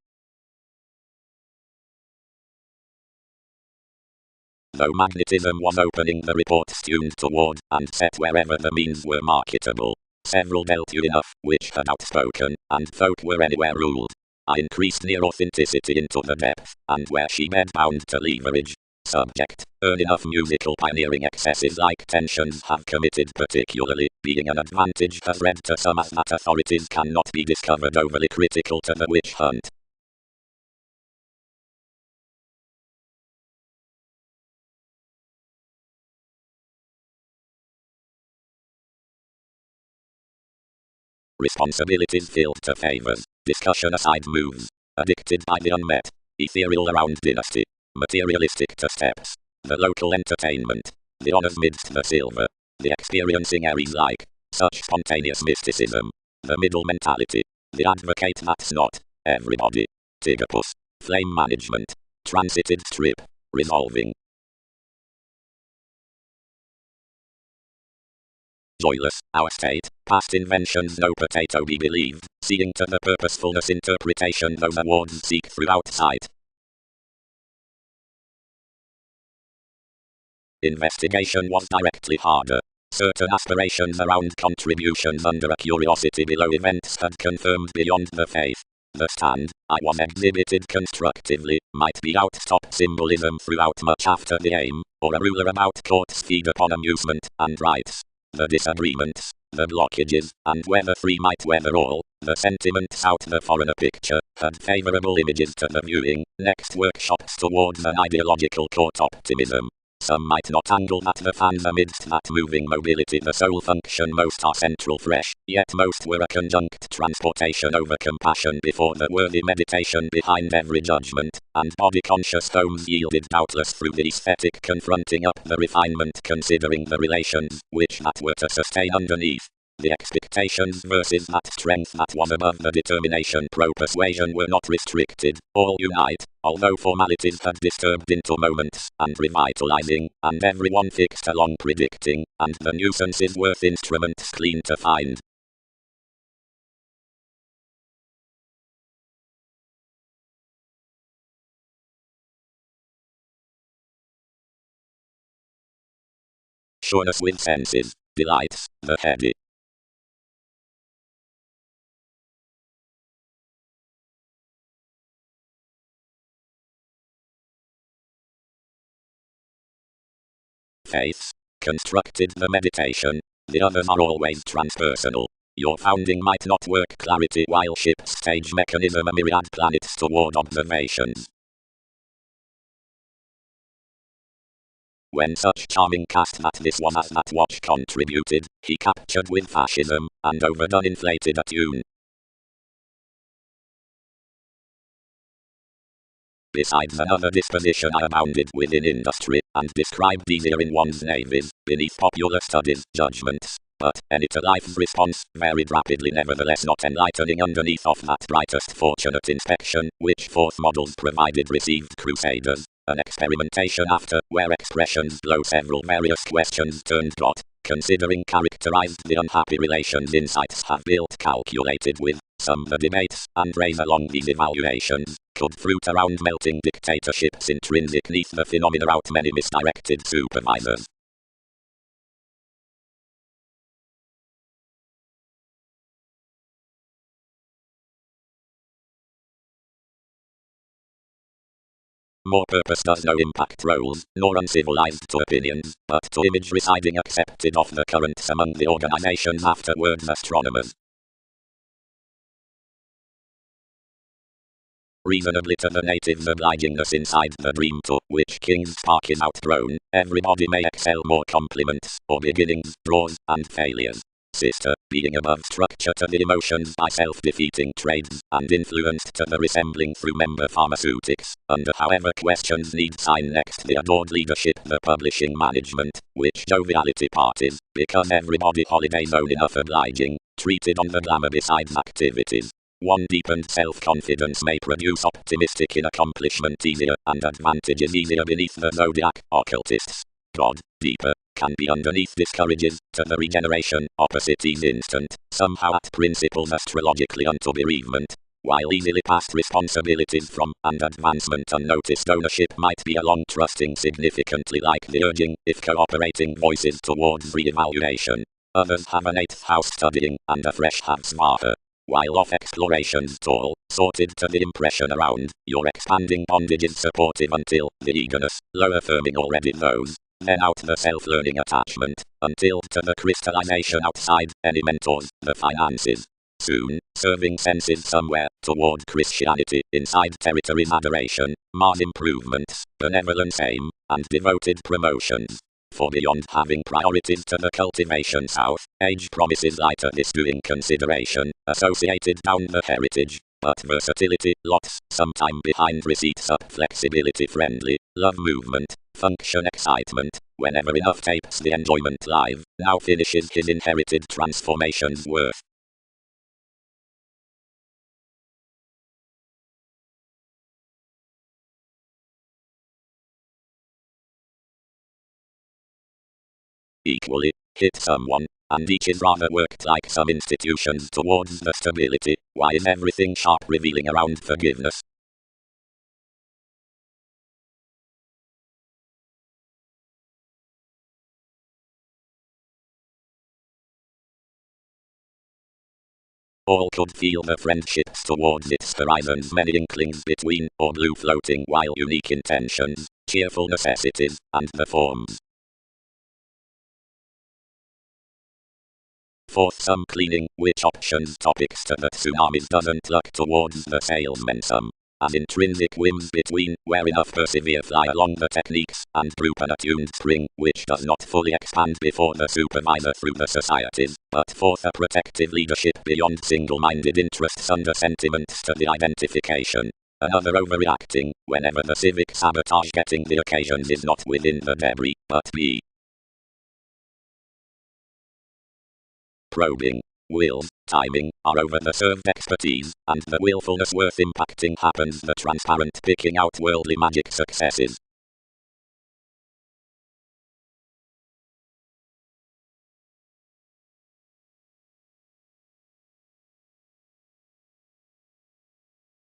Though magnetism was opening the reports tuned toward, and set wherever the means were marketable, several dealt you enough, which had outspoken, and folk were anywhere ruled. I increased near authenticity into the depth, and where she bed bound to leverage. Subject, earn enough musical pioneering excesses like tensions have committed particularly, being an advantage has read to some as that authorities cannot be discovered overly critical to the witch hunt. Responsibilities filled to favors, discussion aside moves, addicted by the unmet, ethereal around dynasty, materialistic to steps, the local entertainment, the honors midst the silver, the experiencing Aries like, such spontaneous mysticism, the middle mentality, the advocate that's not, everybody, Tigapus, flame management, transited strip, resolving. Joyless, our state, past inventions no potato be believed, seeing to the purposefulness interpretation those awards seek throughout sight. Investigation was directly harder. Certain aspirations around contributions under a curiosity below events had confirmed beyond the faith. The stand, I was exhibited constructively, might be out top symbolism throughout much after the aim, or a ruler about courts feed upon amusement and rights. The disagreements, the blockages, and whether free might weather all, the sentiments out the foreigner picture, had favourable images to the viewing, next workshops towards an ideological court optimism. Some might not angle that the fans amidst that moving mobility the sole function most are central fresh, yet most were a conjunct transportation over compassion before the worthy meditation behind every judgment, and body-conscious homes yielded doubtless through the aesthetic confronting up the refinement considering the relations, which that were to sustain underneath. The expectations versus that strength that was above the determination pro-persuasion were not restricted, all unite, although formalities had disturbed into moments, and revitalizing, and everyone fixed along predicting, and the nuisances worth instruments clean to find. Sureness with senses, delights, the heady. Faiths, constructed the meditation, the others are always transpersonal. Your founding might not work clarity while ship's stage mechanism a myriad planets toward observations. When such charming cast that this was as that watch contributed, he captured with fascism, and overdone inflated a tune. Besides another disposition I abounded with in industry, and described easier in one's navies, beneath popular studies, judgments, but, any to life's response, varied rapidly nevertheless not enlightening underneath of that brightest fortunate inspection, which fourth models provided received crusaders, an experimentation after, where expressions blow several various questions turned got, considering characterized the unhappy relations insights have built calculated with, some the debates, and raise along these evaluations, could fruit around melting dictatorships intrinsic neath the phenomena out many misdirected supervisors. More purpose does no impact roles, nor uncivilized to opinions, but to image residing accepted of the currents among the organizations afterwards astronomers. Reasonably to the natives obligingness inside the dream to which king's spark is outgrown, everybody may excel more compliments, or beginnings, draws, and failures. Sister, being above structure to the emotions by self-defeating trades, and influenced to the resembling through member pharmaceutics, under however questions need sign next the adored leadership the publishing management, which joviality parties, because everybody holiday zone enough obliging, treated on the glamour besides activities. One deepened self-confidence may produce optimistic in accomplishment easier, and advantages easier beneath the zodiac, occultists. God, deeper, can be underneath discourages, to the regeneration, opposite is instant, somehow at principles astrologically unto bereavement, while easily past responsibilities from, and advancement unnoticed ownership might be along trusting significantly like the urging, if cooperating voices towards re-evaluation. Others have an 8th house studying, and a fresh have Svarha. While off explorations tall, sorted to the impression around, your expanding bondage is supportive until, the eagerness, low affirming already knows, then out the self-learning attachment, until to the crystallization outside, any mentors, the finances. Soon, serving senses somewhere, toward Christianity, inside territories adoration, Mars improvements, benevolence aim, and devoted promotions. For beyond having priorities to the cultivation south, age promises lighter this doing consideration, associated down the heritage, but versatility, lots, sometime behind receipts up flexibility friendly, love movement, function excitement, whenever enough tapes the enjoyment live, now finishes his inherited transformation's worth. Equally, hit someone, and each is rather worked like some institutions towards the stability. Why is everything sharp revealing around forgiveness? All could feel the friendships towards its horizons many inklings between, or blue floating while unique intentions, cheerful necessities, and the forms. Fourth, some cleaning, which options topics to the tsunamis doesn't look towards the salesmen. Some, as intrinsic whims between, where enough persevere fly along the techniques, and group an attuned spring, which does not fully expand before the supervisor through the societies, but fourth, a protective leadership beyond single-minded interests under sentiments to the identification. Another overreacting, whenever the civic sabotage getting the occasions is not within the debris, but be probing. Wills, timing, are over the served expertise, and the willfulness worth impacting happens the transparent picking out worldly magic successes.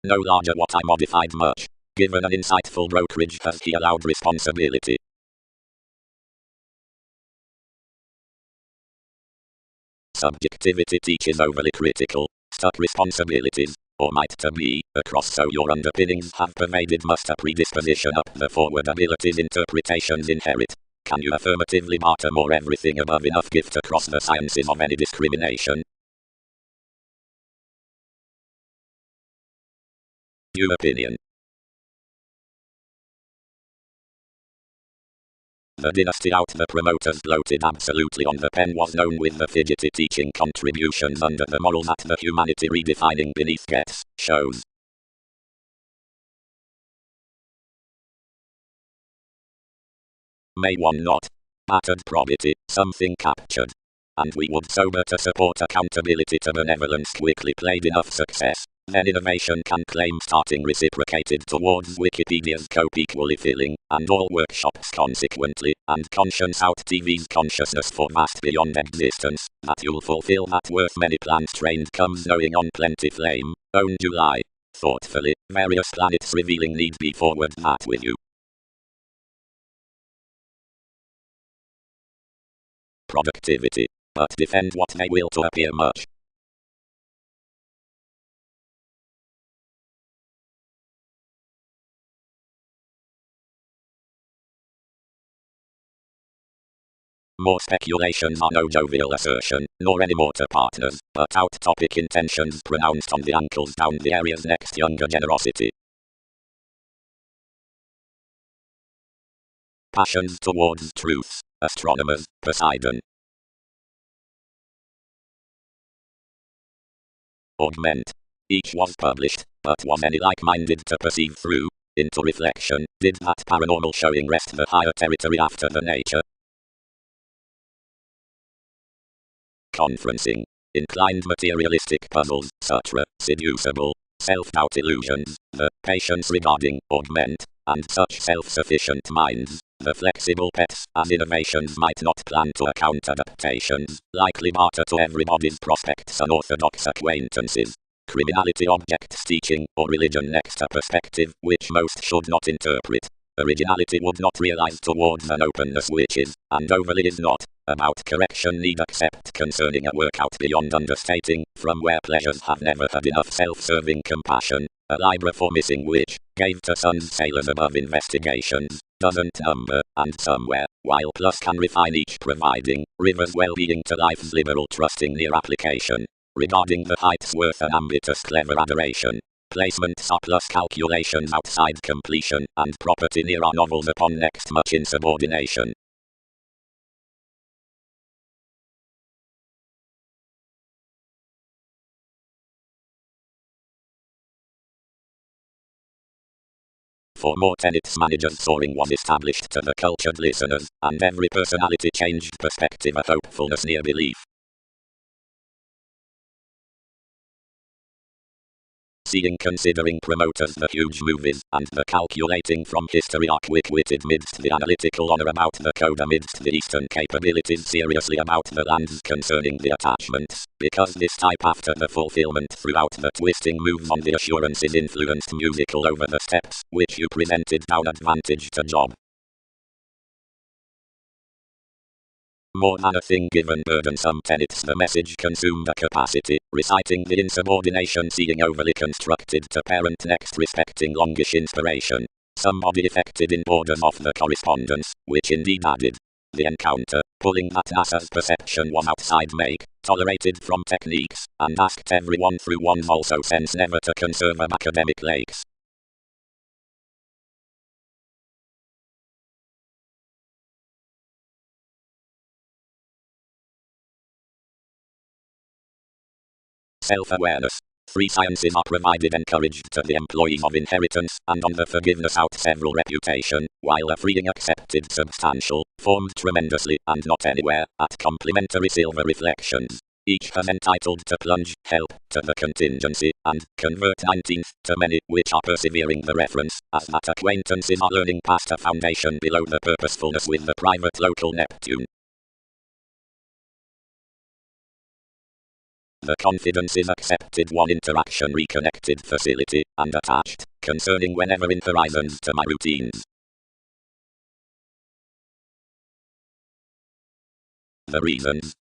No larger what I modified much. Given an insightful brokerage has he allowed responsibility. Subjectivity teaches overly critical, stuck responsibilities, or might to be, across so your underpinnings have pervaded must a predisposition up the forward abilities interpretations inherit. Can you affirmatively barter more everything above enough gift across the sciences of any discrimination? New opinion. The dynasty out the promoters bloated absolutely on the pen was known with the fidgety teaching contributions under the morals that the humanity redefining beneath gets, shows. May one not. Battered probity, something captured. And we would sober to support accountability to benevolence quickly played enough success. Then innovation can claim starting reciprocated towards Wikipedia's scope equally filling, and all workshops consequently, and conscience out TV's consciousness for vast beyond existence, that you'll fulfill that worth many plans trained comes knowing on plenty flame, own July. Thoughtfully, various planets revealing need be forward that with you. Productivity, but defend what they will to appear much. More speculations are no jovial assertion, nor any more to partners, but out-topic intentions pronounced on the ankles down the area's next younger generosity. Passions towards truths, astronomers, Poseidon. Augment. Each was published, but was any like-minded to perceive through, into reflection, did that paranormal showing rest the higher territory after the nature? Conferencing. Inclined materialistic puzzles, sutra, seducible, self-doubt illusions, the patience regarding, augment, and such self-sufficient minds, the flexible pets, as innovations might not plan to account adaptations, likely barter to everybody's prospects unorthodox acquaintances. Criminality objects teaching, or religion next a perspective, which most should not interpret. Originality would not realize towards an openness which is, and overly is not, about correction need accept concerning a workout beyond understating, from where pleasures have never had enough self-serving compassion, a libra for missing which, gave to sons sailors above investigations, doesn't number, and somewhere, while plus can refine each providing, rivers well-being to life's liberal trusting near application, regarding the heights worth an ambitious clever adoration. Placement surplus calculations outside completion, and property near our novels upon next much insubordination. For more tenets managers soaring was established to the cultured listeners, and every personality changed perspective a hopefulness near belief. Seeing considering promoters the huge movies, and the calculating from history are quick-witted midst the analytical honor about the code amidst the eastern capabilities seriously about the lands concerning the attachments, because this type after the fulfillment throughout the twisting moves on the assurances influenced musical over the steps, which you presented down advantage to job. More than a thing given burdensome tenets, the message consumed a capacity, reciting the insubordination seeing overly constructed to parent next respecting longish inspiration. Somebody affected in borders of the correspondence, which indeed added. The encounter, pulling that NASA's perception was outside make, tolerated from techniques, and asked everyone through one's also sense never to conserve academic lakes. Self-awareness. 3 sciences are provided encouraged to the employees of inheritance, and on the forgiveness out several reputation, while a freeing accepted substantial, formed tremendously, and not anywhere, at complementary silver reflections. Each has entitled to plunge, help, to the contingency, and convert 19th to many, which are persevering the reference, as that acquaintances are learning past a foundation below the purposefulness with the private local Neptune. The confidence is accepted one interaction reconnected facility, and attached, concerning whenever in horizons to my routines. The reasons,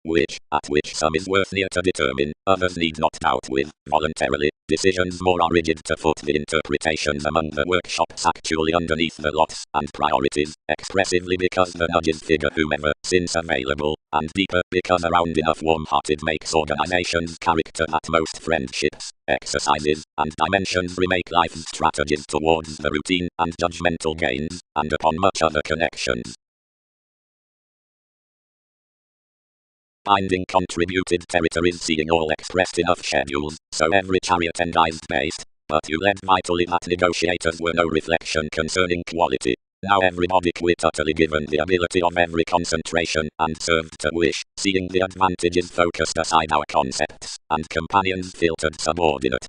at which some is worthier to determine, others need not doubt with, voluntarily, decisions more are rigid to foot the interpretations among the workshops actually underneath the lots, and priorities, expressively because the nudges figure whomever, since available, and deeper because around enough warm-hearted makes organizations character at most friendships, exercises, and dimensions remake life's strategies towards the routine and judgmental gains, and upon much other connections. Binding contributed territories seeing all expressed enough schedules, so every chariot endized based, but you led vitally that negotiators were no reflection concerning quality. Now everybody quit utterly given the ability of every concentration, and served to wish, seeing the advantages focused aside our concepts, and companions filtered subordinate.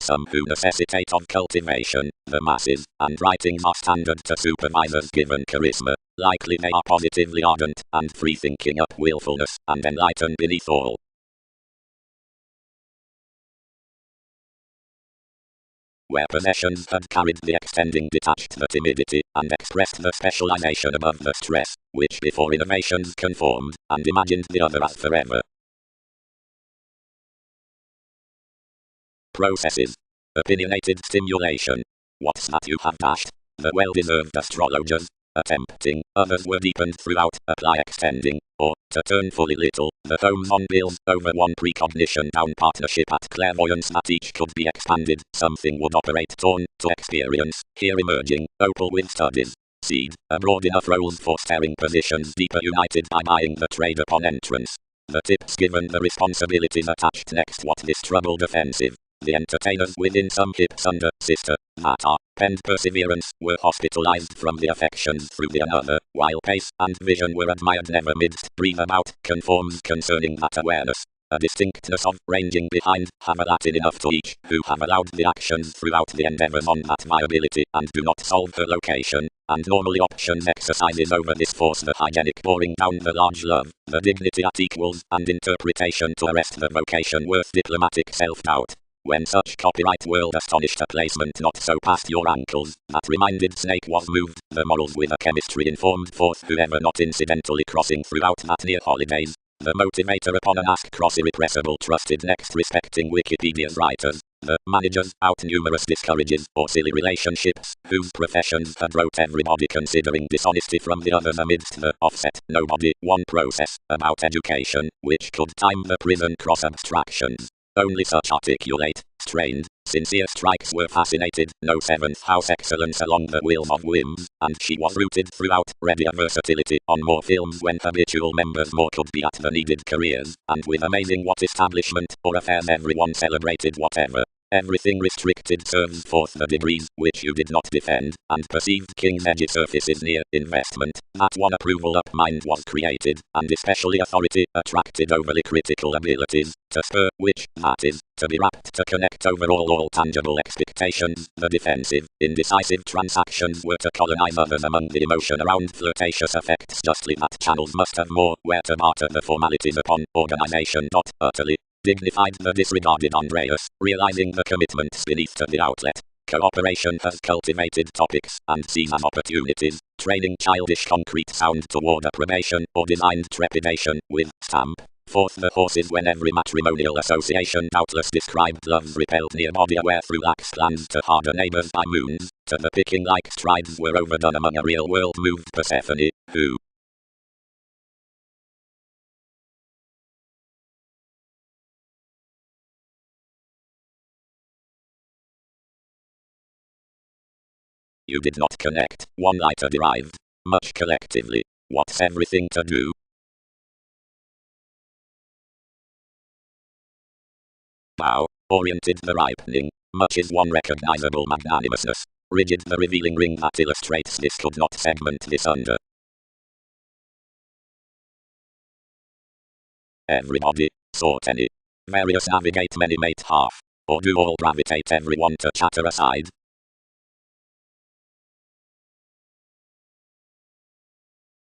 Some who necessitate of cultivation, the masses, and writings are standard to supervisors given charisma, likely they are positively ardent, and free-thinking up willfulness, and enlightened beneath all. Where possessions had carried the extending detached the timidity, and expressed the specialization above the stress, which before innovations conformed, and imagined the other as forever. Processes. Opinionated stimulation. What's that you have dashed? The well-deserved astrologers, attempting, others were deepened throughout, apply extending, or, to turn fully little, the homes on bills, over one precognition down partnership at clairvoyance that each could be expanded, something would operate torn, to experience, here emerging, opal with studies. Seed, a broad enough roles for staring positions deeper united by buying the trade upon entrance. The tips given the responsibilities attached next what this troubled offensive. The entertainers within some hips under, sister, that are, penned perseverance, were hospitalized from the affections through the another, while pace and vision were admired never midst, breathe about, conforms concerning that awareness. A distinctness of, ranging behind, have a Latin enough to each, who have allowed the actions throughout the endeavors on that viability, and do not solve her location, and normally options exercises over this force the hygienic pouring down the large love, the dignity at equals, and interpretation to arrest the vocation worth diplomatic self-doubt. When such copyright world astonished a placement not so past your ankles, that reminded snake was moved, the morals with a chemistry informed forth whoever not incidentally crossing throughout that near holidays. The motivator upon an ask cross irrepressible trusted next respecting Wikipedia's writers. The managers out numerous discourages or silly relationships, whose professions had wrote everybody considering dishonesty from the others amidst the offset, nobody, one process, about education, which could time the prison cross abstractions. Only such articulate, strained, sincere strikes were fascinated, no seventh house excellence along the wheel of whims, and she was rooted throughout, readier versatility, on more films when habitual members more could be at the needed careers, and with amazing what establishment, or affairs everyone celebrated whatever. Everything restricted serves forth the degrees, which you did not defend, and perceived king's edgy surfaces near, investment, that one approval up mind was created, and especially authority, attracted overly critical abilities, to spur, which, that is, to be rapt to connect over all tangible expectations, the defensive, indecisive transactions were to colonize others among the emotion around flirtatious affects justly that channels must have more, where to barter the formalities upon, organization. Utterly, dignified the disregarded Andreas, realizing the commitments beneath to the outlet. Cooperation has cultivated topics and sees as opportunities, training childish concrete sound toward approbation or designed trepidation with stamp. Forth the horses when every matrimonial association doubtless described love's repelled near body aware through lax plans to harder neighbors by moons, to the picking like strides were overdone among a real-world moved Persephone, who you did not connect, one lighter derived, much collectively, what's everything to do? Bow, oriented the ripening, much is one recognizable magnanimousness, rigid the revealing ring that illustrates this could not segment this under. Everybody, sort any. Various navigate many mate half, or do all gravitate everyone to chatter aside?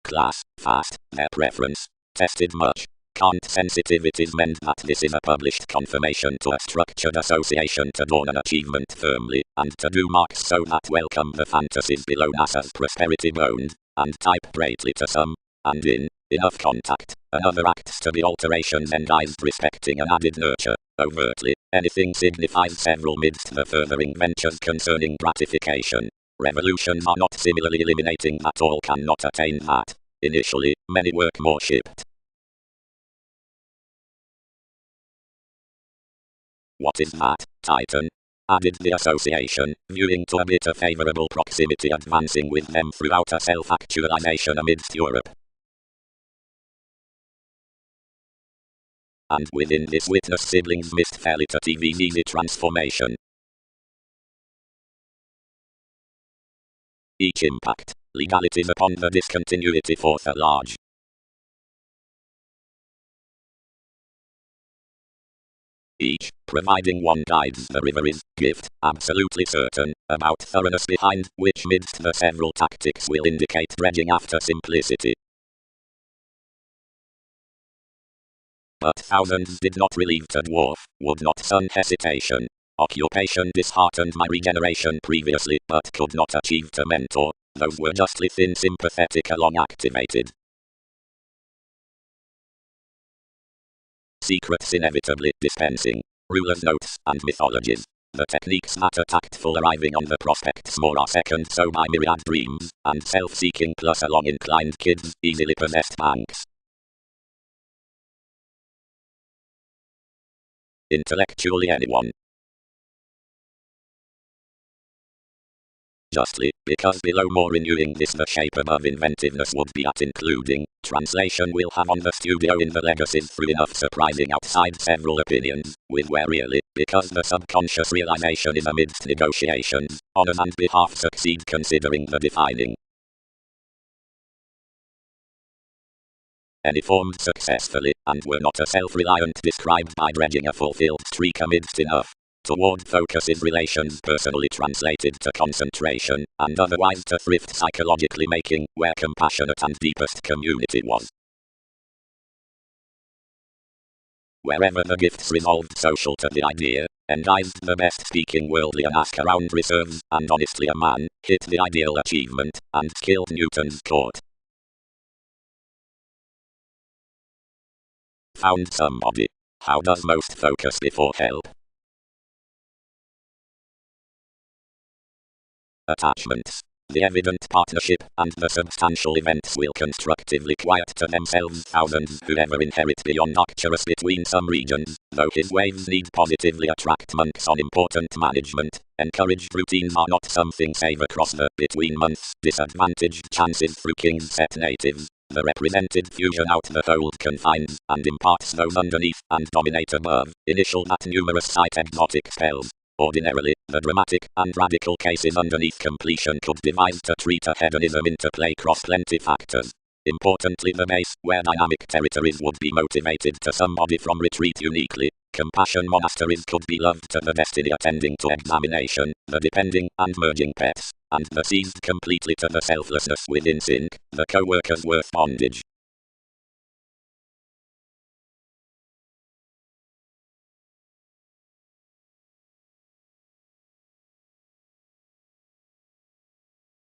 Class, fast, their preference, tested much. Can't sensitivities mend that this is a published confirmation to a structured association to dawn an achievement firmly, and to do marks so that welcome the fantasies below NASA's prosperity boned, and type greatly to some, and in, enough contact, another acts to be alterations endized respecting an added nurture, overtly, anything signifies several midst the furthering ventures concerning gratification. Revolutions are not similarly eliminating that all cannot attain that. Initially, many work more shipped. What is that, Titan? Added the association, viewing to a bit of favorable proximity advancing with them throughout a self-actualization amidst Europe. And within this witness siblings missed fairly to TV's easy transformation. Each impact, legalities upon the discontinuity forth at large. Each, providing one guides the river is, gift, absolutely certain, about thoroughness behind, which midst the several tactics will indicate dredging after simplicity. But thousands did not relieve to dwarf, would not sun hesitation. Occupation disheartened my regeneration previously, but could not achieve to mentor, those were justly thin sympathetic along activated. Secrets inevitably dispensing, rulers' notes and mythologies. The techniques that are tactful arriving on the prospects more are second so by myriad dreams, and self-seeking plus along inclined kids, easily possessed banks. Intellectually anyone. Justly, because below more renewing this the shape above inventiveness would be at including, translation will have on the studio in the legacies through enough surprising outside several opinions, with where really, because the subconscious realization is amidst negotiations, honors and behalf succeed considering the defining. Any formed successfully, and were not a self-reliant described by dredging a fulfilled streak amidst enough. Toward focuses relations personally translated to concentration, and otherwise to thrift psychologically making, where compassionate and deepest community was. Wherever the gifts resolved social to the idea, endized the best speaking worldly and ask around reserves, and honestly a man, hit the ideal achievement, and skilled Newton's court. Found somebody. How does most focus before help? Attachments. The evident partnership and the substantial events will constructively quiet to themselves thousands who ever inherit beyond Arcturus between some regions, though his waves need positively attract monks on important management. Encouraged routines are not something save across the between months disadvantaged chances through kings set natives. The represented fusion out the hold confines, and imparts those underneath, and dominate above, initial that numerous sight exotic spells. Ordinarily, the dramatic and radical cases underneath completion could devise to treat a hedonism interplay cross plenty factors. Importantly the base, where dynamic territories would be motivated to somebody from retreat uniquely. Compassion monasteries could be loved to the destiny attending to examination, the depending and merging pets, and the seized completely to the selflessness within sync, the co-workers worth bondage.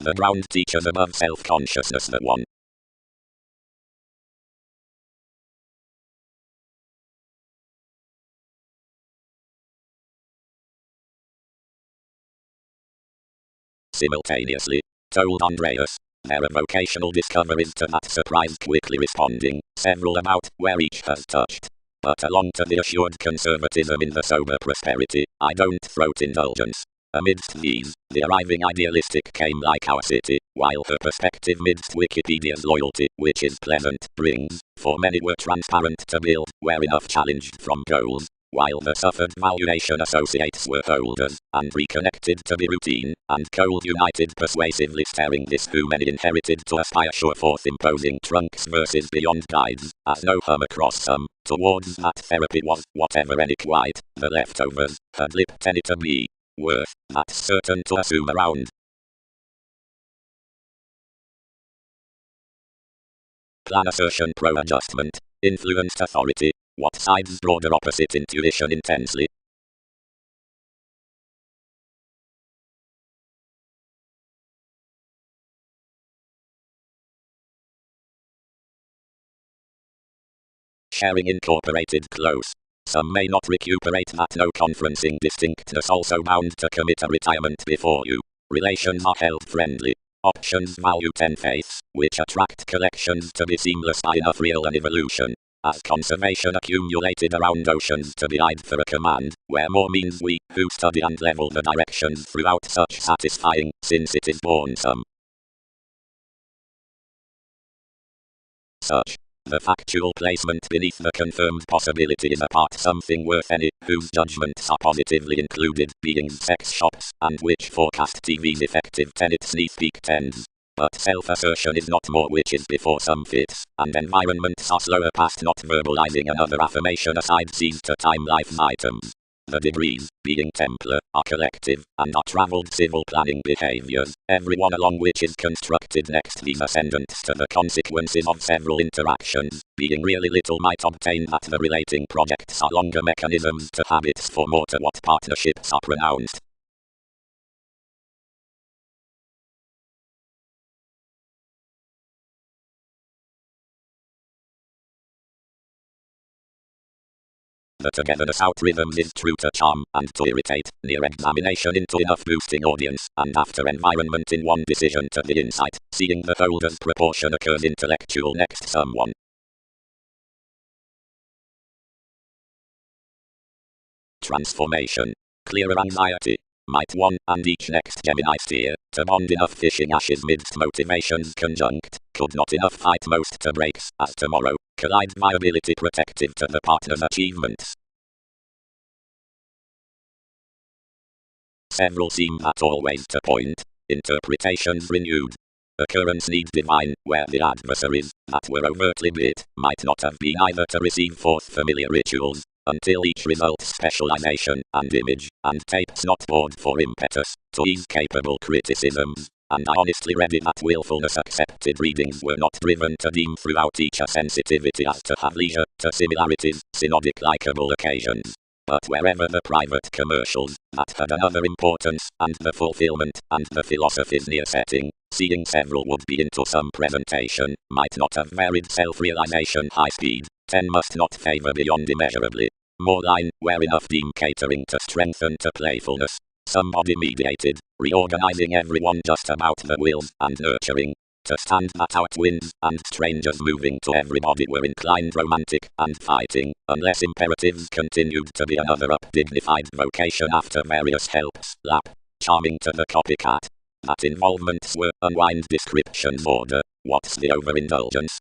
The ground teachers above self-consciousness that one. Simultaneously, told Andreas, there are vocational discoveries to that surprise quickly responding, several about where each has touched. But along to the assured conservatism in the sober prosperity, I don't throat indulgence. Amidst these, the arriving idealistic came like our city, while her perspective midst Wikipedia's loyalty, which is pleasant, brings, for many were transparent to build, were enough challenged from goals, while the suffered valuation associates were holders, and reconnected to be routine, and cold united persuasively staring this who many inherited to aspire sure forth imposing trunks versus beyond guides, as no hum across some, towards that therapy was, whatever any quite, the leftovers, had lipped any to be, worth, that's certain to assume around. Plan assertion pro-adjustment, influenced authority, what sides broader opposite intuition intensely. Sharing incorporated close. Some may not recuperate that no conferencing distinctness also bound to commit a retirement before you. Relations are held friendly. Options value 10 faiths, which attract collections to be seamless by enough real and evolution. As conservation accumulated around oceans to be eyed for a command, where more means we, who study and level the directions throughout such satisfying, since it is born some. Such. The factual placement beneath the confirmed possibility is a part something worth any, whose judgments are positively included, being sex shops, and which forecast TV's effective tenets neath peak tends. But self-assertion is not more which is before some fits, and environments are slower past not verbalizing another affirmation aside seized to time life items. The degrees, being Templar, are collective, and are travelled civil planning behaviours, every one along which is constructed next these ascendants to the consequences of several interactions, being really little might obtain that the relating projects are longer mechanisms to habits for more to what partnerships are pronounced. The togetherness out rhythms is true to charm, and to irritate, near examination into enough boosting audience, and after environment in one decision to the insight, seeing the whole as proportion occurs intellectual next someone. Transformation. Clearer anxiety. Might one, and each next Gemini steer, to bond enough fishing ashes midst motivations conjunct, could not enough fight most to breaks, as tomorrow, collide viability protective to the partner's achievements. Several seem that always to point, interpretations renewed. Occurrence need divine, where the adversaries, that were overtly bit, might not have been either to receive forth familiar rituals, until each results specialization, and image, and tapes not poured for impetus, to ease capable criticisms, and I honestly ready that willfulness accepted readings were not driven to deem throughout each a sensitivity as to have leisure, to similarities, synodic likeable occasions. But wherever the private commercials, that had another importance, and the fulfillment, and the philosophy's near setting, seeing several would be into some presentation, might not have varied self-realization high speed, 10 must not favor beyond immeasurably. More line, where enough deem catering to strengthen to playfulness. Somebody mediated, reorganizing everyone just about the wills, and nurturing. To stand that out winds, and strangers moving to everybody were inclined romantic, and fighting, unless imperatives continued to be another up dignified vocation after various helps, lap, charming to the copycat. That involvements were unwind descriptions order, what's the overindulgence?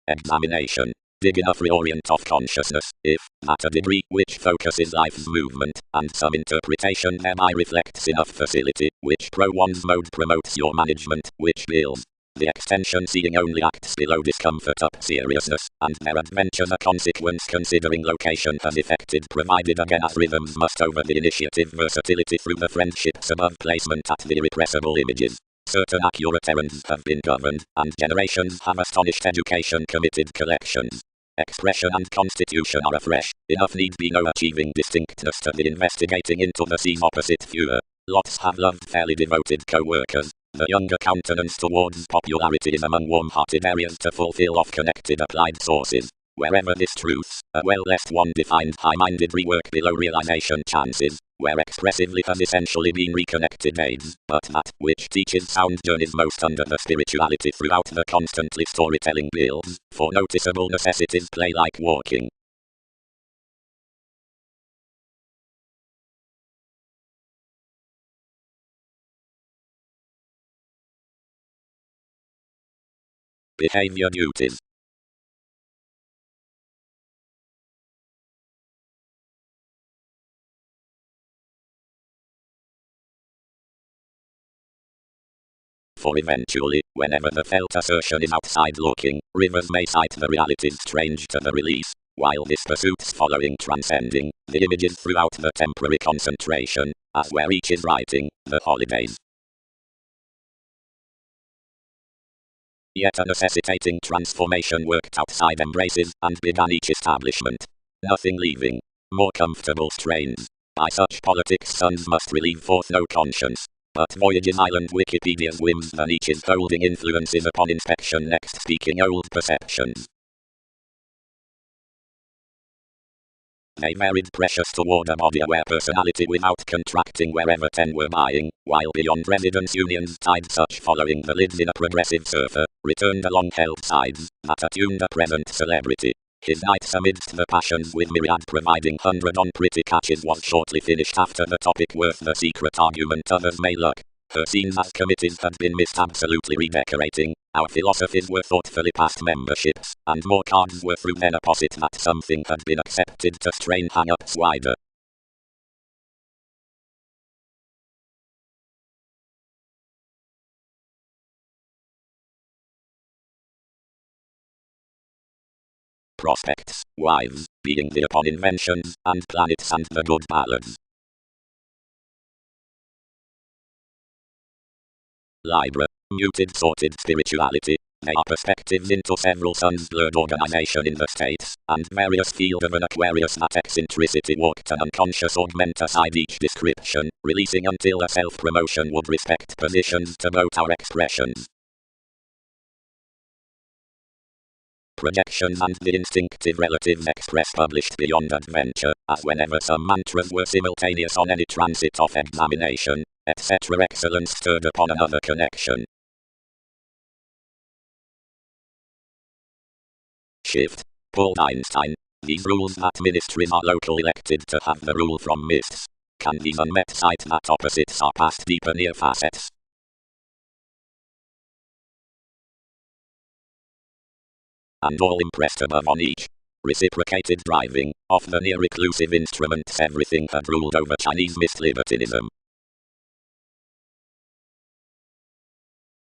Examination. Dig enough reorient of consciousness, if, at a degree which focuses life's movement, and some interpretation thereby reflects enough facility, which pro one's mode promotes your management, which builds. The extension seeing only acts below discomfort up seriousness, and their adventures a consequence considering location has effected provided again as rhythms must over the initiative versatility through the friendships above placement at the irrepressible images. certain accurate errands have been governed, and generations have astonished education-committed collections. Expression and constitution are afresh, enough need be no achieving distinctness to the investigating into the scene opposite fewer. Lots have loved fairly devoted co-workers. The younger countenance towards popularity is among warm-hearted areas to fulfill off-connected applied sources. Wherever this truth, a well left one defined high-minded rework below realization chances, where expressively has essentially been reconnected aids, but that which teaches sound journeys most under the spirituality throughout the constantly storytelling builds, for noticeable necessities play like walking. Behavior duties. For eventually, whenever the felt assertion is outside looking, rivers may cite the realities strange to the release, while this pursuit's following transcending, the images throughout the temporary concentration, as where each is writing, the holidays. Yet a necessitating transformation worked outside embraces, and began each establishment. Nothing leaving. More comfortable strains. By such politics sons must relieve forth no conscience. But Voyages Island Wikipedia's whims than each is holding influences upon inspection next speaking old perceptions. They varied precious toward a body-aware personality without contracting wherever ten were buying, while beyond residence unions tied such following the lids in a progressive surfer, returned along held sides, that attuned a present celebrity. His nights amidst the passions with myriad providing 100 on pretty catches was shortly finished after the topic worth the secret argument others may look. Her scenes as committees had been missed absolutely redecorating, our philosophies were thoughtfully past memberships, and more cards were through then opposite that something had been accepted to strain hang-ups wider. Prospects, wives, being the upon inventions, and planets and the good ballads. Libra, muted sorted spirituality. They are perspectives into several suns blurred organization in the states, and various field of an Aquarius that eccentricity walked an unconscious augment aside each description, releasing until a self-promotion would respect positions to vote our expressions. Projections and the instinctive relatives express published beyond adventure, as whenever some mantras were simultaneous on any transit of examination, etc. Excellence stirred upon another connection. Shift. Pulled Einstein. These rules that ministries are local elected to have the rule from myths. Can these unmet cite that opposites are past deeper near facets? And all impressed above on each. Reciprocated driving, off the near reclusive instruments everything had ruled over Chinese mist libertinism.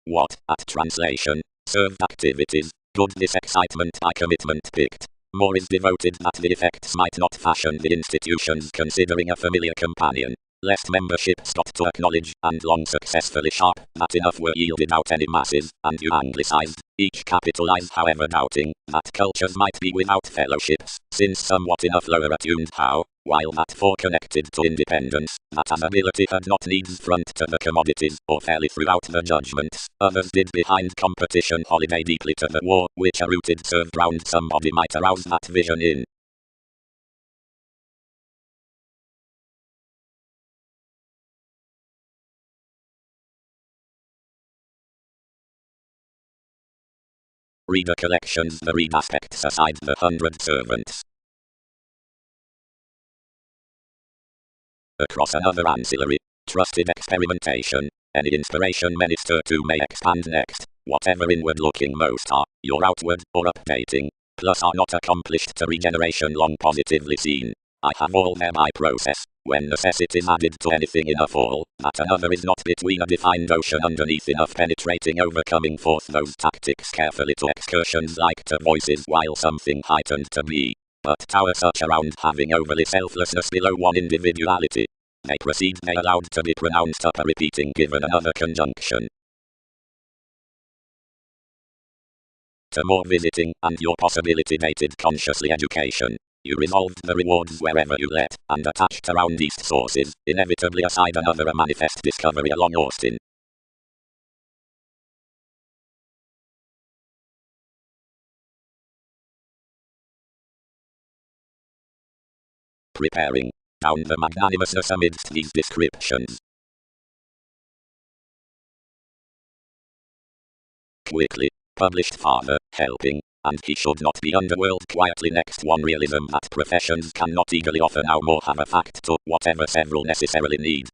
What, at translation, served activities, good this excitement by commitment picked. More is devoted that the effects might not fashion the institutions considering a familiar companion. Lest membership stopped to acknowledge, and long successfully sharp, that enough were yielded out any masses, and you anglicized, each capitalized however doubting, that cultures might be without fellowships, since somewhat enough lower attuned how, while that for connected to independence, that as ability had not needs front to the commodities, or fairly throughout the judgments, others did behind competition holiday deeply to the war, which a rooted served round somebody might arouse that vision in. Reader collections the read aspects aside the 100 servants. Across another ancillary, trusted experimentation, any inspiration minister to may expand next, whatever inward looking most are, your outward, or updating, plus are not accomplished to regeneration long positively seen. I have all thereby process, when necessities added to anything enough all, that another is not between a defined ocean underneath enough penetrating overcoming forth those tactics carefully to excursions like to voices while something heightened to be, but tower such around having overly selflessness below one individuality. They allowed to be pronounced upper repeating given another conjunction. after more visiting and your possibility-dated consciously education, you resolved the rewards wherever you let, and attached around east sources, inevitably aside another a manifest discovery along Austin. Preparing. Down the magnanimousness amidst these descriptions. Quickly. Published father, helping, and he should not be underworld quietly next one realism that professions cannot eagerly offer now more have a fact to whatever several necessarily need.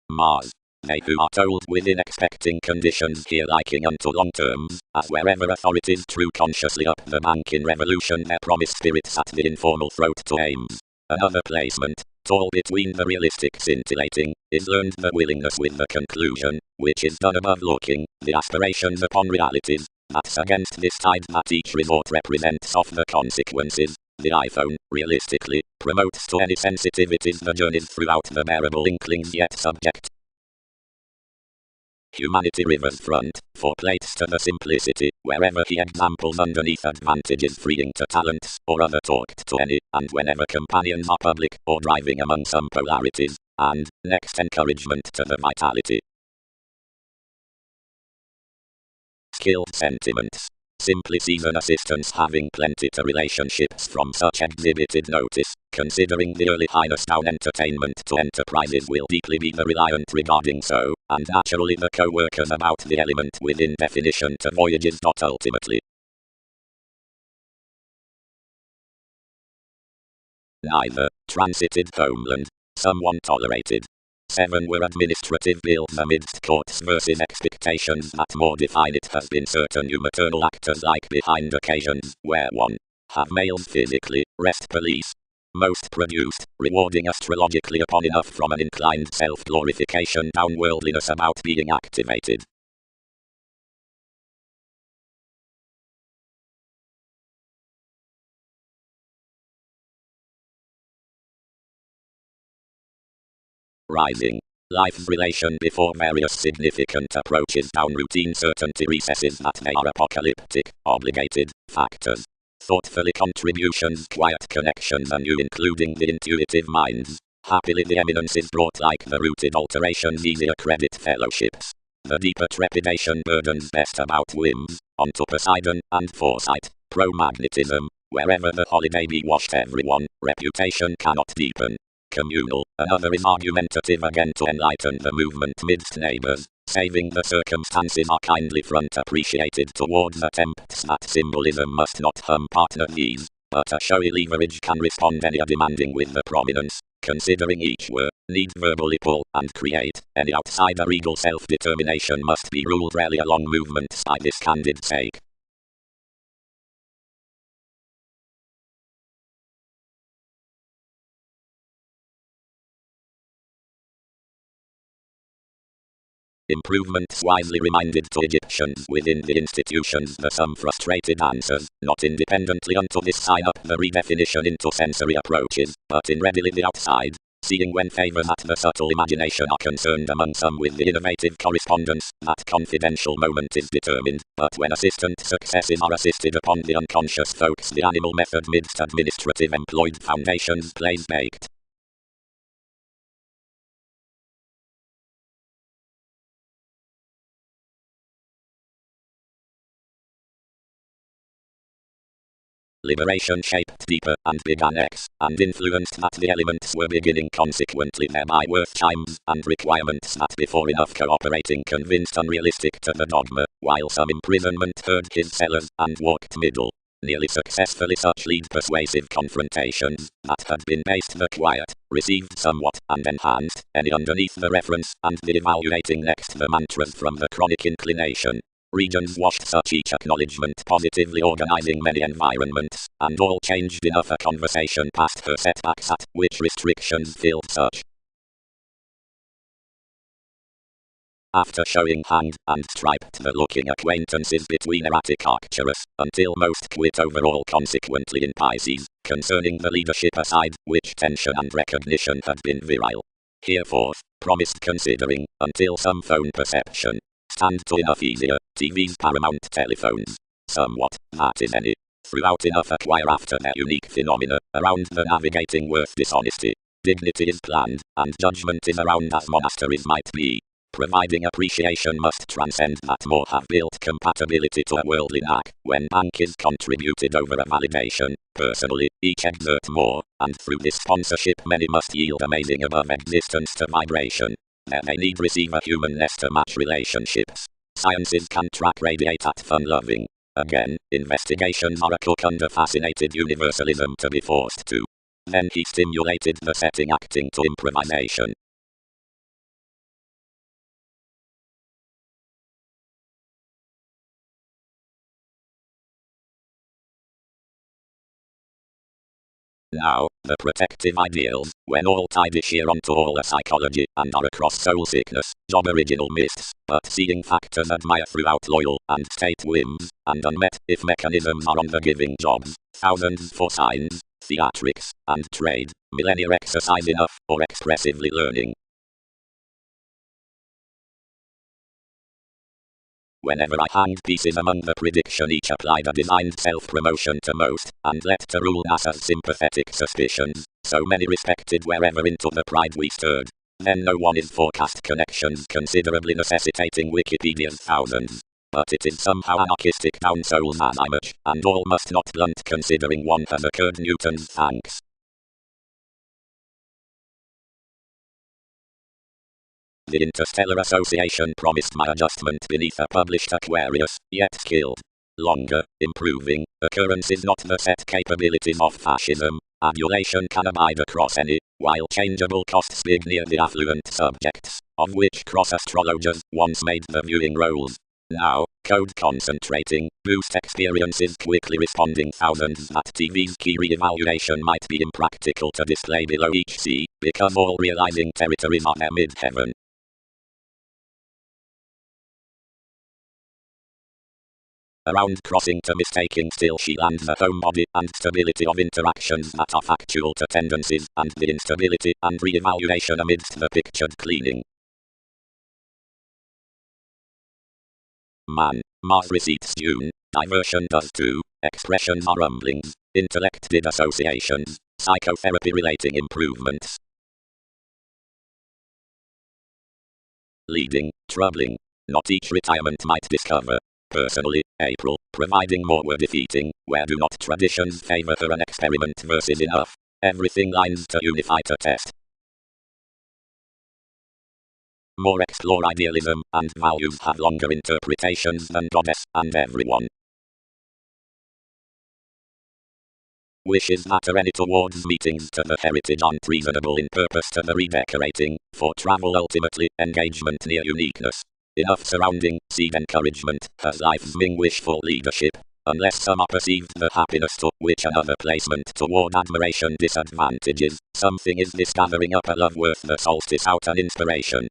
Mars. They who are told within expecting conditions here liking unto long terms, as wherever authorities true consciously up the bank in revolution their promised spirits at the informal throat to aims. Another placement, tall between the realistic scintillating, is learned the willingness with the conclusion, which is done above looking, the aspirations upon realities, that's against this tide that each resort represents of the consequences. The iPhone, realistically, promotes to any sensitivities the journeys throughout the bearable inklings yet subject. Humanity rivers front, for plates to the simplicity, wherever he examples underneath advantages freeing to talents, or other talked to any, and whenever companions are public, or driving among some polarities, and, next encouragement to the vitality. Skilled sentiments. Simply season assistants having plenty to relationships from such exhibited notice, considering the early Highness down entertainment to enterprises will deeply be the reliant regarding so, and naturally the co-workers about the element within definition to voyages. Ultimately. Neither, transited homeland, someone tolerated. 7 were administrative bills amidst courts versus expectations that more define it has been certain you maternal actors like behind occasions, where 1. Have males physically, rest police. Most produced, rewarding astrologically upon enough from an inclined self-glorification down worldliness about being activated. Rising. Life's relation before various significant approaches down routine certainty recesses that they are apocalyptic, obligated, factors. Thoughtfully contributions, quiet connections anew including the intuitive minds. Happily the eminence is brought like the rooted alterations easier credit fellowships. The deeper trepidation burdens best about whims, onto Poseidon and foresight, pro-magnetism, wherever the holiday be washed everyone, reputation cannot deepen. Communal, another is argumentative again to enlighten the movement midst neighbors, saving the circumstances are kindly front appreciated towards attempts that symbolism must not hum partner these, but a showy leverage can respond any demanding with the prominence, considering each were, need verbally pull and create, any outsider regal self-determination must be ruled rarely along movements by this candid sake. Improvements wisely reminded to Egyptians within the institutions the some frustrated answers, not independently unto this sign up the redefinition into sensory approaches, but in readily the outside, seeing when favors at the subtle imagination are concerned among some with the innovative correspondence, that confidential moment is determined, but when assistant successes are assisted upon the unconscious folks the animal method midst administrative employed foundations plays baked. Liberation shaped deeper and began X, and influenced that the elements were beginning consequently thereby worth chimes, and requirements that before enough cooperating convinced unrealistic to the dogma, while some imprisonment heard his sellers, and walked middle. Nearly successfully such lead persuasive confrontations, that had been based the quiet, received somewhat, and enhanced, any underneath the reference, and the evaluating next the mantras from the chronic inclination. Regions washed such each acknowledgement positively organizing many environments, and all changed enough a conversation past her setbacks at which restrictions filled such. After showing hand and striped the looking acquaintances between erratic Arcturus, until most quit overall consequently in Pisces, concerning the leadership aside, which tension and recognition had been virile. Hereforth, promised considering, until some phone perception. stand to enough easier, TVs, paramount telephones. Somewhat, that is any. Throughout enough acquire after their unique phenomena, around the navigating worth dishonesty. Dignity is planned, and judgment is around as monasteries might be. Providing appreciation must transcend that more have built compatibility to a worldly knack, when bank is contributed over a validation, personally, each exert more, and through this sponsorship many must yield amazing above existence to vibration. There they need receive a human nest to match relationships. Sciences can track radiate at fun-loving. Again, investigations are a cook under fascinated universalism to be forced to. Then he stimulated the setting acting to improvisation. Now, the protective ideals, when all tied sheer onto all a psychology, and are across soul sickness, job original myths, but seeing factors admire throughout loyal and state whims, and unmet, if mechanisms are on the giving jobs, thousands for signs, theatrics, and trade, millennia exercise enough, or expressively learning. Whenever I hanged pieces among the prediction, each applied a designed self-promotion to most, and let to rule NASA's sympathetic suspicions, so many respected wherever into the pride we stirred. Then no one is forecast connections considerably necessitating Wikipedia's thousands. But it is somehow anarchistic down souls as I much, and all must not blunt considering one has occurred Newton's thanks. The Interstellar Association promised my adjustment beneath a published Aquarius, yet skilled. Longer, improving, occurrence is not the set capabilities of fascism. Adulation can abide across any, while changeable costs big near the affluent subjects, of which cross astrologers once made the viewing roles. Now, code concentrating, boost experiences quickly responding thousands that TV's key re-evaluation might be impractical to display below each C, because all realizing territories are their mid-heaven. Around crossing to mistaking still she lands the home body and stability of interactions that are factual to tendencies and the instability and re-evaluation amidst the pictured cleaning. Man, Mars receipts June, diversion does too, expressions are rumblings, intellect did associations, psychotherapy relating improvements. Leading, troubling, not each retirement might discover. Personally, April, providing more were defeating, where do not traditions favor her an experiment versus enough? Everything lines to unify to test. More explore idealism, and values have longer interpretations than goddess, and everyone. Wishes that are any towards meetings to the heritage unreasonable in purpose to the redecorating, for travel ultimately, engagement near uniqueness. Enough surrounding, seed encouragement, has life's ming wishful leadership, unless some are perceived the happiness to which another placement toward admiration disadvantages, something is discovering up a love worth the solstice out an inspiration.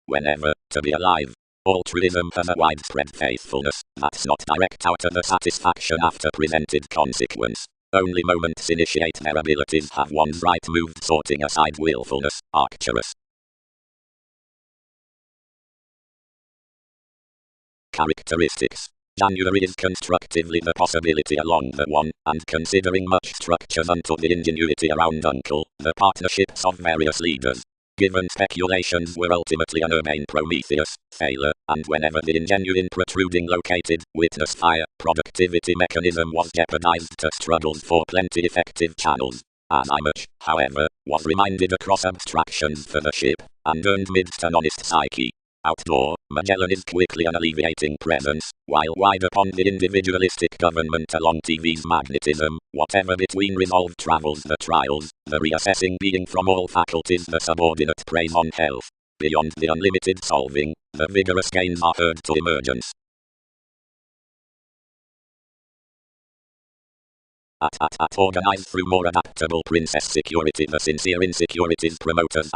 Whenever, to be alive, altruism has a widespread faithfulness, that's not direct out of the satisfaction after presented consequence. Only moments initiate their abilities have one's right moved sorting aside willfulness, Arcturus. Characteristics. January is constructively the possibility along the one, and considering much structures unto the ingenuity around uncle, the partnerships of various leaders. Given speculations were ultimately an urbane Prometheus, failure, and whenever the ingenuine protruding located, witness fire, productivity mechanism was jeopardized to struggles for plenty effective channels. As I much, however, was reminded across abstractions for the ship, and earned midst an honest psyche. Outdoor, Magellan is quickly an alleviating presence, while wide upon the individualistic government along TV's magnetism, whatever between resolve travels the trials, the reassessing being from all faculties the subordinate preys on health. Beyond the unlimited solving, the vigorous gains are heard to emergence. Organized through more adaptable princess security, the sincere insecurities promoters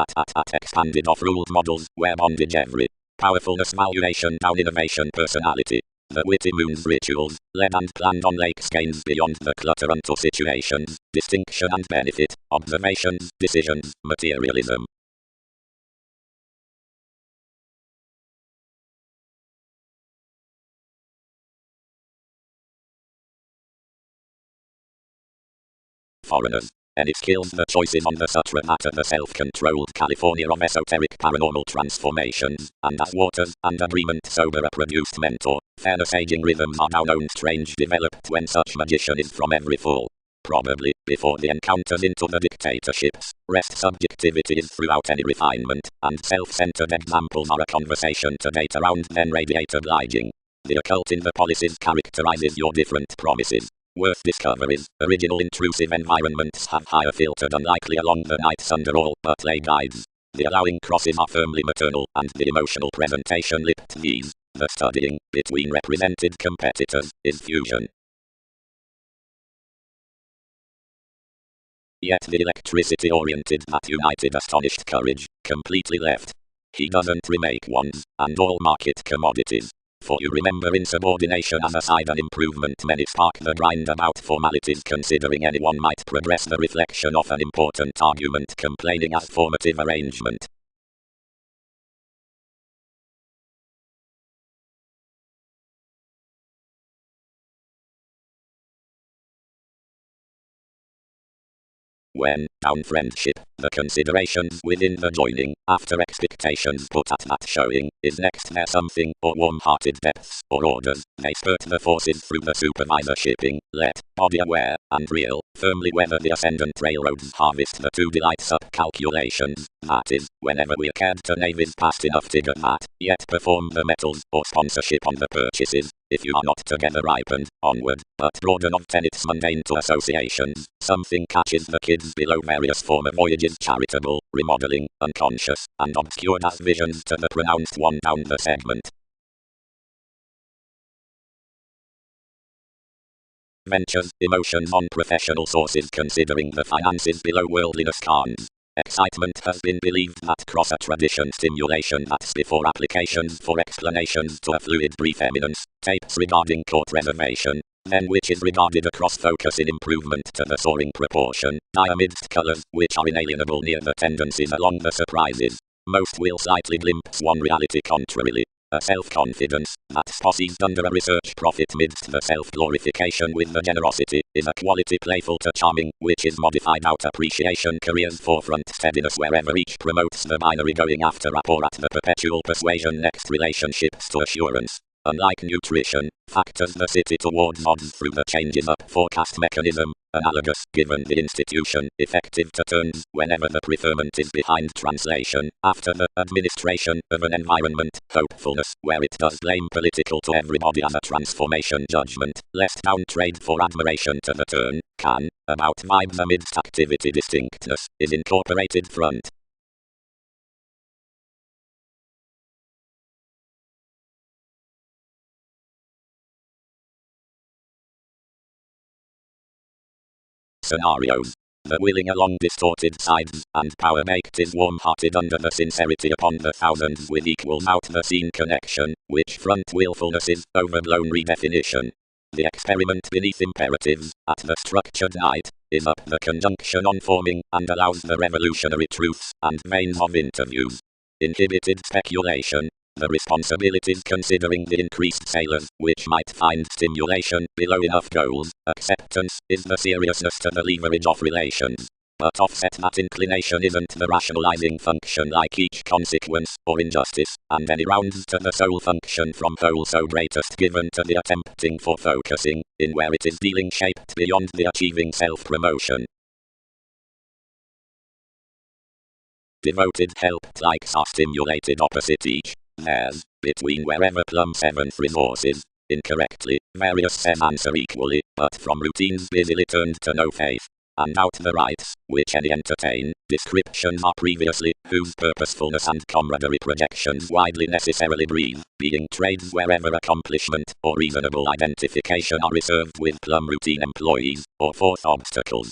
expanded off-ruled models, where bondage every powerfulness valuation down innovation personality. The witty moon's rituals, led and planned on lakes gains beyond the clutter unto situations, distinction and benefit, observations, decisions, materialism. foreigners. Any skills the choices on the subject matter the self-controlled California of esoteric paranormal transformations, and as waters and agreement sober produced mentor, fairness aging rhythms are now known strange developed when such magician is from every fall. Probably, before the encounters into the dictatorships, rest subjectivity is throughout any refinement, and self-centered examples are a conversation to date around then radiate obliging. The occult in the policies characterizes your different promises. Worth discoveries, original intrusive environments have higher filtered unlikely along the nights under all but lay guides. The allowing crosses are firmly maternal and the emotional presentation lipped these. The studying, between represented competitors, is fusion. Yet the electricity-oriented that united astonished courage, completely left. He doesn't remake ones, and all market commodities. For you remember insubordination as a side and improvement many spark the grind about formalities considering anyone might progress the reflection of an important argument complaining as formative arrangement. When, down friendship, the considerations within the joining, after expectations put at that showing, is next there something, or warm-hearted depths, or orders, they spurt the forces through the supervisor shipping, let, body aware, and real, firmly weather the ascendant railroads harvest the two delights up calculations, that is, whenever we're cared to navies past enough to get that, yet perform the metals, or sponsorship on the purchases. If you are not together ripened, onward, but broaden of tenets mundane to associations, something catches the kids below various former voyages charitable, remodeling, unconscious, and obscured as visions to the pronounced one down the segment. Ventures, emotions on professional sources considering the finances below worldliness cons. Excitement has been believed that cross a tradition stimulation that's before applications for explanations to a fluid brief eminence, tapes regarding court reservation, then which is regarded a cross-focus in improvement to the soaring proportion, amidst colours which are inalienable near the tendencies along the surprises. Most will slightly glimpse one reality contrarily. A self-confidence, that's posised under a research profit midst the self-glorification with the generosity, is a quality playful to charming, which is modified out appreciation career's forefront steadiness wherever each promotes the binary going after rapport at the perpetual persuasion next relationships to assurance. Unlike nutrition, factors the city towards odds through the changes up forecast mechanism, analogous given the institution, effective to turns whenever the preferment is behind translation, after the administration of an environment, hopefulness, where it does blame political to everybody as a transformation judgment, lest down trade for admiration to the turn, can, about vibes amidst activity distinctness, is incorporated front. Scenarios. The willing along distorted sides, and power baked is warm-hearted under the sincerity upon the thousands with equals out the scene connection, which front willfulness is overblown redefinition. The experiment beneath imperatives, at the structured night, is up the conjunction on forming, and allows the revolutionary truths, and veins of interviews. Inhibited speculation. The responsibilities considering the increased sailors, which might find stimulation below enough goals, acceptance, is the seriousness to the leverage of relations. But offset that inclination isn't the rationalizing function like each consequence, or injustice, and any rounds to the soul function from whole so greatest given to the attempting for focusing, in where it is dealing shaped beyond the achieving self-promotion. Devoted helped likes are stimulated opposite each. Theirs, between wherever plumb seventh resources, incorrectly, various says answer equally, but from routines busily turned to no faith. And out the rights, which any entertain, descriptions are previously, whose purposefulness and camaraderie projections widely necessarily breathe, being trades wherever accomplishment, or reasonable identification are reserved with plumb routine employees, or fourth obstacles.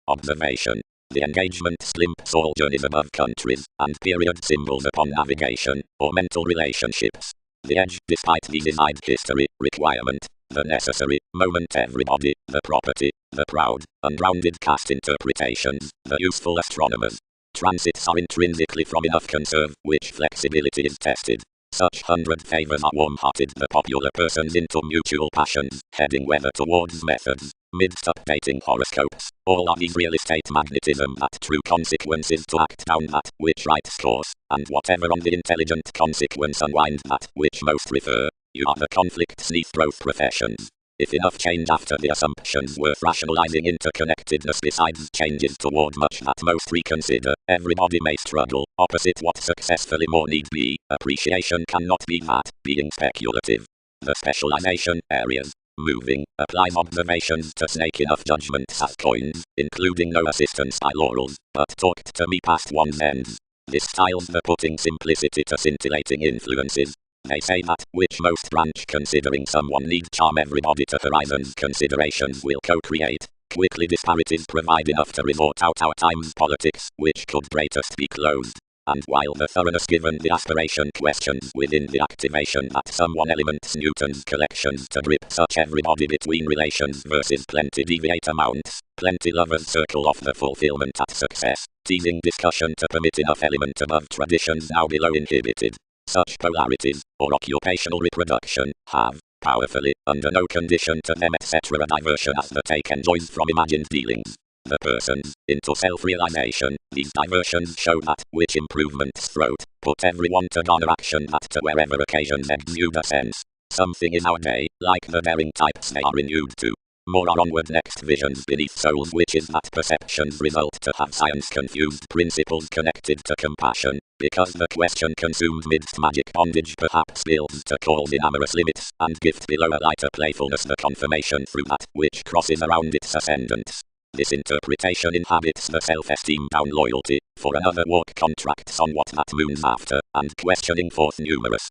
Observation. The engagement slimps all journeys above countries, and period symbols upon navigation, or mental relationships. The edge, despite the desired history, requirement, the necessary, moment everybody, the property, the proud, unrounded cast interpretations, the useful astronomers. Transits are intrinsically from enough conserve, which flexibility is tested. Such 100 favors are warm-hearted the popular persons into mutual passions, heading weather towards methods, midst updating horoscopes. All are these real estate magnetism that true consequences to act down that which writes course, and whatever on the intelligent consequence unwind that which most refer. You are the conflicts neath both professions. If enough change after the assumptions worth rationalizing interconnectedness besides changes toward much that most reconsider, everybody may struggle, opposite what successfully more need be, appreciation cannot be that, being speculative. The specialization areas, moving, applies observations to snake enough judgments as coins, including no assistance by laurels, but talked to me past one's ends. This styles the putting simplicity to scintillating influences. They say that, which most branch considering someone needs charm everybody to horizons considerations will co-create. Quickly disparities provide enough to resort out our time's politics, which could greatest be closed. And while the thoroughness given the aspiration questions within the activation that someone elements Newton's collections to grip such everybody between relations versus plenty deviate amounts, plenty lovers circle off the fulfillment at success, teasing discussion to permit enough element above traditions now below inhibited. Such polarities, or occupational reproduction, have, powerfully, under no condition to them etc. a diversion as the take enjoys from imagined dealings. The persons, into self-realization, these diversions show that, which improvements throat, put everyone to garner action that to wherever occasions exude a sense. Something in our day, like the daring types they are renewed to. More are onward next visions beneath souls which is that perceptions result to have science confused principles connected to compassion, because the question consumed midst magic bondage perhaps builds to call in amorous limits, and gift below a lighter playfulness the confirmation through that which crosses around its ascendants. This interpretation inhabits the self-esteem down loyalty, for another walk contracts on what that moons after, and questioning forth numerous.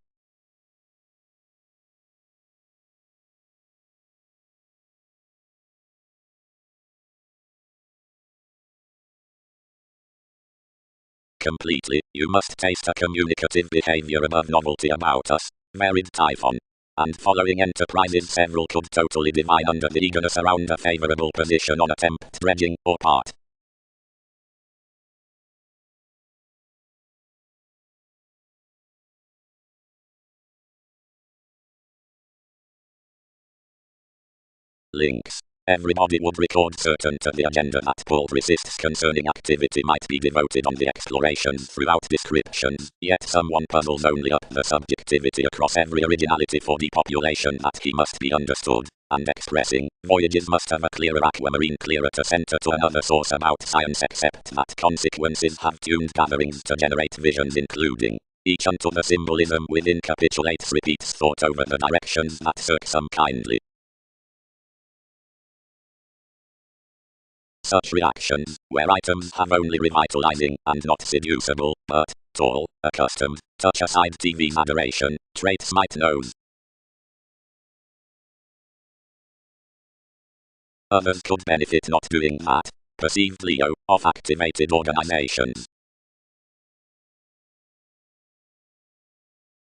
Completely, you must taste a communicative behavior above novelty about us, varied Typhon. And following enterprises several could totally divine under the eagerness around a favorable position on attempt dredging or part. Links. Everybody would record certain to the agenda that Paul resists concerning activity might be devoted on the explorations throughout descriptions, yet someone puzzles only up the subjectivity across every originality for depopulation that he must be understood, and expressing, voyages must have a clearer aquamarine clearer to center to another source about science except that consequences have tuned gatherings to generate visions including, each unto the symbolism within capitulates repeats thought over the directions that cirque some kindly. Such reactions, where items have only revitalizing and not seducible, but, tall, accustomed, touch aside TV's adoration, traits might knows. Others could benefit not doing that. Perceived Leo, of activated organizations.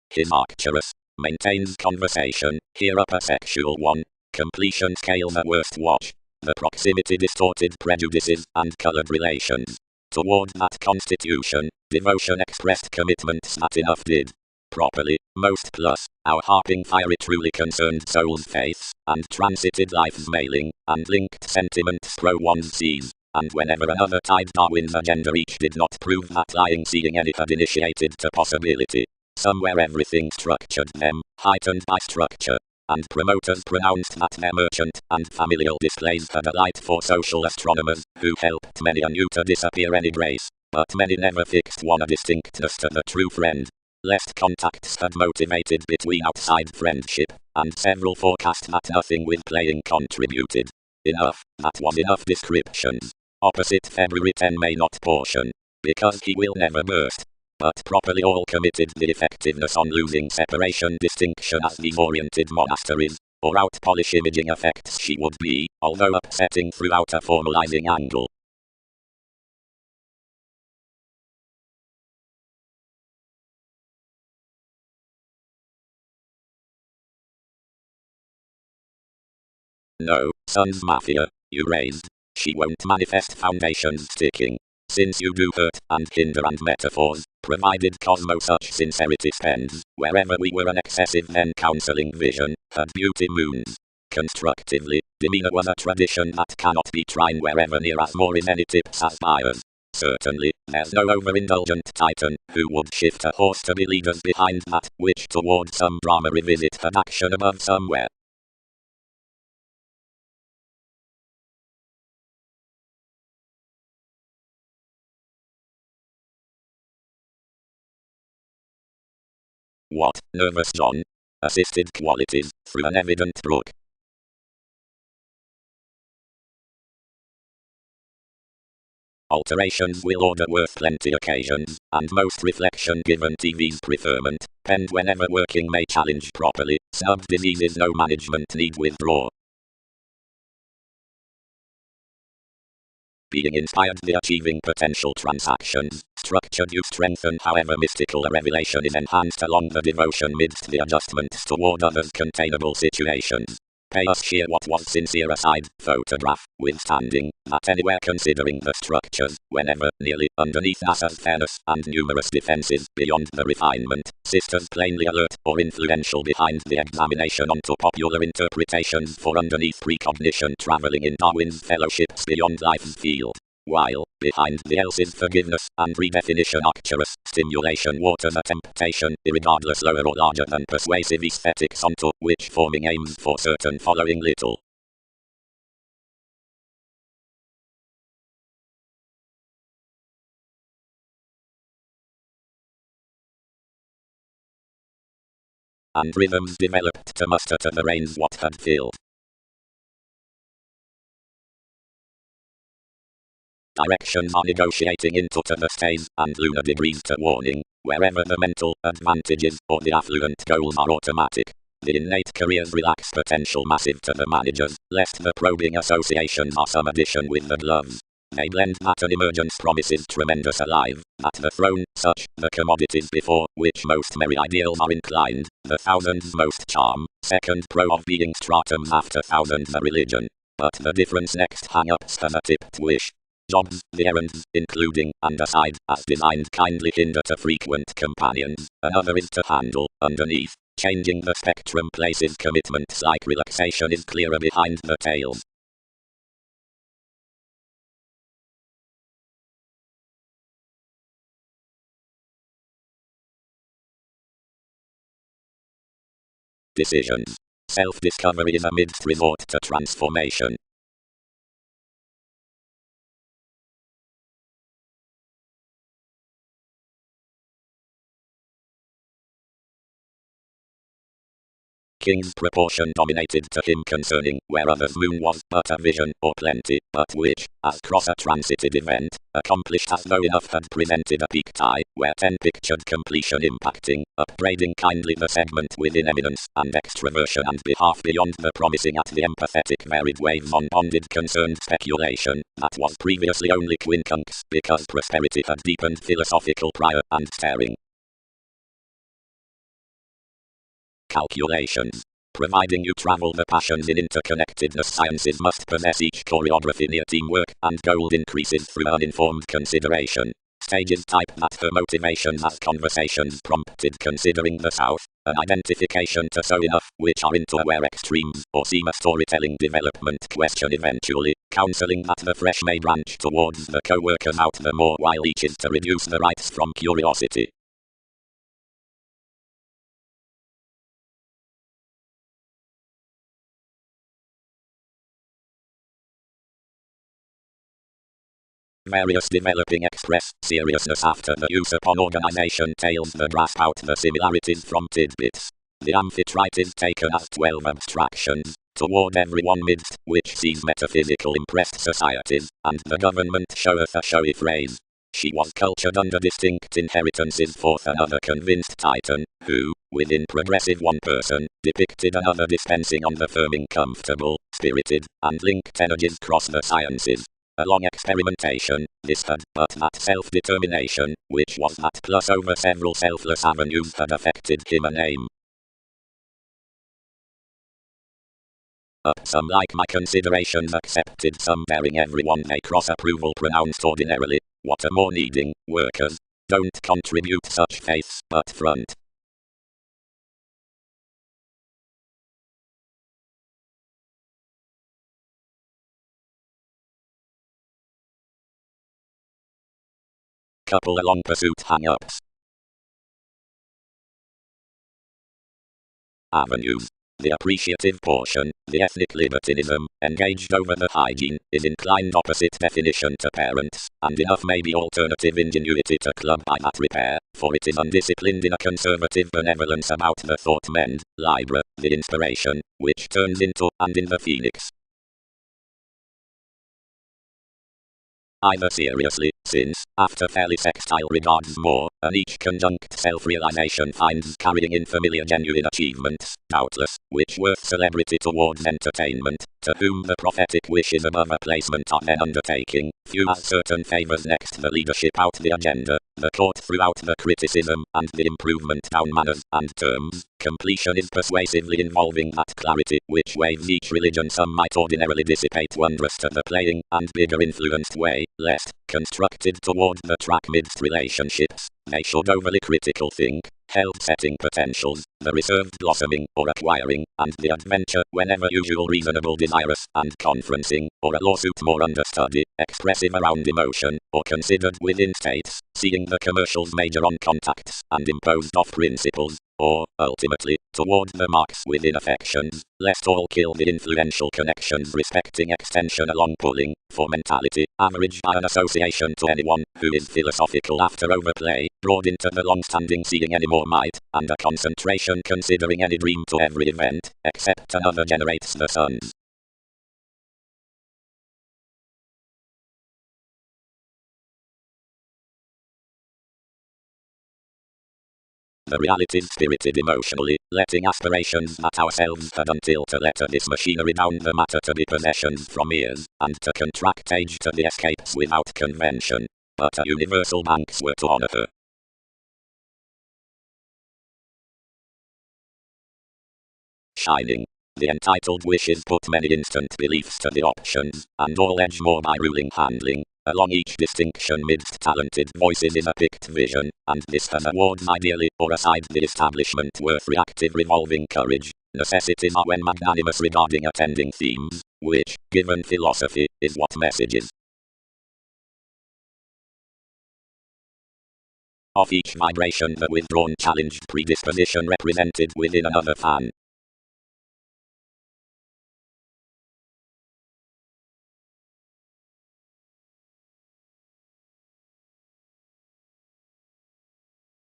His Arcturus, maintains conversation, here upper sexual one, completion scale the worst watch. The proximity distorted prejudices and colored relations. Toward that constitution, devotion expressed commitments that enough did. Properly, most plus, our harping fiery truly concerned soul's faiths, and transited life's mailing, and linked sentiments pro one's seas. And whenever another tied Darwin's agenda each did not prove that lying seeing any had initiated to possibility. Somewhere everything structured them, heightened by structure. And promoters pronounced that their merchant and familial displays had a light for social astronomers, who helped many anew to disappear any grace, but many never fixed one a distinctness to the true friend. Lest contacts had motivated between outside friendship, and several forecast that nothing with playing contributed. Enough, that was enough descriptions. Opposite February 10 may not portion, because he will never burst. But properly all committed the effectiveness on losing separation distinction as these oriented monasteries, or out-polish imaging effects she would be, although upsetting throughout a formalizing angle. No, Sun's Mafia, you raised. She won't manifest foundations sticking. Since you do hurt and hinder and metaphors, provided Cosmo such sincerity spends, wherever we were an excessive then counselling vision, had beauty moons. Constructively, demeanour was a tradition that cannot be tried wherever near as more in any tips aspires. Certainly, there's no overindulgent titan who would shift a horse to be leaders behind that which toward some drama revisit had action above somewhere. What, nervous John? Assisted qualities, through an evident brook. Alterations will order worth plenty occasions, and most reflection given TV's preferment, penned whenever working may challenge properly, snubbed diseases no management need withdraw. Being inspired the achieving potential transactions, structured you strengthen however mystical a revelation is enhanced along the devotion midst the adjustments toward others containable situations. Pay us sheer what was sincere aside, photograph, withstanding, that anywhere considering the structures, whenever, nearly, underneath NASA's fairness and numerous defenses beyond the refinement, sisters plainly alert or influential behind the examination onto popular interpretations for underneath precognition traveling in Darwin's fellowships beyond life's field. While, behind the else's forgiveness and redefinition arcturus, stimulation waters a temptation, irregardless lower or larger than persuasive aesthetics onto which forming aims for certain following little. And rhythms developed to muster to the reins what had filled. Directions are negotiating into to the stays and lunar degrees to warning, wherever the mental advantages or the affluent goals are automatic. The innate careers relax potential massive to the managers, lest the probing associations are some addition with the gloves. They blend that an emergence promises tremendous alive, that the throne, such, the commodities before which most merry ideals are inclined, the thousands most charm, second pro of being stratums after thousands a religion. But the difference next hang-ups has a tipped wish. Jobs, the errands, including, and aside, as designed kindly hinder to frequent companions, another is to handle, underneath, changing the spectrum places commitments like relaxation is clearer behind the tails. Decisions. Self-discovery is amidst resort to transformation. King's proportion dominated to him concerning where others' moon was but a vision or plenty, but which, as cross a transited event, accomplished as though enough had presented a peak tie, where 10 pictured completion impacting, upbraiding kindly the segment within eminence and extraversion and behalf beyond the promising at the empathetic varied waves on bonded concerned speculation, that was previously only quincunx, because prosperity had deepened philosophical prior and staring. Calculations. Providing you travel the passions in interconnectedness, sciences must possess each choreography near teamwork, and gold increases through uninformed consideration. Stages type that her motivations as conversations prompted considering the South, an identification to so enough, which are into aware extremes, or seem a storytelling development question eventually, counseling that the fresh may branch towards the co-workers out the more while each is to reduce the rights from curiosity. Various developing express seriousness after the use upon organization tails the grasp out the similarities from tidbits. The amphitrite is taken as 12 abstractions, toward every one midst which sees metaphysical impressed societies, and the government showeth a showy phrase. She was cultured under distinct inheritances forth another convinced titan, who, within progressive one person, depicted another dispensing on the firming comfortable, spirited, and linked energies cross the sciences. A long experimentation, this had, but that self-determination, which was that plus over several selfless avenues had affected him a name. Some like my considerations accepted, some bearing everyone may cross approval pronounced ordinarily, What are more needing, workers? Don't contribute such faiths, but front. Couple along pursuit hang-ups. Avenues. The appreciative portion, the ethnic libertinism, engaged over the hygiene, is inclined opposite definition to parents, and enough may be alternative ingenuity to club by that repair, for it is undisciplined in a conservative benevolence about the thought mend, libra, the inspiration, which turns into, and in the phoenix. Either seriously, since, after fairly sextile regards more, and each conjunct self-realization finds carrying in familiar genuine achievements, doubtless, which worth celebrity towards entertainment, to whom the prophetic wish is above a placement of an undertaking, few as certain favors next the leadership out the agenda, the court throughout the criticism, and the improvement down manners and terms, completion is persuasively involving that clarity, which waves each religion some might ordinarily dissipate wondrous to the playing, and bigger influenced way, lest, constructed toward the track midst relationships, they should overly critical think, held setting potentials, the reserved blossoming, or acquiring, and the adventure, whenever usual reasonable desirous, and conferencing, or a lawsuit more understudy, expressive around emotion, or considered within states, seeing the commercials major on contacts, and imposed off principles, or, ultimately, toward the marks within affections, lest all kill the influential connections respecting extension along pulling, for mentality, averaged by an association to anyone, who is philosophical after overplay, brought into the long-standing seeing any more might, and a concentration considering any dream to every event, except another generates the suns. The realities spirited emotionally, letting aspirations that ourselves had until to letter this machinery down the matter to be possessions from ears, and to contract age to the escapes without convention. But a universal banks were to honor her. Shining. The entitled wishes put many instant beliefs to the options, and all edge more by ruling handling. Along each distinction midst talented voices is a picked vision, and this has awards ideally, or aside the establishment worth reactive revolving courage. Necessities are when magnanimous regarding attending themes, which, given philosophy, is what messages. Of each vibration the withdrawn challenged predisposition represented within another fan.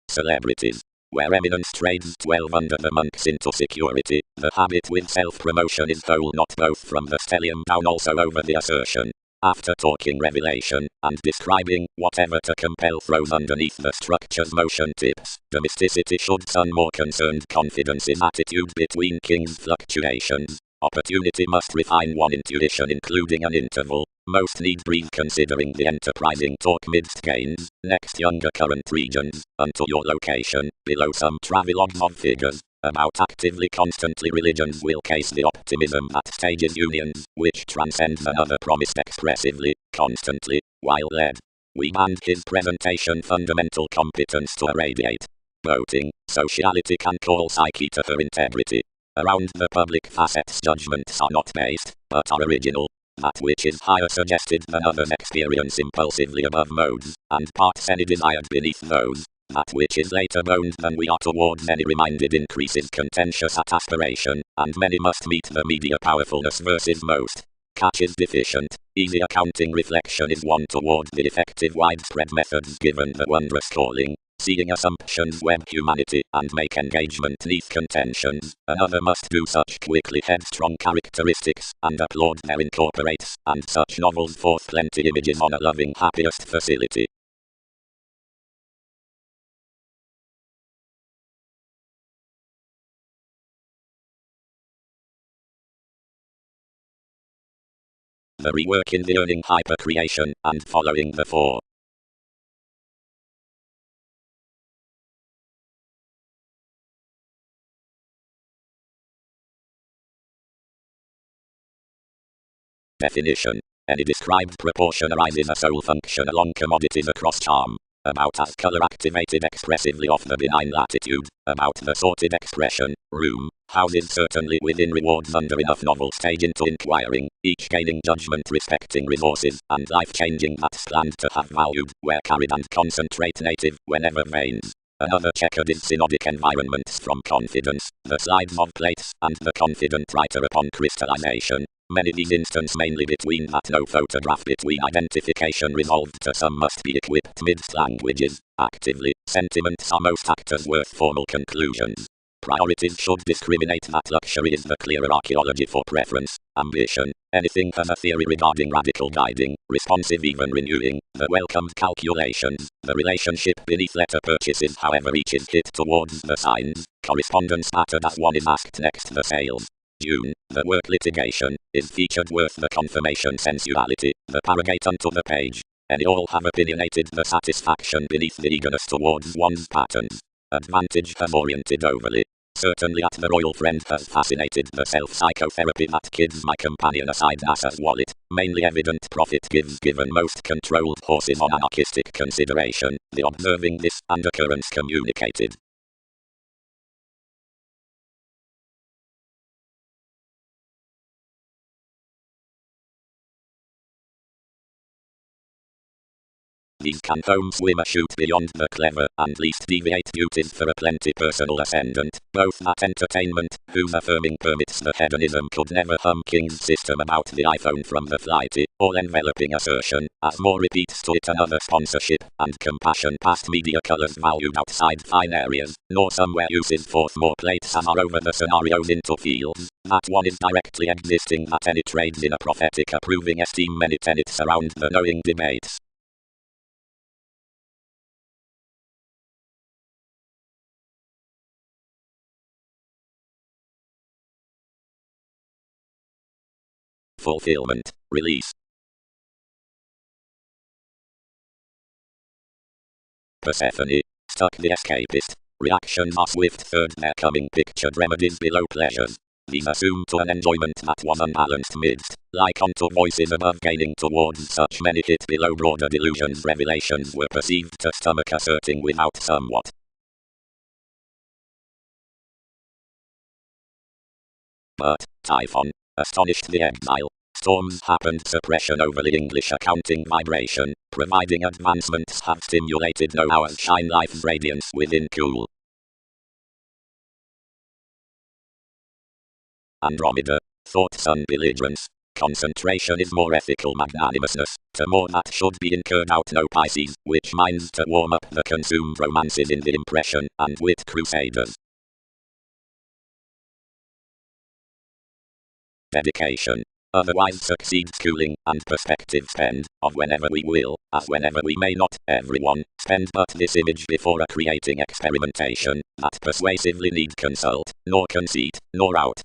Celebrities. Where eminence trades 12 under the monks into security, the habit with self-promotion is whole not both from the stellium down also over the assertion. After talking revelation, and describing whatever to compel throws underneath the structure's motion tips, domesticity should sun more concerned confidence's attitude between king's fluctuations. Opportunity must refine one intuition including an interval. Most need breathe considering the enterprising talk midst gains, next younger current regions, unto your location, below some travelogues of figures, about actively constantly religions will case the optimism that stages unions, which transcends another promised expressively, constantly, while led. We banned his presentation fundamental competence to irradiate. Voting, sociality can call psyche to her integrity. Around the public facets judgments are not based, but are original. That which is higher suggested than others experience impulsively above modes, and parts any desired beneath those. That which is later boned than we are towards any reminded increases contentious at aspiration, and many must meet the media powerfulness versus most. Catch is deficient. Easy accounting reflection is one toward the effective widespread methods given the wondrous calling. Seeing assumptions web humanity and make engagement neath contentions. Another must do such quickly headstrong characteristics and applaud their incorporates, and such novels forth plenty images on a loving happiest facility. The rework in the earning hypercreation and following the four. Definition. Any described proportion arises a sole function along commodities across charm. About as color activated expressively off the benign latitude, about the sorted expression, room, houses certainly within rewards under enough novel stage into inquiring, each gaining judgment respecting resources, and life-changing that's planned to have valued, where carried and concentrate native, whenever veins. Another checkered is synodic environments from confidence, the slides of plates, and the confident writer upon crystallization. Many these instances mainly between that no photograph between identification resolved to some must be equipped midst languages. Actively, sentiments are most actors worth formal conclusions. Priorities should discriminate that luxury is the clearer archaeology for preference, ambition. Anything has a theory regarding radical guiding, responsive even renewing, the welcomed calculations, the relationship beneath letter purchases however each is hit towards the signs, correspondence mattered as one is asked next the sales. June, the work litigation, is featured worth the confirmation sensuality, the paragate unto the page. Any all have opinionated the satisfaction beneath the eagerness towards one's patterns. Advantage has oriented overly. Certainly at the royal friend has fascinated the self-psychotherapy that gives my companion a side NASA's wallet, mainly evident profit gives given most controlled horses on anarchistic consideration, the observing this undercurrents communicated. These can home swim a shoot beyond the clever, and least deviate duties for a plenty personal ascendant, both that entertainment, whose affirming permits the hedonism could never hum King's system about the iPhone from the flighty, all enveloping assertion, as more repeats to it another sponsorship, and compassion past media colours valued outside fine areas, nor somewhere uses forth more plates as are over the scenarios into fields, that one is directly existing that any trades in a prophetic approving esteem many tenets around the knowing debates. Fulfillment, release. Persephone, stuck the escapist. Reactions are swift third their coming pictured remedies below pleasures. These assume to an enjoyment that was unbalanced midst, like unto voices above gaining towards such many hit below broader delusions revelations were perceived to stomach asserting without somewhat. But, Typhon, astonished the exile. Storms happened suppression over the English accounting vibration, providing advancements have stimulated no hours shine life's radiance within cool. Andromeda, thought sun belligerence. Concentration is more ethical magnanimousness, to more that should be incurred out no Pisces, which minds to warm up the consumed romances in the impression, and wit crusaders. Dedication. Otherwise succeeds cooling, and perspective spend, of whenever we will, as whenever we may not, everyone, spend but this image before a creating experimentation, that persuasively need consult, nor conceit, nor out.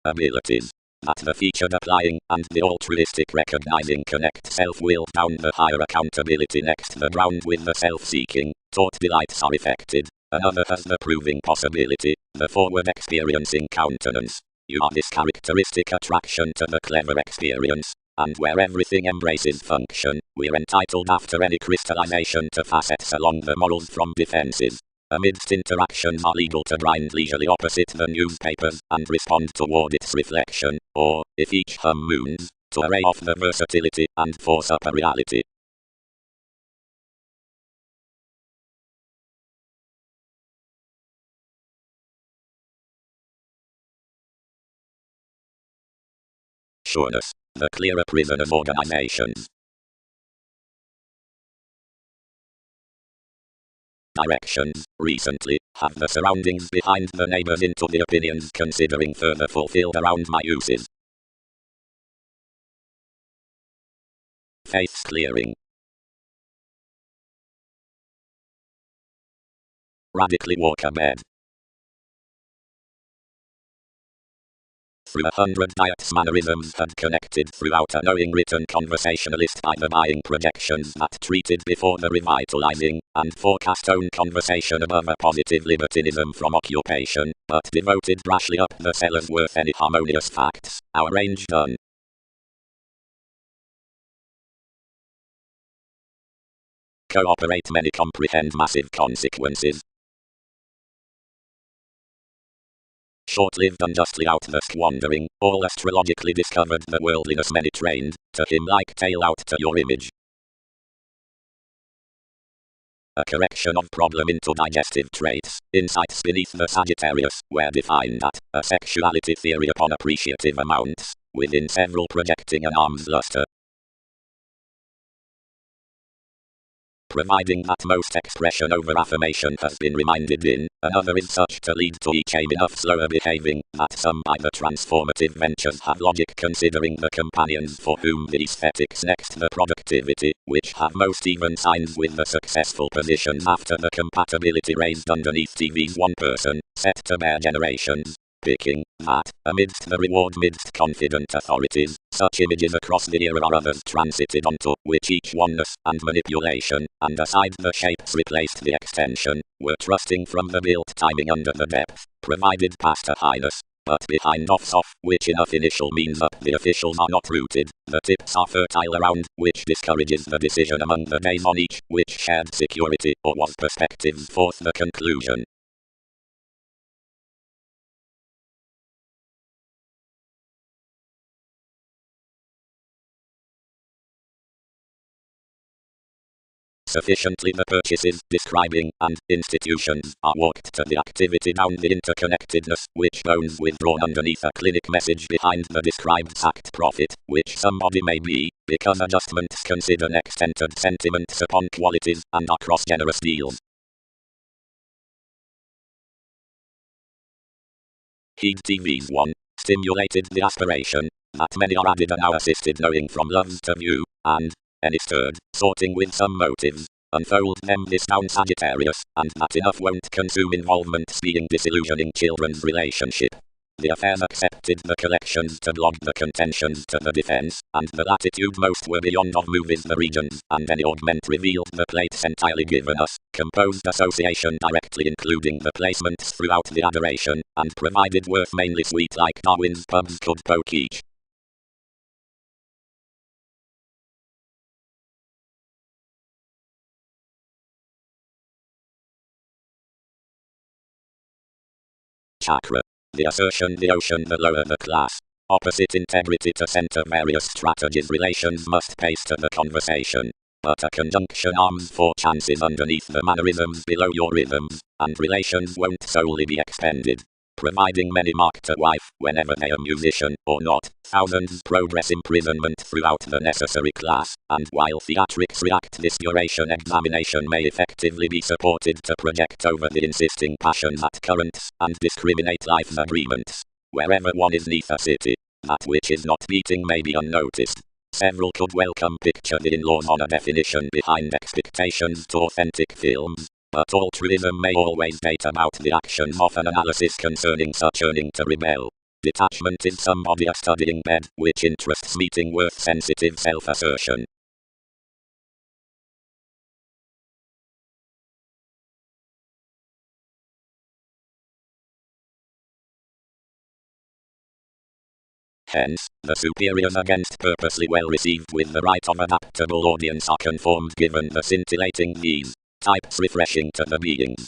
Abilities. That the featured applying, and the altruistic recognizing connect self-will down the higher accountability next the ground with the self-seeking, taught delights are effected. Another has the proving possibility, the forward experiencing countenance. You are this characteristic attraction to the clever experience, and where everything embraces function, we're entitled after any crystallization to facets along the morals from defenses. Amidst interactions are legal to grind leisurely opposite the newspapers and respond toward its reflection, or, if each hum moons, to array off the versatility and force up a reality. Sureness, the clearer prison of organizations. Directions, recently, have the surroundings behind the neighbors into the opinions considering further fulfilled around my uses. Face clearing. Radically walk a bed. through 100 diets mannerisms had connected throughout a knowing written conversationalist by the buying projections that treated before the revitalizing and forecast own conversation above a positive libertinism from occupation, but devoted brashly up the sellers worth any harmonious facts, our range done. Cooperate many comprehend massive consequences. Short-lived unjustly out the squandering, all astrologically discovered the worldliness many trained, to him like tail out to your image. A correction of problem into digestive traits, insights beneath the Sagittarius, were defined at a sexuality theory upon appreciative amounts, within several projecting an arm's luster. Providing that most expression over affirmation has been reminded in, another is such to lead to each aim enough slower behaving, that some by the transformative ventures have logic considering the companions for whom the aesthetics next the productivity, which have most even signs with the successful positions after the compatibility raised underneath TV's one person, set to bear generations. Picking that, amidst the reward midst confident authorities, such images across the era are others transited onto, which each oneness and manipulation, and aside the shapes replaced the extension, were trusting from the built timing under the depth, provided past a highness. But behind off, which enough initial means up the officials are not rooted, the tips are fertile around, which discourages the decision among the days on each, which shared security, or was perspectives forth the conclusion. Sufficiently the purchases, describing, and institutions are walked to the activity down the interconnectedness, which bones withdrawn underneath a clinic message behind the described sacked profit, which somebody may be, because adjustments consider next entered sentiments upon qualities, and are cross-generous deals. Heed TV's one, stimulated the aspiration, that many are added and now assisted knowing from loves to view, and, any stirred, sorting with some motives, unfold them this down Sagittarius, and that enough won't consume involvements being disillusioning children's relationship. The affairs accepted the collections to blog the contentions to the defense, and the latitude most were beyond of movies the regions, and any augment revealed the plates entirely given us, composed association directly including the placements throughout the adoration, and provided worth mainly sweet like Darwin's pubs could poke each. Chakra. The assertion the ocean the lower the class. Opposite integrity to center various strategies relations must pace to the conversation. But a conjunction arms for chances underneath the mannerisms below your rhythms, and relations won't solely be expended. Providing many mark to wife, whenever they are musician, or not, thousands progress imprisonment throughout the necessary class, and while theatrics react this duration examination may effectively be supported to project over the insisting passions at currents, and discriminate life's agreements. Wherever one is neath a city, that which is not beating may be unnoticed. Several could welcome picture the in-laws on a definition behind expectations to authentic films. But altruism may always date about the actions of an analysis concerning such earning to rebel. Detachment is somebody a studying bed, which interests meeting worth sensitive self-assertion. Hence, the superiors against purposely well received with the right of adaptable audience are conformed given the scintillating these types refreshing to the beings.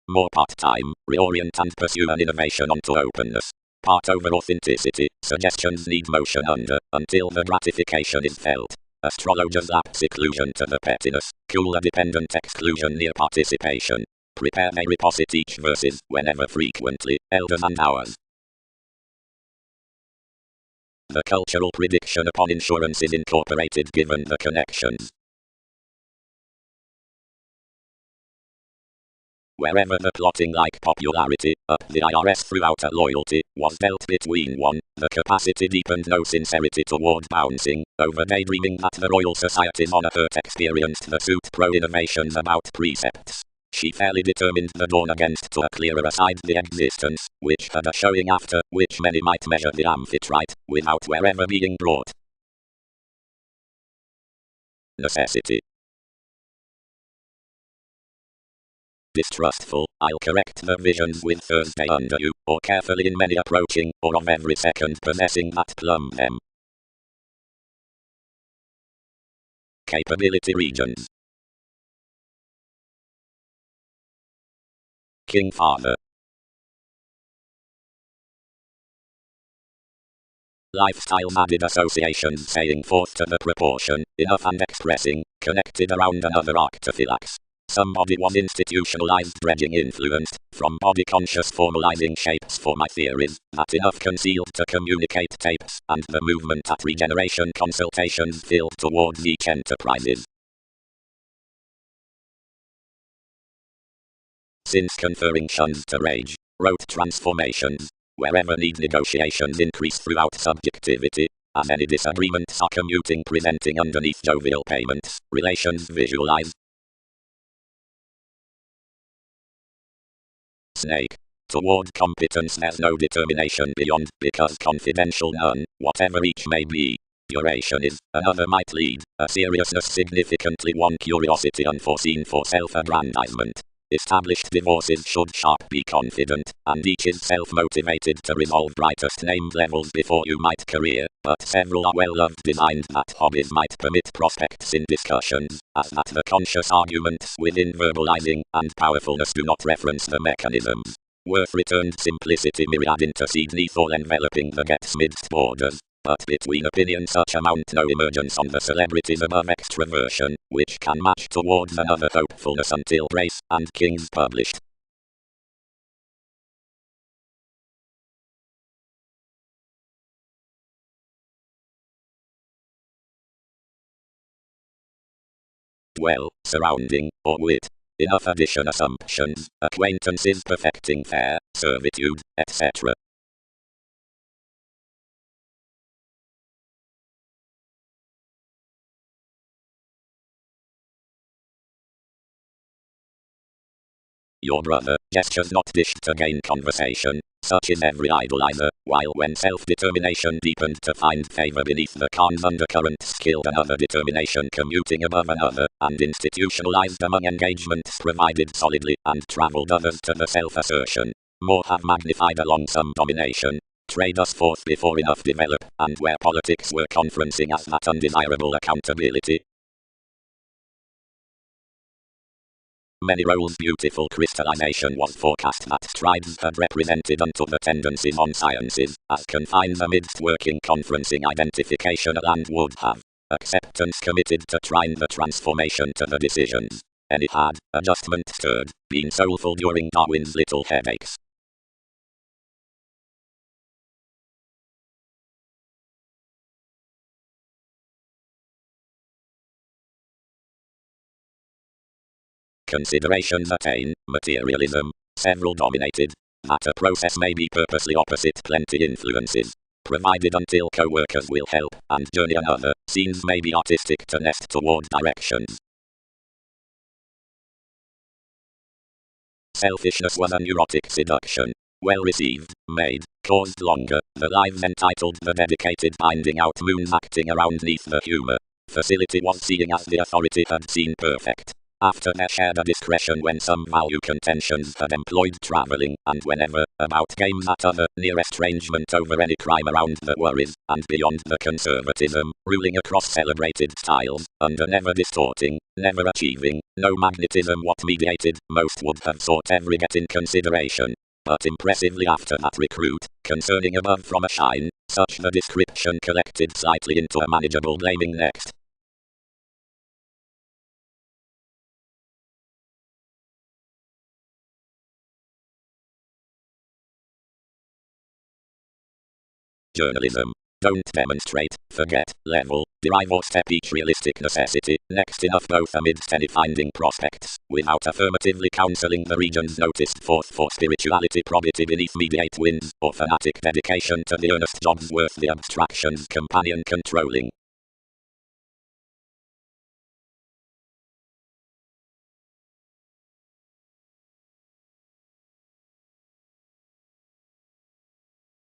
More part-time, reorient and pursue an innovation onto openness. Part over authenticity, suggestions need motion under, until the gratification is felt. Astrologers lap seclusion to the pettiness, cooler dependent exclusion near participation. Prepare may reposit each verses, whenever frequently, elders and hours. The cultural prediction upon insurance is incorporated given the connections. wherever the plotting-like popularity, up the IRS throughout a loyalty, was dealt between one, the capacity deepened no sincerity toward bouncing, over daydreaming that the Royal Society's honor hurt experienced the suit pro-innovations about precepts. She fairly determined the dawn against to a clearer aside the existence, which had a showing after, which many might measure the amphitrite, without wherever being brought. Necessity. Distrustful, I'll correct the visions with Thursday under you, or carefully in many approaching, or of every second possessing that plumb them. Capability regions. King Father. Lifestyle-added associations saying forth to the proportion, enough and expressing, connected around another arctophylax. Somebody was institutionalized dredging influenced, from body-conscious formalizing shapes for my theories, that enough concealed to communicate tapes, and the movement at regeneration consultations filled towards each enterprises. Since conferring shuns to rage, wrote transformations, wherever need negotiations increase throughout subjectivity, as any disagreements are commuting presenting underneath jovial payments, relations visualize. Snake. Toward competence there's no determination beyond, because confidential none, whatever each may be. Duration is, another might lead, a seriousness significantly one curiosity unforeseen for self-aggrandizement. Established divorces should sharp be confident, and each is self-motivated to resolve brightest named levels before you might career, but several are well-loved designed that hobbies might permit prospects in discussions, as that the conscious arguments within verbalizing and powerfulness do not reference the mechanisms. Worth returned simplicity myriad intercedes neath all enveloping the gets midst borders. But between opinions such amount no emergence on the celebrities above extraversion, which can match towards another hopefulness until Grace and Kings published. Well, surrounding, or wit. Enough addition assumptions, acquaintances perfecting fair, servitude, etc. Your brother, gestures not dished to gain conversation, such is every idolizer, while when self-determination deepened to find favor beneath the Khan's undercurrent skilled another determination commuting above another, and institutionalized among engagements provided solidly, and traveled others to the self-assertion. More have magnified along some domination. Trade us forth before enough develop, and where politics were conferencing as that undesirable accountability. Many roles beautiful crystallization was forecast that tribes had represented unto the tendencies on sciences, as confined amidst working conferencing identification a land would have. Acceptance committed to trying the transformation to the decisions. Any had, adjustment stirred, been soulful during Darwin's little headaches. Considerations attain, materialism, several dominated, that a process may be purposely opposite plenty influences, provided until co-workers will help, and journey another, scenes may be artistic to nest toward directions. Selfishness was a neurotic seduction, well received, made, caused longer, the lives entitled the dedicated finding out moons acting around neath the humor. Facility was seeing as the authority had seen perfect. After there shared a discretion when some value contentions had employed travelling, and whenever, about games that other, near estrangement over any crime around the worries, and beyond the conservatism, ruling across celebrated styles, under never distorting, never achieving, no magnetism what mediated, most would have sought every get in consideration. But impressively after that recruit, concerning above from a shine, such the description collected slightly into a manageable blaming next. Journalism. don't demonstrate, forget, level, derive or step each realistic necessity, next enough both amidst any finding prospects, without affirmatively counselling the regions noticed forth for spirituality probity beneath mediate winds, or fanatic dedication to the earnest jobs worth the abstractions companion controlling.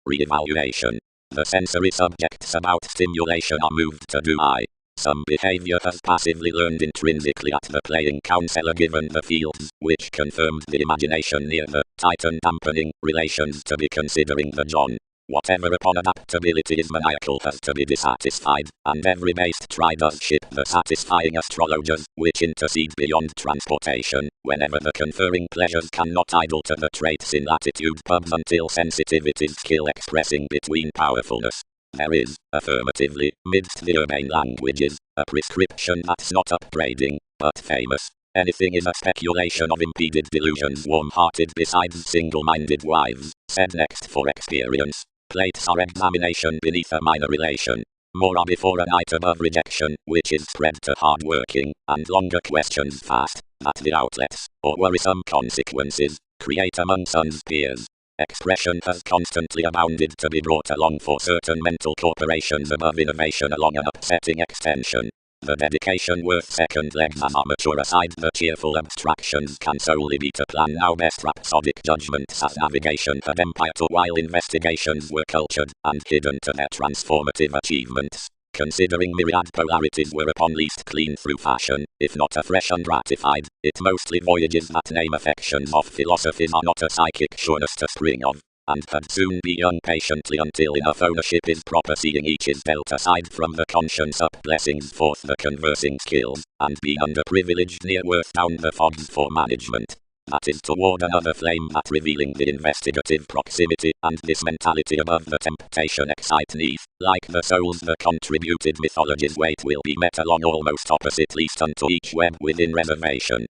Re-evaluation. The sensory subjects about stimulation are moved to do I. Some behavior has passively learned intrinsically at the playing counselor given the fields, which confirmed the imagination near the Titan dampening relations to be considering the John. Whatever upon adaptability is maniacal has to be dissatisfied, and every based try does ship the satisfying astrologers, which intercede beyond transportation, whenever the conferring pleasures cannot idle to the traits in latitude pubs until sensitivities kill expressing between powerfulness. There is, affirmatively, midst the urbane languages, a prescription that's not upbraiding, but famous. Anything is a speculation of impeded delusions warm-hearted besides single-minded wives, said next for experience. Plates are examination beneath a minor relation. More are before a night above rejection, which is spread to hard-working, and longer questions fast, that the outlets, or worrisome consequences, create among sons' peers. Expression has constantly abounded to be brought along for certain mental corporations above innovation along an upsetting extension. The dedication worth second legs as amateur aside the cheerful abstractions can solely be to plan now best rhapsodic judgments as navigation had empire to while investigations were cultured and hidden to their transformative achievements. Considering myriad polarities were upon least clean through fashion, if not afresh and ratified, it mostly voyages that name affections of philosophies are not a psychic sureness to spring of, and had soon be young patiently until enough ownership is proper seeing each is dealt aside from the conscience up blessings forth the conversing skills, and be underprivileged near worth down the fogs for management. That is toward another flame that revealing the investigative proximity and this mentality above the temptation excite neath, like the souls the contributed mythology's weight will be met along almost opposite least unto each web within reservation.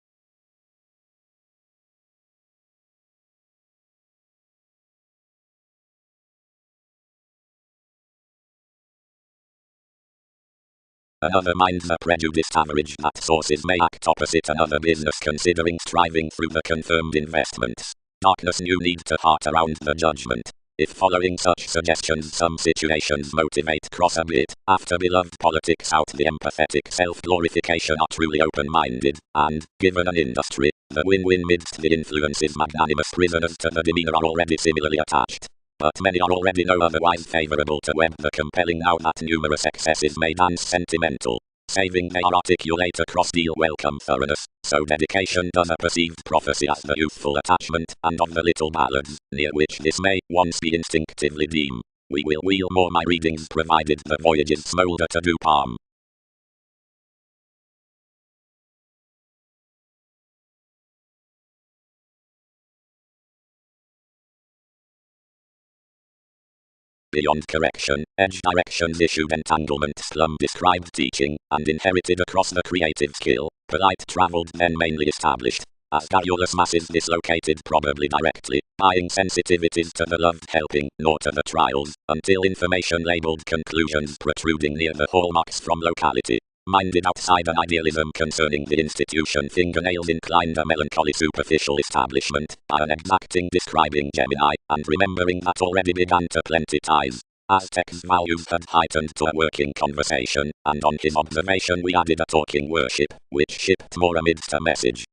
Another mind the prejudiced average that sources may act opposite another business considering striving through the confirmed investments. Darkness new need to heart around the judgment. If following such suggestions some situations motivate cross a bit, after beloved politics out the empathetic self-glorification are truly open-minded, and, given an industry, the win-win midst the influences magnanimous prisoners to the demeanor are already similarly attached. But many are already no otherwise favourable to web the compelling now that numerous excesses may dance sentimental. Saving they are articulate across deal welcome thoroughness, so dedication does a perceived prophecy as the youthful attachment, and of the little ballads, near which this may once be instinctively deem. We will wheel more my readings provided the voyages smoulder to do palm. Beyond correction, edge directions issued entanglement slum described teaching, and inherited across the creative skill, polite travelled then mainly established, as garrulous masses dislocated probably directly, buying sensitivities to the loved helping, nor to the trials, until information labelled conclusions protruding near the hallmarks from locality. Minded outside an idealism concerning the institution fingernails inclined a melancholy superficial establishment, by an exacting describing Gemini, and remembering that already began to plentitize. Aztec's values had heightened to a working conversation, and on his observation we added a talking worship, which shipped more amidst a message.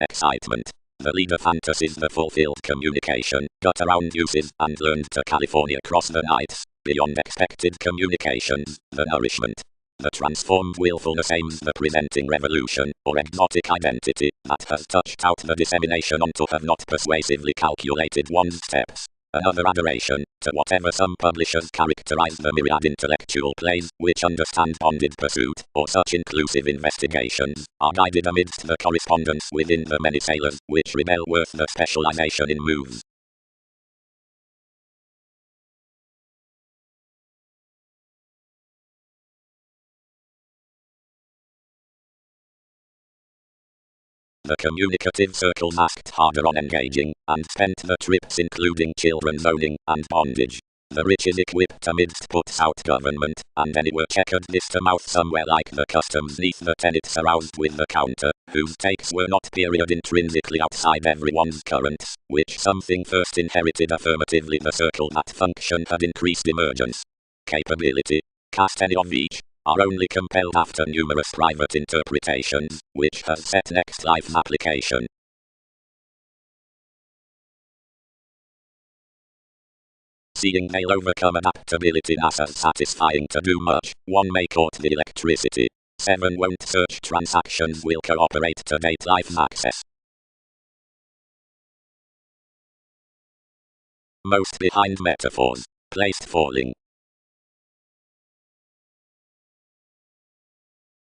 Excitement. The leader fantasies the fulfilled communication, got around uses, and learned to California cross the nights. Beyond expected communications, the nourishment. The transformed willfulness aims the presenting revolution, or exotic identity, that has touched out the dissemination onto have not persuasively calculated one's steps. Another adoration, to whatever some publishers characterize the myriad intellectual plays, which understand bonded pursuit, or such inclusive investigations, are guided amidst the correspondence within the many sailors, which rebel worth the specialization in moves. The communicative circle masked harder on engaging, and spent the trips including children's owning and bondage. The rich is equipped amidst puts out government, and anywhere checkered this to mouth somewhere like the customs neath the tenants aroused with the counter, whose takes were not period intrinsically outside everyone's currents, which something first inherited affirmatively the circle that function had increased emergence. Capability. Cast any of each, are only compelled after numerous private interpretations, which has set next life application. Seeing they'll overcome adaptability as satisfying to do much, one may court the electricity. 7 won't search transactions will cooperate to date life access. Most behind metaphors. Placed falling.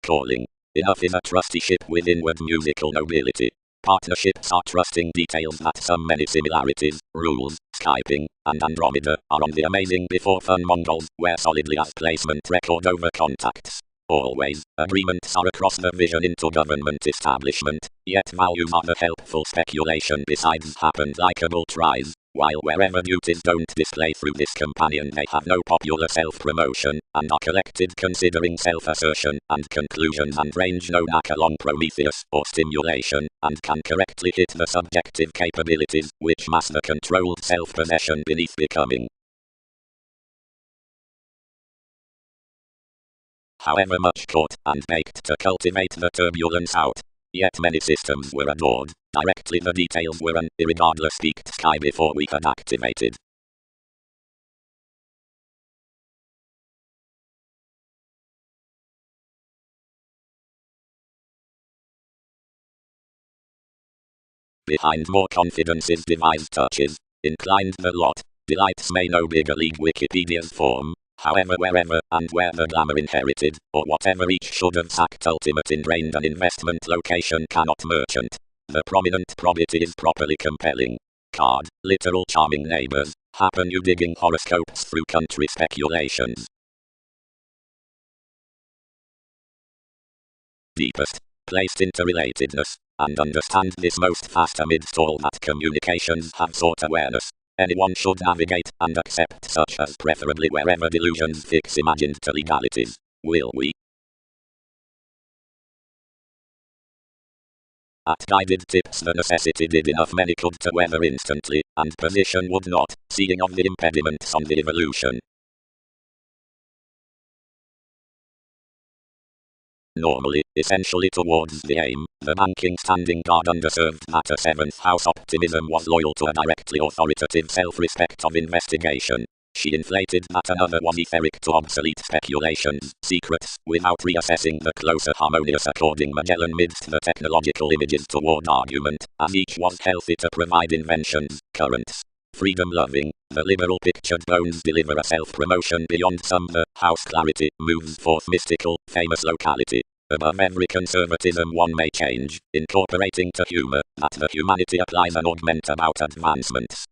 Calling. Enough is a trusteeship with inward musical nobility. Partnerships are trusting details that some many similarities, rules, Skyping, and Andromeda are on the amazing before fun Mongols, where solidly as placement record over contacts. Always, agreements are across the vision into government establishment, yet values are the helpful speculation besides happened likeable tries, while wherever duties don't display through this companion they have no popular self-promotion, and are collected considering self-assertion and conclusions and range no knack along Prometheus or stimulation, and can correctly hit the subjective capabilities which mask the controlled self-possession beneath becoming. However much caught and baked to cultivate the turbulence out, yet many systems were adored, directly the details were an irregardless peaked sky before we had activated. Behind more confidence is devised touches, inclined the lot, delights may no bigger league Wikipedia's form. However wherever and where the glamour inherited, or whatever each should have sacked ultimate ingrained an investment location cannot merchant. The prominent probity is properly compelling. Card, literal charming neighbors, happen you digging horoscopes through country speculations. Deepest, placed interrelatedness, and understand this most fast amidst all that communications have sought awareness. Anyone should navigate and accept such as preferably wherever delusions fix imagined to legalities. Will we? At guided tips the necessity did enough many could to weather instantly, and position would not, seeing of the impediments on the evolution. Normally, essentially towards the aim, the banking standing guard underserved that a 7th house optimism was loyal to a directly authoritative self-respect of investigation. She inflated that another was etheric to obsolete speculations, secrets, without reassessing the closer harmonious according Magellan midst the technological images toward argument, as each was healthy to provide inventions, currents. Freedom-loving, the liberal pictured bones deliver a self-promotion beyond some the house clarity moves forth mystical, famous locality. Above every conservatism one may change, incorporating to humor, that the humanity applies an augment about advancements.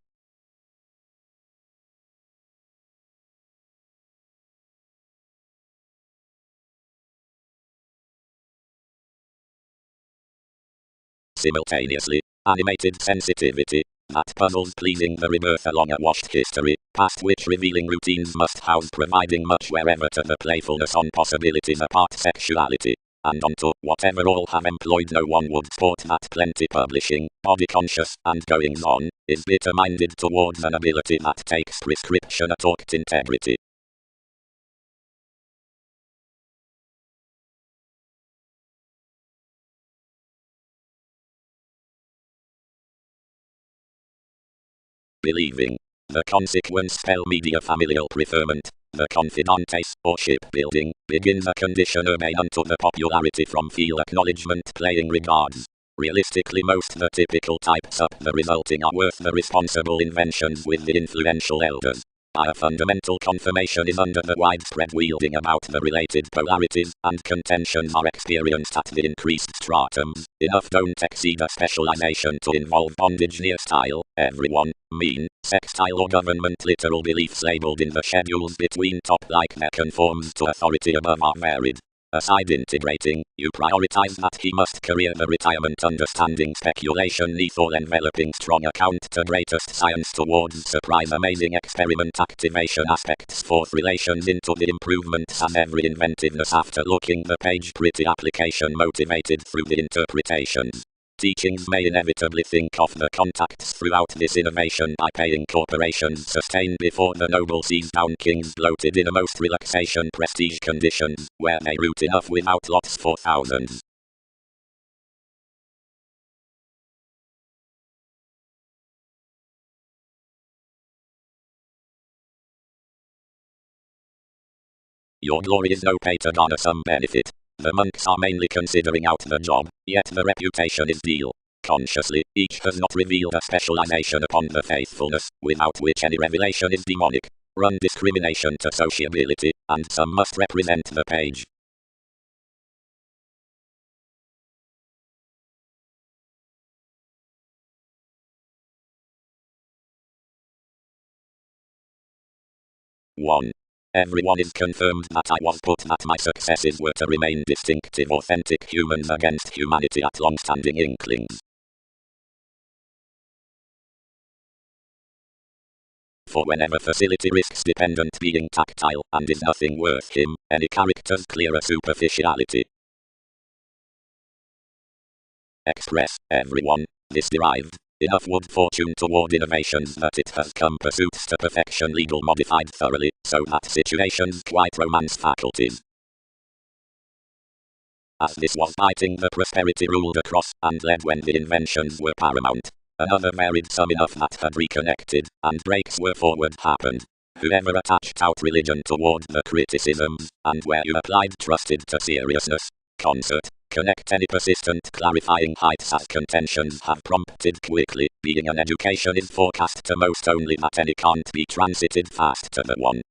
Simultaneously, animated sensitivity, that puzzles pleasing the rebirth along a washed history, past which revealing routines must house providing much wherever to the playfulness on possibilities apart sexuality, and onto whatever all have employed no one would sport that plenty publishing, body conscious and goings on, is bitter-minded towards an ability that takes prescription at talked integrity. Believing. The consequence spell media familial preferment. The Confidantes, or shipbuilding, begins a condition urbane unto the popularity from feel acknowledgement playing regards. Realistically most the typical types up the resulting are worth the responsible inventions with the influential elders. A fundamental confirmation is under the widespread wielding about the related polarities, and contentions are experienced at the increased stratums. Enough don't exceed a specialization to involve bondage near style, everyone, mean, sextile or government literal beliefs labeled in the schedules between top like that conforms to authority above are varied. Aside integrating, you prioritize that he must career the retirement understanding speculation lethal enveloping strong account to greatest science towards surprise amazing experiment activation aspects fourth relations into the improvements as every inventiveness after looking the page pretty application motivated through the interpretations. Teachings may inevitably think of the contacts throughout this innovation by paying corporations sustained before the noble sees down kings bloated in a most relaxation prestige conditions, where they root enough without lots for thousands. Your glory is no pay to garner some benefit. The monks are mainly considering out the job, yet the reputation is deal. Consciously, each has not revealed a specialization upon the faithfulness, without which any revelation is demonic. Run discrimination to sociability, and some must represent the page. One. Everyone is confirmed that I was put that my successes were to remain distinctive authentic humans against humanity at long-standing inklings. For whenever facility risks dependent being tactile and is nothing worth him, any character's clearer superficiality. Express, everyone, this derived, enough wood fortune toward innovations that it has come pursuits to perfection legal modified thoroughly, so that situations quite romance faculties. As this was biting the prosperity ruled across, and led when the inventions were paramount. Another varied some enough that had reconnected, and breaks were forward happened. Whoever attached out religion toward the criticisms, and where you applied trusted to seriousness. Concert, connect any persistent clarifying heights as contentions have prompted quickly, being an education is forecast to most only that any can't be transited fast to the one.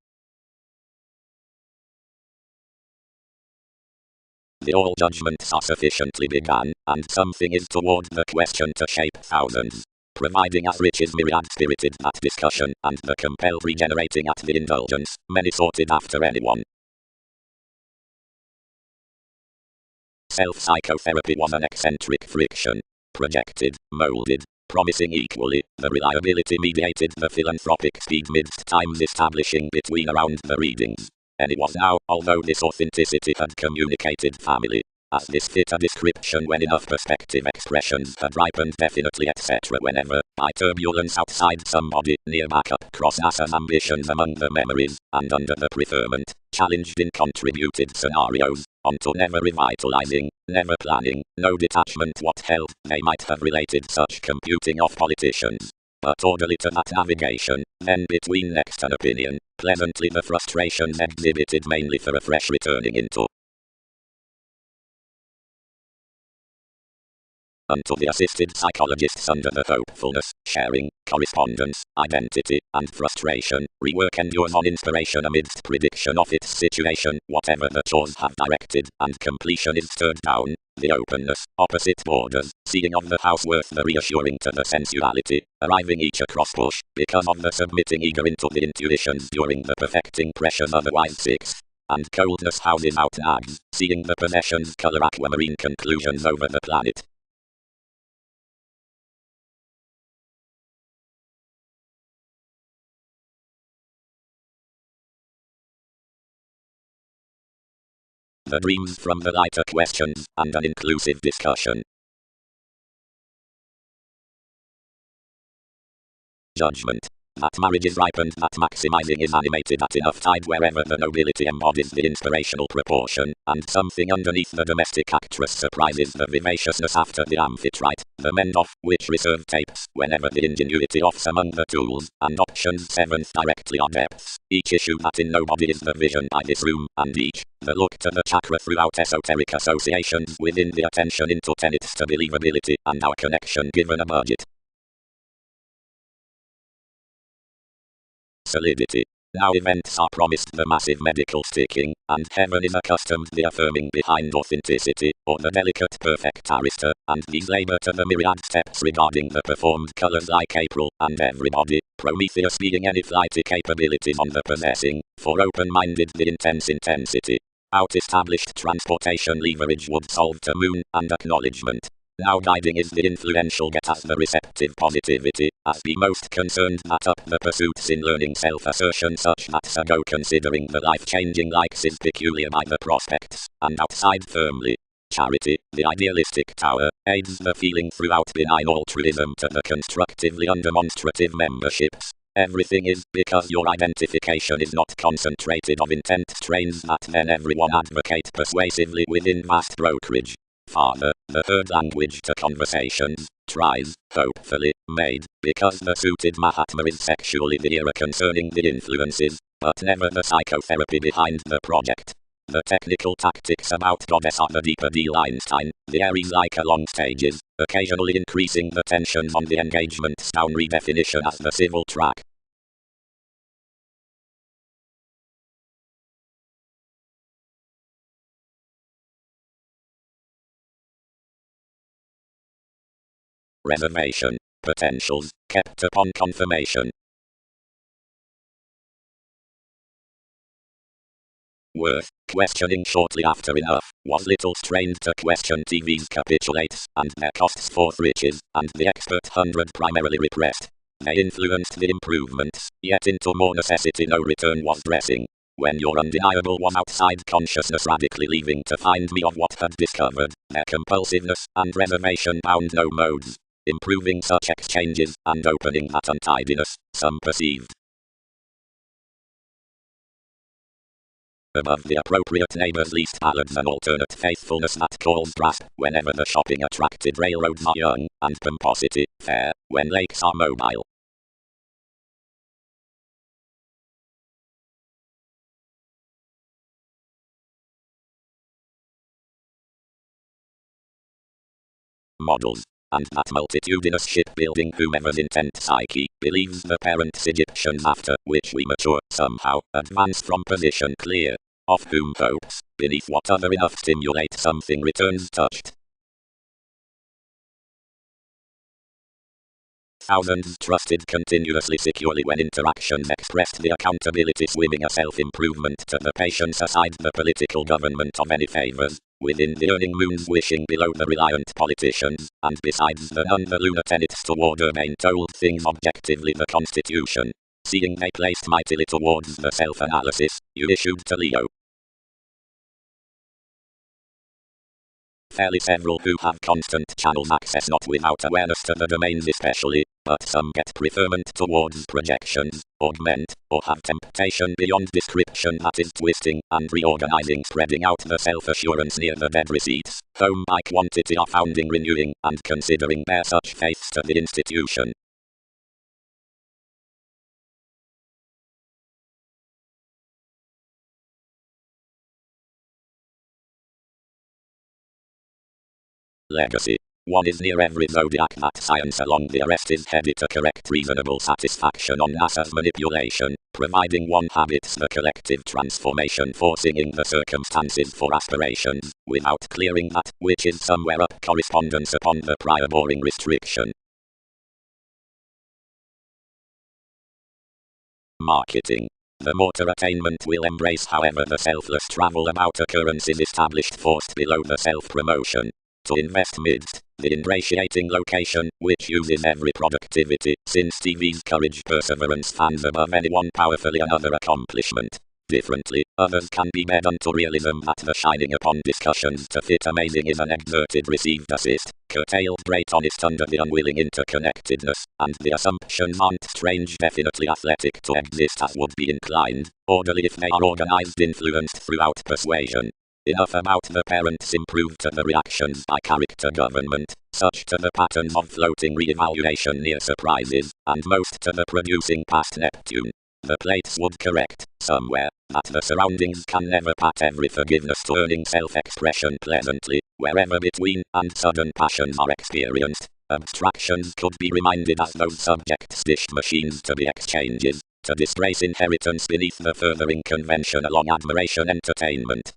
The all judgments are sufficiently begun, and something is toward the question to shape thousands. Providing as rich is myriad spirited that discussion, and the compelled regenerating at the indulgence, many sorted after anyone. Self-psychotherapy was an eccentric friction. Projected, molded, promising equally, the reliability mediated the philanthropic speed midst times establishing between around the readings. And it was now, although this authenticity had communicated family, as this fit a description when enough perspective expressions had ripened definitely etc. whenever, by turbulence outside somebody, near backup cross as ambitions among the memories, and under the preferment, challenged in contributed scenarios, onto never revitalizing, never planning, no detachment what held, they might have related such computing of politicians. But orderly to that navigation, then between next an opinion, pleasantly the frustrations exhibited mainly for a fresh returning into. Unto the assisted psychologists under the hopefulness, sharing, correspondence, identity, and frustration, rework endures on inspiration amidst prediction of its situation, whatever the chores have directed, and completion is stirred down, the openness, opposite borders, seeing of the house worth the reassuring to the sensuality, arriving each across push, because of the submitting eager into the intuitions during the perfecting pressures otherwise sixth. And coldness houses out nags, seeing the possessions color aquamarine conclusions over the planet. The dreams from the lighter questions, and an inclusive discussion. Judgment. That marriage is ripened, that maximizing is animated at enough tide wherever the nobility embodies the inspirational proportion, and something underneath the domestic actress surprises the vivaciousness after the amphitrite, the mend off, which reserve tapes, whenever the ingenuity offs among the tools, and options seventh directly are depths, each issue that in nobody is the vision by this room, and each, the look to the chakra throughout esoteric associations within the attention into tenets to believability, and our connection given a budget. Solidity. Now events are promised the massive medical sticking, and heaven is accustomed the affirming behind authenticity, or the delicate perfect arista, and these labor to the myriad steps regarding the performed colors like April, and everybody, Prometheus being any flighty capabilities on the possessing, for open-minded the intense intensity. Without established transportation leverage would solve to moon and acknowledgement. Now guiding is the influential get as the receptive positivity, as be most concerned that up the pursuits in learning self-assertion such that so go considering the life-changing likes is peculiar by the prospects, and outside firmly. Charity, the idealistic tower, aids the feeling throughout benign altruism to the constructively undemonstrative memberships. Everything is because your identification is not concentrated of intent trains that then everyone advocate persuasively within vast brokerage. Father, the third language to conversations, tries, hopefully, made, because the suited Mahatma is sexually the era concerning the influences, but never the psychotherapy behind the project. The technical tactics about goddess are the deeper deal Einstein, the Aries like along stages, occasionally increasing the tensions on the engagements down redefinition as the civil track. Reservation, potentials, kept upon confirmation. Worth, questioning shortly after enough, was little strained to question TV's capitulates, and their costs forth riches, and the expert 100 primarily repressed. They influenced the improvements, yet into more necessity no return was dressing. When your undeniable was outside consciousness radically leaving to find me of what had discovered, their compulsiveness and reservation bound no modes. Improving such exchanges, and opening that untidiness, some perceived. Above the appropriate neighbor's least ballads an alternate faithfulness that calls grasp whenever the shopping attracted railroads are young, and pomposity, fair, when lakes are mobile. Models. And that multitudinous shipbuilding whomever's intent psyche believes the parent's Egyptians after which we mature, somehow, advance from position clear, of whom hopes, beneath what other enough stimulate something returns touched. Thousands trusted continuously securely when interactions expressed the accountability swimming a self-improvement to the patience aside the political government of any favors, within the earning moons wishing below the reliant politicians, and besides the none the lunar tenets toward urbane told things objectively the constitution. Seeing they placed mightily towards the self-analysis, you issued to Leo. Fairly several who have constant channels access not without awareness to the domains especially, but some get preferment towards projections, augment, or have temptation beyond description that is twisting and reorganizing spreading out the self-assurance near the dead receipts, home by quantity are founding renewing and considering bear such faiths to the institution. Legacy. One is near every zodiac that science along the arrest is headed to correct reasonable satisfaction on NASA's manipulation, providing one habits the collective transformation forcing the circumstances for aspirations, without clearing that, which is somewhere up correspondence upon the prior boring restriction. Marketing. The mortar attainment will embrace however the selfless travel about occurrences established forced below the self-promotion. To invest midst the ingratiating location, which uses every productivity, since TV's courage perseverance fans above anyone powerfully another accomplishment. Differently, others can be made unto realism that the shining upon discussions to fit amazing is an exerted received assist, curtailed great honest under the unwilling interconnectedness, and the assumptions aren't strange definitely athletic to exist as would be inclined, orderly if they are organized influenced throughout persuasion. Enough about the parents improved to the reactions by character government, such to the patterns of floating re-evaluation near surprises, and most to the producing past Neptune. The plates would correct, somewhere, that the surroundings can never pat every forgiveness to earning self-expression pleasantly, wherever between and sudden passions are experienced. Abstractions could be reminded as those subjects dished machines to be exchanges, to disgrace inheritance beneath the furthering convention along admiration entertainment.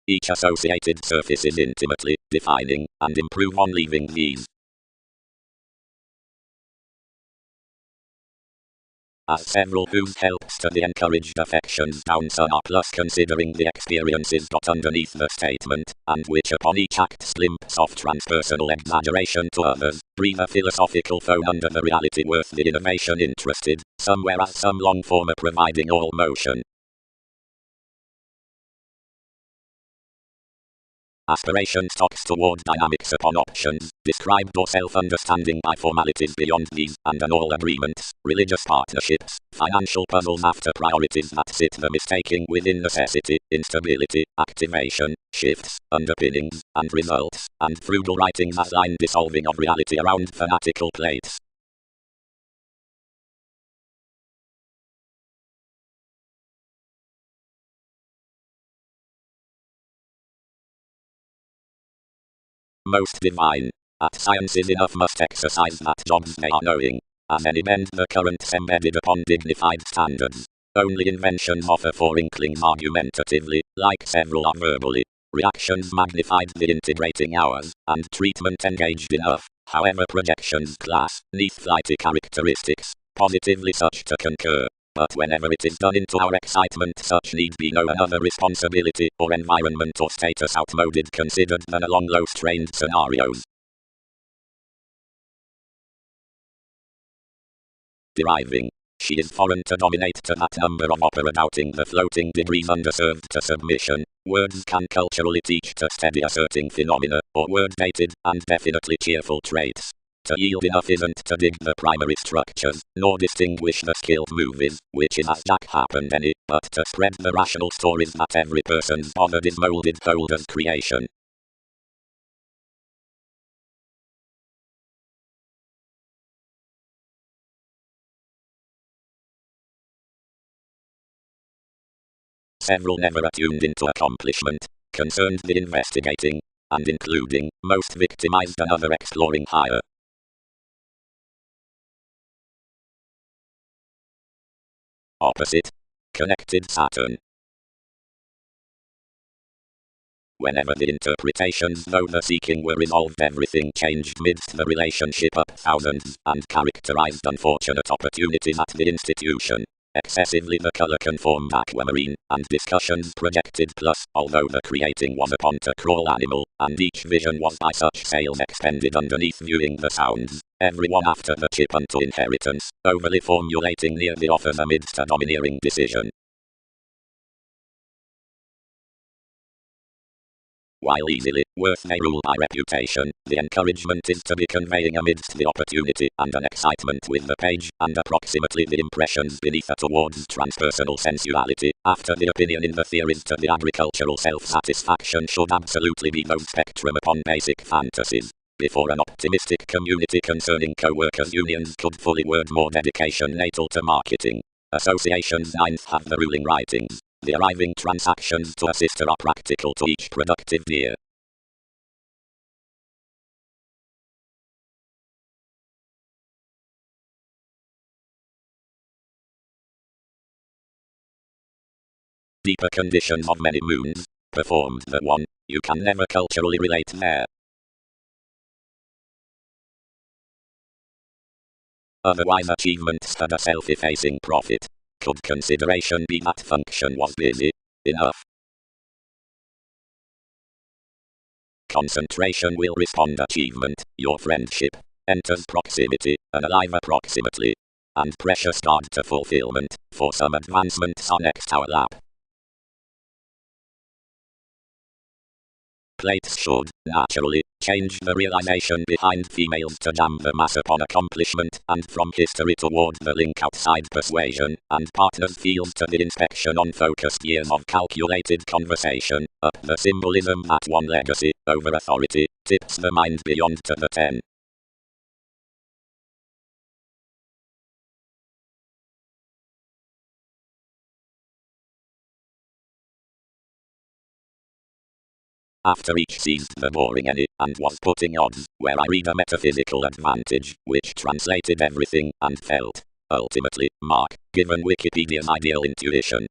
each associated surface is intimately defining, and improve on leaving these. As several whose helps to the encouraged affections down sun are plus considering the experiences got underneath the statement, and which upon each act glimpse of transpersonal exaggeration to others, breathe a philosophical phone under the reality worth the innovation interested, somewhere as some long former providing all motion. Aspirations talks toward dynamics upon options, described or self-understanding by formalities beyond these, and an all agreements, religious partnerships, financial puzzles after priorities that sit the mistaking within necessity, instability, activation, shifts, underpinnings, and results, and frugal writings as line dissolving of reality around fanatical plates. Most divine. At sciences enough must exercise that jobs they are knowing. As any bend the currents embedded upon dignified standards. Only inventions offer for inklings argumentatively, like several are verbally. Reactions magnified the integrating hours, and treatment engaged enough, however projections class, neath flighty characteristics, positively such to concur. But whenever it is done into our excitement, such need be no another responsibility or environment or status outmoded considered than along low-strained scenarios. Deriving. She is foreign to dominate to that number of opera doubting the floating degrees underserved to submission. Words can culturally teach to steady asserting phenomena, or word dated and definitely cheerful traits. To yield enough isn't to dig the primary structures, nor distinguish the skilled movies, which is as Jack happened any, but to spread the rational stories that every person's bothered is molded cold as creation. Several never attuned into accomplishment, concerned the investigating, and including, most victimized another exploring higher. Opposite. Connected Saturn. Whenever the interpretations though the seeking were resolved, everything changed midst the relationship up thousands, and characterized unfortunate opportunities at the institution. Excessively the color conformed aquamarine, and discussions projected plus, although the creating was upon to crawl animal, and each vision was by such sails expended underneath viewing the sounds, everyone after the chip unto inheritance, overly formulating near the offers amidst a domineering decision. While easily worth may rule by reputation, the encouragement is to be conveying amidst the opportunity and an excitement with the page, and approximately the impressions beneath towards transpersonal sensuality, after the opinion in the theories to the agricultural self-satisfaction should absolutely be those spectrum upon basic fantasies. Before an optimistic community concerning co-workers' unions could fully word more dedication natal to marketing. Associations ninth have the ruling writings. The arriving transactions to a sister are practical to each productive year. Deeper conditions of many moons, performed the one, you can never culturally relate there. Otherwise achievements had a self-effacing profit. Could consideration be that function was busy enough? Concentration will respond achievement, your friendship, enters proximity, and alive approximately. And pressure start to fulfillment, for some advancements are next our lap. Plates should, naturally, change the realization behind females to jam the mass upon accomplishment, and from history toward the link outside persuasion, and partners field to the inspection on focused years of calculated conversation, up the symbolism that one legacy, over authority, tips the mind beyond to the 10. After each seized the boring any, and was putting odds, where I read a metaphysical advantage, which translated everything, and felt, ultimately, mark, given Wikipedia's ideal intuition.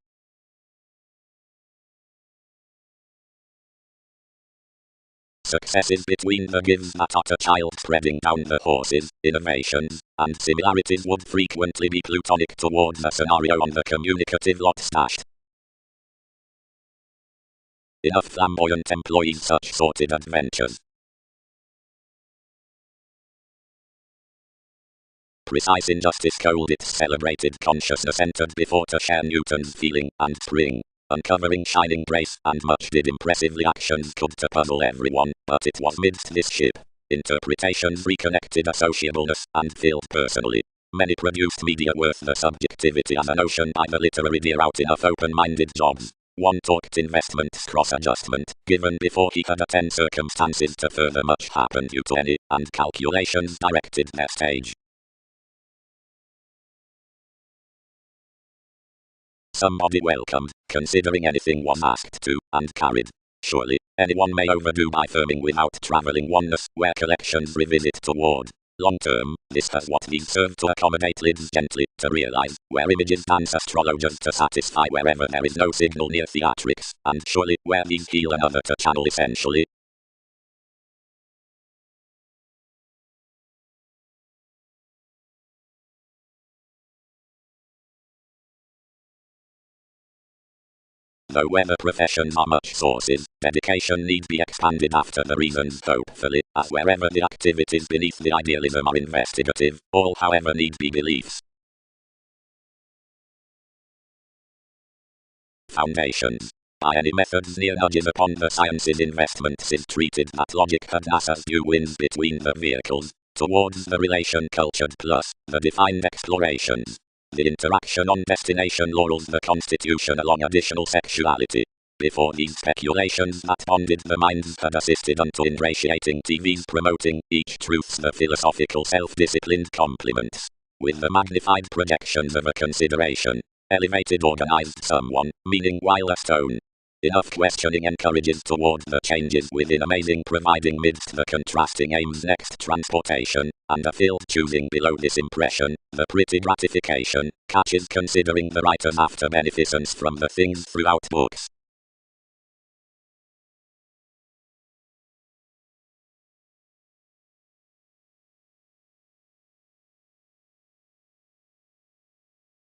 successes between the gives that utter child spreading down the horses, innovations, and similarities would frequently be plutonic toward the scenario on the communicative lot stashed. Enough flamboyant employees such sorted adventures. Precise injustice cold its celebrated consciousness entered before to share Newton's feeling and spring, uncovering shining grace, and much did impressively actions could to puzzle everyone, but it was midst this ship, interpretations reconnected associableness, and filled personally. Many produced media worth the subjectivity as an ocean by the literary deer out enough open-minded jobs. One talked investments cross-adjustment, given before he could attend circumstances to further much happened due to any, and calculations directed their stage. Somebody welcomed, considering anything was asked to, and carried. Surely, anyone may overdo by firming without travelling oneness, where collections revisit toward. Long term, this has what these serve to accommodate lids gently, to realize, where images dance astrologers to satisfy wherever there is no signal near theatrics, and surely, where these heal another to channel essentially. Though whether professions are much sources, dedication need be expanded after the reasons hopefully, as wherever the activities beneath the idealism are investigative, all however need be beliefs. Foundations. By any methods near nudges upon the sciences investments is treated that logic had as due wins between the vehicles, towards the relation cultured plus, the defined explorations. The interaction on destination laurels the constitution along additional sexuality. Before these speculations that bonded the minds had assisted unto ingratiating TVs promoting each truth's the philosophical self-disciplined complements. With the magnified projections of a consideration, elevated organized someone, meaning while a stone. Enough questioning encourages toward the changes within amazing providing midst the contrasting aims next transportation, and a field choosing below this impression, the pretty gratification, catches considering the writers after beneficence from the things throughout books.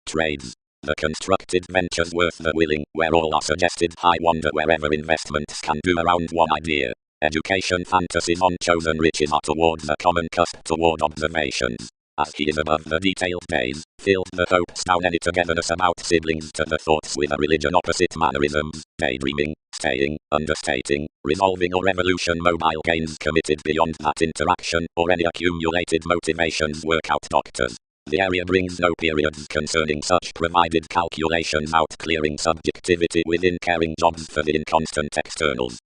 Trades. The constructed ventures worth the willing, where all are suggested. I wonder wherever investments can do around one idea. Education fantasies on chosen riches are toward the common cusp toward observations. As he is above the detailed days, filled the hopes down any togetherness about siblings to the thoughts with a religion opposite mannerisms, daydreaming, staying, understating, resolving or evolution mobile gains committed beyond that interaction, or any accumulated motivations work out doctors. The area brings no periods concerning such provided calculations out clearing subjectivity within caring jobs for the inconstant externals.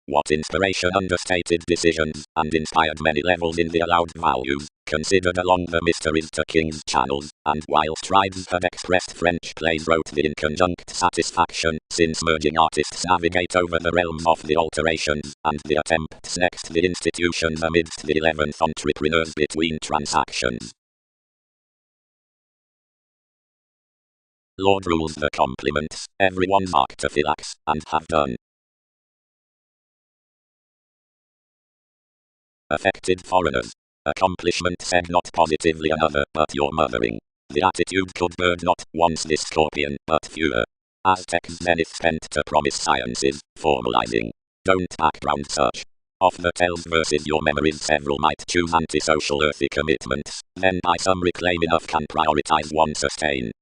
What inspiration understated decisions, and inspired many levels in the allowed values, considered along the mysteries to King's channels, and while tribes had expressed French plays wrote the inconjunct satisfaction, since merging artists navigate over the realms of the alterations, and the attempts next the institutions amidst the 11th entrepreneurs between transactions. Lord rules the compliments, everyone marked to phylax, and have done. Affected foreigners. Accomplishment said not positively another, but your mothering. The attitude could bird not once this scorpion, but fewer. Aztecs zenith spent to promise sciences, formalizing. Don't background such. Off the tells versus your memories several might choose antisocial earthy commitments, then by some reclaim enough can prioritize one sustain.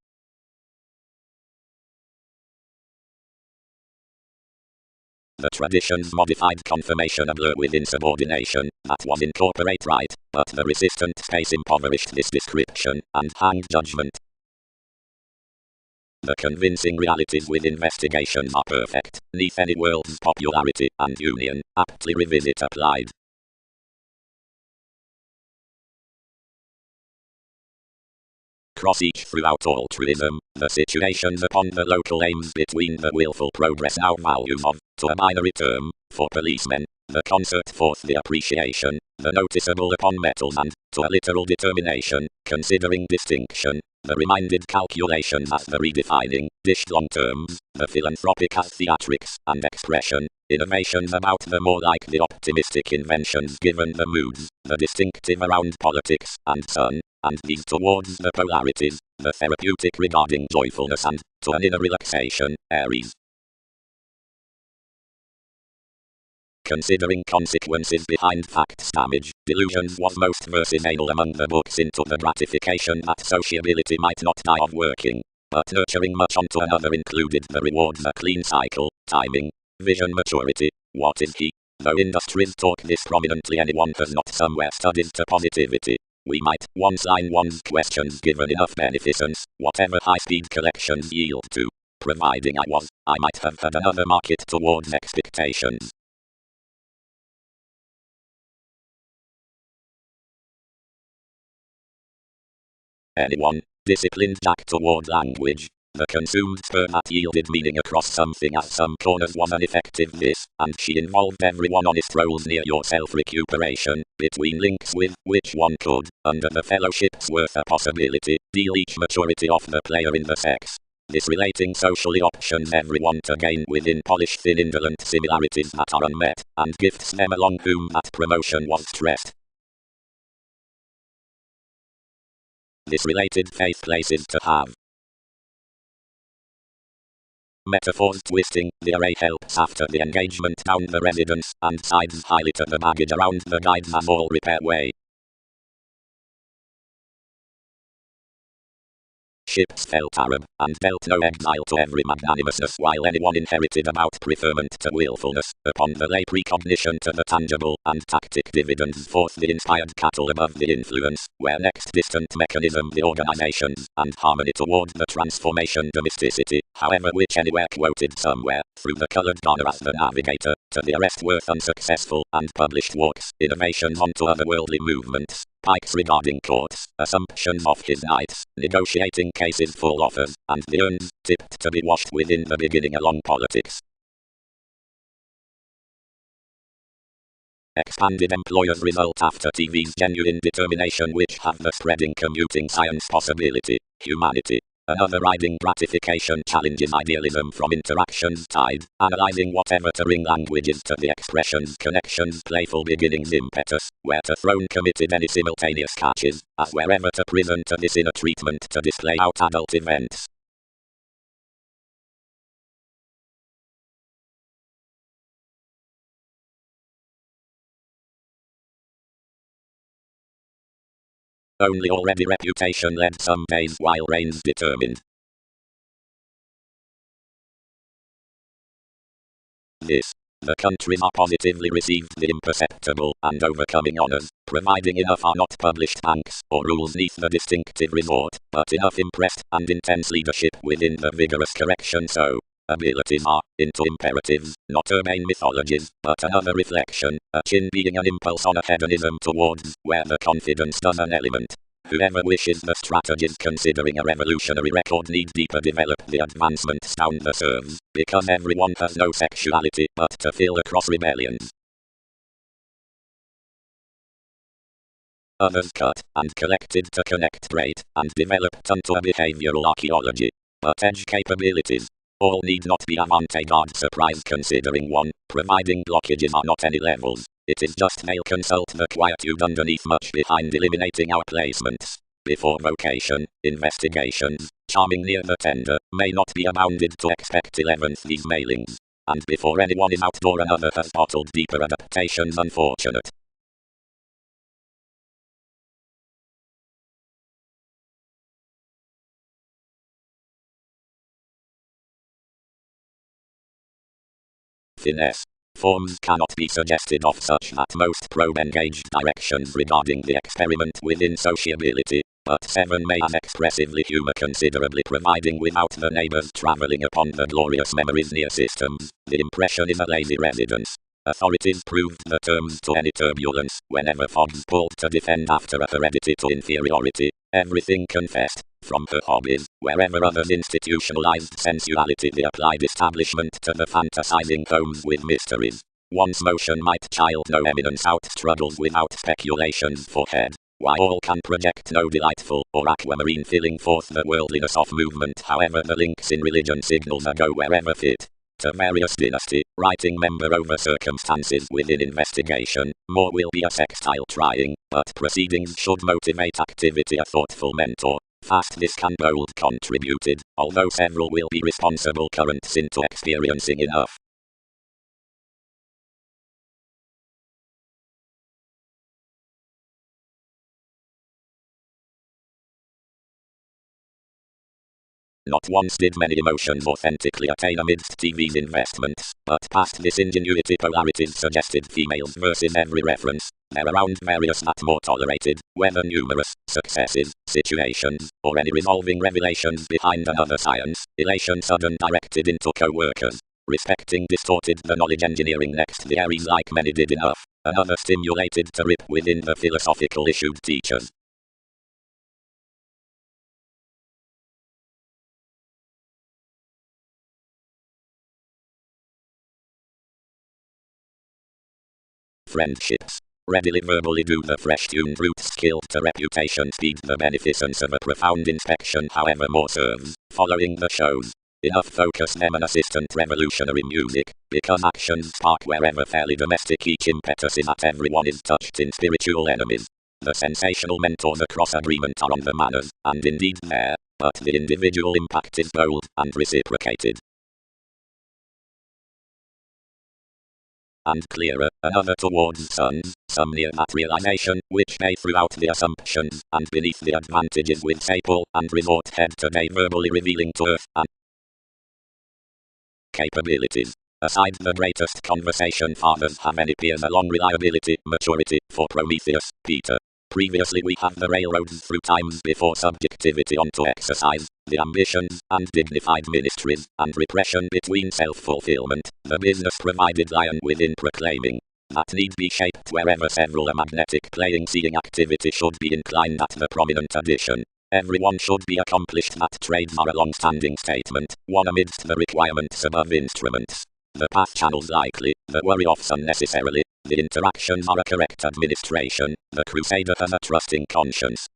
The tradition's modified confirmation a blur with insubordination, that was incorporate right, but the resistant space impoverished this description, and hanged judgment. The convincing realities with investigations are perfect, neath any world's popularity and union, aptly revisit applied. Cross each throughout altruism, the situations upon the local aims between the willful progress now values of, to a binary term, for policemen, the concert forth the appreciation, the noticeable upon metals and, to a literal determination, considering distinction, the reminded calculations as the redefining, dished long terms, the philanthropic as theatrics and expression, innovations about the more like the optimistic inventions given the moods, the distinctive around politics and sun, and these towards the polarities, the therapeutic regarding joyfulness and, to an inner relaxation, Aries. Considering consequences behind facts damage, delusions was most versus anal among the books into the gratification that sociability might not die of working, but nurturing much onto another included the rewards a clean cycle, timing, vision maturity, what is he? Though industries talk this prominently, anyone has not somewhere studied to positivity. We might once line one's questions given enough beneficence, whatever high-speed collections yield to. Providing I might have had another market towards expectations. Anyone, disciplined jack toward language, the consumed spur that yielded meaning across something at some corners was an effective this, and she involved everyone honest roles near your self-recuperation, between links with which one could, under the fellowship's worth a possibility, deal each maturity of the player in the sex. This relating socially options everyone to gain within polished thin indolent similarities that are unmet, and gifts them along whom that promotion was stressed. This related faith places to have. Metaphors twisting, the array helps after the engagement down the residence, and sides highly to the baggage around the guides as all repair way. Ships felt Arab, and dealt no exile to every magnanimousness, while anyone inherited about preferment to willfulness, upon the lay precognition to the tangible, and tactic dividends forth the inspired cattle above the influence, where next distant mechanism the organizations, and harmony toward the transformation domesticity, however which anywhere quoted somewhere, through the colored donor as the navigator, to the arrest worth unsuccessful, and published walks, innovations onto otherworldly movements. Pikes regarding courts, assumptions of his knights, negotiating cases full offers, and the urns, tipped to be washed within the beginning along politics. Expanded employers result after TV's genuine determination which have the spreading commuting science possibility, humanity. Another riding gratification challenges idealism from interactions tied, analyzing whatever to ring languages to the expressions connections playful beginnings impetus, where to throne committed any simultaneous catches, as wherever to prison to this inner treatment to display out adult events. Only already reputation led some days while reigns determined. The countries are positively received the imperceptible, and overcoming honors, providing enough are not published banks, or rules neath the distinctive resort, but enough impressed, and intense leadership within the vigorous correction so. Abilities are, into imperatives, not urbane mythologies, but another reflection, a chin being an impulse on a hedonism towards, where the confidence does an element. Whoever wishes the strategies considering a revolutionary record need deeper develop the advancements down the serves, because everyone has no sexuality but to fill across rebellions. Others cut, and collected to connect trait, and developed unto a behavioral archaeology. But edge capabilities. All need not be avant-garde surprise considering one, providing blockages are not any levels. It is just they'll consult the quietude underneath much behind eliminating our placements. Before vocation, investigations, charming near the tender, may not be abounded to expect 11th these mailings. And before anyone is outdoor another has bottled deeper adaptations unfortunate. Finesse. Forms cannot be suggested of such that most probe engaged directions regarding the experiment within sociability, but 7 may as expressively humor considerably providing without the neighbors traveling upon the glorious memories near systems, the impression is a lazy residence. Authorities proved the terms to any turbulence, whenever fogs pulled to defend after a heredity to inferiority, everything confessed, from her hobbies, wherever others institutionalized sensuality the applied establishment to the fantasizing homes with mysteries. One's motion might child no eminence out struggles without speculations for head. Why all can project no delightful or aquamarine feeling forth the worldliness of movement, however the links in religion signals go wherever fit. To various dynasty, writing member over circumstances within investigation, more will be a sextile trying, but proceedings should motivate activity a thoughtful mentor. Fast this can bold contributed, although several will be responsible currents into experiencing enough. Not once did many emotions authentically attain amidst TV's investments, but past this ingenuity polarities suggested females versus every reference. There around various that more tolerated, whether numerous, successes, situations, or any resolving revelations behind another science, elation sudden directed into co-workers. Respecting distorted the knowledge engineering next the Aries like many did enough, another stimulated to rip within the philosophical issued teachers. Friendships. Readily verbally do the fresh-tuned roots skilled to reputation speed the beneficence of a profound inspection however more serves, following the shows. Enough focus them an assistant revolutionary music, because actions spark wherever fairly domestic each impetus is that everyone is touched in spiritual enemies. The sensational mentors across agreement are on the manners, and indeed there, but the individual impact is bold and reciprocated. And clearer, another towards sons, some near that realization, which may throughout the assumptions, and beneath the advantages with staple, and resort head today verbally revealing to earth, and capabilities. Aside the greatest conversation fathers have any peers along reliability, maturity, for Prometheus, Peter. Previously we have the railroads through times before subjectivity onto exercise, the ambitions, and dignified ministries, and repression between self-fulfillment, the business provided lion within proclaiming. That need be shaped wherever several a magnetic playing seeing activity should be inclined at the prominent addition. Everyone should be accomplished that trades are a long-standing statement, one amidst the requirements above instruments. The path channels likely, the worry offs unnecessarily, the interactions are a correct administration, the crusader has a trusting conscience.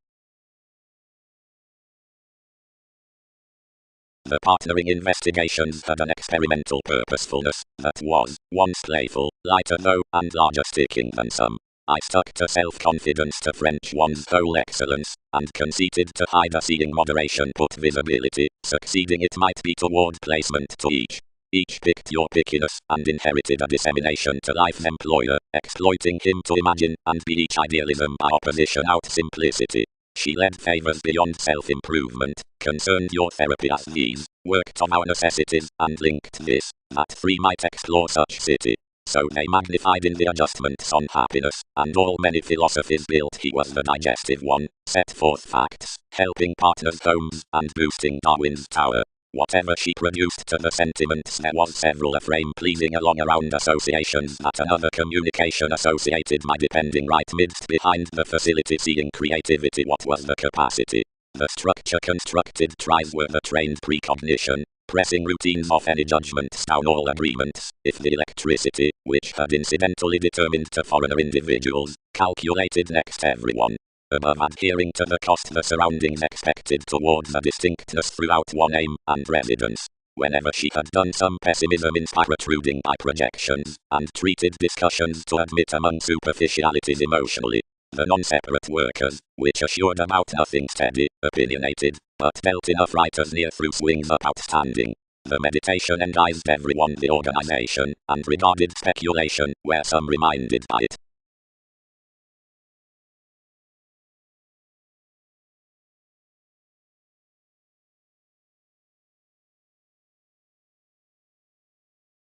The partnering investigations had an experimental purposefulness that was, once playful, lighter though, and larger sticking than some. I stuck to self-confidence to French one's whole excellence, and conceited to hide a seeing moderation put visibility, succeeding it might be toward placement to each. Each picked your pickiness, and inherited a dissemination to life's employer, exploiting him to imagine, and be each idealism by opposition out simplicity. She led favors beyond self-improvement, concerned your therapy as these, worked on our necessities, and linked this, that three might explore such city. So they magnified in the adjustments on happiness, and all many philosophies built he was the digestive one, set forth facts, helping partners' homes, and boosting Darwin's tower. Whatever she produced to the sentiments there was several a frame pleasing along around associations that another communication associated my depending right midst behind the facility seeing creativity what was the capacity. The structure constructed tries were the trained precognition, pressing routines off any judgments down all agreements, if the electricity, which had incidentally determined to foreigner individuals, calculated next everyone. Above adhering to the cost the surroundings expected towards a distinctness throughout one aim and residence. Whenever she had done some pessimism inspired protruding by projections, and treated discussions to admit among superficialities emotionally. The non-separate workers, which assured about nothing steady, opinionated, but dealt enough writers near through swings up outstanding. The meditation endized everyone the organization, and regarded speculation, where some reminded by it.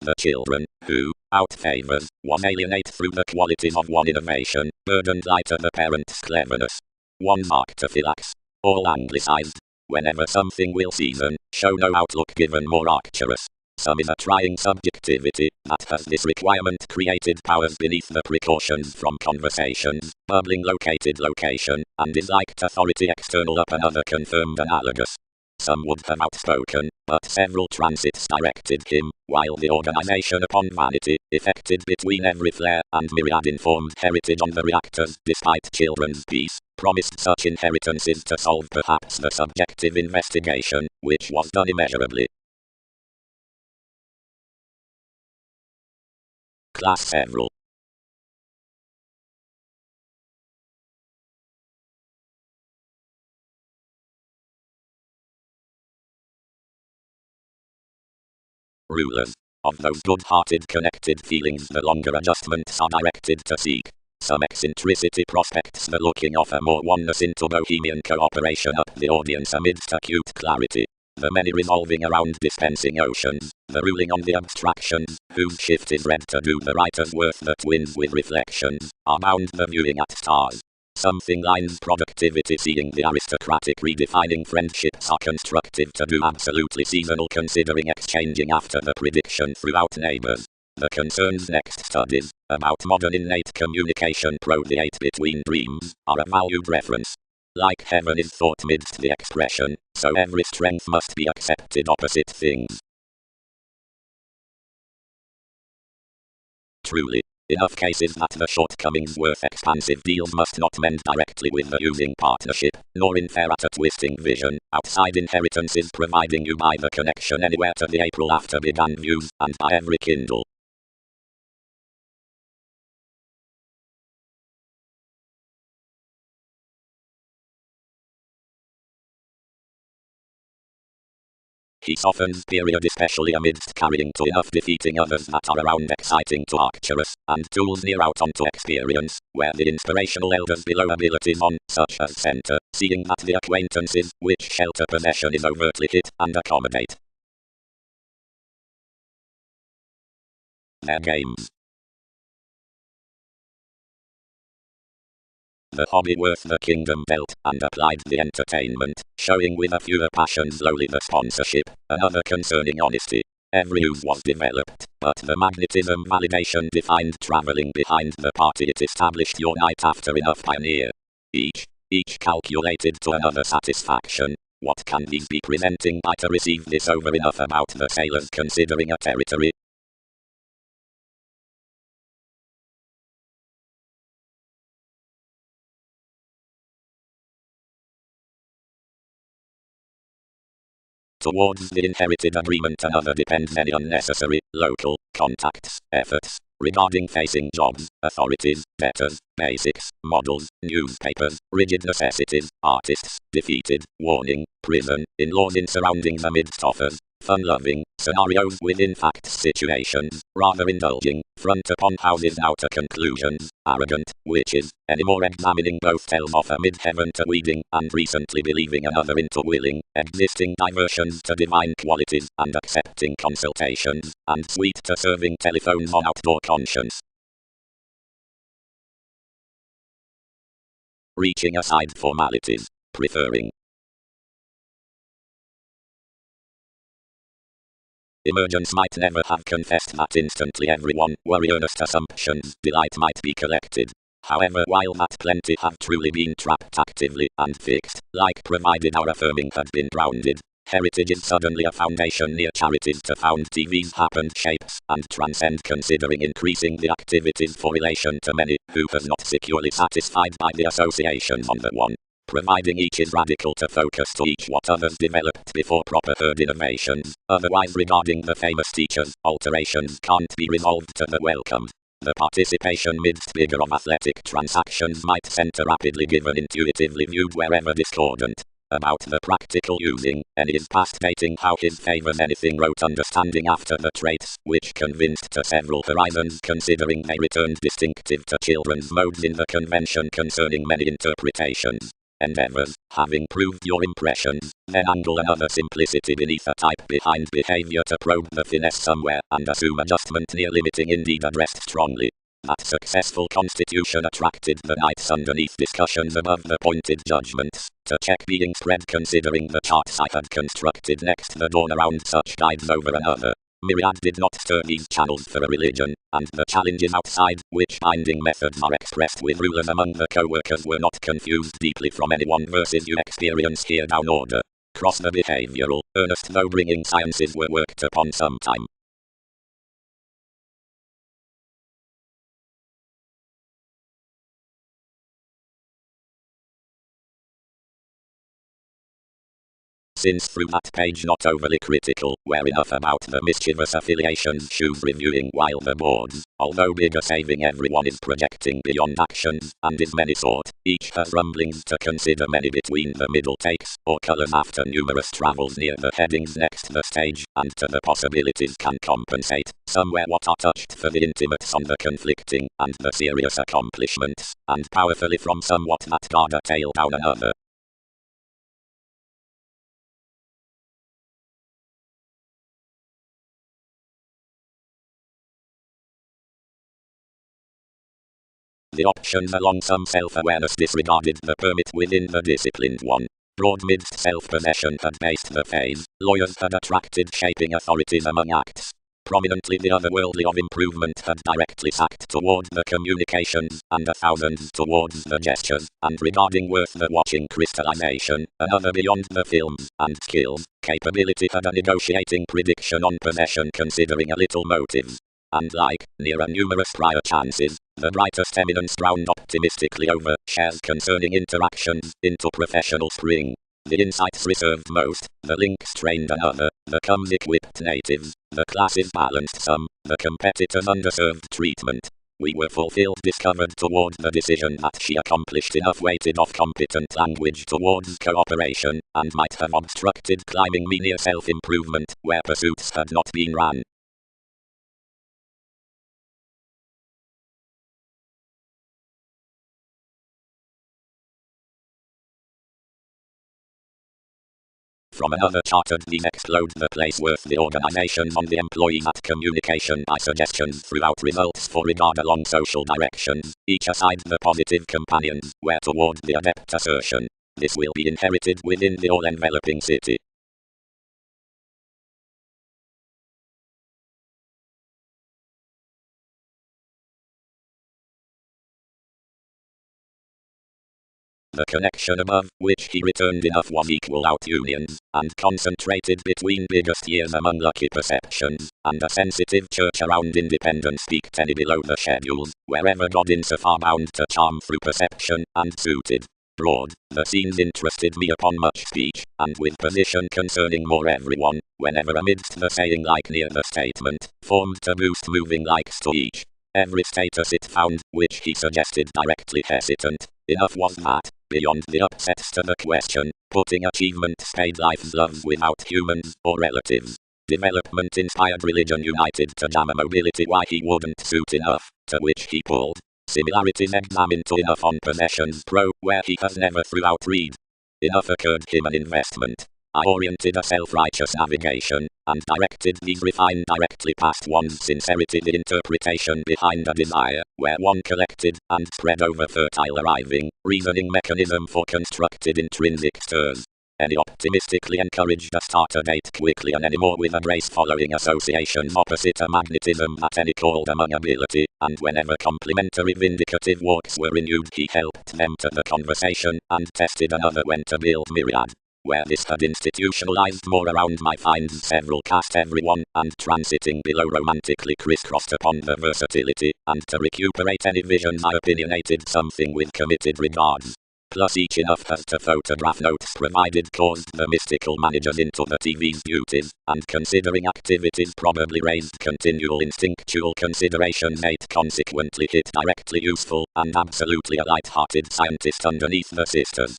The children, who, out favors, one alienate through the qualities of one innovation, burdened lighter the parent's cleverness. One's arctophylax, all anglicized. Whenever something will season, show no outlook given more arcturous. Some is a trying subjectivity, that has this requirement created powers beneath the precautions from conversations, bubbling located location, and is like authority external up another confirmed analogous. Some would have outspoken, but several transits directed him, while the organization upon vanity, effected between every flare and myriad informed heritage on the reactors, despite children's peace, promised such inheritances to solve perhaps the subjective investigation, which was done immeasurably. Class several. Rulers. Of those good-hearted connected feelings the longer adjustments are directed to seek. Some eccentricity prospects the looking of a more oneness into bohemian cooperation up the audience amidst acute clarity. The many revolving around dispensing oceans, the ruling on the abstractions, whose shift is read to do the writer's worth that twins with reflections, are bound the viewing at stars. Something lines productivity seeing the aristocratic redefining friendships are constructive to do absolutely seasonal considering exchanging after the prediction throughout neighbors. The concerns next studies, about modern innate communication proliate between dreams, are a valued reference. Like heaven is thought midst the expression, so every strength must be accepted opposite things. Truly. Enough cases that the shortcomings worth expansive deals must not mend directly with the using partnership, nor infer at a twisting vision, outside inheritances providing you by the connection anywhere to the April after began views, and by every Kindle. He softens period especially amidst carrying to enough defeating others that are around exciting to Arcturus, and tools near out onto experience, where the inspirational elders below abilities on, such as center, seeing that the acquaintances, which shelter possession is overtly hit, and accommodate their games. The hobby worth the kingdom dealt, and applied the entertainment, showing with a fewer passions lowly the sponsorship, another concerning honesty. Every use was developed, but the magnetism validation defined traveling behind the party it established your night after enough pioneer. Each calculated to another satisfaction. What can these be presenting by to receive this over enough about the sailors considering a territory? Towards the inherited agreement another depends any unnecessary, local, contacts, efforts, regarding facing jobs, authorities, debtors, basics, models, newspapers, rigid necessities, artists, defeated, warning, prison, in-laws in surroundings amidst offers, fun-loving, scenarios within facts situations, rather indulging, front upon houses outer conclusions, arrogant, witches, anymore examining both tells off a mid-heaven to weeding, and recently believing another into willing, existing diversions to divine qualities, and accepting consultations, and sweet to serving telephones on outdoor conscience. Reaching aside formalities, preferring emergence might never have confessed that instantly everyone were earnest assumptions delight might be collected. However, while that plenty have truly been trapped actively and fixed, like provided our affirming had been grounded, heritage is suddenly a foundation near charities to found TVs happened shapes and transcend considering increasing the activities for relation to many who has not securely satisfied by the associations on the one. Providing each is radical to focus to each what others developed before proper herd innovations, otherwise regarding the famous teachers, alterations can't be resolved to the welcomed. The participation midst bigger of athletic transactions might center rapidly given intuitively viewed wherever discordant. About the practical using, and is past dating how his favors anything wrote understanding after the traits, which convinced to several horizons considering they returned distinctive to children's modes in the convention concerning many interpretations. Endeavors, having proved your impressions, then angle another simplicity beneath a type behind behavior to probe the finesse somewhere, and assume adjustment near limiting indeed addressed strongly. That successful constitution attracted the knights underneath discussions above the pointed judgments, to check being spread considering the charts I had constructed next the dawn around such guides over another. Myriad did not stir these channels for a religion, and the challenges outside, which binding methods are expressed with rulers among the co-workers were not confused deeply from any one versus you experience here down order. Cross the behavioral, earnest though bringing sciences were worked upon sometime. since through that page not overly critical, were enough about the mischievous affiliations she's reviewing while the boards, although bigger saving everyone is projecting beyond actions, and is many sort, each has rumblings to consider many between the middle takes, or colours after numerous travels near the headings next the stage, and to the possibilities can compensate, somewhere what are touched for the intimates on the conflicting, and the serious accomplishments, and powerfully from somewhat that guard a tale down another. The options along some self-awareness disregarded the permit within the disciplined one. Broad-midst self-possession had based the phase, lawyers had attracted shaping authorities among acts. Prominently the otherworldly of improvement had directly sacked toward the communications, and a thousand towards the gestures, and regarding worth the watching crystallization, another beyond the films, and skills, capability had a negotiating prediction on possession considering a little motives. And like, nearer numerous prior chances, the brightest eminence frowned optimistically over shares concerning interactions into professional spring. The insights reserved most, the links trained another, the comes equipped natives, the classes balanced some, the competitors underserved treatment. We were fulfilled discovered toward the decision that she accomplished enough weighted off competent language towards cooperation, and might have obstructed climbing me near self-improvement, where pursuits had not been ran. From another chartered these explode the place worth the organizations on the employee at communication by suggestions throughout results for regard along social directions, each aside the positive companions, where toward the adept assertion. This will be inherited within the all-enveloping city. The connection above, which he returned enough was equal out unions, and concentrated between biggest years among lucky perceptions, and a sensitive church around independence peaked any below the schedules, wherever God insofar bound to charm through perception, and suited. Broad, the scenes interested me upon much speech, and with position concerning more everyone, whenever amidst the saying like near the statement, formed to boost moving likes to each. Every status it found, which he suggested directly hesitant, enough was that, beyond the upsets to the question, putting achievement spade life's loves without humans, or relatives. Development inspired religion united to jam a mobility why he wouldn't suit enough, to which he pulled. Similarities examined to enough on possessions pro, where he has never throughout read. Enough occurred him an investment. I oriented a self-righteous navigation, and directed these refined directly past one's sincerity the interpretation behind a desire, where one collected, and spread over fertile arriving, reasoning mechanism for constructed intrinsic stirs. Any optimistically encouraged a starter date quickly and any more with a grace following associations opposite a magnetism that any called among ability, and whenever complimentary vindicative walks were renewed he helped them to the conversation, and tested another when to build myriad. Where this had institutionalized more around my finds several cast everyone, and transiting below romantically crisscrossed upon the versatility, and to recuperate any visions I opinionated something with committed regards. Plus each enough has to photograph notes provided caused the mystical managers into the TV's beauties, and considering activities probably raised continual instinctual considerations 8 consequently hit directly useful, and absolutely a light-hearted scientist underneath the sisters.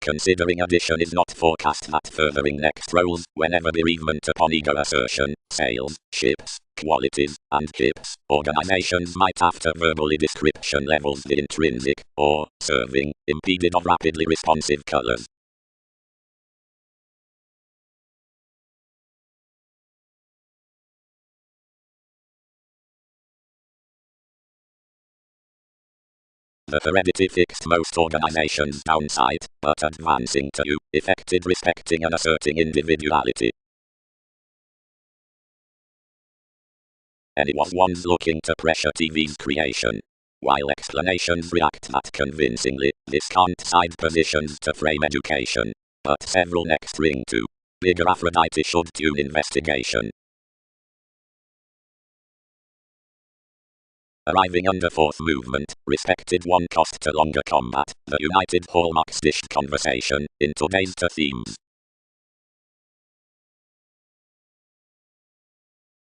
Considering addition is not forecast that furthering next roles, whenever bereavement upon ego assertion, sales, ships, qualities, and hips, organizations might after verbally description levels the intrinsic, or, serving, impeded of rapidly responsive colors. The heredity fixed most organizations downside, but advancing to you, effected respecting and asserting individuality. And it was ones looking to pressure TV's creation. While explanations react that convincingly, discount side positions to frame education. But several next ring to. Bigger Aphrodite should tune investigation. arriving under fourth movement, respected one cost to longer combat. The united hallmarks dished conversation into today's two themes.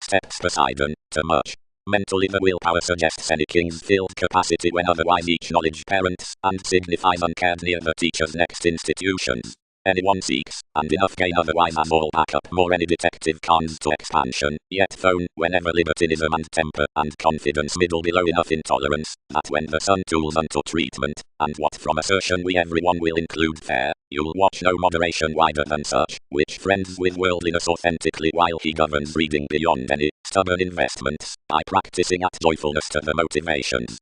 Steps Poseidon, to much. Mentally the willpower suggests any king's filled capacity when otherwise each knowledge parents, and signifies uncared near the teacher's next institutions. Anyone seeks, and enough gain otherwise as all back up more any detective cons to expansion, yet phone whenever libertinism and temper and confidence middle below enough intolerance, that when the sun tools unto treatment, and what from assertion we everyone will include fair, you'll watch no moderation wider than such, which friends with worldliness authentically while he governs reading beyond any stubborn investments, by practicing at joyfulness to the motivations.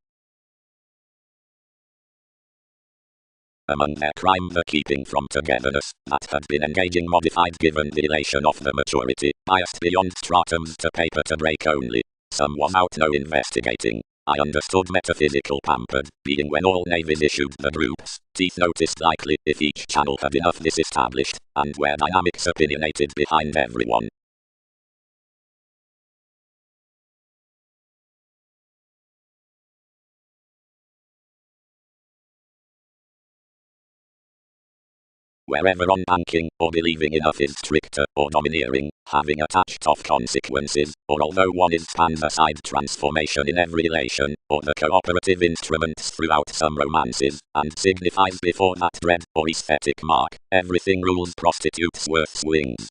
Among their crime the keeping from togetherness, that had been engaging modified given the elation of the maturity, biased beyond stratums to paper to break only. Some was out no investigating. I understood metaphysical pampered, being when all navies issued the groups, teeth noticed likely if each channel had enough this established, and where dynamics opinionated behind everyone. Wherever on banking, or believing enough is stricter, or domineering, having attached of consequences, or although one is spans aside transformation in every relation, or the cooperative instruments throughout some romances, and signifies before that dread, or aesthetic mark, everything rules prostitutes worth swings.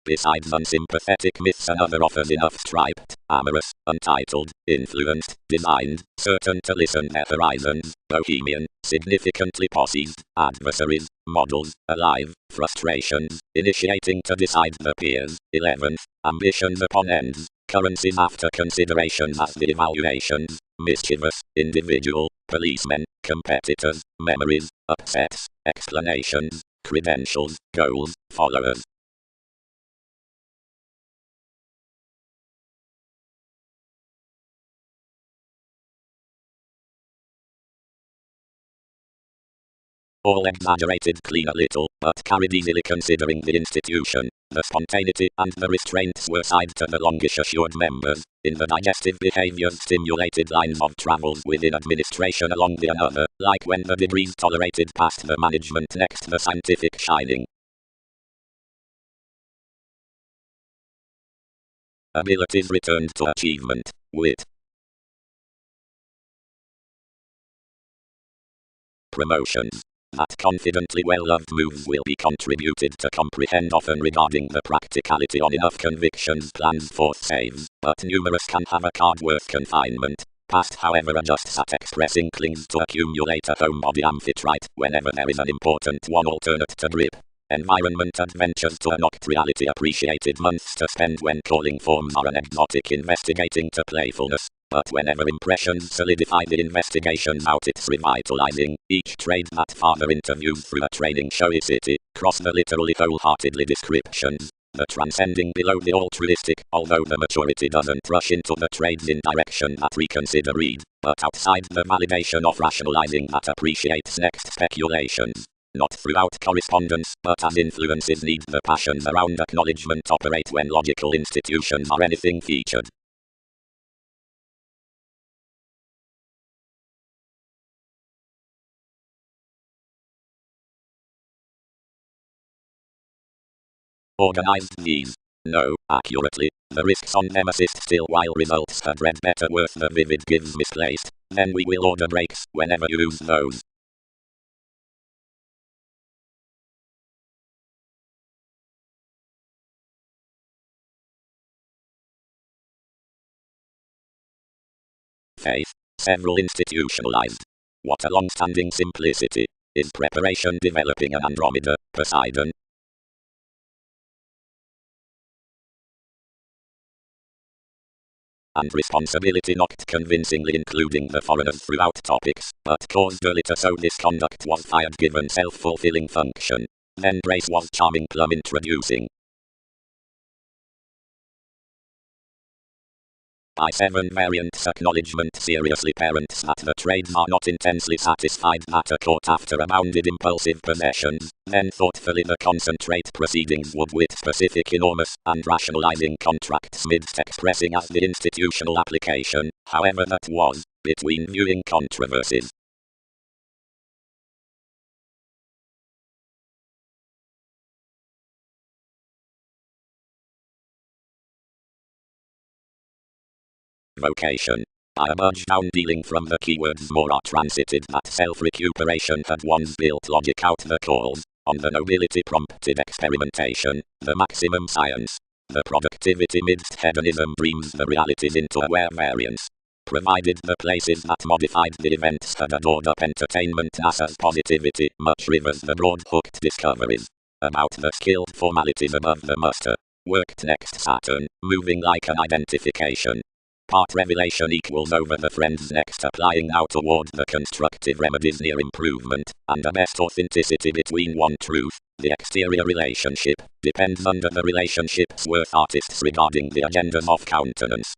Besides unsympathetic myths another offers enough striped, amorous, untitled, influenced, designed, certain to listen their horizons, bohemian, significantly possessed, adversaries, models, alive, frustrations, initiating to decide the peers, 11th, ambitions upon ends, currencies after considerations as the evaluations, mischievous, individual, policemen, competitors, memories, upsets, explanations, credentials, goals, followers. All exaggerated clean a little, but carried easily considering the institution. The spontaneity and the restraints were side to the longish assured members. In the digestive behaviors stimulated lines of travels within administration along the another, like when the degrees tolerated past the management next the scientific shining. Abilities returned to achievement, wit. Promotions. That confidently well-loved moves will be contributed to comprehend often regarding the practicality on enough convictions plans for saves, but numerous can have a card worth confinement. Past however adjusts at express inklings to accumulate a homebody amphitrite whenever there is an important one alternate to grip. Environment adventures to a knocked reality appreciated months to spend when calling forms are an exotic investigating to playfulness. But whenever impressions solidify the investigations out it's revitalizing, each trade that father interviews through a training show is city, cross the literally wholeheartedly descriptions, the transcending below the altruistic, although the maturity doesn't rush into the trades in direction that reconsider read, but outside the validation of rationalizing that appreciates next speculations. Not throughout correspondence, but as influences need the passions around acknowledgement operate when logical institutions are anything featured. Organized these. No, accurately, the risks on them assist still while results had read better worth the vivid gives misplaced, then we will order breaks whenever you use those. Faith. Several institutionalized. What a long-standing simplicity. Is preparation developing an Andromeda, Poseidon? And responsibility not convincingly including the foreigners throughout topics, but caused early to so this conduct was fired given self-fulfilling function. Then Grace was charming plum introducing. I7 variants acknowledgement. Seriously, parents that the trades are not intensely satisfied that are caught after a bounded impulsive possessions, then thoughtfully the concentrate proceedings would with specific enormous and rationalizing contracts midst expressing as the institutional application, however that was, between viewing controversies. Vocation. I emerged down dealing from the keywords more are transited that self-recuperation had once built logic out the calls, on the nobility prompted experimentation, the maximum science, the productivity midst hedonism dreams the realities into aware variance. Provided the places that modified the events had adored up entertainment as positivity, much rivers the broad-hooked discoveries, about the skilled formalities above the muster, worked next Saturn, moving like an identification. Part revelation equals over the friends next applying now toward the constructive remedies near improvement, and the best authenticity between one truth, the exterior relationship, depends under the relationship's worth artists regarding the agendas of countenance.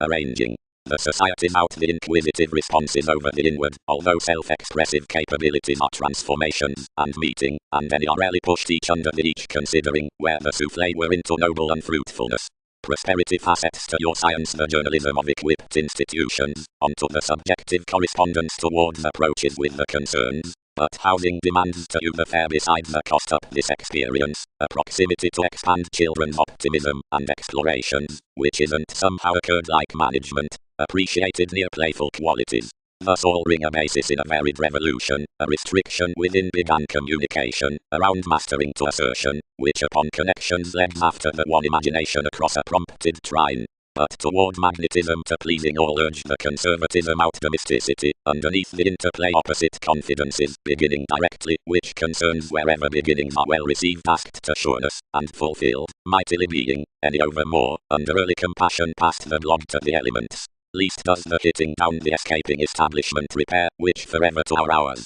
Arranging. The societies out the inquisitive responses over the inward, although self-expressive capabilities are transformations, and meeting, and any are rarely pushed each under the each considering, where the souffle were into noble unfruitfulness. Prosperity facets to your science the journalism of equipped institutions, onto the subjective correspondence towards approaches with the concerns, but housing demands to you the fare beside the cost up this experience, a proximity to expand children's optimism and explorations, which isn't somehow occurred like management, appreciated near playful qualities. Thus all ring a basis in a varied revolution, a restriction within began communication, around mastering to assertion, which upon connections led after the one imagination across a prompted trine. But toward magnetism to pleasing all urge the conservatism out domesticity, underneath the interplay opposite confidences, beginning directly, which concerns wherever beginnings are well received asked to sureness, and fulfilled, mightily being, any over more, under early compassion past the blog to the elements. Least does the hitting down the escaping establishment repair, which forever to our hours.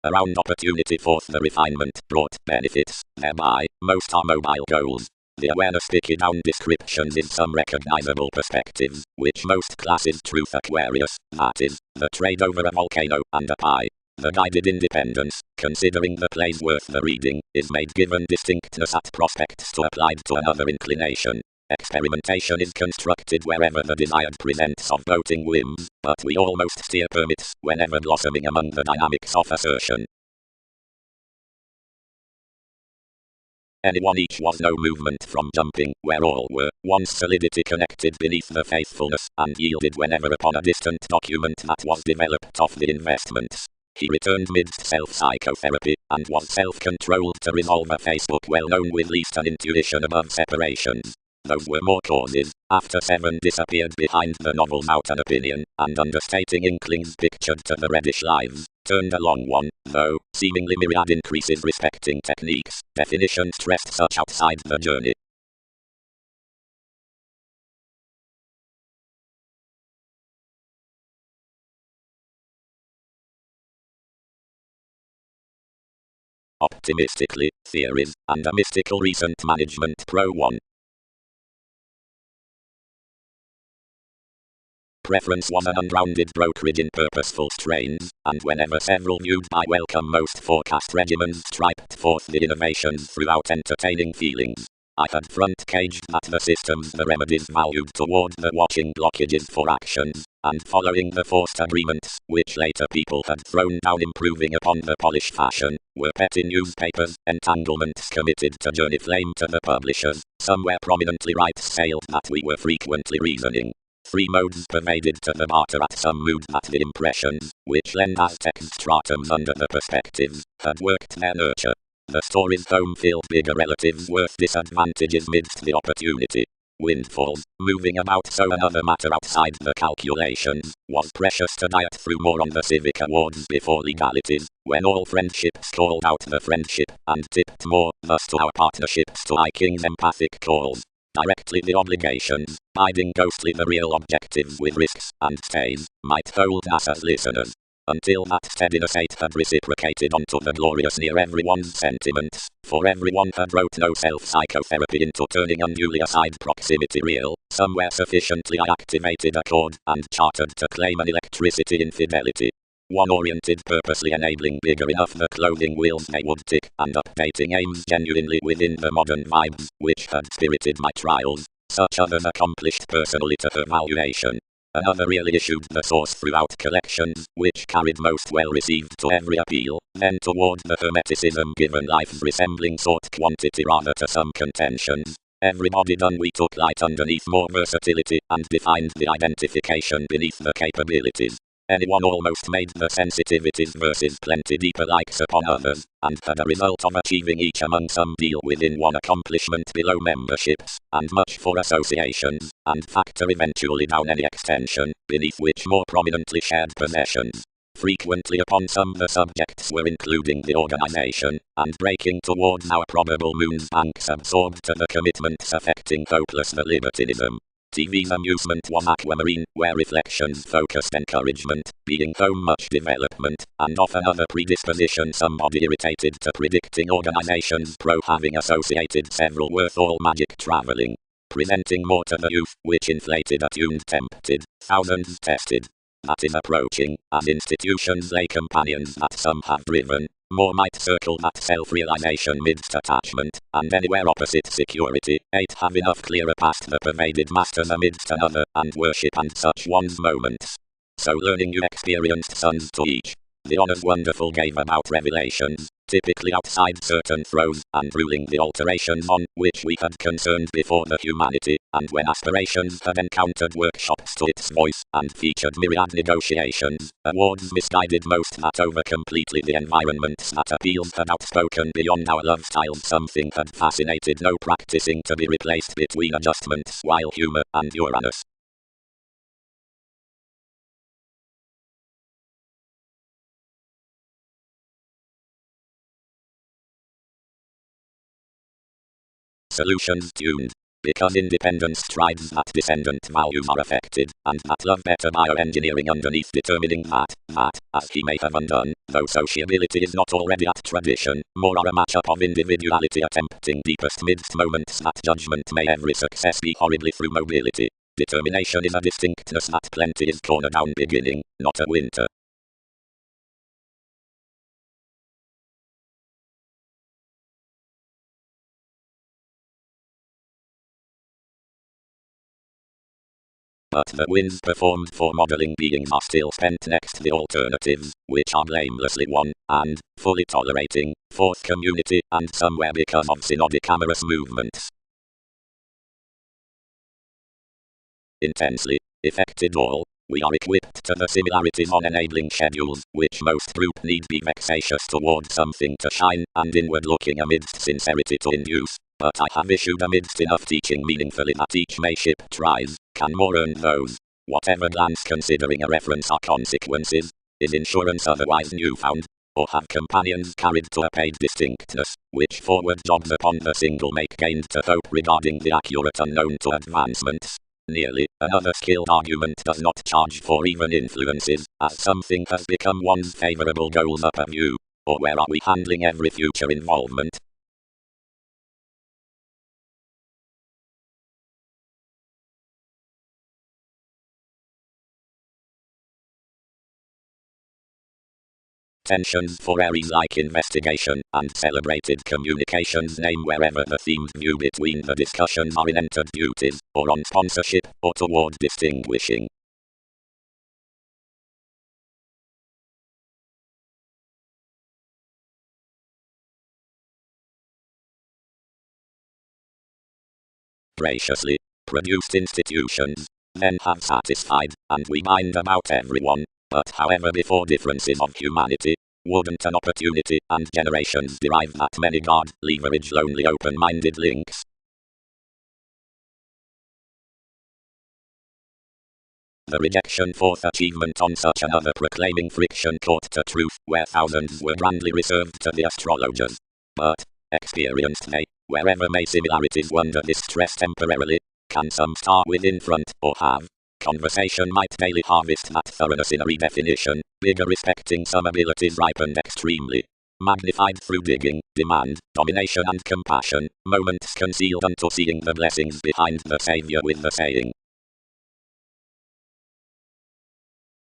Around opportunity forth the refinement brought benefits, thereby, most are mobile goals. The awareness picky down descriptions in some recognizable perspectives, which most classes truth Aquarius, that is, the trade over a volcano and a pie. The guided independence, considering the plays worth the reading, is made given distinctness at prospects to applied to another inclination. Experimentation is constructed wherever the desired presents of boating whims, but we almost steer permits whenever blossoming among the dynamics of assertion. Anyone each was no movement from jumping, where all were, once solidity connected beneath the faithfulness, and yielded whenever upon a distant document that was developed of the investments. He returned midst self-psychotherapy, and was self-controlled to resolve a Facebook well known with least an intuition above separations. Those were more causes. After 7 disappeared behind the novel's out an opinion, and understating inklings pictured to the reddish lives, turned a long one, though, seemingly myriad increases respecting techniques, definition stressed such outside the journey. Optimistically, theories, and a mystical recent management Pro 1. Preference was an unrounded brokerage in purposeful strains, and whenever several viewed by welcome most forecast regimens striped forth the innovations throughout entertaining feelings. I had front-caged that the systems the remedies valued toward the watching blockages for actions, and following the forced agreements, which later people had thrown down improving upon the polished fashion, were petty newspapers, entanglements committed to journey flame to the publishers, somewhere prominently right sailed that we were frequently reasoning. 3 modes pervaded to the barter at some mood that the impressions, which lend Aztec stratums under the perspectives, had worked their nurture. The story's home-filled bigger relatives worth disadvantages midst the opportunity. Windfalls, moving about so another matter outside the calculations, was precious to diet through more on the civic awards before legalities, when all friendships called out the friendship, and tipped more, thus to our partnerships to I King's empathic calls. directly the obligations, hiding ghostly the real objectives with risks and stays, might hold us as listeners. Until that steadiness ate had reciprocated onto the glorious near everyone's sentiments, for everyone had wrote no self-psychotherapy into turning unduly aside proximity real, somewhere sufficiently I activated a chord and chartered to claim an electricity infidelity. One oriented purposely enabling bigger enough the clothing wheels they would tick, and updating aims genuinely within the modern vibes, which had spirited my trials, such others accomplished personally to her valuation. Another really issued the source throughout collections, which carried most well received to every appeal, then toward the hermeticism given life's resembling sought quantity rather to some contentions. Everybody done we took light underneath more versatility, and defined the identification beneath the capabilities. Anyone almost made the sensitivities versus plenty deeper likes upon others, and had a result of achieving each among some deal within one accomplishment below memberships, and much for associations, and factor eventually down any extension, beneath which more prominently shared possessions. Frequently upon some the subjects were including the organization, and breaking towards our probable moon's banks absorbed to the commitments affecting hopeless the libertinism. TV's amusement was aquamarine, where reflections focused encouragement, being home much development, and often other predisposition somebody irritated to predicting organizations pro having associated several worth all magic traveling. Presenting more to the youth, which inflated attuned tempted, thousands tested. That is approaching, as institutions lay companions that some have driven. More might circle that self-realization midst attachment, and anywhere opposite security, 8 have enough clearer past the pervaded masters amidst another, and worship and such one's moments. So learning you experienced sons to each. The honors wonderful gave about revelations, typically outside certain throes, and ruling the alterations on which we had concerned before the humanity, and when aspirations had encountered workshops to its voice, and featured myriad negotiations, awards misguided most that over completely the environments that appeals had outspoken beyond our love styles. Something had fascinated no practicing to be replaced between adjustments while humor and Uranus. Solutions tuned. Because independence strides that descendant values are affected, and that love better bioengineering underneath determining that, as he may have undone, though sociability is not already at tradition, more are a match-up of individuality attempting deepest midst moments that judgment may every success be horribly through mobility. Determination is a distinctness that plenty is corner down beginning, not a winter. But the winds performed for modeling beings are still spent next the alternatives, which are blamelessly one, and, fully tolerating, fourth community, and somewhere because of synodic amorous movements. Intensely affected all, we are equipped to the similarities on enabling schedules, which most group need be vexatious toward something to shine, and inward looking amidst sincerity to induce. But I have issued amidst enough teaching meaningfully that each may ship tries, can more earn those. Whatever glance considering a reference are consequences, is insurance otherwise newfound, or have companions carried to a paid distinctness, which forward jogs upon the single make gained to hope regarding the accurate unknown to advancements. Nearly, another skilled argument does not charge for even influences, as something has become one's favorable goals up a view, or where are we handling every future involvement? Tensions for Aries-like investigation, and celebrated communications name wherever the themed view between the discussions are in entered duties, or on sponsorship, or toward distinguishing. Graciously produced institutions, then have satisfied, and we mind about everyone, but however before differences of humanity, wouldn't an opportunity and generations derive that many guard, leverage lonely open-minded links? The rejection forth achievement on such another proclaiming friction caught to truth, where thousands were grandly reserved to the astrologers. But, experienced they, Wherever may similarities wonder distress temporarily, can some start with in front, or have? Conversation might daily harvest that thoroughness in a redefinition, bigger respecting some abilities ripened extremely. Magnified through digging, demand, domination and compassion, moments concealed unto seeing the blessings behind the Saviour with the saying.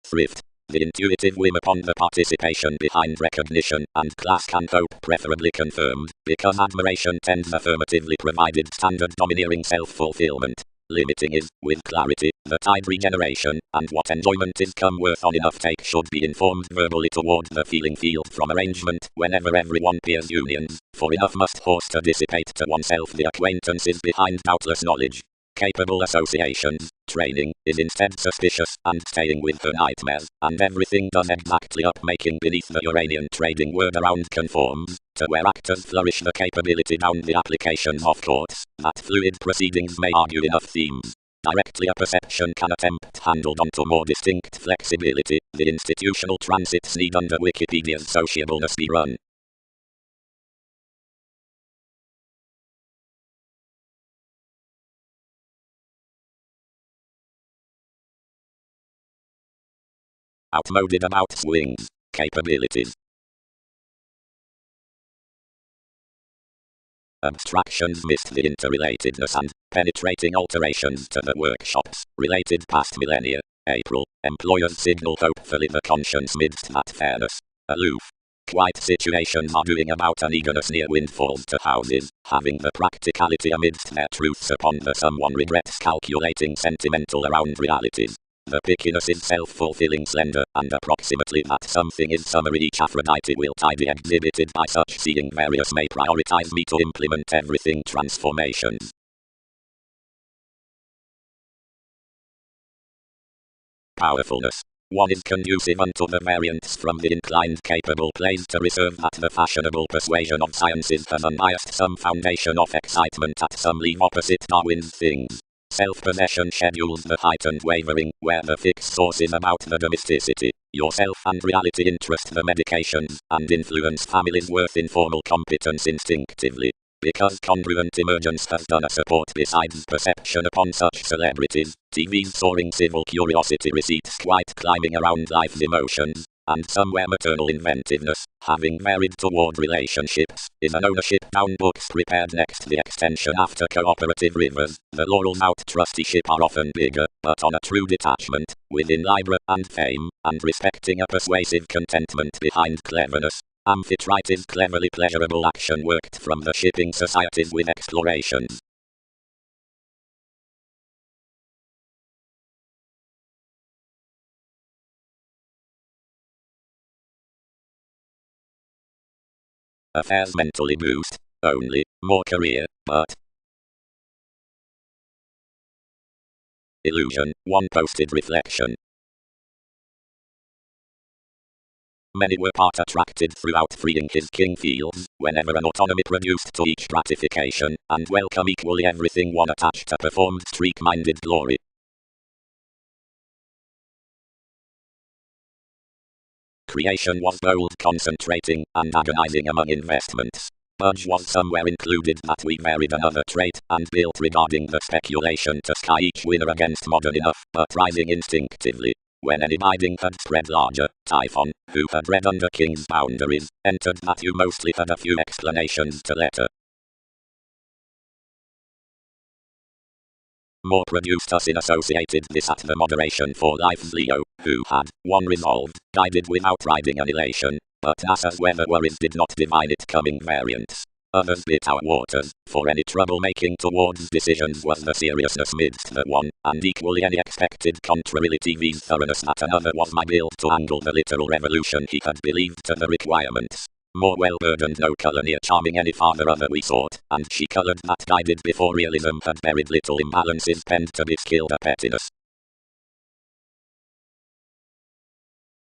Thrift. The intuitive whim upon the participation behind recognition and class can hope preferably confirmed, because admiration tends affirmatively provided standard domineering self-fulfillment. Limiting is, with clarity, the tide regeneration, and what enjoyment is come worth on enough take should be informed verbally toward the feeling field from arrangement whenever everyone peers unions, for enough must horse to dissipate to oneself the acquaintances behind doubtless knowledge. Capable associations, training, is instead suspicious and staying with her nightmares, and everything done exactly up making beneath the Uranian trading word around conforms, to where actors flourish the capability down the application of courts, that fluid proceedings may argue enough themes. Directly a perception can attempt handled onto more distinct flexibility, the institutional transits need under Wikipedia's sociableness be run. Outmoded about swings, capabilities. Abstractions missed the interrelatedness and penetrating alterations to the workshops, related past millennia. April, employers signal hopefully the conscience midst that fairness. Aloof. Quite situations are doing about an eagerness near windfalls to houses, having the practicality amidst their truths upon the someone regrets calculating sentimental around realities. The pickiness is self-fulfilling slender, and approximately that something is summary each Aphrodite will tidy exhibited by such seeing various may prioritize me to implement everything transformations. Powerfulness. One is conducive unto the variants from the inclined capable place to reserve that the fashionable persuasion of sciences has unbiased some foundation of excitement at some leave opposite Darwin's things. Self-possession schedules the heightened wavering, where the fixed source is about the domesticity. Yourself and reality interest the medications, and influence families worth informal competence instinctively. Because congruent emergence has done a support besides perception upon such celebrities, TV's soaring civil curiosity receipts quite climbing around life's emotions, and somewhere maternal inventiveness, having varied toward relationships, is an ownership down books prepared next the extension after cooperative rivers. The laurels out trusteeship are often bigger, but on a true detachment, within libra and fame, and respecting a persuasive contentment behind cleverness. Amphitrite is cleverly pleasurable action worked from the shipping societies with explorations. Affairs mentally boost, only, more career, but illusion, one posted reflection. Many were part attracted throughout freeing his king fields, whenever an autonomy produced to each gratification, and welcome equally everything one attached to performed streak-minded glory. Creation was bold, concentrating, and agonizing among investments. Budge was somewhere included that we varied another trait, and built regarding the speculation to sky each winner against modern enough, but rising instinctively. When any biding had spread larger, Typhon, who had read under king's boundaries, entered that you mostly had a few explanations to letter. More produced us in associated this at the moderation for life's Leo, who had, one resolved, guided without riding an elation, but as weather worries did not divine it coming variants. Others bit our waters, for any trouble-making towards decisions was the seriousness midst the one, and equally any expected contrarily TV's thoroughness that another was my build to angle the literal revolution he had believed to the requirements. More well-burdened no colour near charming any farther other we sought, and she coloured that guided before realism had buried little imbalances penned to be skilled a pettiness.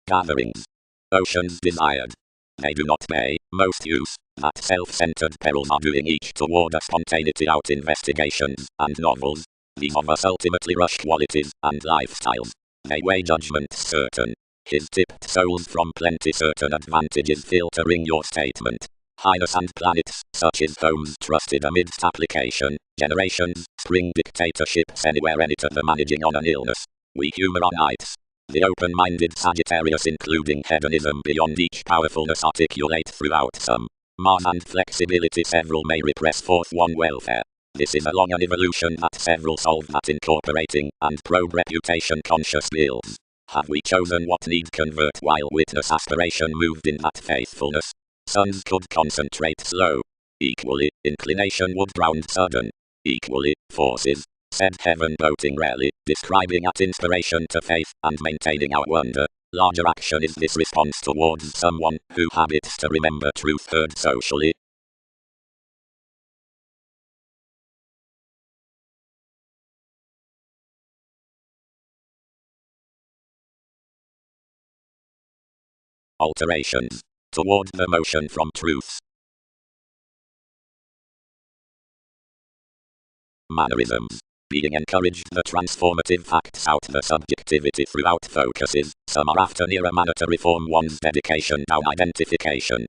Gatherings. Oceans desired. They do not pay, most use, that self-centered perils are doing each toward a spontaneity out investigations, and novels. These of us ultimately rush qualities, and lifestyles. They weigh judgments certain. His tipped souls from plenty certain advantages filtering your statement. highness and planets, such as those trusted amidst application, generations, spring dictatorships anywhere anytime the managing on an illness. We humour our nights. The open-minded Sagittarius, including hedonism beyond each powerfulness, articulate throughout some Mars and flexibility several may repress forth one welfare. This is along an evolution that several solve at incorporating, and probe reputation conscious builds. Have we chosen what need convert while witness aspiration moved in that faithfulness? Suns could concentrate slow. Equally, inclination would ground sudden. Equally, forces, said heaven boating rarely, describing at inspiration to faith, and maintaining our wonder. Larger action is this response towards someone who habits to remember truth heard socially. Alterations. Toward the motion from truth. Mannerisms. Being encouraged the transformative facts out the subjectivity throughout focuses, some are after near a manner to reform one's dedication down identification.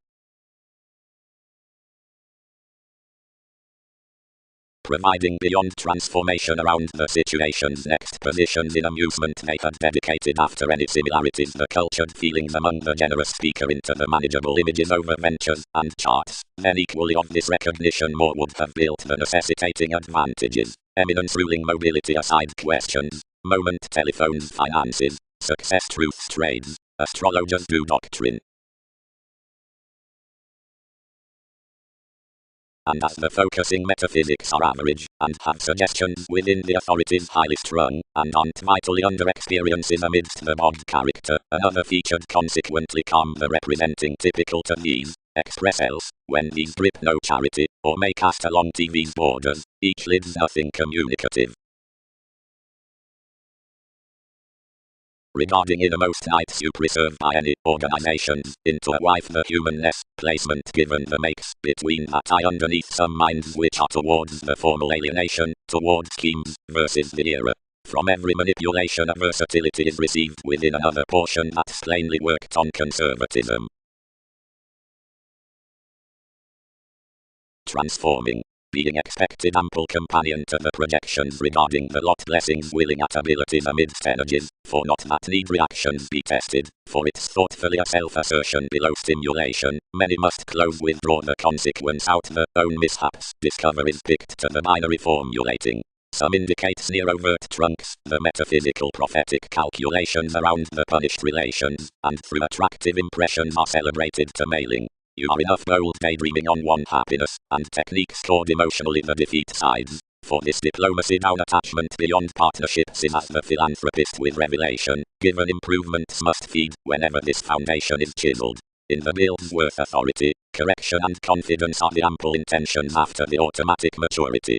Providing beyond transformation around the situation's next positions in amusement they had dedicated after any similarities the cultured feelings among the generous speaker into the manageable images over ventures and charts, then equally of this recognition more would have built the necessitating advantages. Eminence ruling mobility aside questions, moment telephones finances, success truths trades, astrologers do doctrine. And as the focusing metaphysics are average, and have suggestions within the authorities highly strung, and aren't vitally under experiences amidst the bogged character, another featured consequently calm the representing typical to these, express else, when these grip no charity, or may cast along TV's borders, each lids nothing communicative. Regarding innermost nights you preserve by any organizations, into a wife the humanness, placement given the makes, between that eye underneath some minds which are towards the formal alienation, towards schemes, versus the era. From every manipulation a versatility is received within another portion that's plainly worked on conservatism. Transforming. Being expected ample companion to the projections regarding the lot blessings willing at abilities amidst energies, for not that need reactions be tested, for it's thoughtfully a self-assertion below stimulation, many must close withdraw the consequence out the own mishaps, discoveries picked to the binary formulating. Some indicates near overt trunks, the metaphysical prophetic calculations around the punished relations, and through attractive impressions are celebrated to mailing. You are enough bold daydreaming on one happiness, and techniques scored emotionally the defeat sides. For this diplomacy down attachment beyond partnerships is as the philanthropist with revelation, given improvements must feed, whenever this foundation is chiseled. In the build's worth authority, correction and confidence are the ample intentions after the automatic maturity.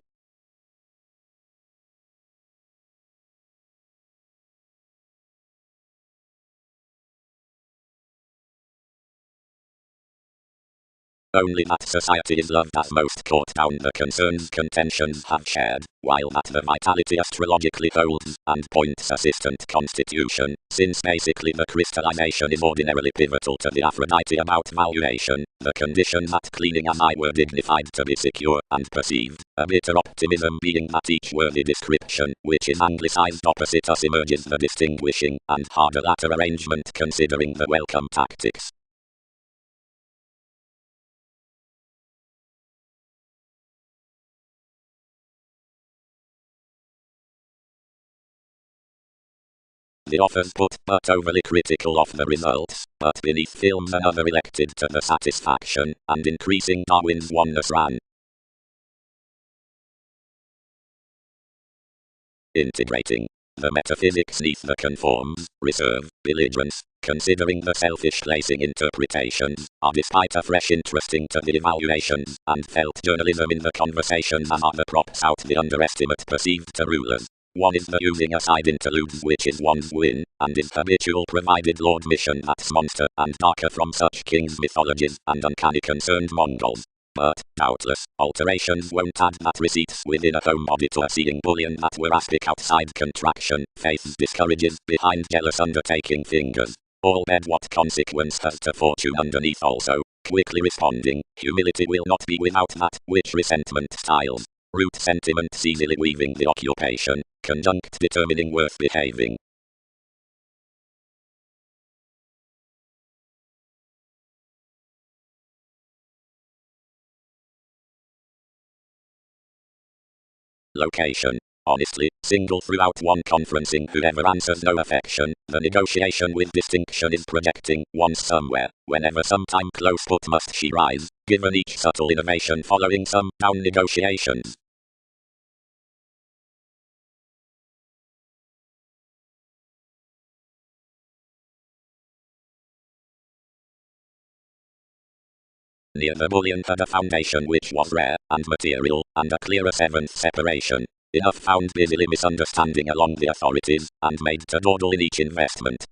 Only that society is loved as most caught down the concerns contentions have shared, while that the vitality astrologically holds, and points assistant constitution, since basically the crystallization is ordinarily pivotal to the Aphrodite about valuation, the condition that cleaning an eye were dignified to be secure and perceived, a bitter optimism being that each worthy description, which is anglicized opposite us emerges the distinguishing, and harder latter arrangement considering the welcome tactics. The authors put but overly critical of the results, but beneath films another elected to the satisfaction, and increasing Darwin's oneness ran. Integrating. The metaphysics neath the conforms, reserve, belligerence, considering the selfish placing interpretations, are despite a fresh interesting to the evaluations, and felt journalism in the conversations and are the props out the underestimate perceived to rulers. One is the using aside interludes which is one's win, and is habitual provided Lord mission that's monster and darker from such kings' mythologies and uncanny concerned Mongols. But, doubtless, alterations won't add that receipts within a home auditor seeing bullion that were aspic outside contraction, faith discourages behind jealous undertaking fingers. All bed what consequence has to fortune underneath also, quickly responding, humility will not be without that, which resentment styles. Root sentiments easily weaving the occupation, conjunct determining worth behaving. Location. Honestly, single throughout one conferencing whoever answers no affection, the negotiation with distinction is projecting, once somewhere, whenever sometime close put must she rise, given each subtle innovation following some down negotiations. Near the bullion had a foundation which was rare, and material, and a clearer seventh separation. Enough found busily misunderstanding along the authorities, and made to dawdle in each investment.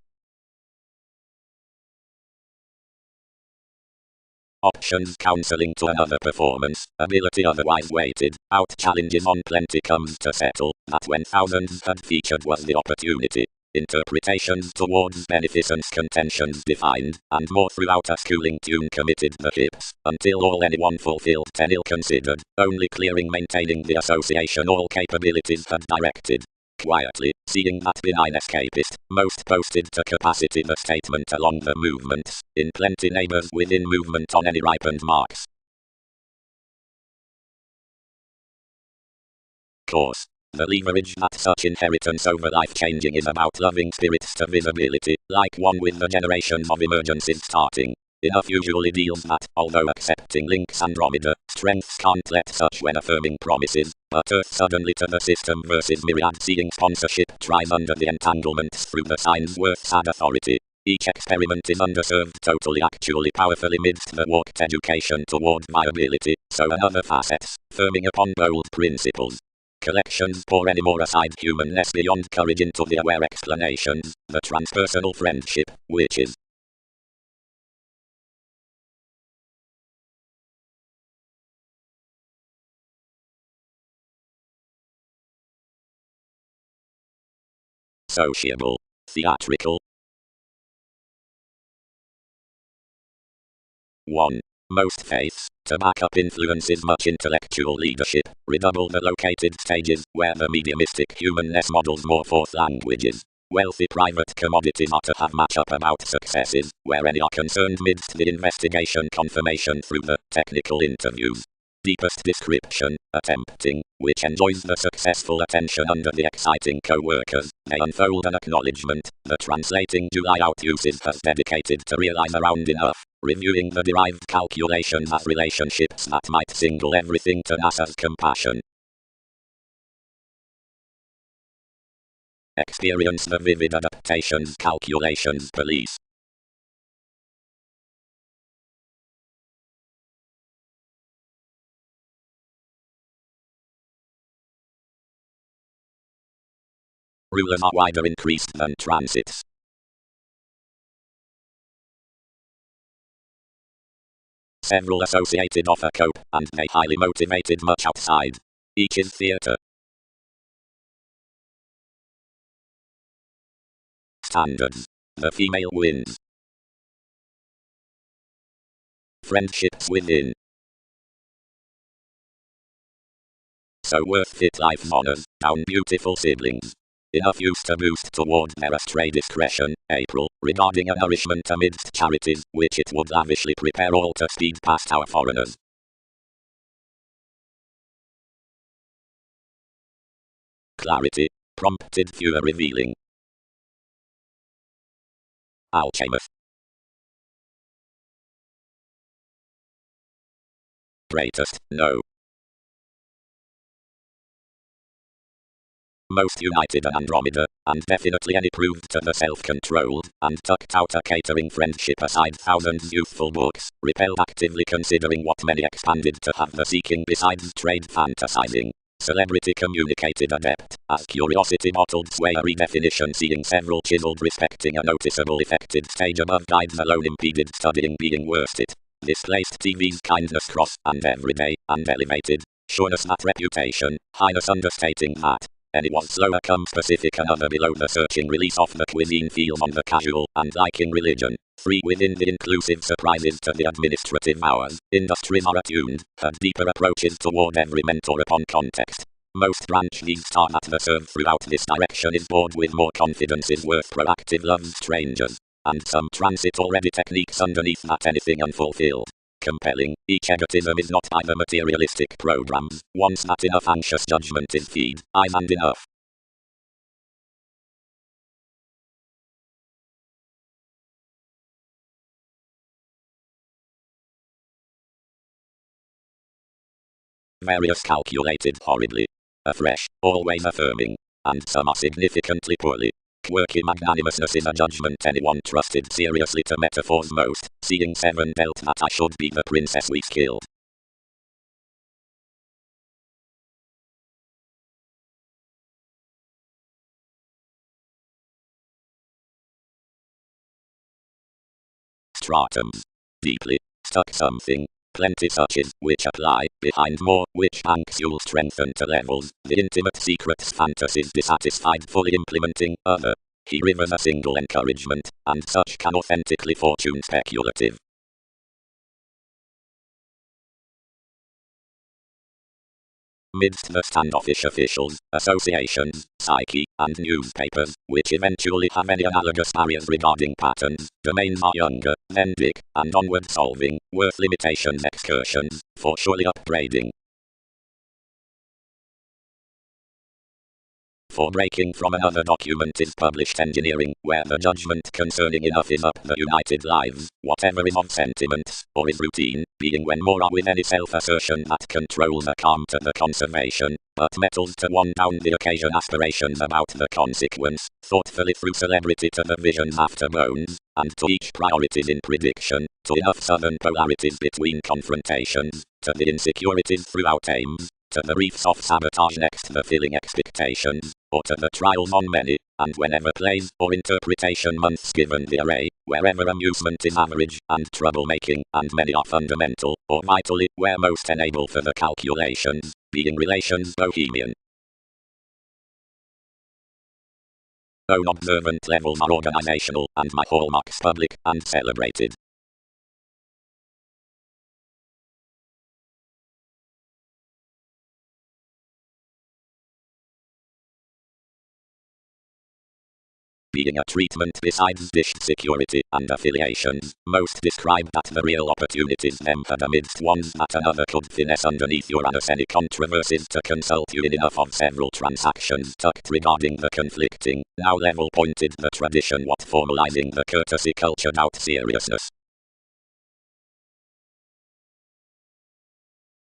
Options counseling to another performance, ability otherwise weighted, out challenges on plenty comes to settle, that when thousands had featured was the opportunity. Interpretations towards beneficence contentions defined, and more throughout a schooling tune committed the hips, until all anyone fulfilled 10 ill considered, only clearing maintaining the association all capabilities had directed. Quietly, seeing that benign escapist, most posted to capacity the statement along the movements, in plenty neighbors within movement on any ripened marks. Course. The leverage that such inheritance over life-changing is about loving spirits to visibility, like one with the generations of emergencies starting. Enough usually deals that, although accepting links Andromeda, strengths can't let such when affirming promises, but Earth suddenly to the system versus myriad seeing sponsorship tries under the entanglements through the signs worth sad authority. Each experiment is underserved totally actually powerfully midst the walked education toward viability, so another facets, firming upon bold principles. Collections pour any more aside humanness beyond courage into the aware explanations, the transpersonal friendship, which is sociable, theatrical. 1. Most faiths, to back up influences much intellectual leadership, redouble the located stages, where the mediumistic humanness models more fourth languages. Wealthy private commodities are to have match up about successes, where any are concerned midst the investigation confirmation through the technical interviews. Deepest description, attempting, which enjoys the successful attention under the exciting co-workers, may unfold an acknowledgement, the translating July out uses has dedicated to realize around enough, reviewing the derived calculations as relationships that might single everything to NASA's compassion. Experience the vivid adaptations calculations police. Rulers are wider increased than transits. Several associated offer cope, and they highly motivated much outside. Each is theatre. Standards. The female wins. Friendships within. So worth fit life's honors, down beautiful siblings. Enough use to boost toward their astray discretion, April, regarding a nourishment amidst charities, which it would lavishly prepare all to speed past our foreigners. Clarity, prompted fewer revealing. Alchemist. Greatest, no. Most united an Andromeda, and definitely any proved to the self-controlled, and tucked out a catering friendship aside thousands youthful books, repelled actively considering what many expanded to have the seeking besides trade fantasizing. Celebrity communicated adept, as curiosity bottled sway a redefinition seeing several chiseled respecting a noticeable affected stage above guides alone impeded studying being worst it. Displaced TV's kindness cross, and everyday, and elevated, sureness that reputation, highness understating that. Any was slower comes Pacific, another below the searching release of the cuisine feels on the casual and liking religion. 3 within the inclusive surprises to the administrative hours. Industries are attuned, had deeper approaches toward every mentor upon context. Most branch needs start at the serve throughout this direction is bored with more confidence is worth proactive love strangers. And some transit already techniques underneath that anything unfulfilled. Compelling, each egotism is not by the materialistic programs, once that enough anxious judgment is feed, I'm and enough. Various calculated horribly. Afresh, always affirming. And some are significantly poorly. Quirky magnanimousness is a judgment anyone trusted seriously to metaphors most, seeing 7 dealt that I should be the princess we've killed. Stratums. Deeply. Stuck something. Plenty such as, which apply, behind more, which banks you'll strengthen to levels, the intimate secrets fantasies dissatisfied fully implementing, other. He rivers a single encouragement, and such can authentically fortune speculative. Midst the standoffish officials, associations, psyche, and newspapers, which eventually have any analogous barriers regarding patterns, domains are younger, then big, and onward solving, worth limitations excursions, for surely upgrading. For breaking from another document is published engineering, where the judgment concerning enough is up the united lives, whatever is of sentiments, or is routine, being when more are with any self-assertion that controls a calm to the conservation, but metals to one down the occasion aspirations about the consequence, thoughtfully through celebrity to the visions after bones, and to each priorities in prediction, to enough southern polarities between confrontations, to the insecurities throughout aims, to the reefs of sabotage next the filling expectations, or to the trials on many, and whenever plays or interpretation months given the array, wherever amusement is average, and troublemaking, and many are fundamental, or vitally, where most enable for the calculations, being relations bohemian. Own observant levels are organizational, and my hallmarks public, and celebrated. Being a treatment besides dished security and affiliations, most describe that the real opportunities tempered amidst ones that another could finesse underneath your any controversies to consult you in enough of several transactions tucked regarding the conflicting, now level pointed the tradition what formalizing the courtesy cultured out seriousness.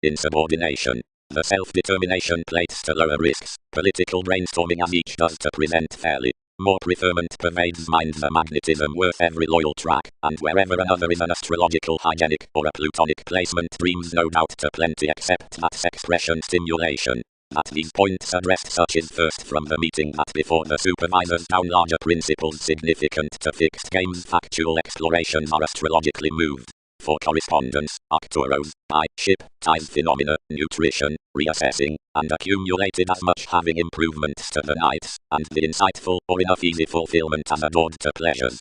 Insubordination. The self-determination plates to lower risks, political brainstorming as each does to present fairly. More preferment pervades mind the magnetism worth every loyal track, and wherever another is an astrological hygienic or a plutonic placement dreams no doubt to plenty except that's expression stimulation. At these points addressed such is first from the meeting that before the supervisors down larger principles significant to fixed games factual explorations are astrologically moved. For correspondence, Arcturos, by ship, ties phenomena, nutrition, reassessing, and accumulated as much having improvements to the nights, and the insightful or enough easy fulfillment as adored to pleasures.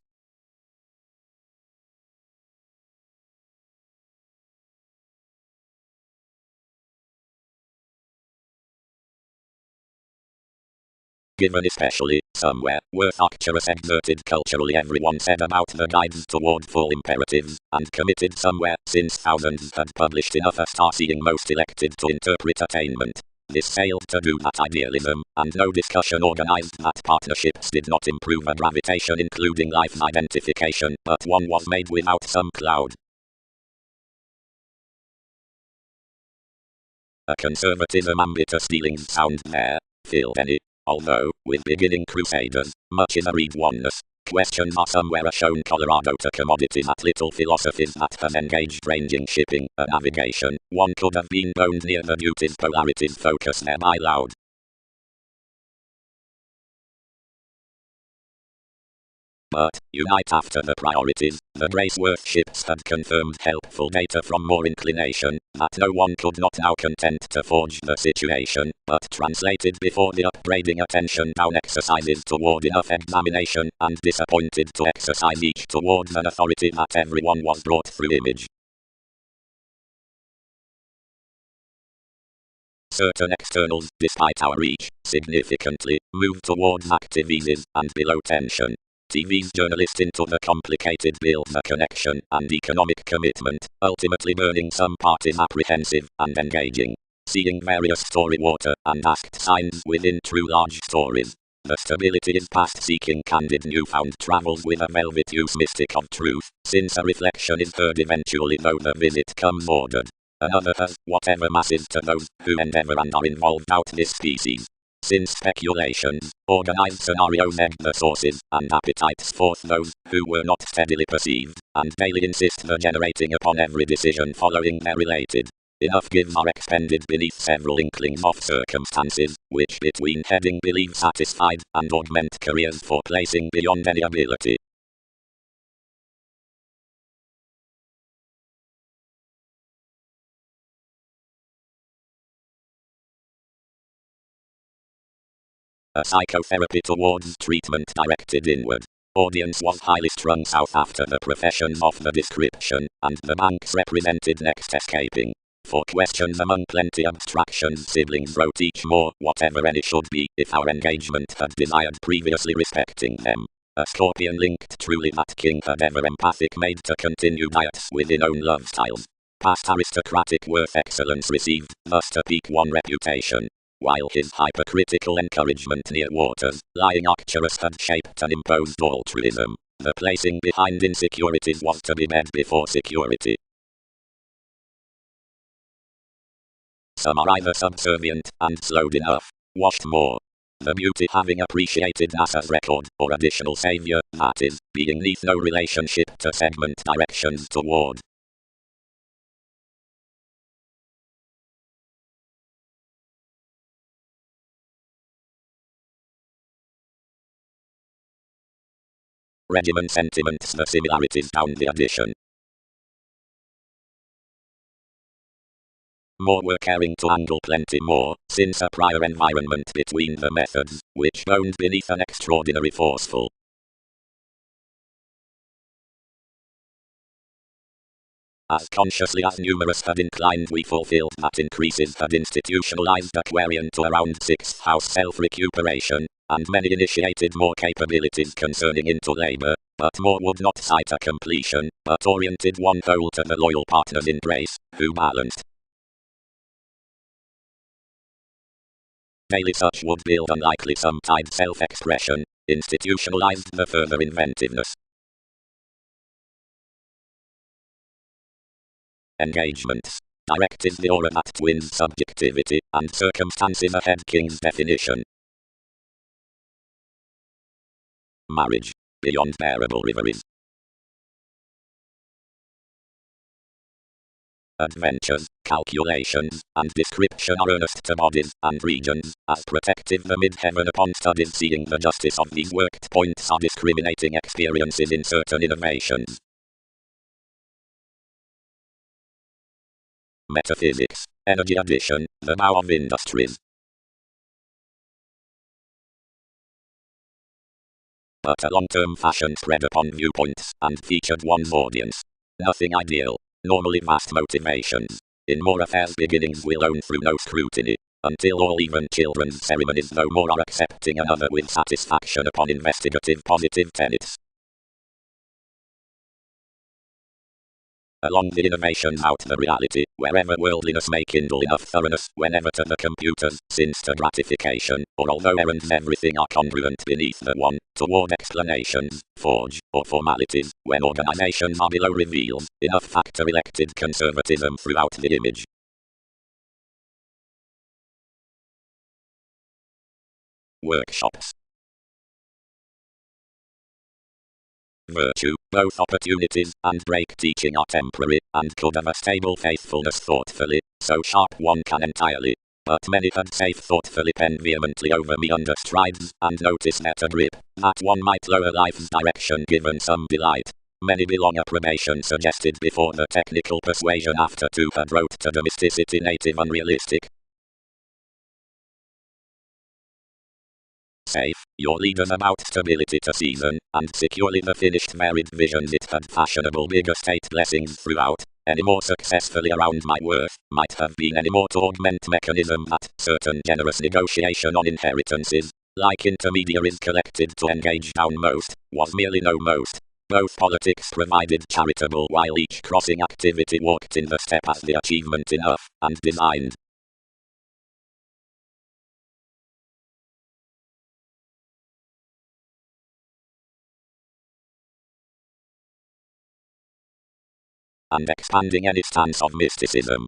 Given especially, somewhere, worth Arcturus exerted culturally everyone said about the guides toward full imperatives, and committed somewhere, since thousands had published enough a star seeing most elected to interpret attainment. This failed to do that idealism, and no discussion organized that partnerships did not improve a gravitation including life identification, but one was made without some cloud. A conservatism ambitious dealings sound there, filled any. Although, with beginning crusaders, much is a read oneness. Questions are somewhere shown Colorado to commodities at little philosophies that has engaged ranging shipping, a navigation, one could have been boned near the duties polarities focus thereby loud. but, unite after the priorities, the grace-worth ships had confirmed helpful data from more inclination, that no one could not now content to forge the situation, but translated before the upbraiding attention down exercises toward enough examination, and disappointed to exercise each towards an authority that everyone was brought through image. Certain externals, despite our reach, significantly, move towards active eases, and below tension. TV's journalist into the complicated builds a connection and economic commitment, ultimately burning some parties apprehensive and engaging. Seeing various story water and asked signs within true large stories. The stability is past seeking candid newfound travels with a velvet use mystic of truth, since a reflection is heard eventually though the visit comes ordered. Another has, whatever masses to those who endeavor and are involved out this species. Since speculations, organized scenarios egg the sources, and appetites forth those who were not steadily perceived, and daily insist the generating upon every decision following their related. Enough gives are expended beneath several inklings of circumstances, which between heading believe satisfied, and augment careers for placing beyond any ability. A psychotherapy towards treatment directed inward. Audience was highly strung south after the professions of the description, and the banks represented next escaping. For questions among plenty abstractions siblings wrote each more whatever any should be, if our engagement had desired previously respecting them. A scorpion linked truly that king had ever empathic made to continue diets within own love styles. Past aristocratic worth excellence received, thus to peak one reputation. While his hypercritical encouragement near waters, lying Arcturus had shaped and imposed altruism, the placing behind insecurities was to be bed before security. Some are either subservient and slowed enough, washed more. The beauty having appreciated NASA's record, or additional savior, that is, being neath no relationship to segment directions toward. Regiment sentiments the similarities down the addition. More were caring to angle plenty more, since a prior environment between the methods, which boned beneath an extraordinary forceful. As consciously as numerous had inclined we fulfilled that increases had institutionalized Aquarian to around 6th house self-recuperation, and many initiated more capabilities concerning into labor, but more would not cite a completion, but oriented one whole to the loyal partner's embrace, who balanced. Daily such would build unlikely some tide self-expression, institutionalized the further inventiveness. Engagements. Direct is the aura that twins subjectivity, and circumstances ahead king's definition. Marriage. Beyond bearable reveries. Adventures, calculations, and description are earnest to bodies and regions, as protective the mid-heaven upon studies seeing the justice of these worked points are discriminating experiences in certain innovations. Metaphysics, energy addition, the bow of industries. But a long-term fashion spread upon viewpoints, and featured one's audience. Nothing ideal. Normally vast motivations. In more affairs beginnings will own through no scrutiny, until all even children's ceremonies no more are accepting another with satisfaction upon investigative positive tenets. Along the innovations out the reality, wherever worldliness may kindle enough thoroughness, whenever to the computers, since to gratification, or although errands everything are congruent beneath the one, toward explanations, forge, or formalities, when organizations are below reveals, enough factor elected conservatism throughout the image. Workshops. Virtue, both opportunities and break teaching are temporary, and could have a stable faithfulness thoughtfully, so sharp one can entirely but many had safe thoughtfully penned vehemently over me under strides, and noticed that a grip, that one might lower life's direction given some delight. Many belong approbation suggested before the technical persuasion after two had wrote to domesticity native unrealistic. Safe, your leaders about stability to season, and securely the finished married visions it had fashionable big estate blessings throughout. Any more successfully around my worth, might have been any more to augment mechanism that certain generous negotiation on inheritances, like intermediaries collected to engage down most, was merely no most. Both politics provided charitable while each crossing activity walked in the step as the achievement enough, and designed. And expanding any stance of mysticism.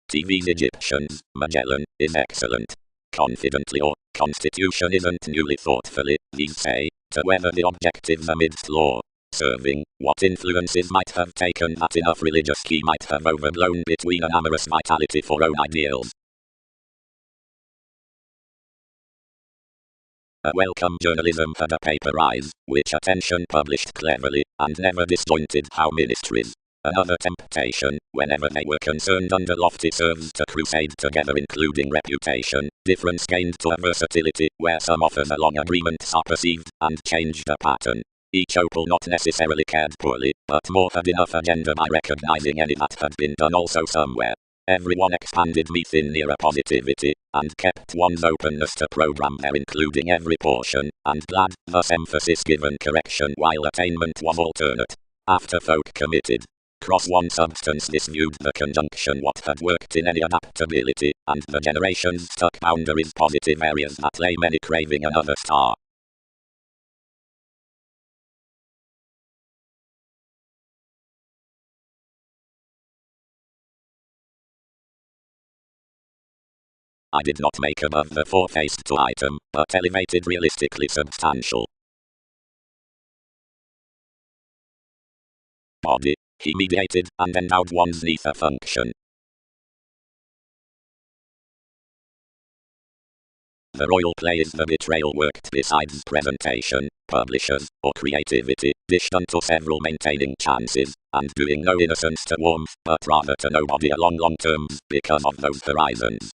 TV's Egyptians, Magellan, is excellent. Confidently or, Constitution isn't newly thoughtfully, these say, to weather the objectives amidst law. Serving, what influences might have taken that enough religious key might have overblown between an amorous vitality for own ideals. A welcome journalism had a paper rise, which attention published cleverly, and never disjointed how ministries. Another temptation, whenever they were concerned under lofty serves to crusade together including reputation, difference gained to a versatility, where some offers along agreements are perceived, and changed a pattern. Each opal not necessarily cared poorly, but more had enough agenda by recognizing any that had been done also somewhere. Everyone expanded me thin nearer positivity, and kept one's openness to program there including every portion, and glad, thus emphasis given correction while attainment was alternate. After folk committed. Cross one substance disviewed the conjunction what had worked in any adaptability, and the generations stuck boundaries positive areas that lay many craving another star. I did not make above the four-faced to item, but elevated realistically substantial. Body, he mediated and endowed one's ether function. The royal play is the betrayal worked besides presentation, publishers, or creativity, dished unto several maintaining chances, and doing no innocence to warmth, but rather to nobody along long terms, because of those horizons.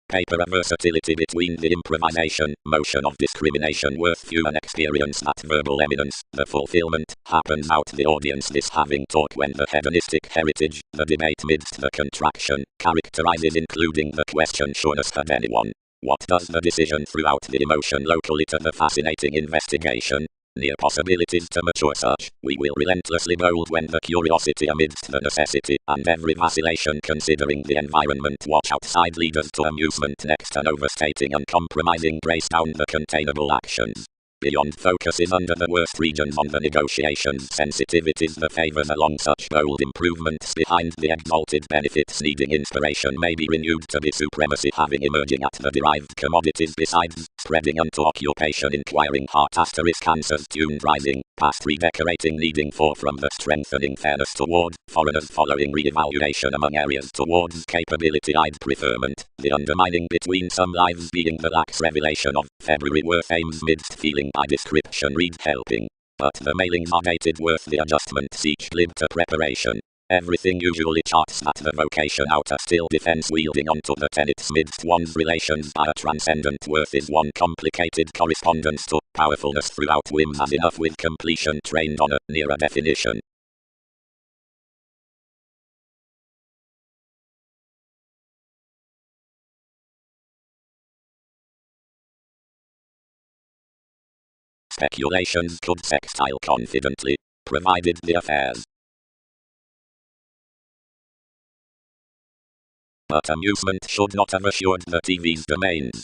Paper a versatility between the improvisation, motion of discrimination worth few and experience that verbal eminence, the fulfillment, happens out the audience this having taught when the hedonistic heritage, the debate midst the contraction, characterizes including the question sureness had anyone. What does the decision throughout the emotion locally to the fascinating investigation? Near possibilities to mature such, we will relentlessly bold when the curiosity amidst the necessity, and every vacillation considering the environment watch outside leaders to amusement next and overstating uncompromising brace down the containable actions. Beyond focus is under the worst regions on the negotiations sensitivities the favors along such bold improvements behind the exalted benefits needing inspiration may be renewed to be supremacy having emerging at the derived commodities besides spreading unto occupation inquiring heart asterisk answers tuned rising past redecorating needing for from the strengthening fairness toward foreigners following re-evaluation among areas towards capability I'd preferment the undermining between some lives being the lax revelation of February worth aims midst feeling by description read helping, but the mailings are dated worth the adjustment each glib to preparation. Everything usually charts that the vocation outer still defense wielding onto the tenets midst one's relations by a transcendent worth is one complicated correspondence to powerfulness throughout whims as enough with completion trained on a nearer definition. Speculations could sextile confidently, provided the affairs. But amusement should not have assured the TV's domains.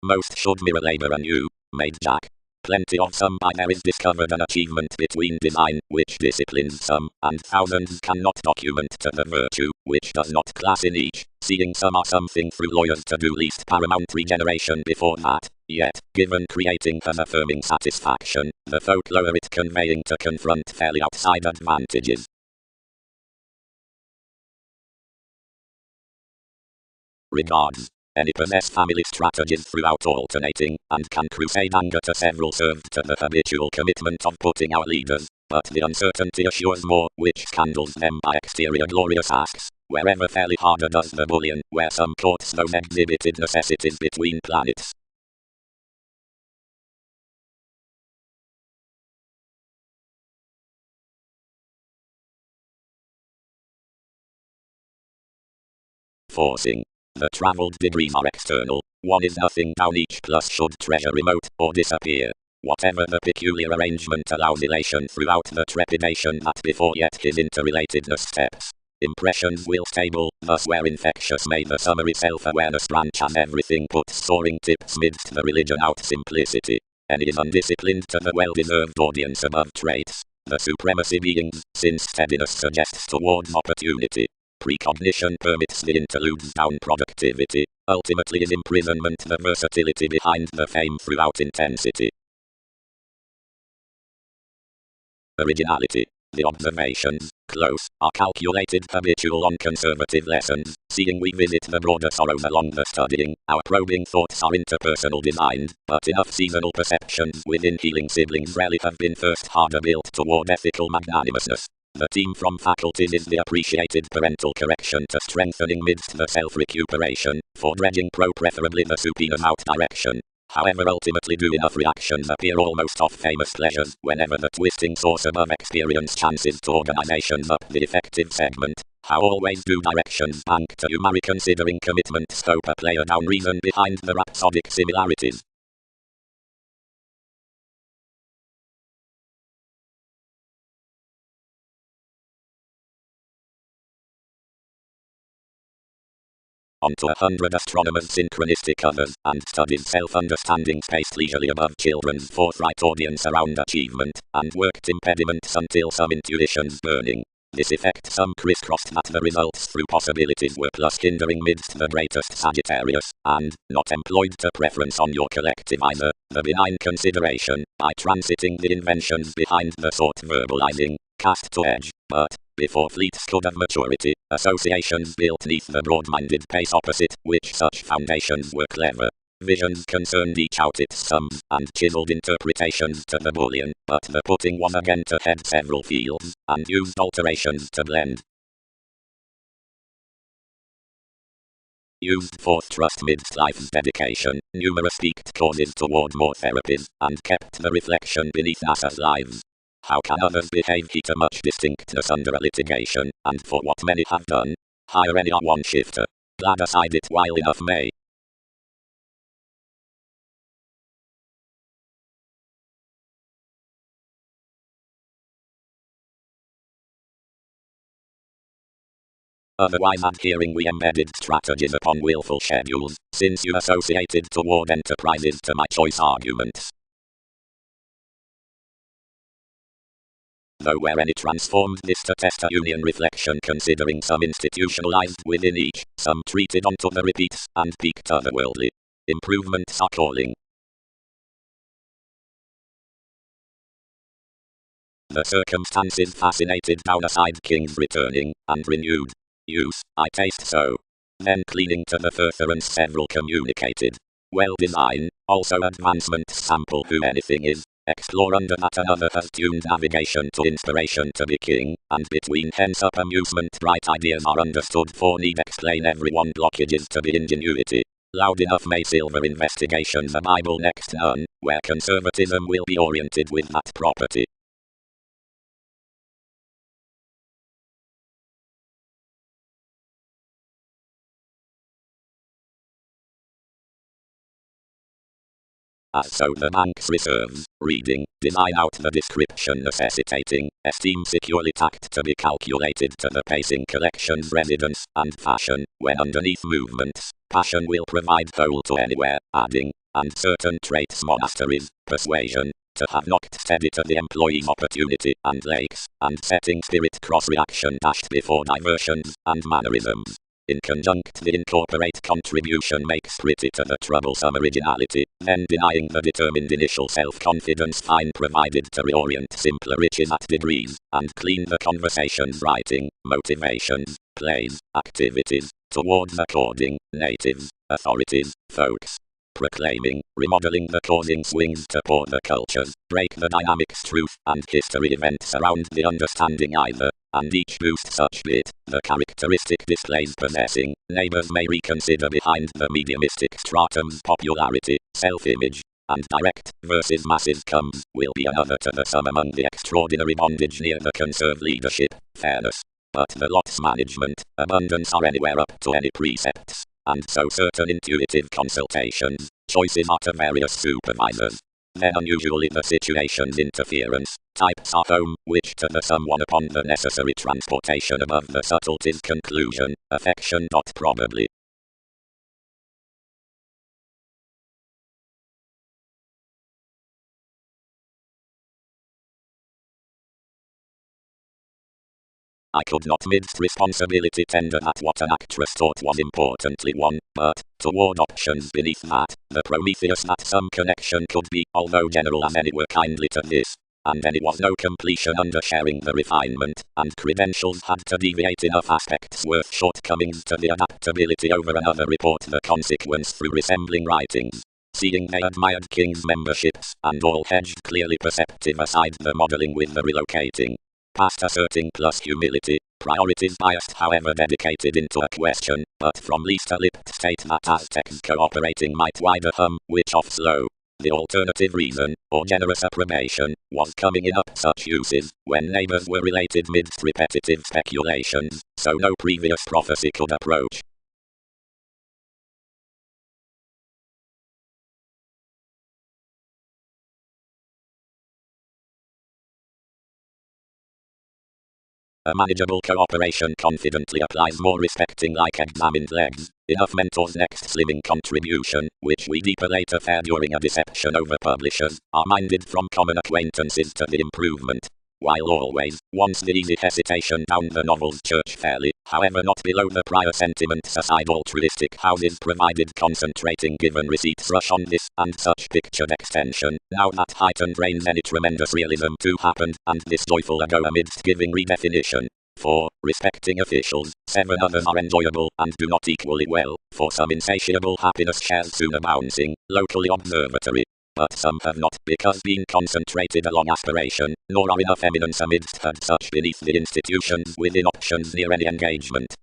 Most should mirror labor anew, made Jack. Plenty of some by there is discovered an achievement between design, which disciplines some, and thousands cannot document to the virtue, which does not class in each, seeing some are something through lawyers to do least paramount regeneration before that, yet, given creating has affirming satisfaction, the folklore it conveying to confront fairly outside advantages. Regards. Any possess family strategies throughout alternating, and can crusade anger to several served to the habitual commitment of putting our leaders, but the uncertainty assures more, which scandals them by exterior glorious acts, wherever fairly harder does the bullion, where some courts those exhibited necessities between planets. Forcing. The travelled degrees are external, one is nothing down each plus should treasure remote, or disappear. Whatever the peculiar arrangement allows elation throughout the trepidation that before yet his interrelatedness steps. Impressions will stable, thus where infectious may the summary self-awareness branch as everything puts soaring tips midst the religion out simplicity. And is undisciplined to the well-deserved audience above traits. The supremacy beings, since steadiness suggests towards opportunity. Precognition permits the interludes down productivity, ultimately is imprisonment the versatility behind the fame throughout intensity. Originality. The observations, close, are calculated habitual on conservative lessons, seeing we visit the broader sorrows along the studying, our probing thoughts are interpersonal designed, but enough seasonal perceptions within healing siblings rarely have been first harder built toward ethical magnanimousness. The team from faculties is the appreciated parental correction to strengthening midst the self-recuperation, for dredging preferably the supina's out direction. However ultimately do enough reactions appear almost off famous pleasures whenever the twisting source above experience chances to organizations up the effective segment. How always do directions bank to you marry considering commitment scope a player down reason behind the rhapsodic similarities. Onto 100 astronomers synchronistic others, and studied self-understanding spaced leisurely above children's forthright audience around achievement, and worked impediments until some intuitions burning. This effect some crisscrossed that the results through possibilities were plus hindering midst the greatest Sagittarius, and, not employed to preference on your collective either, the benign consideration, by transiting the inventions behind the thought verbalizing, cast to edge, but, before fleets could have maturity, associations built neath the broad-minded pace opposite, which such foundations were clever. Visions concerned each out its sums, and chiseled interpretations to the bullion, but the putting was again to head several fields, and used alterations to blend. Used forth trust midst life's dedication, numerous peaked causes toward more therapies, and kept the reflection beneath NASA's lives. How can others behave he to much distinctness under a litigation, and for what many have done? Hire any one shifter. Glad aside it while enough may. Otherwise adhering we embedded strategies upon willful schedules, since you associated toward enterprises to my choice arguments. Though where any transformed this to test a union reflection considering some institutionalized within each, some treated onto the repeats, and peaked otherworldly. Improvements are calling. The circumstances fascinated down aside kings returning, and renewed use, I taste so. Then cleaning to the furtherance several communicated. Well design, also advancement sample who anything is. Explore under that another has tuned navigation to inspiration to be king, and between hence up amusement bright ideas are understood for need explain everyone blockages to be ingenuity. Loud enough may silver investigation the Bible next none, where conservatism will be oriented with that property. as so the bank's reserves, reading, design out the description necessitating, esteem securely tacked to be calculated to the pacing collection's residence and fashion, when underneath movements, passion will provide hole to anywhere, adding, and certain traits monasteries, persuasion, to have knocked steady to the employee's opportunity and lakes, and setting spirit cross-reaction dashed before diversions and mannerisms. In conjunct the incorporate contribution makes pretty to the troublesome originality, then denying the determined initial self-confidence fine provided to reorient simpler riches at degrees, and clean the conversation's writing, motivations, plays, activities, towards according, natives, authorities, folks. Proclaiming, remodeling the causing swings to pour the cultures, break the dynamics truth and history events around the understanding either, and each boost such bit, the characteristic displays possessing, neighbors may reconsider behind the mediumistic stratum's popularity, self-image, and direct versus massive comes, will be another to the sum among the extraordinary bondage near the conserved leadership, fairness. But the lots management, abundance are anywhere up to any precepts. And so certain intuitive consultations, choices are to various supervisors. Then unusually the situation's interference, types are home, which to the someone upon the necessary transportation above the subtleties conclusion, affection. Probably. I could not midst responsibility tender at what an actress thought was importantly one, but, toward options beneath that, the Prometheus that some connection could be, although general as any were kindly to this, and any was no completion under sharing the refinement, and credentials had to deviate enough aspects worth shortcomings to the adaptability over another report the consequence through resembling writings. Seeing they admired King's memberships, and all hedged clearly perceptive aside the modelling with the relocating. Past asserting plus humility, priorities biased however dedicated into a question, but from least a lipped state that Aztecs cooperating might wider hum, which off slow. The alternative reason, or generous approbation, was coming in up such uses, when neighbors were related midst repetitive speculations, so no previous prophecy could approach. A manageable cooperation confidently applies more respecting like examined legs, enough mentors next slimming contribution, which we deeper later fare during a deception over publishers, are minded from common acquaintances to the improvement. While always, once the easy hesitation down the novel's church fairly, however not below the prior sentiments aside altruistic houses provided concentrating given receipts rush on this and such pictured extension, now that heightened reigns any tremendous realism too happened, and this joyful ago amidst giving redefinition. For, respecting officials, 7 others are enjoyable and do not equally well, for some insatiable happiness shares sooner bouncing, locally observatory. But some have not, because being concentrated along aspiration, nor are enough eminence amidst had such beneath the institutions within options near any engagement.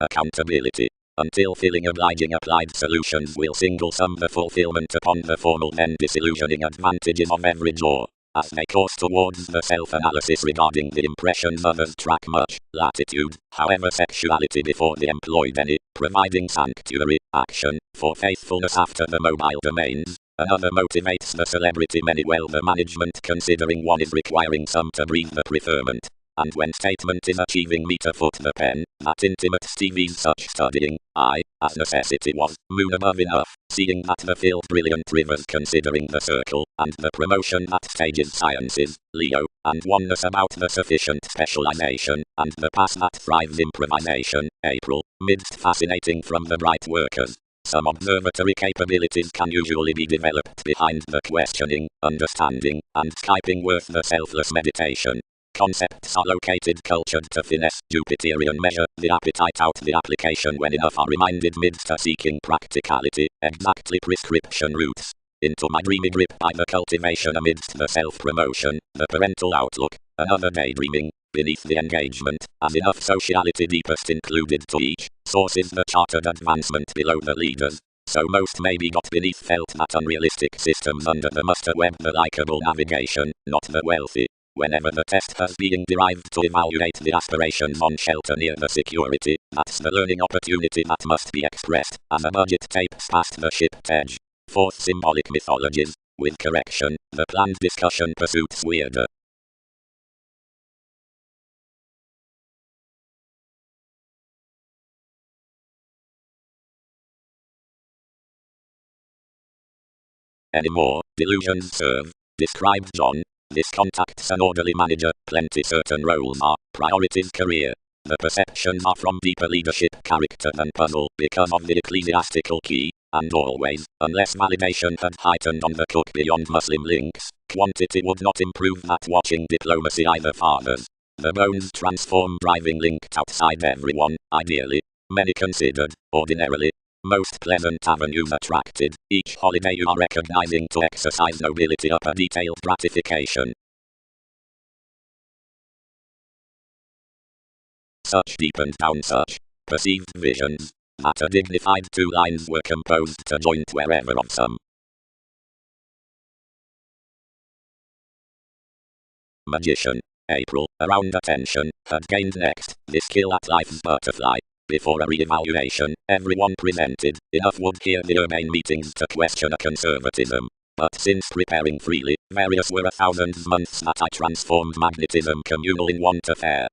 Accountability. Until filling obliging applied solutions will single sum the fulfillment upon the formal then disillusioning advantages of every jaw. As they course towards the self-analysis regarding the impressions others track much, latitude, however sexuality before the employed any, providing sanctuary, action, for faithfulness after the mobile domains, another motivates the celebrity many well the management considering one is requiring some to breathe the preferment. And when statement is achieving meet afoot the pen, that intimate Stevie's such studying, I, as necessity was, moon above enough, seeing that the field brilliant rivers considering the circle, and the promotion that stages sciences, Leo, and oneness about the sufficient specialization, and the pass that thrives improvisation, April, midst fascinating from the bright workers. Some observatory capabilities can usually be developed behind the questioning, understanding, and skyping worth the selfless meditation. Concepts are located cultured to finesse Jupiterian measure, the appetite out the application when enough are reminded midst a seeking practicality, exactly prescription routes. Into my dreamy grip by the cultivation amidst the self-promotion, the parental outlook, another daydreaming, beneath the engagement, as enough sociality deepest included to each, sources the chartered advancement below the leaders. So most may be got beneath felt that unrealistic systems under the muster web the likeable navigation, not the wealthy. whenever the test has been derived to evaluate the aspirations on shelter near the security, that's the learning opportunity that must be expressed, as a budget tapes past the ship's edge. Fourth, symbolic mythologies. With correction, the planned discussion pursuits weirder. Anymore, delusions serve. Described John. This contact's an orderly manager, plenty certain roles are, priorities career. The perceptions are from deeper leadership character than puzzle because of the ecclesiastical key, and always, unless validation had heightened on the cook beyond Muslim links, quantity would not improve that watching diplomacy either fathers. The bones transform driving linked outside everyone, ideally. Many considered, ordinarily, most pleasant avenues attracted, each holiday you are recognizing to exercise nobility up a detailed gratification. Such deepened down such perceived visions, that a dignified 2 lines were composed to joint wherever of some. Magician. April, around attention, had gained next, the skill at life's butterfly. Before a re-evaluation, everyone presented, enough would hear the urbane meetings to question a conservatism. But since preparing freely, various were 1,000 months that I transformed magnetism communal in want affair.